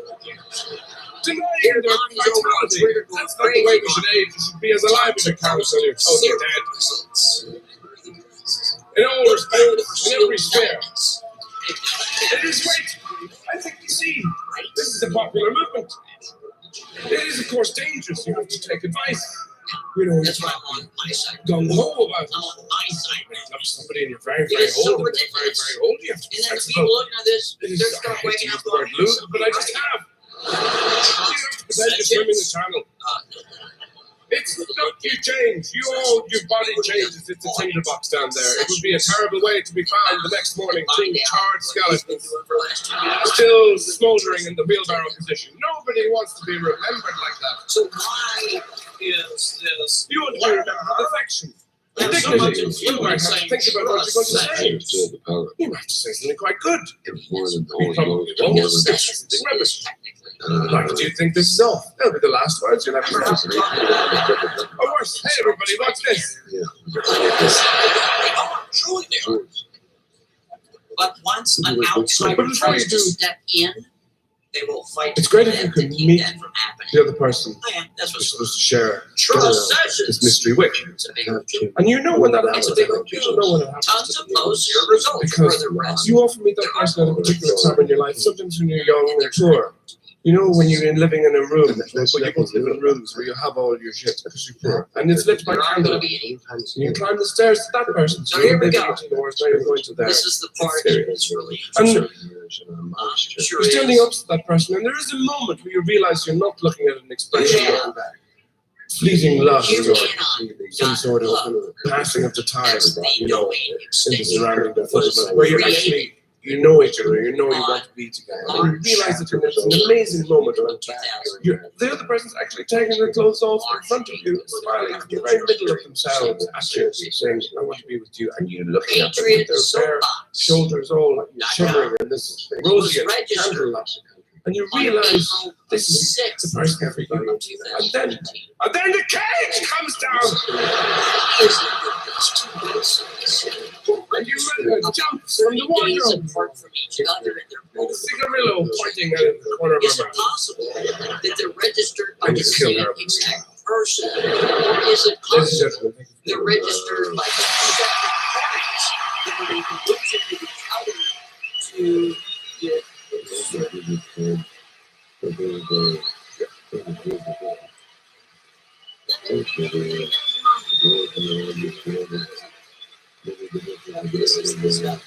Denying their vitality. That's not the way we should age. You should be as alive as a cow until you're totally dead. In all respects, in every sphere. It is great. I think you see, this is a popular movement. It is, of course, dangerous. You have to take advice. You know, that's why I'm on my side. Gung ho about it. I'm on my side. You love somebody and you're very, very old, and they're very, very old. You have to be And then the sensible. people looking at this, It they're is, I start hate to waking use up the word going, lose, but I just have. You have to pretend you're swimming the channel. It's not you change. Your body changes. It's a tinderbox down there. It would be a terrible way to be found the next morning, two charred skeletons, still smouldering in the wheelbarrow position. Nobody wants to be remembered like that. So why is this? You want to be remembered with affection. Dignity. You might have to think about what you're going to say. You might have to say something quite good. You probably won't say something rubbish. Like, do you think this is all? That'll be the last words you'll ever hear. Or worse, hey everybody, watch this. Truly they are. But once an outsider tries to step in, they will fight. It's great if you can meet the other person Yeah, that's who's what's supposed to share Trust this mystery with. It's a big And you know when that happens. It's a big You know when it happens. Tons of those zero results for Because the rest. you often meet that person at a particular time in your life, sometimes when you're young or poor. You know, when you're living in a room, but you go to live in rooms where you have all your shit because you're poor, and it's lit by candle. And you climb the stairs to that person. So here we go. Now you're going to there. This is the part It's that's really And interesting. Sure you're standing is. up to that person, and there is a moment where you realize you're not looking at an expression of fleeting lust or some sort of passing of the time, you know, in the surrounding environment, where you're actually, you know each other, you know you want to be together. And you realize that there's an amazing moment around the other person's actually taking their clothes off in front of you, smiling in the very middle of themselves at you, saying, I want to be with you. And you looking at them with their bare shoulders all shimmering in this rosy candlelight. And you realize this is the person for you. And then the cage comes down. And you jump from the wardrobe. Apart from each other, and they're With a cigarillo pointing at the corner of It's her mouth. impossible. I just killed her. person, or is it Ladies and gentlemen, they're registered like separate parties that are collusion with each other to get this is the stuff.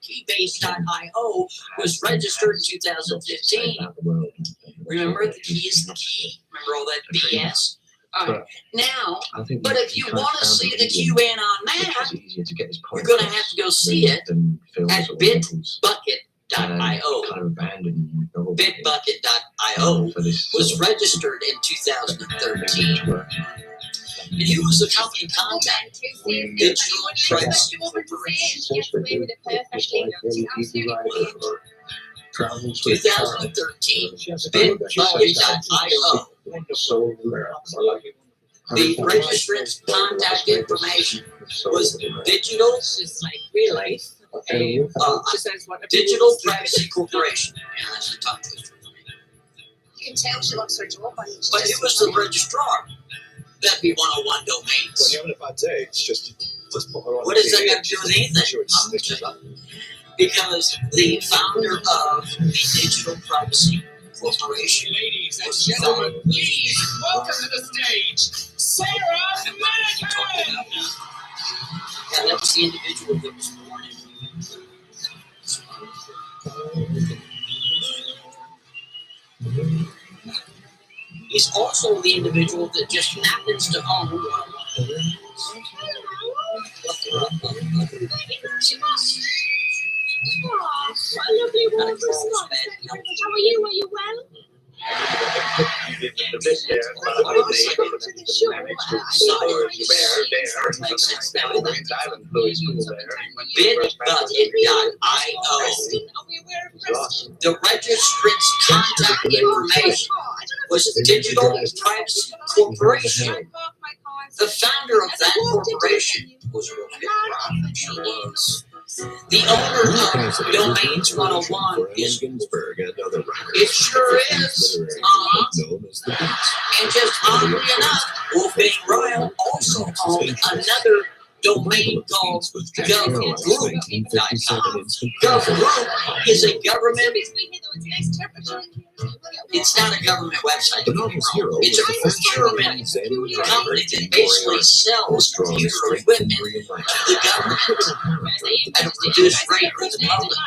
Keybase.io was registered in 2015. Remember the key is the key? Remember all that BS? Now, but if you want to see the QAnon on that, you're going to have to go see it at bitbucket.io. Bitbucket.io was registered in 2013. And who was the company contact? Digital Privacy Corporation. 2013, bitbucket.io. The registrant's contact information was Digital Digital Privacy Corporation. Yeah, that's the tongue twister for me. You can tell she looks her jaw. But who was the registrar? That'd be 101 domains. When you're having a bad day, it's just put her on. What does that got to do with anything? Because the founder of the Digital Privacy Corporation, Ladies and gentlemen, please welcome to the stage, Sarah Manhattan. Yeah, that was the individual that was born in. He's also the individual that just happens to own one. Oh, a lovely warm response. Thank you very much. How are you? Are you well? The registrant's contact information was Digital Privacy Corporation. The founder of that corporation was Rob. Sure was. The owner of Domains 101 is Ginsburg. It sure is. And just oddly enough, Wolfgang Royal also owned another domain called GovGroup.com. GovGroup is a government. It's not a government website. It's a procurement company that basically sells computer equipment to the government at a reduced rate for the public.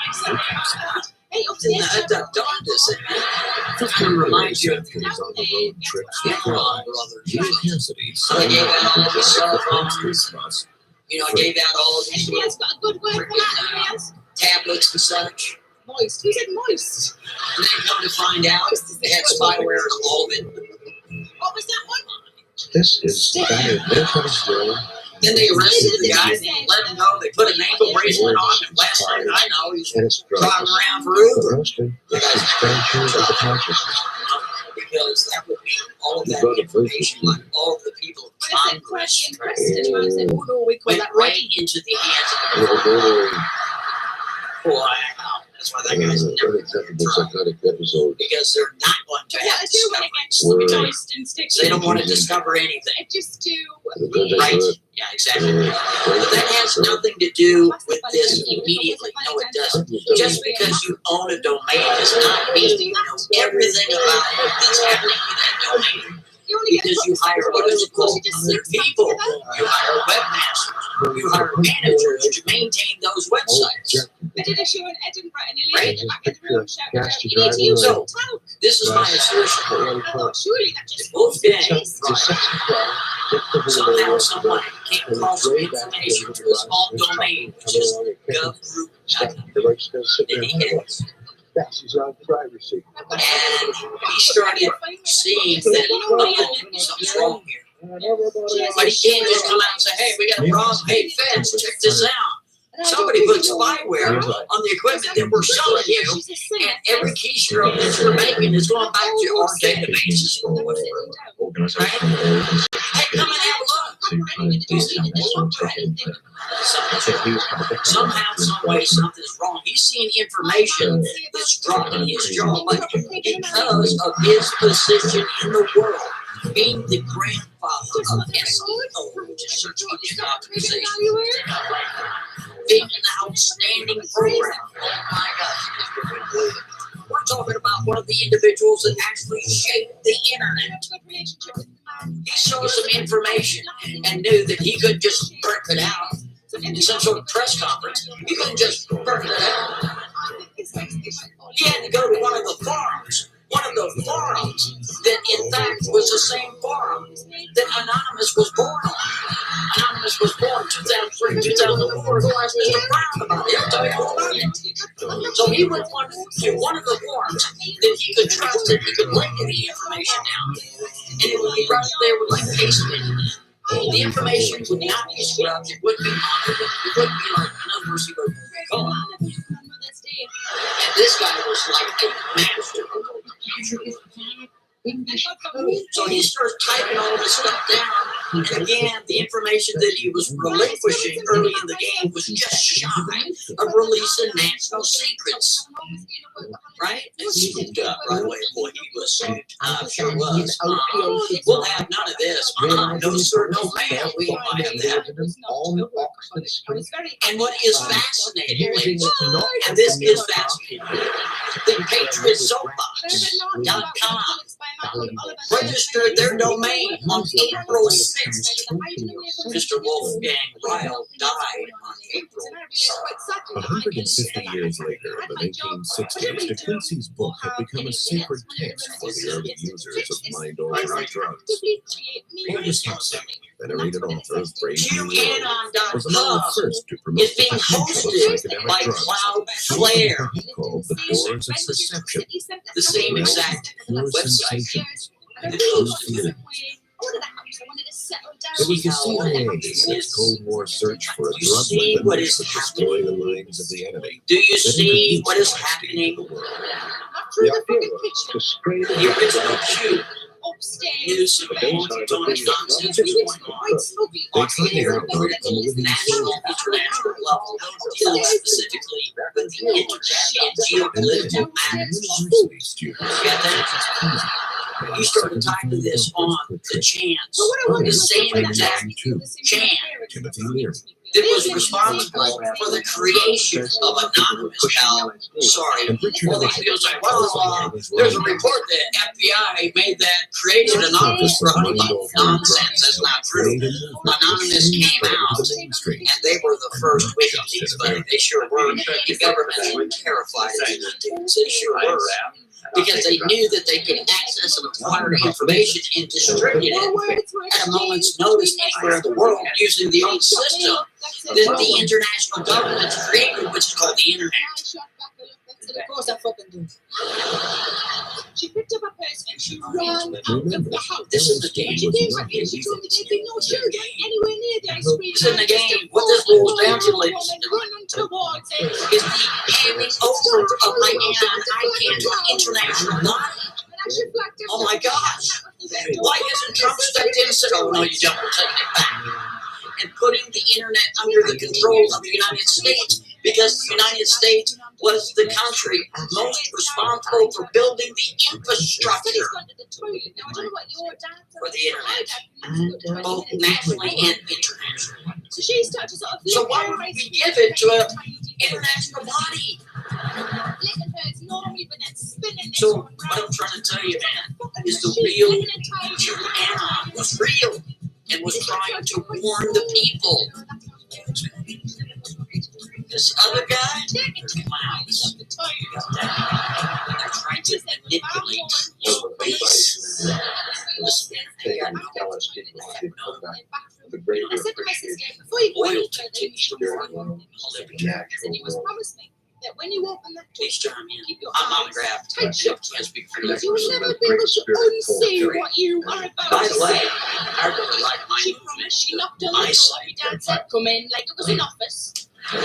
Just to remind you of Enron brothers. So I gave out all these cell phones. You know, I gave out all of these tablets and such. Moist. Who said moist? And then come to find out, they had spyware in all of it. What was that one? This is standard. Then they arrested the guy and let him know. They put an ankle bracelet on him. Last night I know he's driving around for Uber. Because that would mean all of that information on all of the people of Congress went right into the hands of the wow. That's why that guy's never going to because they're not going to have discoveries. They don't want to discover anything. Just do. Right? Yeah, exactly. But that has nothing to do with this immediately. No, it doesn't. Just because you own a domain does not mean you know everything about what's happening with that domain. Because you hire what is it called? Other people. You hire webmasters. You hire managers to maintain those websites. I did a show in Edinburgh and Right. back in the room shouting out, you need to use your talc. This is my assertion. Surely that just Wolfgang somehow someone came across some information to his home domain, which is govgroup.com. And he had passes on privacy. He started seeing that something's wrong here. But he can't just come out and say, hey, we got a problem. Hey, feds, check this out. Somebody put spyware on the equipment that we're selling you, and every keystroke that you're making is going back to our databases or whatever. Right? Hey, come and have a look. Somehow, some way, something's wrong. He's seeing information that's dropping his jaw, but because of his position in the world, being the grandfather of SEO, which is search engine optimization, being an outstanding program. Oh my gosh. We're talking about one of the individuals that actually shaped the internet. He saw some information and knew that he could just burp it out in some sort of press conference. He couldn't just burp it out. He had to go to one of the forums that in fact was the same forum that Anonymous was born on. Anonymous was born 2003, 2004. Go ask Mr. Brown about it. He'll tell you all about it. So he went to one of the forums that he could trust, that he could link any information down. And it would be right there with like pasted. The information would not be scrubbed. It wouldn't be monitored. It wouldn't be like, in other words, he would go on. And this guy was like a master of the so he starts typing all this stuff down, and again, the information that he was relinquishing early in the game was just shy of releasing national secrets. Right? And he did right away. Boy, he was, sure was. We'll have none of this. No, sir, no, ma'am. We won't have that. And what is fascinating, ladies, and this is fascinating, the PatriotSoapbox.com registered their domain on April 6th. Mr. Wolfgang Ryle died on April 6th. 150 years later, in the 1960s, De Quincey's book had become a sacred text for the early users of mind-altering drugs. Aldous Huxley, venerated author of Brave New World, was among the first to promote the potential of psychedelic drugs, Cloudflare, called The Doors of Perception. the same exact Pure website. sensations and true feelings. It was the CIA in its Cold War search for a drug weapon that could destroy the minds of the enemy. Do you see what is happening? The original Q news nonsense was going on the air, national, international level, dealing specifically with the internet and geopolitical matters. You got that? He started typing this on the chance, the same exact chant that was responsible for the creation of Anonymous. Now, sorry, all these people say, well, there's a report that FBI made that created Anonymous for $100. Nonsense, that's not true. Anonymous came out, and they were the first WikiLeaks, but they sure were. The governments were terrified of these dudes. They sure were. Because they knew that they could access and acquire information and distribute it at a moment's notice anywhere in the world using the old system that the international governments created, which is called the internet. Of course I fucking do. She picked up a purse and she ran out of the house. This is the game. She came back and she told me there'd be no children anywhere near the ice cream. It's in the game. What this boils down to, ladies and gentlemen, is the handing over of my ICANN to an international body. Oh my gosh. Why hasn't Trump stepped in and said, oh no, you don't, we're taking it back? And putting the internet under the control of the United States, because the United States was the country most responsible for building the infrastructure for the internet, both nationally and internationally. So why would we give it to an international body? So what I'm trying to tell you, man, is the real QAnon was real and was trying to warn the people. This other guy, clowns. They're trying to manipulate your base. Listen, they got no loyalty to each one. He was promised me that when you open that Please turn him in. I'm on grab. Tight shut. Can't speak for You you. will never be able to unsay what you are about By to the way, say. I really like my She promised she knocked on the my door. side. Your dad said, come in, like it was an office. And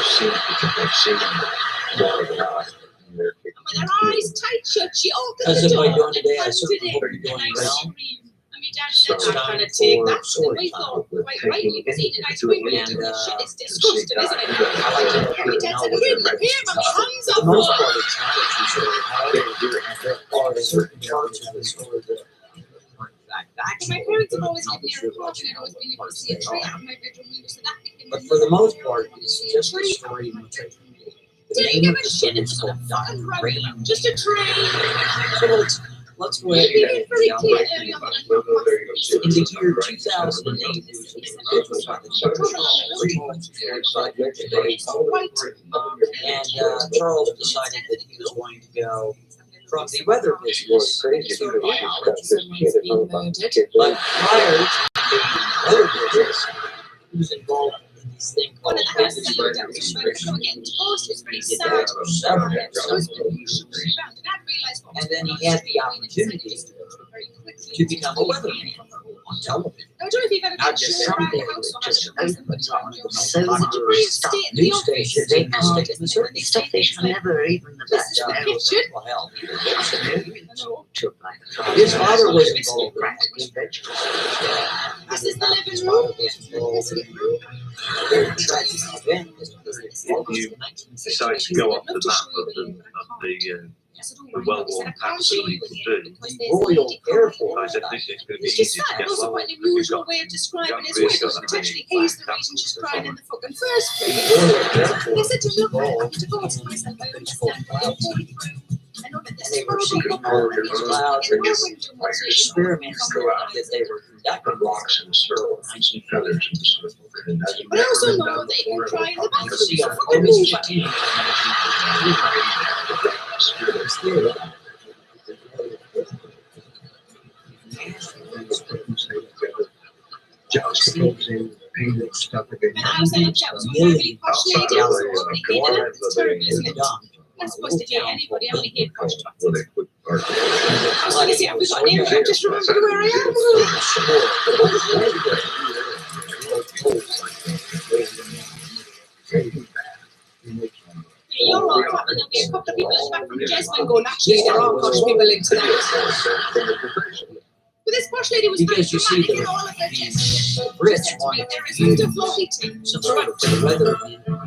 with her eyes tight shut, she opened As the if door I doing and today, I pounded certainly in hope you're an doing ice well. cream. And my dad said, I'm gonna take that. And we thought, quite rightly, was eating ice cream when you're doing this shit. It's disgusting, isn't it? And my dad said, I really look here, but my hands For are the most full. part, it's not what you say. However, there are certain parts of the story that But my parents have always lived near a park, and I'd always been able to see a tree out of my bedroom window, so that became but for the most part, it's just a story in which I can read. The didn't name give of a the shit. book It's is just a called fucking Dr. rain. Rain. Just a tree. So let's go ahead He and made it very clear early on that I'm not in the year 2008, this individual by the name of Charles and Charles decided that he was going to go from the weather business to biology. But prior to the weather business, he was involved in this thing called chemistry research. He did that for several years. And then he had the opportunity to become a weatherman on television. Not just someday, just opens on the most popular news station in the state of Missouri. Stuff they should never even the best. Well, hell, his father was involved in vegetables. This is the living room. A very tragic event that occurred in August of Decide to go off the map of the well-worn paths that people do. The Royal Air Force. I said this is going to be It's easy just to sad. get It was lower. quite an unusual way of describing his wife. Because potentially he's the reason she's crying in the fucking first place. They said to look, I have to go to myself. I understand what they're going through. I know that this They is were seeing horrible. all of these clouds and experiments that they were conducting. Rocks and circles, nice and feathers and circles. But I also know that you can cry in the bathroom. See, on Fucking August move. 15th, And I was saying that was one really posh lady. So opening it, it's terrible, isn't it? Not supposed to hate anybody. I only hate posh twats. I was going to say, have we got near? I just remembered where I am. You're all clapping. There'll be a couple of people at the back from Jesmond going, actually, there are posh people in tonight. But this posh lady was because you see dramatic in all of their tests. the Brits wanted There is underflow heating. some sort of weather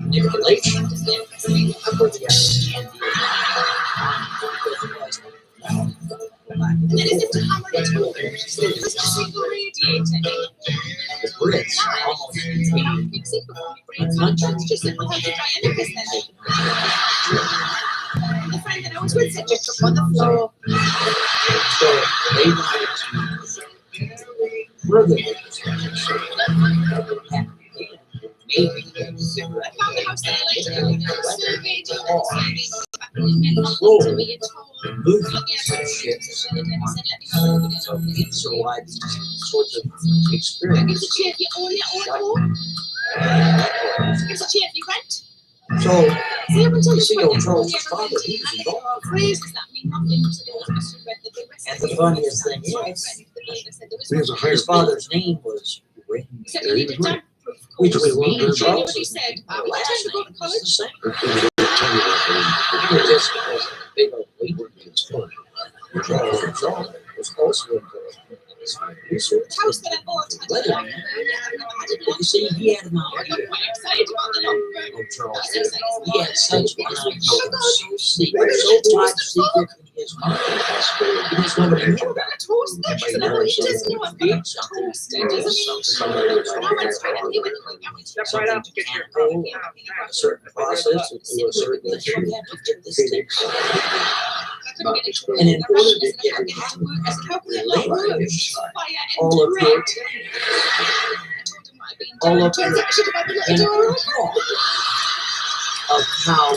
manipulation of where the understand And then as if to hammer it home, there was a single radiator. the Brits almost Fix it before we bring it on. That's just simple how to dry a knickers then. The friend that I was with said just jump on the floor. so they wanted to further the discussion. So maybe I found the house that I liked to go to. Surveyed it. floor To me, it's all movements and shit. So I sorts of experience. Here's a chair if you own your own home. Here's a chair if you rent. So See, up until you this see point, old Charles' everyone father, rented, he and was I think they're involved. all phrases that mean nothing to the ones who read the rest. And the funniest thing is, his father's name was Ring. Except you needed damp proof. Which was me and Charles. Genuinely said, we got time to go to college. He was just a big old leader. Charles was also involved in this research. The house that I bought had a log burner. I've never had a log You see, he had an burner. idea. I'm quite excited about the log burner. Charles. That's exciting. He had such an idea. So secret, We're so gonna top toast the secret in his mind. Because nobody knew We're about gonna toast this. And he doesn't know I'm gonna toast it, doesn't he? And I went straight up. He went, step right up, get your a certain process or a certain thing. You have to get this thing. And in order to get it language, all of it, all of the of how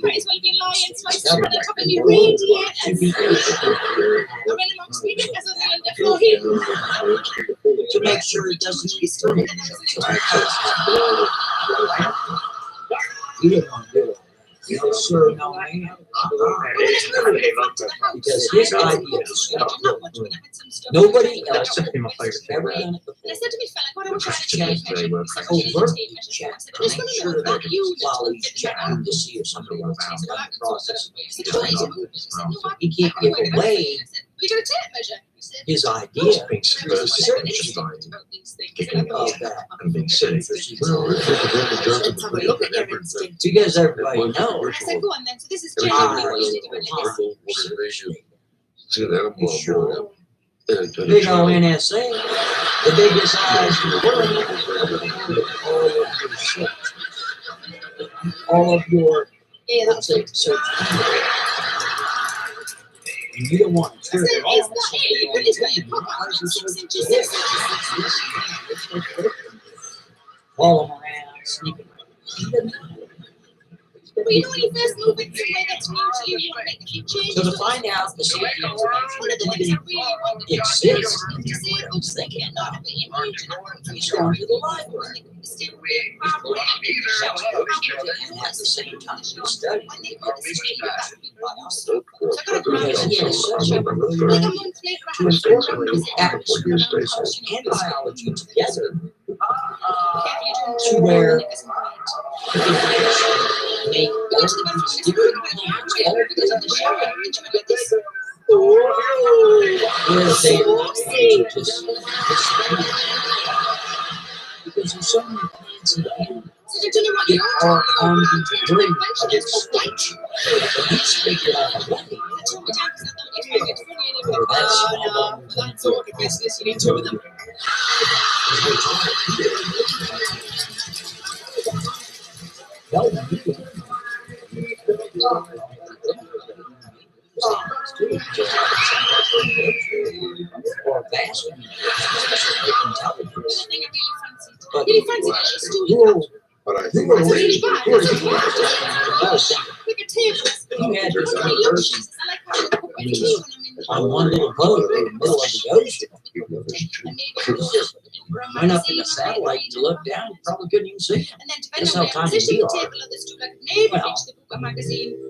might as well be lying, so I stood on top of me radiators. I ran amongst me because of the floor heating. to make sure it doesn't get through. He didn't want to do it. No, sir, no, ma'am. Because his idea is nobody else has ever done it before. Make sure that while he's checking to see if somebody else has done the process, he can't give away his idea of that. Because everybody knows. Big old NSA, the biggest eyes in the world, all of your search. And you don't want to turn it off. Follow him around, sneaking. Well, you know when you first move into somewhere that's new to you, you want to make a few changes. So to find out the safety one of the things I really want to exists, disabled thinking not a bit emotional. he's going to the library. And at the same time, he's studying. Because he has such a brilliant mind to incorporate atmosphere and biology together to where he can make all of these different plans all within the show. Where they just because there's so many plans in the end that are on the brink of extinction. But he's figured out a way. That's all the business you need to with them. Or vast intelligence. But But I think we're waiting for on one little boat in the middle of the ocean. Went up in the satellite and looked down, you probably couldn't even see him. That's how tiny we are. Well,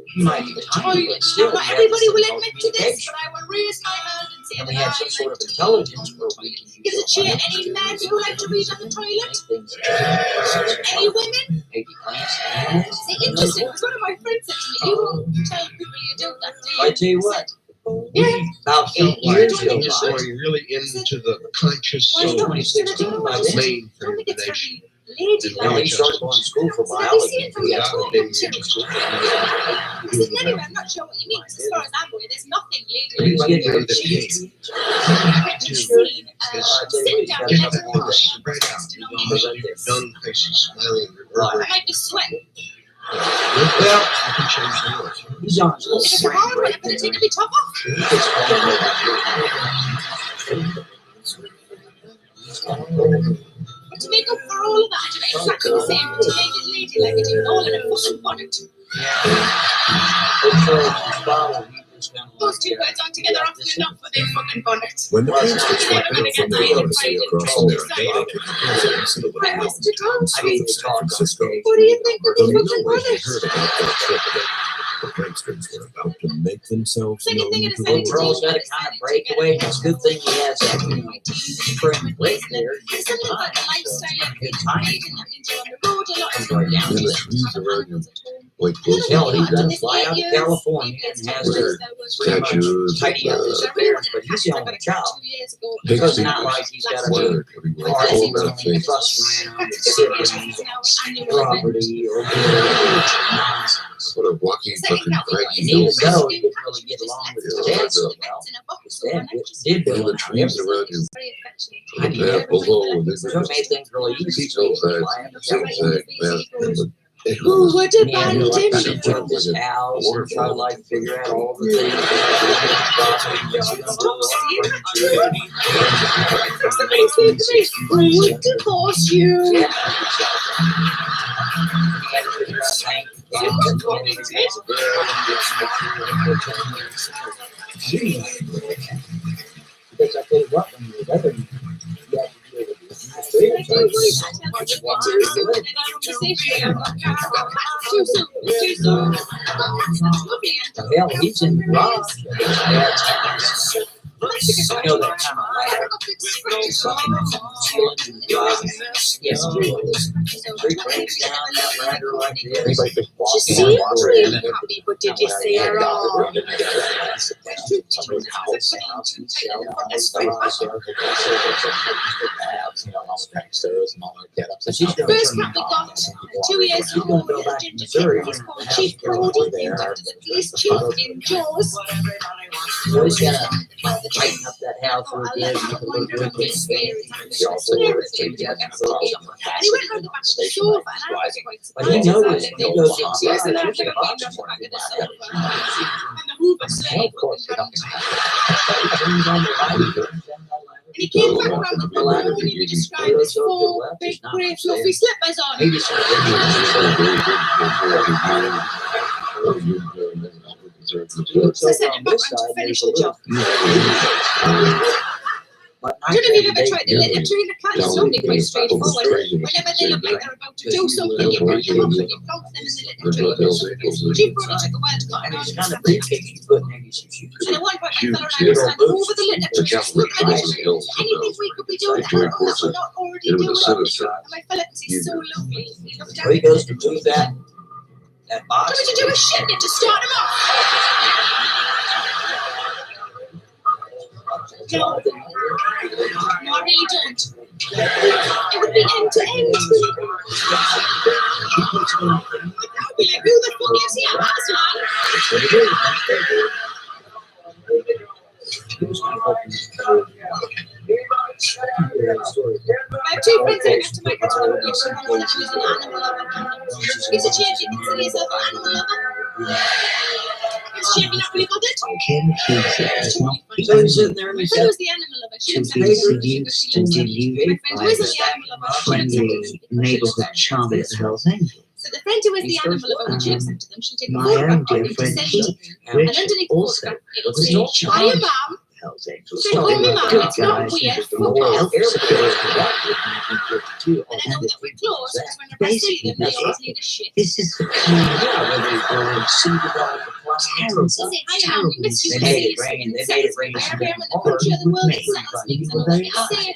he might be tiny, but still, Not everybody will admit to this, but I will raise my hand and say and that we have some sort of intelligence where we can Give a cheer any man who like to read on the toilet. Any women? maybe plants, animals. See, interesting, because one of my friends said to me, you won't tell people you do that, do you? I tell you what, Yeah. about 8 years ago, Are you really into the conscious Why soul? 2016, by then, Main I don't think it's nation. very lady and we started going to school for biology. Yeah, Because anyway, I'm not sure what you mean, because as far as I'm aware, there's nothing He's lady. getting rid of cheese. Sitting down and letting her Spread out. Young faces smiling, I reverberate. might be sweating. Well, I can change the world. he's on his If it's little hard, break I'm going to there. take my top off. But to make up for all of that, I did exactly the same. To make it ladylike, I did it all in a fucking bonnet. Those two words on together are good enough for their fucking bonnet. When the Princeton They're went going to back from get the really Odyssey pride across and America, they could compare it to the I was to town I need street. to talk on Francisco. stage. What do you think of From the the fucking noise they bonnet? heard about that trip, the Pranksters were about to make themselves Second known thing to it is the Well, to Charles world. got a kind of breakaway. It's a good thing he has that friend right there. There's something about the lifestyle of Good being time. made and that means you're on the road a lot. Comes right down. Then the trees around you, like Hell, he's those gonna fly out to California and has Where pretty much statues tidy up his of affairs, but he's the only child. big So it's not figures like he's got a flared big everywhere, car all he's about on face. bus around, siblings, property, or nonsense. What a wacky fucking craggy And even hill. though he didn't really get along with his dad so well, his dad did And build the him trees around you, I the mean, path below, and so it made things really easy. zigzag path, and Who would And he had to like abandon kind of build his house and try to like figure out all the things. Somebody said to me, I would divorce you. Yeah. He had to figure out things. Because I tell you what, when you're living, you have to do Hell, he's in the garage. You know that kind of ladder? Yes, three breaks down that ladder like this. She seemed really happy, but did you see her all? First cat we got 2 years old, ginger kitten, he's called Chief Brody, named after the police chief in Jaws. So he's gonna tighten up that house real good, make it look good. And he went round the back of the sofa, and I was quite But he knows, he goes in Yes, and the I house. picked up the back of the sofa. And the Hoover saying, Of course, and he came back around with the ladder that you described as 4 big grey fluffy slippers on. So I sent him back round to finish the job. I don't know if you've ever tried to let a train of cats. It's normally quite straightforward. Whenever they look like they're about to do something, you pick them up and you plonk them in the little train. Chief Brody took a while to cut him out. And at one point, I fell around and stand over the litter train. Look, I didn't anything we could be doing to help them that we're not already doing. And my fella, he's so lovely. He looked So he goes to do that box. What did you do with shit to start him off? No, I really don't. It would be end to end. I would be like, who the fuck is he? I have 2 friends that to my control. One is an animal lover. He's a change. You can see yourself an animal lover. Is she not really bothered? So he's sitting there and My he friend said, was the animal lover. She to looks be at me. seduced and deluded My by friend who was the the animal lover. She looks at friendly me. neighborhood charm of the Hells Angels. So the friend who is the animal lover, when she looks into them, she'll take a My photograph own of dear them to friend send Keith, to me. And which underneath the also photograph, it'll was say, not hiya, charged ma'am. Hells Angels. Say, oh, ma'am, it's not weird. Fuck off. And I know that we're close, because whenever I see them, they always need a shit. This is the kind of terrible, So say, hiya, ma'am, we miss you. They made it rain. They made it rain. I am in the country of the world, settles things, and Very it's hard. safe.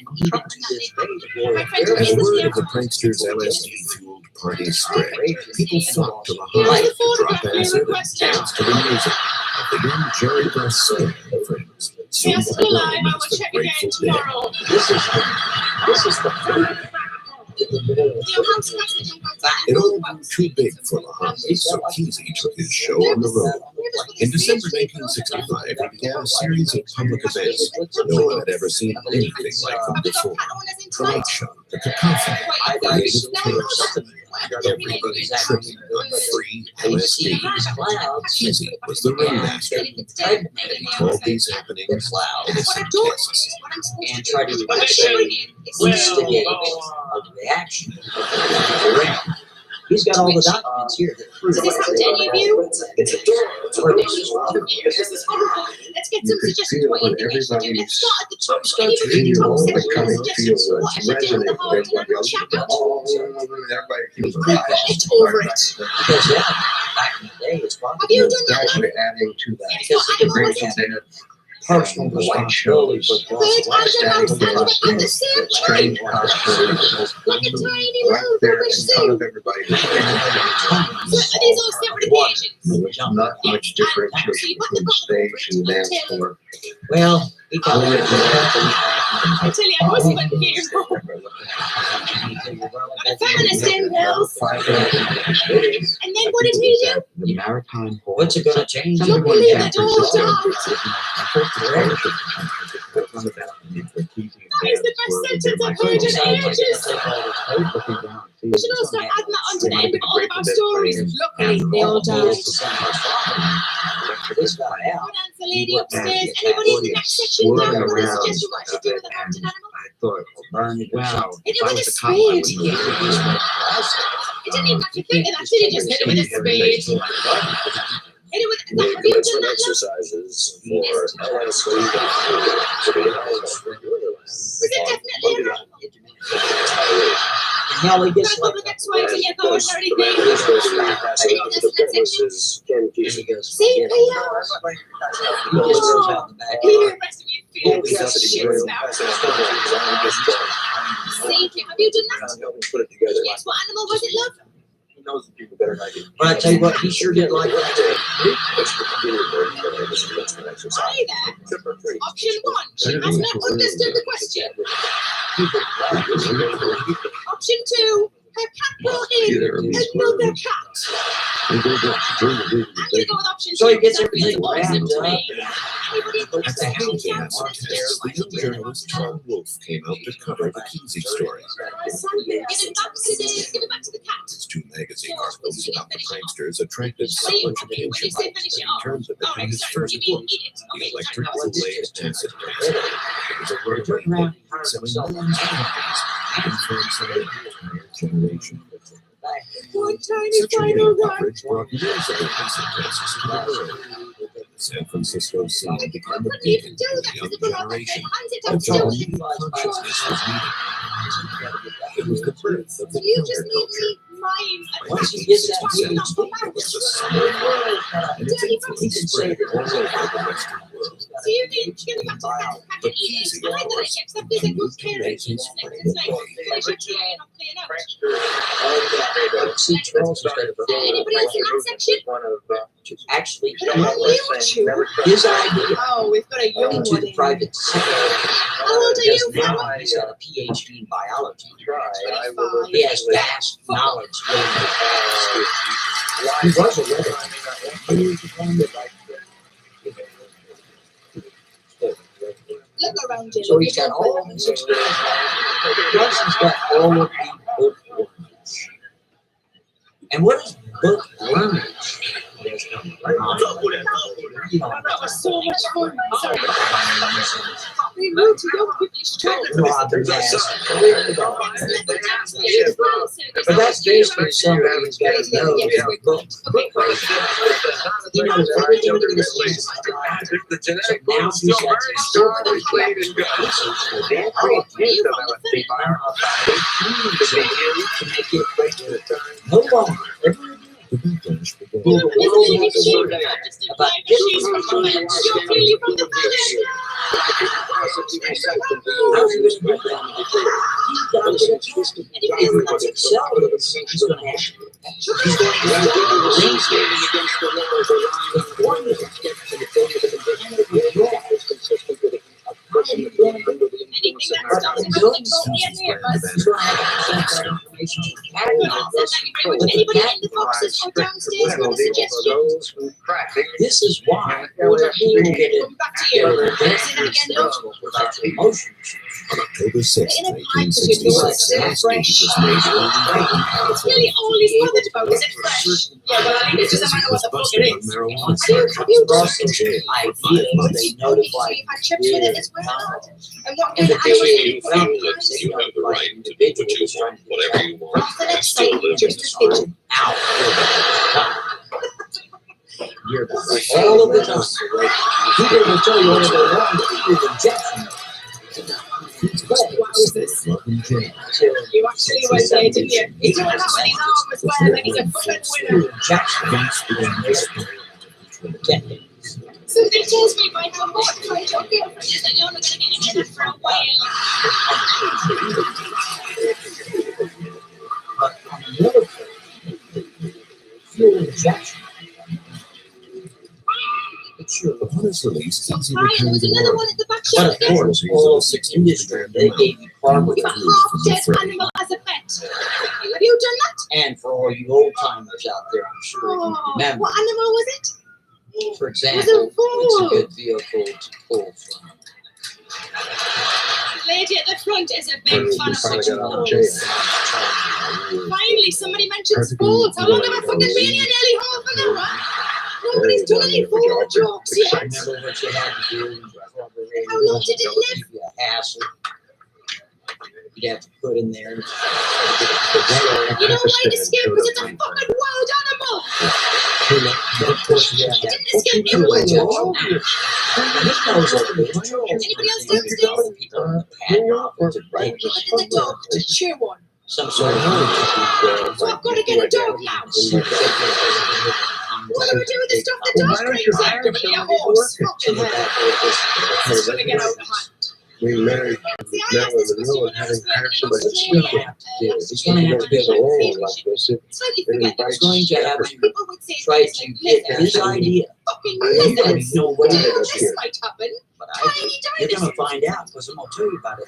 My friend who As is word the of the pranksters' LSD-fueled party spread, people flocked to the Here's hive the to drop photograph we acid and requested. dance to the music of the young Jerry Garcia and friends. Soon Yes, to still be known alive. I as will the check again Grateful Dead. tomorrow. This is the It all got too big for Muhammad, so Kesey took his show on the road. In December 1965, he began a series of public events. No one had ever seen anything like them before. The light show, the cacophony, creative chaos, everybody tripping on free LSD. Kesey was the ringmaster, and he called these happenings innocent tests. and try to instigate a reaction. He's got all the documents here that prove Does this happen to any of you? it's a This is horrible. Let's get some suggestions what you think I should do. Let's start at the top. Start Anybody reading can all talk the sexual coming suggestions. feels What I should do with the whole resonate little chat out. Everybody feels Get over it. because back in the day, it's Have you done that? actually adding to that. because the great container personal responsibility for Bird and a mouse stand up at the same time. Strange costumes. Like a tiny Right little there rubbish in front zoo. of everybody. So are these all separate occasions? There was not much differentiation between stage and dance floor. well, he got it. Until your husband came home. A feminist in Wells. And then what did he do? The maritime what's it gonna change? Don't believe it all down. That is the best sentence I've heard in ages. We should all start adding that onto the end of all of our stories. Luckily, they all died. This guy out. What else, the lady upstairs? Anybody in the next section down? What a suggestion what I should do with a mountain animal? I thought, burn it down. Hit it with a spade. He didn't even have to think of that, did he? Just hit it with a spade. Hit it with. Have you done that? Exercises for LSD. Was it definitely a Now we get Put the next way to your thoughts or anything. See, Peter? Peter, rest of you feel shit now. See, Kim, have you done that? Yes, what animal was it, love? He knows the people better than I do. But I tell you what, he sure did like that. Hi there. Option 1, she has not understood the question. Option 2, her cat brought in another cat. I'm going to go with option 2. So he gets That everything feels awesome wrapped to up. me. Anybody At the Hamilton Arts Fest, the young journalist Tom Wolfe came out to cover the Kesey story. Give it back to the cat. His 2 magazine articles about the pranksters attracted so much attention that he turned them into his first book, The Electric Kool-Aid Acid Test. It was a verdict selling millions of copies and influencing an entire generation. One tiny Such final radio run. coverage brought years of acid tests to the world. The San Francisco scene became a beacon for the young generation until immediate consciousness was needed. It was the birth of the You just made counterculture. me mine. Once he gets that It was the summer of love, and its influence spread all over the Western world. So you mean give it back to the cat But and eat it? Kesey, I of like that course, it gets the physical continued to caring. make his It's brand like, way. finish your tray and I'll clean out. See, Charles instead of Anybody else in that section? actually, Put it on YouTube. his idea Oh, we've got a young into one the in. private sector. How old are you, Because now Fran? he's got a PhD in biology. 25. He has vast knowledge. He was a lawyer. Look around you. So he's got all this experience. Plus he's got all of the bookworms. And what is bookworms? That was so much fun. Sorry. We moved to young people's children. But that's basically somebody who's got to know their book. He knows everything that is in his life. So now he's got to start the no longer The backlash began. will the world have to learn about She's from the village. You're clearly from the village. how he was born. He's got to get tested. If he wants to sell it, he's going to have to. He's going to have Anybody in the boxes or downstairs got a suggestion? This is why we're able Come back to you. Say that again, love. emotions. On October 6, In a pipe, because you know 1966, it's still Last fresh. was made early in It's really California. all he's bothered about. Is it fresh? Yeah, well, I think it doesn't matter what the fuck it is. Marijuana Have you done in jail for 5 Ideas months. they notify We've had trips with it as well. And what And kind the of animals big did you put in family, place? you have the right to do what you want, whatever you want. Off the next day, just a pigeon. Out. You're all of the time. People will tell you all day long that you're rejection. What was this? Welcome, James. You actually went there, didn't you? He's doing that on his arm as well, like he's a fucking winner. Vince began whispering Something tells me by how mortified your girlfriend is that you're not going to get together for a while. But on another thing, fuel rejection. It's your Upon his release, Kesey Brian, there returned was to another work. one at the back But shelf of again. course, all of the industry, they gave you farmer You got food half from the dead fray. animal as a pet. Have you done that? And for all you old timers out there, I'm sure you Oh, remember. what animal was it? For Was example, it it's a bull? good vehicle to pull from. The lady at the front is a big fan of such balls. Finally, somebody mentions balls. How long have I fucking been here? Nearly half an hour. Nobody's done any ball jokes yet. Remember what you had to do? How long did it live? Give you a hassle. You'd have to put in there. You know why it escaped? Because it's a fucking wild animal. Of course, yeah. This can't be right. This knows what it is. Anybody else downstairs? Right. But the dog to chew on. Some sort of So I've got to get a dog house. What do I do with the stuff the dog brings in? Give me a horse. Fucking hell. This is going to get out of hand. We married See, I now asked in this the middle question of when I was having hired working in somebody to Australia. sleep with. It's going to have to be It's a role like this. Slightly It forget invites It's going to have to people would say try things to like get lizards. his idea. Fucking I don't lizards. know What what do you it know is this here. might happen? But Tiny you're going to dinosaurs. find out because I'm going to tell you about it.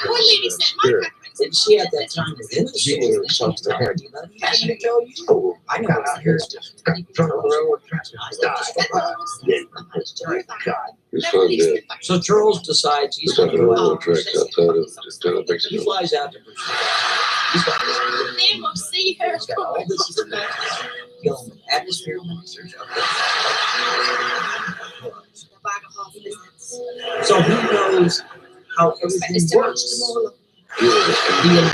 One lady said, my Spirit. preference And she had that time within the Beating story. himself in the head. She didn't tell you. I know what I heard. So Charles decides he's going to go out. He flies out to Brazil. He's got They must see her he's got all coming. this atmosphere monsters up there. So he knows how everything works. Dealing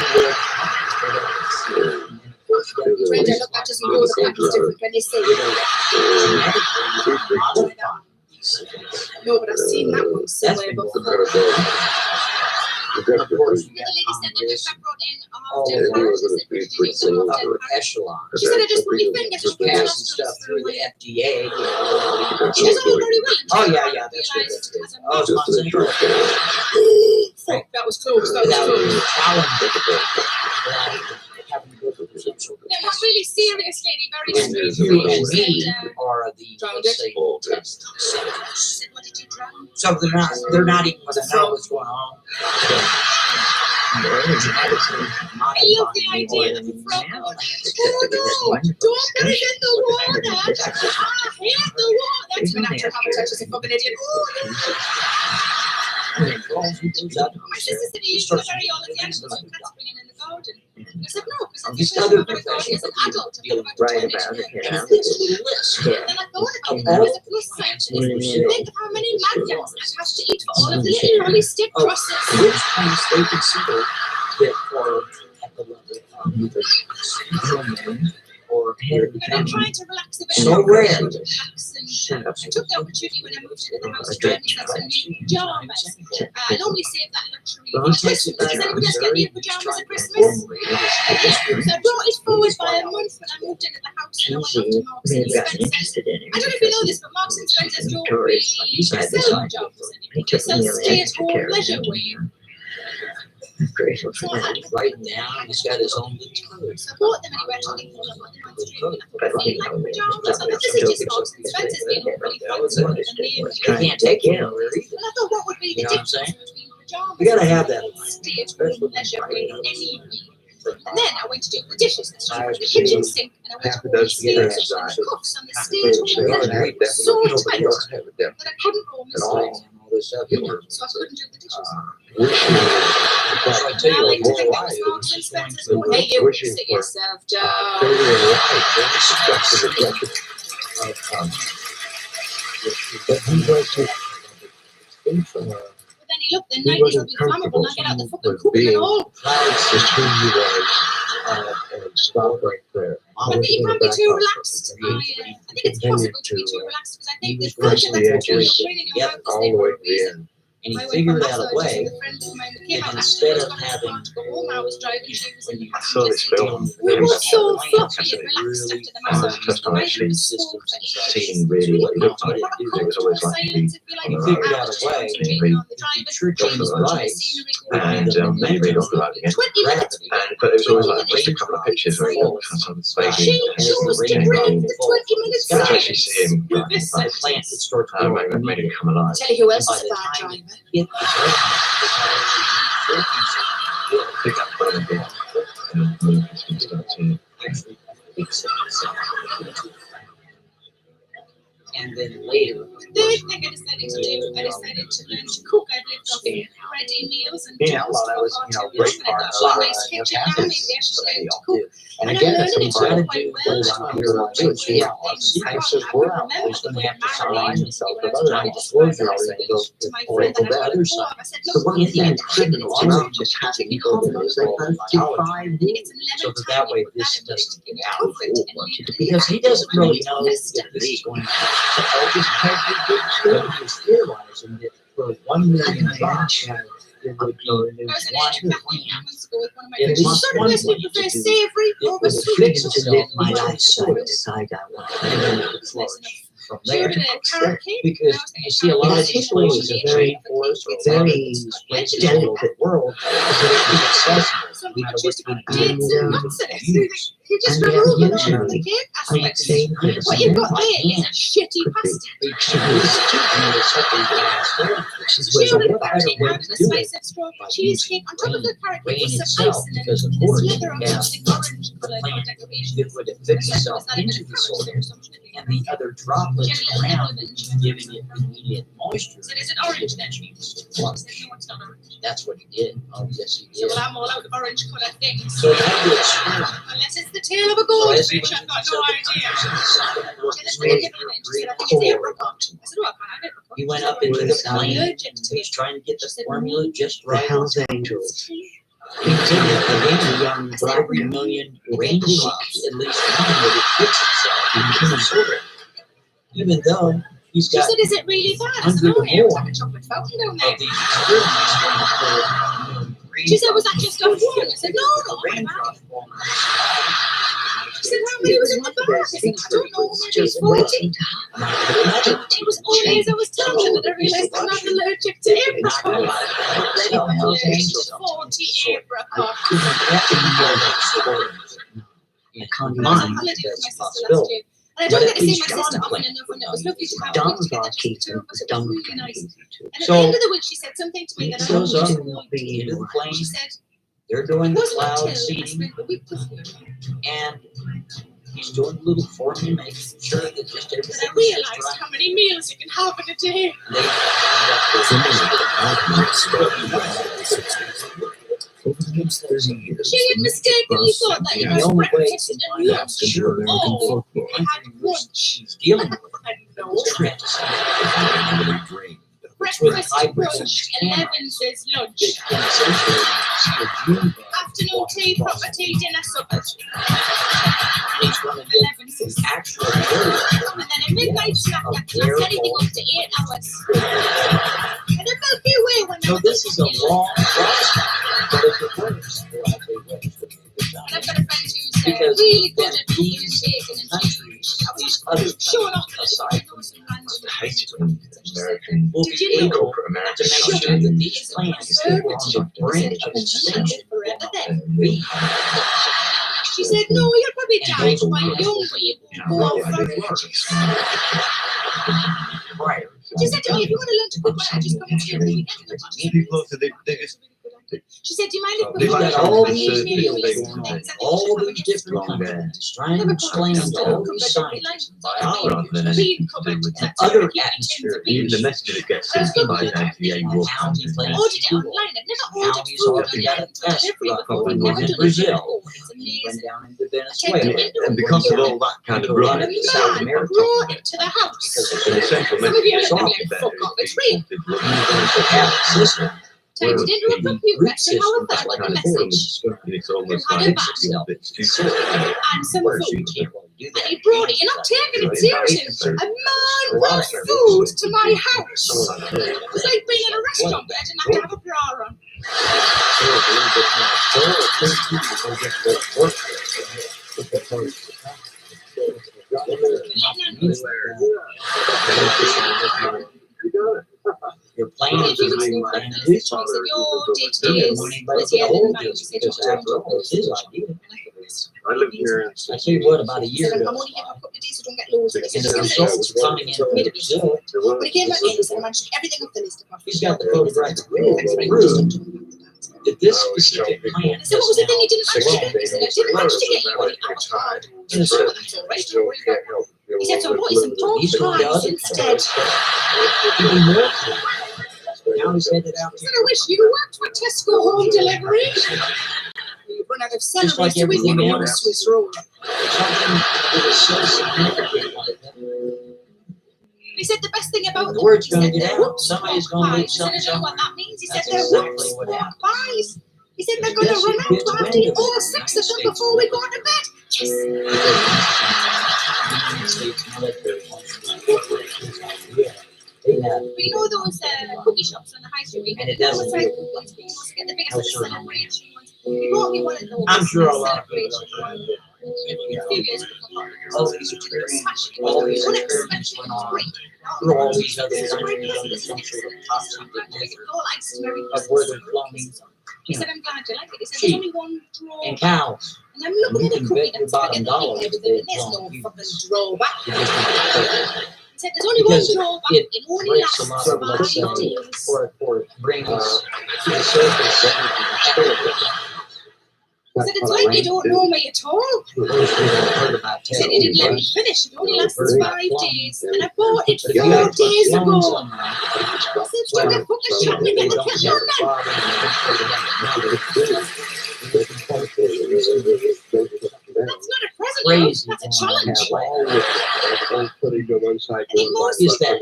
with Brenda, look, that doesn't go the pack is different when they say it. No, but I've seen that one somewhere before. of course, you The got lady said that if I brought in a all half-dead parrot, she said, "Did you use a half-dead parrot?" echelon. She said, I just put my finger Just through the passing nostrils stuff through through the my... FDA. She was all very willing. Oh yeah, that's good. That's good. Oh, it's Monsanto. Fuck, that was close, that was Without close. any challenge, having to go through some sort of No, not really serious, lady, very And serious. you and She me said, are the drowned let's it. say, test centers. said, what did you drown? So they're not even going to know what's going on. I love the idea of a frog going, oh no, don't put it in the water. I hate the water. That's when natural habitat is a fucking idiot. My sister said he used to bury all of the animals and cats bringing in the garden. And I said, no, because I'm just going to garden as an adult. I'm going to Right turn it about into it. a Have this little list. Then I thought about it as a plus side to this. Think of how many magnets I'd have to eat for all of the little polystick crosses. Which ones they consider that are at the level of either human or But I'm trying to relax a bit. so rare. Relax and, I took the opportunity when I moved into the house to try and get some new pajamas. I normally save that luxury for Christmas. Does anybody else get new pajamas at Christmas? So I brought it forward by a month when I moved into the house and I went up to Marks and Spencer's. I don't know if you know this, but Marks and Spencer's don't really sell jobs anymore. They sell stay-at-home leisure wear. Grateful for that. Right now, he's got his own guitar. So I bought them anywhere to leave them on the street. And I thought, see, like pajamas. I thought, this is just Marks and Spencer's. They look really fancy with the name. You can't take him over either. And I thought, what would be the You know what I'm difference saying? between pajamas We gotta have that. stay-at-home leisure wear in any way? And then I went to do the dishes. And so I went to the kitchen sink and I went to all the sleeves and the cuffs on the stay-at-home leisure so tight that I couldn't roll my sleeves. So I couldn't do the dishes. Now I like to think that was Marks and Spencer's going, hey, you sit yourself down. But then he looked, the 90s will be flammable, and I get out the fucking cooking and all. Stop right there. But you can't be too relaxed. I think it's possible to be too relaxed because I think the pressure that's going in your mouth is all the way to the end. And he figured out a way that instead of having when I saw this film. we were so fluffy It's and a relaxed really after the massage. just on actually systems inside. seeing really what it looks like. It was always like He figured out a way to trick him right. and maybe not like again. Gravity. But it was always like just a couple of pictures where he walks on some She vaguely. chose to bring the 20 minutes You can actually see him with like, this The plant that starts made him come alive. Tell you who else By is a the bad time driver. it Pick up quite a bit. And move some stuff to actually fix itself. And then later, The third thing I decided to do, I decided to learn to cook. I've lived off ready meals and yeah, toast well, that for was, far you know, too great long, and part I've got of a nice kitchen now. Maybe I should learn to cook. And again, it's got to do with your types of work. He's going to have to surround himself with other disclosure agreements or the other side. So one of the criminal just has to be is they both do 5 days. So that way this doesn't get out. Because he doesn't really know if he's going to help his country. He's theorizing that for $1 million, it would be at least one way to do it would fix itself my life side I want to flourish from there. Because you see a lot of these places are very forest or very delicate world because it's inaccessible no matter what kind of use. And usually, I would say What you've got there is a shitty pasta. She ordered a carrot cake with a slice of strawberry cheesecake on top of the carrot cake with some ice and because of this course leather on it top has with orange colour decoration. it would fix itself into the soil and the other droplets around giving it immediate moisture. So is it orange then? She said, no, it's not orange. That's what he did. Oh yes he So did. well, I'm all out of orange colour things. So you have to experiment. Unless it's the tail of a goldfish, I've got no idea. He went up into the plane. He was trying to get the formula just the right. Hells Angels. He did it again, young for every million rain drops, at least one would fix itself. Even though he's She got said, is it really bad? I said, hundred oh, or yeah, it's more like a chocolate fountain down of there. these experiments. She said, was that just on one? I said, no, no. She said, how many was in the bag? I said, I don't know, maybe 40. It was only as I was telling them that I realised I'm not allergic to apricots. 40 apricots. I can't I was on holiday with my sister last year. And I don't get to see my sister often enough, and it was lovely to have her together. Just the two of us, it was really nice. And at the end of the week, she said something to me that I goes up always into the plane. She said, They're doing the wasn't cloud until I seeding, spent the week with you and he's doing a little formula, making sure that just that everything I realised how many meals you can have in a day. Over the next 30 years, She had mistakenly thought that it was breakfast and lunch. into American Oh, folklore. we had lunch. dealing with No. Family dream. Breakfast, brunch, 11's is lunch. Afternoon tea, proper tea, dinner, supper. 11's is actual and then a midnight snack that lasts anything up to 8 hours. And a Milky Way when So this is a long process, but if it works, and I've got a friend who's really good at cooking and baking and countries. these other Sure enough, aside from The height of American will Did be you know able for to American make sure that these plants are on the brink of extinction. forever then. She said, no, you'll probably die quite young, but you won't go on Prior. She said to me, if you want to learn to cook, why don't you just come and stay with me again? people to the biggest. She said, do you mind if We've we got all these videos, all these things? different countries trying to explain to all these scientists, biologists, and other atmosphere, Even the message that gets sent by the how he plans Ordered to it do online. I've never how ordered he's food already got a online for test delivery truck before. going We've never in done it Brazil. before. It's He went amazing. down into I Venezuela. And because of all that kind of People run, run it to The South man America. brought it to the house. the essential Some of you message are is going to be like, fuck off, it's real. Typed it into a computer, Root actually, how system it felt like a kind of message. it's almost Had a like bath it's too and some Where's food. he able to do And that? he brought it. You're not taking it seriously. A man brought food to my house. It was like being in a restaurant, but I didn't have to have a bra on. Your plan If is you would to say, plan your his day-to-days, was here in mind. She said, because after all, it's his idea. I live here. I tell you what, about a He year said, ago, I'm only here for a couple of days, so don't get loads of it. and So the just give me the results list. coming in from Brazil, But he came back in and said, I managed everything off the list apart from he's got the chocolate. photographic Thanks very much. that this specific plant I said, what was the thing you didn't manage to now get? He said, I didn't manage to get you what I was called. in a certain That's all right, don't worry about it. He said, so what is some dog He's going to pies other instead? even more. Now he's headed out He said, I wish you worked for Tesco home delivery. Run out of Just celery, like so we everything never want a else. Swiss roll. Something that is so significant like that. He said the best thing about The them, word's he gonna said get they're out. whoops Somebody's pork gonna leak pies. I something don't know what somewhere. that means. He said That's they're exactly whoops what pork happened. pies. He said they're Yes, going to run it out gets to have to wind eat of it. all six of them before we go to bed. Yes. United States military incorporated this idea. They have, But you know those cookie shops on the high street? and it They always doesn't like, feel what's being supposed to get the biggest how like, certain celebration ones. He bought me one of those. I'm sure a lot of people celebration are ones. trying to A few years before. all these experiments went on through all these other countries under some sort of top secret negative of where they're cloning, He you said, know, I'm glad you like it. He said, sheep there's only one draw. and cows. And I'm And looking you at the can cookie bet your that's going bottom to dollar get that the they're and there's no cloning fucking drawback. He said, there's only Because one drawback. it It only breaks a lasts lot of, 5 let's say, days. or it brings to the surface everything. He said, it's like you don't know me at all. He said, he didn't let me finish. It only lasts 5 days. And I bought it 4 days ago. I said, stop your fucking shopping and look at your That's not a present, no. Crazy. That's a challenge. Putting to one side, I think most Is that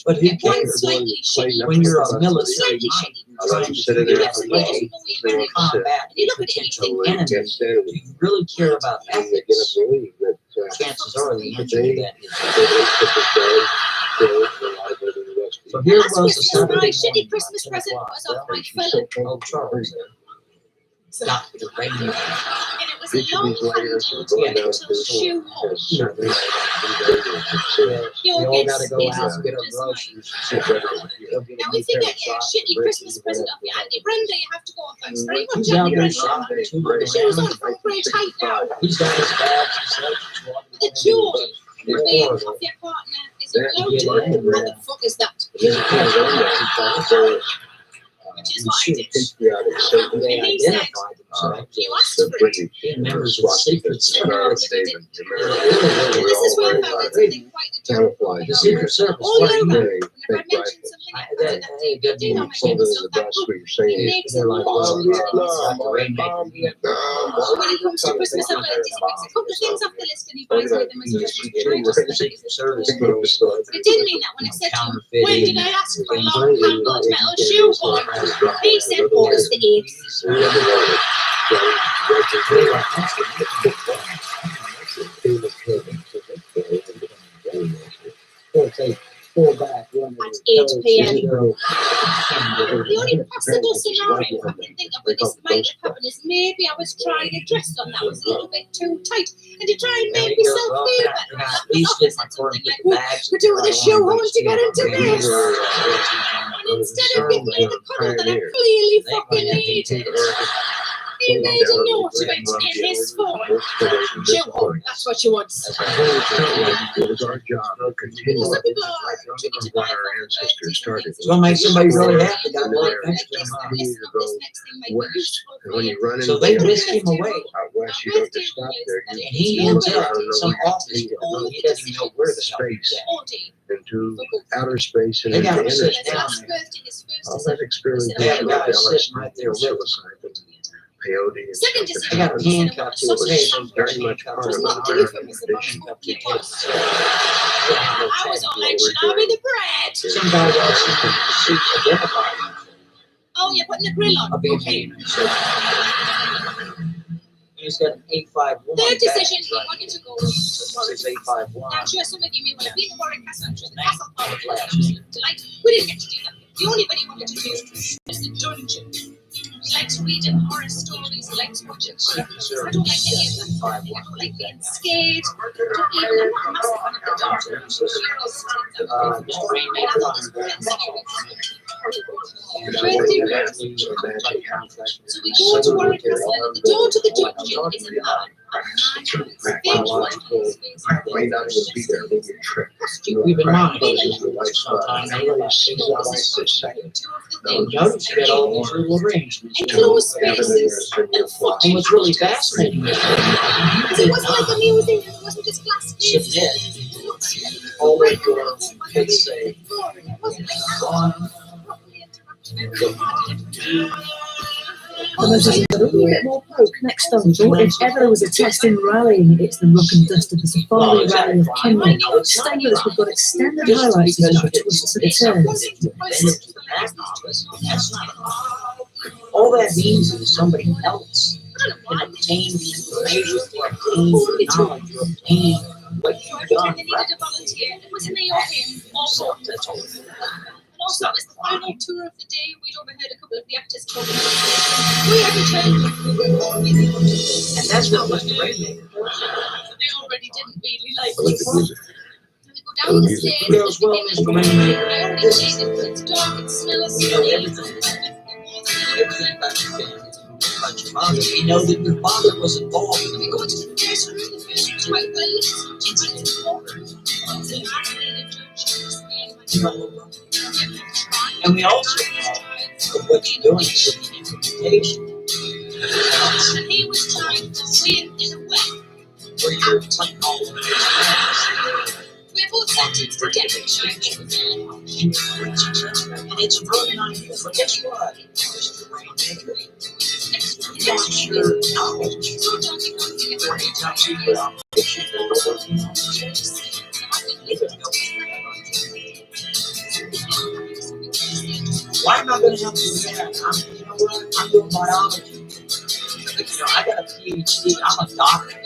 but who cares? slightly shitty. When you're a military Slightly shitty. trying to Sit in figure there out a You way just know you're very to combat You a look at potential anything. enemy, do you really care about ethics? Chances are the answer to that is so here Last was a Christmas, my Saturday shitty morning, Christmas about 10 present o'clock. was off my Well, fellow. oh, Charles there. Got the rain. And it was a long handled metal shoe hole. We all gotta go out and get our groceries. Now, if you get your shitty Christmas present off your Auntie Brenda, you have to go first. Very much He's out Auntie there Brenda. shopping too. The shoes on front grade height now. He's got his bags and stuff. The joy of being off your partner is imploding. What the fuck is that? Which is what I did. They And he said, identified themselves you asked for it. as members of Secret Service. And this is where I found it something quite a joke. The Secret Service. All What year do you round, do? whenever I mention something like that, It doesn't you know, mean my so name is not that book. He makes a lot of when it comes to Christmas and birthdays, he picks a couple of things off the list and he buys me them as a Christmas treasure. But it didn't mean that when I said to him, when did I ask for a long handled metal shoe horn? He said, August the 8th. At 8 p.m. The only possible scenario I can think of where this might have happened is maybe I was trying a dress on that was a little bit too tight, and to try and make myself feel better, I left the office and something like, we're doing a show horn to get into this. And instead of giving me the cuddle that I clearly fucking needed, he made a note of it in his phone. Show horn, that's what you want. It was our job to continue Some people are tricky to buy what our ancestors started. It's gonna make somebody really happy. And Got then one next to there's him. you need to go west. And when you run So into they them whisked him away. out west, you don't just stop there. And You he ends up in some office. He doesn't even know where the hell he's space at. into outer space and They into got him inner sitting space. down All that experience. They have guys sitting right there with us. Peyote and Second stuff. They got him handcuffed to a table. Very much part of not our euphemism, but tradition. it was. I was all like, should I be the bread? Some guy walks into the seat identifying. Oh, you're putting the grill on. Okay. He's got an 851. Third decision, badge, he right? wanted to go with Warwick Says 851. Now, I'm sure some of you may well have been to Warwick Castle. I'm sure the castle part of the delight. We didn't get to do that. The only thing he wanted to do was the dungeon. He likes reading horror stories. He likes watching horror films. I don't like any of that. I don't like being scared. I don't even, I'm not massive on the dungeon. I thought this was scary. 20 minutes. So we go to Warwick Castle, and the door to the dungeon is a man. We've been monitoring this for some time. Notice you got all these little arrangements. Enclosed spaces and foot. And what's really fascinating is It wasn't like a museum, it wasn't just glass submit all the doors could say And there's just a little bit more poke next on. If ever there was a test in rallying, it's the rock and dust of the Safari Rally of Kenya. Stay with us, we've got extended highlights of the twists and turns. That's not all that means is somebody else can obtain the information or obtain the knowledge or obtain what you've done. They needed a volunteer. It was in the audience. Also, That's all. and also, it was the final tour of the day. We'd overheard a couple of the actors talking about it. We had returned And that's what Mr. Rainmaker they already didn't really like I like the music. And they go down the stairs. Girls, well, Mr. Rainmaker, I only this made it, but it's dark and smells we know everything about your family, about your mother. We know that your father was involved. We go into the first room. The first room's quite well lit. It's right in the corner. And we also know that what you're doing is an interpretation. And he was trying to win in a way. Where you're playing all of We're both sentenced to death. and it's really not good. But guess what? Mr. Rainmaker, it's your knowledge. Anytime you put out pictures that are working on why am I going to help you with that? You know what? I'm doing biology. You know, I got a PhD. I'm a doctor.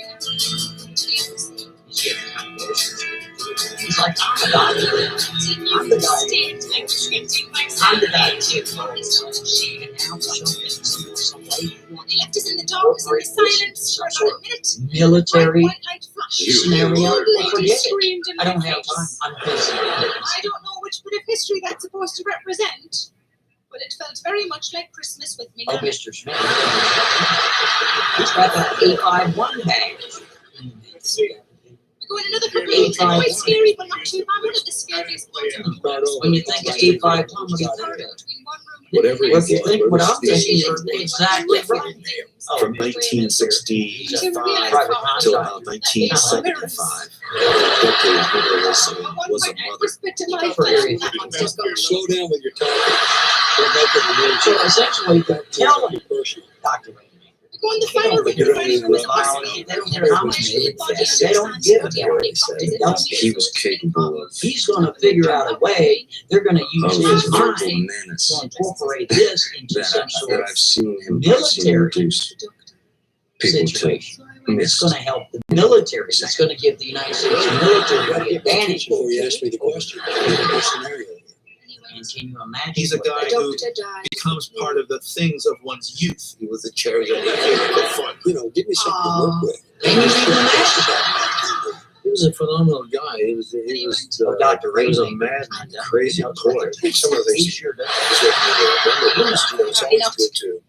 He's like, I'm a doctor. I'm the guy. I'm the guy. They left us in the darkness and the silence for about a minute. Military White light flashed. scenario. Lady Forget it. screamed in I don't my have face. time. I'm busy. I don't know which bit of history that's supposed to represent, but it felt very much like Christmas with me Oh, now. Mr. Smith. He's got that 851 badge. We go in another couple of minutes. It's quite scary, but not too bad. One of the scariest ones. When you think of 851, what do you think of? Whatever Well, if you it think was, what I'm this thinking, is you're exactly right. from 1965 till about 1975. Was a mother. Slow down with your talking. So essentially, they're telling Dr. Go in the final room. They don't give a damn. He was capable of. He's going to figure out a way. They're going to use his mind to menace incorporate this into some sort that of I've seen him military introduce people to. situation. It's going to help the military. It's going to give the United States military advantage. Before you ask me the question, scenario. And can you imagine? He's a guy who becomes part of the things of one's youth. He was a charity. You know, give me something to work with. He was a phenomenal guy. He was Dr. He was a Rainmaker. mad, crazy poet. Some of the things he sure does. It's always good to.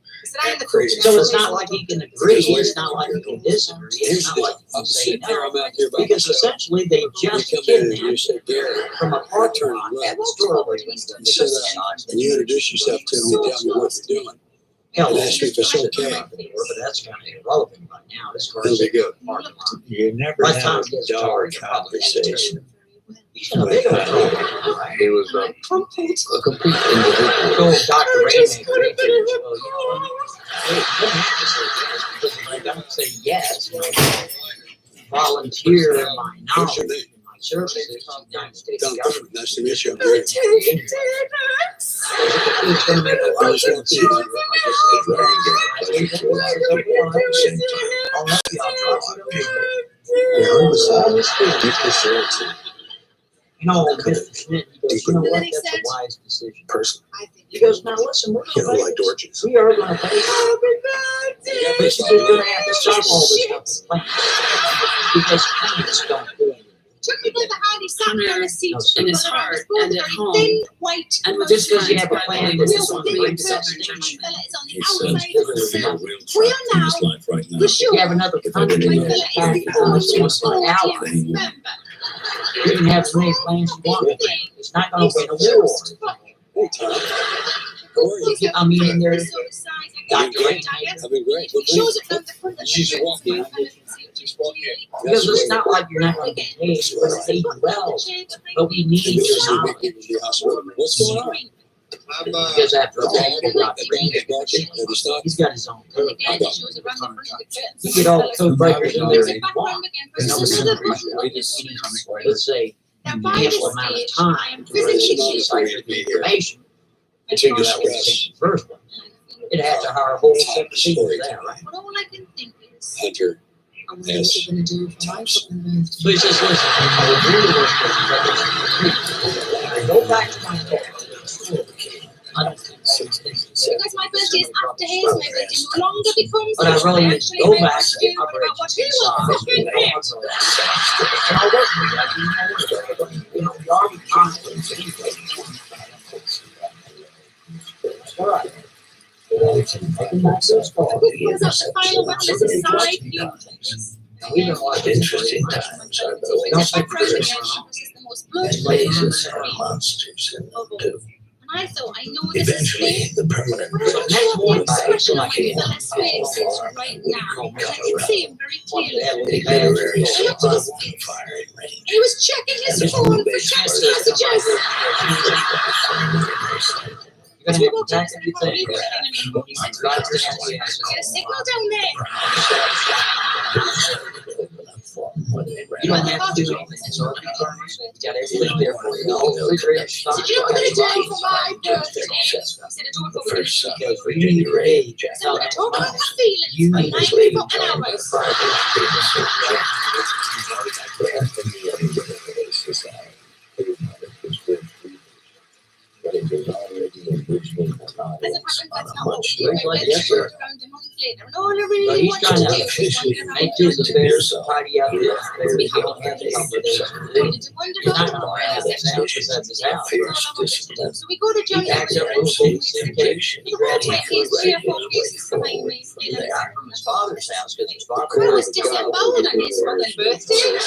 Crazy. So it's not like he can agree. It's not like he can disagree. It's not like he can say no. Because essentially they just kidnapped from a parking lot at the store where he went to And you introduce yourself to me, tell me what you're doing. Hell, And ask me if it's okay. But that's kind of irrelevant right now. This car It'll be good. You never By the had time a it gets dog charged, conversation. he's in a big old trouble, right? He was a complete individual. So Dr. Rainmaker, well, you don't have to say yes because if I don't say yes, volunteer my knowledge and my services to the United States government. Nice to meet you. It's going to make a lot of sense. I'll help you out. You know, Mr. Schmidt, he goes, you know what, that's a wise decision. He goes, now listen, we're going to we are going to pay. This is going to have to stop all this stuff. Because plants don't do it. Took me by the hand, he sat me on a seat in his heart and at home. Thin, white, And we're Just because you have a trying plan, to this real is one big thing. Southern German fella is on the He says outside of the cell. We are now the If shoe. you have another country My that's fella is the only ally, audience member. you can have as many plans you want. It's not going to win a war. I mean, there's Dr. Rainmaker. I've been great. He shows it from the front of the She's shirt. walking. Because it's not like you're not going to get paid. We're going to pay you well. But we need your knowledge. What's going on? Because after a while, he's got his own code. You get all the code breakers in there you want. And no let's say, ample amount of time to decipher the information. Take a That was scratch. the first one. It has to hire a whole separate people there, right? But all I can think is, Hunter. I wonder what they're going to do for my fucking birthday. So he says, listen, I was really working I go back to my car. I don't think so. Because my birthday is after his, my birthday no longer becomes But I his. rather I than actually go made back us to do the what about what he was fucking operation. And I'll work with that. You know, we are constantly all right. Because at the final battle is a side view. We've been watching Interesting times are those. Don't think Lasers are monsters. And I thought, I know this is Eventually, big. the permanent But I don't know what the expression like on his LS face is right now. I can see him very clearly. the literary I looked at his fire and ready. He was checking his phone for text messages. You're gonna have to tax He said, everything. "Get a signal down there." You don't have to do anything. It's already furnished. You got everything there for you. All the refrigerator stock. Did you know what I did for my birthday? The first son Because of when you Virginia Ray. So I talk about my feelings You for need to 90 wait fucking hours. As it happens, that's not what we do. My birthday was around a month later, and all I But really he's wanted trying to to do was wonder how make his affairs tidy up his affairs. You don't have to come with it. You're not gonna rent it now because that's his house. So we go to Johnny He packs up little suitcases. He grabs my his kids' cases behind me. from his father's house because his father I was disemboweled on his fucking birthday.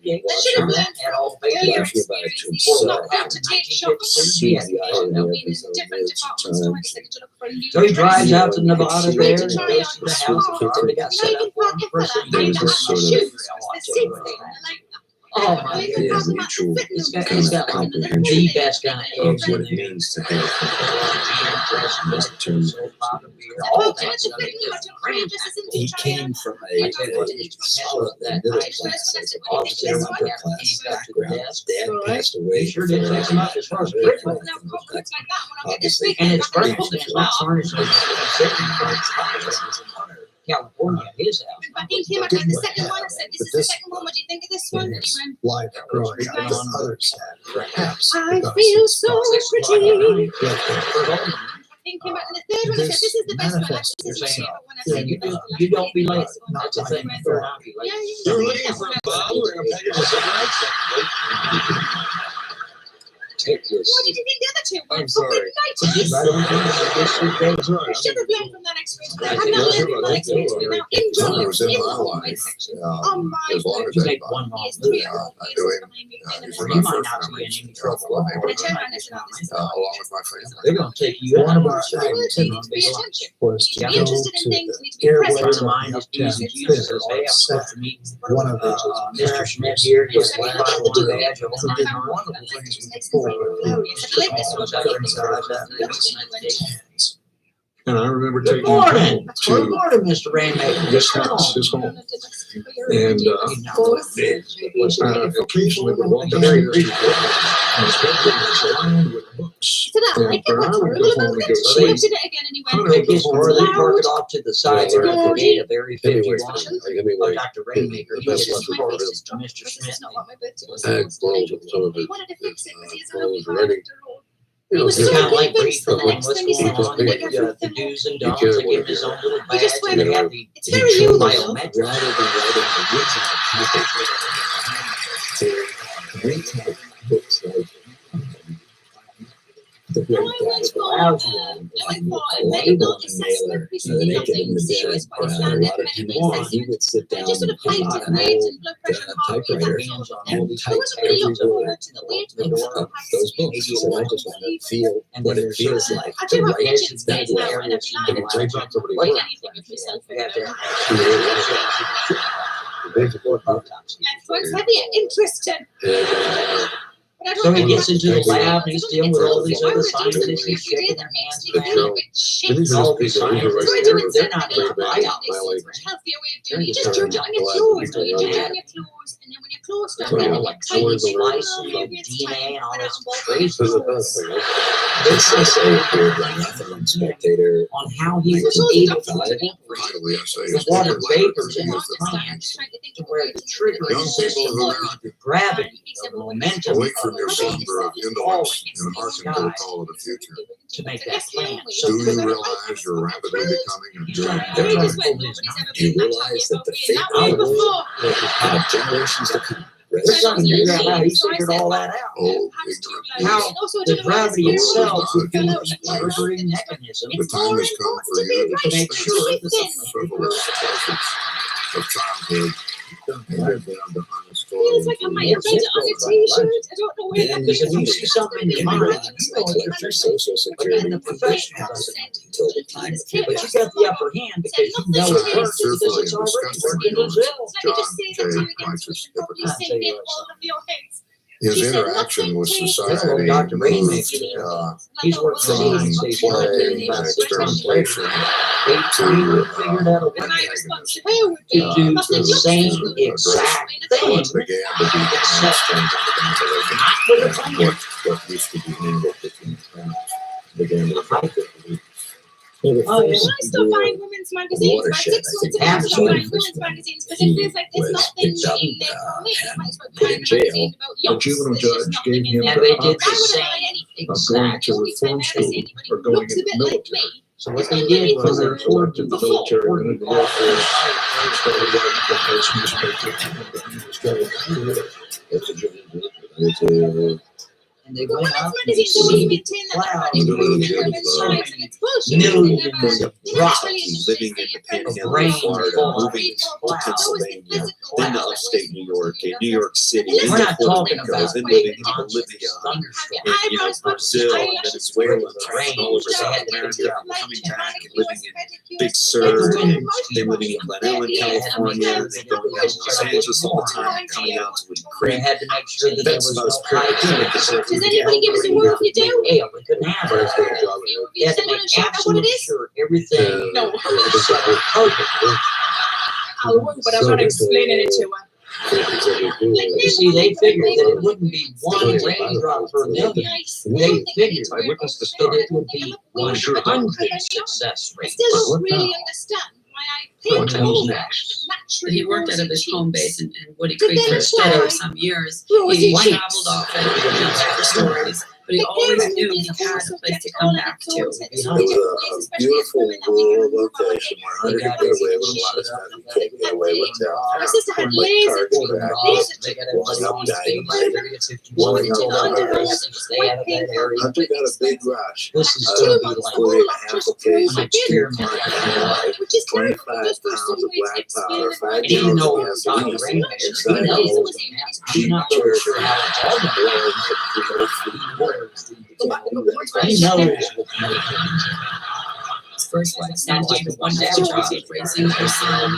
I should have learned had all from earlier babies. experiences. It's not good to take shocks. Now being in different departments, trying to set it up for a new So he drives out to dressing. Nevada Trying there to and try goes on to the the house. It's already got You know, set you up can for park him. it First for thing that. he I does like is the shoes, the seat thing. I like that. oh my You can goodness. park them at the fitting He's room. got like the best kind of eggs in What it there. means to have All that stuff. He came from a solid middle class as an officer in upper class background. Dad passed away. Sure did take him up as far as Britain. Obviously, And it's furnished, it's not furnished. California, his house. I think him at the second one. I said, "This is the second one. What do you think of this one?" And he went, life growing up on others had, perhaps. "I feel so pretty." I think him at the third one. I said, "This is the best one." This is my favorite one. I said, You "This is you don't be the late. best one." That's the thing. You better not be late. Yeah, You're yeah. looking for a bottle or a package of cigarettes? Take this. What did you think the other two were? I'm sorry. Fucking 90s. I should have learned from that experience. I have not learned from that experience. We're now in When I was in the my home life, section. um, On my as long as You I make one wrong Yes, move. three or four I cases do it. behind me. These And are You my might first not be in memories any of trouble. what I neighborhood, turned around and said, "Oh, this is along with my family. They're gonna take you One out. of our You need to activities pay attention. was You to need to be go interested to in things. You the need to be A present. friend of mine is Uptown using Theater says, hey, I'm on supposed to meet one of the Mr. Smith here. He has a 5-1 badge. I who want did to know. wonderful things with the poor. And I remember Good taking him morning. home Good morning, Mr. Rainmaker. his house, his home. And occasionally would walk upstairs to his bedroom was lined with books. And when I would go home and go to She looked sleep, at it again and he went, Hunter Take would his go car, home. they park it off to the side there at the gate of Area 51 of Dr. Rainmaker. He gets his car to Mr. "This Smith. is not what my birthday was I had supposed to be." balls with some of He it. wanted to fix it because he has a Balls lovely heart ready. after all. You He know, was just so Kind of like convinced that the briefing on next what's thing he said going was on, to make the everything do's and You don'ts. can't They give him wait. his own little He just badge. And they went, have the "It's very you, though." biometric. Rather than writing the original great type books like The Great went for, Allows you I went for a a medical label assessment, mailer which so that they is get in nothing the serious, desk. but it's A not lot that of medical people, he assessment. would sit I down just sort of and height on and an weight old and blood pressure and heart rate, typewriter that sort of and thing. I type wasn't really every looking word forward to the weight of things. those books. So I just want to feel what it feels like I to do have write fidgets that days now, way. and I'd be lying And if it I takes on somebody's write work. anything of myself You have to anymore. Basic work. Yeah, so it's heavy and interesting. So he gets into the lab and he's dealing with all these other scientists. He's shaking their hands. And all these scientists, they're not in biology. They're just turning on your clothes. Like colored slices of DNA and all this crazy stuff. They're trying to spectator on how he was able to manipulate the water vapors in his plants to where the triggering system of gravity, of momentum, Awake from your slumber of indolence and hearken to the call of the future. to make that plan. Do you realize you're rapidly becoming a Do you realize that the fate of the world will have generations to come? They're trying to figure out how he figured all that out. Oh, How the gravity itself would be the triggering mechanism the time has come for you to make sure that of childhood and down to honest Feels like I might have read it on a t-shirt. I don't know where that because if you see something in your mind, you know it's your social security and the professional doesn't until the time. but you got the upper hand because you know it works because it's already working as well. John J. Righteous hypocrite. His interaction with society Dr. Ray moved makes he's worked for the from United States play and experimentation They figured out a way to do the same exact thing, what began to be with a plan. what used to be handled between friends began to be I stopped buying women's magazines. About 6 months ago, I stopped buying women's magazines because it feels like there's nothing in there for me. I might as well buy a magazine about A yachts. juvenile There's just judge gave nothing in him there. And they the did Why the would I same buy anything? of going to Only time reform I ever school see anybody or who going looks a into the bit like military. me. So what they did was they poured To the before military and in the Air Force, started writing for Post newspaper, started as a juvenile. and they went Women's up and magazines always see maintain that clouds they're of running women's rights, and it's bullshit. millions of drops Living in the Panhandle rain of Florida, falling moving to clouds. Pennsylvania, then to upstate New York, and New York City, We're then not to Puerto talking Rico, about then big moving to Bolivia, thunderstorms. and Brazil, and Venezuela, traveling all over South America, coming back and living in Big Sur, then living in Glen Ellen, California, then going down to Los Angeles all the time, and coming out to They Creek. had to make sure that there That's was the no most hygiene. Does anybody give us a word if you do? Yeah, we couldn't have it. They had to make absolutely sure everything No. was perfect. I won't, but I'm not explaining it to her. You see, they figured that it wouldn't be one raindrop per million. They figured I witnessed the that start. it would be 100 success I rate. still don't really understand why I What paid comes over next? naturally. He worked out of his home base in Woody But Creek then for a why? for some years. Rosy He cheeks. traveled often, for stories, but he always knew he had a place to come back to. It was a beautiful rural location where Hunter could get away with a lot of stuff you can't get away with down My there. sister had Like laser target practice, They got blowing up dynamite, They blowing up had cars. that area. Hunter got a big rush. This is going to be like Including a half a case an of steer experiment. dynamite, 25 pounds of black powder, 5 He didn't gallons know of what Dr. gasoline Ray measured. inside He a knows whole what's going to happen. I'm not really sure how it's all going to He knows what's going to happen. His first wife Sandy was one day job raising her son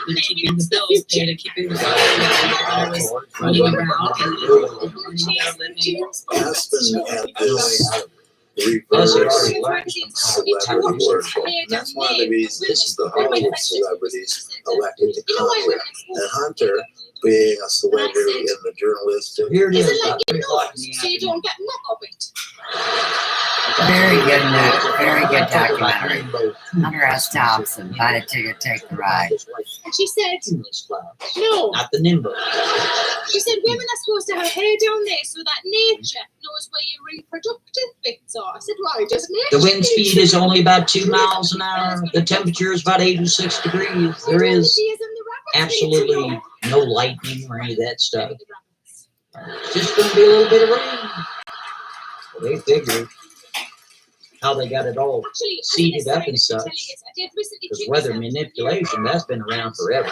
and keeping the bills paid and keeping the water was running around and living. Aspen had this reverse celebrity worship. That's one of the reasons this is the Hollywood celebrities elected to come here. And Hunter, being a celebrity in the journalistic. Here it Is is. it like about 3 you o'clock know, in the so you don't get none of it? Very good movie, very good documentary. Hunter S. Thompson, buy a ticket, take the ride. And she said, no. Not the nimble. She said women are supposed to have hair down there so that nature knows where your reproductive bits are. I said, why? Just nature. The wind speed is only about 2 miles an hour. The temperature is about 86 degrees. There is absolutely no lightning or any of that stuff. It's just going to be a little bit of rain. Well, they figured how they got it all seeded up and such. Because weather manipulation, that's been around forever.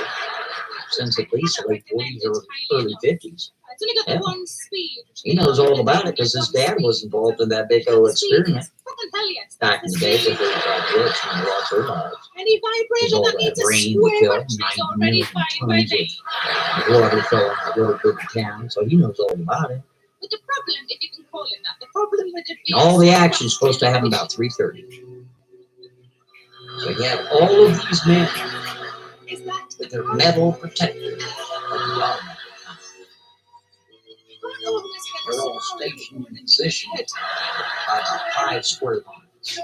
Since at least the late 40s or early 50s. It's only got the one speed. He knows all about it because his dad was involved in that big old experiment back in the day with the Brooks and the Ross lives. Any There's vibration all that needs that a rain square killed inch is 9 already million fine by tons me. of water fell in that little big town, so he knows all about it. But the problem, if you can call it that, the problem with it And all the action's supposed to happen about 3:30. So you have all of these men with their metal protectors of the automatic. They're all stationed in position by about 5 square miles.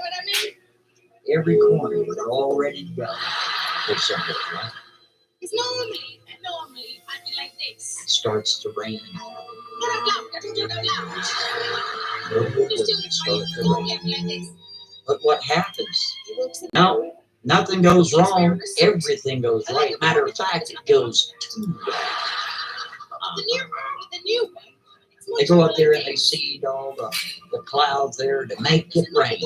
Every corner, they're all ready to go. For something, right? It's normally I'd be like this. It starts to rain. Not out loud, gotta do it out loud. Just starts to rain. But what happens? No, nothing goes wrong. Everything goes right. Matter of fact, it goes too right. The new one. They go up there and they seed all the clouds there to make it rain.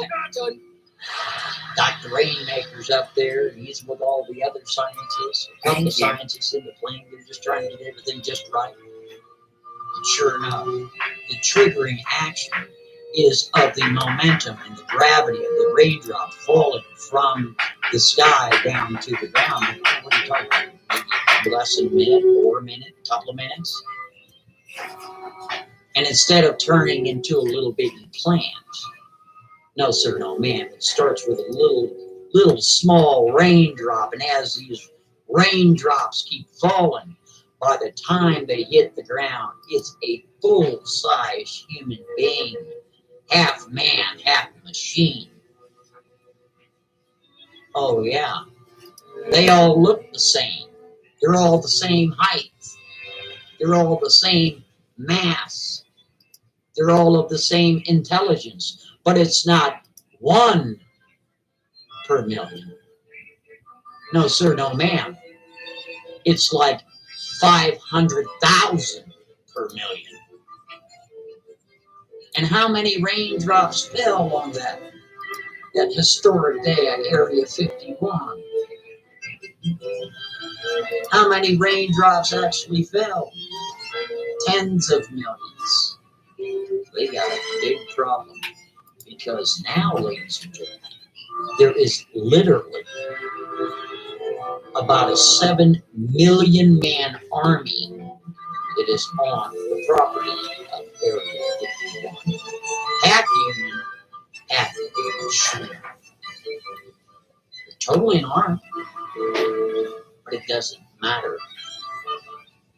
Got the rainmakers up there. He's with all the other scientists. A couple of scientists in the plane. They're just trying to get everything just right. And sure enough, the triggering action is of the momentum and the gravity of the raindrop falling from the sky down to the ground. What are you talking about? Maybe less than a minute, or a minute, a couple of minutes. And instead of turning into a little bitty plant, no, sir, no, ma'am. It starts with a little small raindrop, and as these raindrops keep falling, by the time they hit the ground, it's a full-size human being, half man, half machine. Oh, yeah. They all look the same. They're all the same height. They're all the same mass. They're all of the same intelligence. But it's not 1 per million. No, sir, no, ma'am. It's like 500,000 per million. And how many raindrops fell on that historic day at Area 51? How many raindrops actually fell? Tens of millions. They got a big problem. Because now, ladies and gentlemen, there is literally about a 7 million man army that is on the property of Area 51. Half human, half machine. They're totally unarmed, but it doesn't matter.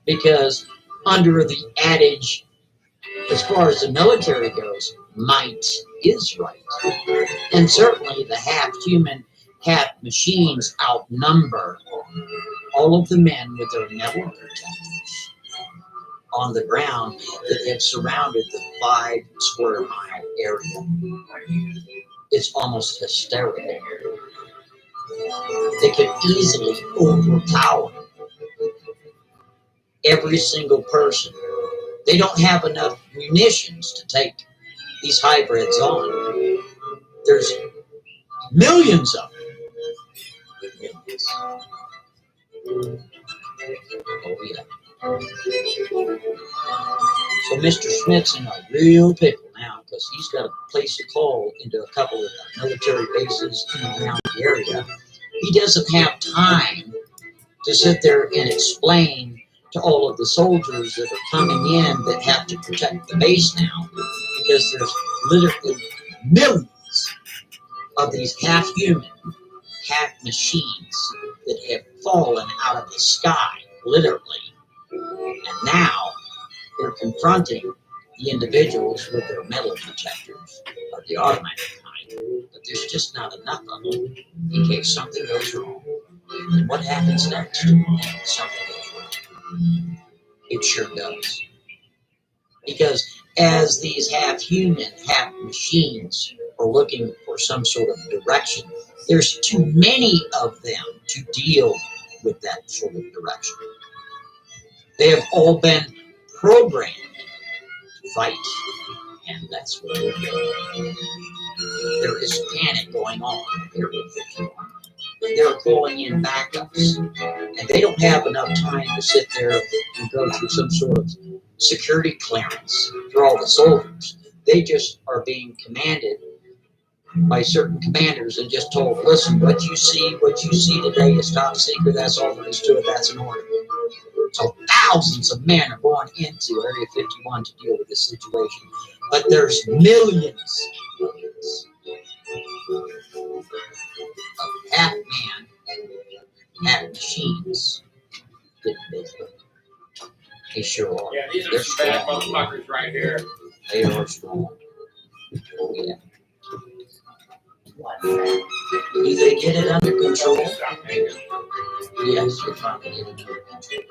Because under the adage, as far as the military goes, might is right. And certainly the half human, half machines outnumber all of the men with their metal protectors on the ground that have surrounded the 5 square mile area. It's almost hysterical. They could easily overpower every single person. They don't have enough munitions to take these hybrids on. There's millions of them. Millions. Oh, yeah. So Mr. Smith's in a real pickle now because he's got to place a call into a couple of military bases in and around the area. He doesn't have time to sit there and explain to all of the soldiers that are coming in that have to protect the base now, because there's literally millions of these half-human, half-machines that have fallen out of the sky, literally. And now they're confronting the individuals with their metal detectors, or the automatic kind, but there's just not enough of them in case something goes wrong. And what happens next? Something goes wrong. It sure does. Because as these half-human, half-machines are looking for some sort of direction, there's too many of them to deal with that sort of direction. They have all been programmed to fight, and that's what they're doing. There is panic going on in Area 51. They're calling in backups, and they don't have enough time to sit there and go through some sort of security clearance for all the soldiers. They just are being commanded by certain commanders and just told, listen, what you see today is top secret, that's all there is to it, that's an order. So thousands of men are going into Area 51 to deal with this situation. But there's millions of half man, half machines getting busy. They sure are. Yeah, these are They're some bad strong. motherfuckers right here. They are strong. Oh, yeah. Do they get it under control? Yes, you're trying to get it under control.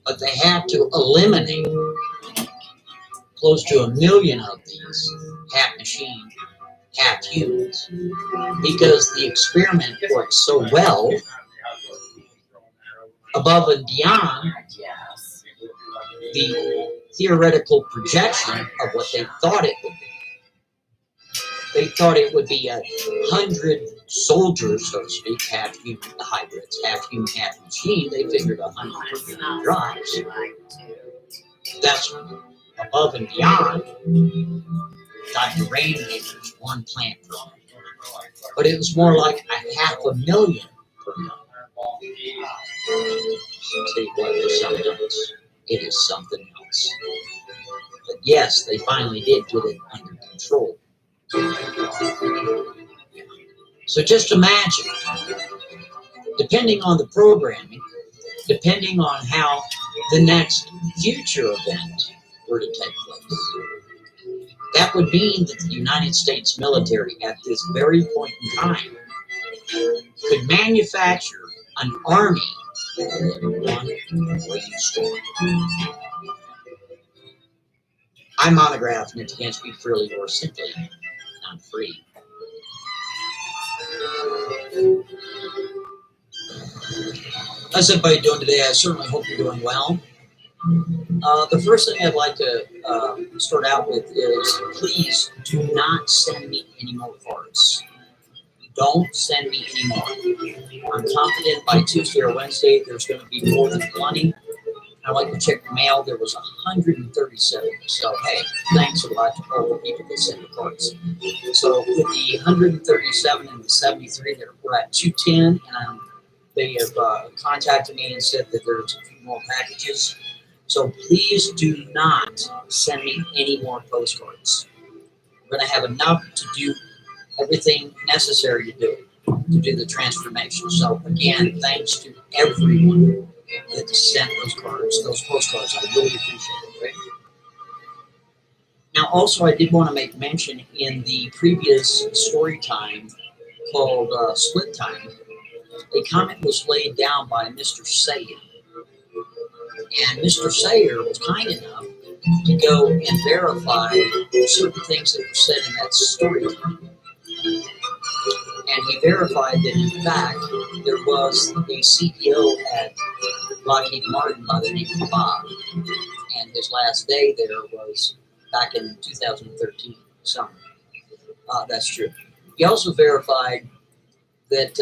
But they have to eliminate close to 1 million of these half machine, half humans, because the experiment works so well above and beyond the theoretical projection of what they thought it would be. They thought it would be 100 soldiers, so to speak, half human, the hybrids, half human, half machine. They figured 100 drives. That's above and beyond Dr. Rainmaker's one plant per month. But it was more like 500,000 per month. I'll tell you what, it's something else. It is something else. But yes, they finally did get it under control. So just imagine, depending on the programming, depending on how the next future event were to take place, that would mean that the United States military at this very point in time could manufacture an army in one brainstorm. I monograph, and it can't speak freely or simply, not free. How's everybody doing today? I certainly hope you're doing well. The first thing I'd like to start out with is please do not send me any more cards. Don't send me any more. I'm confident by Tuesday or Wednesday there's going to be more than plenty. I like to check the mail. There was 137. So, hey, thanks a lot to all the people that sent the cards. So, with the 137 and the 73, we're at 210, and they have contacted me and said that there's a few more packages. So, please do not send me any more postcards. We're going to have enough to do everything necessary to do the transformation. So, again, thanks to everyone that sent those postcards. I really appreciate it. Right? Now, also, I did want to make mention in the previous story time called Split Time, a comment was laid down by Mr. Sayer. And Mr. Sayer was kind enough to go and verify certain things that were said in that story time. And he verified that, in fact, there was a CEO at Lockheed Martin by the name of Bob, and his last day there was back in 2013 summer. That's true. He also verified that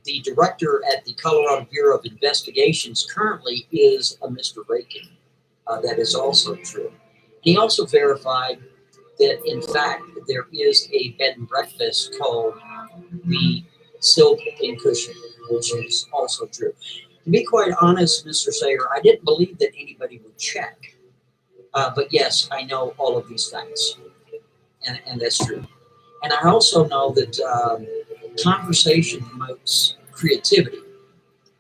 the director at the Colorado Bureau of Investigations currently is a Mr. Rakin. That is also true. He also verified that, in fact, there is a bed and breakfast called the Silk and Cushion, which is also true. To be quite honest, Mr. Sayer, I didn't believe that anybody would check. But yes, I know all of these facts, and that's true. And I also know that conversation promotes creativity.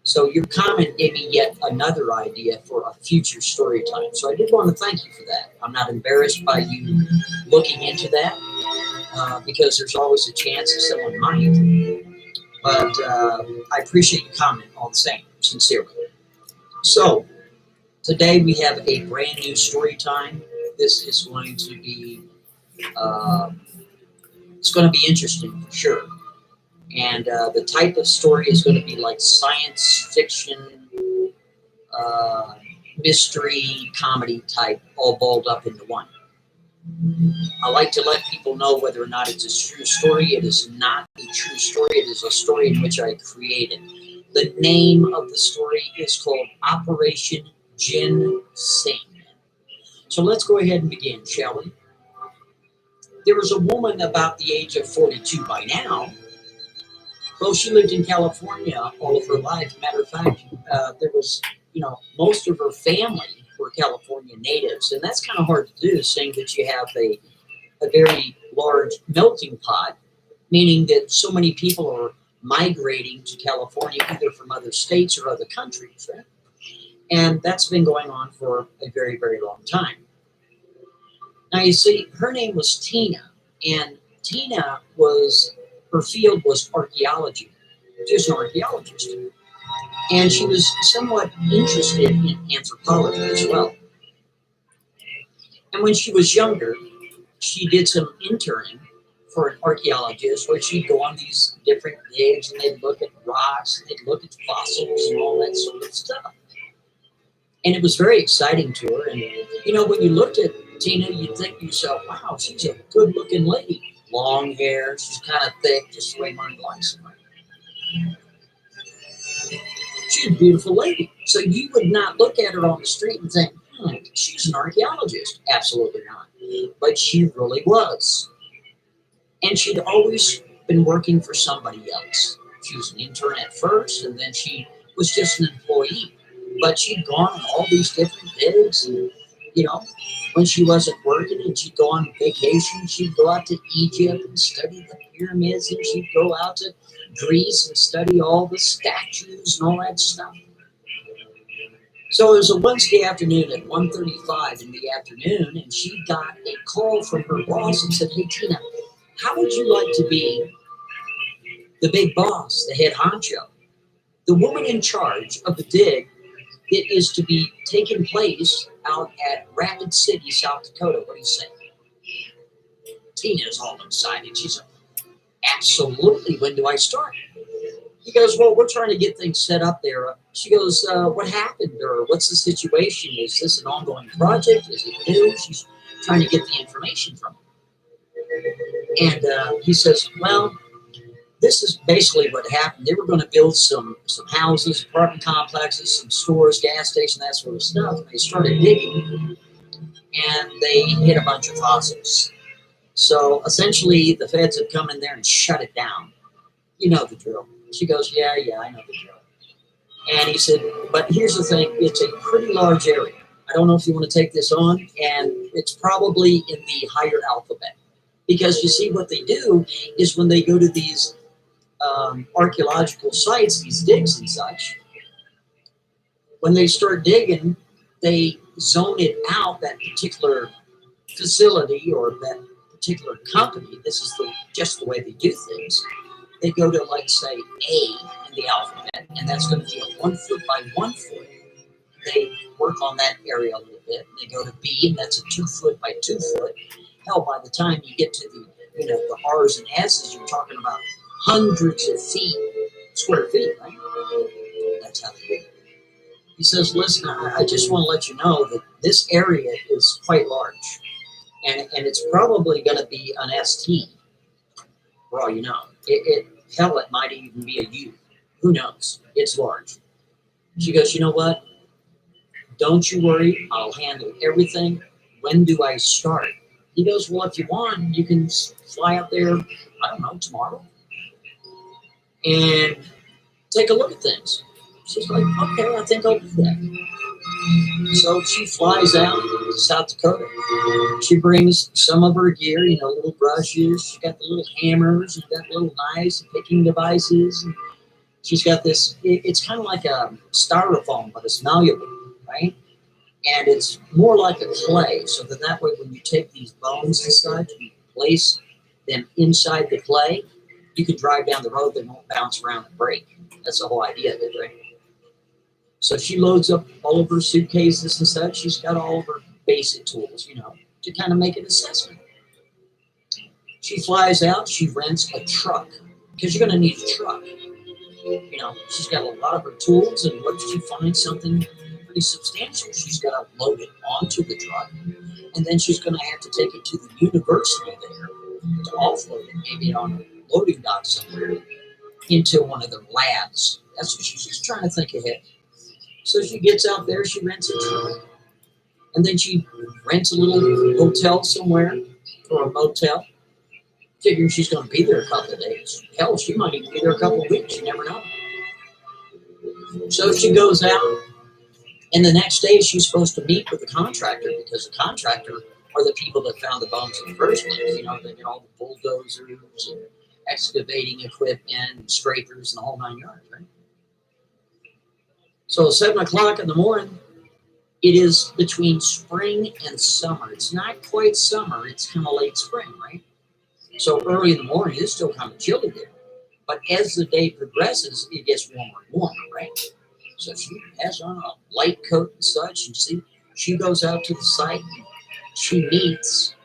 So your comment gave me yet another idea for a future story time. So I did want to thank you for that. I'm not embarrassed by you looking into that because there's always a chance that someone might. But I appreciate your comment all the same, sincerely. So today we have a brand new story time. This is going to be it's going to be interesting for sure. And the type of story is going to be like science fiction, mystery, comedy type, all balled up into one. I like to let people know whether or not it's a true story. It is not a true story. It is a story in which I created. The name of the story is called Operation Ginseng. So let's go ahead and begin, shall we? There was a woman about the age of 42 by now Well, she lived in California all of her life. Matter of fact, there was, most of her family were California natives, and that's kind of hard to do, seeing that you have a very large melting pot, meaning that so many people are migrating to California either from other states or other countries, right? And that's been going on for a very, very long time. Now, you see, her name was Tina, and Tina her field was archaeology. She was an archaeologist. And she was somewhat interested in anthropology as well. And when she was younger, she did some interning for an archaeologist where she'd go on these different digs and they'd look at rocks, and they'd look at fossils and all that sort of stuff. And it was very exciting to her. And, when you looked at Tina, you'd think to yourself, wow, she's a good looking lady. Long hair, she's kind of thick, just the way mine likes it. She's a beautiful lady. So you would not look at her on the street and think, she's an archaeologist. Absolutely not. But she really was. And she'd always been working for somebody else. She was an intern at first, and then she was just an employee. But she'd gone on all these different digs, and, when she wasn't working and she'd go on vacation, she'd go out to Egypt and study the pyramids, and she'd go out to Greece and study all the statues and all that stuff. So it was a Wednesday afternoon at 1:35 in the afternoon, and she got a call from her boss and said, hey, Tina, how would you like to be the big boss, the head honcho, the woman in charge of the dig that is to be taking place out at Rapid City, South Dakota? What do you say? Tina is all excited. She's like, absolutely. When do I start? He goes, well, we're trying to get things set up there. She goes, what happened? Or what's the situation? Is this an ongoing project? Is it new? She's trying to get the information from him. And he says, well, this is basically what happened. They were going to build some houses, apartment complexes, some stores, gas stations, that sort of stuff. And they started digging, and they hit a bunch of fossils. So essentially, the feds have come in there and shut it down. You know the drill. She goes, yeah, I know the drill. And he said, but here's the thing. It's a pretty large area. I don't know if you want to take this on, and it's probably in the higher alphabet. Because you see, what they do is when they go to these archaeological sites, these digs and such, when they start digging, they zone it out, that particular facility or that particular company. This is just the way they do things. They go to, like, say, A in the alphabet, and that's going to be a 1 foot by 1 foot. They work on that area a little bit. They go to B, and that's a 2 foot by 2 foot. Hell, by the time you get to the R's and S's, you're talking about hundreds of square feet, right? That's how they do it. He says, listen, I just want to let you know that this area is quite large. And it's probably going to be an ST, for all you know. Hell, it might even be a U. Who knows? It's large. She goes, you know what? Don't you worry. I'll handle everything. When do I start? He goes, well, if you want, you can fly out there, I don't know, tomorrow, and take a look at things. She's like, okay, I think I'll do that. So she flies out to South Dakota. She brings some of her gear, little brushes. She's got the little hammers, and got little knives and picking devices. And she's got this, it's kind of like a styrofoam, but it's malleable, right? And it's more like a clay, so that way when you take these bones and such, you place them inside the clay, you can drive down the road, they won't bounce around and break. That's the whole idea of it, right? So she loads up all of her suitcases and such. She's got all of her basic tools, to kind of make an assessment. She flies out, she rents a truck, because you're going to need a truck. She's got a lot of her tools, and once she finds something pretty substantial, she's got to load it onto the truck, and then she's going to have to take it to the university there to offload it, maybe on a loading dock somewhere, into one of their labs. That's what she's just trying to think ahead. So she gets out there, she rents a truck, and then she rents a little hotel somewhere, or a motel, figuring she's going to be there a couple of days. Hell, she might even be there a couple of weeks. You never know. So she goes out, and the next day she's supposed to meet with the contractor because the contractor are the people that found the bones in the first place. You know, they get all the bulldozers and excavating equipment, scrapers, and the whole 9 yards, right? So 7 o'clock in the morning, it is between spring and summer. It's not quite summer. It's kind of late spring, right? So early in the morning, it's still kind of chilly there. But as the day progresses, it gets warmer and warmer, right? So she has on a light coat and such. And she goes out to the site. And she meets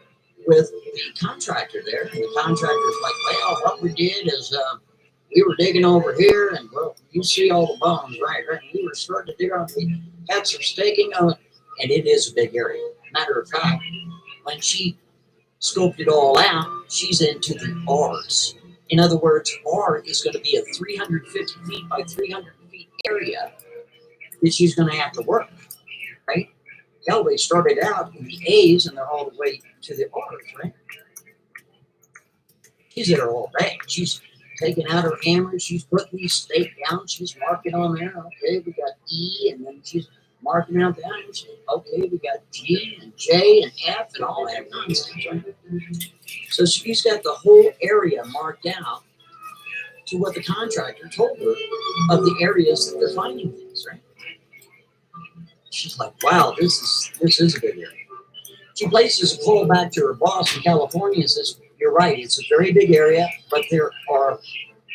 with the contractor there. And the contractor's like, well, what we did is we were digging over here. And, well, you see all the bones, right? We were starting to dig on. We had some staking on it. And it is a big area. Matter of fact, when she scoped it all out, she's into the R's. In other words, R is going to be a 350 feet by 300 feet area that she's going to have to work, right? Hell, they started out in the A's and they're all the way to the R's, right? She's there all day. She's taking out her hammer. She's putting these stakes down. She's marking on there. Okay, we got E, and then she's marking out down. Okay, we got G and J and F and all that nonsense, right? So she's got the whole area marked out to what the contractor told her of the areas that they're finding things, right? She's like, wow, this is a good area. She places a call back to her boss in California and says, you're right, it's a very big area, but there are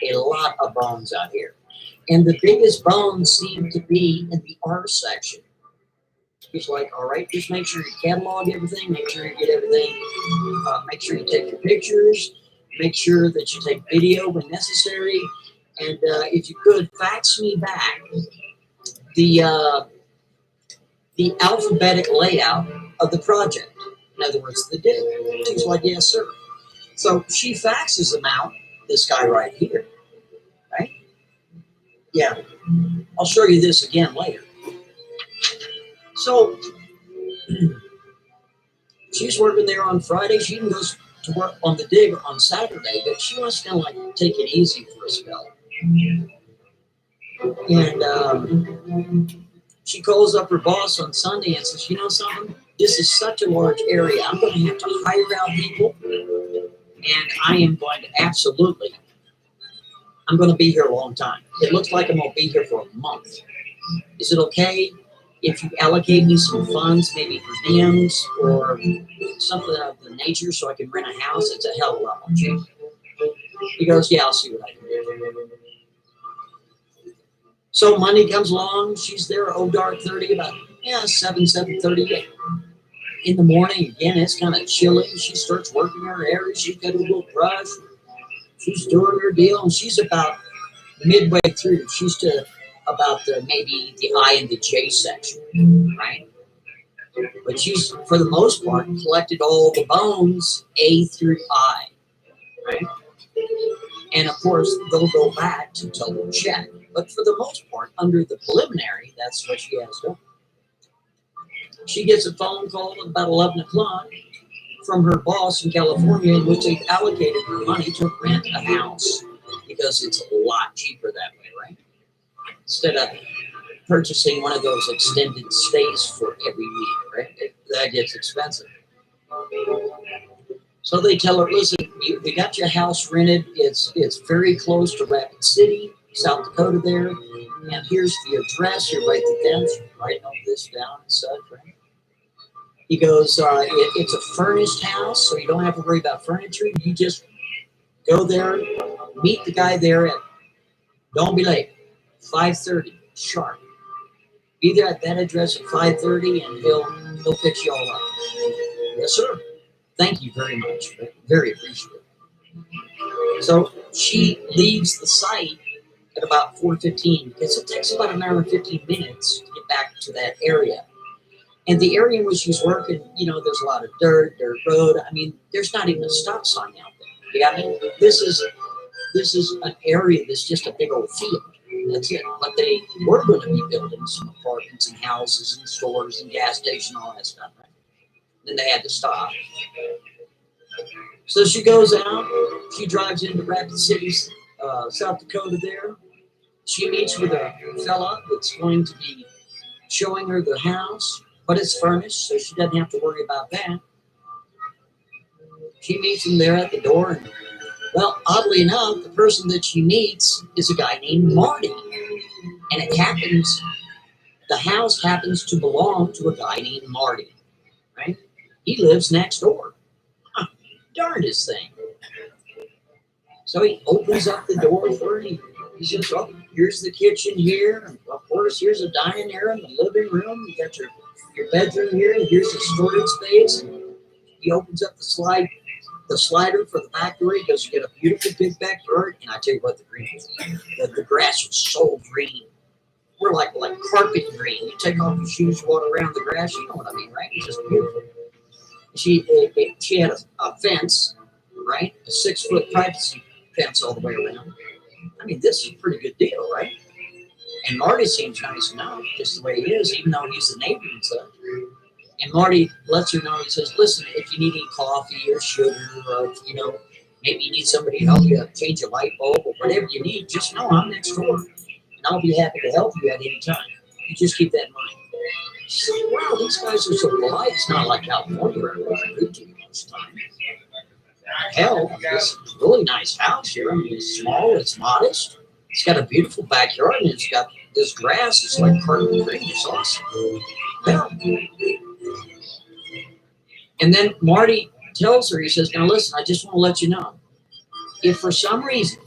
a lot of bones out here. And the biggest bones seem to be in the R section. He's like, all right, just make sure you catalog everything, make sure you get everything, make sure you take your pictures, make sure that you take video when necessary, and if you could, fax me back the alphabetic layout of the project. In other words, the dig. She's like, yes, sir. So she faxes them out, this guy right here, right? Yeah, I'll show you this again later. So she's working there on Friday. She even goes to work on the dig on Saturday, but she wants to kind of like take it easy for a spell. And she calls up her boss on Sunday and says, you know something? This is such a large area. I'm going to have to hire out people, and I am going to absolutely, I'm going to be here a long time. It looks like I'm going to be here for a month. Is it okay if you allocate me some funds, maybe per diems or something of the nature so I can rent a house? It's a hell of a lot more cheap. He goes, yeah, I'll see what I can do. So Monday comes along. She's there, dark 30, about 7:30 in the morning. Again, it's kind of chilly. She starts working her area. She's got a little brush. She's doing her deal, and she's about midway through. She's to about maybe the I and the J section, right? But she's, for the most part, collected all the bones A through I, right? And of course, they'll go back to double check. But for the most part, under the preliminary, that's what she has done. She gets a phone call at about 11 o'clock from her boss in California, in which they've allocated her money to rent a house because it's a lot cheaper that way, right? Instead of purchasing one of those extended stays for every week, right? That gets expensive. So they tell her, listen, we got your house rented. It's very close to Rapid City, South Dakota there. And here's the address. You write it down. So write all this down and such, right? He goes, it's a furnished house, so you don't have to worry about furniture. You just go there, meet the guy there at, don't be late, 5:30 sharp. Be there at that address at 5:30 and he'll fix you all up. Yes, sir. Thank you very much. Very appreciative. So she leaves the site at about 4:15 because it takes about an hour and 15 minutes to get back to that area. And the area in which she's working, there's a lot of dirt road. I mean, there's not even a stop sign out there. You got me? This is an area that's just a big old field. That's it. But they were going to be building some apartments and houses and stores and gas station, all that stuff. Right? Then they had to stop. So she goes out. She drives into Rapid City, South Dakota. There, she meets with a fella that's going to be showing her the house, but it's furnished, so she doesn't have to worry about that. She meets him there at the door, and well, oddly enough, the person that she meets is a guy named Marty, and the house happens to belong to a guy named Marty, right? He lives next door. Huh, darndest thing. So he opens up the door for her. He says, "Oh, here's the kitchen here. And of course, here's a dining area and the living room. You got your bedroom here. And here's the storage space." He opens up the slider for the back door. He goes, "You get a beautiful big backyard." And I tell you what, the grass was so green. We're like carpet green. You take off your shoes, walk around the grass. You know what I mean, right? It's just beautiful. She had a fence, right? A 6-foot privacy fence all the way around. I mean, this is a pretty good deal, right? And Marty seems nice enough, just the way he is, even though he's a neighbor and such. And Marty lets her know, he says, "Listen, if you need any coffee or sugar, or, maybe you need somebody to help you change a light bulb or whatever you need, just know I'm next door. And I'll be happy to help you at any time. You just keep that in mind." She said, "Wow, these guys are so polite. It's not like California where everyone's rude to you most of the time. Hell, this really nice house here. I mean, it's small, it's modest. It's got a beautiful backyard, and it's got this grass. It's like carpet green. It's awesome." Well, and then Marty tells her, he says, "Now listen, I just want to let you know, if for some reason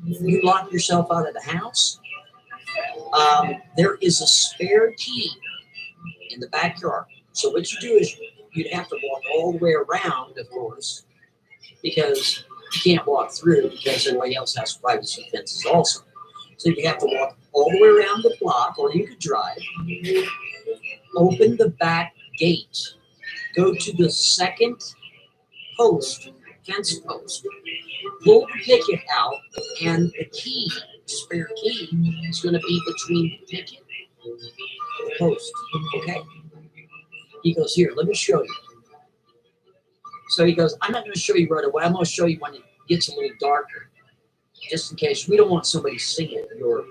you lock yourself out of the house, there is a spare key in the backyard. So what you do is you'd have to walk all the way around, of course, because you can't walk through because everybody else has privacy fences also. So you have to walk all the way around the block, or you could drive, open the back gate, go to the second fence post, pull the picket out, and the key, spare key, is going to be between the picket and the post, okay?" He goes, "Here, let me show you." So he goes, "I'm not going to show you right away. I'm going to show you when it gets a little darker, just in case. We don't want somebody seeing your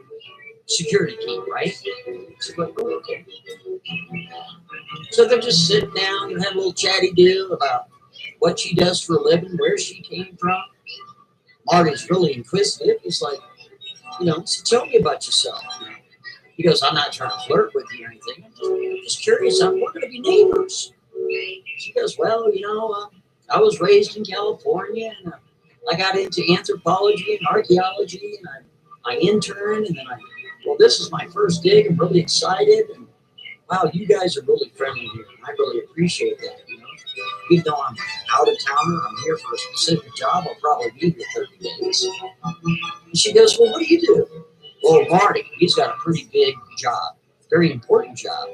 security key, right?" So, "Oh, okay." So they're just sitting down and having a little chatty-do about what she does for a living, where she came from. Marty's really inquisitive. He's like, "So tell me about yourself." He goes, "I'm not trying to flirt with you or anything. I'm just curious. We're going to be neighbors." She goes, "Well, I was raised in California, and I got into anthropology and archaeology, and I interned, and then this is my first gig. I'm really excited, and wow, you guys are really friendly here. And I really appreciate that. Even though I'm out of towner, I'm here for a specific job. I'll probably be here 30 days. And she goes, "Well, what do you do?" "Well, Marty, he's got a pretty big job, very important job.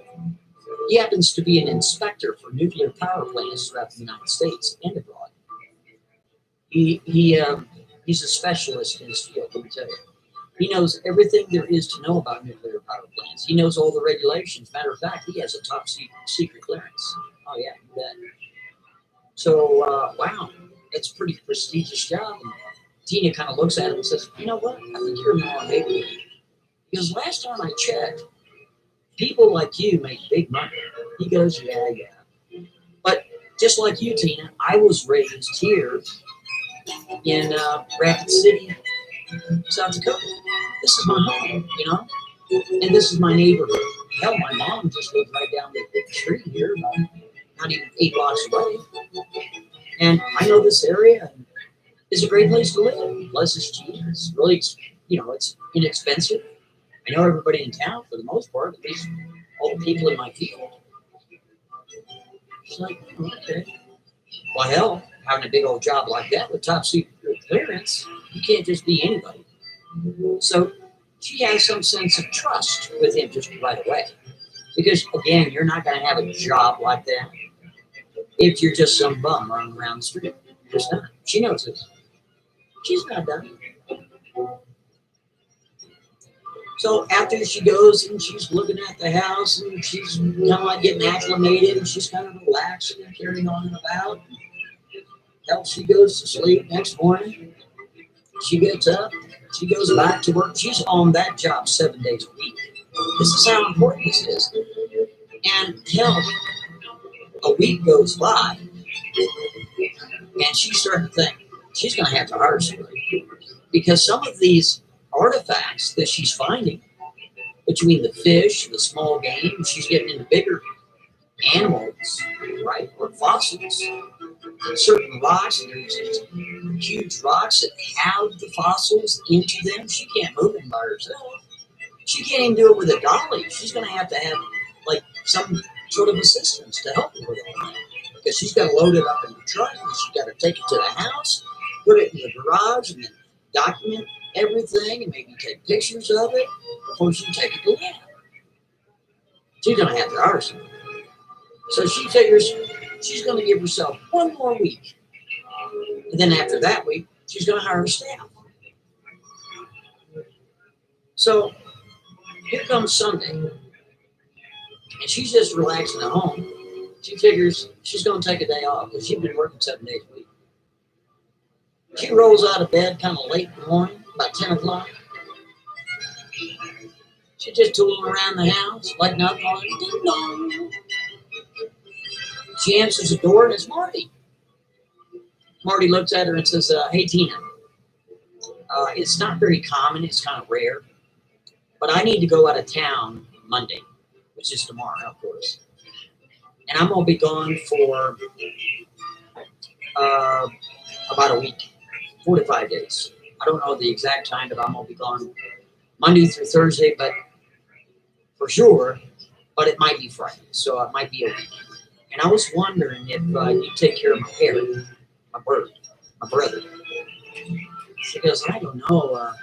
He happens to be an inspector for nuclear power plants throughout the United States and abroad. He's a specialist in his field, let me tell you. He knows everything there is to know about nuclear power plants. He knows all the regulations. Matter of fact, he has a top secret clearance." "Oh, yeah, you bet." So, wow, it's a pretty prestigious job. And Tina kind of looks at him and says, "You know what? I think you're in the wrong neighborhood. Because last time I checked, people like you make big money." He goes, "Yeah. But just like you, Tina, I was raised here in Rapid City, South Dakota. This is my home, and this is my neighborhood. Hell, my mom just lived right down the street here, not even 8 blocks away. And I know this area, and it's a great place to live. Plus, it's cheap. It's really, it's inexpensive. I know everybody in town for the most part, at least all the people in my field." It's like, okay. Well, hell, having a big old job like that with top secret clearance, you can't just be anybody. So she has some sense of trust with him just right away. Because, again, you're not going to have a job like that if you're just some bum running around the street. Just not. She knows this. She's not done. So after she goes and she's looking at the house and she's kind of like getting acclimated and she's kind of relaxing and carrying on and about, Hell, she goes to sleep next morning. She gets up. She goes back to work. She's on that job 7 days a week. This is how important this is. And hell, a week goes by, and she's starting to think she's going to have to hire somebody. Because some of these artifacts that she's finding, between the fish, the small game, she's getting into bigger animals, right, or fossils. Certain rocks, and there's these huge rocks that have the fossils into them. She can't move them by herself. She can't even do it with a dolly. She's going to have like some sort of assistance to help her with all that. Because she's got to load it up in the truck, and she's got to take it to the house, put it in the garage, and then document everything, and maybe take pictures of it before she can take it to the lab. She's going to have to hire somebody. So she figures she's going to give herself 1 more week. And then after that week, she's going to hire a staff. So here comes Sunday. And she's just relaxing at home. She figures she's going to take a day off because she's been working 7 days a week. She rolls out of bed kind of late in the morning, about 10 o'clock. She's just tooling around the house, like nothing on it. Ding dong. She answers the door, and it's Marty. Marty looks at her and says, hey, Tina, it's not very common. It's kind of rare. But I need to go out of town Monday, which is tomorrow, of course. And I'm going to be gone for about a week, 4 to 5 days. I don't know the exact time, but I'm going to be gone Monday through Thursday, but for sure. But it might be Friday, so it might be a week. And I was wondering if you take care of my parrot, my bird, my brother. She goes, I don't know.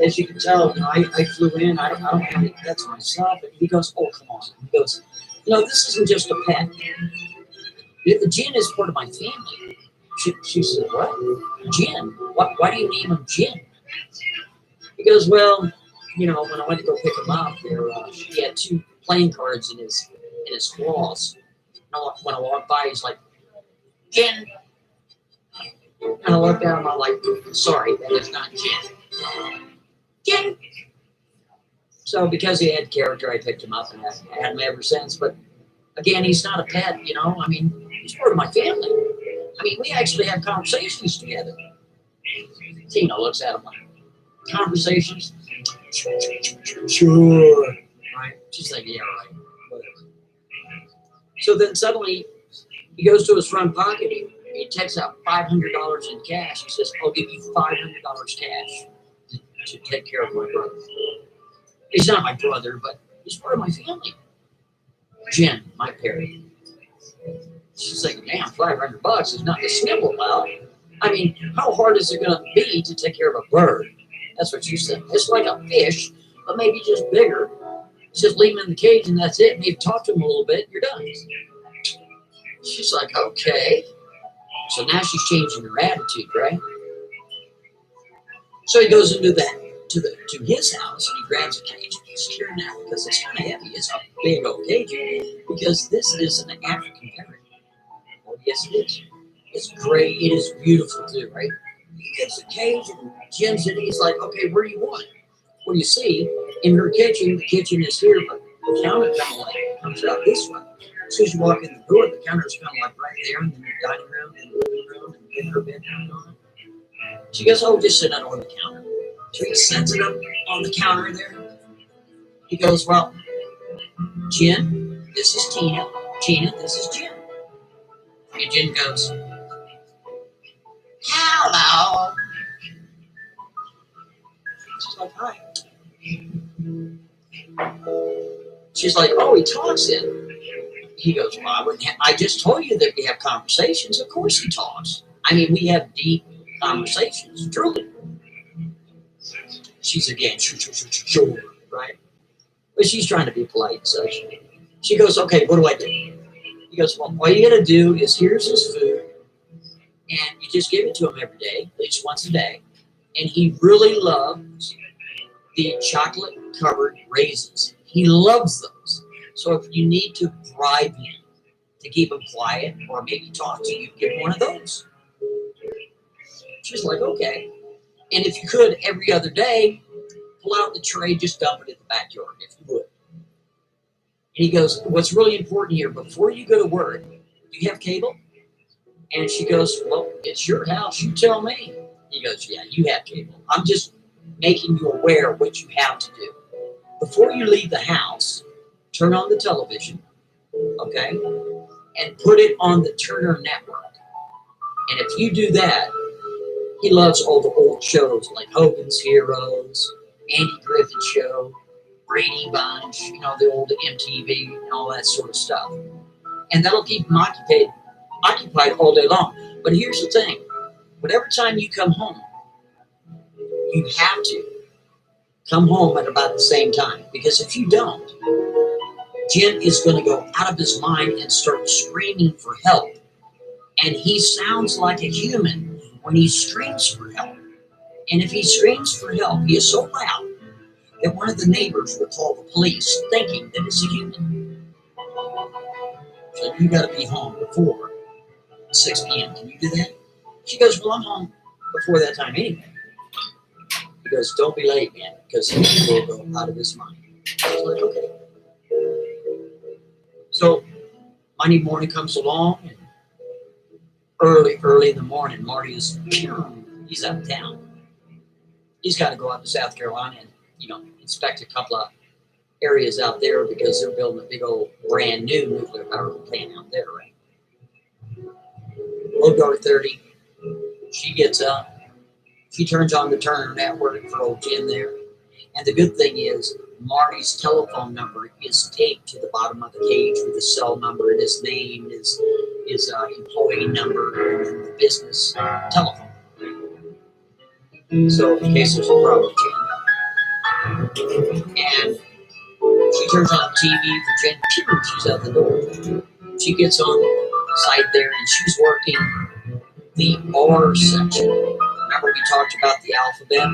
As you can tell, I flew in. I don't have any pets myself. And he goes, oh, come on. He goes, this isn't just a pet. Jin is part of my family. She said, what? Jin? Why do you name him Jin? He goes, well, when I went to go pick him up, he had 2 playing cards in his claws. When I walked by, he's like, Jin. And I looked at him, I'm like, sorry, that is not Jin. Jin. So because he had character, I picked him up and I had him ever since. But again, he's not a pet, he's part of my family. We actually have conversations together. Tina looks at him like, conversations? Sure. Right? She's like, yeah, right. So then suddenly he goes to his front pocket. He takes out $500 in cash. He says, I'll give you $500 cash to take care of my brother. He's not my brother, but he's part of my family. Jen, my parrot. She's like, damn, $500 is nothing to snivel about. How hard is it going to be to take care of a bird? That's what she said. It's like a fish, but maybe just bigger. Just leave him in the cage and that's it. Maybe talk to him a little bit, you're done. She's like, okay. So now she's changing her attitude, right? So he goes into to his house and he grabs a cage and he's tearing out because it's kind of heavy. It's a big old cage because this is an African parrot. Oh, yes, it is. It's great. It is beautiful too, right? He gets the cage and Jim's in it. He's like, okay, where do you want it? Well, you see, in her kitchen, the kitchen is here, but the counter kind of like comes out this way. As soon as you walk in the door, the counter is kind of like right there, and then the dining room and the living room and in her bedroom on it. She goes, oh, just sit it on the counter. So he sets it up on the counter there. He goes, well, Jen, this is Tina. Tina, this is Jen. And Jen goes, hello. She's like, hi. She's like, oh, he talks in. He goes, well, I just told you that we have conversations. Of course he talks. We have deep conversations, truly. She's again, sure, right? But she's trying to be polite and such. She goes, okay, what do I do? He goes, well, all you got to do is here's his food, and you just give it to him every day, at least once a day. And he really loves the chocolate-covered raisins. He loves those. So if you need to bribe him to keep them quiet or maybe talk to you, get one of those. She's like, okay. And if you could, every other day, pull out the tray, just dump it in the backyard, if you would. And he goes, what's really important here, before you go to work, do you have cable? And she goes, well, it's your house, you tell me. He goes, yeah, you have cable. I'm just making you aware of what you have to do. Before you leave the house, turn on the television, okay, and put it on the Turner Network. And if you do that, he loves all the old shows like Hogan's Heroes, Andy Griffith Show, Brady Bunch, you know, the old MTV and all that sort of stuff. And that'll keep him occupied all day long. But here's the thing. Whatever time you come home, you have to come home at about the same time. Because if you don't, Jim is going to go out of his mind and start screaming for help. And he sounds like a human when he screams for help. And if he screams for help, he is so loud that one of the neighbors will call the police thinking that it's a human. So you got to be home before 6 p.m. Can you do that? She goes, well, I'm home before that time anyway. He goes, don't be late, man, because he will go out of his mind. I was like, okay. So Monday morning comes along, and early in the morning, Marty is, he's out of town. He's got to go out to South Carolina and, you know, inspect a couple of areas out there because they're building a big old brand new nuclear power plant out there, right? Low dark 30. She gets up. She turns on the Turner Network for old Jim there. And the good thing is, Marty's telephone number is taped to the bottom of the cage with his cell number and his name, his employee number, and then the business telephone. So in case there's a problem with Jim. And she turns on the TV for Jen. She's out the door. She gets on site there and she's working the R section. Remember we talked about the alphabet?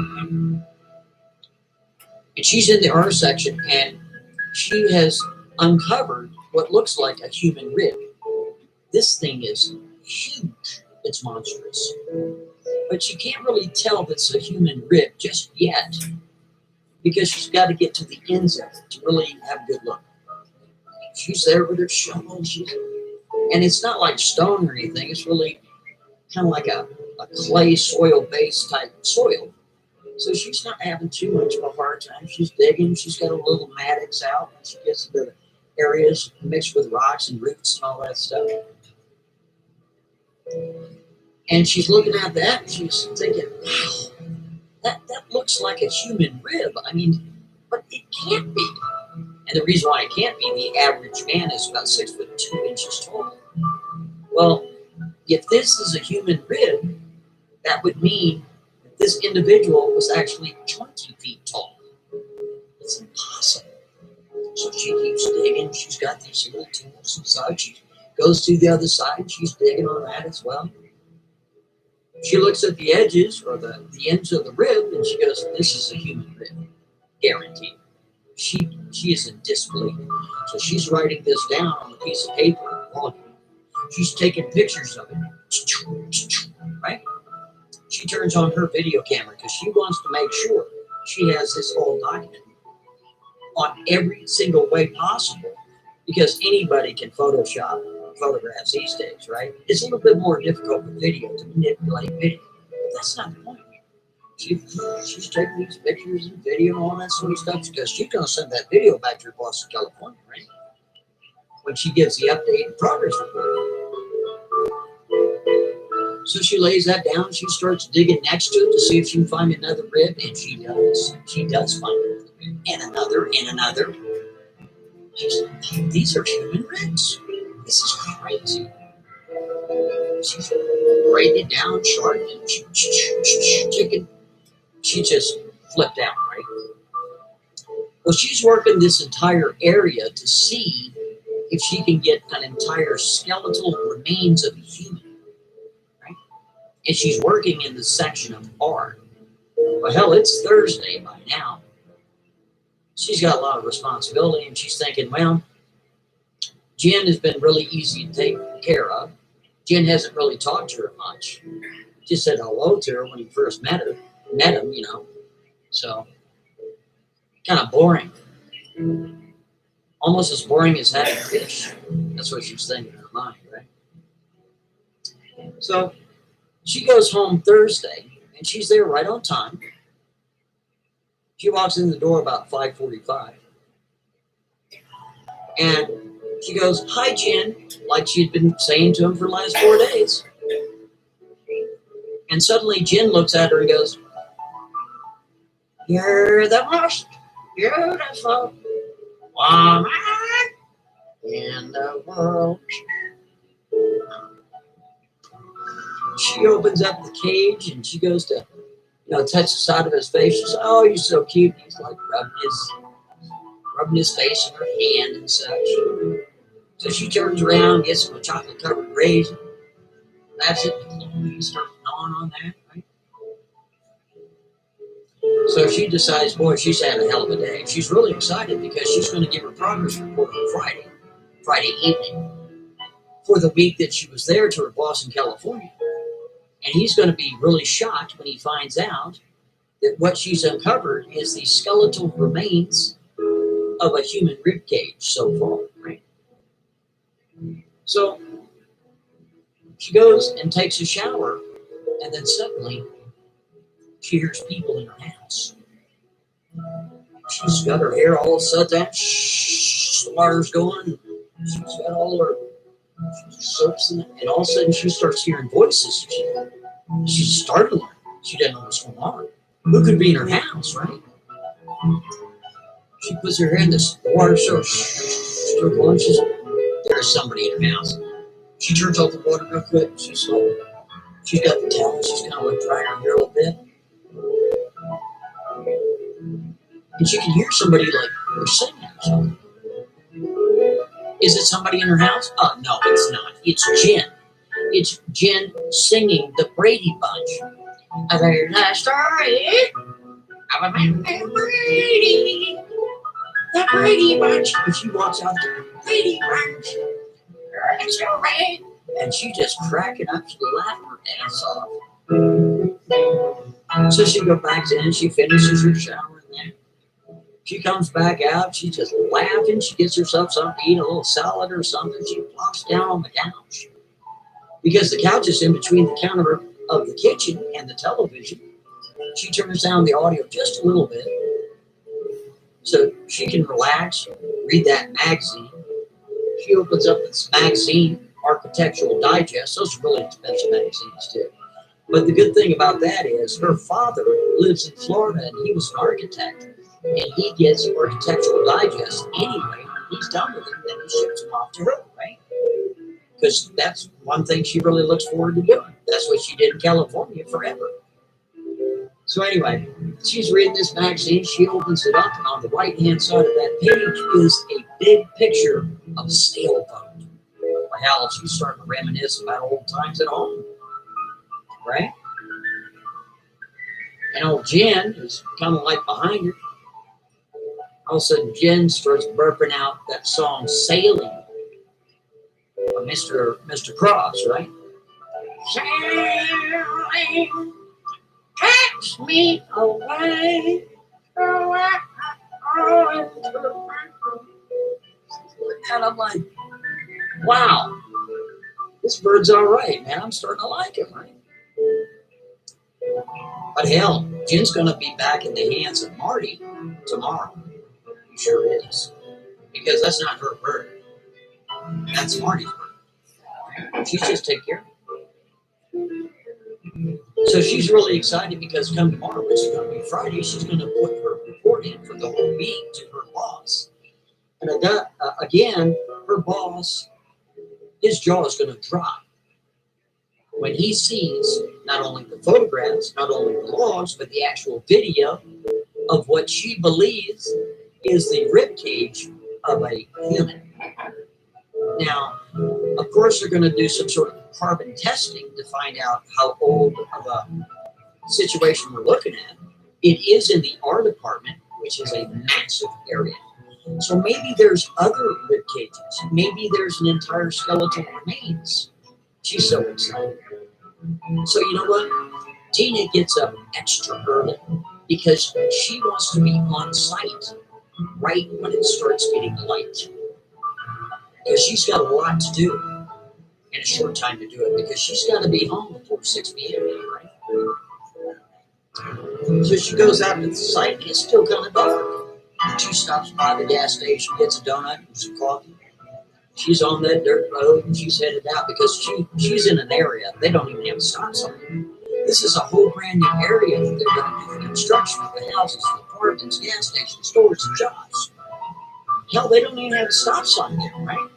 And she's in the R section and she has uncovered what looks like a human rib. This thing is huge. It's monstrous. But you can't really tell if it's a human rib just yet because she's got to get to the ends of it to really have a good look. She's there with her shovel. And it's not like stone or anything. It's really kind of like a clay soil-based type soil. So she's not having too much of a hard time. She's digging. She's got a little mattocks out. And she gets to the areas mixed with rocks and roots and all that stuff. And she's looking at that and she's thinking, wow, that looks like a human rib. I mean, but it can't be. And the reason why it can't be, the average man is about 6'2" tall. Well, if this is a human rib, that would mean that this individual was actually 20 feet tall. It's impossible. So she keeps digging. She's got these little tools inside. She goes to the other side and she's digging on that as well. She looks at the edges or the ends of the rib and she goes, this is a human rib. Guaranteed. She is in disbelief. So she's writing this down on a piece of paper. She's taking pictures of it. Right? She turns on her video camera because she wants to make sure she has this whole document on every single way possible. Because anybody can Photoshop photographs these days, right? It's a little bit more difficult with video to manipulate video. But that's not the point. She's taking these pictures and video and all that sort of stuff because she's going to send that video back to her boss in California, right? When she gives the updated progress report. So she lays that down. She starts digging next to it to see if she can find another rib, and she does. She does find another rib, and another, and another. These are human ribs. This is crazy. She's writing it down, charting it, she just flipped out, right? Well, she's working this entire area to see if she can get an entire skeletal remains of a human, right? And she's working in the section of R. Well, hell, it's Thursday by now. She's got a lot of responsibility, and she's thinking, well, Jen has been really easy to take care of. Jen hasn't really talked to her much. Just said hello to her when he first met him, you know. So, kind of boring. Almost as boring as having fish. That's what she was thinking in her mind, right? So, she goes home Thursday, and she's there right on time. She walks in the door about 5:45. And she goes, "Hi, Jen," like she'd been saying to him for the last 4 days. And suddenly Jen looks at her and goes, "You're the most beautiful woman in the world." She opens up the cage and she goes to, touch the side of his face. She says, "Oh, you're so cute." And he's like rubbing his face in her hand and such. So she turns around, gets him a chocolate covered raisin. That's it. He starts gnawing on that, right? So she decides, boy, she's had a hell of a day. She's really excited because she's going to give her progress report on Friday evening, for the week that she was there to her boss in California. And he's going to be really shocked when he finds out that what she's uncovered is the skeletal remains of a human rib cage so far, right? So she goes and takes a shower, and then suddenly she hears people in her house. She's got her hair all set down, the water's going, she's got all her soaps in it, and all of a sudden she starts hearing voices. She's startled. She doesn't know what's going on. Who could be in her house, right? She puts her hair in the water, so she's going, there's somebody in her house. She turns off the water real quick. She's got the towel. She's kind of like drying her hair a little bit. And she can hear somebody like they're singing or something. Is it somebody in her house? Oh, no, it's not. It's Jen. It's Jen singing the Brady Bunch. I heard that story of a man named Brady. The Brady Bunch. And she walks out there, Brady Bunch. It's your man. And she just cracking up. She's laughing her ass off. So she goes back in, she finishes her shower in there. She comes back out, she's just laughing. She gets herself something to eat, a little salad or something. She plops down on the couch. Because the couch is in between the counter of the kitchen and the television. She turns down the audio just a little bit so she can relax, read that magazine. She opens up this magazine, Architectural Digest. Those are really expensive magazines too. But the good thing about that is her father lives in Florida and he was an architect. And he gets Architectural Digest anyway. When he's done with them, then he ships them off to her, right? Because that's one thing she really looks forward to doing. That's what she did in California forever. So anyway, she's reading this magazine. She opens it up, and on the right-hand side of that page is a big picture of a sailboat. Well, she's starting to reminisce about old times at home, right? And old Jen is kind of like behind her. All of a sudden, Jen starts burping out that song "Sailing" by Mr. Cross, right? Sailing takes me away. And I'm like, wow, this bird's all right, man. I'm starting to like him, right? But hell, Jen's going to be back in the hands of Marty tomorrow. He sure is. Because that's not her bird. That's Marty's bird. She's just take care of it. So she's really excited because come tomorrow, which is going to be Friday, she's going to put her report in for the whole week to her boss. And again, her boss, his jaw is going to drop when he sees not only the photographs, not only the logs, but the actual video of what she believes is the rib cage of a human. Now, of course, they're going to do some sort of carbon testing to find out how old of a situation we're looking at. It is in the art department, which is a massive area. So maybe there's other rib cages. Maybe there's an entire skeletal remains. She's so excited. So you know what? Tina gets up extra early because she wants to be on site right when it starts getting light. Because she's got a lot to do in a short time to do it because she's got to be home before 6 p.m. Right? So she goes out to the site and it's still kind of dark. She stops by the gas station, gets a donut and some coffee. She's on that dirt road and she's headed out because she's in an area. They don't even have a stop sign. This is a whole brand new area that they're going to do the construction of the houses, the apartments, gas stations, stores, and jobs. Hell, they don't even have a stop sign there, right?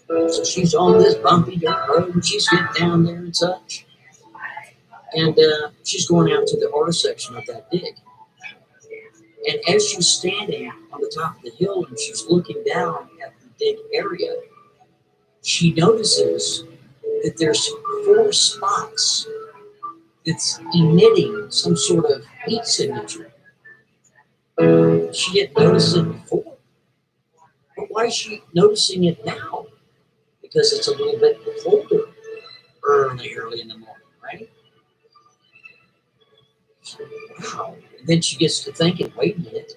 So she's on this bumpy dirt road and she's getting down there and such. And she's going out to the R section of that dig. And as she's standing on the top of the hill and she's looking down at the dig area, she notices that there's 4 spots that's emitting some sort of heat signature. She didn't notice it before. But why is she noticing it now? Because it's a little bit colder early in the morning, right? Wow. And then she gets to thinking, wait a minute.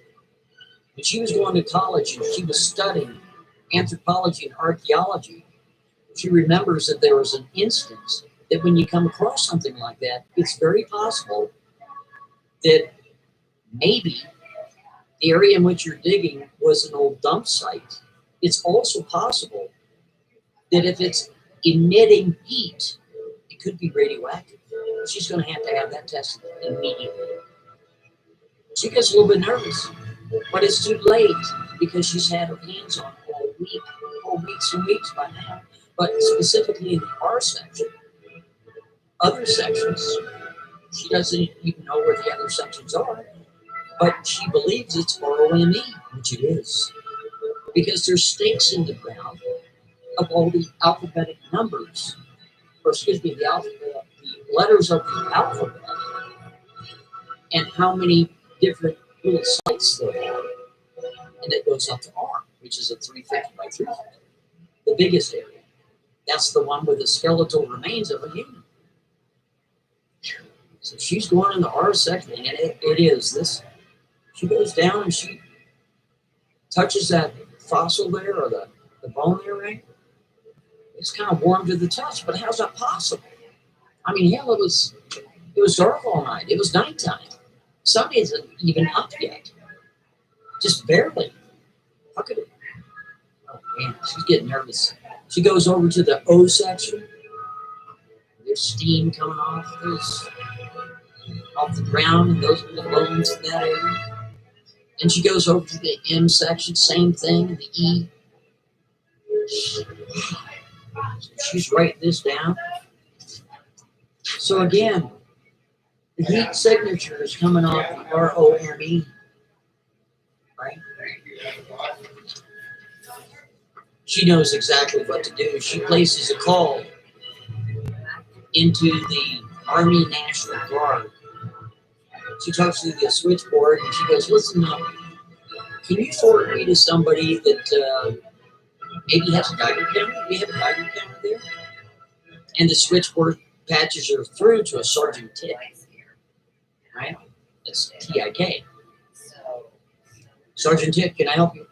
When she was going to college and she was studying anthropology and archaeology, she remembers that there was an instance that when you come across something like that, it's very possible that maybe the area in which you're digging was an old dump site. It's also possible that if it's emitting heat, it could be radioactive. She's going to have that tested immediately. She gets a little bit nervous, but it's too late because she's had her hands on it all week, or weeks and weeks by now. But specifically in the R section, other sections, she doesn't even know where the other sections are, but she believes it's ROME, which it is, because there's stakes in the ground of all the alphabetic numbers, or excuse me, the letters of the alphabet, and how many different little sites there are. And it goes up to R, which is a 350 by 350, the biggest area. That's the one with the skeletal remains of a human. So she's going in the R section, and it is this. She goes down and she touches that fossil there, or the bone there, right? It's kind of warm to the touch, but how's that possible? I mean, hell, it was dark all night. It was nighttime. Sun isn't even up yet. Just barely. How could it? Oh man, she's getting nervous. She goes over to the O section. There's steam coming off the ground, and those are the bones in that area. And she goes over to the M section, same thing, and the E. She's writing this down. So again, the heat signature is coming off the ROME, right? She knows exactly what to do. She places a call into the Army National Guard. She talks to the switchboard and she goes, listen up, can you forward me to somebody that maybe has a Geiger counter? Do you have a Geiger counter there? And the switchboard patches her through to a Sergeant Tick, right? That's T-I-K. Sergeant Tick, can I help you?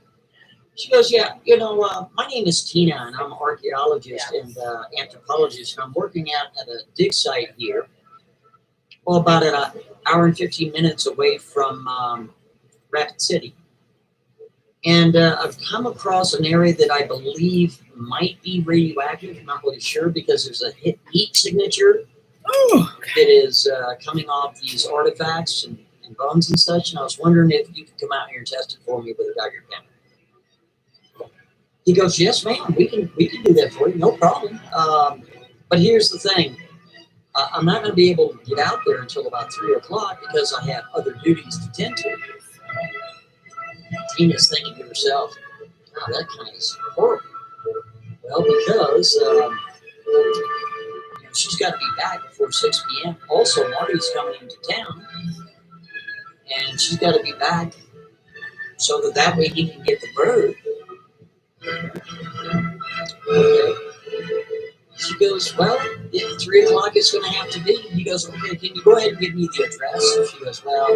She goes, yeah, my name is Tina, and I'm an archaeologist and anthropologist, and I'm working out at a dig site here, well, about an hour and 15 minutes away from Rapid City. And I've come across an area that I believe might be radioactive. I'm not really sure because there's a heat signature that is coming off these artifacts and bones and such. And I was wondering if you could come out here and test it for me with a Geiger counter. He goes, yes, ma'am, we can do that for you, no problem. But here's the thing. I'm not going to be able to get out there until about 3 o'clock because I have other duties to tend to. Tina's thinking to herself, wow, that kind of is horrible. Well, because she's got to be back before 6 p.m. Also, Marty's coming into town, and she's got to be back so that way he can get the bird. Okay. She goes, well, at 3 o'clock it's going to have to be. He goes, okay, can you go ahead and give me the address? She goes, well,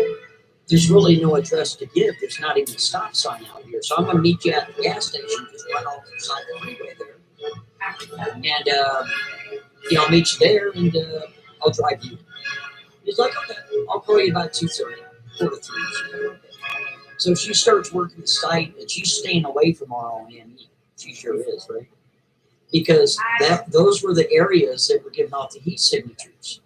there's really no address to give. There's not even a stop sign out here. So I'm going to meet you at the gas station, just right off the side of the freeway there. And, I'll meet you there and I'll drive you. He's like, okay, I'll call you about 2:30, 4 to 3. So she starts working the site and she's staying away from ROME. She sure is, right? Because those were the areas that were giving off the heat signatures.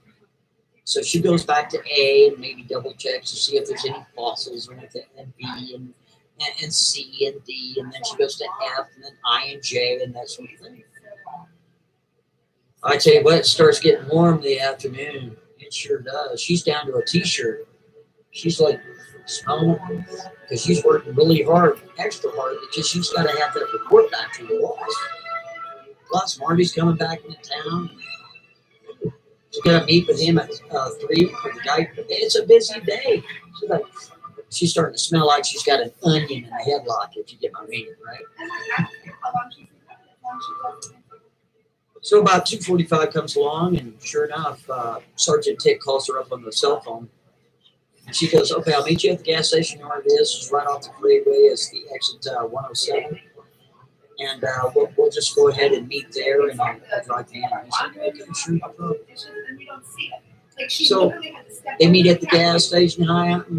So she goes back to A and maybe double checks to see if there's any fossils or anything, and B and C and D, and then she goes to F and then I and J and that sort of thing. I tell you what, it starts getting warm in the afternoon. It sure does. She's down to a t-shirt. She's like smelling because she's working really hard, extra hard, because she's got to have that report back to the boss. Plus, Marty's coming back into town. She's got to meet with him at 3 for the guy. It's a busy day. She's starting to smell like she's got an onion in a headlock, if you get my meaning, right? So about 2:45 comes along, and sure enough, Sergeant Tick calls her up on the cell phone. And she goes, okay, I'll meet you at the gas station where it is. It's right off the freeway. It's the exit 107. And we'll just go ahead and meet there, and I'll drive you in. He's like, okay, sure, no problem. So they meet at the gas station.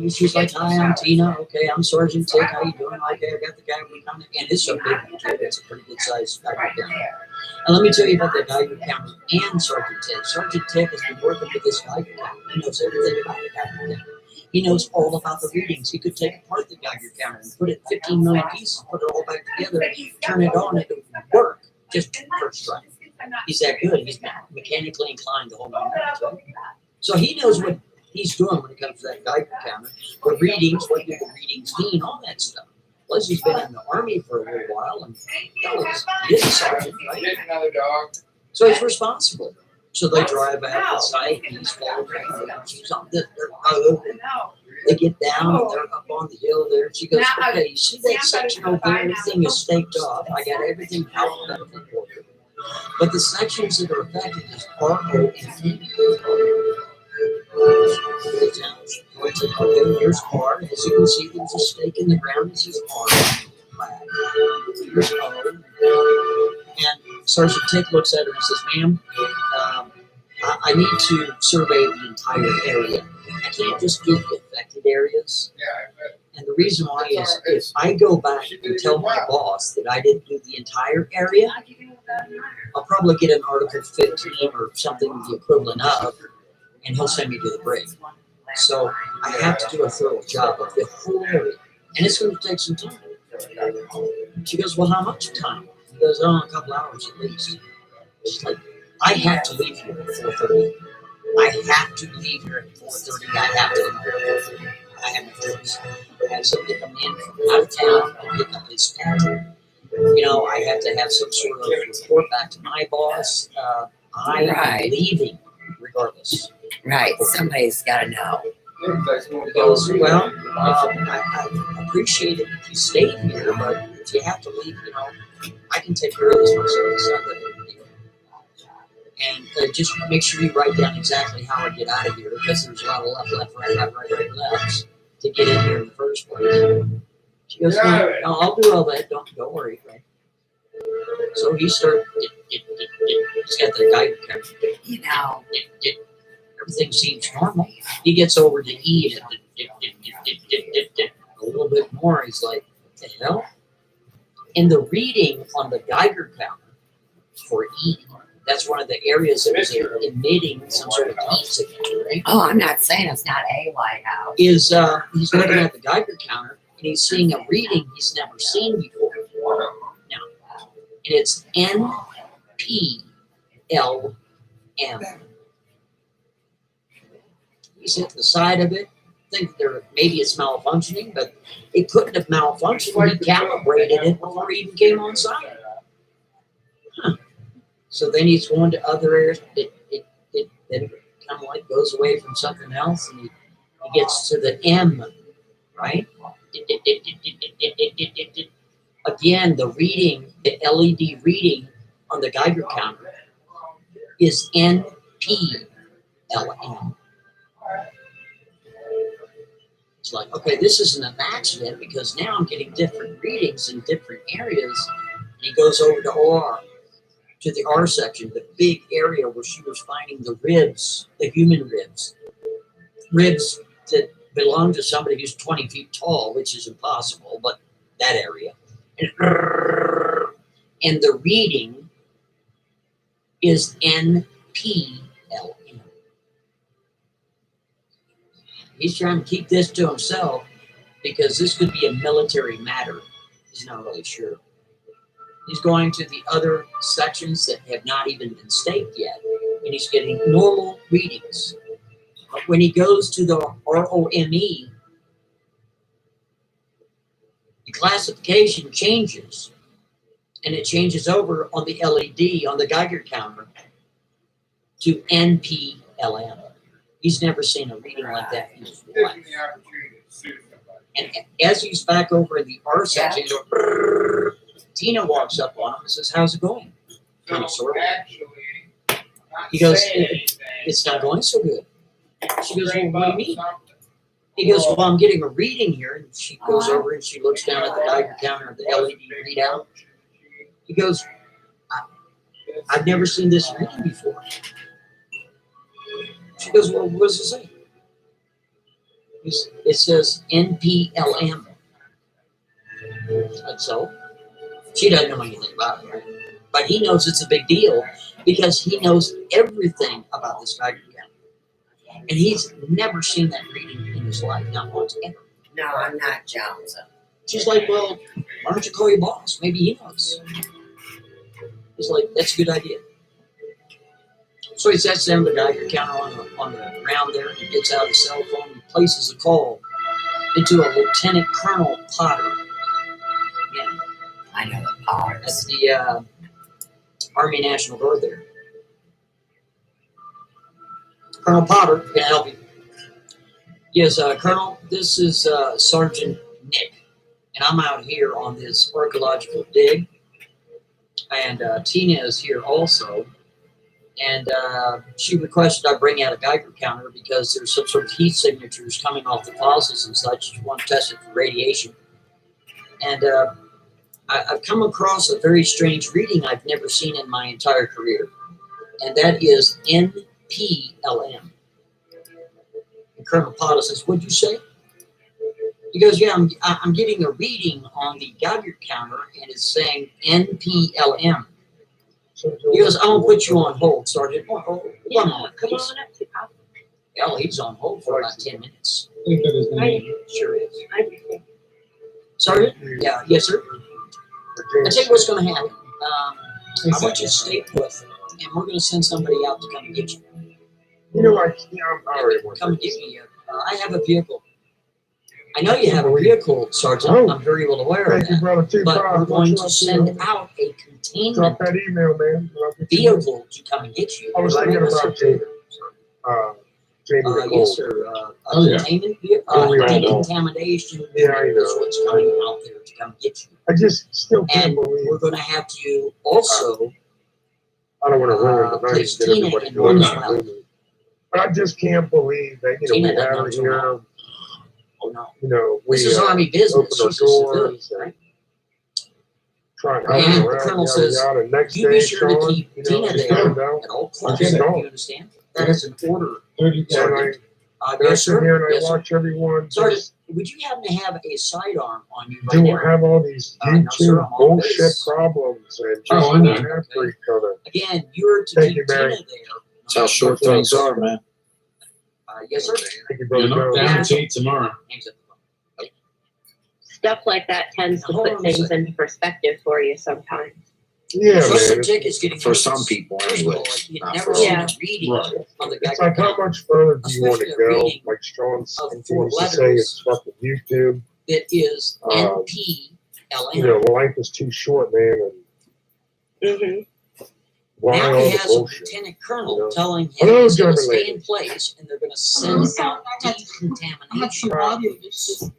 She's like, hi, I'm Tina. Okay, I'm Sergeant Tick. How you doing? Okay, I got the guy coming. And it's a big kid. It's a pretty good size Geiger counter. And let me tell you about the Geiger counter and Sergeant Tick. Sergeant Tick has been working with this Geiger counter. He knows everything about the Geiger counter. He knows all about the readings. He could take apart the Geiger counter and put it in 15 million pieces, put it all back together, turn it on, and it would work just first try. He's that good. He's mechanically inclined the whole nine yards. So he knows what he's doing when it comes to that Geiger counter. The readings, what do the readings mean, all that stuff. Plus, he's been in the Army for a little while, and he's a sergeant, right? So he's responsible. So they drive out the site, and he's following she's on the road, and they get down, and they're up on the hill there. She goes, okay, you see that section over there? Everything is staked off. I got everything alphabetical for you. But the sections that are affected is R, O, and E. Okay, here's R. As you can see, there's a stake in the ground. It says R. Here's O. And Sergeant Tick looks at her and says, ma'am, I need to survey the entire area. I can't just do the affected areas. And the reason why is if I go back and tell my boss that I didn't do the entire area, I'll probably get an Article 15 or something the equivalent of, and he'll send me to the brig. So I have to do a thorough job of the whole area. And it's going to take some time. She goes, well, how much time? He goes, oh, a couple hours at least. She's like, I have to leave here at 4:30. I have to leave here at 4:30. I have to leave here at 4:30. I have no choice. I have somebody come in from out of town and pick up his stature. I have to have some sort of report back to my boss. I am leaving regardless. Right. Somebody's got to know. He goes, well, I appreciate it if you stayed here, but if you have to leave, I can take care of this myself. It's not that big a deal. And just make sure you write down exactly how I get out of here, because there's a lot of left, right, lefts to get in here in the first place. She goes, no, I'll do all that. Don't worry. Right? So he started. He's got the guy. Everything seems normal. He gets over to E and a little bit more. He's like, what the hell? And the reading on the Geiger counter for E, that's one of the areas that was emitting some sort of heat signature, right? Oh, I'm not saying it's not a lighthouse. Is he's looking at the Geiger counter and he's seeing a reading he's never seen before. Now, and it's NPLM. He's hit the side of it. Think maybe it's malfunctioning, but it couldn't have malfunctioned. He calibrated it before he even came on site. Huh. So then he's going to other areas. It then kind of like goes away from something else, and he gets to the M, right? Again, the reading, the LED reading on the Geiger counter is NPLM. It's like, okay, this isn't an accident because now I'm getting different readings in different areas. And he goes over to OR, to the R section, the big area where she was finding the ribs, the human ribs that belong to somebody who's 20 feet tall, which is impossible, but that area. And the reading is NPLM. He's trying to keep this to himself because this could be a military matter. He's not really sure. He's going to the other sections that have not even been staked yet, and he's getting normal readings. But when he goes to the ROME, the classification changes, and it changes over on the LED, on the Geiger counter, to NPLM. He's never seen a reading like that in his life. And as he's back over in the R section, Tina walks up on him and says, "How's it going?" Kind of sort of. He goes, "It's not going so good." She goes, "Well, what do you mean?" He goes, "Well, I'm getting a reading here." And she goes over and she looks down at the Geiger counter of the LED readout. He goes, "I've never seen this reading before." She goes, "Well, what does it say?" It says NPLM. And so she doesn't know anything about it, right? But he knows it's a big deal because he knows everything about this Geiger counter. And he's never seen that reading in his life, not once ever. No, I'm not Jones. She's like, "Well, why don't you call your boss? Maybe he knows." He's like, "That's a good idea." So he sets down the Geiger counter on the ground there. He gets out his cell phone and places a call into a Lieutenant Colonel Potter. Yeah, I know the Potters. That's the Army National Guard there. Colonel Potter, can I help you? Yes, Colonel, this is Sergeant Nick, and I'm out here on this archaeological dig, and Tina is here also. And she requested I bring out a Geiger counter because there's some sort of heat signatures coming off the fossils and such. She wants to test it for radiation. And I've come across a very strange reading I've never seen in my entire career. And that is NPLM. And Colonel Potter says, "What'd you say?" He goes, "Yeah, I'm getting a reading on the Geiger counter and it's saying NPLM. He goes, "I'm gonna put you on hold, Sergeant. One moment, Come please." on up to Papa. Hell, he's on hold for about 10 minutes. Sure is. Sergeant? Yeah, yes, sir. I tell you what's going to happen. I want you to stay put, and we're going to send somebody out to come and get you. You know, I'm already Come and get me. I have a vehicle. I know you have a vehicle, Sergeant. I'm very well aware of that. But we're going to send out a containment vehicle to come and get you. I was thinking about Jamie. Yes, sir. Containment vehicle, decontamination is what's coming out there to come get you. I just still can't And believe. we're going to have to also I don't want to ruin the night place and get Tina everybody in going. one as well. But I just can't believe that, we Tina have doesn't her know too here. well. Oh, no. We This is Army business. open our She's a civilian, doors and right? try and And help her the out, colonel yada, says, yada. Next "You day, be sure to Sean, keep Tina just there found out. at all I'm costs. gone. You understand? That is an order, And Sergeant. I Yes, sit here sir. and I Yes, sir. watch everyone Sergeant, just would you happen to have a sidearm on you right do now? have all these No, sir, YouTube I'm on bullshit base. problems and just I know. going after each other. Again, you're to Thank keep you, Mary. Tina there. That's how short things are, man. Yes, sir. Thank you, You're brother. not Joe. guaranteed tomorrow. Stuff like that tends to Hold put on a things second. into perspective for you sometimes. Yeah, Trust man. ticket's getting For some worse. people, First of all, anyways. you'd Not never for seen all. a reading Right. on the It's Geiger like, how counter much further do you want to Especially a go? reading Like Sean of continues 4 to say, letters. it's fucking YouTube. that is Um, NPLM. Life is too short, man. And Mm-hmm. why Now all he the has a bullshit? lieutenant colonel You know? telling him Hello, he's going to German stay lady. in place and they're going to send out decontamination.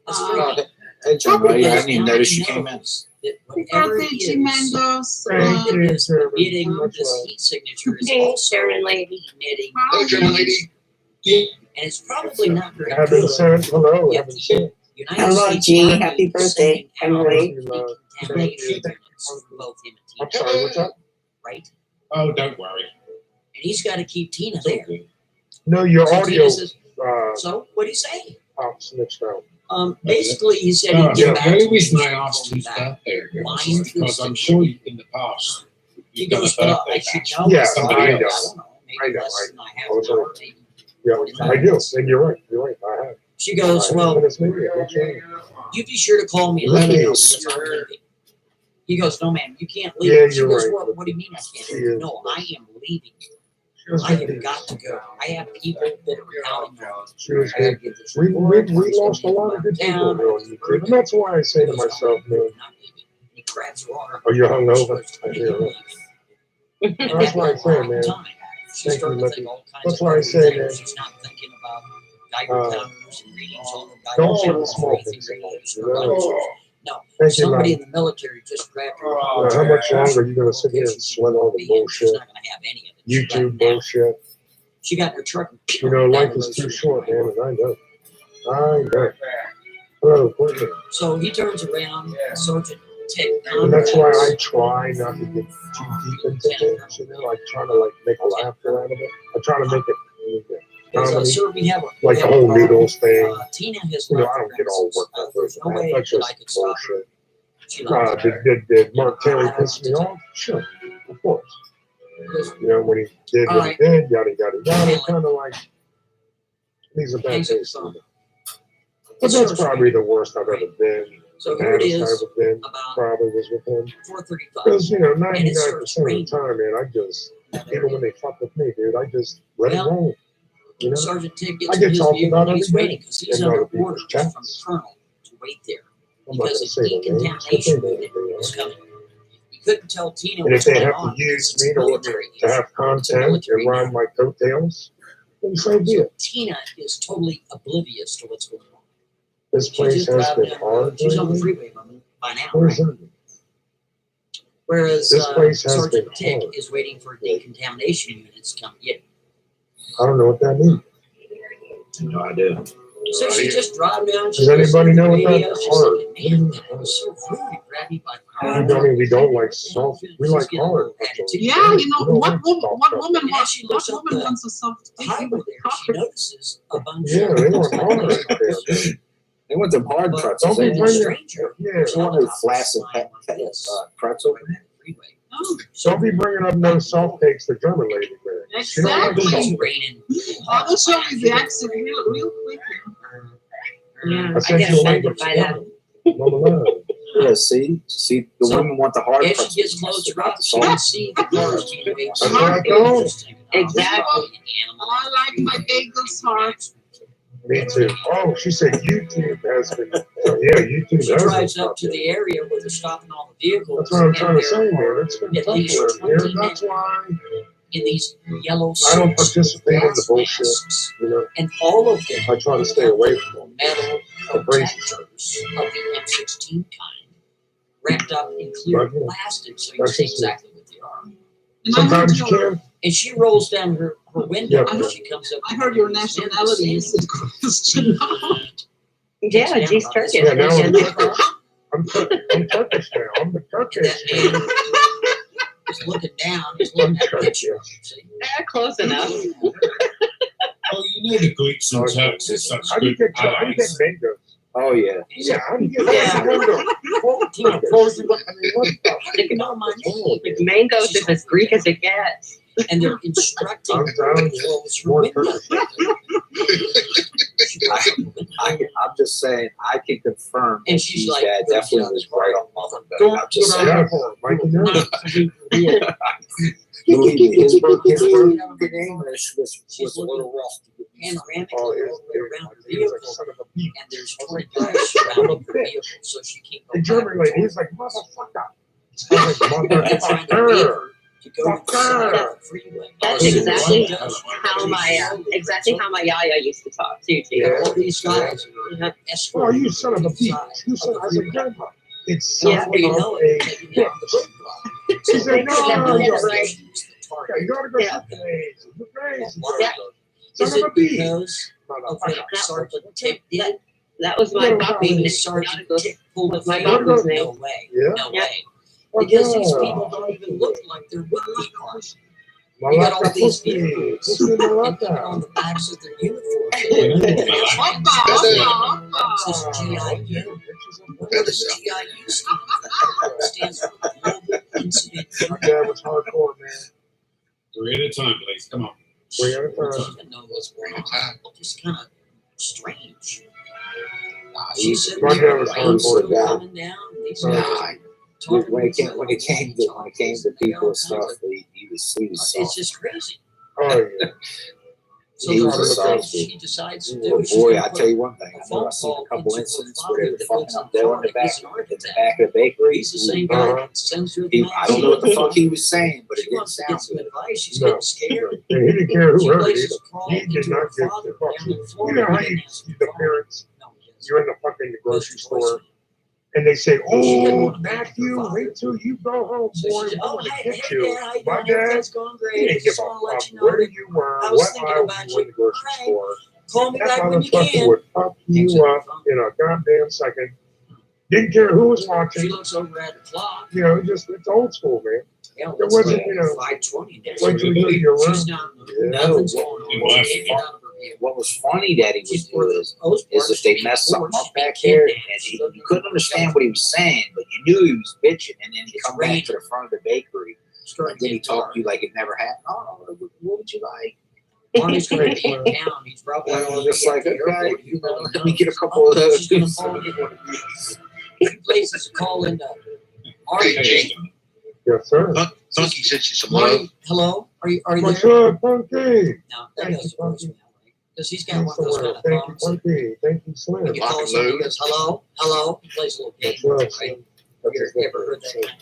Hey, John, I didn't even notice you came in. That whatever it is that is emitting this heat signature is also knitting. Hello, German lady. And it's probably not very Haven't good. said hello. Yet Haven't said. United Hello, States G. Army Happy is birthday, sending out Emily. decontamination units for both him I'm and Tina, sorry, what's up? right? Oh, don't worry. And he's got to keep Tina there. No, your So audio Tina says, uh, so what do you say? snitched out. Basically, he said No, he'd get back the to only me. reason I asked who's birthday was because I'm sure in the past He you've done a goes, well, I birthday should bash know. Yeah, somebody I else. know. don't know, I maybe know, less I than know. I have I was an hour, right. maybe Yeah, 45 I do. minutes. And you're right. You're right. I have. She goes, well, you be sure to call me and let me know because I'm leaving. He goes, no, ma'am, you can't leave. Yeah, She you're goes, right. well, what do you mean I can't She leave? is. No, I am leaving. I have got to go. I have people that are counting on She was I gotta good. get this We report. lost a lot of good people on YouTube. And that's why I say to myself, man, He grabs water. are you hungover? I hear it. And That's that why I went say, on man. time. She's Thank you, starting to Lucky. think all kinds That's of why I other say, man. things. She's not thinking about Geiger counters and readings on the Geiger Don't counters small or anything things in life, radios you for know? lights. No, Thank you, somebody Mom. in the military just grabbed her. How much longer are you going to sit here and sweat all the She's bullshit? not going to have any of it. She got YouTube now. bullshit. She got in her truck and You know, down life the is road too she short, went. man, and I know. I know. Hello, Courtney. So he turns around, Sergeant Tick. And that's why I try not to get too deep into things, you know. I try to, like, make a laughter out of it. I try to make it comedy. Sir, we have a, Like the whole noodles thing. Tina has You know, left I don't get all premises. worked up There's over no way that. That's that I just could stop her. bullshit. She left. Did Mark Terry piss me off? Sure, of course. You know, when he did what he did, yada, yada, yada, kind of like, he's a bad taste in me. But that's probably the worst I've ever been. So The here it baddest is, I've ever been probably was with him. 4:35. Because, you know, And it 99% starts of the raining. time, man, I just, even when they fuck with me, dude, I just let it roll. You know? Sergeant Tick I gets in get his talked vehicle about and he's every waiting day because he's in under other people's orders from the chats. colonel to wait there I'm not because going a to say their names, but decontamination they know unit who they was are. coming. He couldn't tell Tina And what's if they going have on. to use It's me a military to have issue. It's a content military and ride matter. my coattails, then so be So it. Tina is totally oblivious to what's going on. This She's place just has driving been down the road. hard She's on the lately. freeway by now. Where's that? Whereas This place has Sergeant been Tick hard. is waiting for decontamination units to come get him. I don't know what that means. No idea. So she just drives down. Does anybody know what that She's hard? thinking, man, that was so rude. He grabbed me by the arm. We don't like soft. We like hard. Yeah, you know, what woman And wants she looks up the a soft highway there. She notices a bunch Yeah, of they want hard right there. They want them hard pretzels. Don't They be want bringing, they want no flaccid pretzel. don't be bringing up no soft cakes to German lady, man. She don't like Exactly. soft. I will show you the accent real quick. Yeah, I sent get you a link. offended by that. Mama love. Yeah, see, the So, women want the hard as pretzels. she gets closer not up, the she can soft. see the cars being waited. That's what I told. Exactly. I like my bagels hard. Me too. Oh, she said YouTube has been. Yeah, YouTube She has been. drives up to the area where they're stopping all the vehicles. That's what I'm and trying to they're say, man. It's been at tough least around here. 20 That's why in these yellow I don't suits, participate in the gas bullshit. masks, You know, and all of them I try to stay away from them. metal The crazy protectors of the M16 kind, wrapped up in clear Right. plastic so you see exactly what they are. Sometimes you can. And she rolls down her window Yeah. and she comes up. I heard your nationality is a question. Yeah, G's Turkish. Yeah, now I'm And- Turkish. I'm Turkish now. I'm the Turkish. He's looking down. He's looking at the picture. Close enough. Oh, you know the Greeks and Turks are such How do you good get allies. mangoes? Oh yeah. Yeah, how do you get mangoes? Like mangoes is as Greek as it gets. And they're instructing I'm her telling to you, close her more window. I'm just saying, I can confirm And that she's G's like, dad definitely was right on Mother Day. Don't I'm just put saying. on that Mikey knows. Believe me, his broken English was a little rough. Panoramic Oh, all it the way around her he was vehicle. like son of a beef. And there's 20 guys surrounding her vehicle so she can't The go German back. lady, he's like, motherfucker. I was like, They're trying to get motherfucker. her to go to the side of the freeway. That's exactly how my yaya used to talk too. All these guys are Oh, escorting you son of a bitch. You son of a grandpa. It's son Before you know it, of they're taking you out the road block. She said, no, you're right. Station's the target. Yeah, you gotta go shoot the AIDS. You're crazy. Son Is of a it bitch. because of what Sergeant Tip did? That was my puppy. Maybe Sergeant Tip pulled a My finger. puppy's name. No way. Yeah. No way. Oh, Because these yeah. people don't even look like they're with the cars. My You got all lap these pussy. vehicles Pussy in my lap. and on the backs of their uniforms. This is GIU. What does GIU stand for? It stands for Global Incident My dad was hardcore, man. 3 at a time, please. Come on. 3 at a I time. didn't know what's going on. Just kind of strange. She said, My dad was rain's hardcore still guy. coming down. These Nah, guys When it came to people and stuff, he was it's soft. just crazy. Oh, yeah. So He the was first thing soft. she decides to Oh do is she's boy, gonna I put tell you one thing. a I know phone I've seen a call couple into her incidents father where they were that fucking lives in up there in the Florida. back, He's an in the architect. back of the bakery. He's the same guy that sends her the I don't know what the fuck he was saying, but it She didn't wants to sound get some good. advice. She's No. getting scared. Yeah, he didn't care She who heard it. places a call He did into not her give father the fuck. down in You Florida. know how you see the parents, you're in the fucking grocery store, and they say, oh, Matthew, wait till you go home, boy. I'm Oh, going to hey, get hey, you. Dad, how you My doing? dad, Everything's going he great. I didn't give just a want to let fuck you know where that you were, I was what thinking aisle about you were in you. the grocery All right. store. Call me That back when you motherfucker can. would fuck you up in a goddamn second. Didn't care who was watching. She looks over at the clock. You know, just it's old school, man. Yeah, There wasn't, you know, 5:20 now. wait till you go to your room. She's not moving. Yeah. Nothing's going on. What was funny that he would do is if they messed something up back there, and you couldn't understand what he was saying, but you knew he was bitching, and then he'd come back to the front of the bakery, and then he talked to you like it never happened. Oh, what would you like? Marty's going to be in town. He's probably And I going was to just be at like, the okay, airport. you know, let me get a couple of those. She's going to call me. She places a call into Marty. Yes, sir. Funky sent you some Marty, love. hello? Are you What's there? up, Funky? No, that goes to voicemail, right? Because he's got one of those kind of Thank you, phones. that Funky. Thank you, Slim. When you call somebody, he goes, hello? Hello? He plays a little game, What's up, right? Slim? You ever heard that?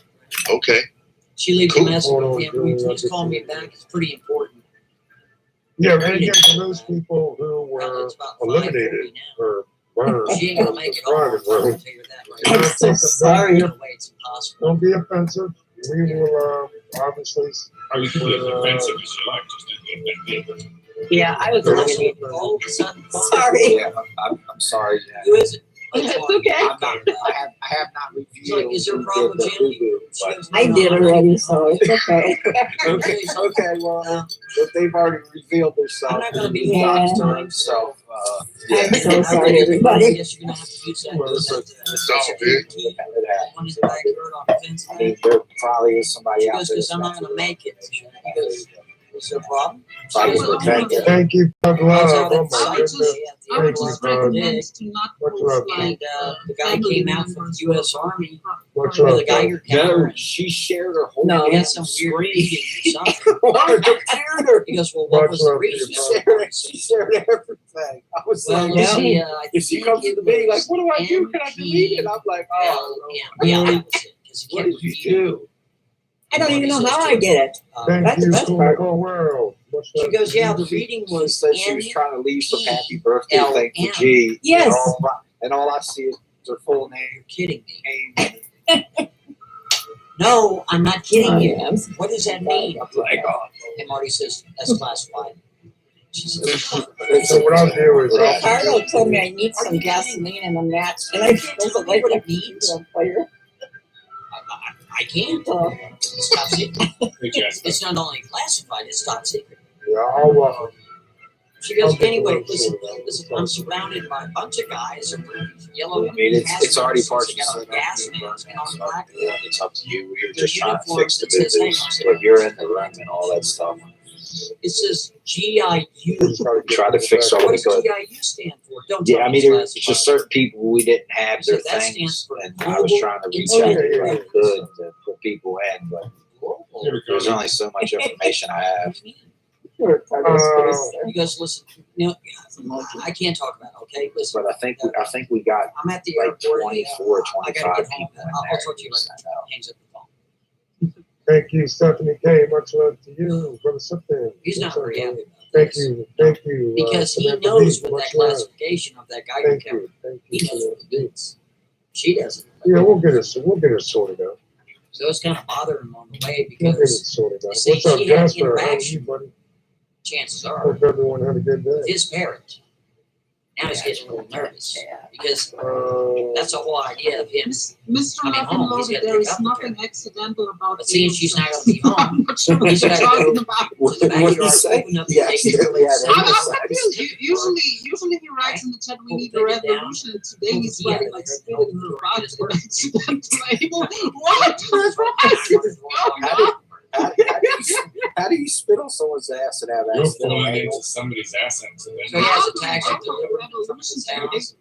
Okay. She leaves Cool. a message Hold on, with him. Julie, I'll Please get call you. me back. It's pretty important. Yeah, and again, for those people who were It's about eliminated 5:40 or burned now. She ain't from gonna make the it all. private I'll room, tell you that right I'm now. so sorry. No way, it's impossible. Don't be offensive. We will obviously. Are you put as offensive as you like? Just don't get offended. Yeah, I was eliminated. All of a sudden, Sorry. Yeah, I'm sorry. Yeah. who is it? It's okay. I have not reviewed. She's like, is there a problem, the Jim? Voodoo, She but- goes, no, I no, did I'm already, not- so it's okay. Okay, well, if they've already revealed themselves, I'm not gonna be Yeah. So, I'm so sorry, everybody. Yes, you're gonna have to use that. Well, it's it happens. One in the backyard on the fence. I mean, there probably is somebody She out goes, there. because I'm not gonna make it. He goes, is there a problem? Probably protected. Thank you, Pug I was Love. out Oh at the my site goodness. today at the Thank you, airport Pug. today, What's up? and the guy came out from the U.S. Army What's with a up? Geiger counter. No, she shared her whole No. He damn had some weird screen. meeting or something. He goes, well, what was the reason? She shared everything. I was Well, like, you see, I if she think comes to it the meeting, like, was what do I do? Can I delete it? I'm like, oh, Yeah, that was it. 'Cause he what kept did you repeating. do? I don't even know how I did it. Thank That's the you, best cool, part. cool world. What's She up? goes, yeah, the reading She was said she was trying to leave some happy birthday thing for NLM. G. Yes. And all I see is her full name. You're kidding me. No, I'm not kidding you. Yes. What does that mean? I'm like, oh. And Marty says, that's classified. She says, So what I'll do is Ricardo told me I need some gasoline in a match, and I supposed to like what it it means? on fire. I can't. It's top secret. It's not only classified, it's top secret. yeah, I'll She goes, I'll get anyway, the listen, little listen, I'm surrounded by a bunch of guys in yellow. I mean, it's already hazmat partially suits. They got set a up. gas mask and on the back. Yeah, it's up to you. We were Their just trying to uniforms fix the that says, hang business. on. But you're in the room and all that stuff. It says GIU. Try to fix all What we does could. GIU stand for? Don't Yeah, tell I me mean, it's there were classified. just certain people we didn't have their So that stands things, for and I was trying to reach out Global what I could to put people in, but Global. there's only so much information I have. You guys listen. You know, I can't talk about it. Okay, listen. But I think we got I'm at the like airport. 24, I gotta 25 get home. people in I'll there. talk to you later. Hangs up the phone. Thank you, Stephanie K. Much love to you, brother. Something. He's not very happy about Thank this. you, thank you. Because he Samantha knows B. with Much that love. classification of that Geiger Thank counter, you, thank he you. knows what it means. She doesn't. Yeah, we'll get it sorted out. So it's kind of bothering him on the way We'll get it because sorted out. see, What's up, she had Jasper? How are you, interaction. buddy? Chances are Hope everyone had a good with day. his parent. Now he's getting a little nervous because that's the whole idea of him. Mr. I mean, Lock and home. He's Loaded, got to there pick is up the nothing parent. accidental about But seeing it. she's not going to be home, What are he's you got to talking go about? to the What did he backyard, say? open up He the accidentally had I'm exercise. confused. Usually he writes in the chat, we need a revolution. And today he's writing like spit in the garage for accidental. What? What is going on? How do you spit on someone's ass and have You're accidental falling anal? into somebody's ass accident. So he has a taxi delivery from his house.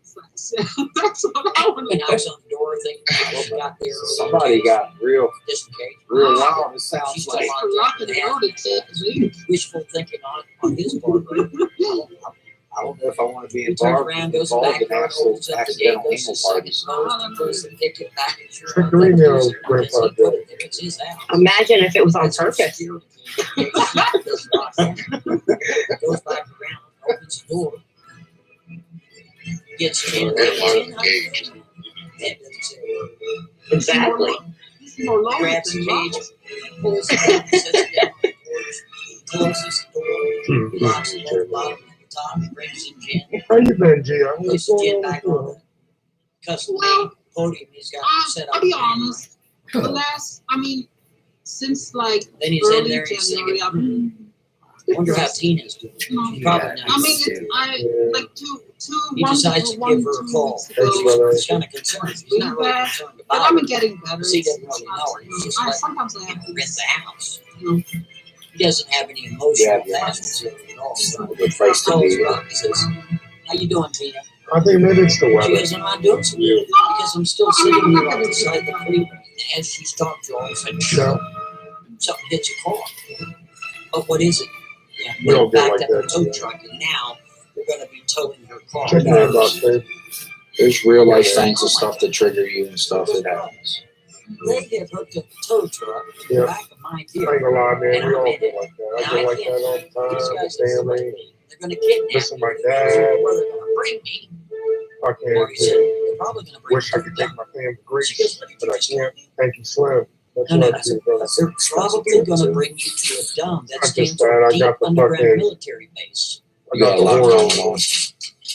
That's what I want He to knocks on the door, thinking she got there. Somebody got real Just in case. wild. It She's sounds still like. locked up in the wishful thinking on his part. I don't know if I want to be He turns involved around, goes in back, actual opens up the gate, accidental goes to anal the second parties. post, goes to pick it back. And sure Check enough, your that email, goes there Grandpa because he put Joe. it there. It's his house. Imagine if it was on That's her purpose. security key. Does not lock it. Goes back around, opens the door, gets in, Exactly. grabs the cage, pulls it out, sets it down on the porch, closes the door, locks it at the bottom at the top, brings in gin, How you been, G? I puts the gin back on the custom made podium he's got set up. I'll be honest. The last, since like Then he's in early there and he's January, singing. I've been I wonder how Tina's doing. Probably not. like two He decides to give her a call. He's kind of concerned. He's not really concerned but about I've her. been getting better. Because he doesn't really know her. He's just letting Sometimes I have her rent the house. He doesn't have any emotional attachment to her at all. So A good place to calls be. her up and says, "How you doing, Tina?" I think maybe it's the She weather. goes, "I'm not doing so good because I'm still sitting here on the side of the freeway." And as she's talking to her, all of a sudden, something hits a car. But what is it? Yeah, We don't we get backed like up a that, tow yeah. truck, and now we're going to be towing her car. Check your inbox, babe. There's real life things and stuff that trigger you and stuff that happens. They get hooked up a tow truck in Yeah. the back of my I ain't vehicle. gonna lie, man. And We I'm all in get it. like that. And I get I like can't that all the These time. guys The are family. they're going to kidnap Listen, me. my They don't know dad. where they're going to bring me. I Or can't. he said, they're probably going to bring Wish I me could to take my family to She goes, Greece, "What did but you I just can't. Thank you, Slim. That's No, no, what I that's do, brother. They're probably going to bring you to a dumb that I'm just stands bad. for I deep got the underground fucking. military base. I got the horror on.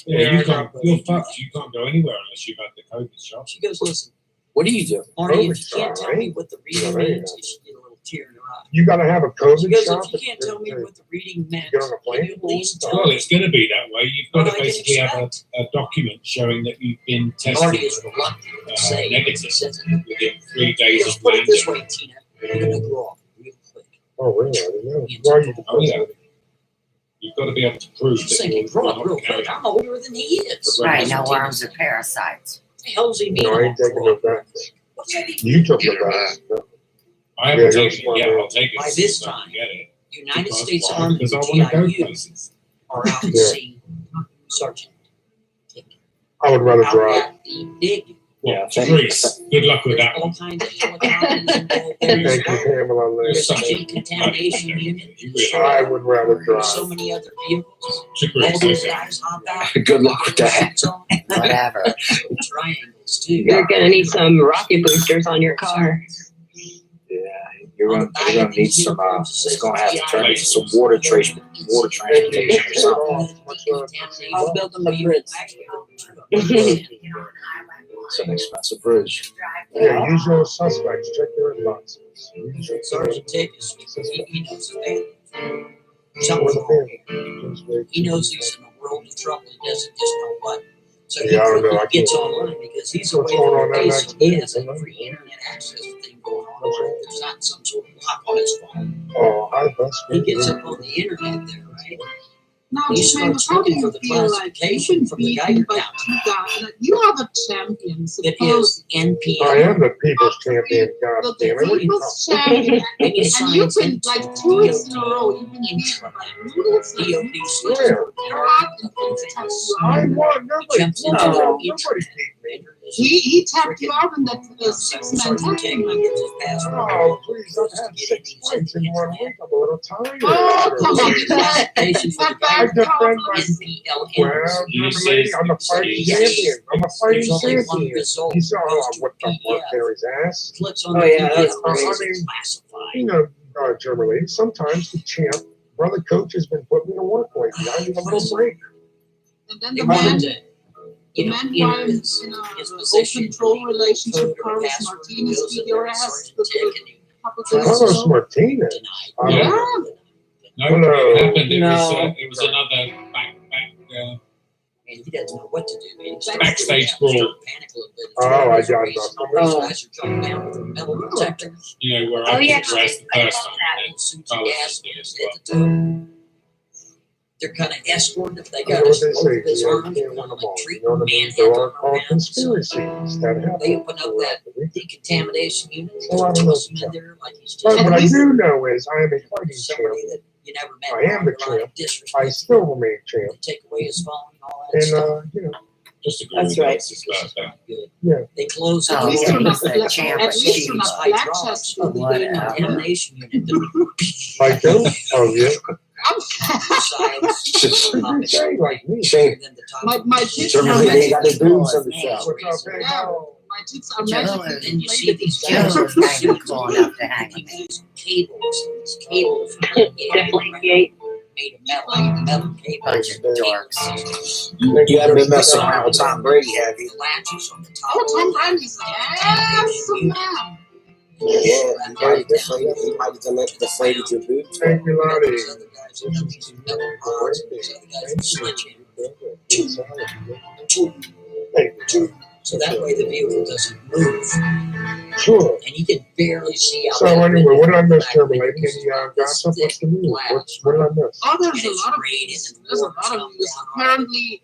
Yeah, you can't. You're fucked. You can't go anywhere unless you've had the COVID shot. She goes, "Listen, What do you do? Marty, if COVID you can't shot, tell me right? what the reading means," and she did a little tear in her eye. You gotta have a She COVID goes, shot. "If you can't tell me what the reading meant, Get on a can plane? you at least tell Well, me?" it's going to be that way. You've got What to I can basically have expect. a document showing that you've been Marty tested is reluctant to say negative he says it. within 3 days Just of put it this landing. way, Tina, you're going to grow up real quick. Oh, really? I didn't know. Why are you Oh, yeah. depressed? You've got to be able to prove She's that thinking, you're grow up not real quick. I'm older than he is. Right, no worms or parasites. What the hell does he mean? No, I ain't taking no back. What's that mean? You took the back. I haven't Yeah, taken that's it why yet. we're- I'll take it. By as soon this as I time, can get it. United States Army Because I want to go GIU places. are out to Yeah. sea. Sergeant. I would rather Out drive. at the big. Yeah, Greece. Good luck with There's that. all kinds of helicopters involved there as Thank you, well. Pamela Lynn. There's a decontamination unit. I would rather drive. So many other vehicles. To All Greece, those okay. guys hop out. Good luck with that. Whatever. Triangles too. You're gonna need some rocket boosters on your car. Yeah, you're gonna need some. It's gonna have to turn into some water transportation or something. I'll build them a bridge. It's an expensive bridge. Yeah, usual suspects. Check your inboxes. Usual Sergeant Tickets, he knows the Or something's the wrong. family. Just wait. He knows he's in a world of trouble. He doesn't just know what. So Yeah, I don't know. I he gets can't- online because he's What's away going from on the that base. next He day? has a free internet access thing going on. Or there's not some sort of lock on his phone. Oh, hi, best He friend. gets up on the internet there, right? Now, He James, starts how do looking you for the feel like classification you've from the been Geiger beaten by counter. two guys? Like, you have a champion, It is supposedly. NPL. I am the people's champion. God The damn it. What are you people's talking champion. Any And you've science been into like 2 weeks in a row. You've been beaten intro. by noodles, like DOD Where? Iraq and things touch you. I won. Nobody. Jumps into No, the nobody internet. beat me. He tapped you out in that 6-man tag team. Oh, please, I've had 6 fights in 1 week. I'm a little tired. Oh, come on. I defend my. Well, lady, I'm a fighting champion. I'm a fighting champion. You saw how I whipped up Mark Perry's ass. Oh, yeah, that's I crazy. mean, you know, German lady, sometimes the champ, brother coach has been putting me to work lately. I need a little break. And then the man in a control relationship, Carlos Martinez beat your ass. Carlos Martinez. Yeah. No, what happened? It was another back. And he doesn't know what to do, man. He's Backstage brawl. Oh, I got nothing. Those guys are jumping down with metal detectors. You know, where I yeah, was dressed the first time. And suits then and Carlos gas was at doing the as well. top. They're kind of escorting if they I got know what us they over say. his You arms. can't They're win going them to all. treat You know what I mean? There are all conspiracies that happen. They open up that decontamination unit. Well, I Just don't know. toss them in there like he's But just what I do know is I am a fighting somebody champ. that you never met. I am the champ. I still remain champ. They take away his phone and all that And, stuff. you know, Just a That's right. yeah. They close Oh, the yeah, door. he's the champ At of least you're not cheese. black chest will be doing that. Contamination unit. Like those? Oh, yeah. Say like me. My kids German are lady got their Mexican. boobs on the show. What's up, hey? Yeah, my kids are Joe Mexican. Then you see these Joe guys is kind of cool enough to hang with me. using cables. These cables made of metal cables. Bunch of dorks. You haven't been messing around with Tom Brady, have you? Latches on the top. Oh, Tom Brady's an awesome man. Yeah, you might have deflated your boobs. Thank you, Lottie. These other guys are using metal rods. These other guys are sledgehammer. So that way the vehicle doesn't move. Sure. And you can barely see out. So anyway, what did I miss, German lady? Any gossip? What's the news? What did I miss? Oh, there's a lot of news. Apparently,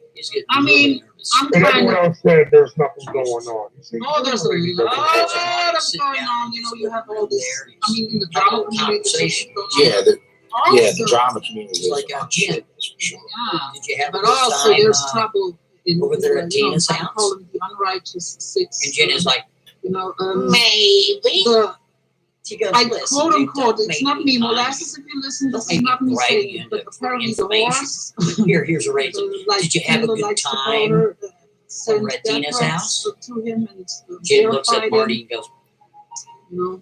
I mean, I'm And kind everyone of. else said there's nothing going on. You see, Oh, there's a German lady lot doesn't of going on. You know, you have all this. I mean, in the drama community. The drama community is like a gym. Yeah. Did you have a But good also, time, there's trouble in over there at Tina's I house? call them the unrighteous six. And Jen is like, you know, maybe. She goes, quote unquote, it's not me. Molasses, if you listen, this is not me saying it, but apparently the horse. Here's a reason. Did you have a good time over at Tina's house? To him and Jen looks at Marty and goes,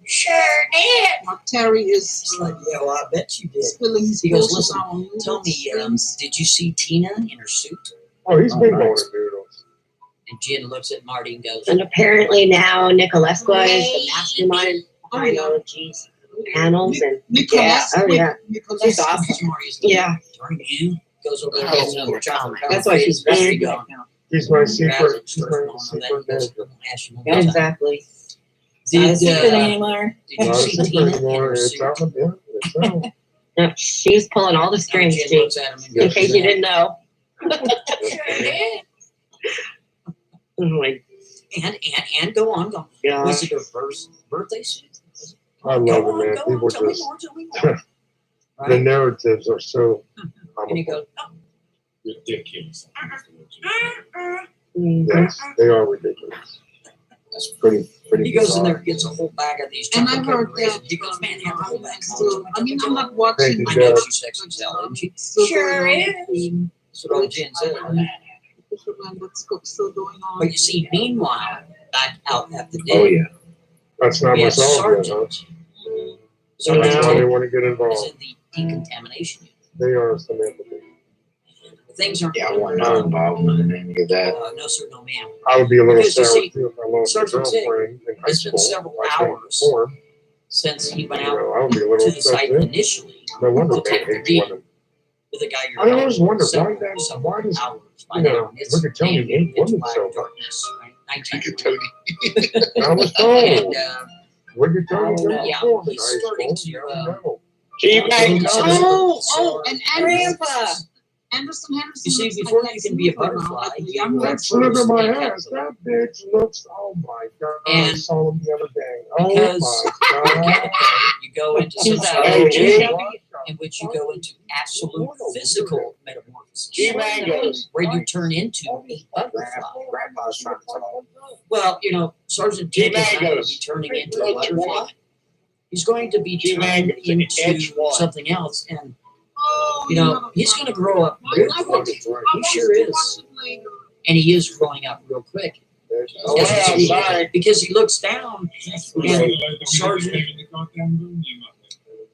sure did. Mark Terry is like, yeah, well, I bet you did. spilling his He goes, bullshit listen, on tell me, did you see Tina in her suit? Oh, he's been going to noodles. And Jen looks at Marty and goes, And apparently now Nicolesqua is the mastermind behind all of these panels and she's awesome. Yeah. Goes over there, Oh, has another chocolate. That's why she's very good. He's my secret. He's my secret Yeah, exactly. Did Not a secret you anymore. see Tina in her It's suit? out. Yeah, it's out. No, she's pulling all the strings, Jen G. looks at him and In goes, case you didn't know. And go on. Yeah. Was it her birthday suit? I love it, man. People just the narratives are so. And he goes, Ridiculous. Yes, they are ridiculous. That's pretty. He goes in there and gets a whole bag of these And I chocolate heard covered that. raisins. He goes, man, have a whole bag. I mean, I'm not watching. I know she's sexy as hell, isn't she? Sure is. That's what old Jen said. That's still going on. But you see, meanwhile, back out at the day, Oh yeah, that's not we have myself, yet, huh? Sergeant. That's how they want to get is involved. in the decontamination unit. They are Samantha. Things aren't Yeah, I want no involvement in any of that. no sir, no ma'am. I would be a little Because you sour see, too if I lost my Sergeant Tick, girlfriend in high it's been school. several like they hours performed. since he went You out know, I would be a little to the upset site too. initially No wonder to man take the hates beating women. with the guy you're I always wonder several- why that. several Why does hours by you now. know? It's Look at Tony damn hate pitch women black so much. darkness, right? Look at Tony. I was told. And Look at Tony go yeah, perform in he's high starting school. to You never know. And Grandpa. Anderson Henderson. You see, looks before like you can be a Lex Luthor now, butterfly, like the you young have Lex That's look at my Luthor. ass. That bitch looks. Oh my god! I And saw him the other day. Oh because my god! you go into some She's sort a of G. in which you go into absolute physical metamorphosis. where you turn into a butterfly. Grandpa's trying to tell. Well, you know, Sergeant Dick is not going to be turning into a butterfly. He's going to be turned into something else, and you know, he's going to grow up real quick. He sure is, and he is growing up real quick. Because he looks down, and Sergeant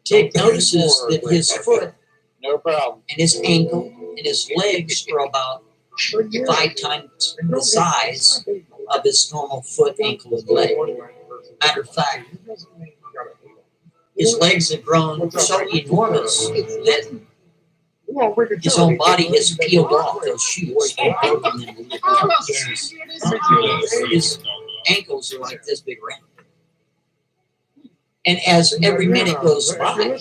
Dick notices that his foot, and his ankle, and his legs are about 5 times the size of his normal foot, ankle, and leg. Matter of fact, his legs have grown so enormous that his own body has peeled off those shoes. His ankles are like this big round. And as every minute goes by,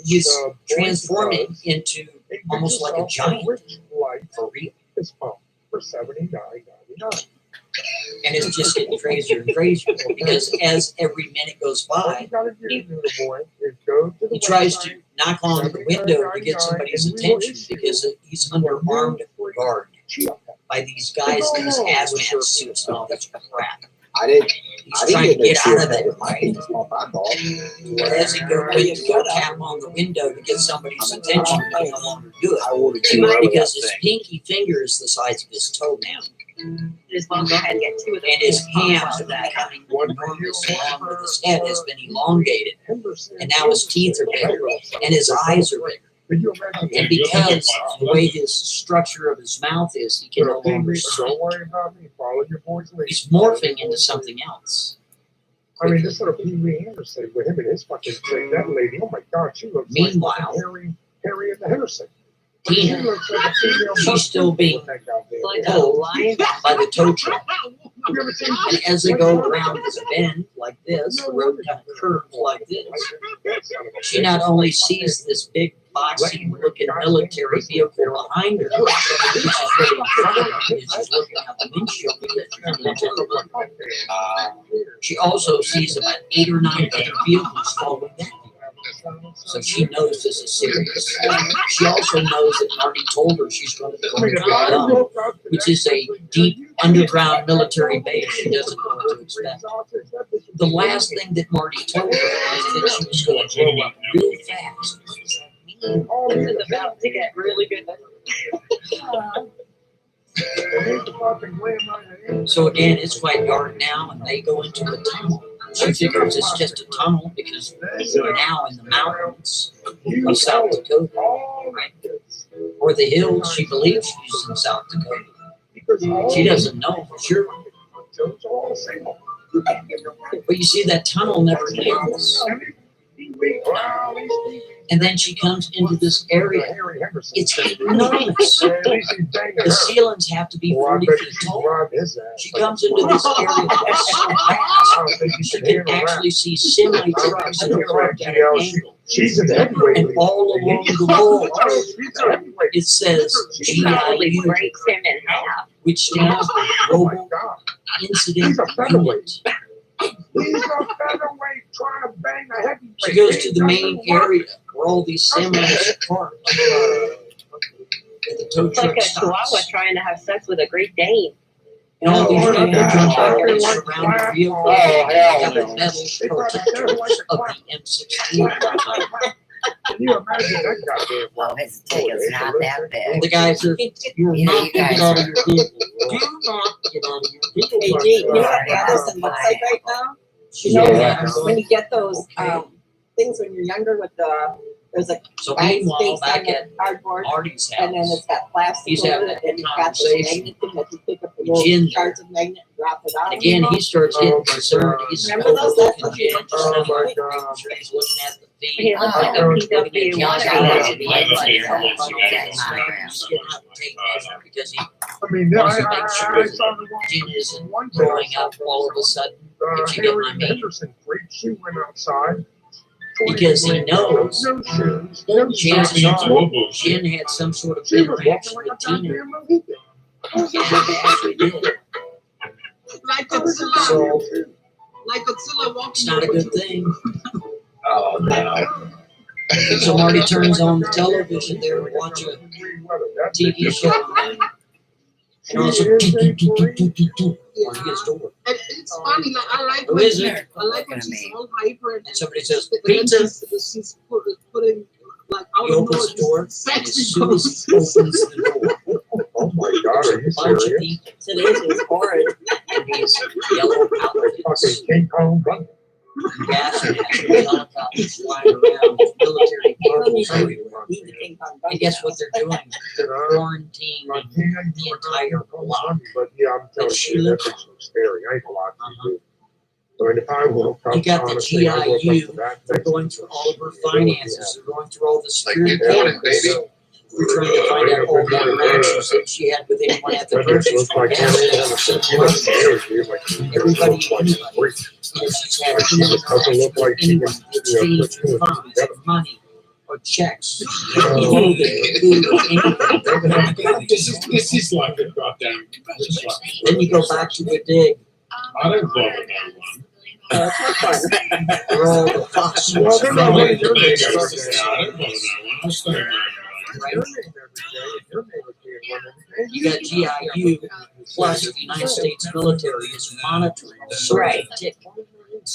he's transforming into almost like a giant for real. And it's just getting crazier and crazier because as every minute goes by, he tries to knock on the window to get somebody's attention because he's under armed guard by these guys in these hazmat suits and all this crap. He's trying to get out of it. As he goes to tap on the window to get somebody's attention, he can no longer do it because his pinky finger is the size of his toenail. And his hands are becoming enormous along with his head has been elongated. And now his teeth are bigger and his eyes are bigger. And because of the way his structure of his mouth is, he can no longer speak. He's morphing into something else. I mean, this little Pee Wee Anderson with him and his fucking thing, that lady, oh my God, she looks Meanwhile, like Harry and the Henderson. Tina, she's still being pulled by the tow truck. And as they go around this bend like this, the road kind of curves like this, she not only sees this big boxy looking military vehicle behind her, which is right in front of her, she's looking out the windshield because she also sees about 8 or 9 other vehicles following that. So she knows this is serious. She also knows that Marty told her she's going to go to Vietnam, which is a deep underground military base. She doesn't know what to expect. The last thing that Marty told her was that she was going to grow up real fast. This is about to get really good. So again, it's quite dark now, and they go into a tunnel. She figures it's just a tunnel because they're now in the mountains of South Dakota, right? Or the hills. She believes she's in South Dakota. She doesn't know for sure. But you see, that tunnel never ends. And then she comes into this area. It's enormous. The ceilings have to be 40 feet tall. She comes into this area so fast, she can actually see semi-trucks in the angle. And all along the wall, it says GIU, which stands for Global Incident Unit. She goes to the main area where all these semis are parked. It's like a chihuahua trying to have sex with a Great Dane. And all these other junkyards surround the vehicle and the metal protectors of the M16. Can you imagine that goddamn well, his dick is not that big. The guy says, "You're not you guys get out of your vehicle. Do not get out of your vehicle." Hey, G, you know what Anderson looks like right now? You know, when you get those things when you're younger with there's a So glass meanwhile, face back on the at cardboard, Marty's and then house, it's got plastic he's over having it, a and you've got this conversation. magnet thing that you pick up the Jen little there. shards of magnet and drop it out. And again, he starts getting concerned. He's Remember those? overlooking Jen, just making sure he's looking at the feet. He looks like a Looking at PW John's one. eyes, and He's he's like getting a up and taking measure because he wants to make sure that Jen isn't growing up all of a sudden, if you get what I mean. She went outside. Because he knows chances are Jen had some sort of interaction with Tina. And they actually did. Like Godzilla. So Like Godzilla walking. it's not a good thing. Oh no. So Marty turns on the television there and watch a TV show. And also, Marty gets door. And it's funny, like I like Who when is it? I like when she's all hyper and Somebody says, but then pizza. she's putting like out He of opens the door, and sex as soon as he opens the door, Oh my God, are you a bunch of serious? people. It's horrid. And these yellow outfits. King Kong Bunny. Gas masks, helicopters flying around, military vehicles everywhere. And guess what they're doing? They're quarantining the entire block. But yeah, I'm telling you, that thing's so scary. I ain't a lot to do. So if I woke up, You got the honestly, I woke up GIU. to that They're thing. going through all of her finances. They're going through all the security good morning, cameras. baby. We're trying to find out all the interactions that she had with anyone at the That grocery just looks store. like Everybody, anybody. If she's had anyone exchange funds, money, or checks, clothing, food, anything. This is like a goddamn. Then you go back to the dig. I don't bother that one. Where all the fox Well, they're not letting your name I start don't there. bother that one. I'll stay there. Your name every day, your name is being run every day. You got GIU plus the United States military is monitoring the Right. tick.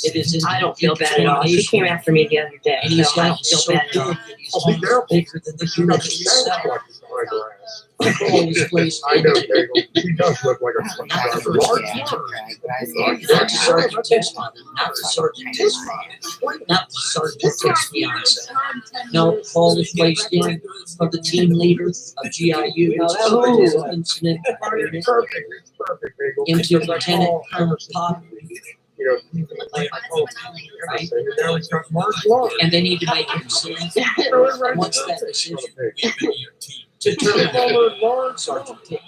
It is in I don't feel bad at all. She came after me the other day, And he's so I got don't feel so bad at all. big that he's almost bigger than the unit itself. All this place. I know, Bagel. She does look like a Not the large first bird. Not the Sergeant Tick's mother, not the Sergeant Tick's father, not the Sergeant Tick's fiance. No, Paul is placed in from the team leader of GIU. Oh. Incident It's perfect, Bagel. into Because I Lieutenant call Colonel Emerson, Pop. you know, he's like my whole Emerson, and now he's got martial law. And they need to make a decision. And what's that decision? To They call terminate her Lord Sergeant Tick.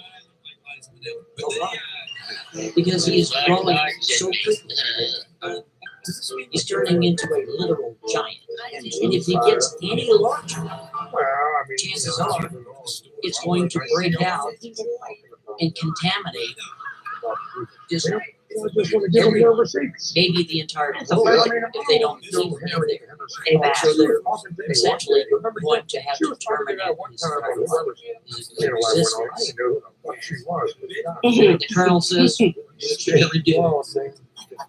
Because he is growing so quickly. He's turning into a literal giant. And if he gets any larger, chances are it's going to break out and contaminate just everyone. Maybe the entire world if they don't keep him in there. So they're essentially going to have to terminate his entire existence. The colonel says, what you need to do?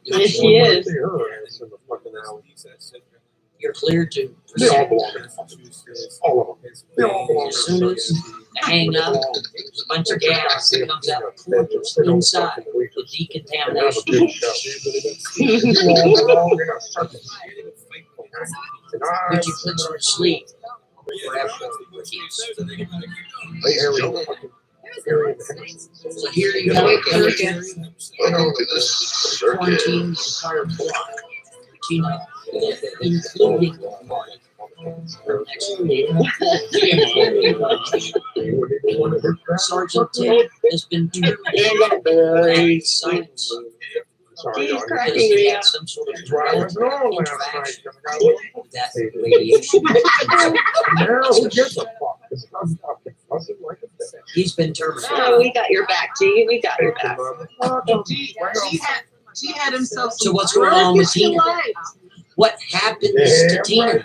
Yes, she is. You're cleared to They all proceed. belong in all of them. They all belong As soon as they hang up, there's a bunch of gas that comes out of portals inside the decontamination. You all belong in a circle. Which he puts on his sleeve forever. So here you go, military quarantine the entire block, you know, including Marty. Sergeant Tick has been terminated by science. She's cracking Because he me had up. some sort of direct interaction with that radiation. Who gives a fuck? It's not fucking fucking like a bitch. He's been terminated. Oh, we got your back, G. We got your back. She had himself some So what's going on with Turkish Tina? delight. What happens to Tina?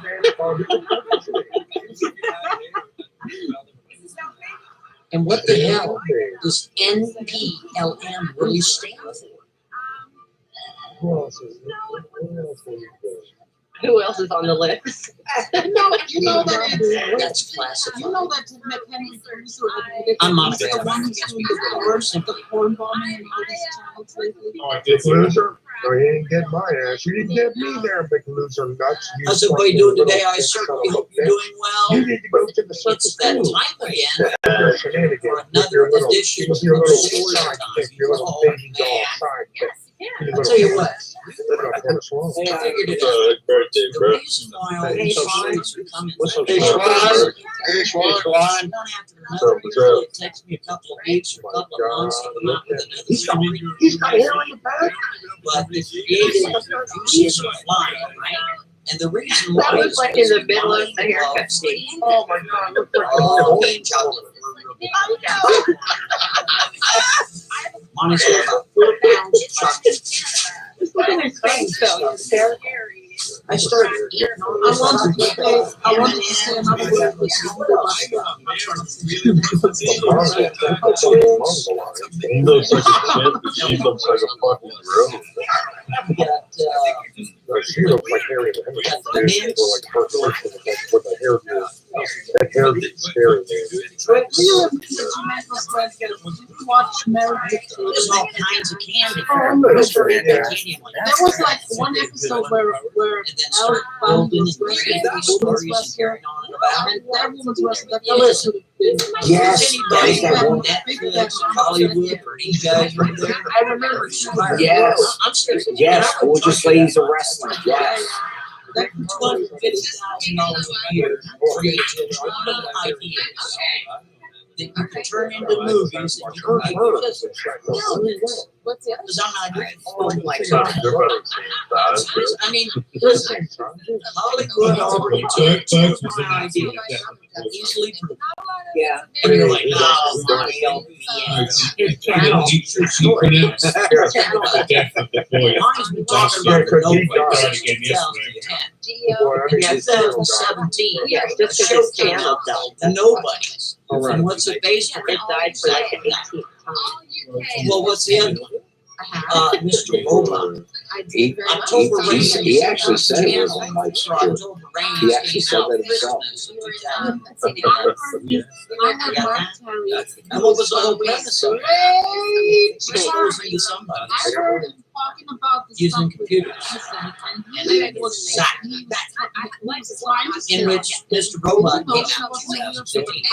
And what the hell does NPLM really stand for? Who else is on the list? You know that it's That's classified. you know that McHenry Crusoe. I'm not the bad. one who's doing the porn bombing and all this child slavery. Oh, I did. Loser? No, you didn't get my ass. You didn't get me there, big loser nuts. You How's everybody fucking doing today? little I bitch certainly son of a hope you're bitch. doing well. You need to go to the circus It's that too. time again Your shenanigans for with your another little, edition with your of little Story Time. sidekick, your little Oh, baby doll man. sidekick. I'll tell you what, Living up on the swamp. I figured it out. birthday, The reason why all these songs are coming What's up, back, Swan? Hey, Swan. one after another, usually it takes me a couple of weeks or a couple of months to come out with another story. He's got hair on the back. But the creative juices are flying, right? And the reason why That was is like in the because middle of the mind haircut loves scene. Oh my God, look like all the chocolate. Monty's got about 4 pounds of chocolate. Just look at his face, though. It's scary. I started eating all this wanted to stuff. say another word was He looks like a chimp, and she looks like a fucking gorilla. We got She looks like Harry the Henry. Or like her person with the hairdo. That hairdo is scary, there's all kinds of candy. There was like one episode where Alex found Building was and wrestling creating that stories woman's and wrestler, carrying on and about. and that woman's wrestler. That Now listen, Yes, anybody yes, that from one. Netflix, Hollywood, or these guys right there? I remember she was Yes. I'm serious. Yes, gorgeous ladies are wrestling. Yes. $250,000 a year creating criminal ideas that you can turn into movies and you can make millions. Because I'm not great. I mean, listen, Hollywood already took my idea easily. Yeah. And you're like, oh, money, yes. It's She channel. pronounced the death of the boy. Mine's been talking about the Nobel since 2010. Yeah, 2017. Yeah, just because it's channel though. Nobody's. And what's it based on? It died for like the 18th time. Well, what's the other one? Mr. Robot. October Rain. He actually said it was on life support. October Rain. He actually said that himself. And what was the whole premise of it? Exposing to somebody. I heard him talking about the Using computers. and he was Exactly. In which Mr. Robot came out in 2015.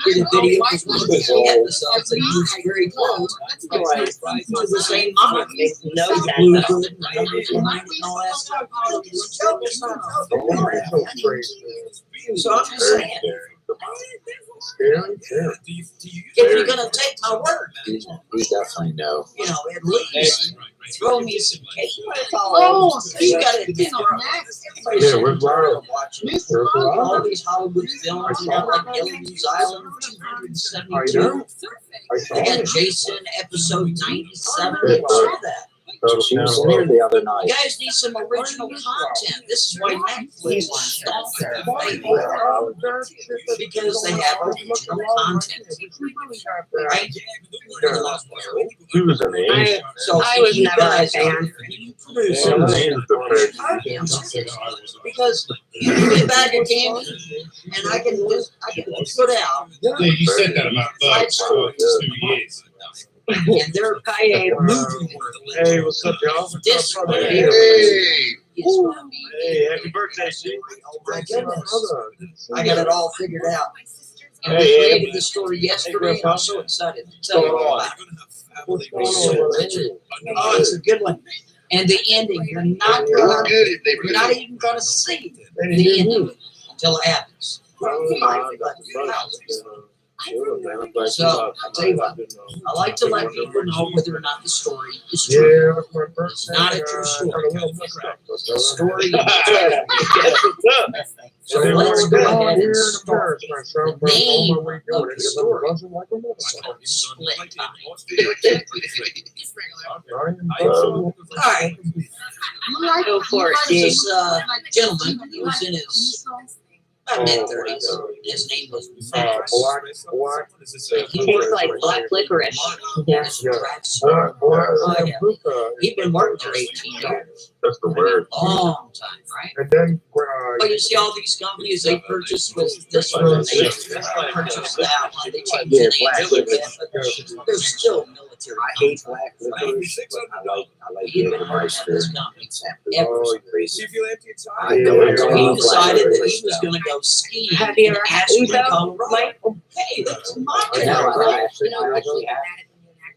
Did a video for the episodes they used very close to the same model. No, The blue hood and the numbers behind it and all that stuff. So I'm just saying, if you're gonna take my word, We definitely know. at least throw me some cake. Oh, You gotta admit, Yeah, we're wild. all these Hollywood films, like Ellie's Island, 272. They had Jason, episode 97. I saw that. She was in here the other You night. guys need some original content. This is why Netflix stopped their baby. Because they have original content. Right? He was an angel. So I was you never a guys fan. you produce Yeah, some he was the because you give me a bag of candy and I can put out Yeah, you said that about Bugs for 2 years. and they're a movie worth. Hey, what's up, y'all? This Hey. is gonna be. Hey, happy birthday, Steve. Oh my goodness. I got it all figured out. And we Hey, created the story yesterday, and I'm so excited to tell you all about it. What's going on, Richard? Oh, it's a good one. And the ending, you're not even gonna see the ending until it happens. So I'll tell you what, I like to let people know whether or not the story is true. It's not a true story. The story So let's go ahead and start. The name of the story is Split All right. Go for it, There's Jake. this gentleman, he was in his mid-30s. His name was Max. He looks like black licorice. Yeah. He'd been working for 18 years. That's the word. Long time, right? And then, But you see all these companies, they purchase with this one, they purchase that one, they change the name a little bit, but they're still military. I hate black licorice, but I like He'd it been in my working for this company ever since. I don't So know. he decided that he was gonna go skiing Have you in ever had Aspen, Uzo? Colorado. Hey, that's my I kind.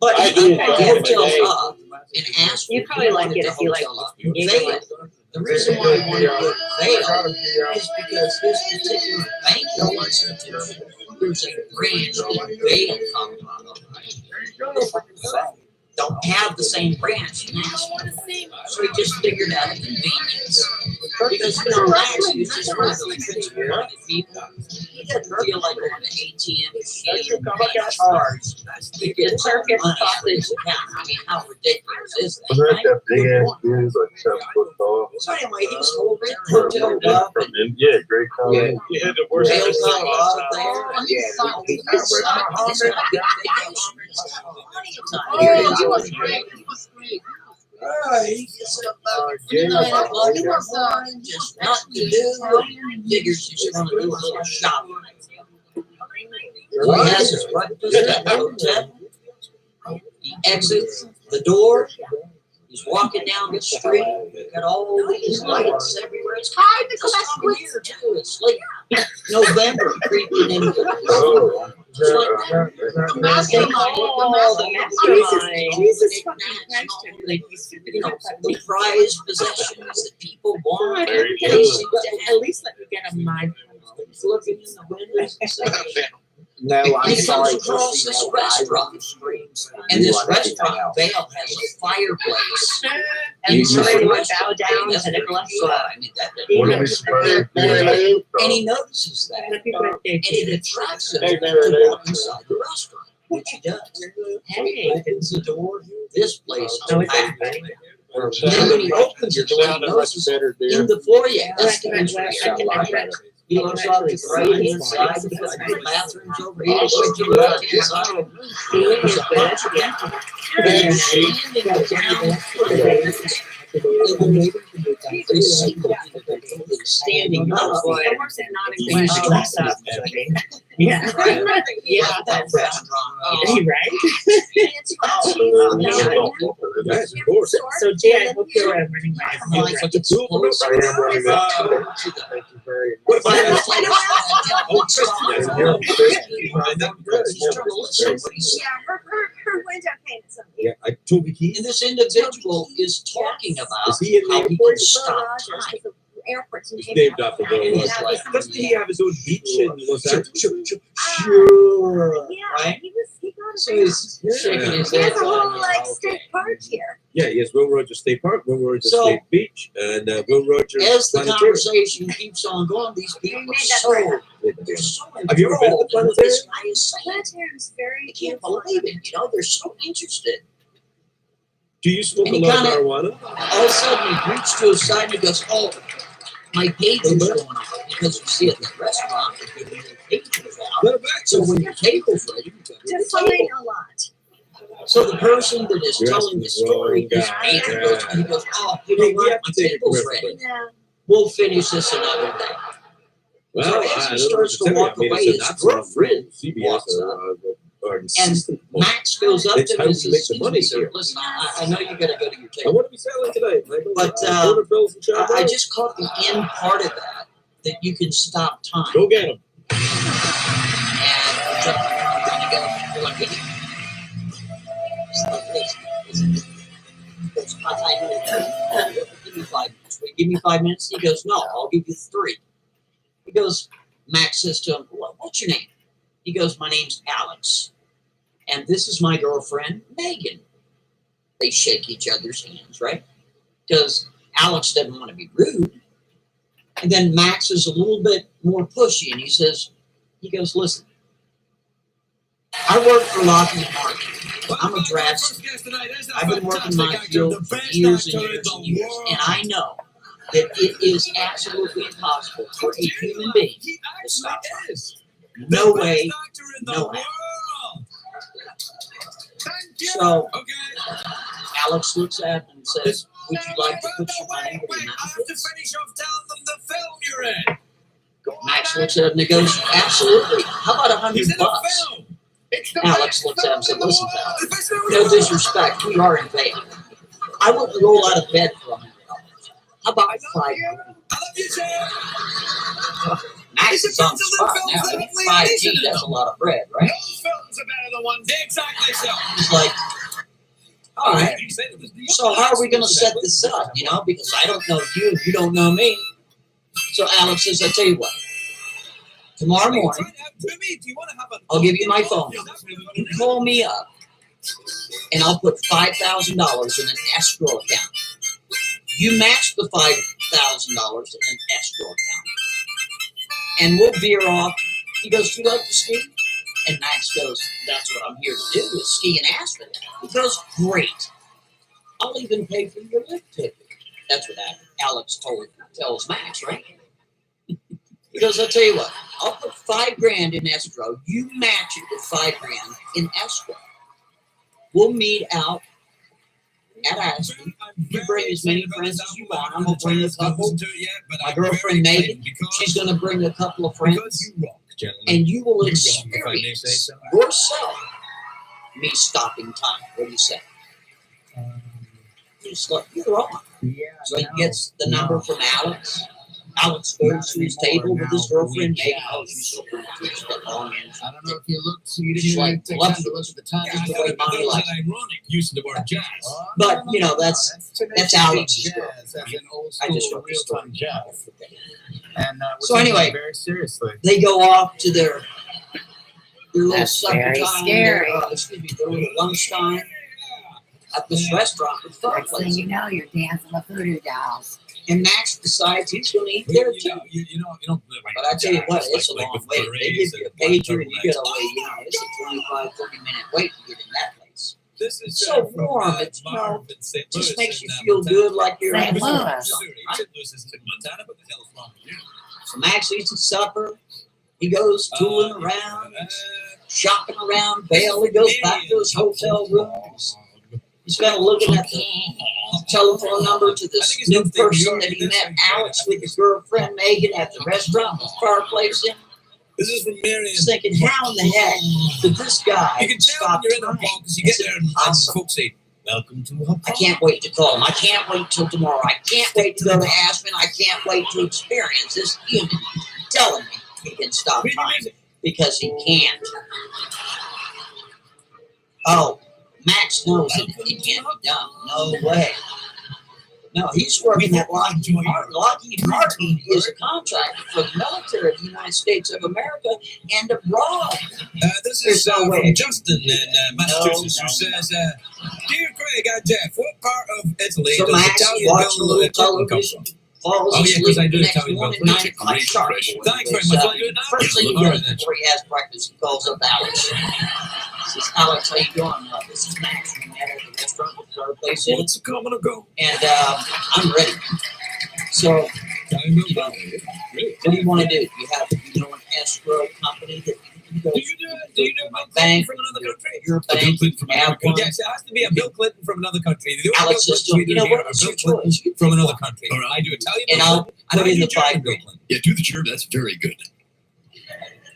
But he had hotels up in Aspen. You probably like it if you like Vail. The reason why I wanted to Vail is because his particular banking institution, there's a branch in Vail, Colorado, right? Don't have the same branch in Aspen. So he just figured out a convenience. Because Max is just one of those principle-minded people. He doesn't feel like going to ATM machine and paying charge to get money out of his account. I mean, how ridiculous is that? Right? So anyway, he was hoteled up. Yeah, great Yeah. You had the worst Jail's episode. not out there. He's gonna be just nothing to do. Figures he's gonna do a little shopping. He has his breakfast at the hotel. He exits the door. He's walking down the street. Got all these lights everywhere. It's high because I'm here too. It's like November creeping into the it's like Jesus fucking Christ. you know, the prized possessions that people want. At least let me get a mind. He's looking in the windows and saying, No, I'm he sorry. comes across this restaurant, and this restaurant Vale has a fireplace. And you Inside the bow restaurant. down That's to Nicholas. I mean, that and he notices that, and it attracts him to walk inside the restaurant, which he does. He opens the door. This place is packed. And then when he opens the door, he notices in the foyer, that's the entrance. He looks up to the right hand side, the bathroom's over here, goes to the left hand side. And standing down standing up. He's dressed up. Yeah. Yeah, that restaurant. Right? So, Jay, I hope you're running my Yeah, I totally keep. And this individual is talking about how he can stop time. Airports It's named after the Doesn't he have his own beach in Los Angeles? Sure. Yeah, Right? he got So he's shaking his He has head. a whole like state park here. Yeah, he has Will Rogers State Park, Will Rogers So- State Beach, and Will Rogers As the Planetarium. conversation keeps on going, these people are so they're so Have you ever been to the enthralled in what this planetarium? guy is saying. Planetarium's very You can't believe it, you know, they're so interested. Do you smoke And a he lot of kinda- marijuana? All of a sudden, he reached to his side and he goes, "Oh, my page is going on." Because you see at the restaurant, they're giving your pages out. So when your table's ready, you go to the Define table. a lot. So the person that is Yes, telling the story is wrong me. guy. And he goes, "Oh, you know We what? have My to take a table's commercial ready. Yeah. We'll finish this another day." Well, So as I he don't know starts what to tell you. walk I mean, away, it's his an absolute girlfriend CBS walks up. or And insistent. Max goes up It's to how him and to make says, the "Excuse money me, sir, here. listen, I know you gotta go to your And table. what are we selling today, Michael? But, Quarter bills and I chocolate? just caught the end part of that you can stop time." Go get them. And the gentleman kind of goes, "What do you do?" It's like this. He goes, "Give me 5 minutes." "Wait, give me 5 minutes?" He goes, "No, I'll give you 3. He goes, Max says to him, "What's your name?" He goes, "My name's Alex. And this is my girlfriend, Megan." They shake each other's hands, right? Because Alex doesn't want to be rude. And then Max is a little bit more pushy, and he goes, "Listen, I work for Lockheed Martin. I'm a draftsman. I've been working my field for years and years and years, and I know that it is absolutely impossible for a human being to stop time. No way, no how." So Alex looks at him and says, "Would you like to put your money where your mouth is?" Max looks at him and goes, "Absolutely. How about $100? Alex looks at him and said, "Listen, pal, no disrespect, we are in Vegas. I wouldn't roll out of bed for $100. How about $500?" Max is on the spot now. 5G, that's a lot of bread, right? He's like, "All right, so how are we going to set this up, you know, because I don't know you and you don't know me." So Alex says, "I tell you what, tomorrow morning, I'll give you my phone number. You call me up, and I'll put $5,000 in an escrow account. You match the $6,000 in an escrow account. And we'll veer off. He goes, "Do you like to ski?" And Max goes, "That's what I'm here to do, is ski in Aspen." He goes, "Great. I'll even pay for your lift ticket." That's what Alex tells Max, right? He goes, "I'll tell you what, I'll put $5,000 in escrow. You match it with $5,000 in escrow. We'll meet out at Aspen. You bring as many friends as you want. I'm going to bring a couple. My girlfriend Megan, she's going to bring a couple of friends. And you will experience yourself me stopping time." What do you say? You're on. So he gets the number from Alex. Alex goes to his table with his girlfriend Megan. Oh, she's so pretty. She's got long hair. I don't know if you look, so you She's didn't like, take love time to look at the time. just the way mommy likes it. ironic use of the word jazz. But, you know, that's Alex's girl. Jazz, as an old I school just wrote the story. real-time jazz. And we're So taking it anyway, very seriously. they go off to their little That's supper very time, scary. their little lunchtime at this restaurant with Next thing fireplace. you know, you're dancing with voodoo dolls. And Max decides he's going to eat there too. You don't live like But I tell you what, jazz, it's a like long with wait. They berets give you a and pager and you legs. gotta wait, you know, it's a 25, 30-minute wait to get in that place. This is So from, warm, it's, you know, Marv in St. Louis just makes you and, feel Montana. good like you're St. in home. Louis. St. Louis is in Montana, but the hell's wrong with you? So Max eats his supper. He goes tooling around, shopping around. Bailey goes back to his hotel rooms. He's kind of looking at the telephone number to this new person that he met, Alex, with his girlfriend Megan at the restaurant with fireplace in. This is from Marion. He's thinking, how in the heck did this guy You can tell stop when you're in time? a ball because you get there and Awesome. folks say, "Welcome to Hong I can't wait to call him. I can't wait till tomorrow. I can't wait to go to Aspen. I can't wait to experience this human telling me he can stop time because he can't. Oh, Max knows it can't be done. No way. No, he's working at Lockheed Martin. Lockheed Martin is a contractor for the military of the United States of America and abroad. This There's is no from way. Justin in Massachusetts, who says, "Dear Craig, Jeff, what part of Italy So does Max Italian watched a Bill little come television, from?" falls Oh, yeah, asleep because I the do next Italian morning, Bill. 9 o'clock sharp. Thanks very much. I'll do it now. First thing he All right, does then. before he has breakfast, he calls up Alex. He says, "Alex, how you doing? This is Max. We met at the restaurant with our place in, What's coming to go? and I'm ready." So, you know, what do you want to do? You have, you know, an escrow company that you go Do you do my Bill bank, Clinton from another country? your A Bill bank, Clinton from another have one. country. Yes, it has to be a Bill Clinton from another country. The only Alex Bill says, Clintons we you know do here what? are It's Bill your Clintons choice. You from pick another one. country. All right, I do Italian And Bill I'll Clinton, and put I in do the German $5 Bill grand. Clinton. Yeah, do the germ. That's very good.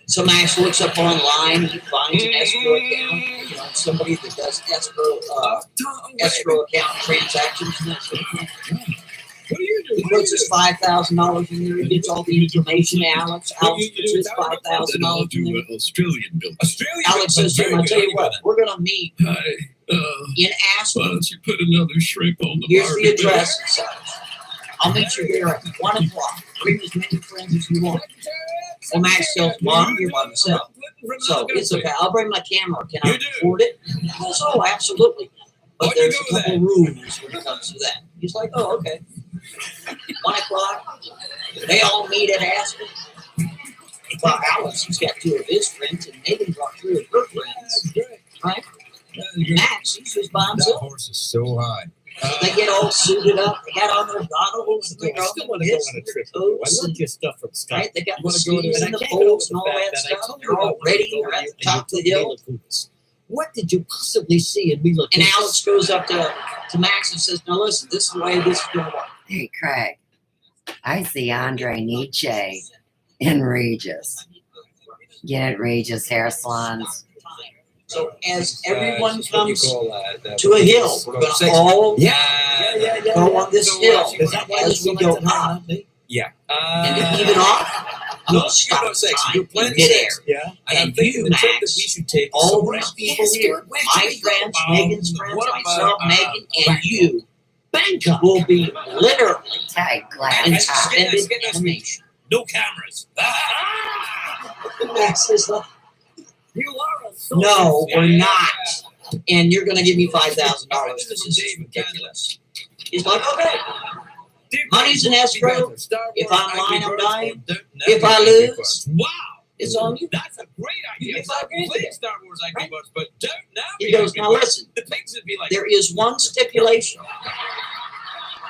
So Max looks up online, he finds an escrow account, you know, somebody that does escrow account transactions. What do you do? He puts his $5,000 in there, he gets all the information to Alex. Alex puts his $5,000 in there. Australian Bill. Australian Alex says to him, "I'll tell you what, we're gonna meet Hi. in Why Aspen. don't you put another shrimp on the Here's the barbie? address and such. I'll meet you there at 1 o'clock. Bring as many friends as you want." Well, Max tells him, "Well, I'm here by myself. So it's okay. I'll bring my camera. Can I record it?" He goes, "Oh, absolutely. But there's a couple rules when it comes to that." He's like, "Oh, okay." 1 o'clock. They all meet at Aspen. Well, Alex, he's got 2 of his friends, and Megan brought 3 of her friends. Right? Max, he's just by That himself. horse is so high. They get all suited up. They got on their goggles and their I still want to go on a trip. I love your stuff from Scott. Right? They got the You wanna go to- skis and and I the can't get over poles the and all fact that that I stuff. told you They're I all wanted to ready. go They're at and the top of the you hill. took Mila. What did you possibly see in Mila? And Alex goes up to Max and says, "Now listen, this is the way this is going to work." Hey, Craig, I see Andre Nietzsche in Regis. Get it, Regis Hair Salons. So as everyone What do you comes call that? to a hill, we're going to all go on this So, hill is that why as you we select go the up. Yeah. And to even off, I'm going to stop sex. time You're in planning midair. sex. Yeah. And I'm And thinking you, the trip that Max, we should take is all somewhere these else. people Yes, here, where my should we go? friends, Megan's friends, what about, myself, Megan, and Bangkok? you, Bangkok will be literally Tight glass in top. suspended animation. No cameras. Max is like, You are a "No, Yeah, we're yeah, not. And you're going to give me $5,000. This is ridiculous." He's like, "Okay." Money's in escrow. If I'm lying, I'm dying. If I lose, Wow. it's on you. That's a great idea. If I agree with Play it. Star Wars Angry Birds, but don't now. He goes, now listen, The pigs would be like, there is one stipulation.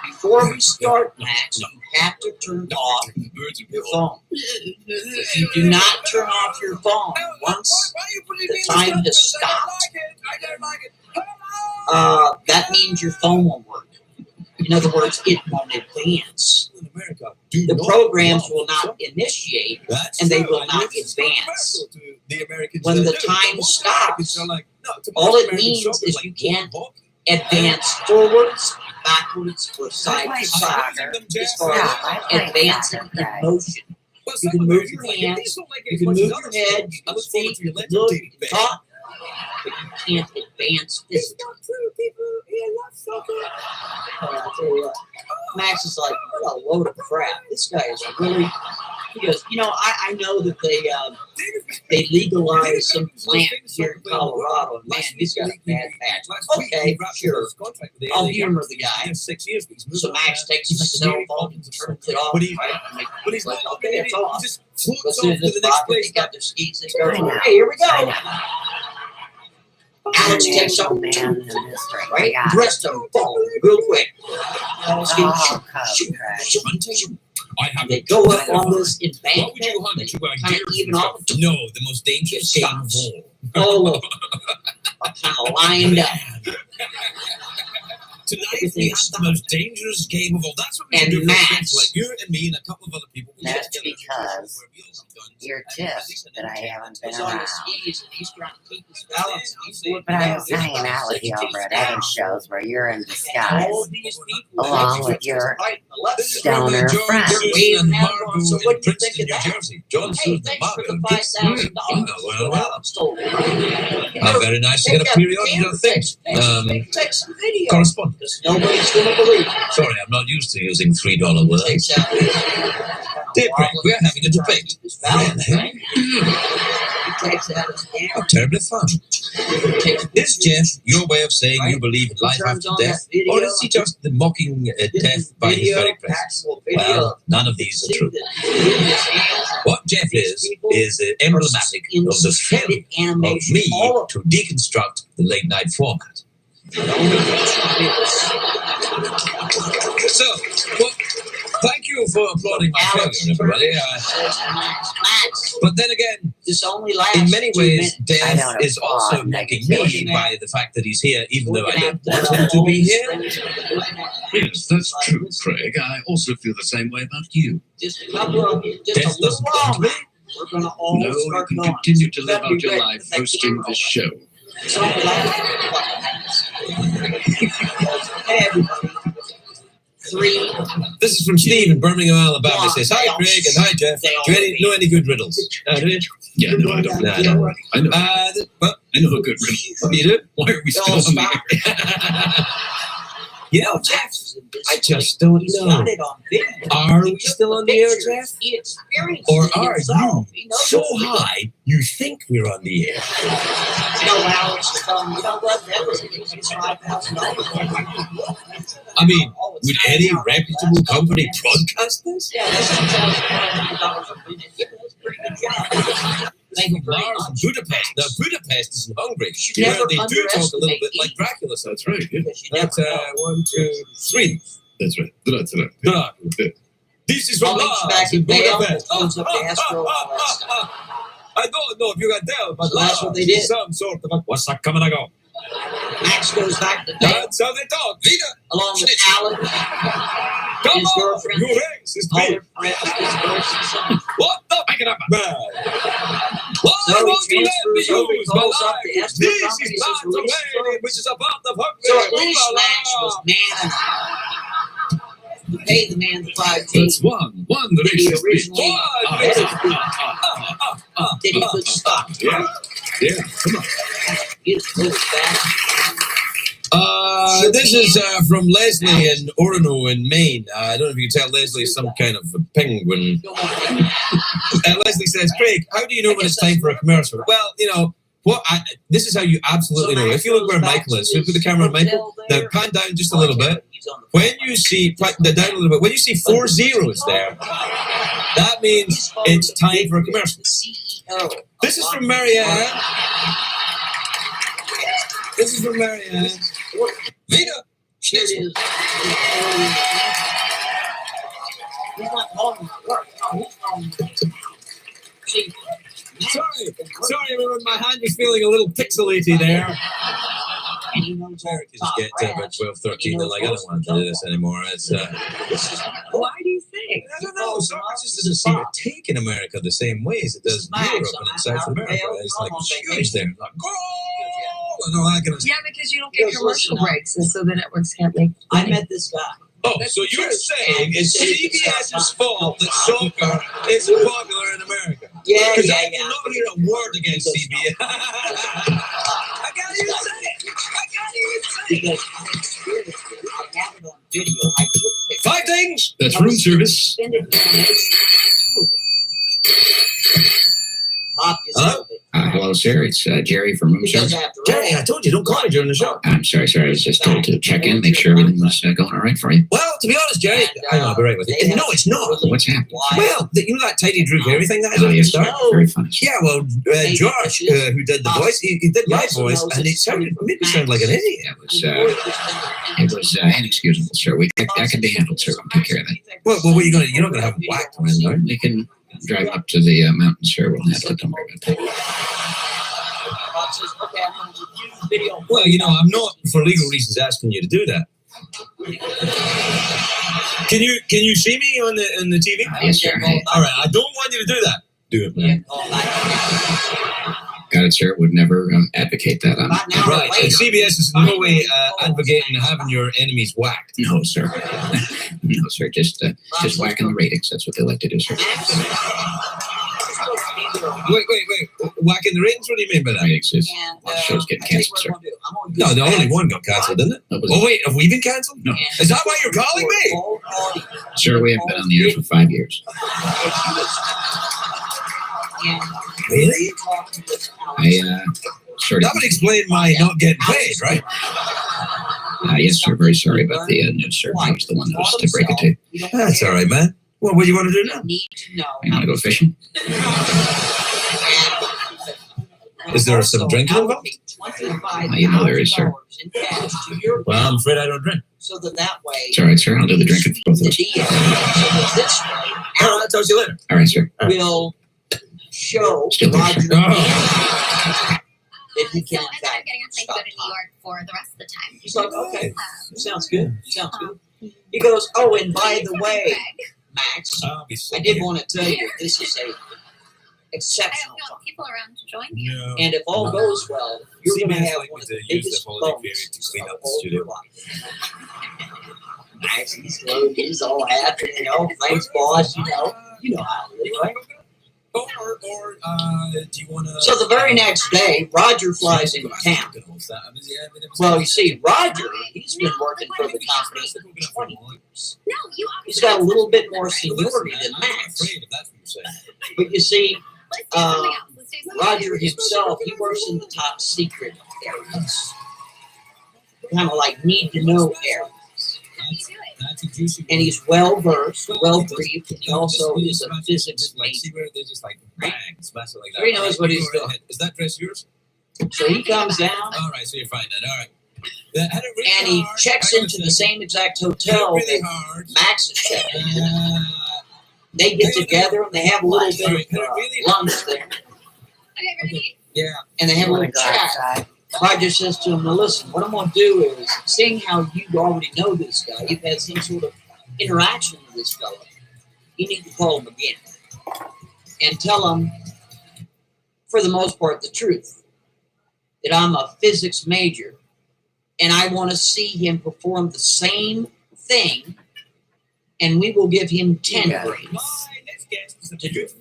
Before we start, Max, you have to turn off your phone. If you do not turn off your phone once the time has stopped, that means your phone won't work. In other words, it won't advance. The programs will not initiate and they will not advance. When the time stops, all it means is you can't advance forwards, backwards, or side to side as far as advancing in motion. You can move your hands, you can move your head, you can speak, you can look, you can talk, but you can't advance physically. I tell you what, Max is like, what a load of crap. This guy is really. He goes, you know, I know that they legalized some plant here in Colorado, and man, he's got a bad patch. Okay, sure. I'll humor the guy. So Max takes his cell phone and turns it off. Right? He's like, okay, it's off. Goes into this pocket, they got their skis, and goes, hey, here we go. Alex takes up right? Dressed him, phone, real quick. They go up on this embankment. They kind of even off. No, the most dangerous game of all. All of them are kind of lined up. Tonight we have the most dangerous game of all. That's what we should do for friends like you and me and a couple of other people. That's because you're just that I haven't been around. But I was hanging out with you over at other shows where you're in disguise, along with your stoner friends. So what do you think of that? Johnson, very nice to get a periodic of things. Correspondence. Nobody's going to believe it. Sorry, I'm not used to using $3 words. Dear Craig, we're having a debate. How terribly fun. Is Jeff your way of saying you believe in life after death, or is he just the mocking death by his very presence? Well, none of these are true. What Jeff is emblematic of the failure of me to deconstruct the late night format. So, well, thank you for applauding my failure, everybody. But then again, in many ways, Death is also mocking me by the fact that he's here, even though I don't want him to be here. Yes, that's true, Craig. I also feel the same way about you. Death doesn't come to me. No, you can continue to live out your life hosting this show. This is from Steve in Birmingham, Alabama. He says, hi, Craig, and hi, Jeff. Do you know any good riddles? Do you? Yeah, no, I don't. No, I don't. I know. Well, I know a good riddle. You do? Why are we still on the air? You know, Jeff, I just don't know. Are we still on the air, Jeff? Or are you so high you think we're on the air? I mean, would any reputable company broadcast this? Lars in Budapest. Now, Budapest isn't hungry. Yeah, they do talk a little bit like Dracula. So that's right. Yeah. That's 1, 2, 3. That's right. Dracula. This is from Lars in Budapest. I don't know if you can tell, but that's what they did. Some sort of what's that coming and go. Max goes back to Dale. That's how they talk. Leader. Along with Alan. His girlfriend. You race is big. What the? Pick it up, man. Why won't you let me use my life? This is not the way which is about the fuck. So at least Max was man enough to pay the man the 5G. That's one. The Did he racist originally did he put stop? Yeah, come on. This is from Leslie in Orono in Maine. I don't know if you can tell Leslie is some kind of a penguin. Leslie says, Craig, how do you know when it's time for a commercial? Well, you know, this is how you absolutely know. If you look where Michael is, look at the camera on Michael. Now pan down just a little bit. When you see, down a little bit, when you see 4 zeros there, that means it's time for a commercial. This is from Marianne. This is from Marianne. Vita. Schnitzel. He's not calling my work. No, he's calling see. Sorry, everyone. My hand was feeling a little pixelated there. And he knows all Just get to about 12, 13. They're like, I don't want to do this anymore. It's Why do you think? I don't know. Soccer just doesn't seem to take in America the same way as it does in Europe and in South America. It's like huge there. Like, goal! And all that kind of stuff. Yeah, because you don't get commercial breaks, and so the networks can't make. I met this guy. Oh, so you're saying it's CBS's fault that soccer isn't popular in America? Yeah. Because I will not hear a word against CBS. I can't even say it. Because I have it on video. I took it. 5 things. That's room service. Hello? Hello, sir. It's Jerry from room service. Jerry, I told you, don't call me during the show. I'm sorry, sir. I was just told to check in, make sure everything was going all right for you. Well, to be honest, Jerry, I know, I'll be right with you. No, it's not. What's happened? Well, you know that tidy Drew Carey thing that I Oh, did at the yes, start? sir. Very funny. Yeah, well, Josh, who did the voice, he did my voice, and it made me sound like an idiot. It was inexcusable, sir. That can be handled, sir. We'll take care of that. Well, what are you going to? You're not going to have him whacked around there. You can drive up to the mountain, sir. We'll handle it. Don't worry about that. Well, you know, I'm not, for legal reasons, asking you to do that. Can you see me on the TV? Yes, sir. All right, I don't want you to do that. Do it, man. Got it, sir. Would never advocate that. Right, and CBS is in no way advocating having your enemies whacked. No, sir. No, sir. Just whacking the ratings. That's what they like to do, sir. Wait. Whacking the ratings? What do you mean by that? Ratings is the show's getting canceled, sir. No, the only one got cancelled, didn't it? Oh, wait, have we been cancelled? No. Is that why you're calling me? Sir, we haven't been on the air for 5 years. Really? Sort That would explain my not getting paid, right? Yes, sir. Very sorry about the news, sir. I was the one that was to break it to you. That's all right, man. Well, what do you want to do now? You want to go fishing? Is there some drinking involved? You know there is, sir. Well, I'm afraid I don't drink. So that way. It's all right, sir. I'll do the drinking for both of us. All right, I'll talk to you later. All right, sir. Will show Still there, Roger sir. that he can in fact stop to New York for the rest of the time. He's like, okay, sounds good. Sounds good. He goes, oh, and by the way, Max, I did want to tell you this is a exceptional I don't know people around to join you. No. and if all goes well, you're going to have like one of to the use the biggest holiday period bonuses to clean of up the all studio. your life. Max, he's all happy, you know, thanks, boss, you know how it is, right? Or do you want to? So the very next day, Roger flies into town. Well, you see, Roger, he's been working for the company for 20 years. No, you He's got a little bit more seniority than Max. But you see, Roger himself, he works in the top secret areas. Kind of like need to know areas. And he's well versed, well briefed, and he also is a physics major. He knows what he's doing. Is that dress yours? So he comes down. All right, so you're fine then. All right. And he checks into the same exact hotel that Max is checking into. They get together and they have a little bit of lunch there. Yeah. And they have a little chat. Roger says to him, now listen, what I'm going to do is, seeing how you already know this guy, you've had some sort of interaction with this fellow, you need to call him again and tell him, for the most part, the truth, that I'm a physics major and I want to see him perform the same thing, and we will give him 10 grades to do it.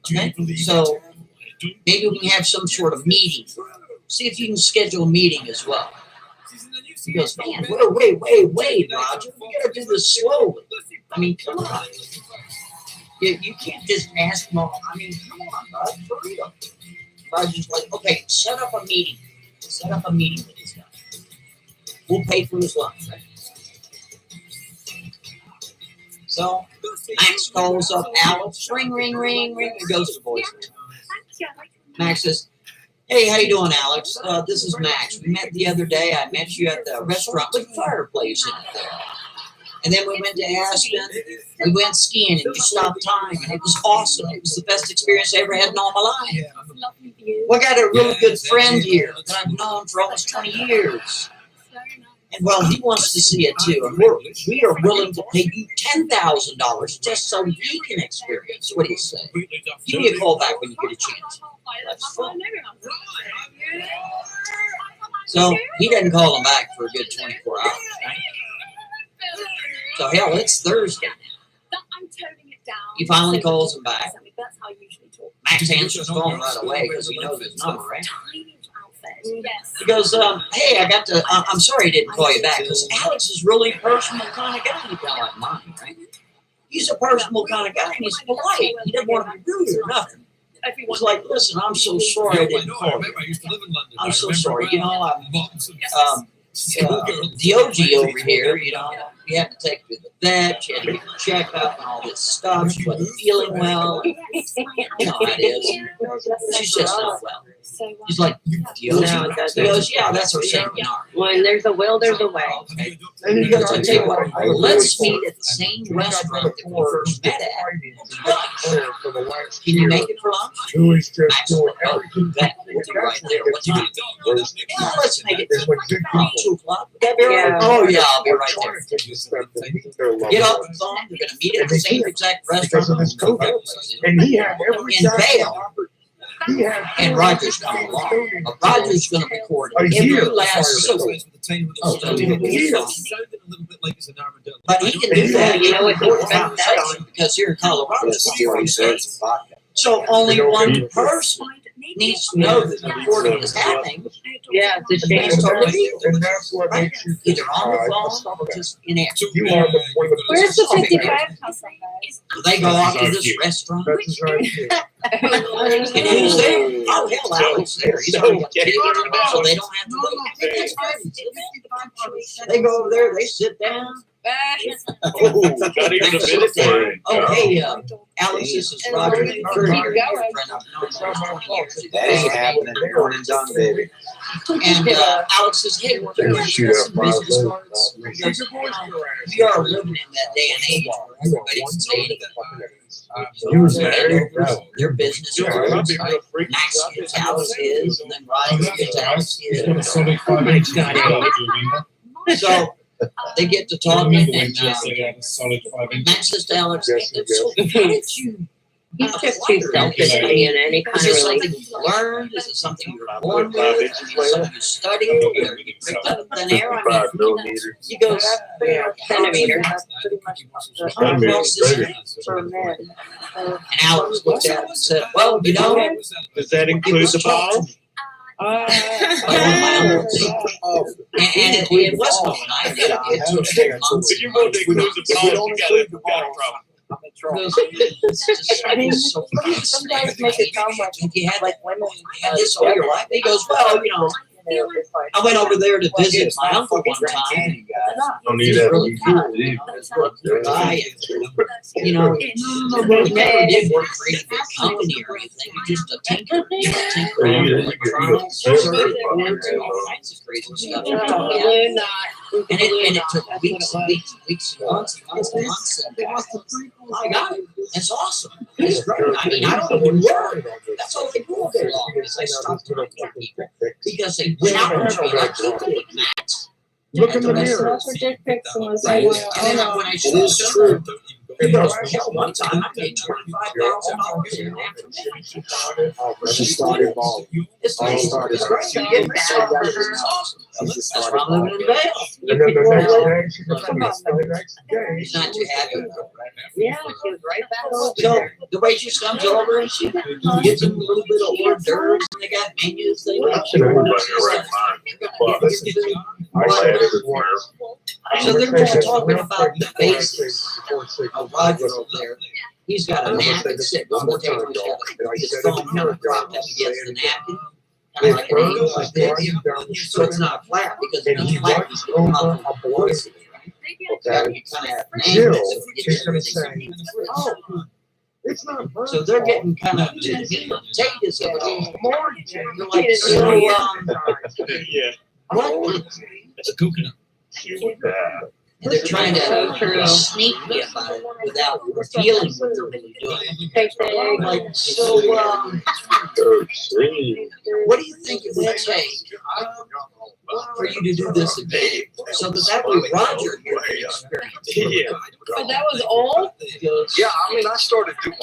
Okay? So maybe we can have some sort of meeting. See if you can schedule a meeting as well. He goes, man, wait, Roger. We got to do this slowly. I mean, come on. You can't just ask them all. I mean, come on, bud, for real. Roger's like, okay, set up a meeting. Set up a meeting with this guy. We'll pay for his lunch, right? So Max calls up Alex. Ring, ring, ring, ring. It goes to voicemail. Max says, "Hey, how you doing, Alex? This is Max. We met the other day. I met you at the restaurant with a fireplace in it there. And then we went to Aspen. We went skiing, and you stopped time, and it was awesome. It was the best experience I ever had in all my life. We got a really good friend here that I've known for almost 20 years. And well, he wants to see it too. And we are willing to pay you $10,000 just so he can experience. What do you say? Give me a call back when you get a chance." That's fun. So he doesn't call him back for a good 24 hours. Right? So hell, it's Thursday. He finally calls him back. Max answers the phone right away because he knows his number, right? He goes, "Hey, I'm sorry I didn't call you back because Alex is really a personal kind of guy. You kind of like mine, right? He's a personal kind of guy and he's polite. He doesn't want to be rude or nothing. He's like, listen, I'm so sorry I didn't call you. I'm so sorry. You know, the OG over here, you know, we had to take her to the vet, she had to get her checkup and all this stuff. She wasn't feeling well. You know how it is. She's just not well." He's like, "The OG?" He goes, "Yeah, that's her saying. When there's a will, there's a way." Okay. And he goes, "I tell you what, let's meet at the same restaurant that we first met at. Can you make it for lunch?" Max is like, "Oh, you bet. We'll be right there. What time?" "Yeah, let's make it 2 o'clock. Would that be all right?" Yeah. "Oh, yeah, I'll be right there." Get off the phone. They're going to meet at the same exact restaurant And he had every in Vail. And Roger's coming along. But Roger's going to record every last syllable. But he can do that, you know, because you're in Colorado. So only one person needs to know that the recording is happening. Yeah, it's a shame. He's totally legal. And that's what Right? makes you Either on the phone or just in air. You are the one of the Where's the 55 come from? They go off to this restaurant. That's his idea. And who's there? Oh, hell, Alex there. He's already got tickets, so they don't have to wait. That's great. They go over there, they sit down. Not even a minute for it. Oh, hey, Alex, this is Roger. Friend I've known for 20 years. That ain't happening. One and done, baby. And Alex says, "Hey, you guys got some business cards?" He goes, "We are living in that day and age where everybody can say anything." Their business cards. Max gets Alex his, and then Ryan gets Alex his. So they get to talking, and Max says to Alex, "Hey, so how did you?" He's just too selfish to be in any kind Is it of something relationship. you learned? Is it something you're born with? Is it something you studied? Or you picked up in thin air? I mean, he goes, Centimeters. "How close is it for men?" And Alex looked at him and said, "Well, you know, Does that include the ball? and it wasn't overnight. It took 6 months. If you want to include the ball, you got a problem. Some guys make it sound like you had like women had this all your life. He goes, "Well, you know, I went over there to visit my uncle one time. Don't need He's that. really cool. You know, he never did work for any big company or anything. Just a tinker. You know, tinker on electronics, circuit boards, and all kinds of crazy stuff. And it took weeks and weeks and weeks and months and months and months. And my God, it's awesome. It's great. I mean, I don't even work. That's all they do all day long is they stopped talking to people because they went out and me like you did, Max. Look in the mirror. Right? And then when I showed them, he goes, "Hell, one time I paid $25,000 in after She started ball. It's nice. It's great. You get that. It's awesome. That's why I'm living in Vail. And then the next day, she goes, the next day. He's not too happy about it, right? Yeah, she was right back over So there. the way she comes over and she gives them a little bit of hors d'oeuvres and they got menus. They got so they're just talking about the basics of Roger over there. He's got a napkin sitting on the table. He's got his phone kind of propped up against the napkin. Kind of like an angle like this. So it's not flat because if it's flat, you can come up with a voice. Okay, you kind of have to Jill name it. is going to say, oh, it's not her So they're fault. getting kind of the potatoes of it all. More You're like, so, Yeah. what? It's a coconut. And they're trying to sneak me about it without revealing what they're really doing. Like, so, what do you think it would take for you to do this again? So that way Roger here can experience it. Oh, that was all? Yeah, I mean, I started doing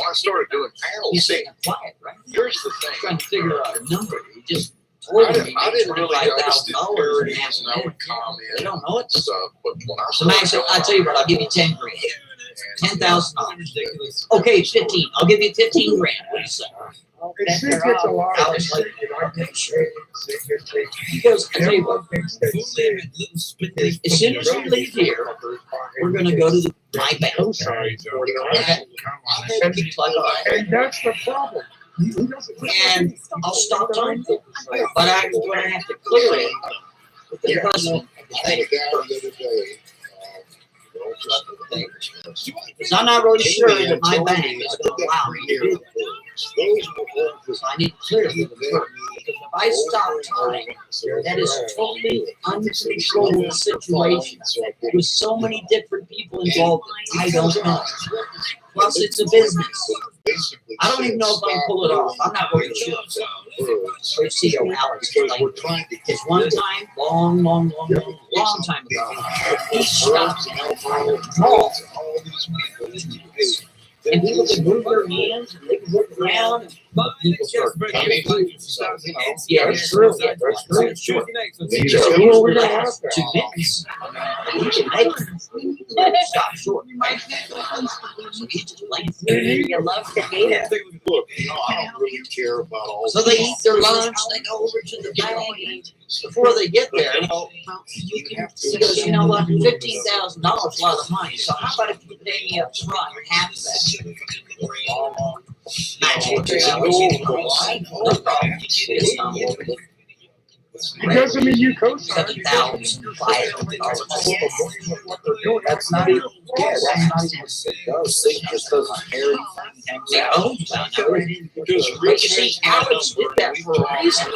panels. You say quiet, right? Here's the thing. Trying to figure out a number. You just I didn't really, I just did parodies and I would comment. They don't know it. Stuff, but when I So Max, I'll tell you what, I'll give you 10 grand. $10,000. Okay, 15. I'll give you 15 grand. What do you say? And she gets a lot of Alex, like, okay, sure. he goes, I tell you what, as soon as we leave here, we're going to go to my bank. I'm sorry, Joe. And that's the problem. And I'll stop time, but I'm going to have to clear it with the president of the bank. Because I'm not really sure that my bank is going to allow me to do that. So I need to clear it with the first. Because if I stop time, that is a totally uncontrollable situation with so many different people involved. I don't know. Plus, it's a business. I don't even know if I can pull it off. I'm not really sure. So CEO Alex, because one time, long time ago, he stopped at a mall. And people could move their hands, and they could look around, and people start panic. Yeah, that's true. That's true. Who are we going to ask? 2 minutes. You can make it. Stop short. So he's just like, you love to hate it. Look, I don't really care about all So they eat their lunch, they go over to the bank. Before they get there, he goes, you know what, $15,000 is a lot of money. So how about if you pay me up front half of that? No problem. It doesn't mean you co-sign. That's not even. Yeah, that's not even. No, Sig just doesn't care. But you see, Alex did that for a reason.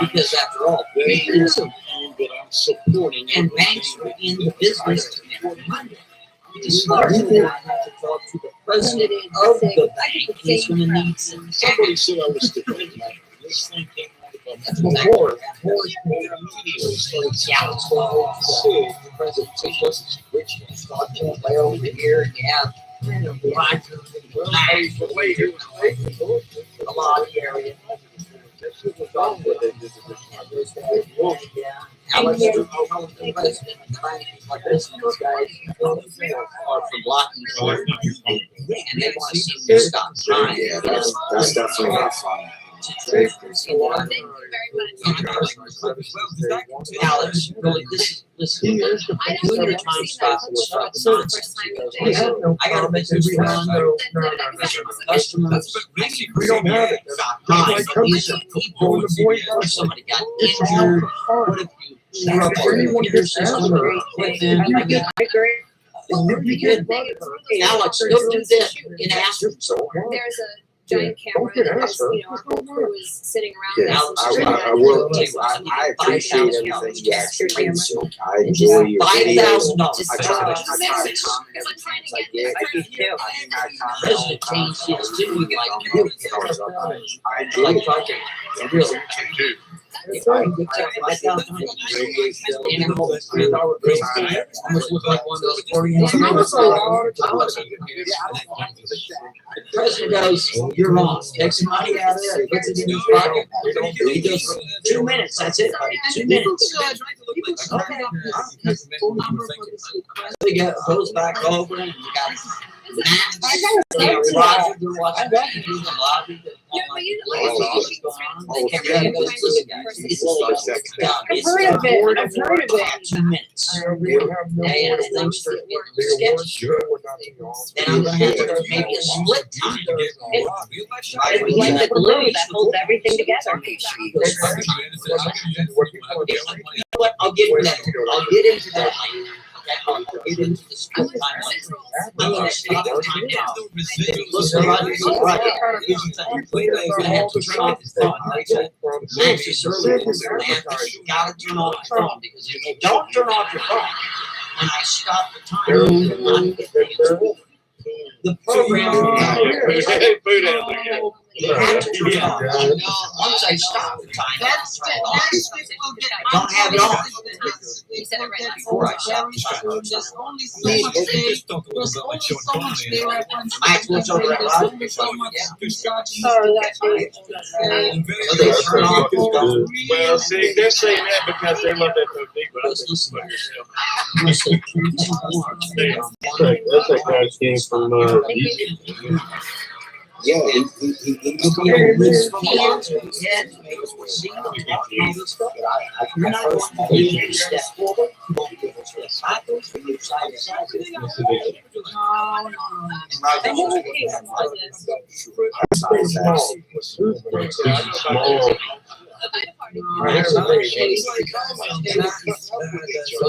Because after all, he is supporting, and banks were in the business to make money. I have to talk to the president of the bank. He's going to need some. Somebody said I was defending this thing came out of That's before Alex the presentation, which starts way over here, and you have Roger, a lot of area. Alex, the president of the bank, like this, these guys are from blocking court, and they want to see you stop trying. Yeah, that's definitely not fun. Alex, really, this doing your time stop will stop the nonsense. I gotta make this run. Customers, We don't have it. these are people. What if somebody got injured? What if you screw up your computer system or equipment? I get Alex, go do this in Aspen. There's a giant camera that has, our whole crew is sitting around. Yeah, us. I will too. I appreciate everything you guys do. So I enjoy your videos. $5,000. I try to comment I get. President changed his too, I enjoy project. Really? If I can get $5,000, almost look like one of those Oriental. The president goes, you're wrong. Takes some money out of it, puts it in his pocket. He goes, 2 minutes, that's it, buddy. 2 minutes. He goes back over and you got Max, Roger, you're watching TV in the lobby. I've heard of it. 2 minutes. And things start getting sketchy. Then I'm gonna have to go maybe a split time. It's like the glue that holds everything together. You know what? I'll get into that. I'll get into that later. get into the school time. I'm going to stop the time now. Listen, Roger, here's the thing. You're going to have to turn off the phone. That's it. Max is early. You got to turn off the phone because if you don't turn off your phone, when I stop the time, you'll not get the answer. The program you have to turn it off. Once I stop the time, don't have it on. You said it right. Before I stop the time, There's only so much there. There's only so much there at once. Max, what's over at There's Roger? only so much research. So they turn off the phone. Well, see, they're saying that because they love that technique, but I think that's a guy came from Yeah,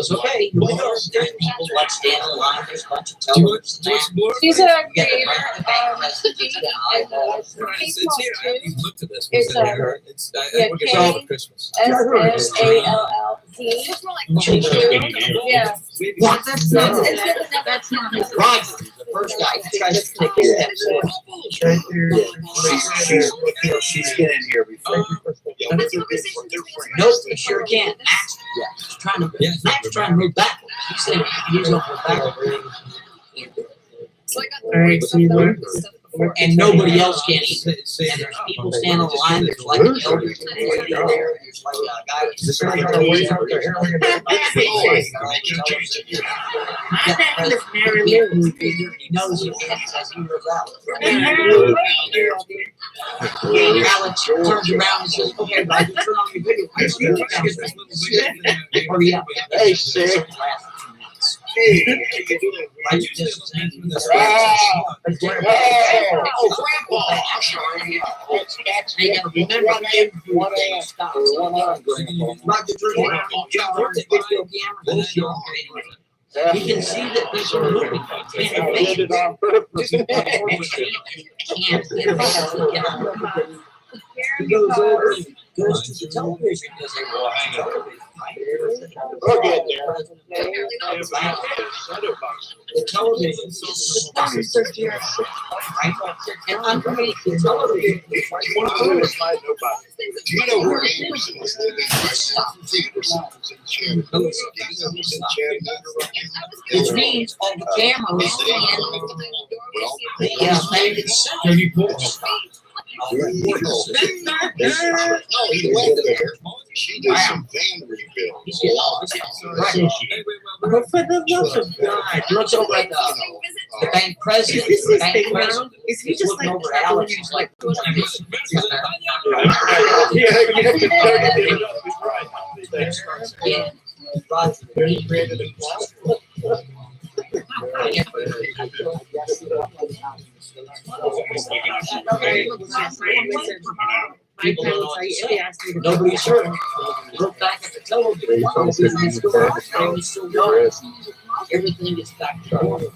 It's okay. People like stand in line. There's a bunch of tellers. She's a You get the creator right to the bank president. You get eyeballs. Looked at this. It's We're getting all for Christmas. SSALLT. Yeah. What? That's not it. That's not it. Roger, the first guy, he tries to take his steps forward. she's getting here before. Nope, he sure can. Max, he's trying to move backwards. He's saying he's over backwards. So I got And nobody else can either. And there's people standing on the line. There's like an elderly lady there. There's like a guy with a skirt. He knows it as he goes out. Alex turns around and says, "Okay, but I can turn on your video." Hurry up. Hey, sir. I just You can see that people are moving. He goes over and goes to the television because they will hang up. The television is right? And underneath the television is right Do you know where he was? Which means all the cameras and the thing is She did some van rebuild. But for the love of God, looks over at the bank president. This The is bank big president. round. Is he just looking like over at Alex? He's like, yeah. Roger. People don't know what to say. Nobody's sure. Look back at the television. Everything is back to normal.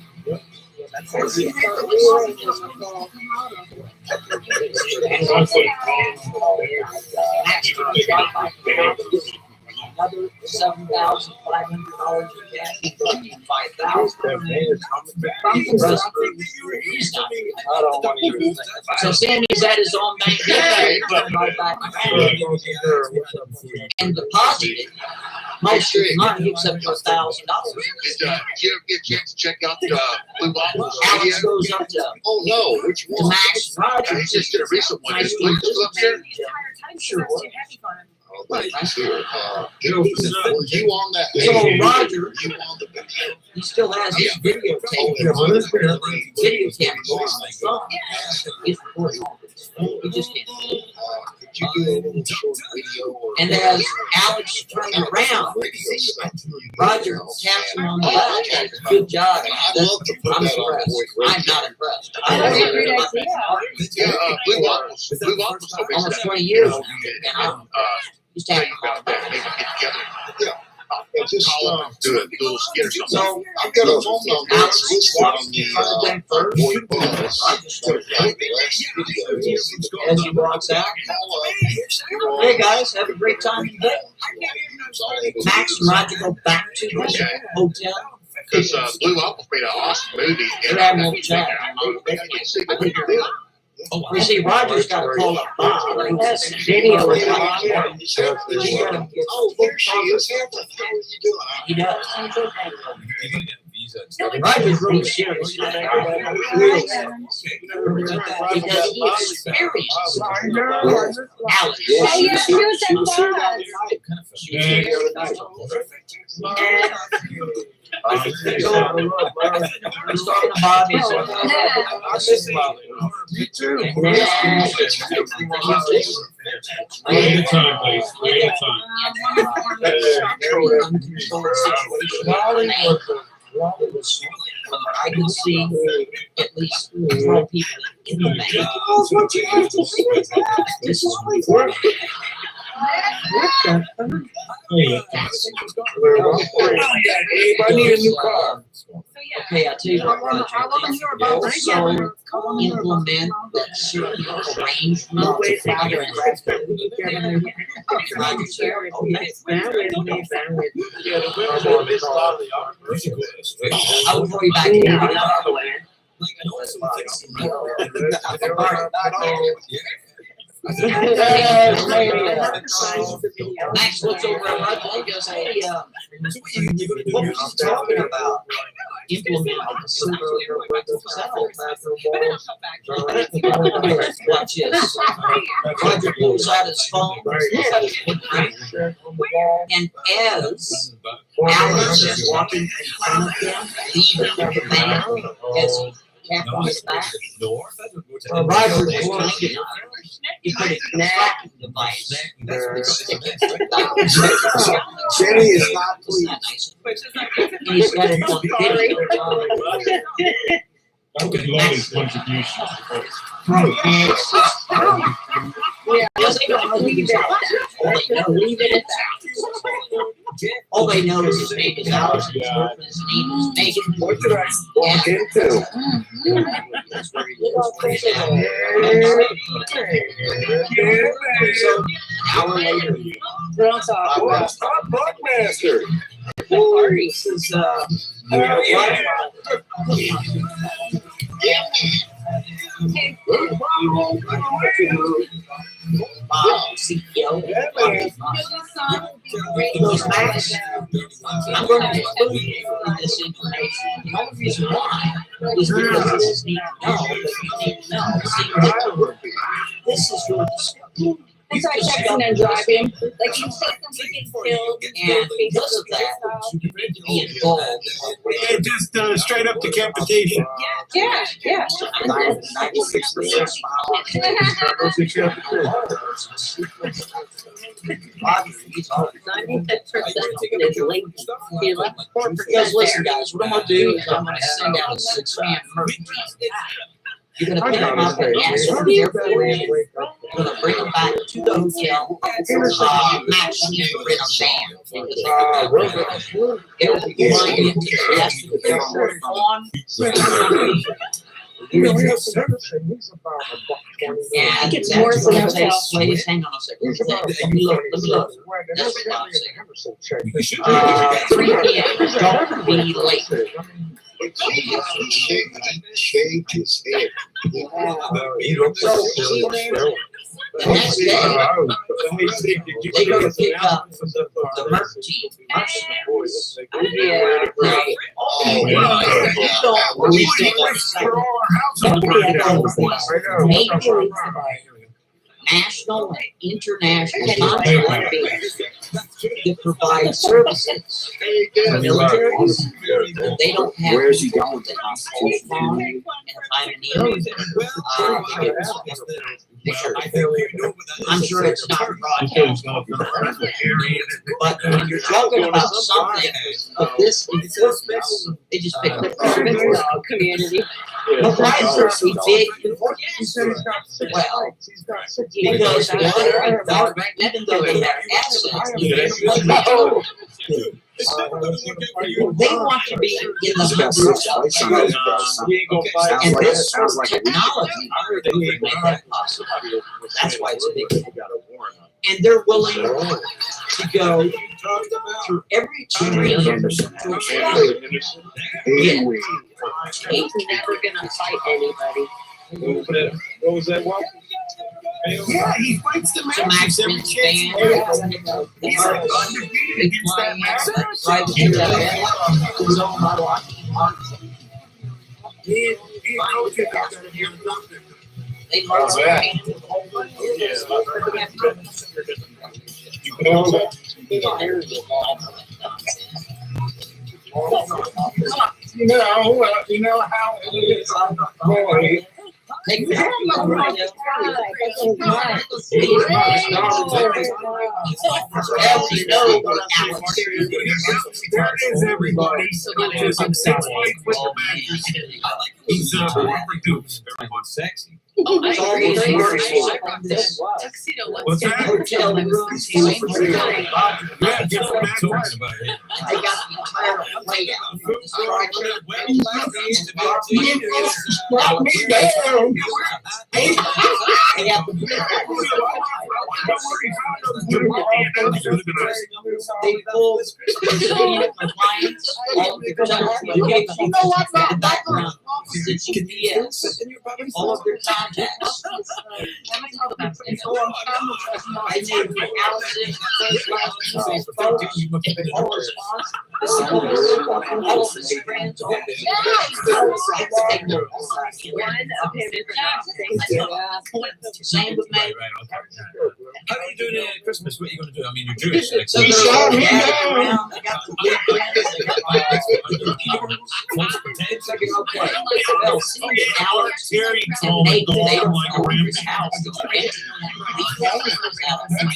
Another $7,500 in cash. And $5,000. So Sammy's at his own bank and deposited most of the money except for $1,000. Did you ever get a chance to check out Blue Waffles? Alex goes up to Which to one? Max Roger. He just did a recent one. Is Blue still up there? Sure. Oh, wait, he's here. Were you on that? So Roger, You on the video? he still has his videotape. Video camera going on his phone. He's recording. He just can't. Could you do a little short video? Or And as Alex turned around, Roger taps him on the back. Good job. I'd love to put I'm that on impressed. the voice. I'm not impressed. That's a great Yeah, Blue Waffles. Blue Waffles told me Almost that. 20 years. And He's tapping him on the back. maybe get together. Yeah. Just do a little skit or something. So I've got a phone number. Alex It's listed walks on in front of them first. As he walks out, hey guys, have a great time in bed. Max and Roger go back to the hotel. Because Blue Apple's made an awesome movie. They're having a little chat. We see Roger's got to call up Bob. Video. Oh, there she is. How the hell are you doing? He does. Roger's really serious. Because he experienced Alex. He's talking to Bob. He said, I miss Molly. You too. One at a time, please. One at a time. I can see at least 12 people in the bank. This is work. Anybody need a new car? Okay, I'll tell you what, Roger. Also implement that certain arrangement to father and Roger said, I will call you back here. Max looks over at Roger and goes, hey, what was he talking about? Implement watch this. Roger pulls out his phone, and as Alex is walking in front of him, leaving the van as he tapped on his back, Roger was kind enough. He put a tracking device. Jenny is not pleased. And he's got it on video. That was Lolly's contribution. All they know is his name is Alex. His name is Megan. What did I walk into? That's where he lives. So an hour later, Buckmaster. this is CEO. Max, I'm going to include you in this information. The only reason why is because this is neat to know, but you need to know. See, this is your discovery. It's like texting and driving. Like you say something gets killed And because of that, you need to be involved. Yeah, just straight up decapitation. Yeah. 96% Because listen, guys, what I'm going to do is I'm going to send out a 6-man murder team. You're going to pick them up and ask for their food. You're going to bring them back to the hotel. Max, you need to rent a van. It'll be fine. Yes, on. And gets worse than himself. Ladies, hang on a second. Let me look. That's what I'm saying. 3 p.m. Don't be late. Shake his head. The next day, they go to pick up the merc team. National and international contractors that provide services to militaries. They don't have. Where's he going? And if I'm in I'm sure it's not broadcast. But when you're talking about something of this importance, they just pick up the community. But why is there so big importance? Well, because even though they have assets, They want to be in the and this sort of technology would make that possible. That's why it's a big deal. And they're willing to go through every tree to explore. Yeah. He's never gonna fight anybody. What was that one? Yeah, he fights the Max every chance. You know how it is. Boy. Take that. There is everybody. He's everyone's sexy. Oh, I It's all agree. these words. I brought this tuxedo once. What's that? Hotel room. Yeah, just Talking about it. I got the entire plate out. Brought me down. I got the they pulled my clients. You know what? The background is its GPS. All of their contacts. I did analysis, first, last name, all response. Same with me. How are you doing at Christmas? What are you going to do? I mean, you're Jewish. So they got the big brands, they got my they'll see Alex Very and they don't like own a the house. You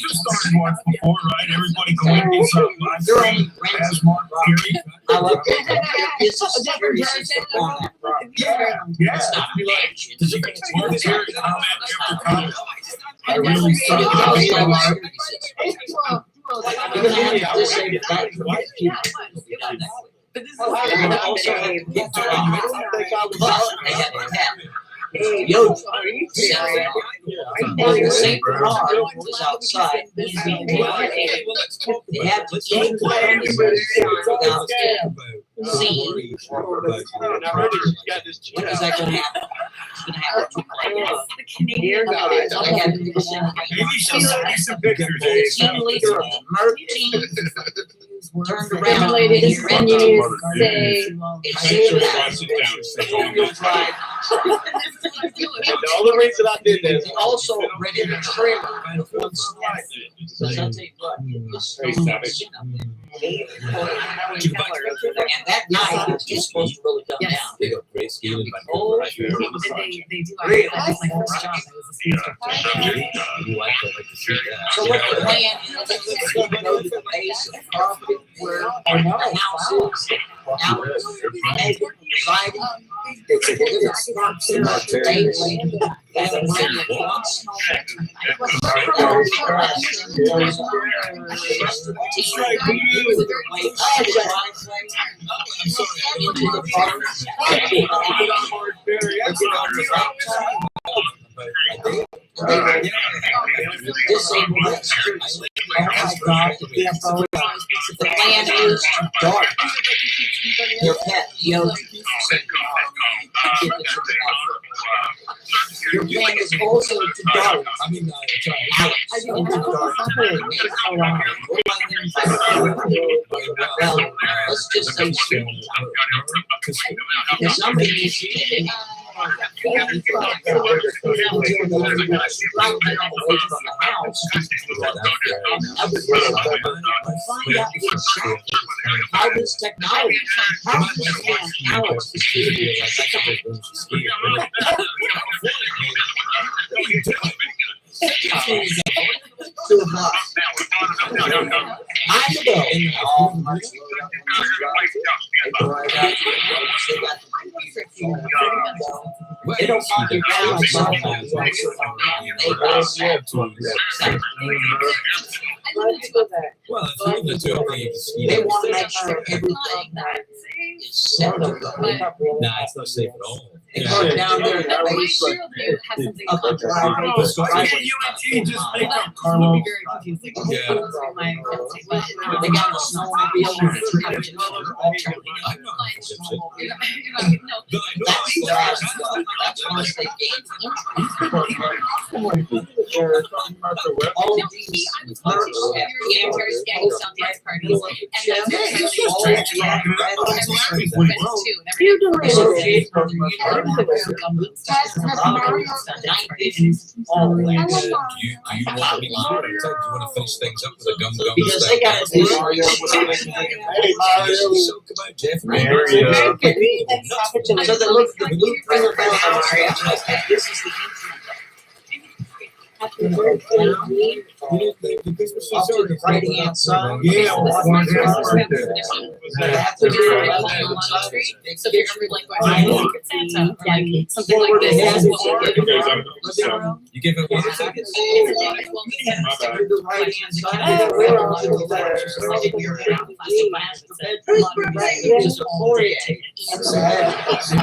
started once before, right? Everybody going to something. They're only As Mark Fury. I love it. It's a security system on that property. Yeah. It's not managed. Did you get Mark Fury comment after comment? I really It's a started. security system. You're gonna have to disable that. But this is And also, plus, they have a cat. Yo, St. Bernard was outside. They have to keep without seeing. When is that going to happen? It's going to happen. Dear God. I had to send Maybe she'll send me some pictures, Dave. team leader of the Merc team turned around. Related He to ran news, to say, The only reason I did this. He also rented a trailer. Does that take what? And that night, it's supposed to really come down. They got great skill in Oh, They do. Really? That was my first job. It was a sales job. You like to see that. So what the plan is, it's going to go to the base of the property where the house is. Alex, Megan, residing. It's not they and ready at once. Into the park. Disable that street. Oh my God, the plan is to dark their pet Yogi. Your plan is also to dark. I mean, Alex into dark. Well, let's just say because somebody needs to get in. How this technology, how can Alex they don't want to go like Well, if you're into it, They want to make sure everything is set up. Nah, it's not safe at all. They go down there in the basement of the driveway. just make up Carlos. Yeah. They got the snowmobile and the tree. I'm not That's once they gain all of these perks have cameras, Do you want me to finish things up with a gum gum? because they got to do So come on, Jeff. So the blueprint of Mario. This is the Up to the right hand side. Yeah, one hand right there. That's what you're right on the street. So they're like, Santa, or like something like this. This is what we're doing. You give it one second. To the right hand side. Just a foyer.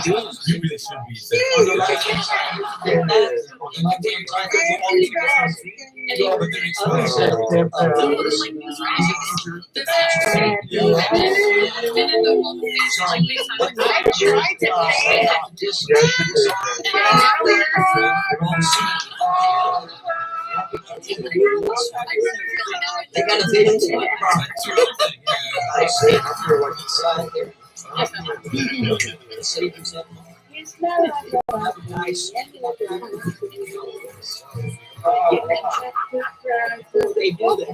You really should be safe. On the right hand side. They got a bit into it. I see. Save yourself. Nice. They do that.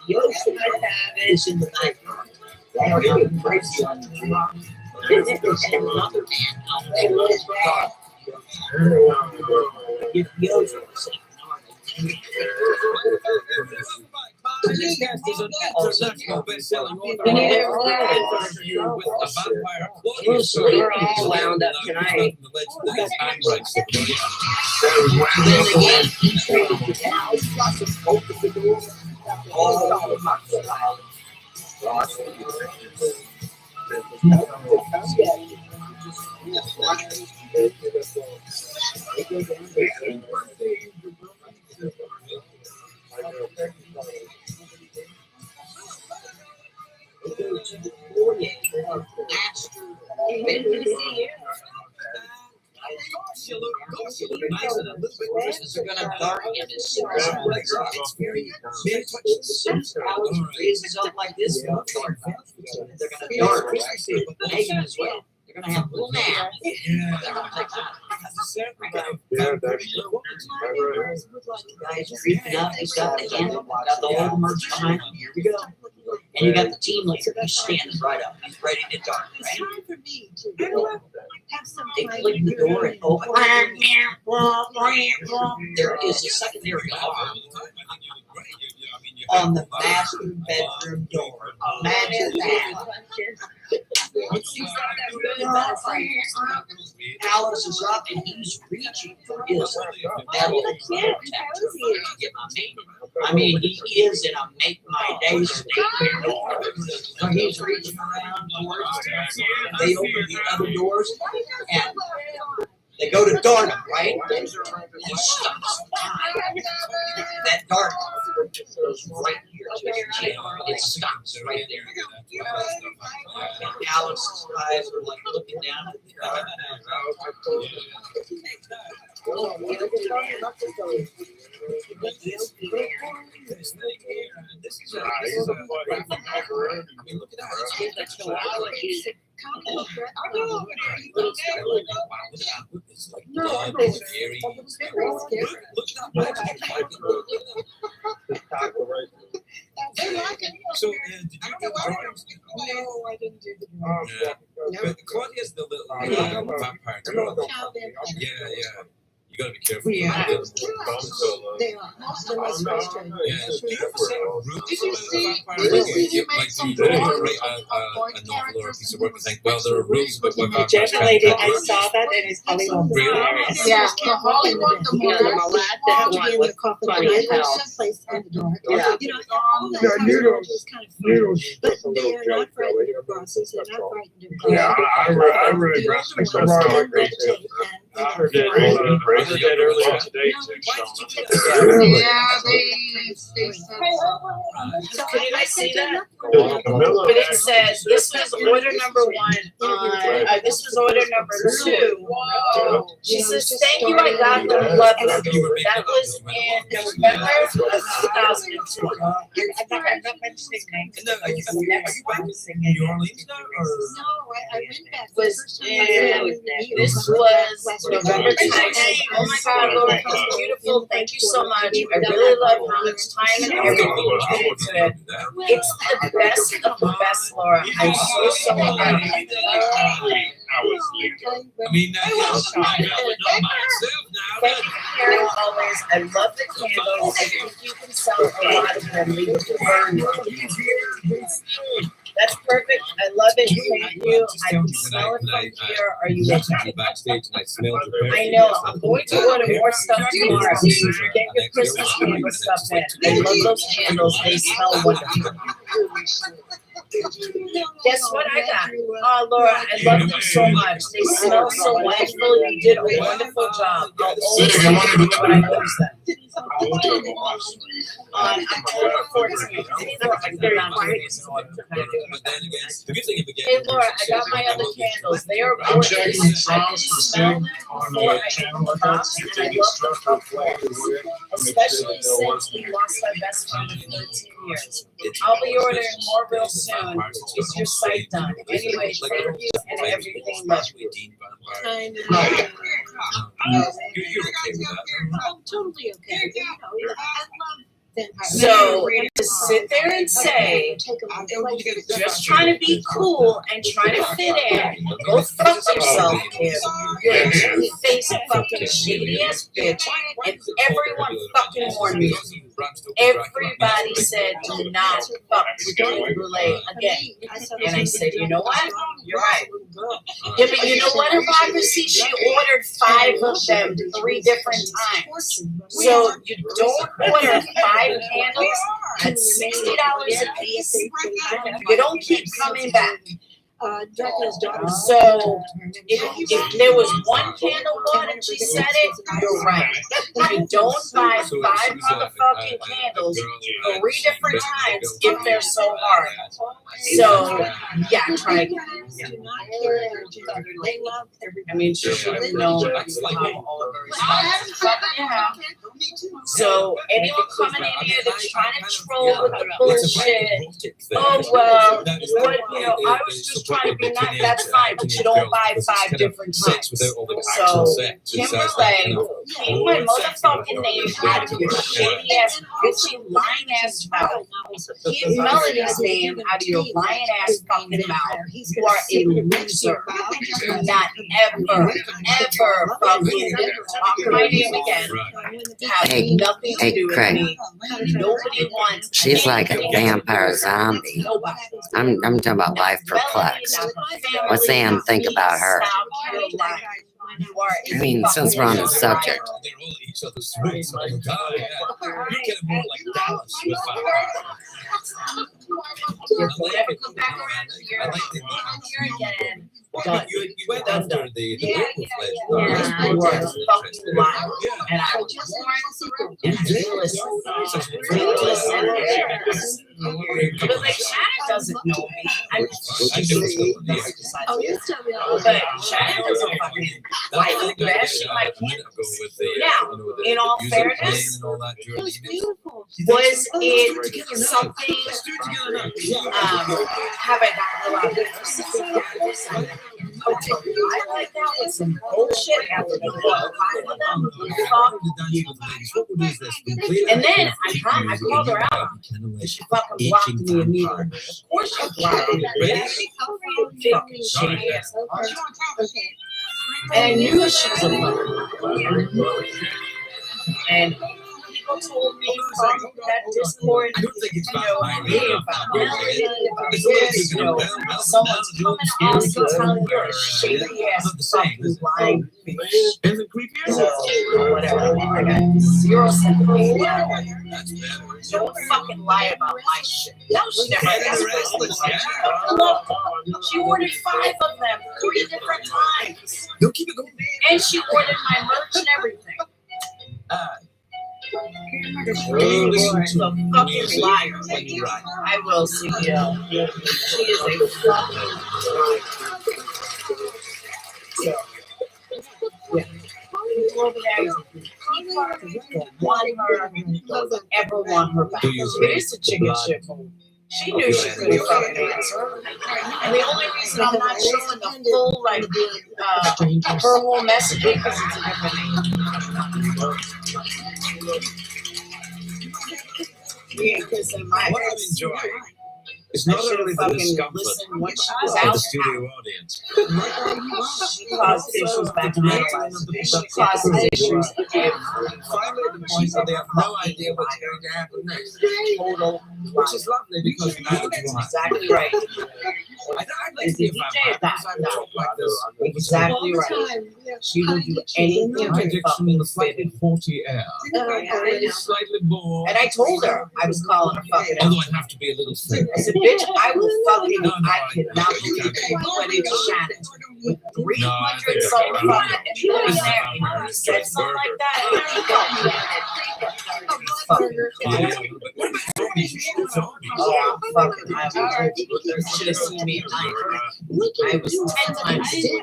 The ocean is in the backyard. There's another man out there. If the ocean is This cast is an international best-selling author with a vampire. We're all wound up tonight. Raises up like this. They're gonna dark. Megan as well. They're gonna have a little nap. Guys creeping up. He's got the handle, got the whole merch behind him. Here we go. And you got the team leader. He's standing right up. He's ready to dark. Right? They click the door and open. There is a secondary alarm on the master bedroom door. Imagine that. Alice is up and he's reaching for his metal detector to get my mate. I mean, he is in a make my day state. So he's reaching around doors. They open the other doors and they go to dart him, right? He stops that dart goes right here to his chin. It stops right there. Alice's eyes are like looking down at the dart. So, did you do drawings? No, I didn't do the drawings. Yeah. But Claudia's the little vampire girl. Yeah. You gotta be careful. Yeah. Yeah. They are. Most of us frustrated. Did you see? Like you read a novel or a piece of work and think, well, there are rules about what our Definitely, I saw that and it's probably on the Yeah, the Hollywood, the Yeah, the more Malad, that one was funny as hell. someplace in the dark. Yeah. You know, all that kind of stuff is kind of fun. But they are not frightened of crosses. They're not frightened of crosses. Yeah, I really The grasped older some ones wrong can with meditate I and heard that earlier today too, yeah, they So can you guys see that? But it says this was order number 1 on this was order number 2. She says, thank you, I got them, love them. That was in November of 2020. I think I got my nickname. Next one New Orleans now, or? No, I went back. was in, this was November 10th. Oh my God, Laura, it's beautiful. Thank you so much. I really love how much time and everything you put into it. It's the best of the best, Laura. I'm so happy. I mean, Thank you for caring always. I love the candles. I think you can sell a lot of them. Leave it to burn. That's perfect. I love it. Thank you. I can smell it from here. Are you ready? Backstage and I smelled I know. I'm going to order more stuff tomorrow. Get your Christmas candle stuff in. I love those candles. They smell wonderful. Guess what I got? Oh, Laura, I love them so much. They smell so wonderful. You did a wonderful job. I'll always thank you when I use them. On October 14th. Hey, Laura, I got my other candles. They are gorgeous. I can smell them before I even pop, and I love the cup ones. Especially since we lost my best friend of 13 years. I'll be ordering more real soon. Is your site done? Anyway, thank you and everything lovely. I know. You're okay with that. I'm totally okay. You know, I love vampires. So to sit there and say, just trying to be cool and trying to fit in, go fuck yourself, kid. You're a two-faced fucking shady ass bitch, and everyone fucking warned me. Everybody said, do not fuck with Brulee again. And I said, you know what? You're right. Yeah, but you know what, Hypocrisy? She ordered 5 of them 3 different times. So you don't order 5 candles at $60 a piece. You don't keep coming back. Dracula's daughter. So if there was one candle bought and she said it, you're right. You don't buy 5 motherfucking candles 3 different times if they're so hard. So yeah, try again. I mean, she should have known how all of her stuff. Yeah. So anyone coming in here that's trying to troll with the bullshit, oh well, what, you know, I was just trying to be nice, that's fine, but you don't buy 5 different times. So, Kimberly, keep my motherfucking name out of your shady ass, bitchy, lying ass mouth. Keep Melody's name out of your lying ass fucking mouth. You are a loser. Do not ever fucking talk my name again. Have nothing to do with Craig. me. Nobody wants. She's like a vampire zombie. I'm talking about life perplexed. What's Ann think about her? I mean, since we're on the subject. You'll never come back around here. I'll come here again. But you went after the yeah, I was fucking lying. And I was warned and I listened. But like Shannon doesn't know me. But Shannon doesn't fucking like bash my candles. Now, in all fairness, was it something? Have I gotten a lot of okay, I like that with some bullshit after the whole fuck you. And then I called her out. And she fucking blocked me immediately. Of course she blocked me. Fucking shady ass. And I knew she was a fucker. And people told me from that Discord, I don't think it's you know, about me about Melanie, about It's this, a you know, little someone's coming off the town, you're a scary shady ass fucking lying bitch. Is it creepy? So, whatever. I got zero sympathy. Don't fucking lie about my shit. No, she never asked for it. Look, she ordered 5 of them 3 different times. Don't keep it going. And she ordered my merch and everything. She's a fucking liar. I will see you. She is a fucking liar. So, yeah. People over there don't want her, don't ever want her back. It is a chicken shit move. She knew she couldn't fucking answer. And the only reason I'm not showing the full, like, her whole message is because it's a different name. Yeah, because in my What I'm enjoying is not only the discomfort when she was of out, the studio audience. she caused issues back in my life. She causes issues every Finally, at the point where they have no idea what's going to happen next. total. Which is lovely because now it's Exactly right. I'd like to be a vampire because I talk like this. Exactly right. She will do anything My to diction fucking in the slightly haughty air. Slightly bored. And I told her I was calling her fucking. Although I have to be a little thick. I said, bitch, I will fucking. No, I cannot believe you went into Shannon with 300 some fucking people in there. You said something like that. Oh, fucking, you should have seen me at night. I was 10 times dead.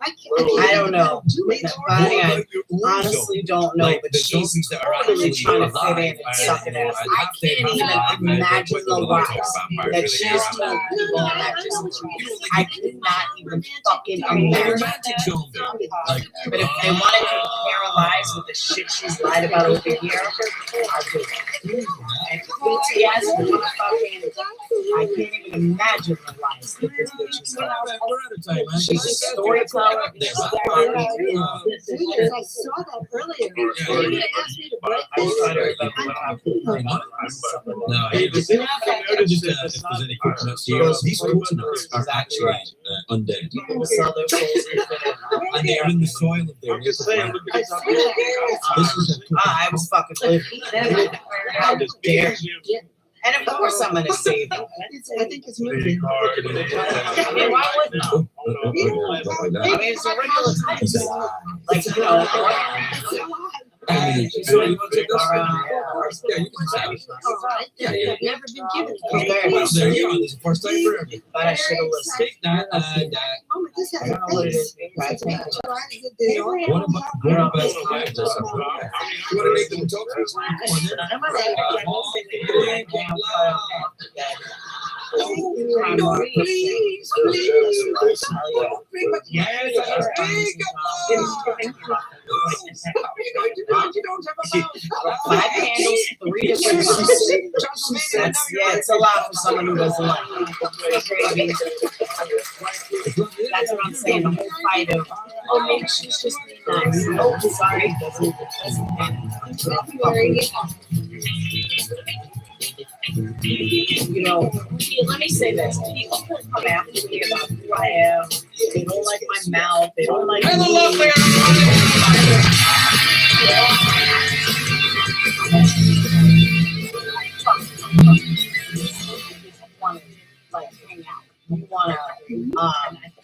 I don't know. Bonnie, I honestly don't know, but she's totally trying to fit in and suck it ass. I can't even imagine the lies that she's told people on that just I cannot even fucking imagine. But if they want to compare lies with the shit she's lied about over here, I'll do it. And BTS with fucking, I can't even imagine the lies that this bitch is telling. She's a storyteller. I saw that earlier. You asked me to break No, if there's any coconuts here, these coconuts are actually undead. And they are in the soil of their I was fucking living. How dare you? And of course I'm gonna save you. I think it's moving. I mean, why wouldn't I? I mean, it's a regular time. Like, you know, so you want to take this? Yeah, you can have it. Yeah. Never been given. Well, there you go. This is the first time for everything. But I should have listened. Take that and I don't know what it is. what about best friends or something? You want to make them talk to Please. Yes, you don't have a 5 handles, 3 different it's a lot for someone who doesn't like it. That's what I'm saying. The whole fight of, oh, maybe she's just nice. No, sorry, doesn't you know, let me say this. People can come after me about who I am. They don't like my mouth. They don't like me. Like hang out. You want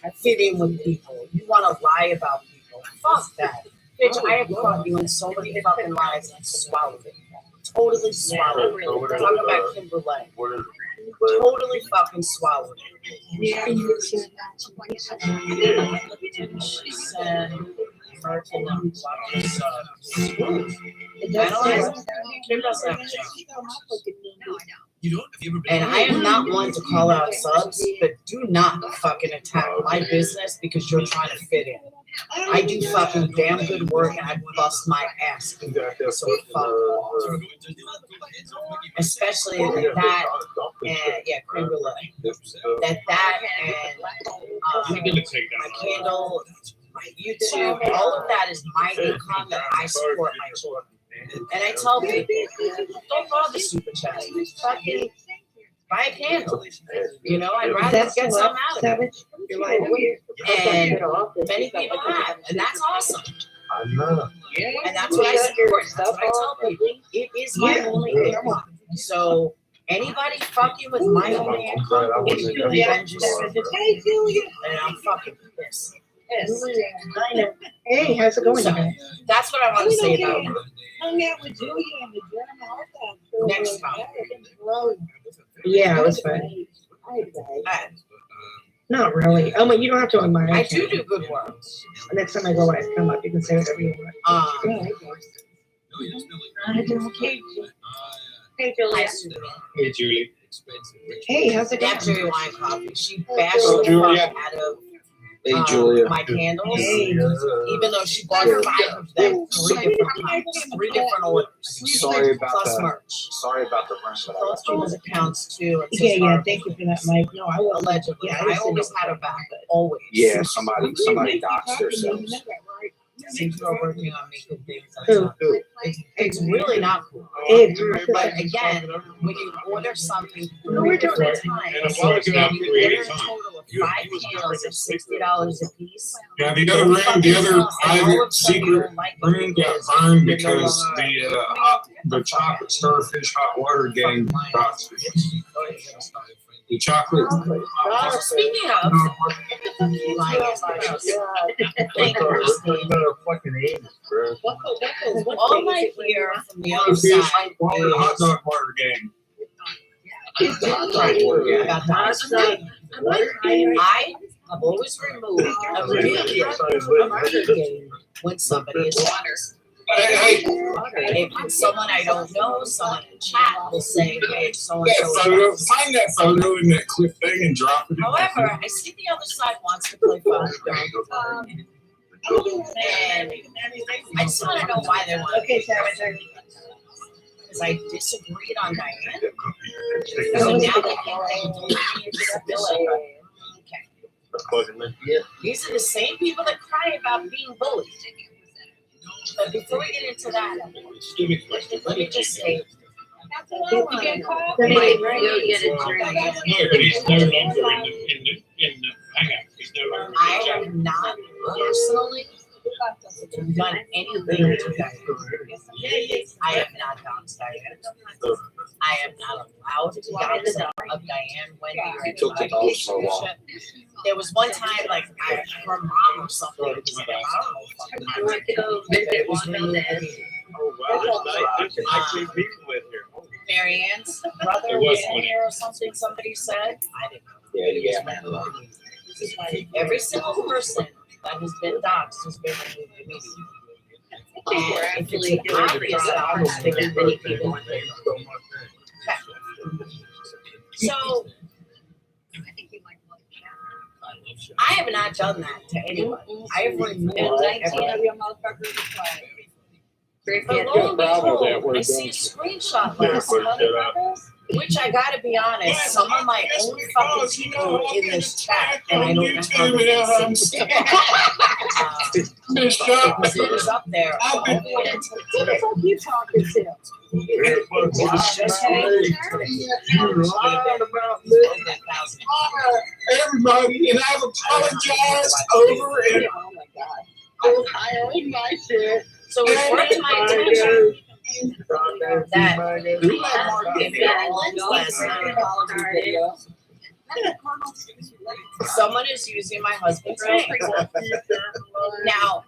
to fit in with people. You want to lie about people. Fuck that. Bitch, I have caught you in so many fucking lies and swallowed it. Totally swallowed it. Talk about Kimberly. Totally fucking swallowed it. She said, American Kim doesn't have a and I am not one to call out subs, but do not fucking attack my business because you're trying to fit in. I do fucking damn good work and I bust my ass. So fuck off. Especially that and yeah, creme brulee. That and my candle, my YouTube, all of that is my income that I support my children. And I tell people, don't bother super chat. Fucking buy a candle. You know, I'd rather get something out of it. And many people have, and that's awesome. And that's what I support. That's what I tell people. It is my only income. So anybody fucking with my only income, then just and I'm fucking pissed. Yes. Hey, how's it going? So, that's what I want to say about it. Hung out with Julia in the German Next time. Yeah, it was fun. Not really. Oh, but you don't have to admire. I do good work. Next time I go, I come up. You can say whatever you want. Hey, Julia. Hey, Julie. Hey, how's it going? That's Julia Wine Coffee. She bashed the fuck out of my candles, even though she bought 5 of them 3 different times, 3 different orders. Sorry about plus that. merch. Sorry about the run, but Those people's accounts too. Yeah. Thank you for that, Mike. No, I will. Allegedly, Yeah, I always had a backup. Always. yeah, somebody doxed themselves. Seems we're working on making things. Who? It's really not cool. But again, when you order something 3 different times, and you order a total of 5 candles of $60 a piece. Yeah, the other room, the other private secret room got burned because the chocolate starfish hot water game got the chocolate. Speaking of, all I hear from the other side Hot dog water game. I have always removed immediately when somebody is honest. If someone I don't know, someone in chat will say, hey, so and so. Find that photo in that clip thing and drop it. However, I see the other side wants to play phone. And I just want to know why they want to. Because I disagreed on Diane. So now they think they do need disability. Okay. These are the same people that cry about being bullied. But before we get into that, let me just say, No, but he's no longer in the hangout. He's no longer. I have not personally done anything to Diane. I have not doxed Diane. I have not allowed to dox of Diane, Wendy, or anybody. There was one time, like, her mom or something. I don't know. It was really Oh, wow, there's nice people with here. Mary Ann's brother was in here or something, somebody said. I didn't know. Yeah. Every single person that has been doxed has been removed immediately. And if it's an obvious dox, they get many people in there. So, I have not done that to anyone. I have removed everyone. But lo and behold, I see a screenshot last night, which I gotta be honest, some of my own fucking people in this chat, and I don't know how to because it was up there. Who the fuck you talking to? It's just Everybody, and I've apologized over and I own my shit. So it's brought to my attention that last night, someone is using my husband's name. Now,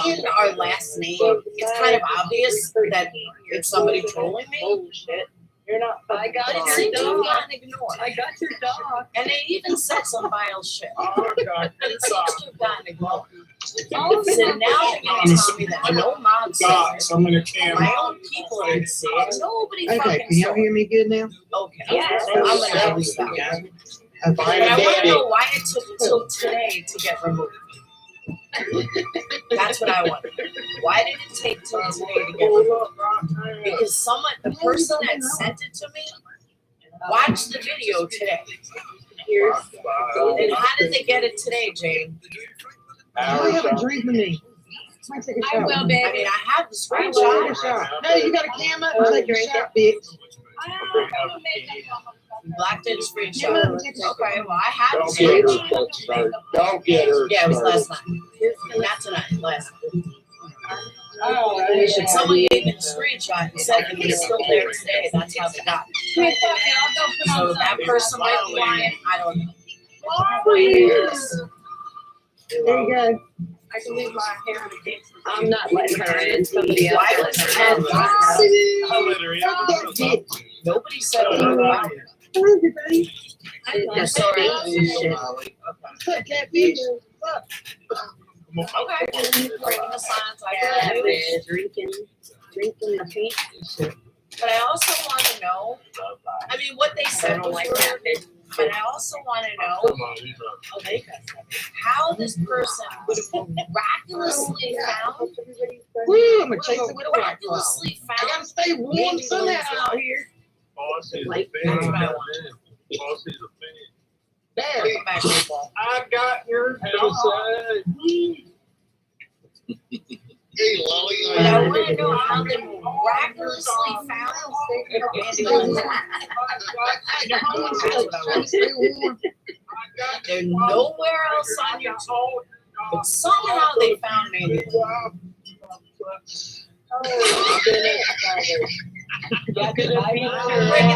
being our last name, it's kind of obvious that it's somebody trolling me. You're not. I got it. Seems to have gotten ignored. I got your dog. And they even said some vile shit. Oh God! It seems to have gotten ignored. So now they're gonna tell me that no mom saw it. My own people didn't see it. Nobody Okay, fucking can y'all saw hear me good now? Okay. Yeah. I'm gonna do that. But I want to know why it took until today to get removed. That's what I wonder. Why did it take till today to get removed? Because the person that sent it to me, watched the video today. And how did they get it today, Jane? You have a drink with me. Might take a shot. I will, baby. I mean, I have the Take a screenshot. shot. No, you got a camera. Take a shot, bitch. Black did a screenshot. Okay, well, I have the Don't get her screenshot. Don't get her Yeah, it was started. last night. Not tonight, last night. Oh, And someone gave me the screenshot and said that he's still there today. That's how they got it. So that person might be lying. I don't know. There you go. I can leave my hair in the case. I'm not letting her in. Somebody else. Why was it? Nobody said anything about it. Hello, everybody. That's Sorry. Cut that bitch. Okay. Breaking the signs, I Yeah, do. drinking the pink. But I also want to know. I mean, what they I said don't was like weird, that. but I also want to know how this person would have miraculously found. Woo, I'm gonna chase it with a white claw. Miraculously I gotta found. stay warm somehow out here. Like, that's what I want. There. Welcome back, people. I got your dog. Hey, Lolly. But I want to know how they miraculously found. They're nowhere else on your toe, but somehow they found me. Breaking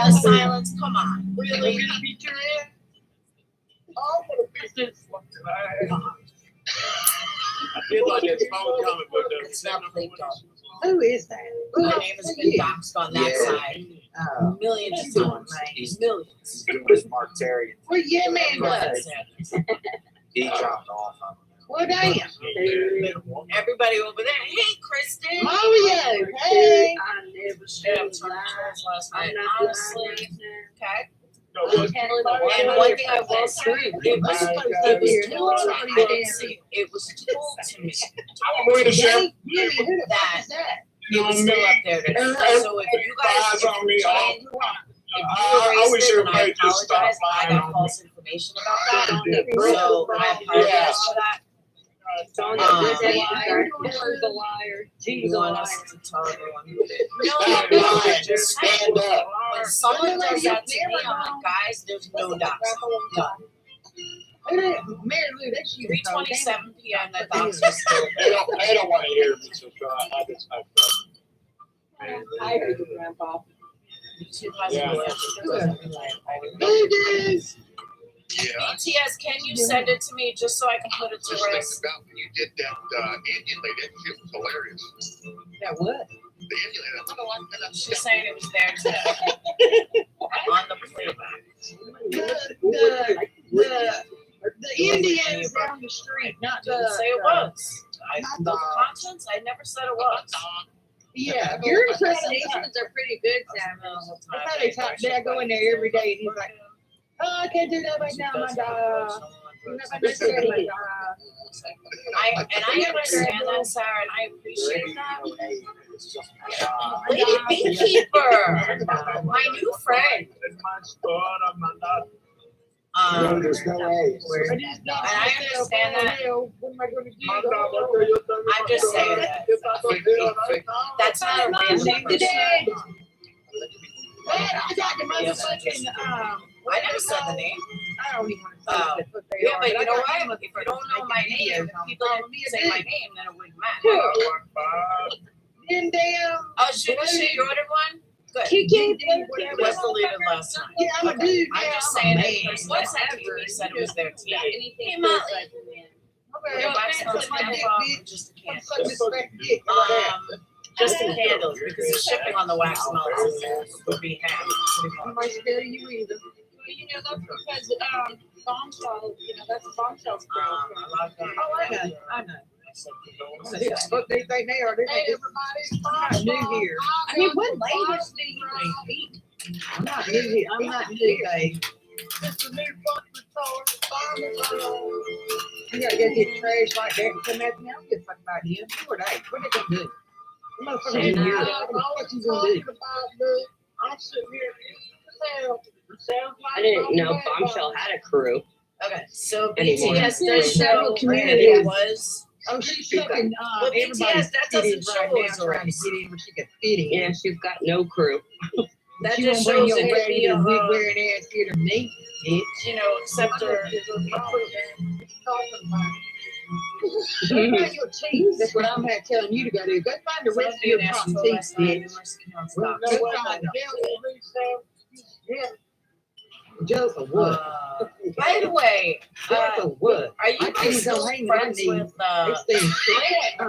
the silence. Come on, really? I feel like it's phone coming, but It's not played up. Who is that? My name has been doxxed on that side millions of times. Millions. Doing Mark Terry. Well, yeah, man. He dropped off. Well, damn. Everybody over there. Hey, Kristen. Mario. Hey. I never shared last night. Honestly. Okay. And one thing I will say, it was told to me. I didn't see it. It was told to me that it was still up there today. So if you guys, if you erased it, then I apologize. I got false information about that. So I apologize for that. The liar. You want us to tell everyone who did. No, just stand up. when someone does that to me, I'm like, guys, there's no docs. Done. Mary Lou, that's you. 3:27 p.m. That docs are still. They don't want to hear me, so I just have to. I heard you, Grandpa. BTS, can you send it to me just so I can put it to rest? About when you did that emulate, that shit was hilarious. That what? The emulate, She's saying it was there today. On the playback. The Indians down the street, not Didn't say it was. The contents, I never said it was. Yeah, your Impersonations impersonations are pretty good, Sam. That's how they talk. I go in there every day and he's like, oh, I can't do that right now, my dog. I understand that, Sarah, and I appreciate that. Lady Beekeeper, my new friend. There's no way. And I understand that. I'm just saying that. That's not a random person. I got the motherfucking, I never said the name. I don't even want to Oh. say what they Yeah, are. but you know what? I If you don't know my name, if people didn't say my name, then it wouldn't matter. Then damn. Oh, she ordered one? Good. Kiki, Was deleted last time. Yeah, I'm a dude now. I'm just saying that the person that sent it to me said it was there today. Hey, Motley. Okay, Your wax smells my dick, beautiful. bitch. Just the I'm candles. sucking this fat dick. How about that? Just the candles, because the shipping on the wax melts would be half. I might scare you either. You know, that's because bombshell, that's bombshell spray. Oh, I know. But they think they are. Hey, everybody. I'm not new here. I mean, what language do you speak? I'm not new here. I'm not new, babe. You gotta go get trash like that and come at me. I don't give a fuck about you. Who are they? What are they gonna do? The motherfuckers in here. What you gonna do? I'm sitting here. I didn't know Bombshell had a crew. Okay, so Anymore. BTS There's does show several it communities. was. Oh, she's sucking Well, everybody's BTS, that doesn't titties right show now us trying to race. get in where she can fit in. Yeah, she's got no crew. That She just won't bring shows your it could be raggedy a, wig wearing ass here to me, bitch. you know, except her. Go find your teeth. That's what I'm not telling you to go do. Go find the rest of your top teeth, bitch. Go find them. Jealous of what? By the way, Jealous of what? are you My guys titties still don't hang friends on me. with They stay straight. I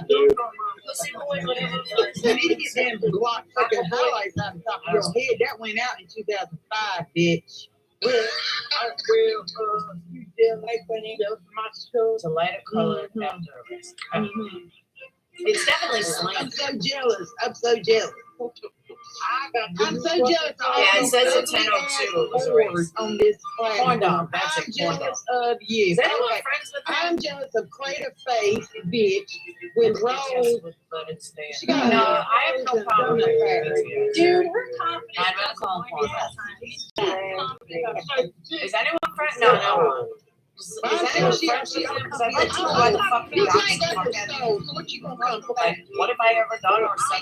do. You need to get them block fucking highlights on the top of your head. That went out in 2005, bitch. Well, you did like when he goes to my school. It's a lighter color after. It's definitely slim. I'm so jealous. I'm so jealous. I'm so jealous. Yeah, it says it's 10:02. It was a race. On this platform. Corn dog. That's I'm it. Corn dog. jealous of you. Is anyone Okay. friends with him? I'm jealous of Crater Face, bitch, with Rose. She got No, I have no problem with her. Dude, her confidence. I'm gonna call him. Is anyone friends? No. Is anyone friends with him? Because I'd like to know why the fuck he You got ain't got your soul, so what you gonna come for? Like, what have I ever done or said?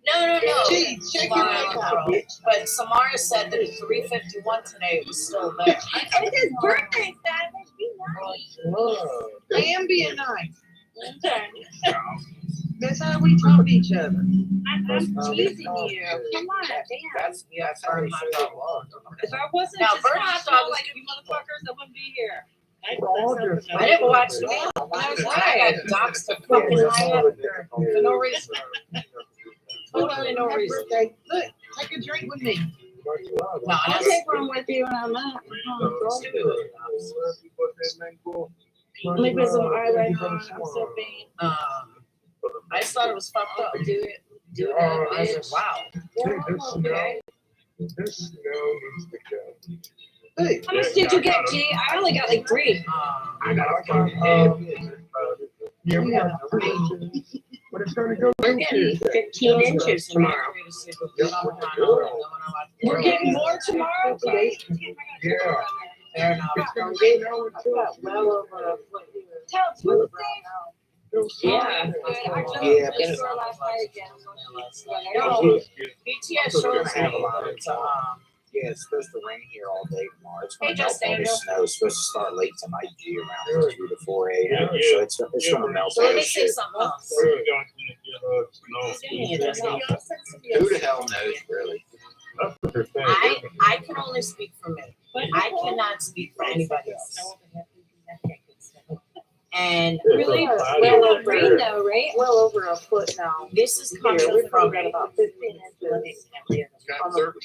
No. Jeez, check your mic out, bitch. But Samara said that at 3:51 today it was still there. It's his birthday, Stylist. Be nice. I am being nice. That's how we talk to each other. I'm teasing you. Come on, damn. That's Bird Hot Dog. If I wasn't Now, just Bird on Hot show Dog like you motherfuckers, I wouldn't be here. I didn't watch the video. I got doxed to fucking high up for no reason. Totally no reason. Look, take a drink with me. No, I'll take one with you when I'm out. Let me put some eyeliner on. I'm so faint. I just thought it was fucked up. Do it. I was like, wow. Okay. This now needs to go. Hey, How much did you get, G? I only got like 3. I got yeah, we have but it's gonna go. We're getting 15 inches tomorrow. We're getting more tomorrow? Yeah. Fair enough. It's gonna get Well over a foot here. Tell Tuesday. Yeah. Yeah, but last night again. No, BTS shows me. Yeah, it's supposed to rain here all day tomorrow. It's Hey, going to melt Justin, all you this know- snow. It's supposed to start late tonight, G, around 2 to 4 a.m. Yeah, So it's going to melt So all let me this say shit. something else. Who the hell knows, really? I can only speak for me. I cannot speak for anybody else. And Really? Well over rain though, right? well over a foot now. this is coming Here, we've from probably got me. about 15 inches.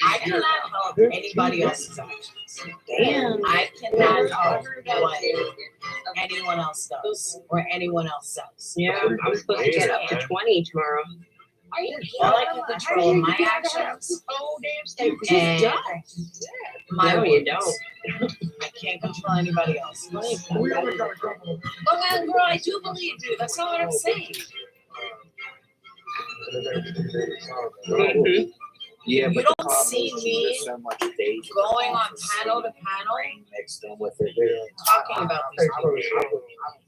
I cannot help anybody else's actions. Damn. I cannot help what anyone else does or anyone else says. Yeah, I'm supposed to get up to 20 tomorrow. Are you All I can control my actions Oh, damn state. and my No, you words. I can't control anybody else. We only got a couple. Well, then, girl, I do believe you. That's not what I'm saying. Mhm. Yeah, You but don't the problem see is me there's so much danger going on panel to panel mixed in with it. talking about these I people. don't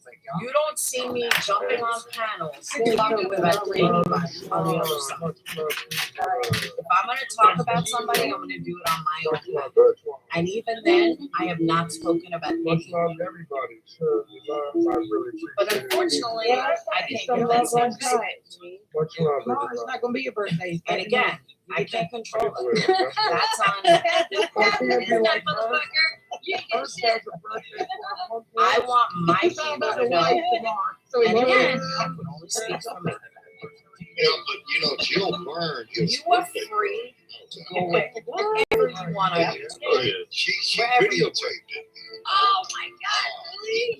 think You don't see me jumping on panels talking about anybody on the other side. If I'm going to talk about somebody, I'm going to do it on my own time. And even then, I have not spoken about anyone. But unfortunately, I can't convince everybody. Much love, No, it's not gonna be a birthday. And again, I can't control it. That's on I want my people to know. And again, I can only speak for me. Jill Byrne. You are free to go away wherever you want to. She Wherever you videotaped it. Oh my God, really?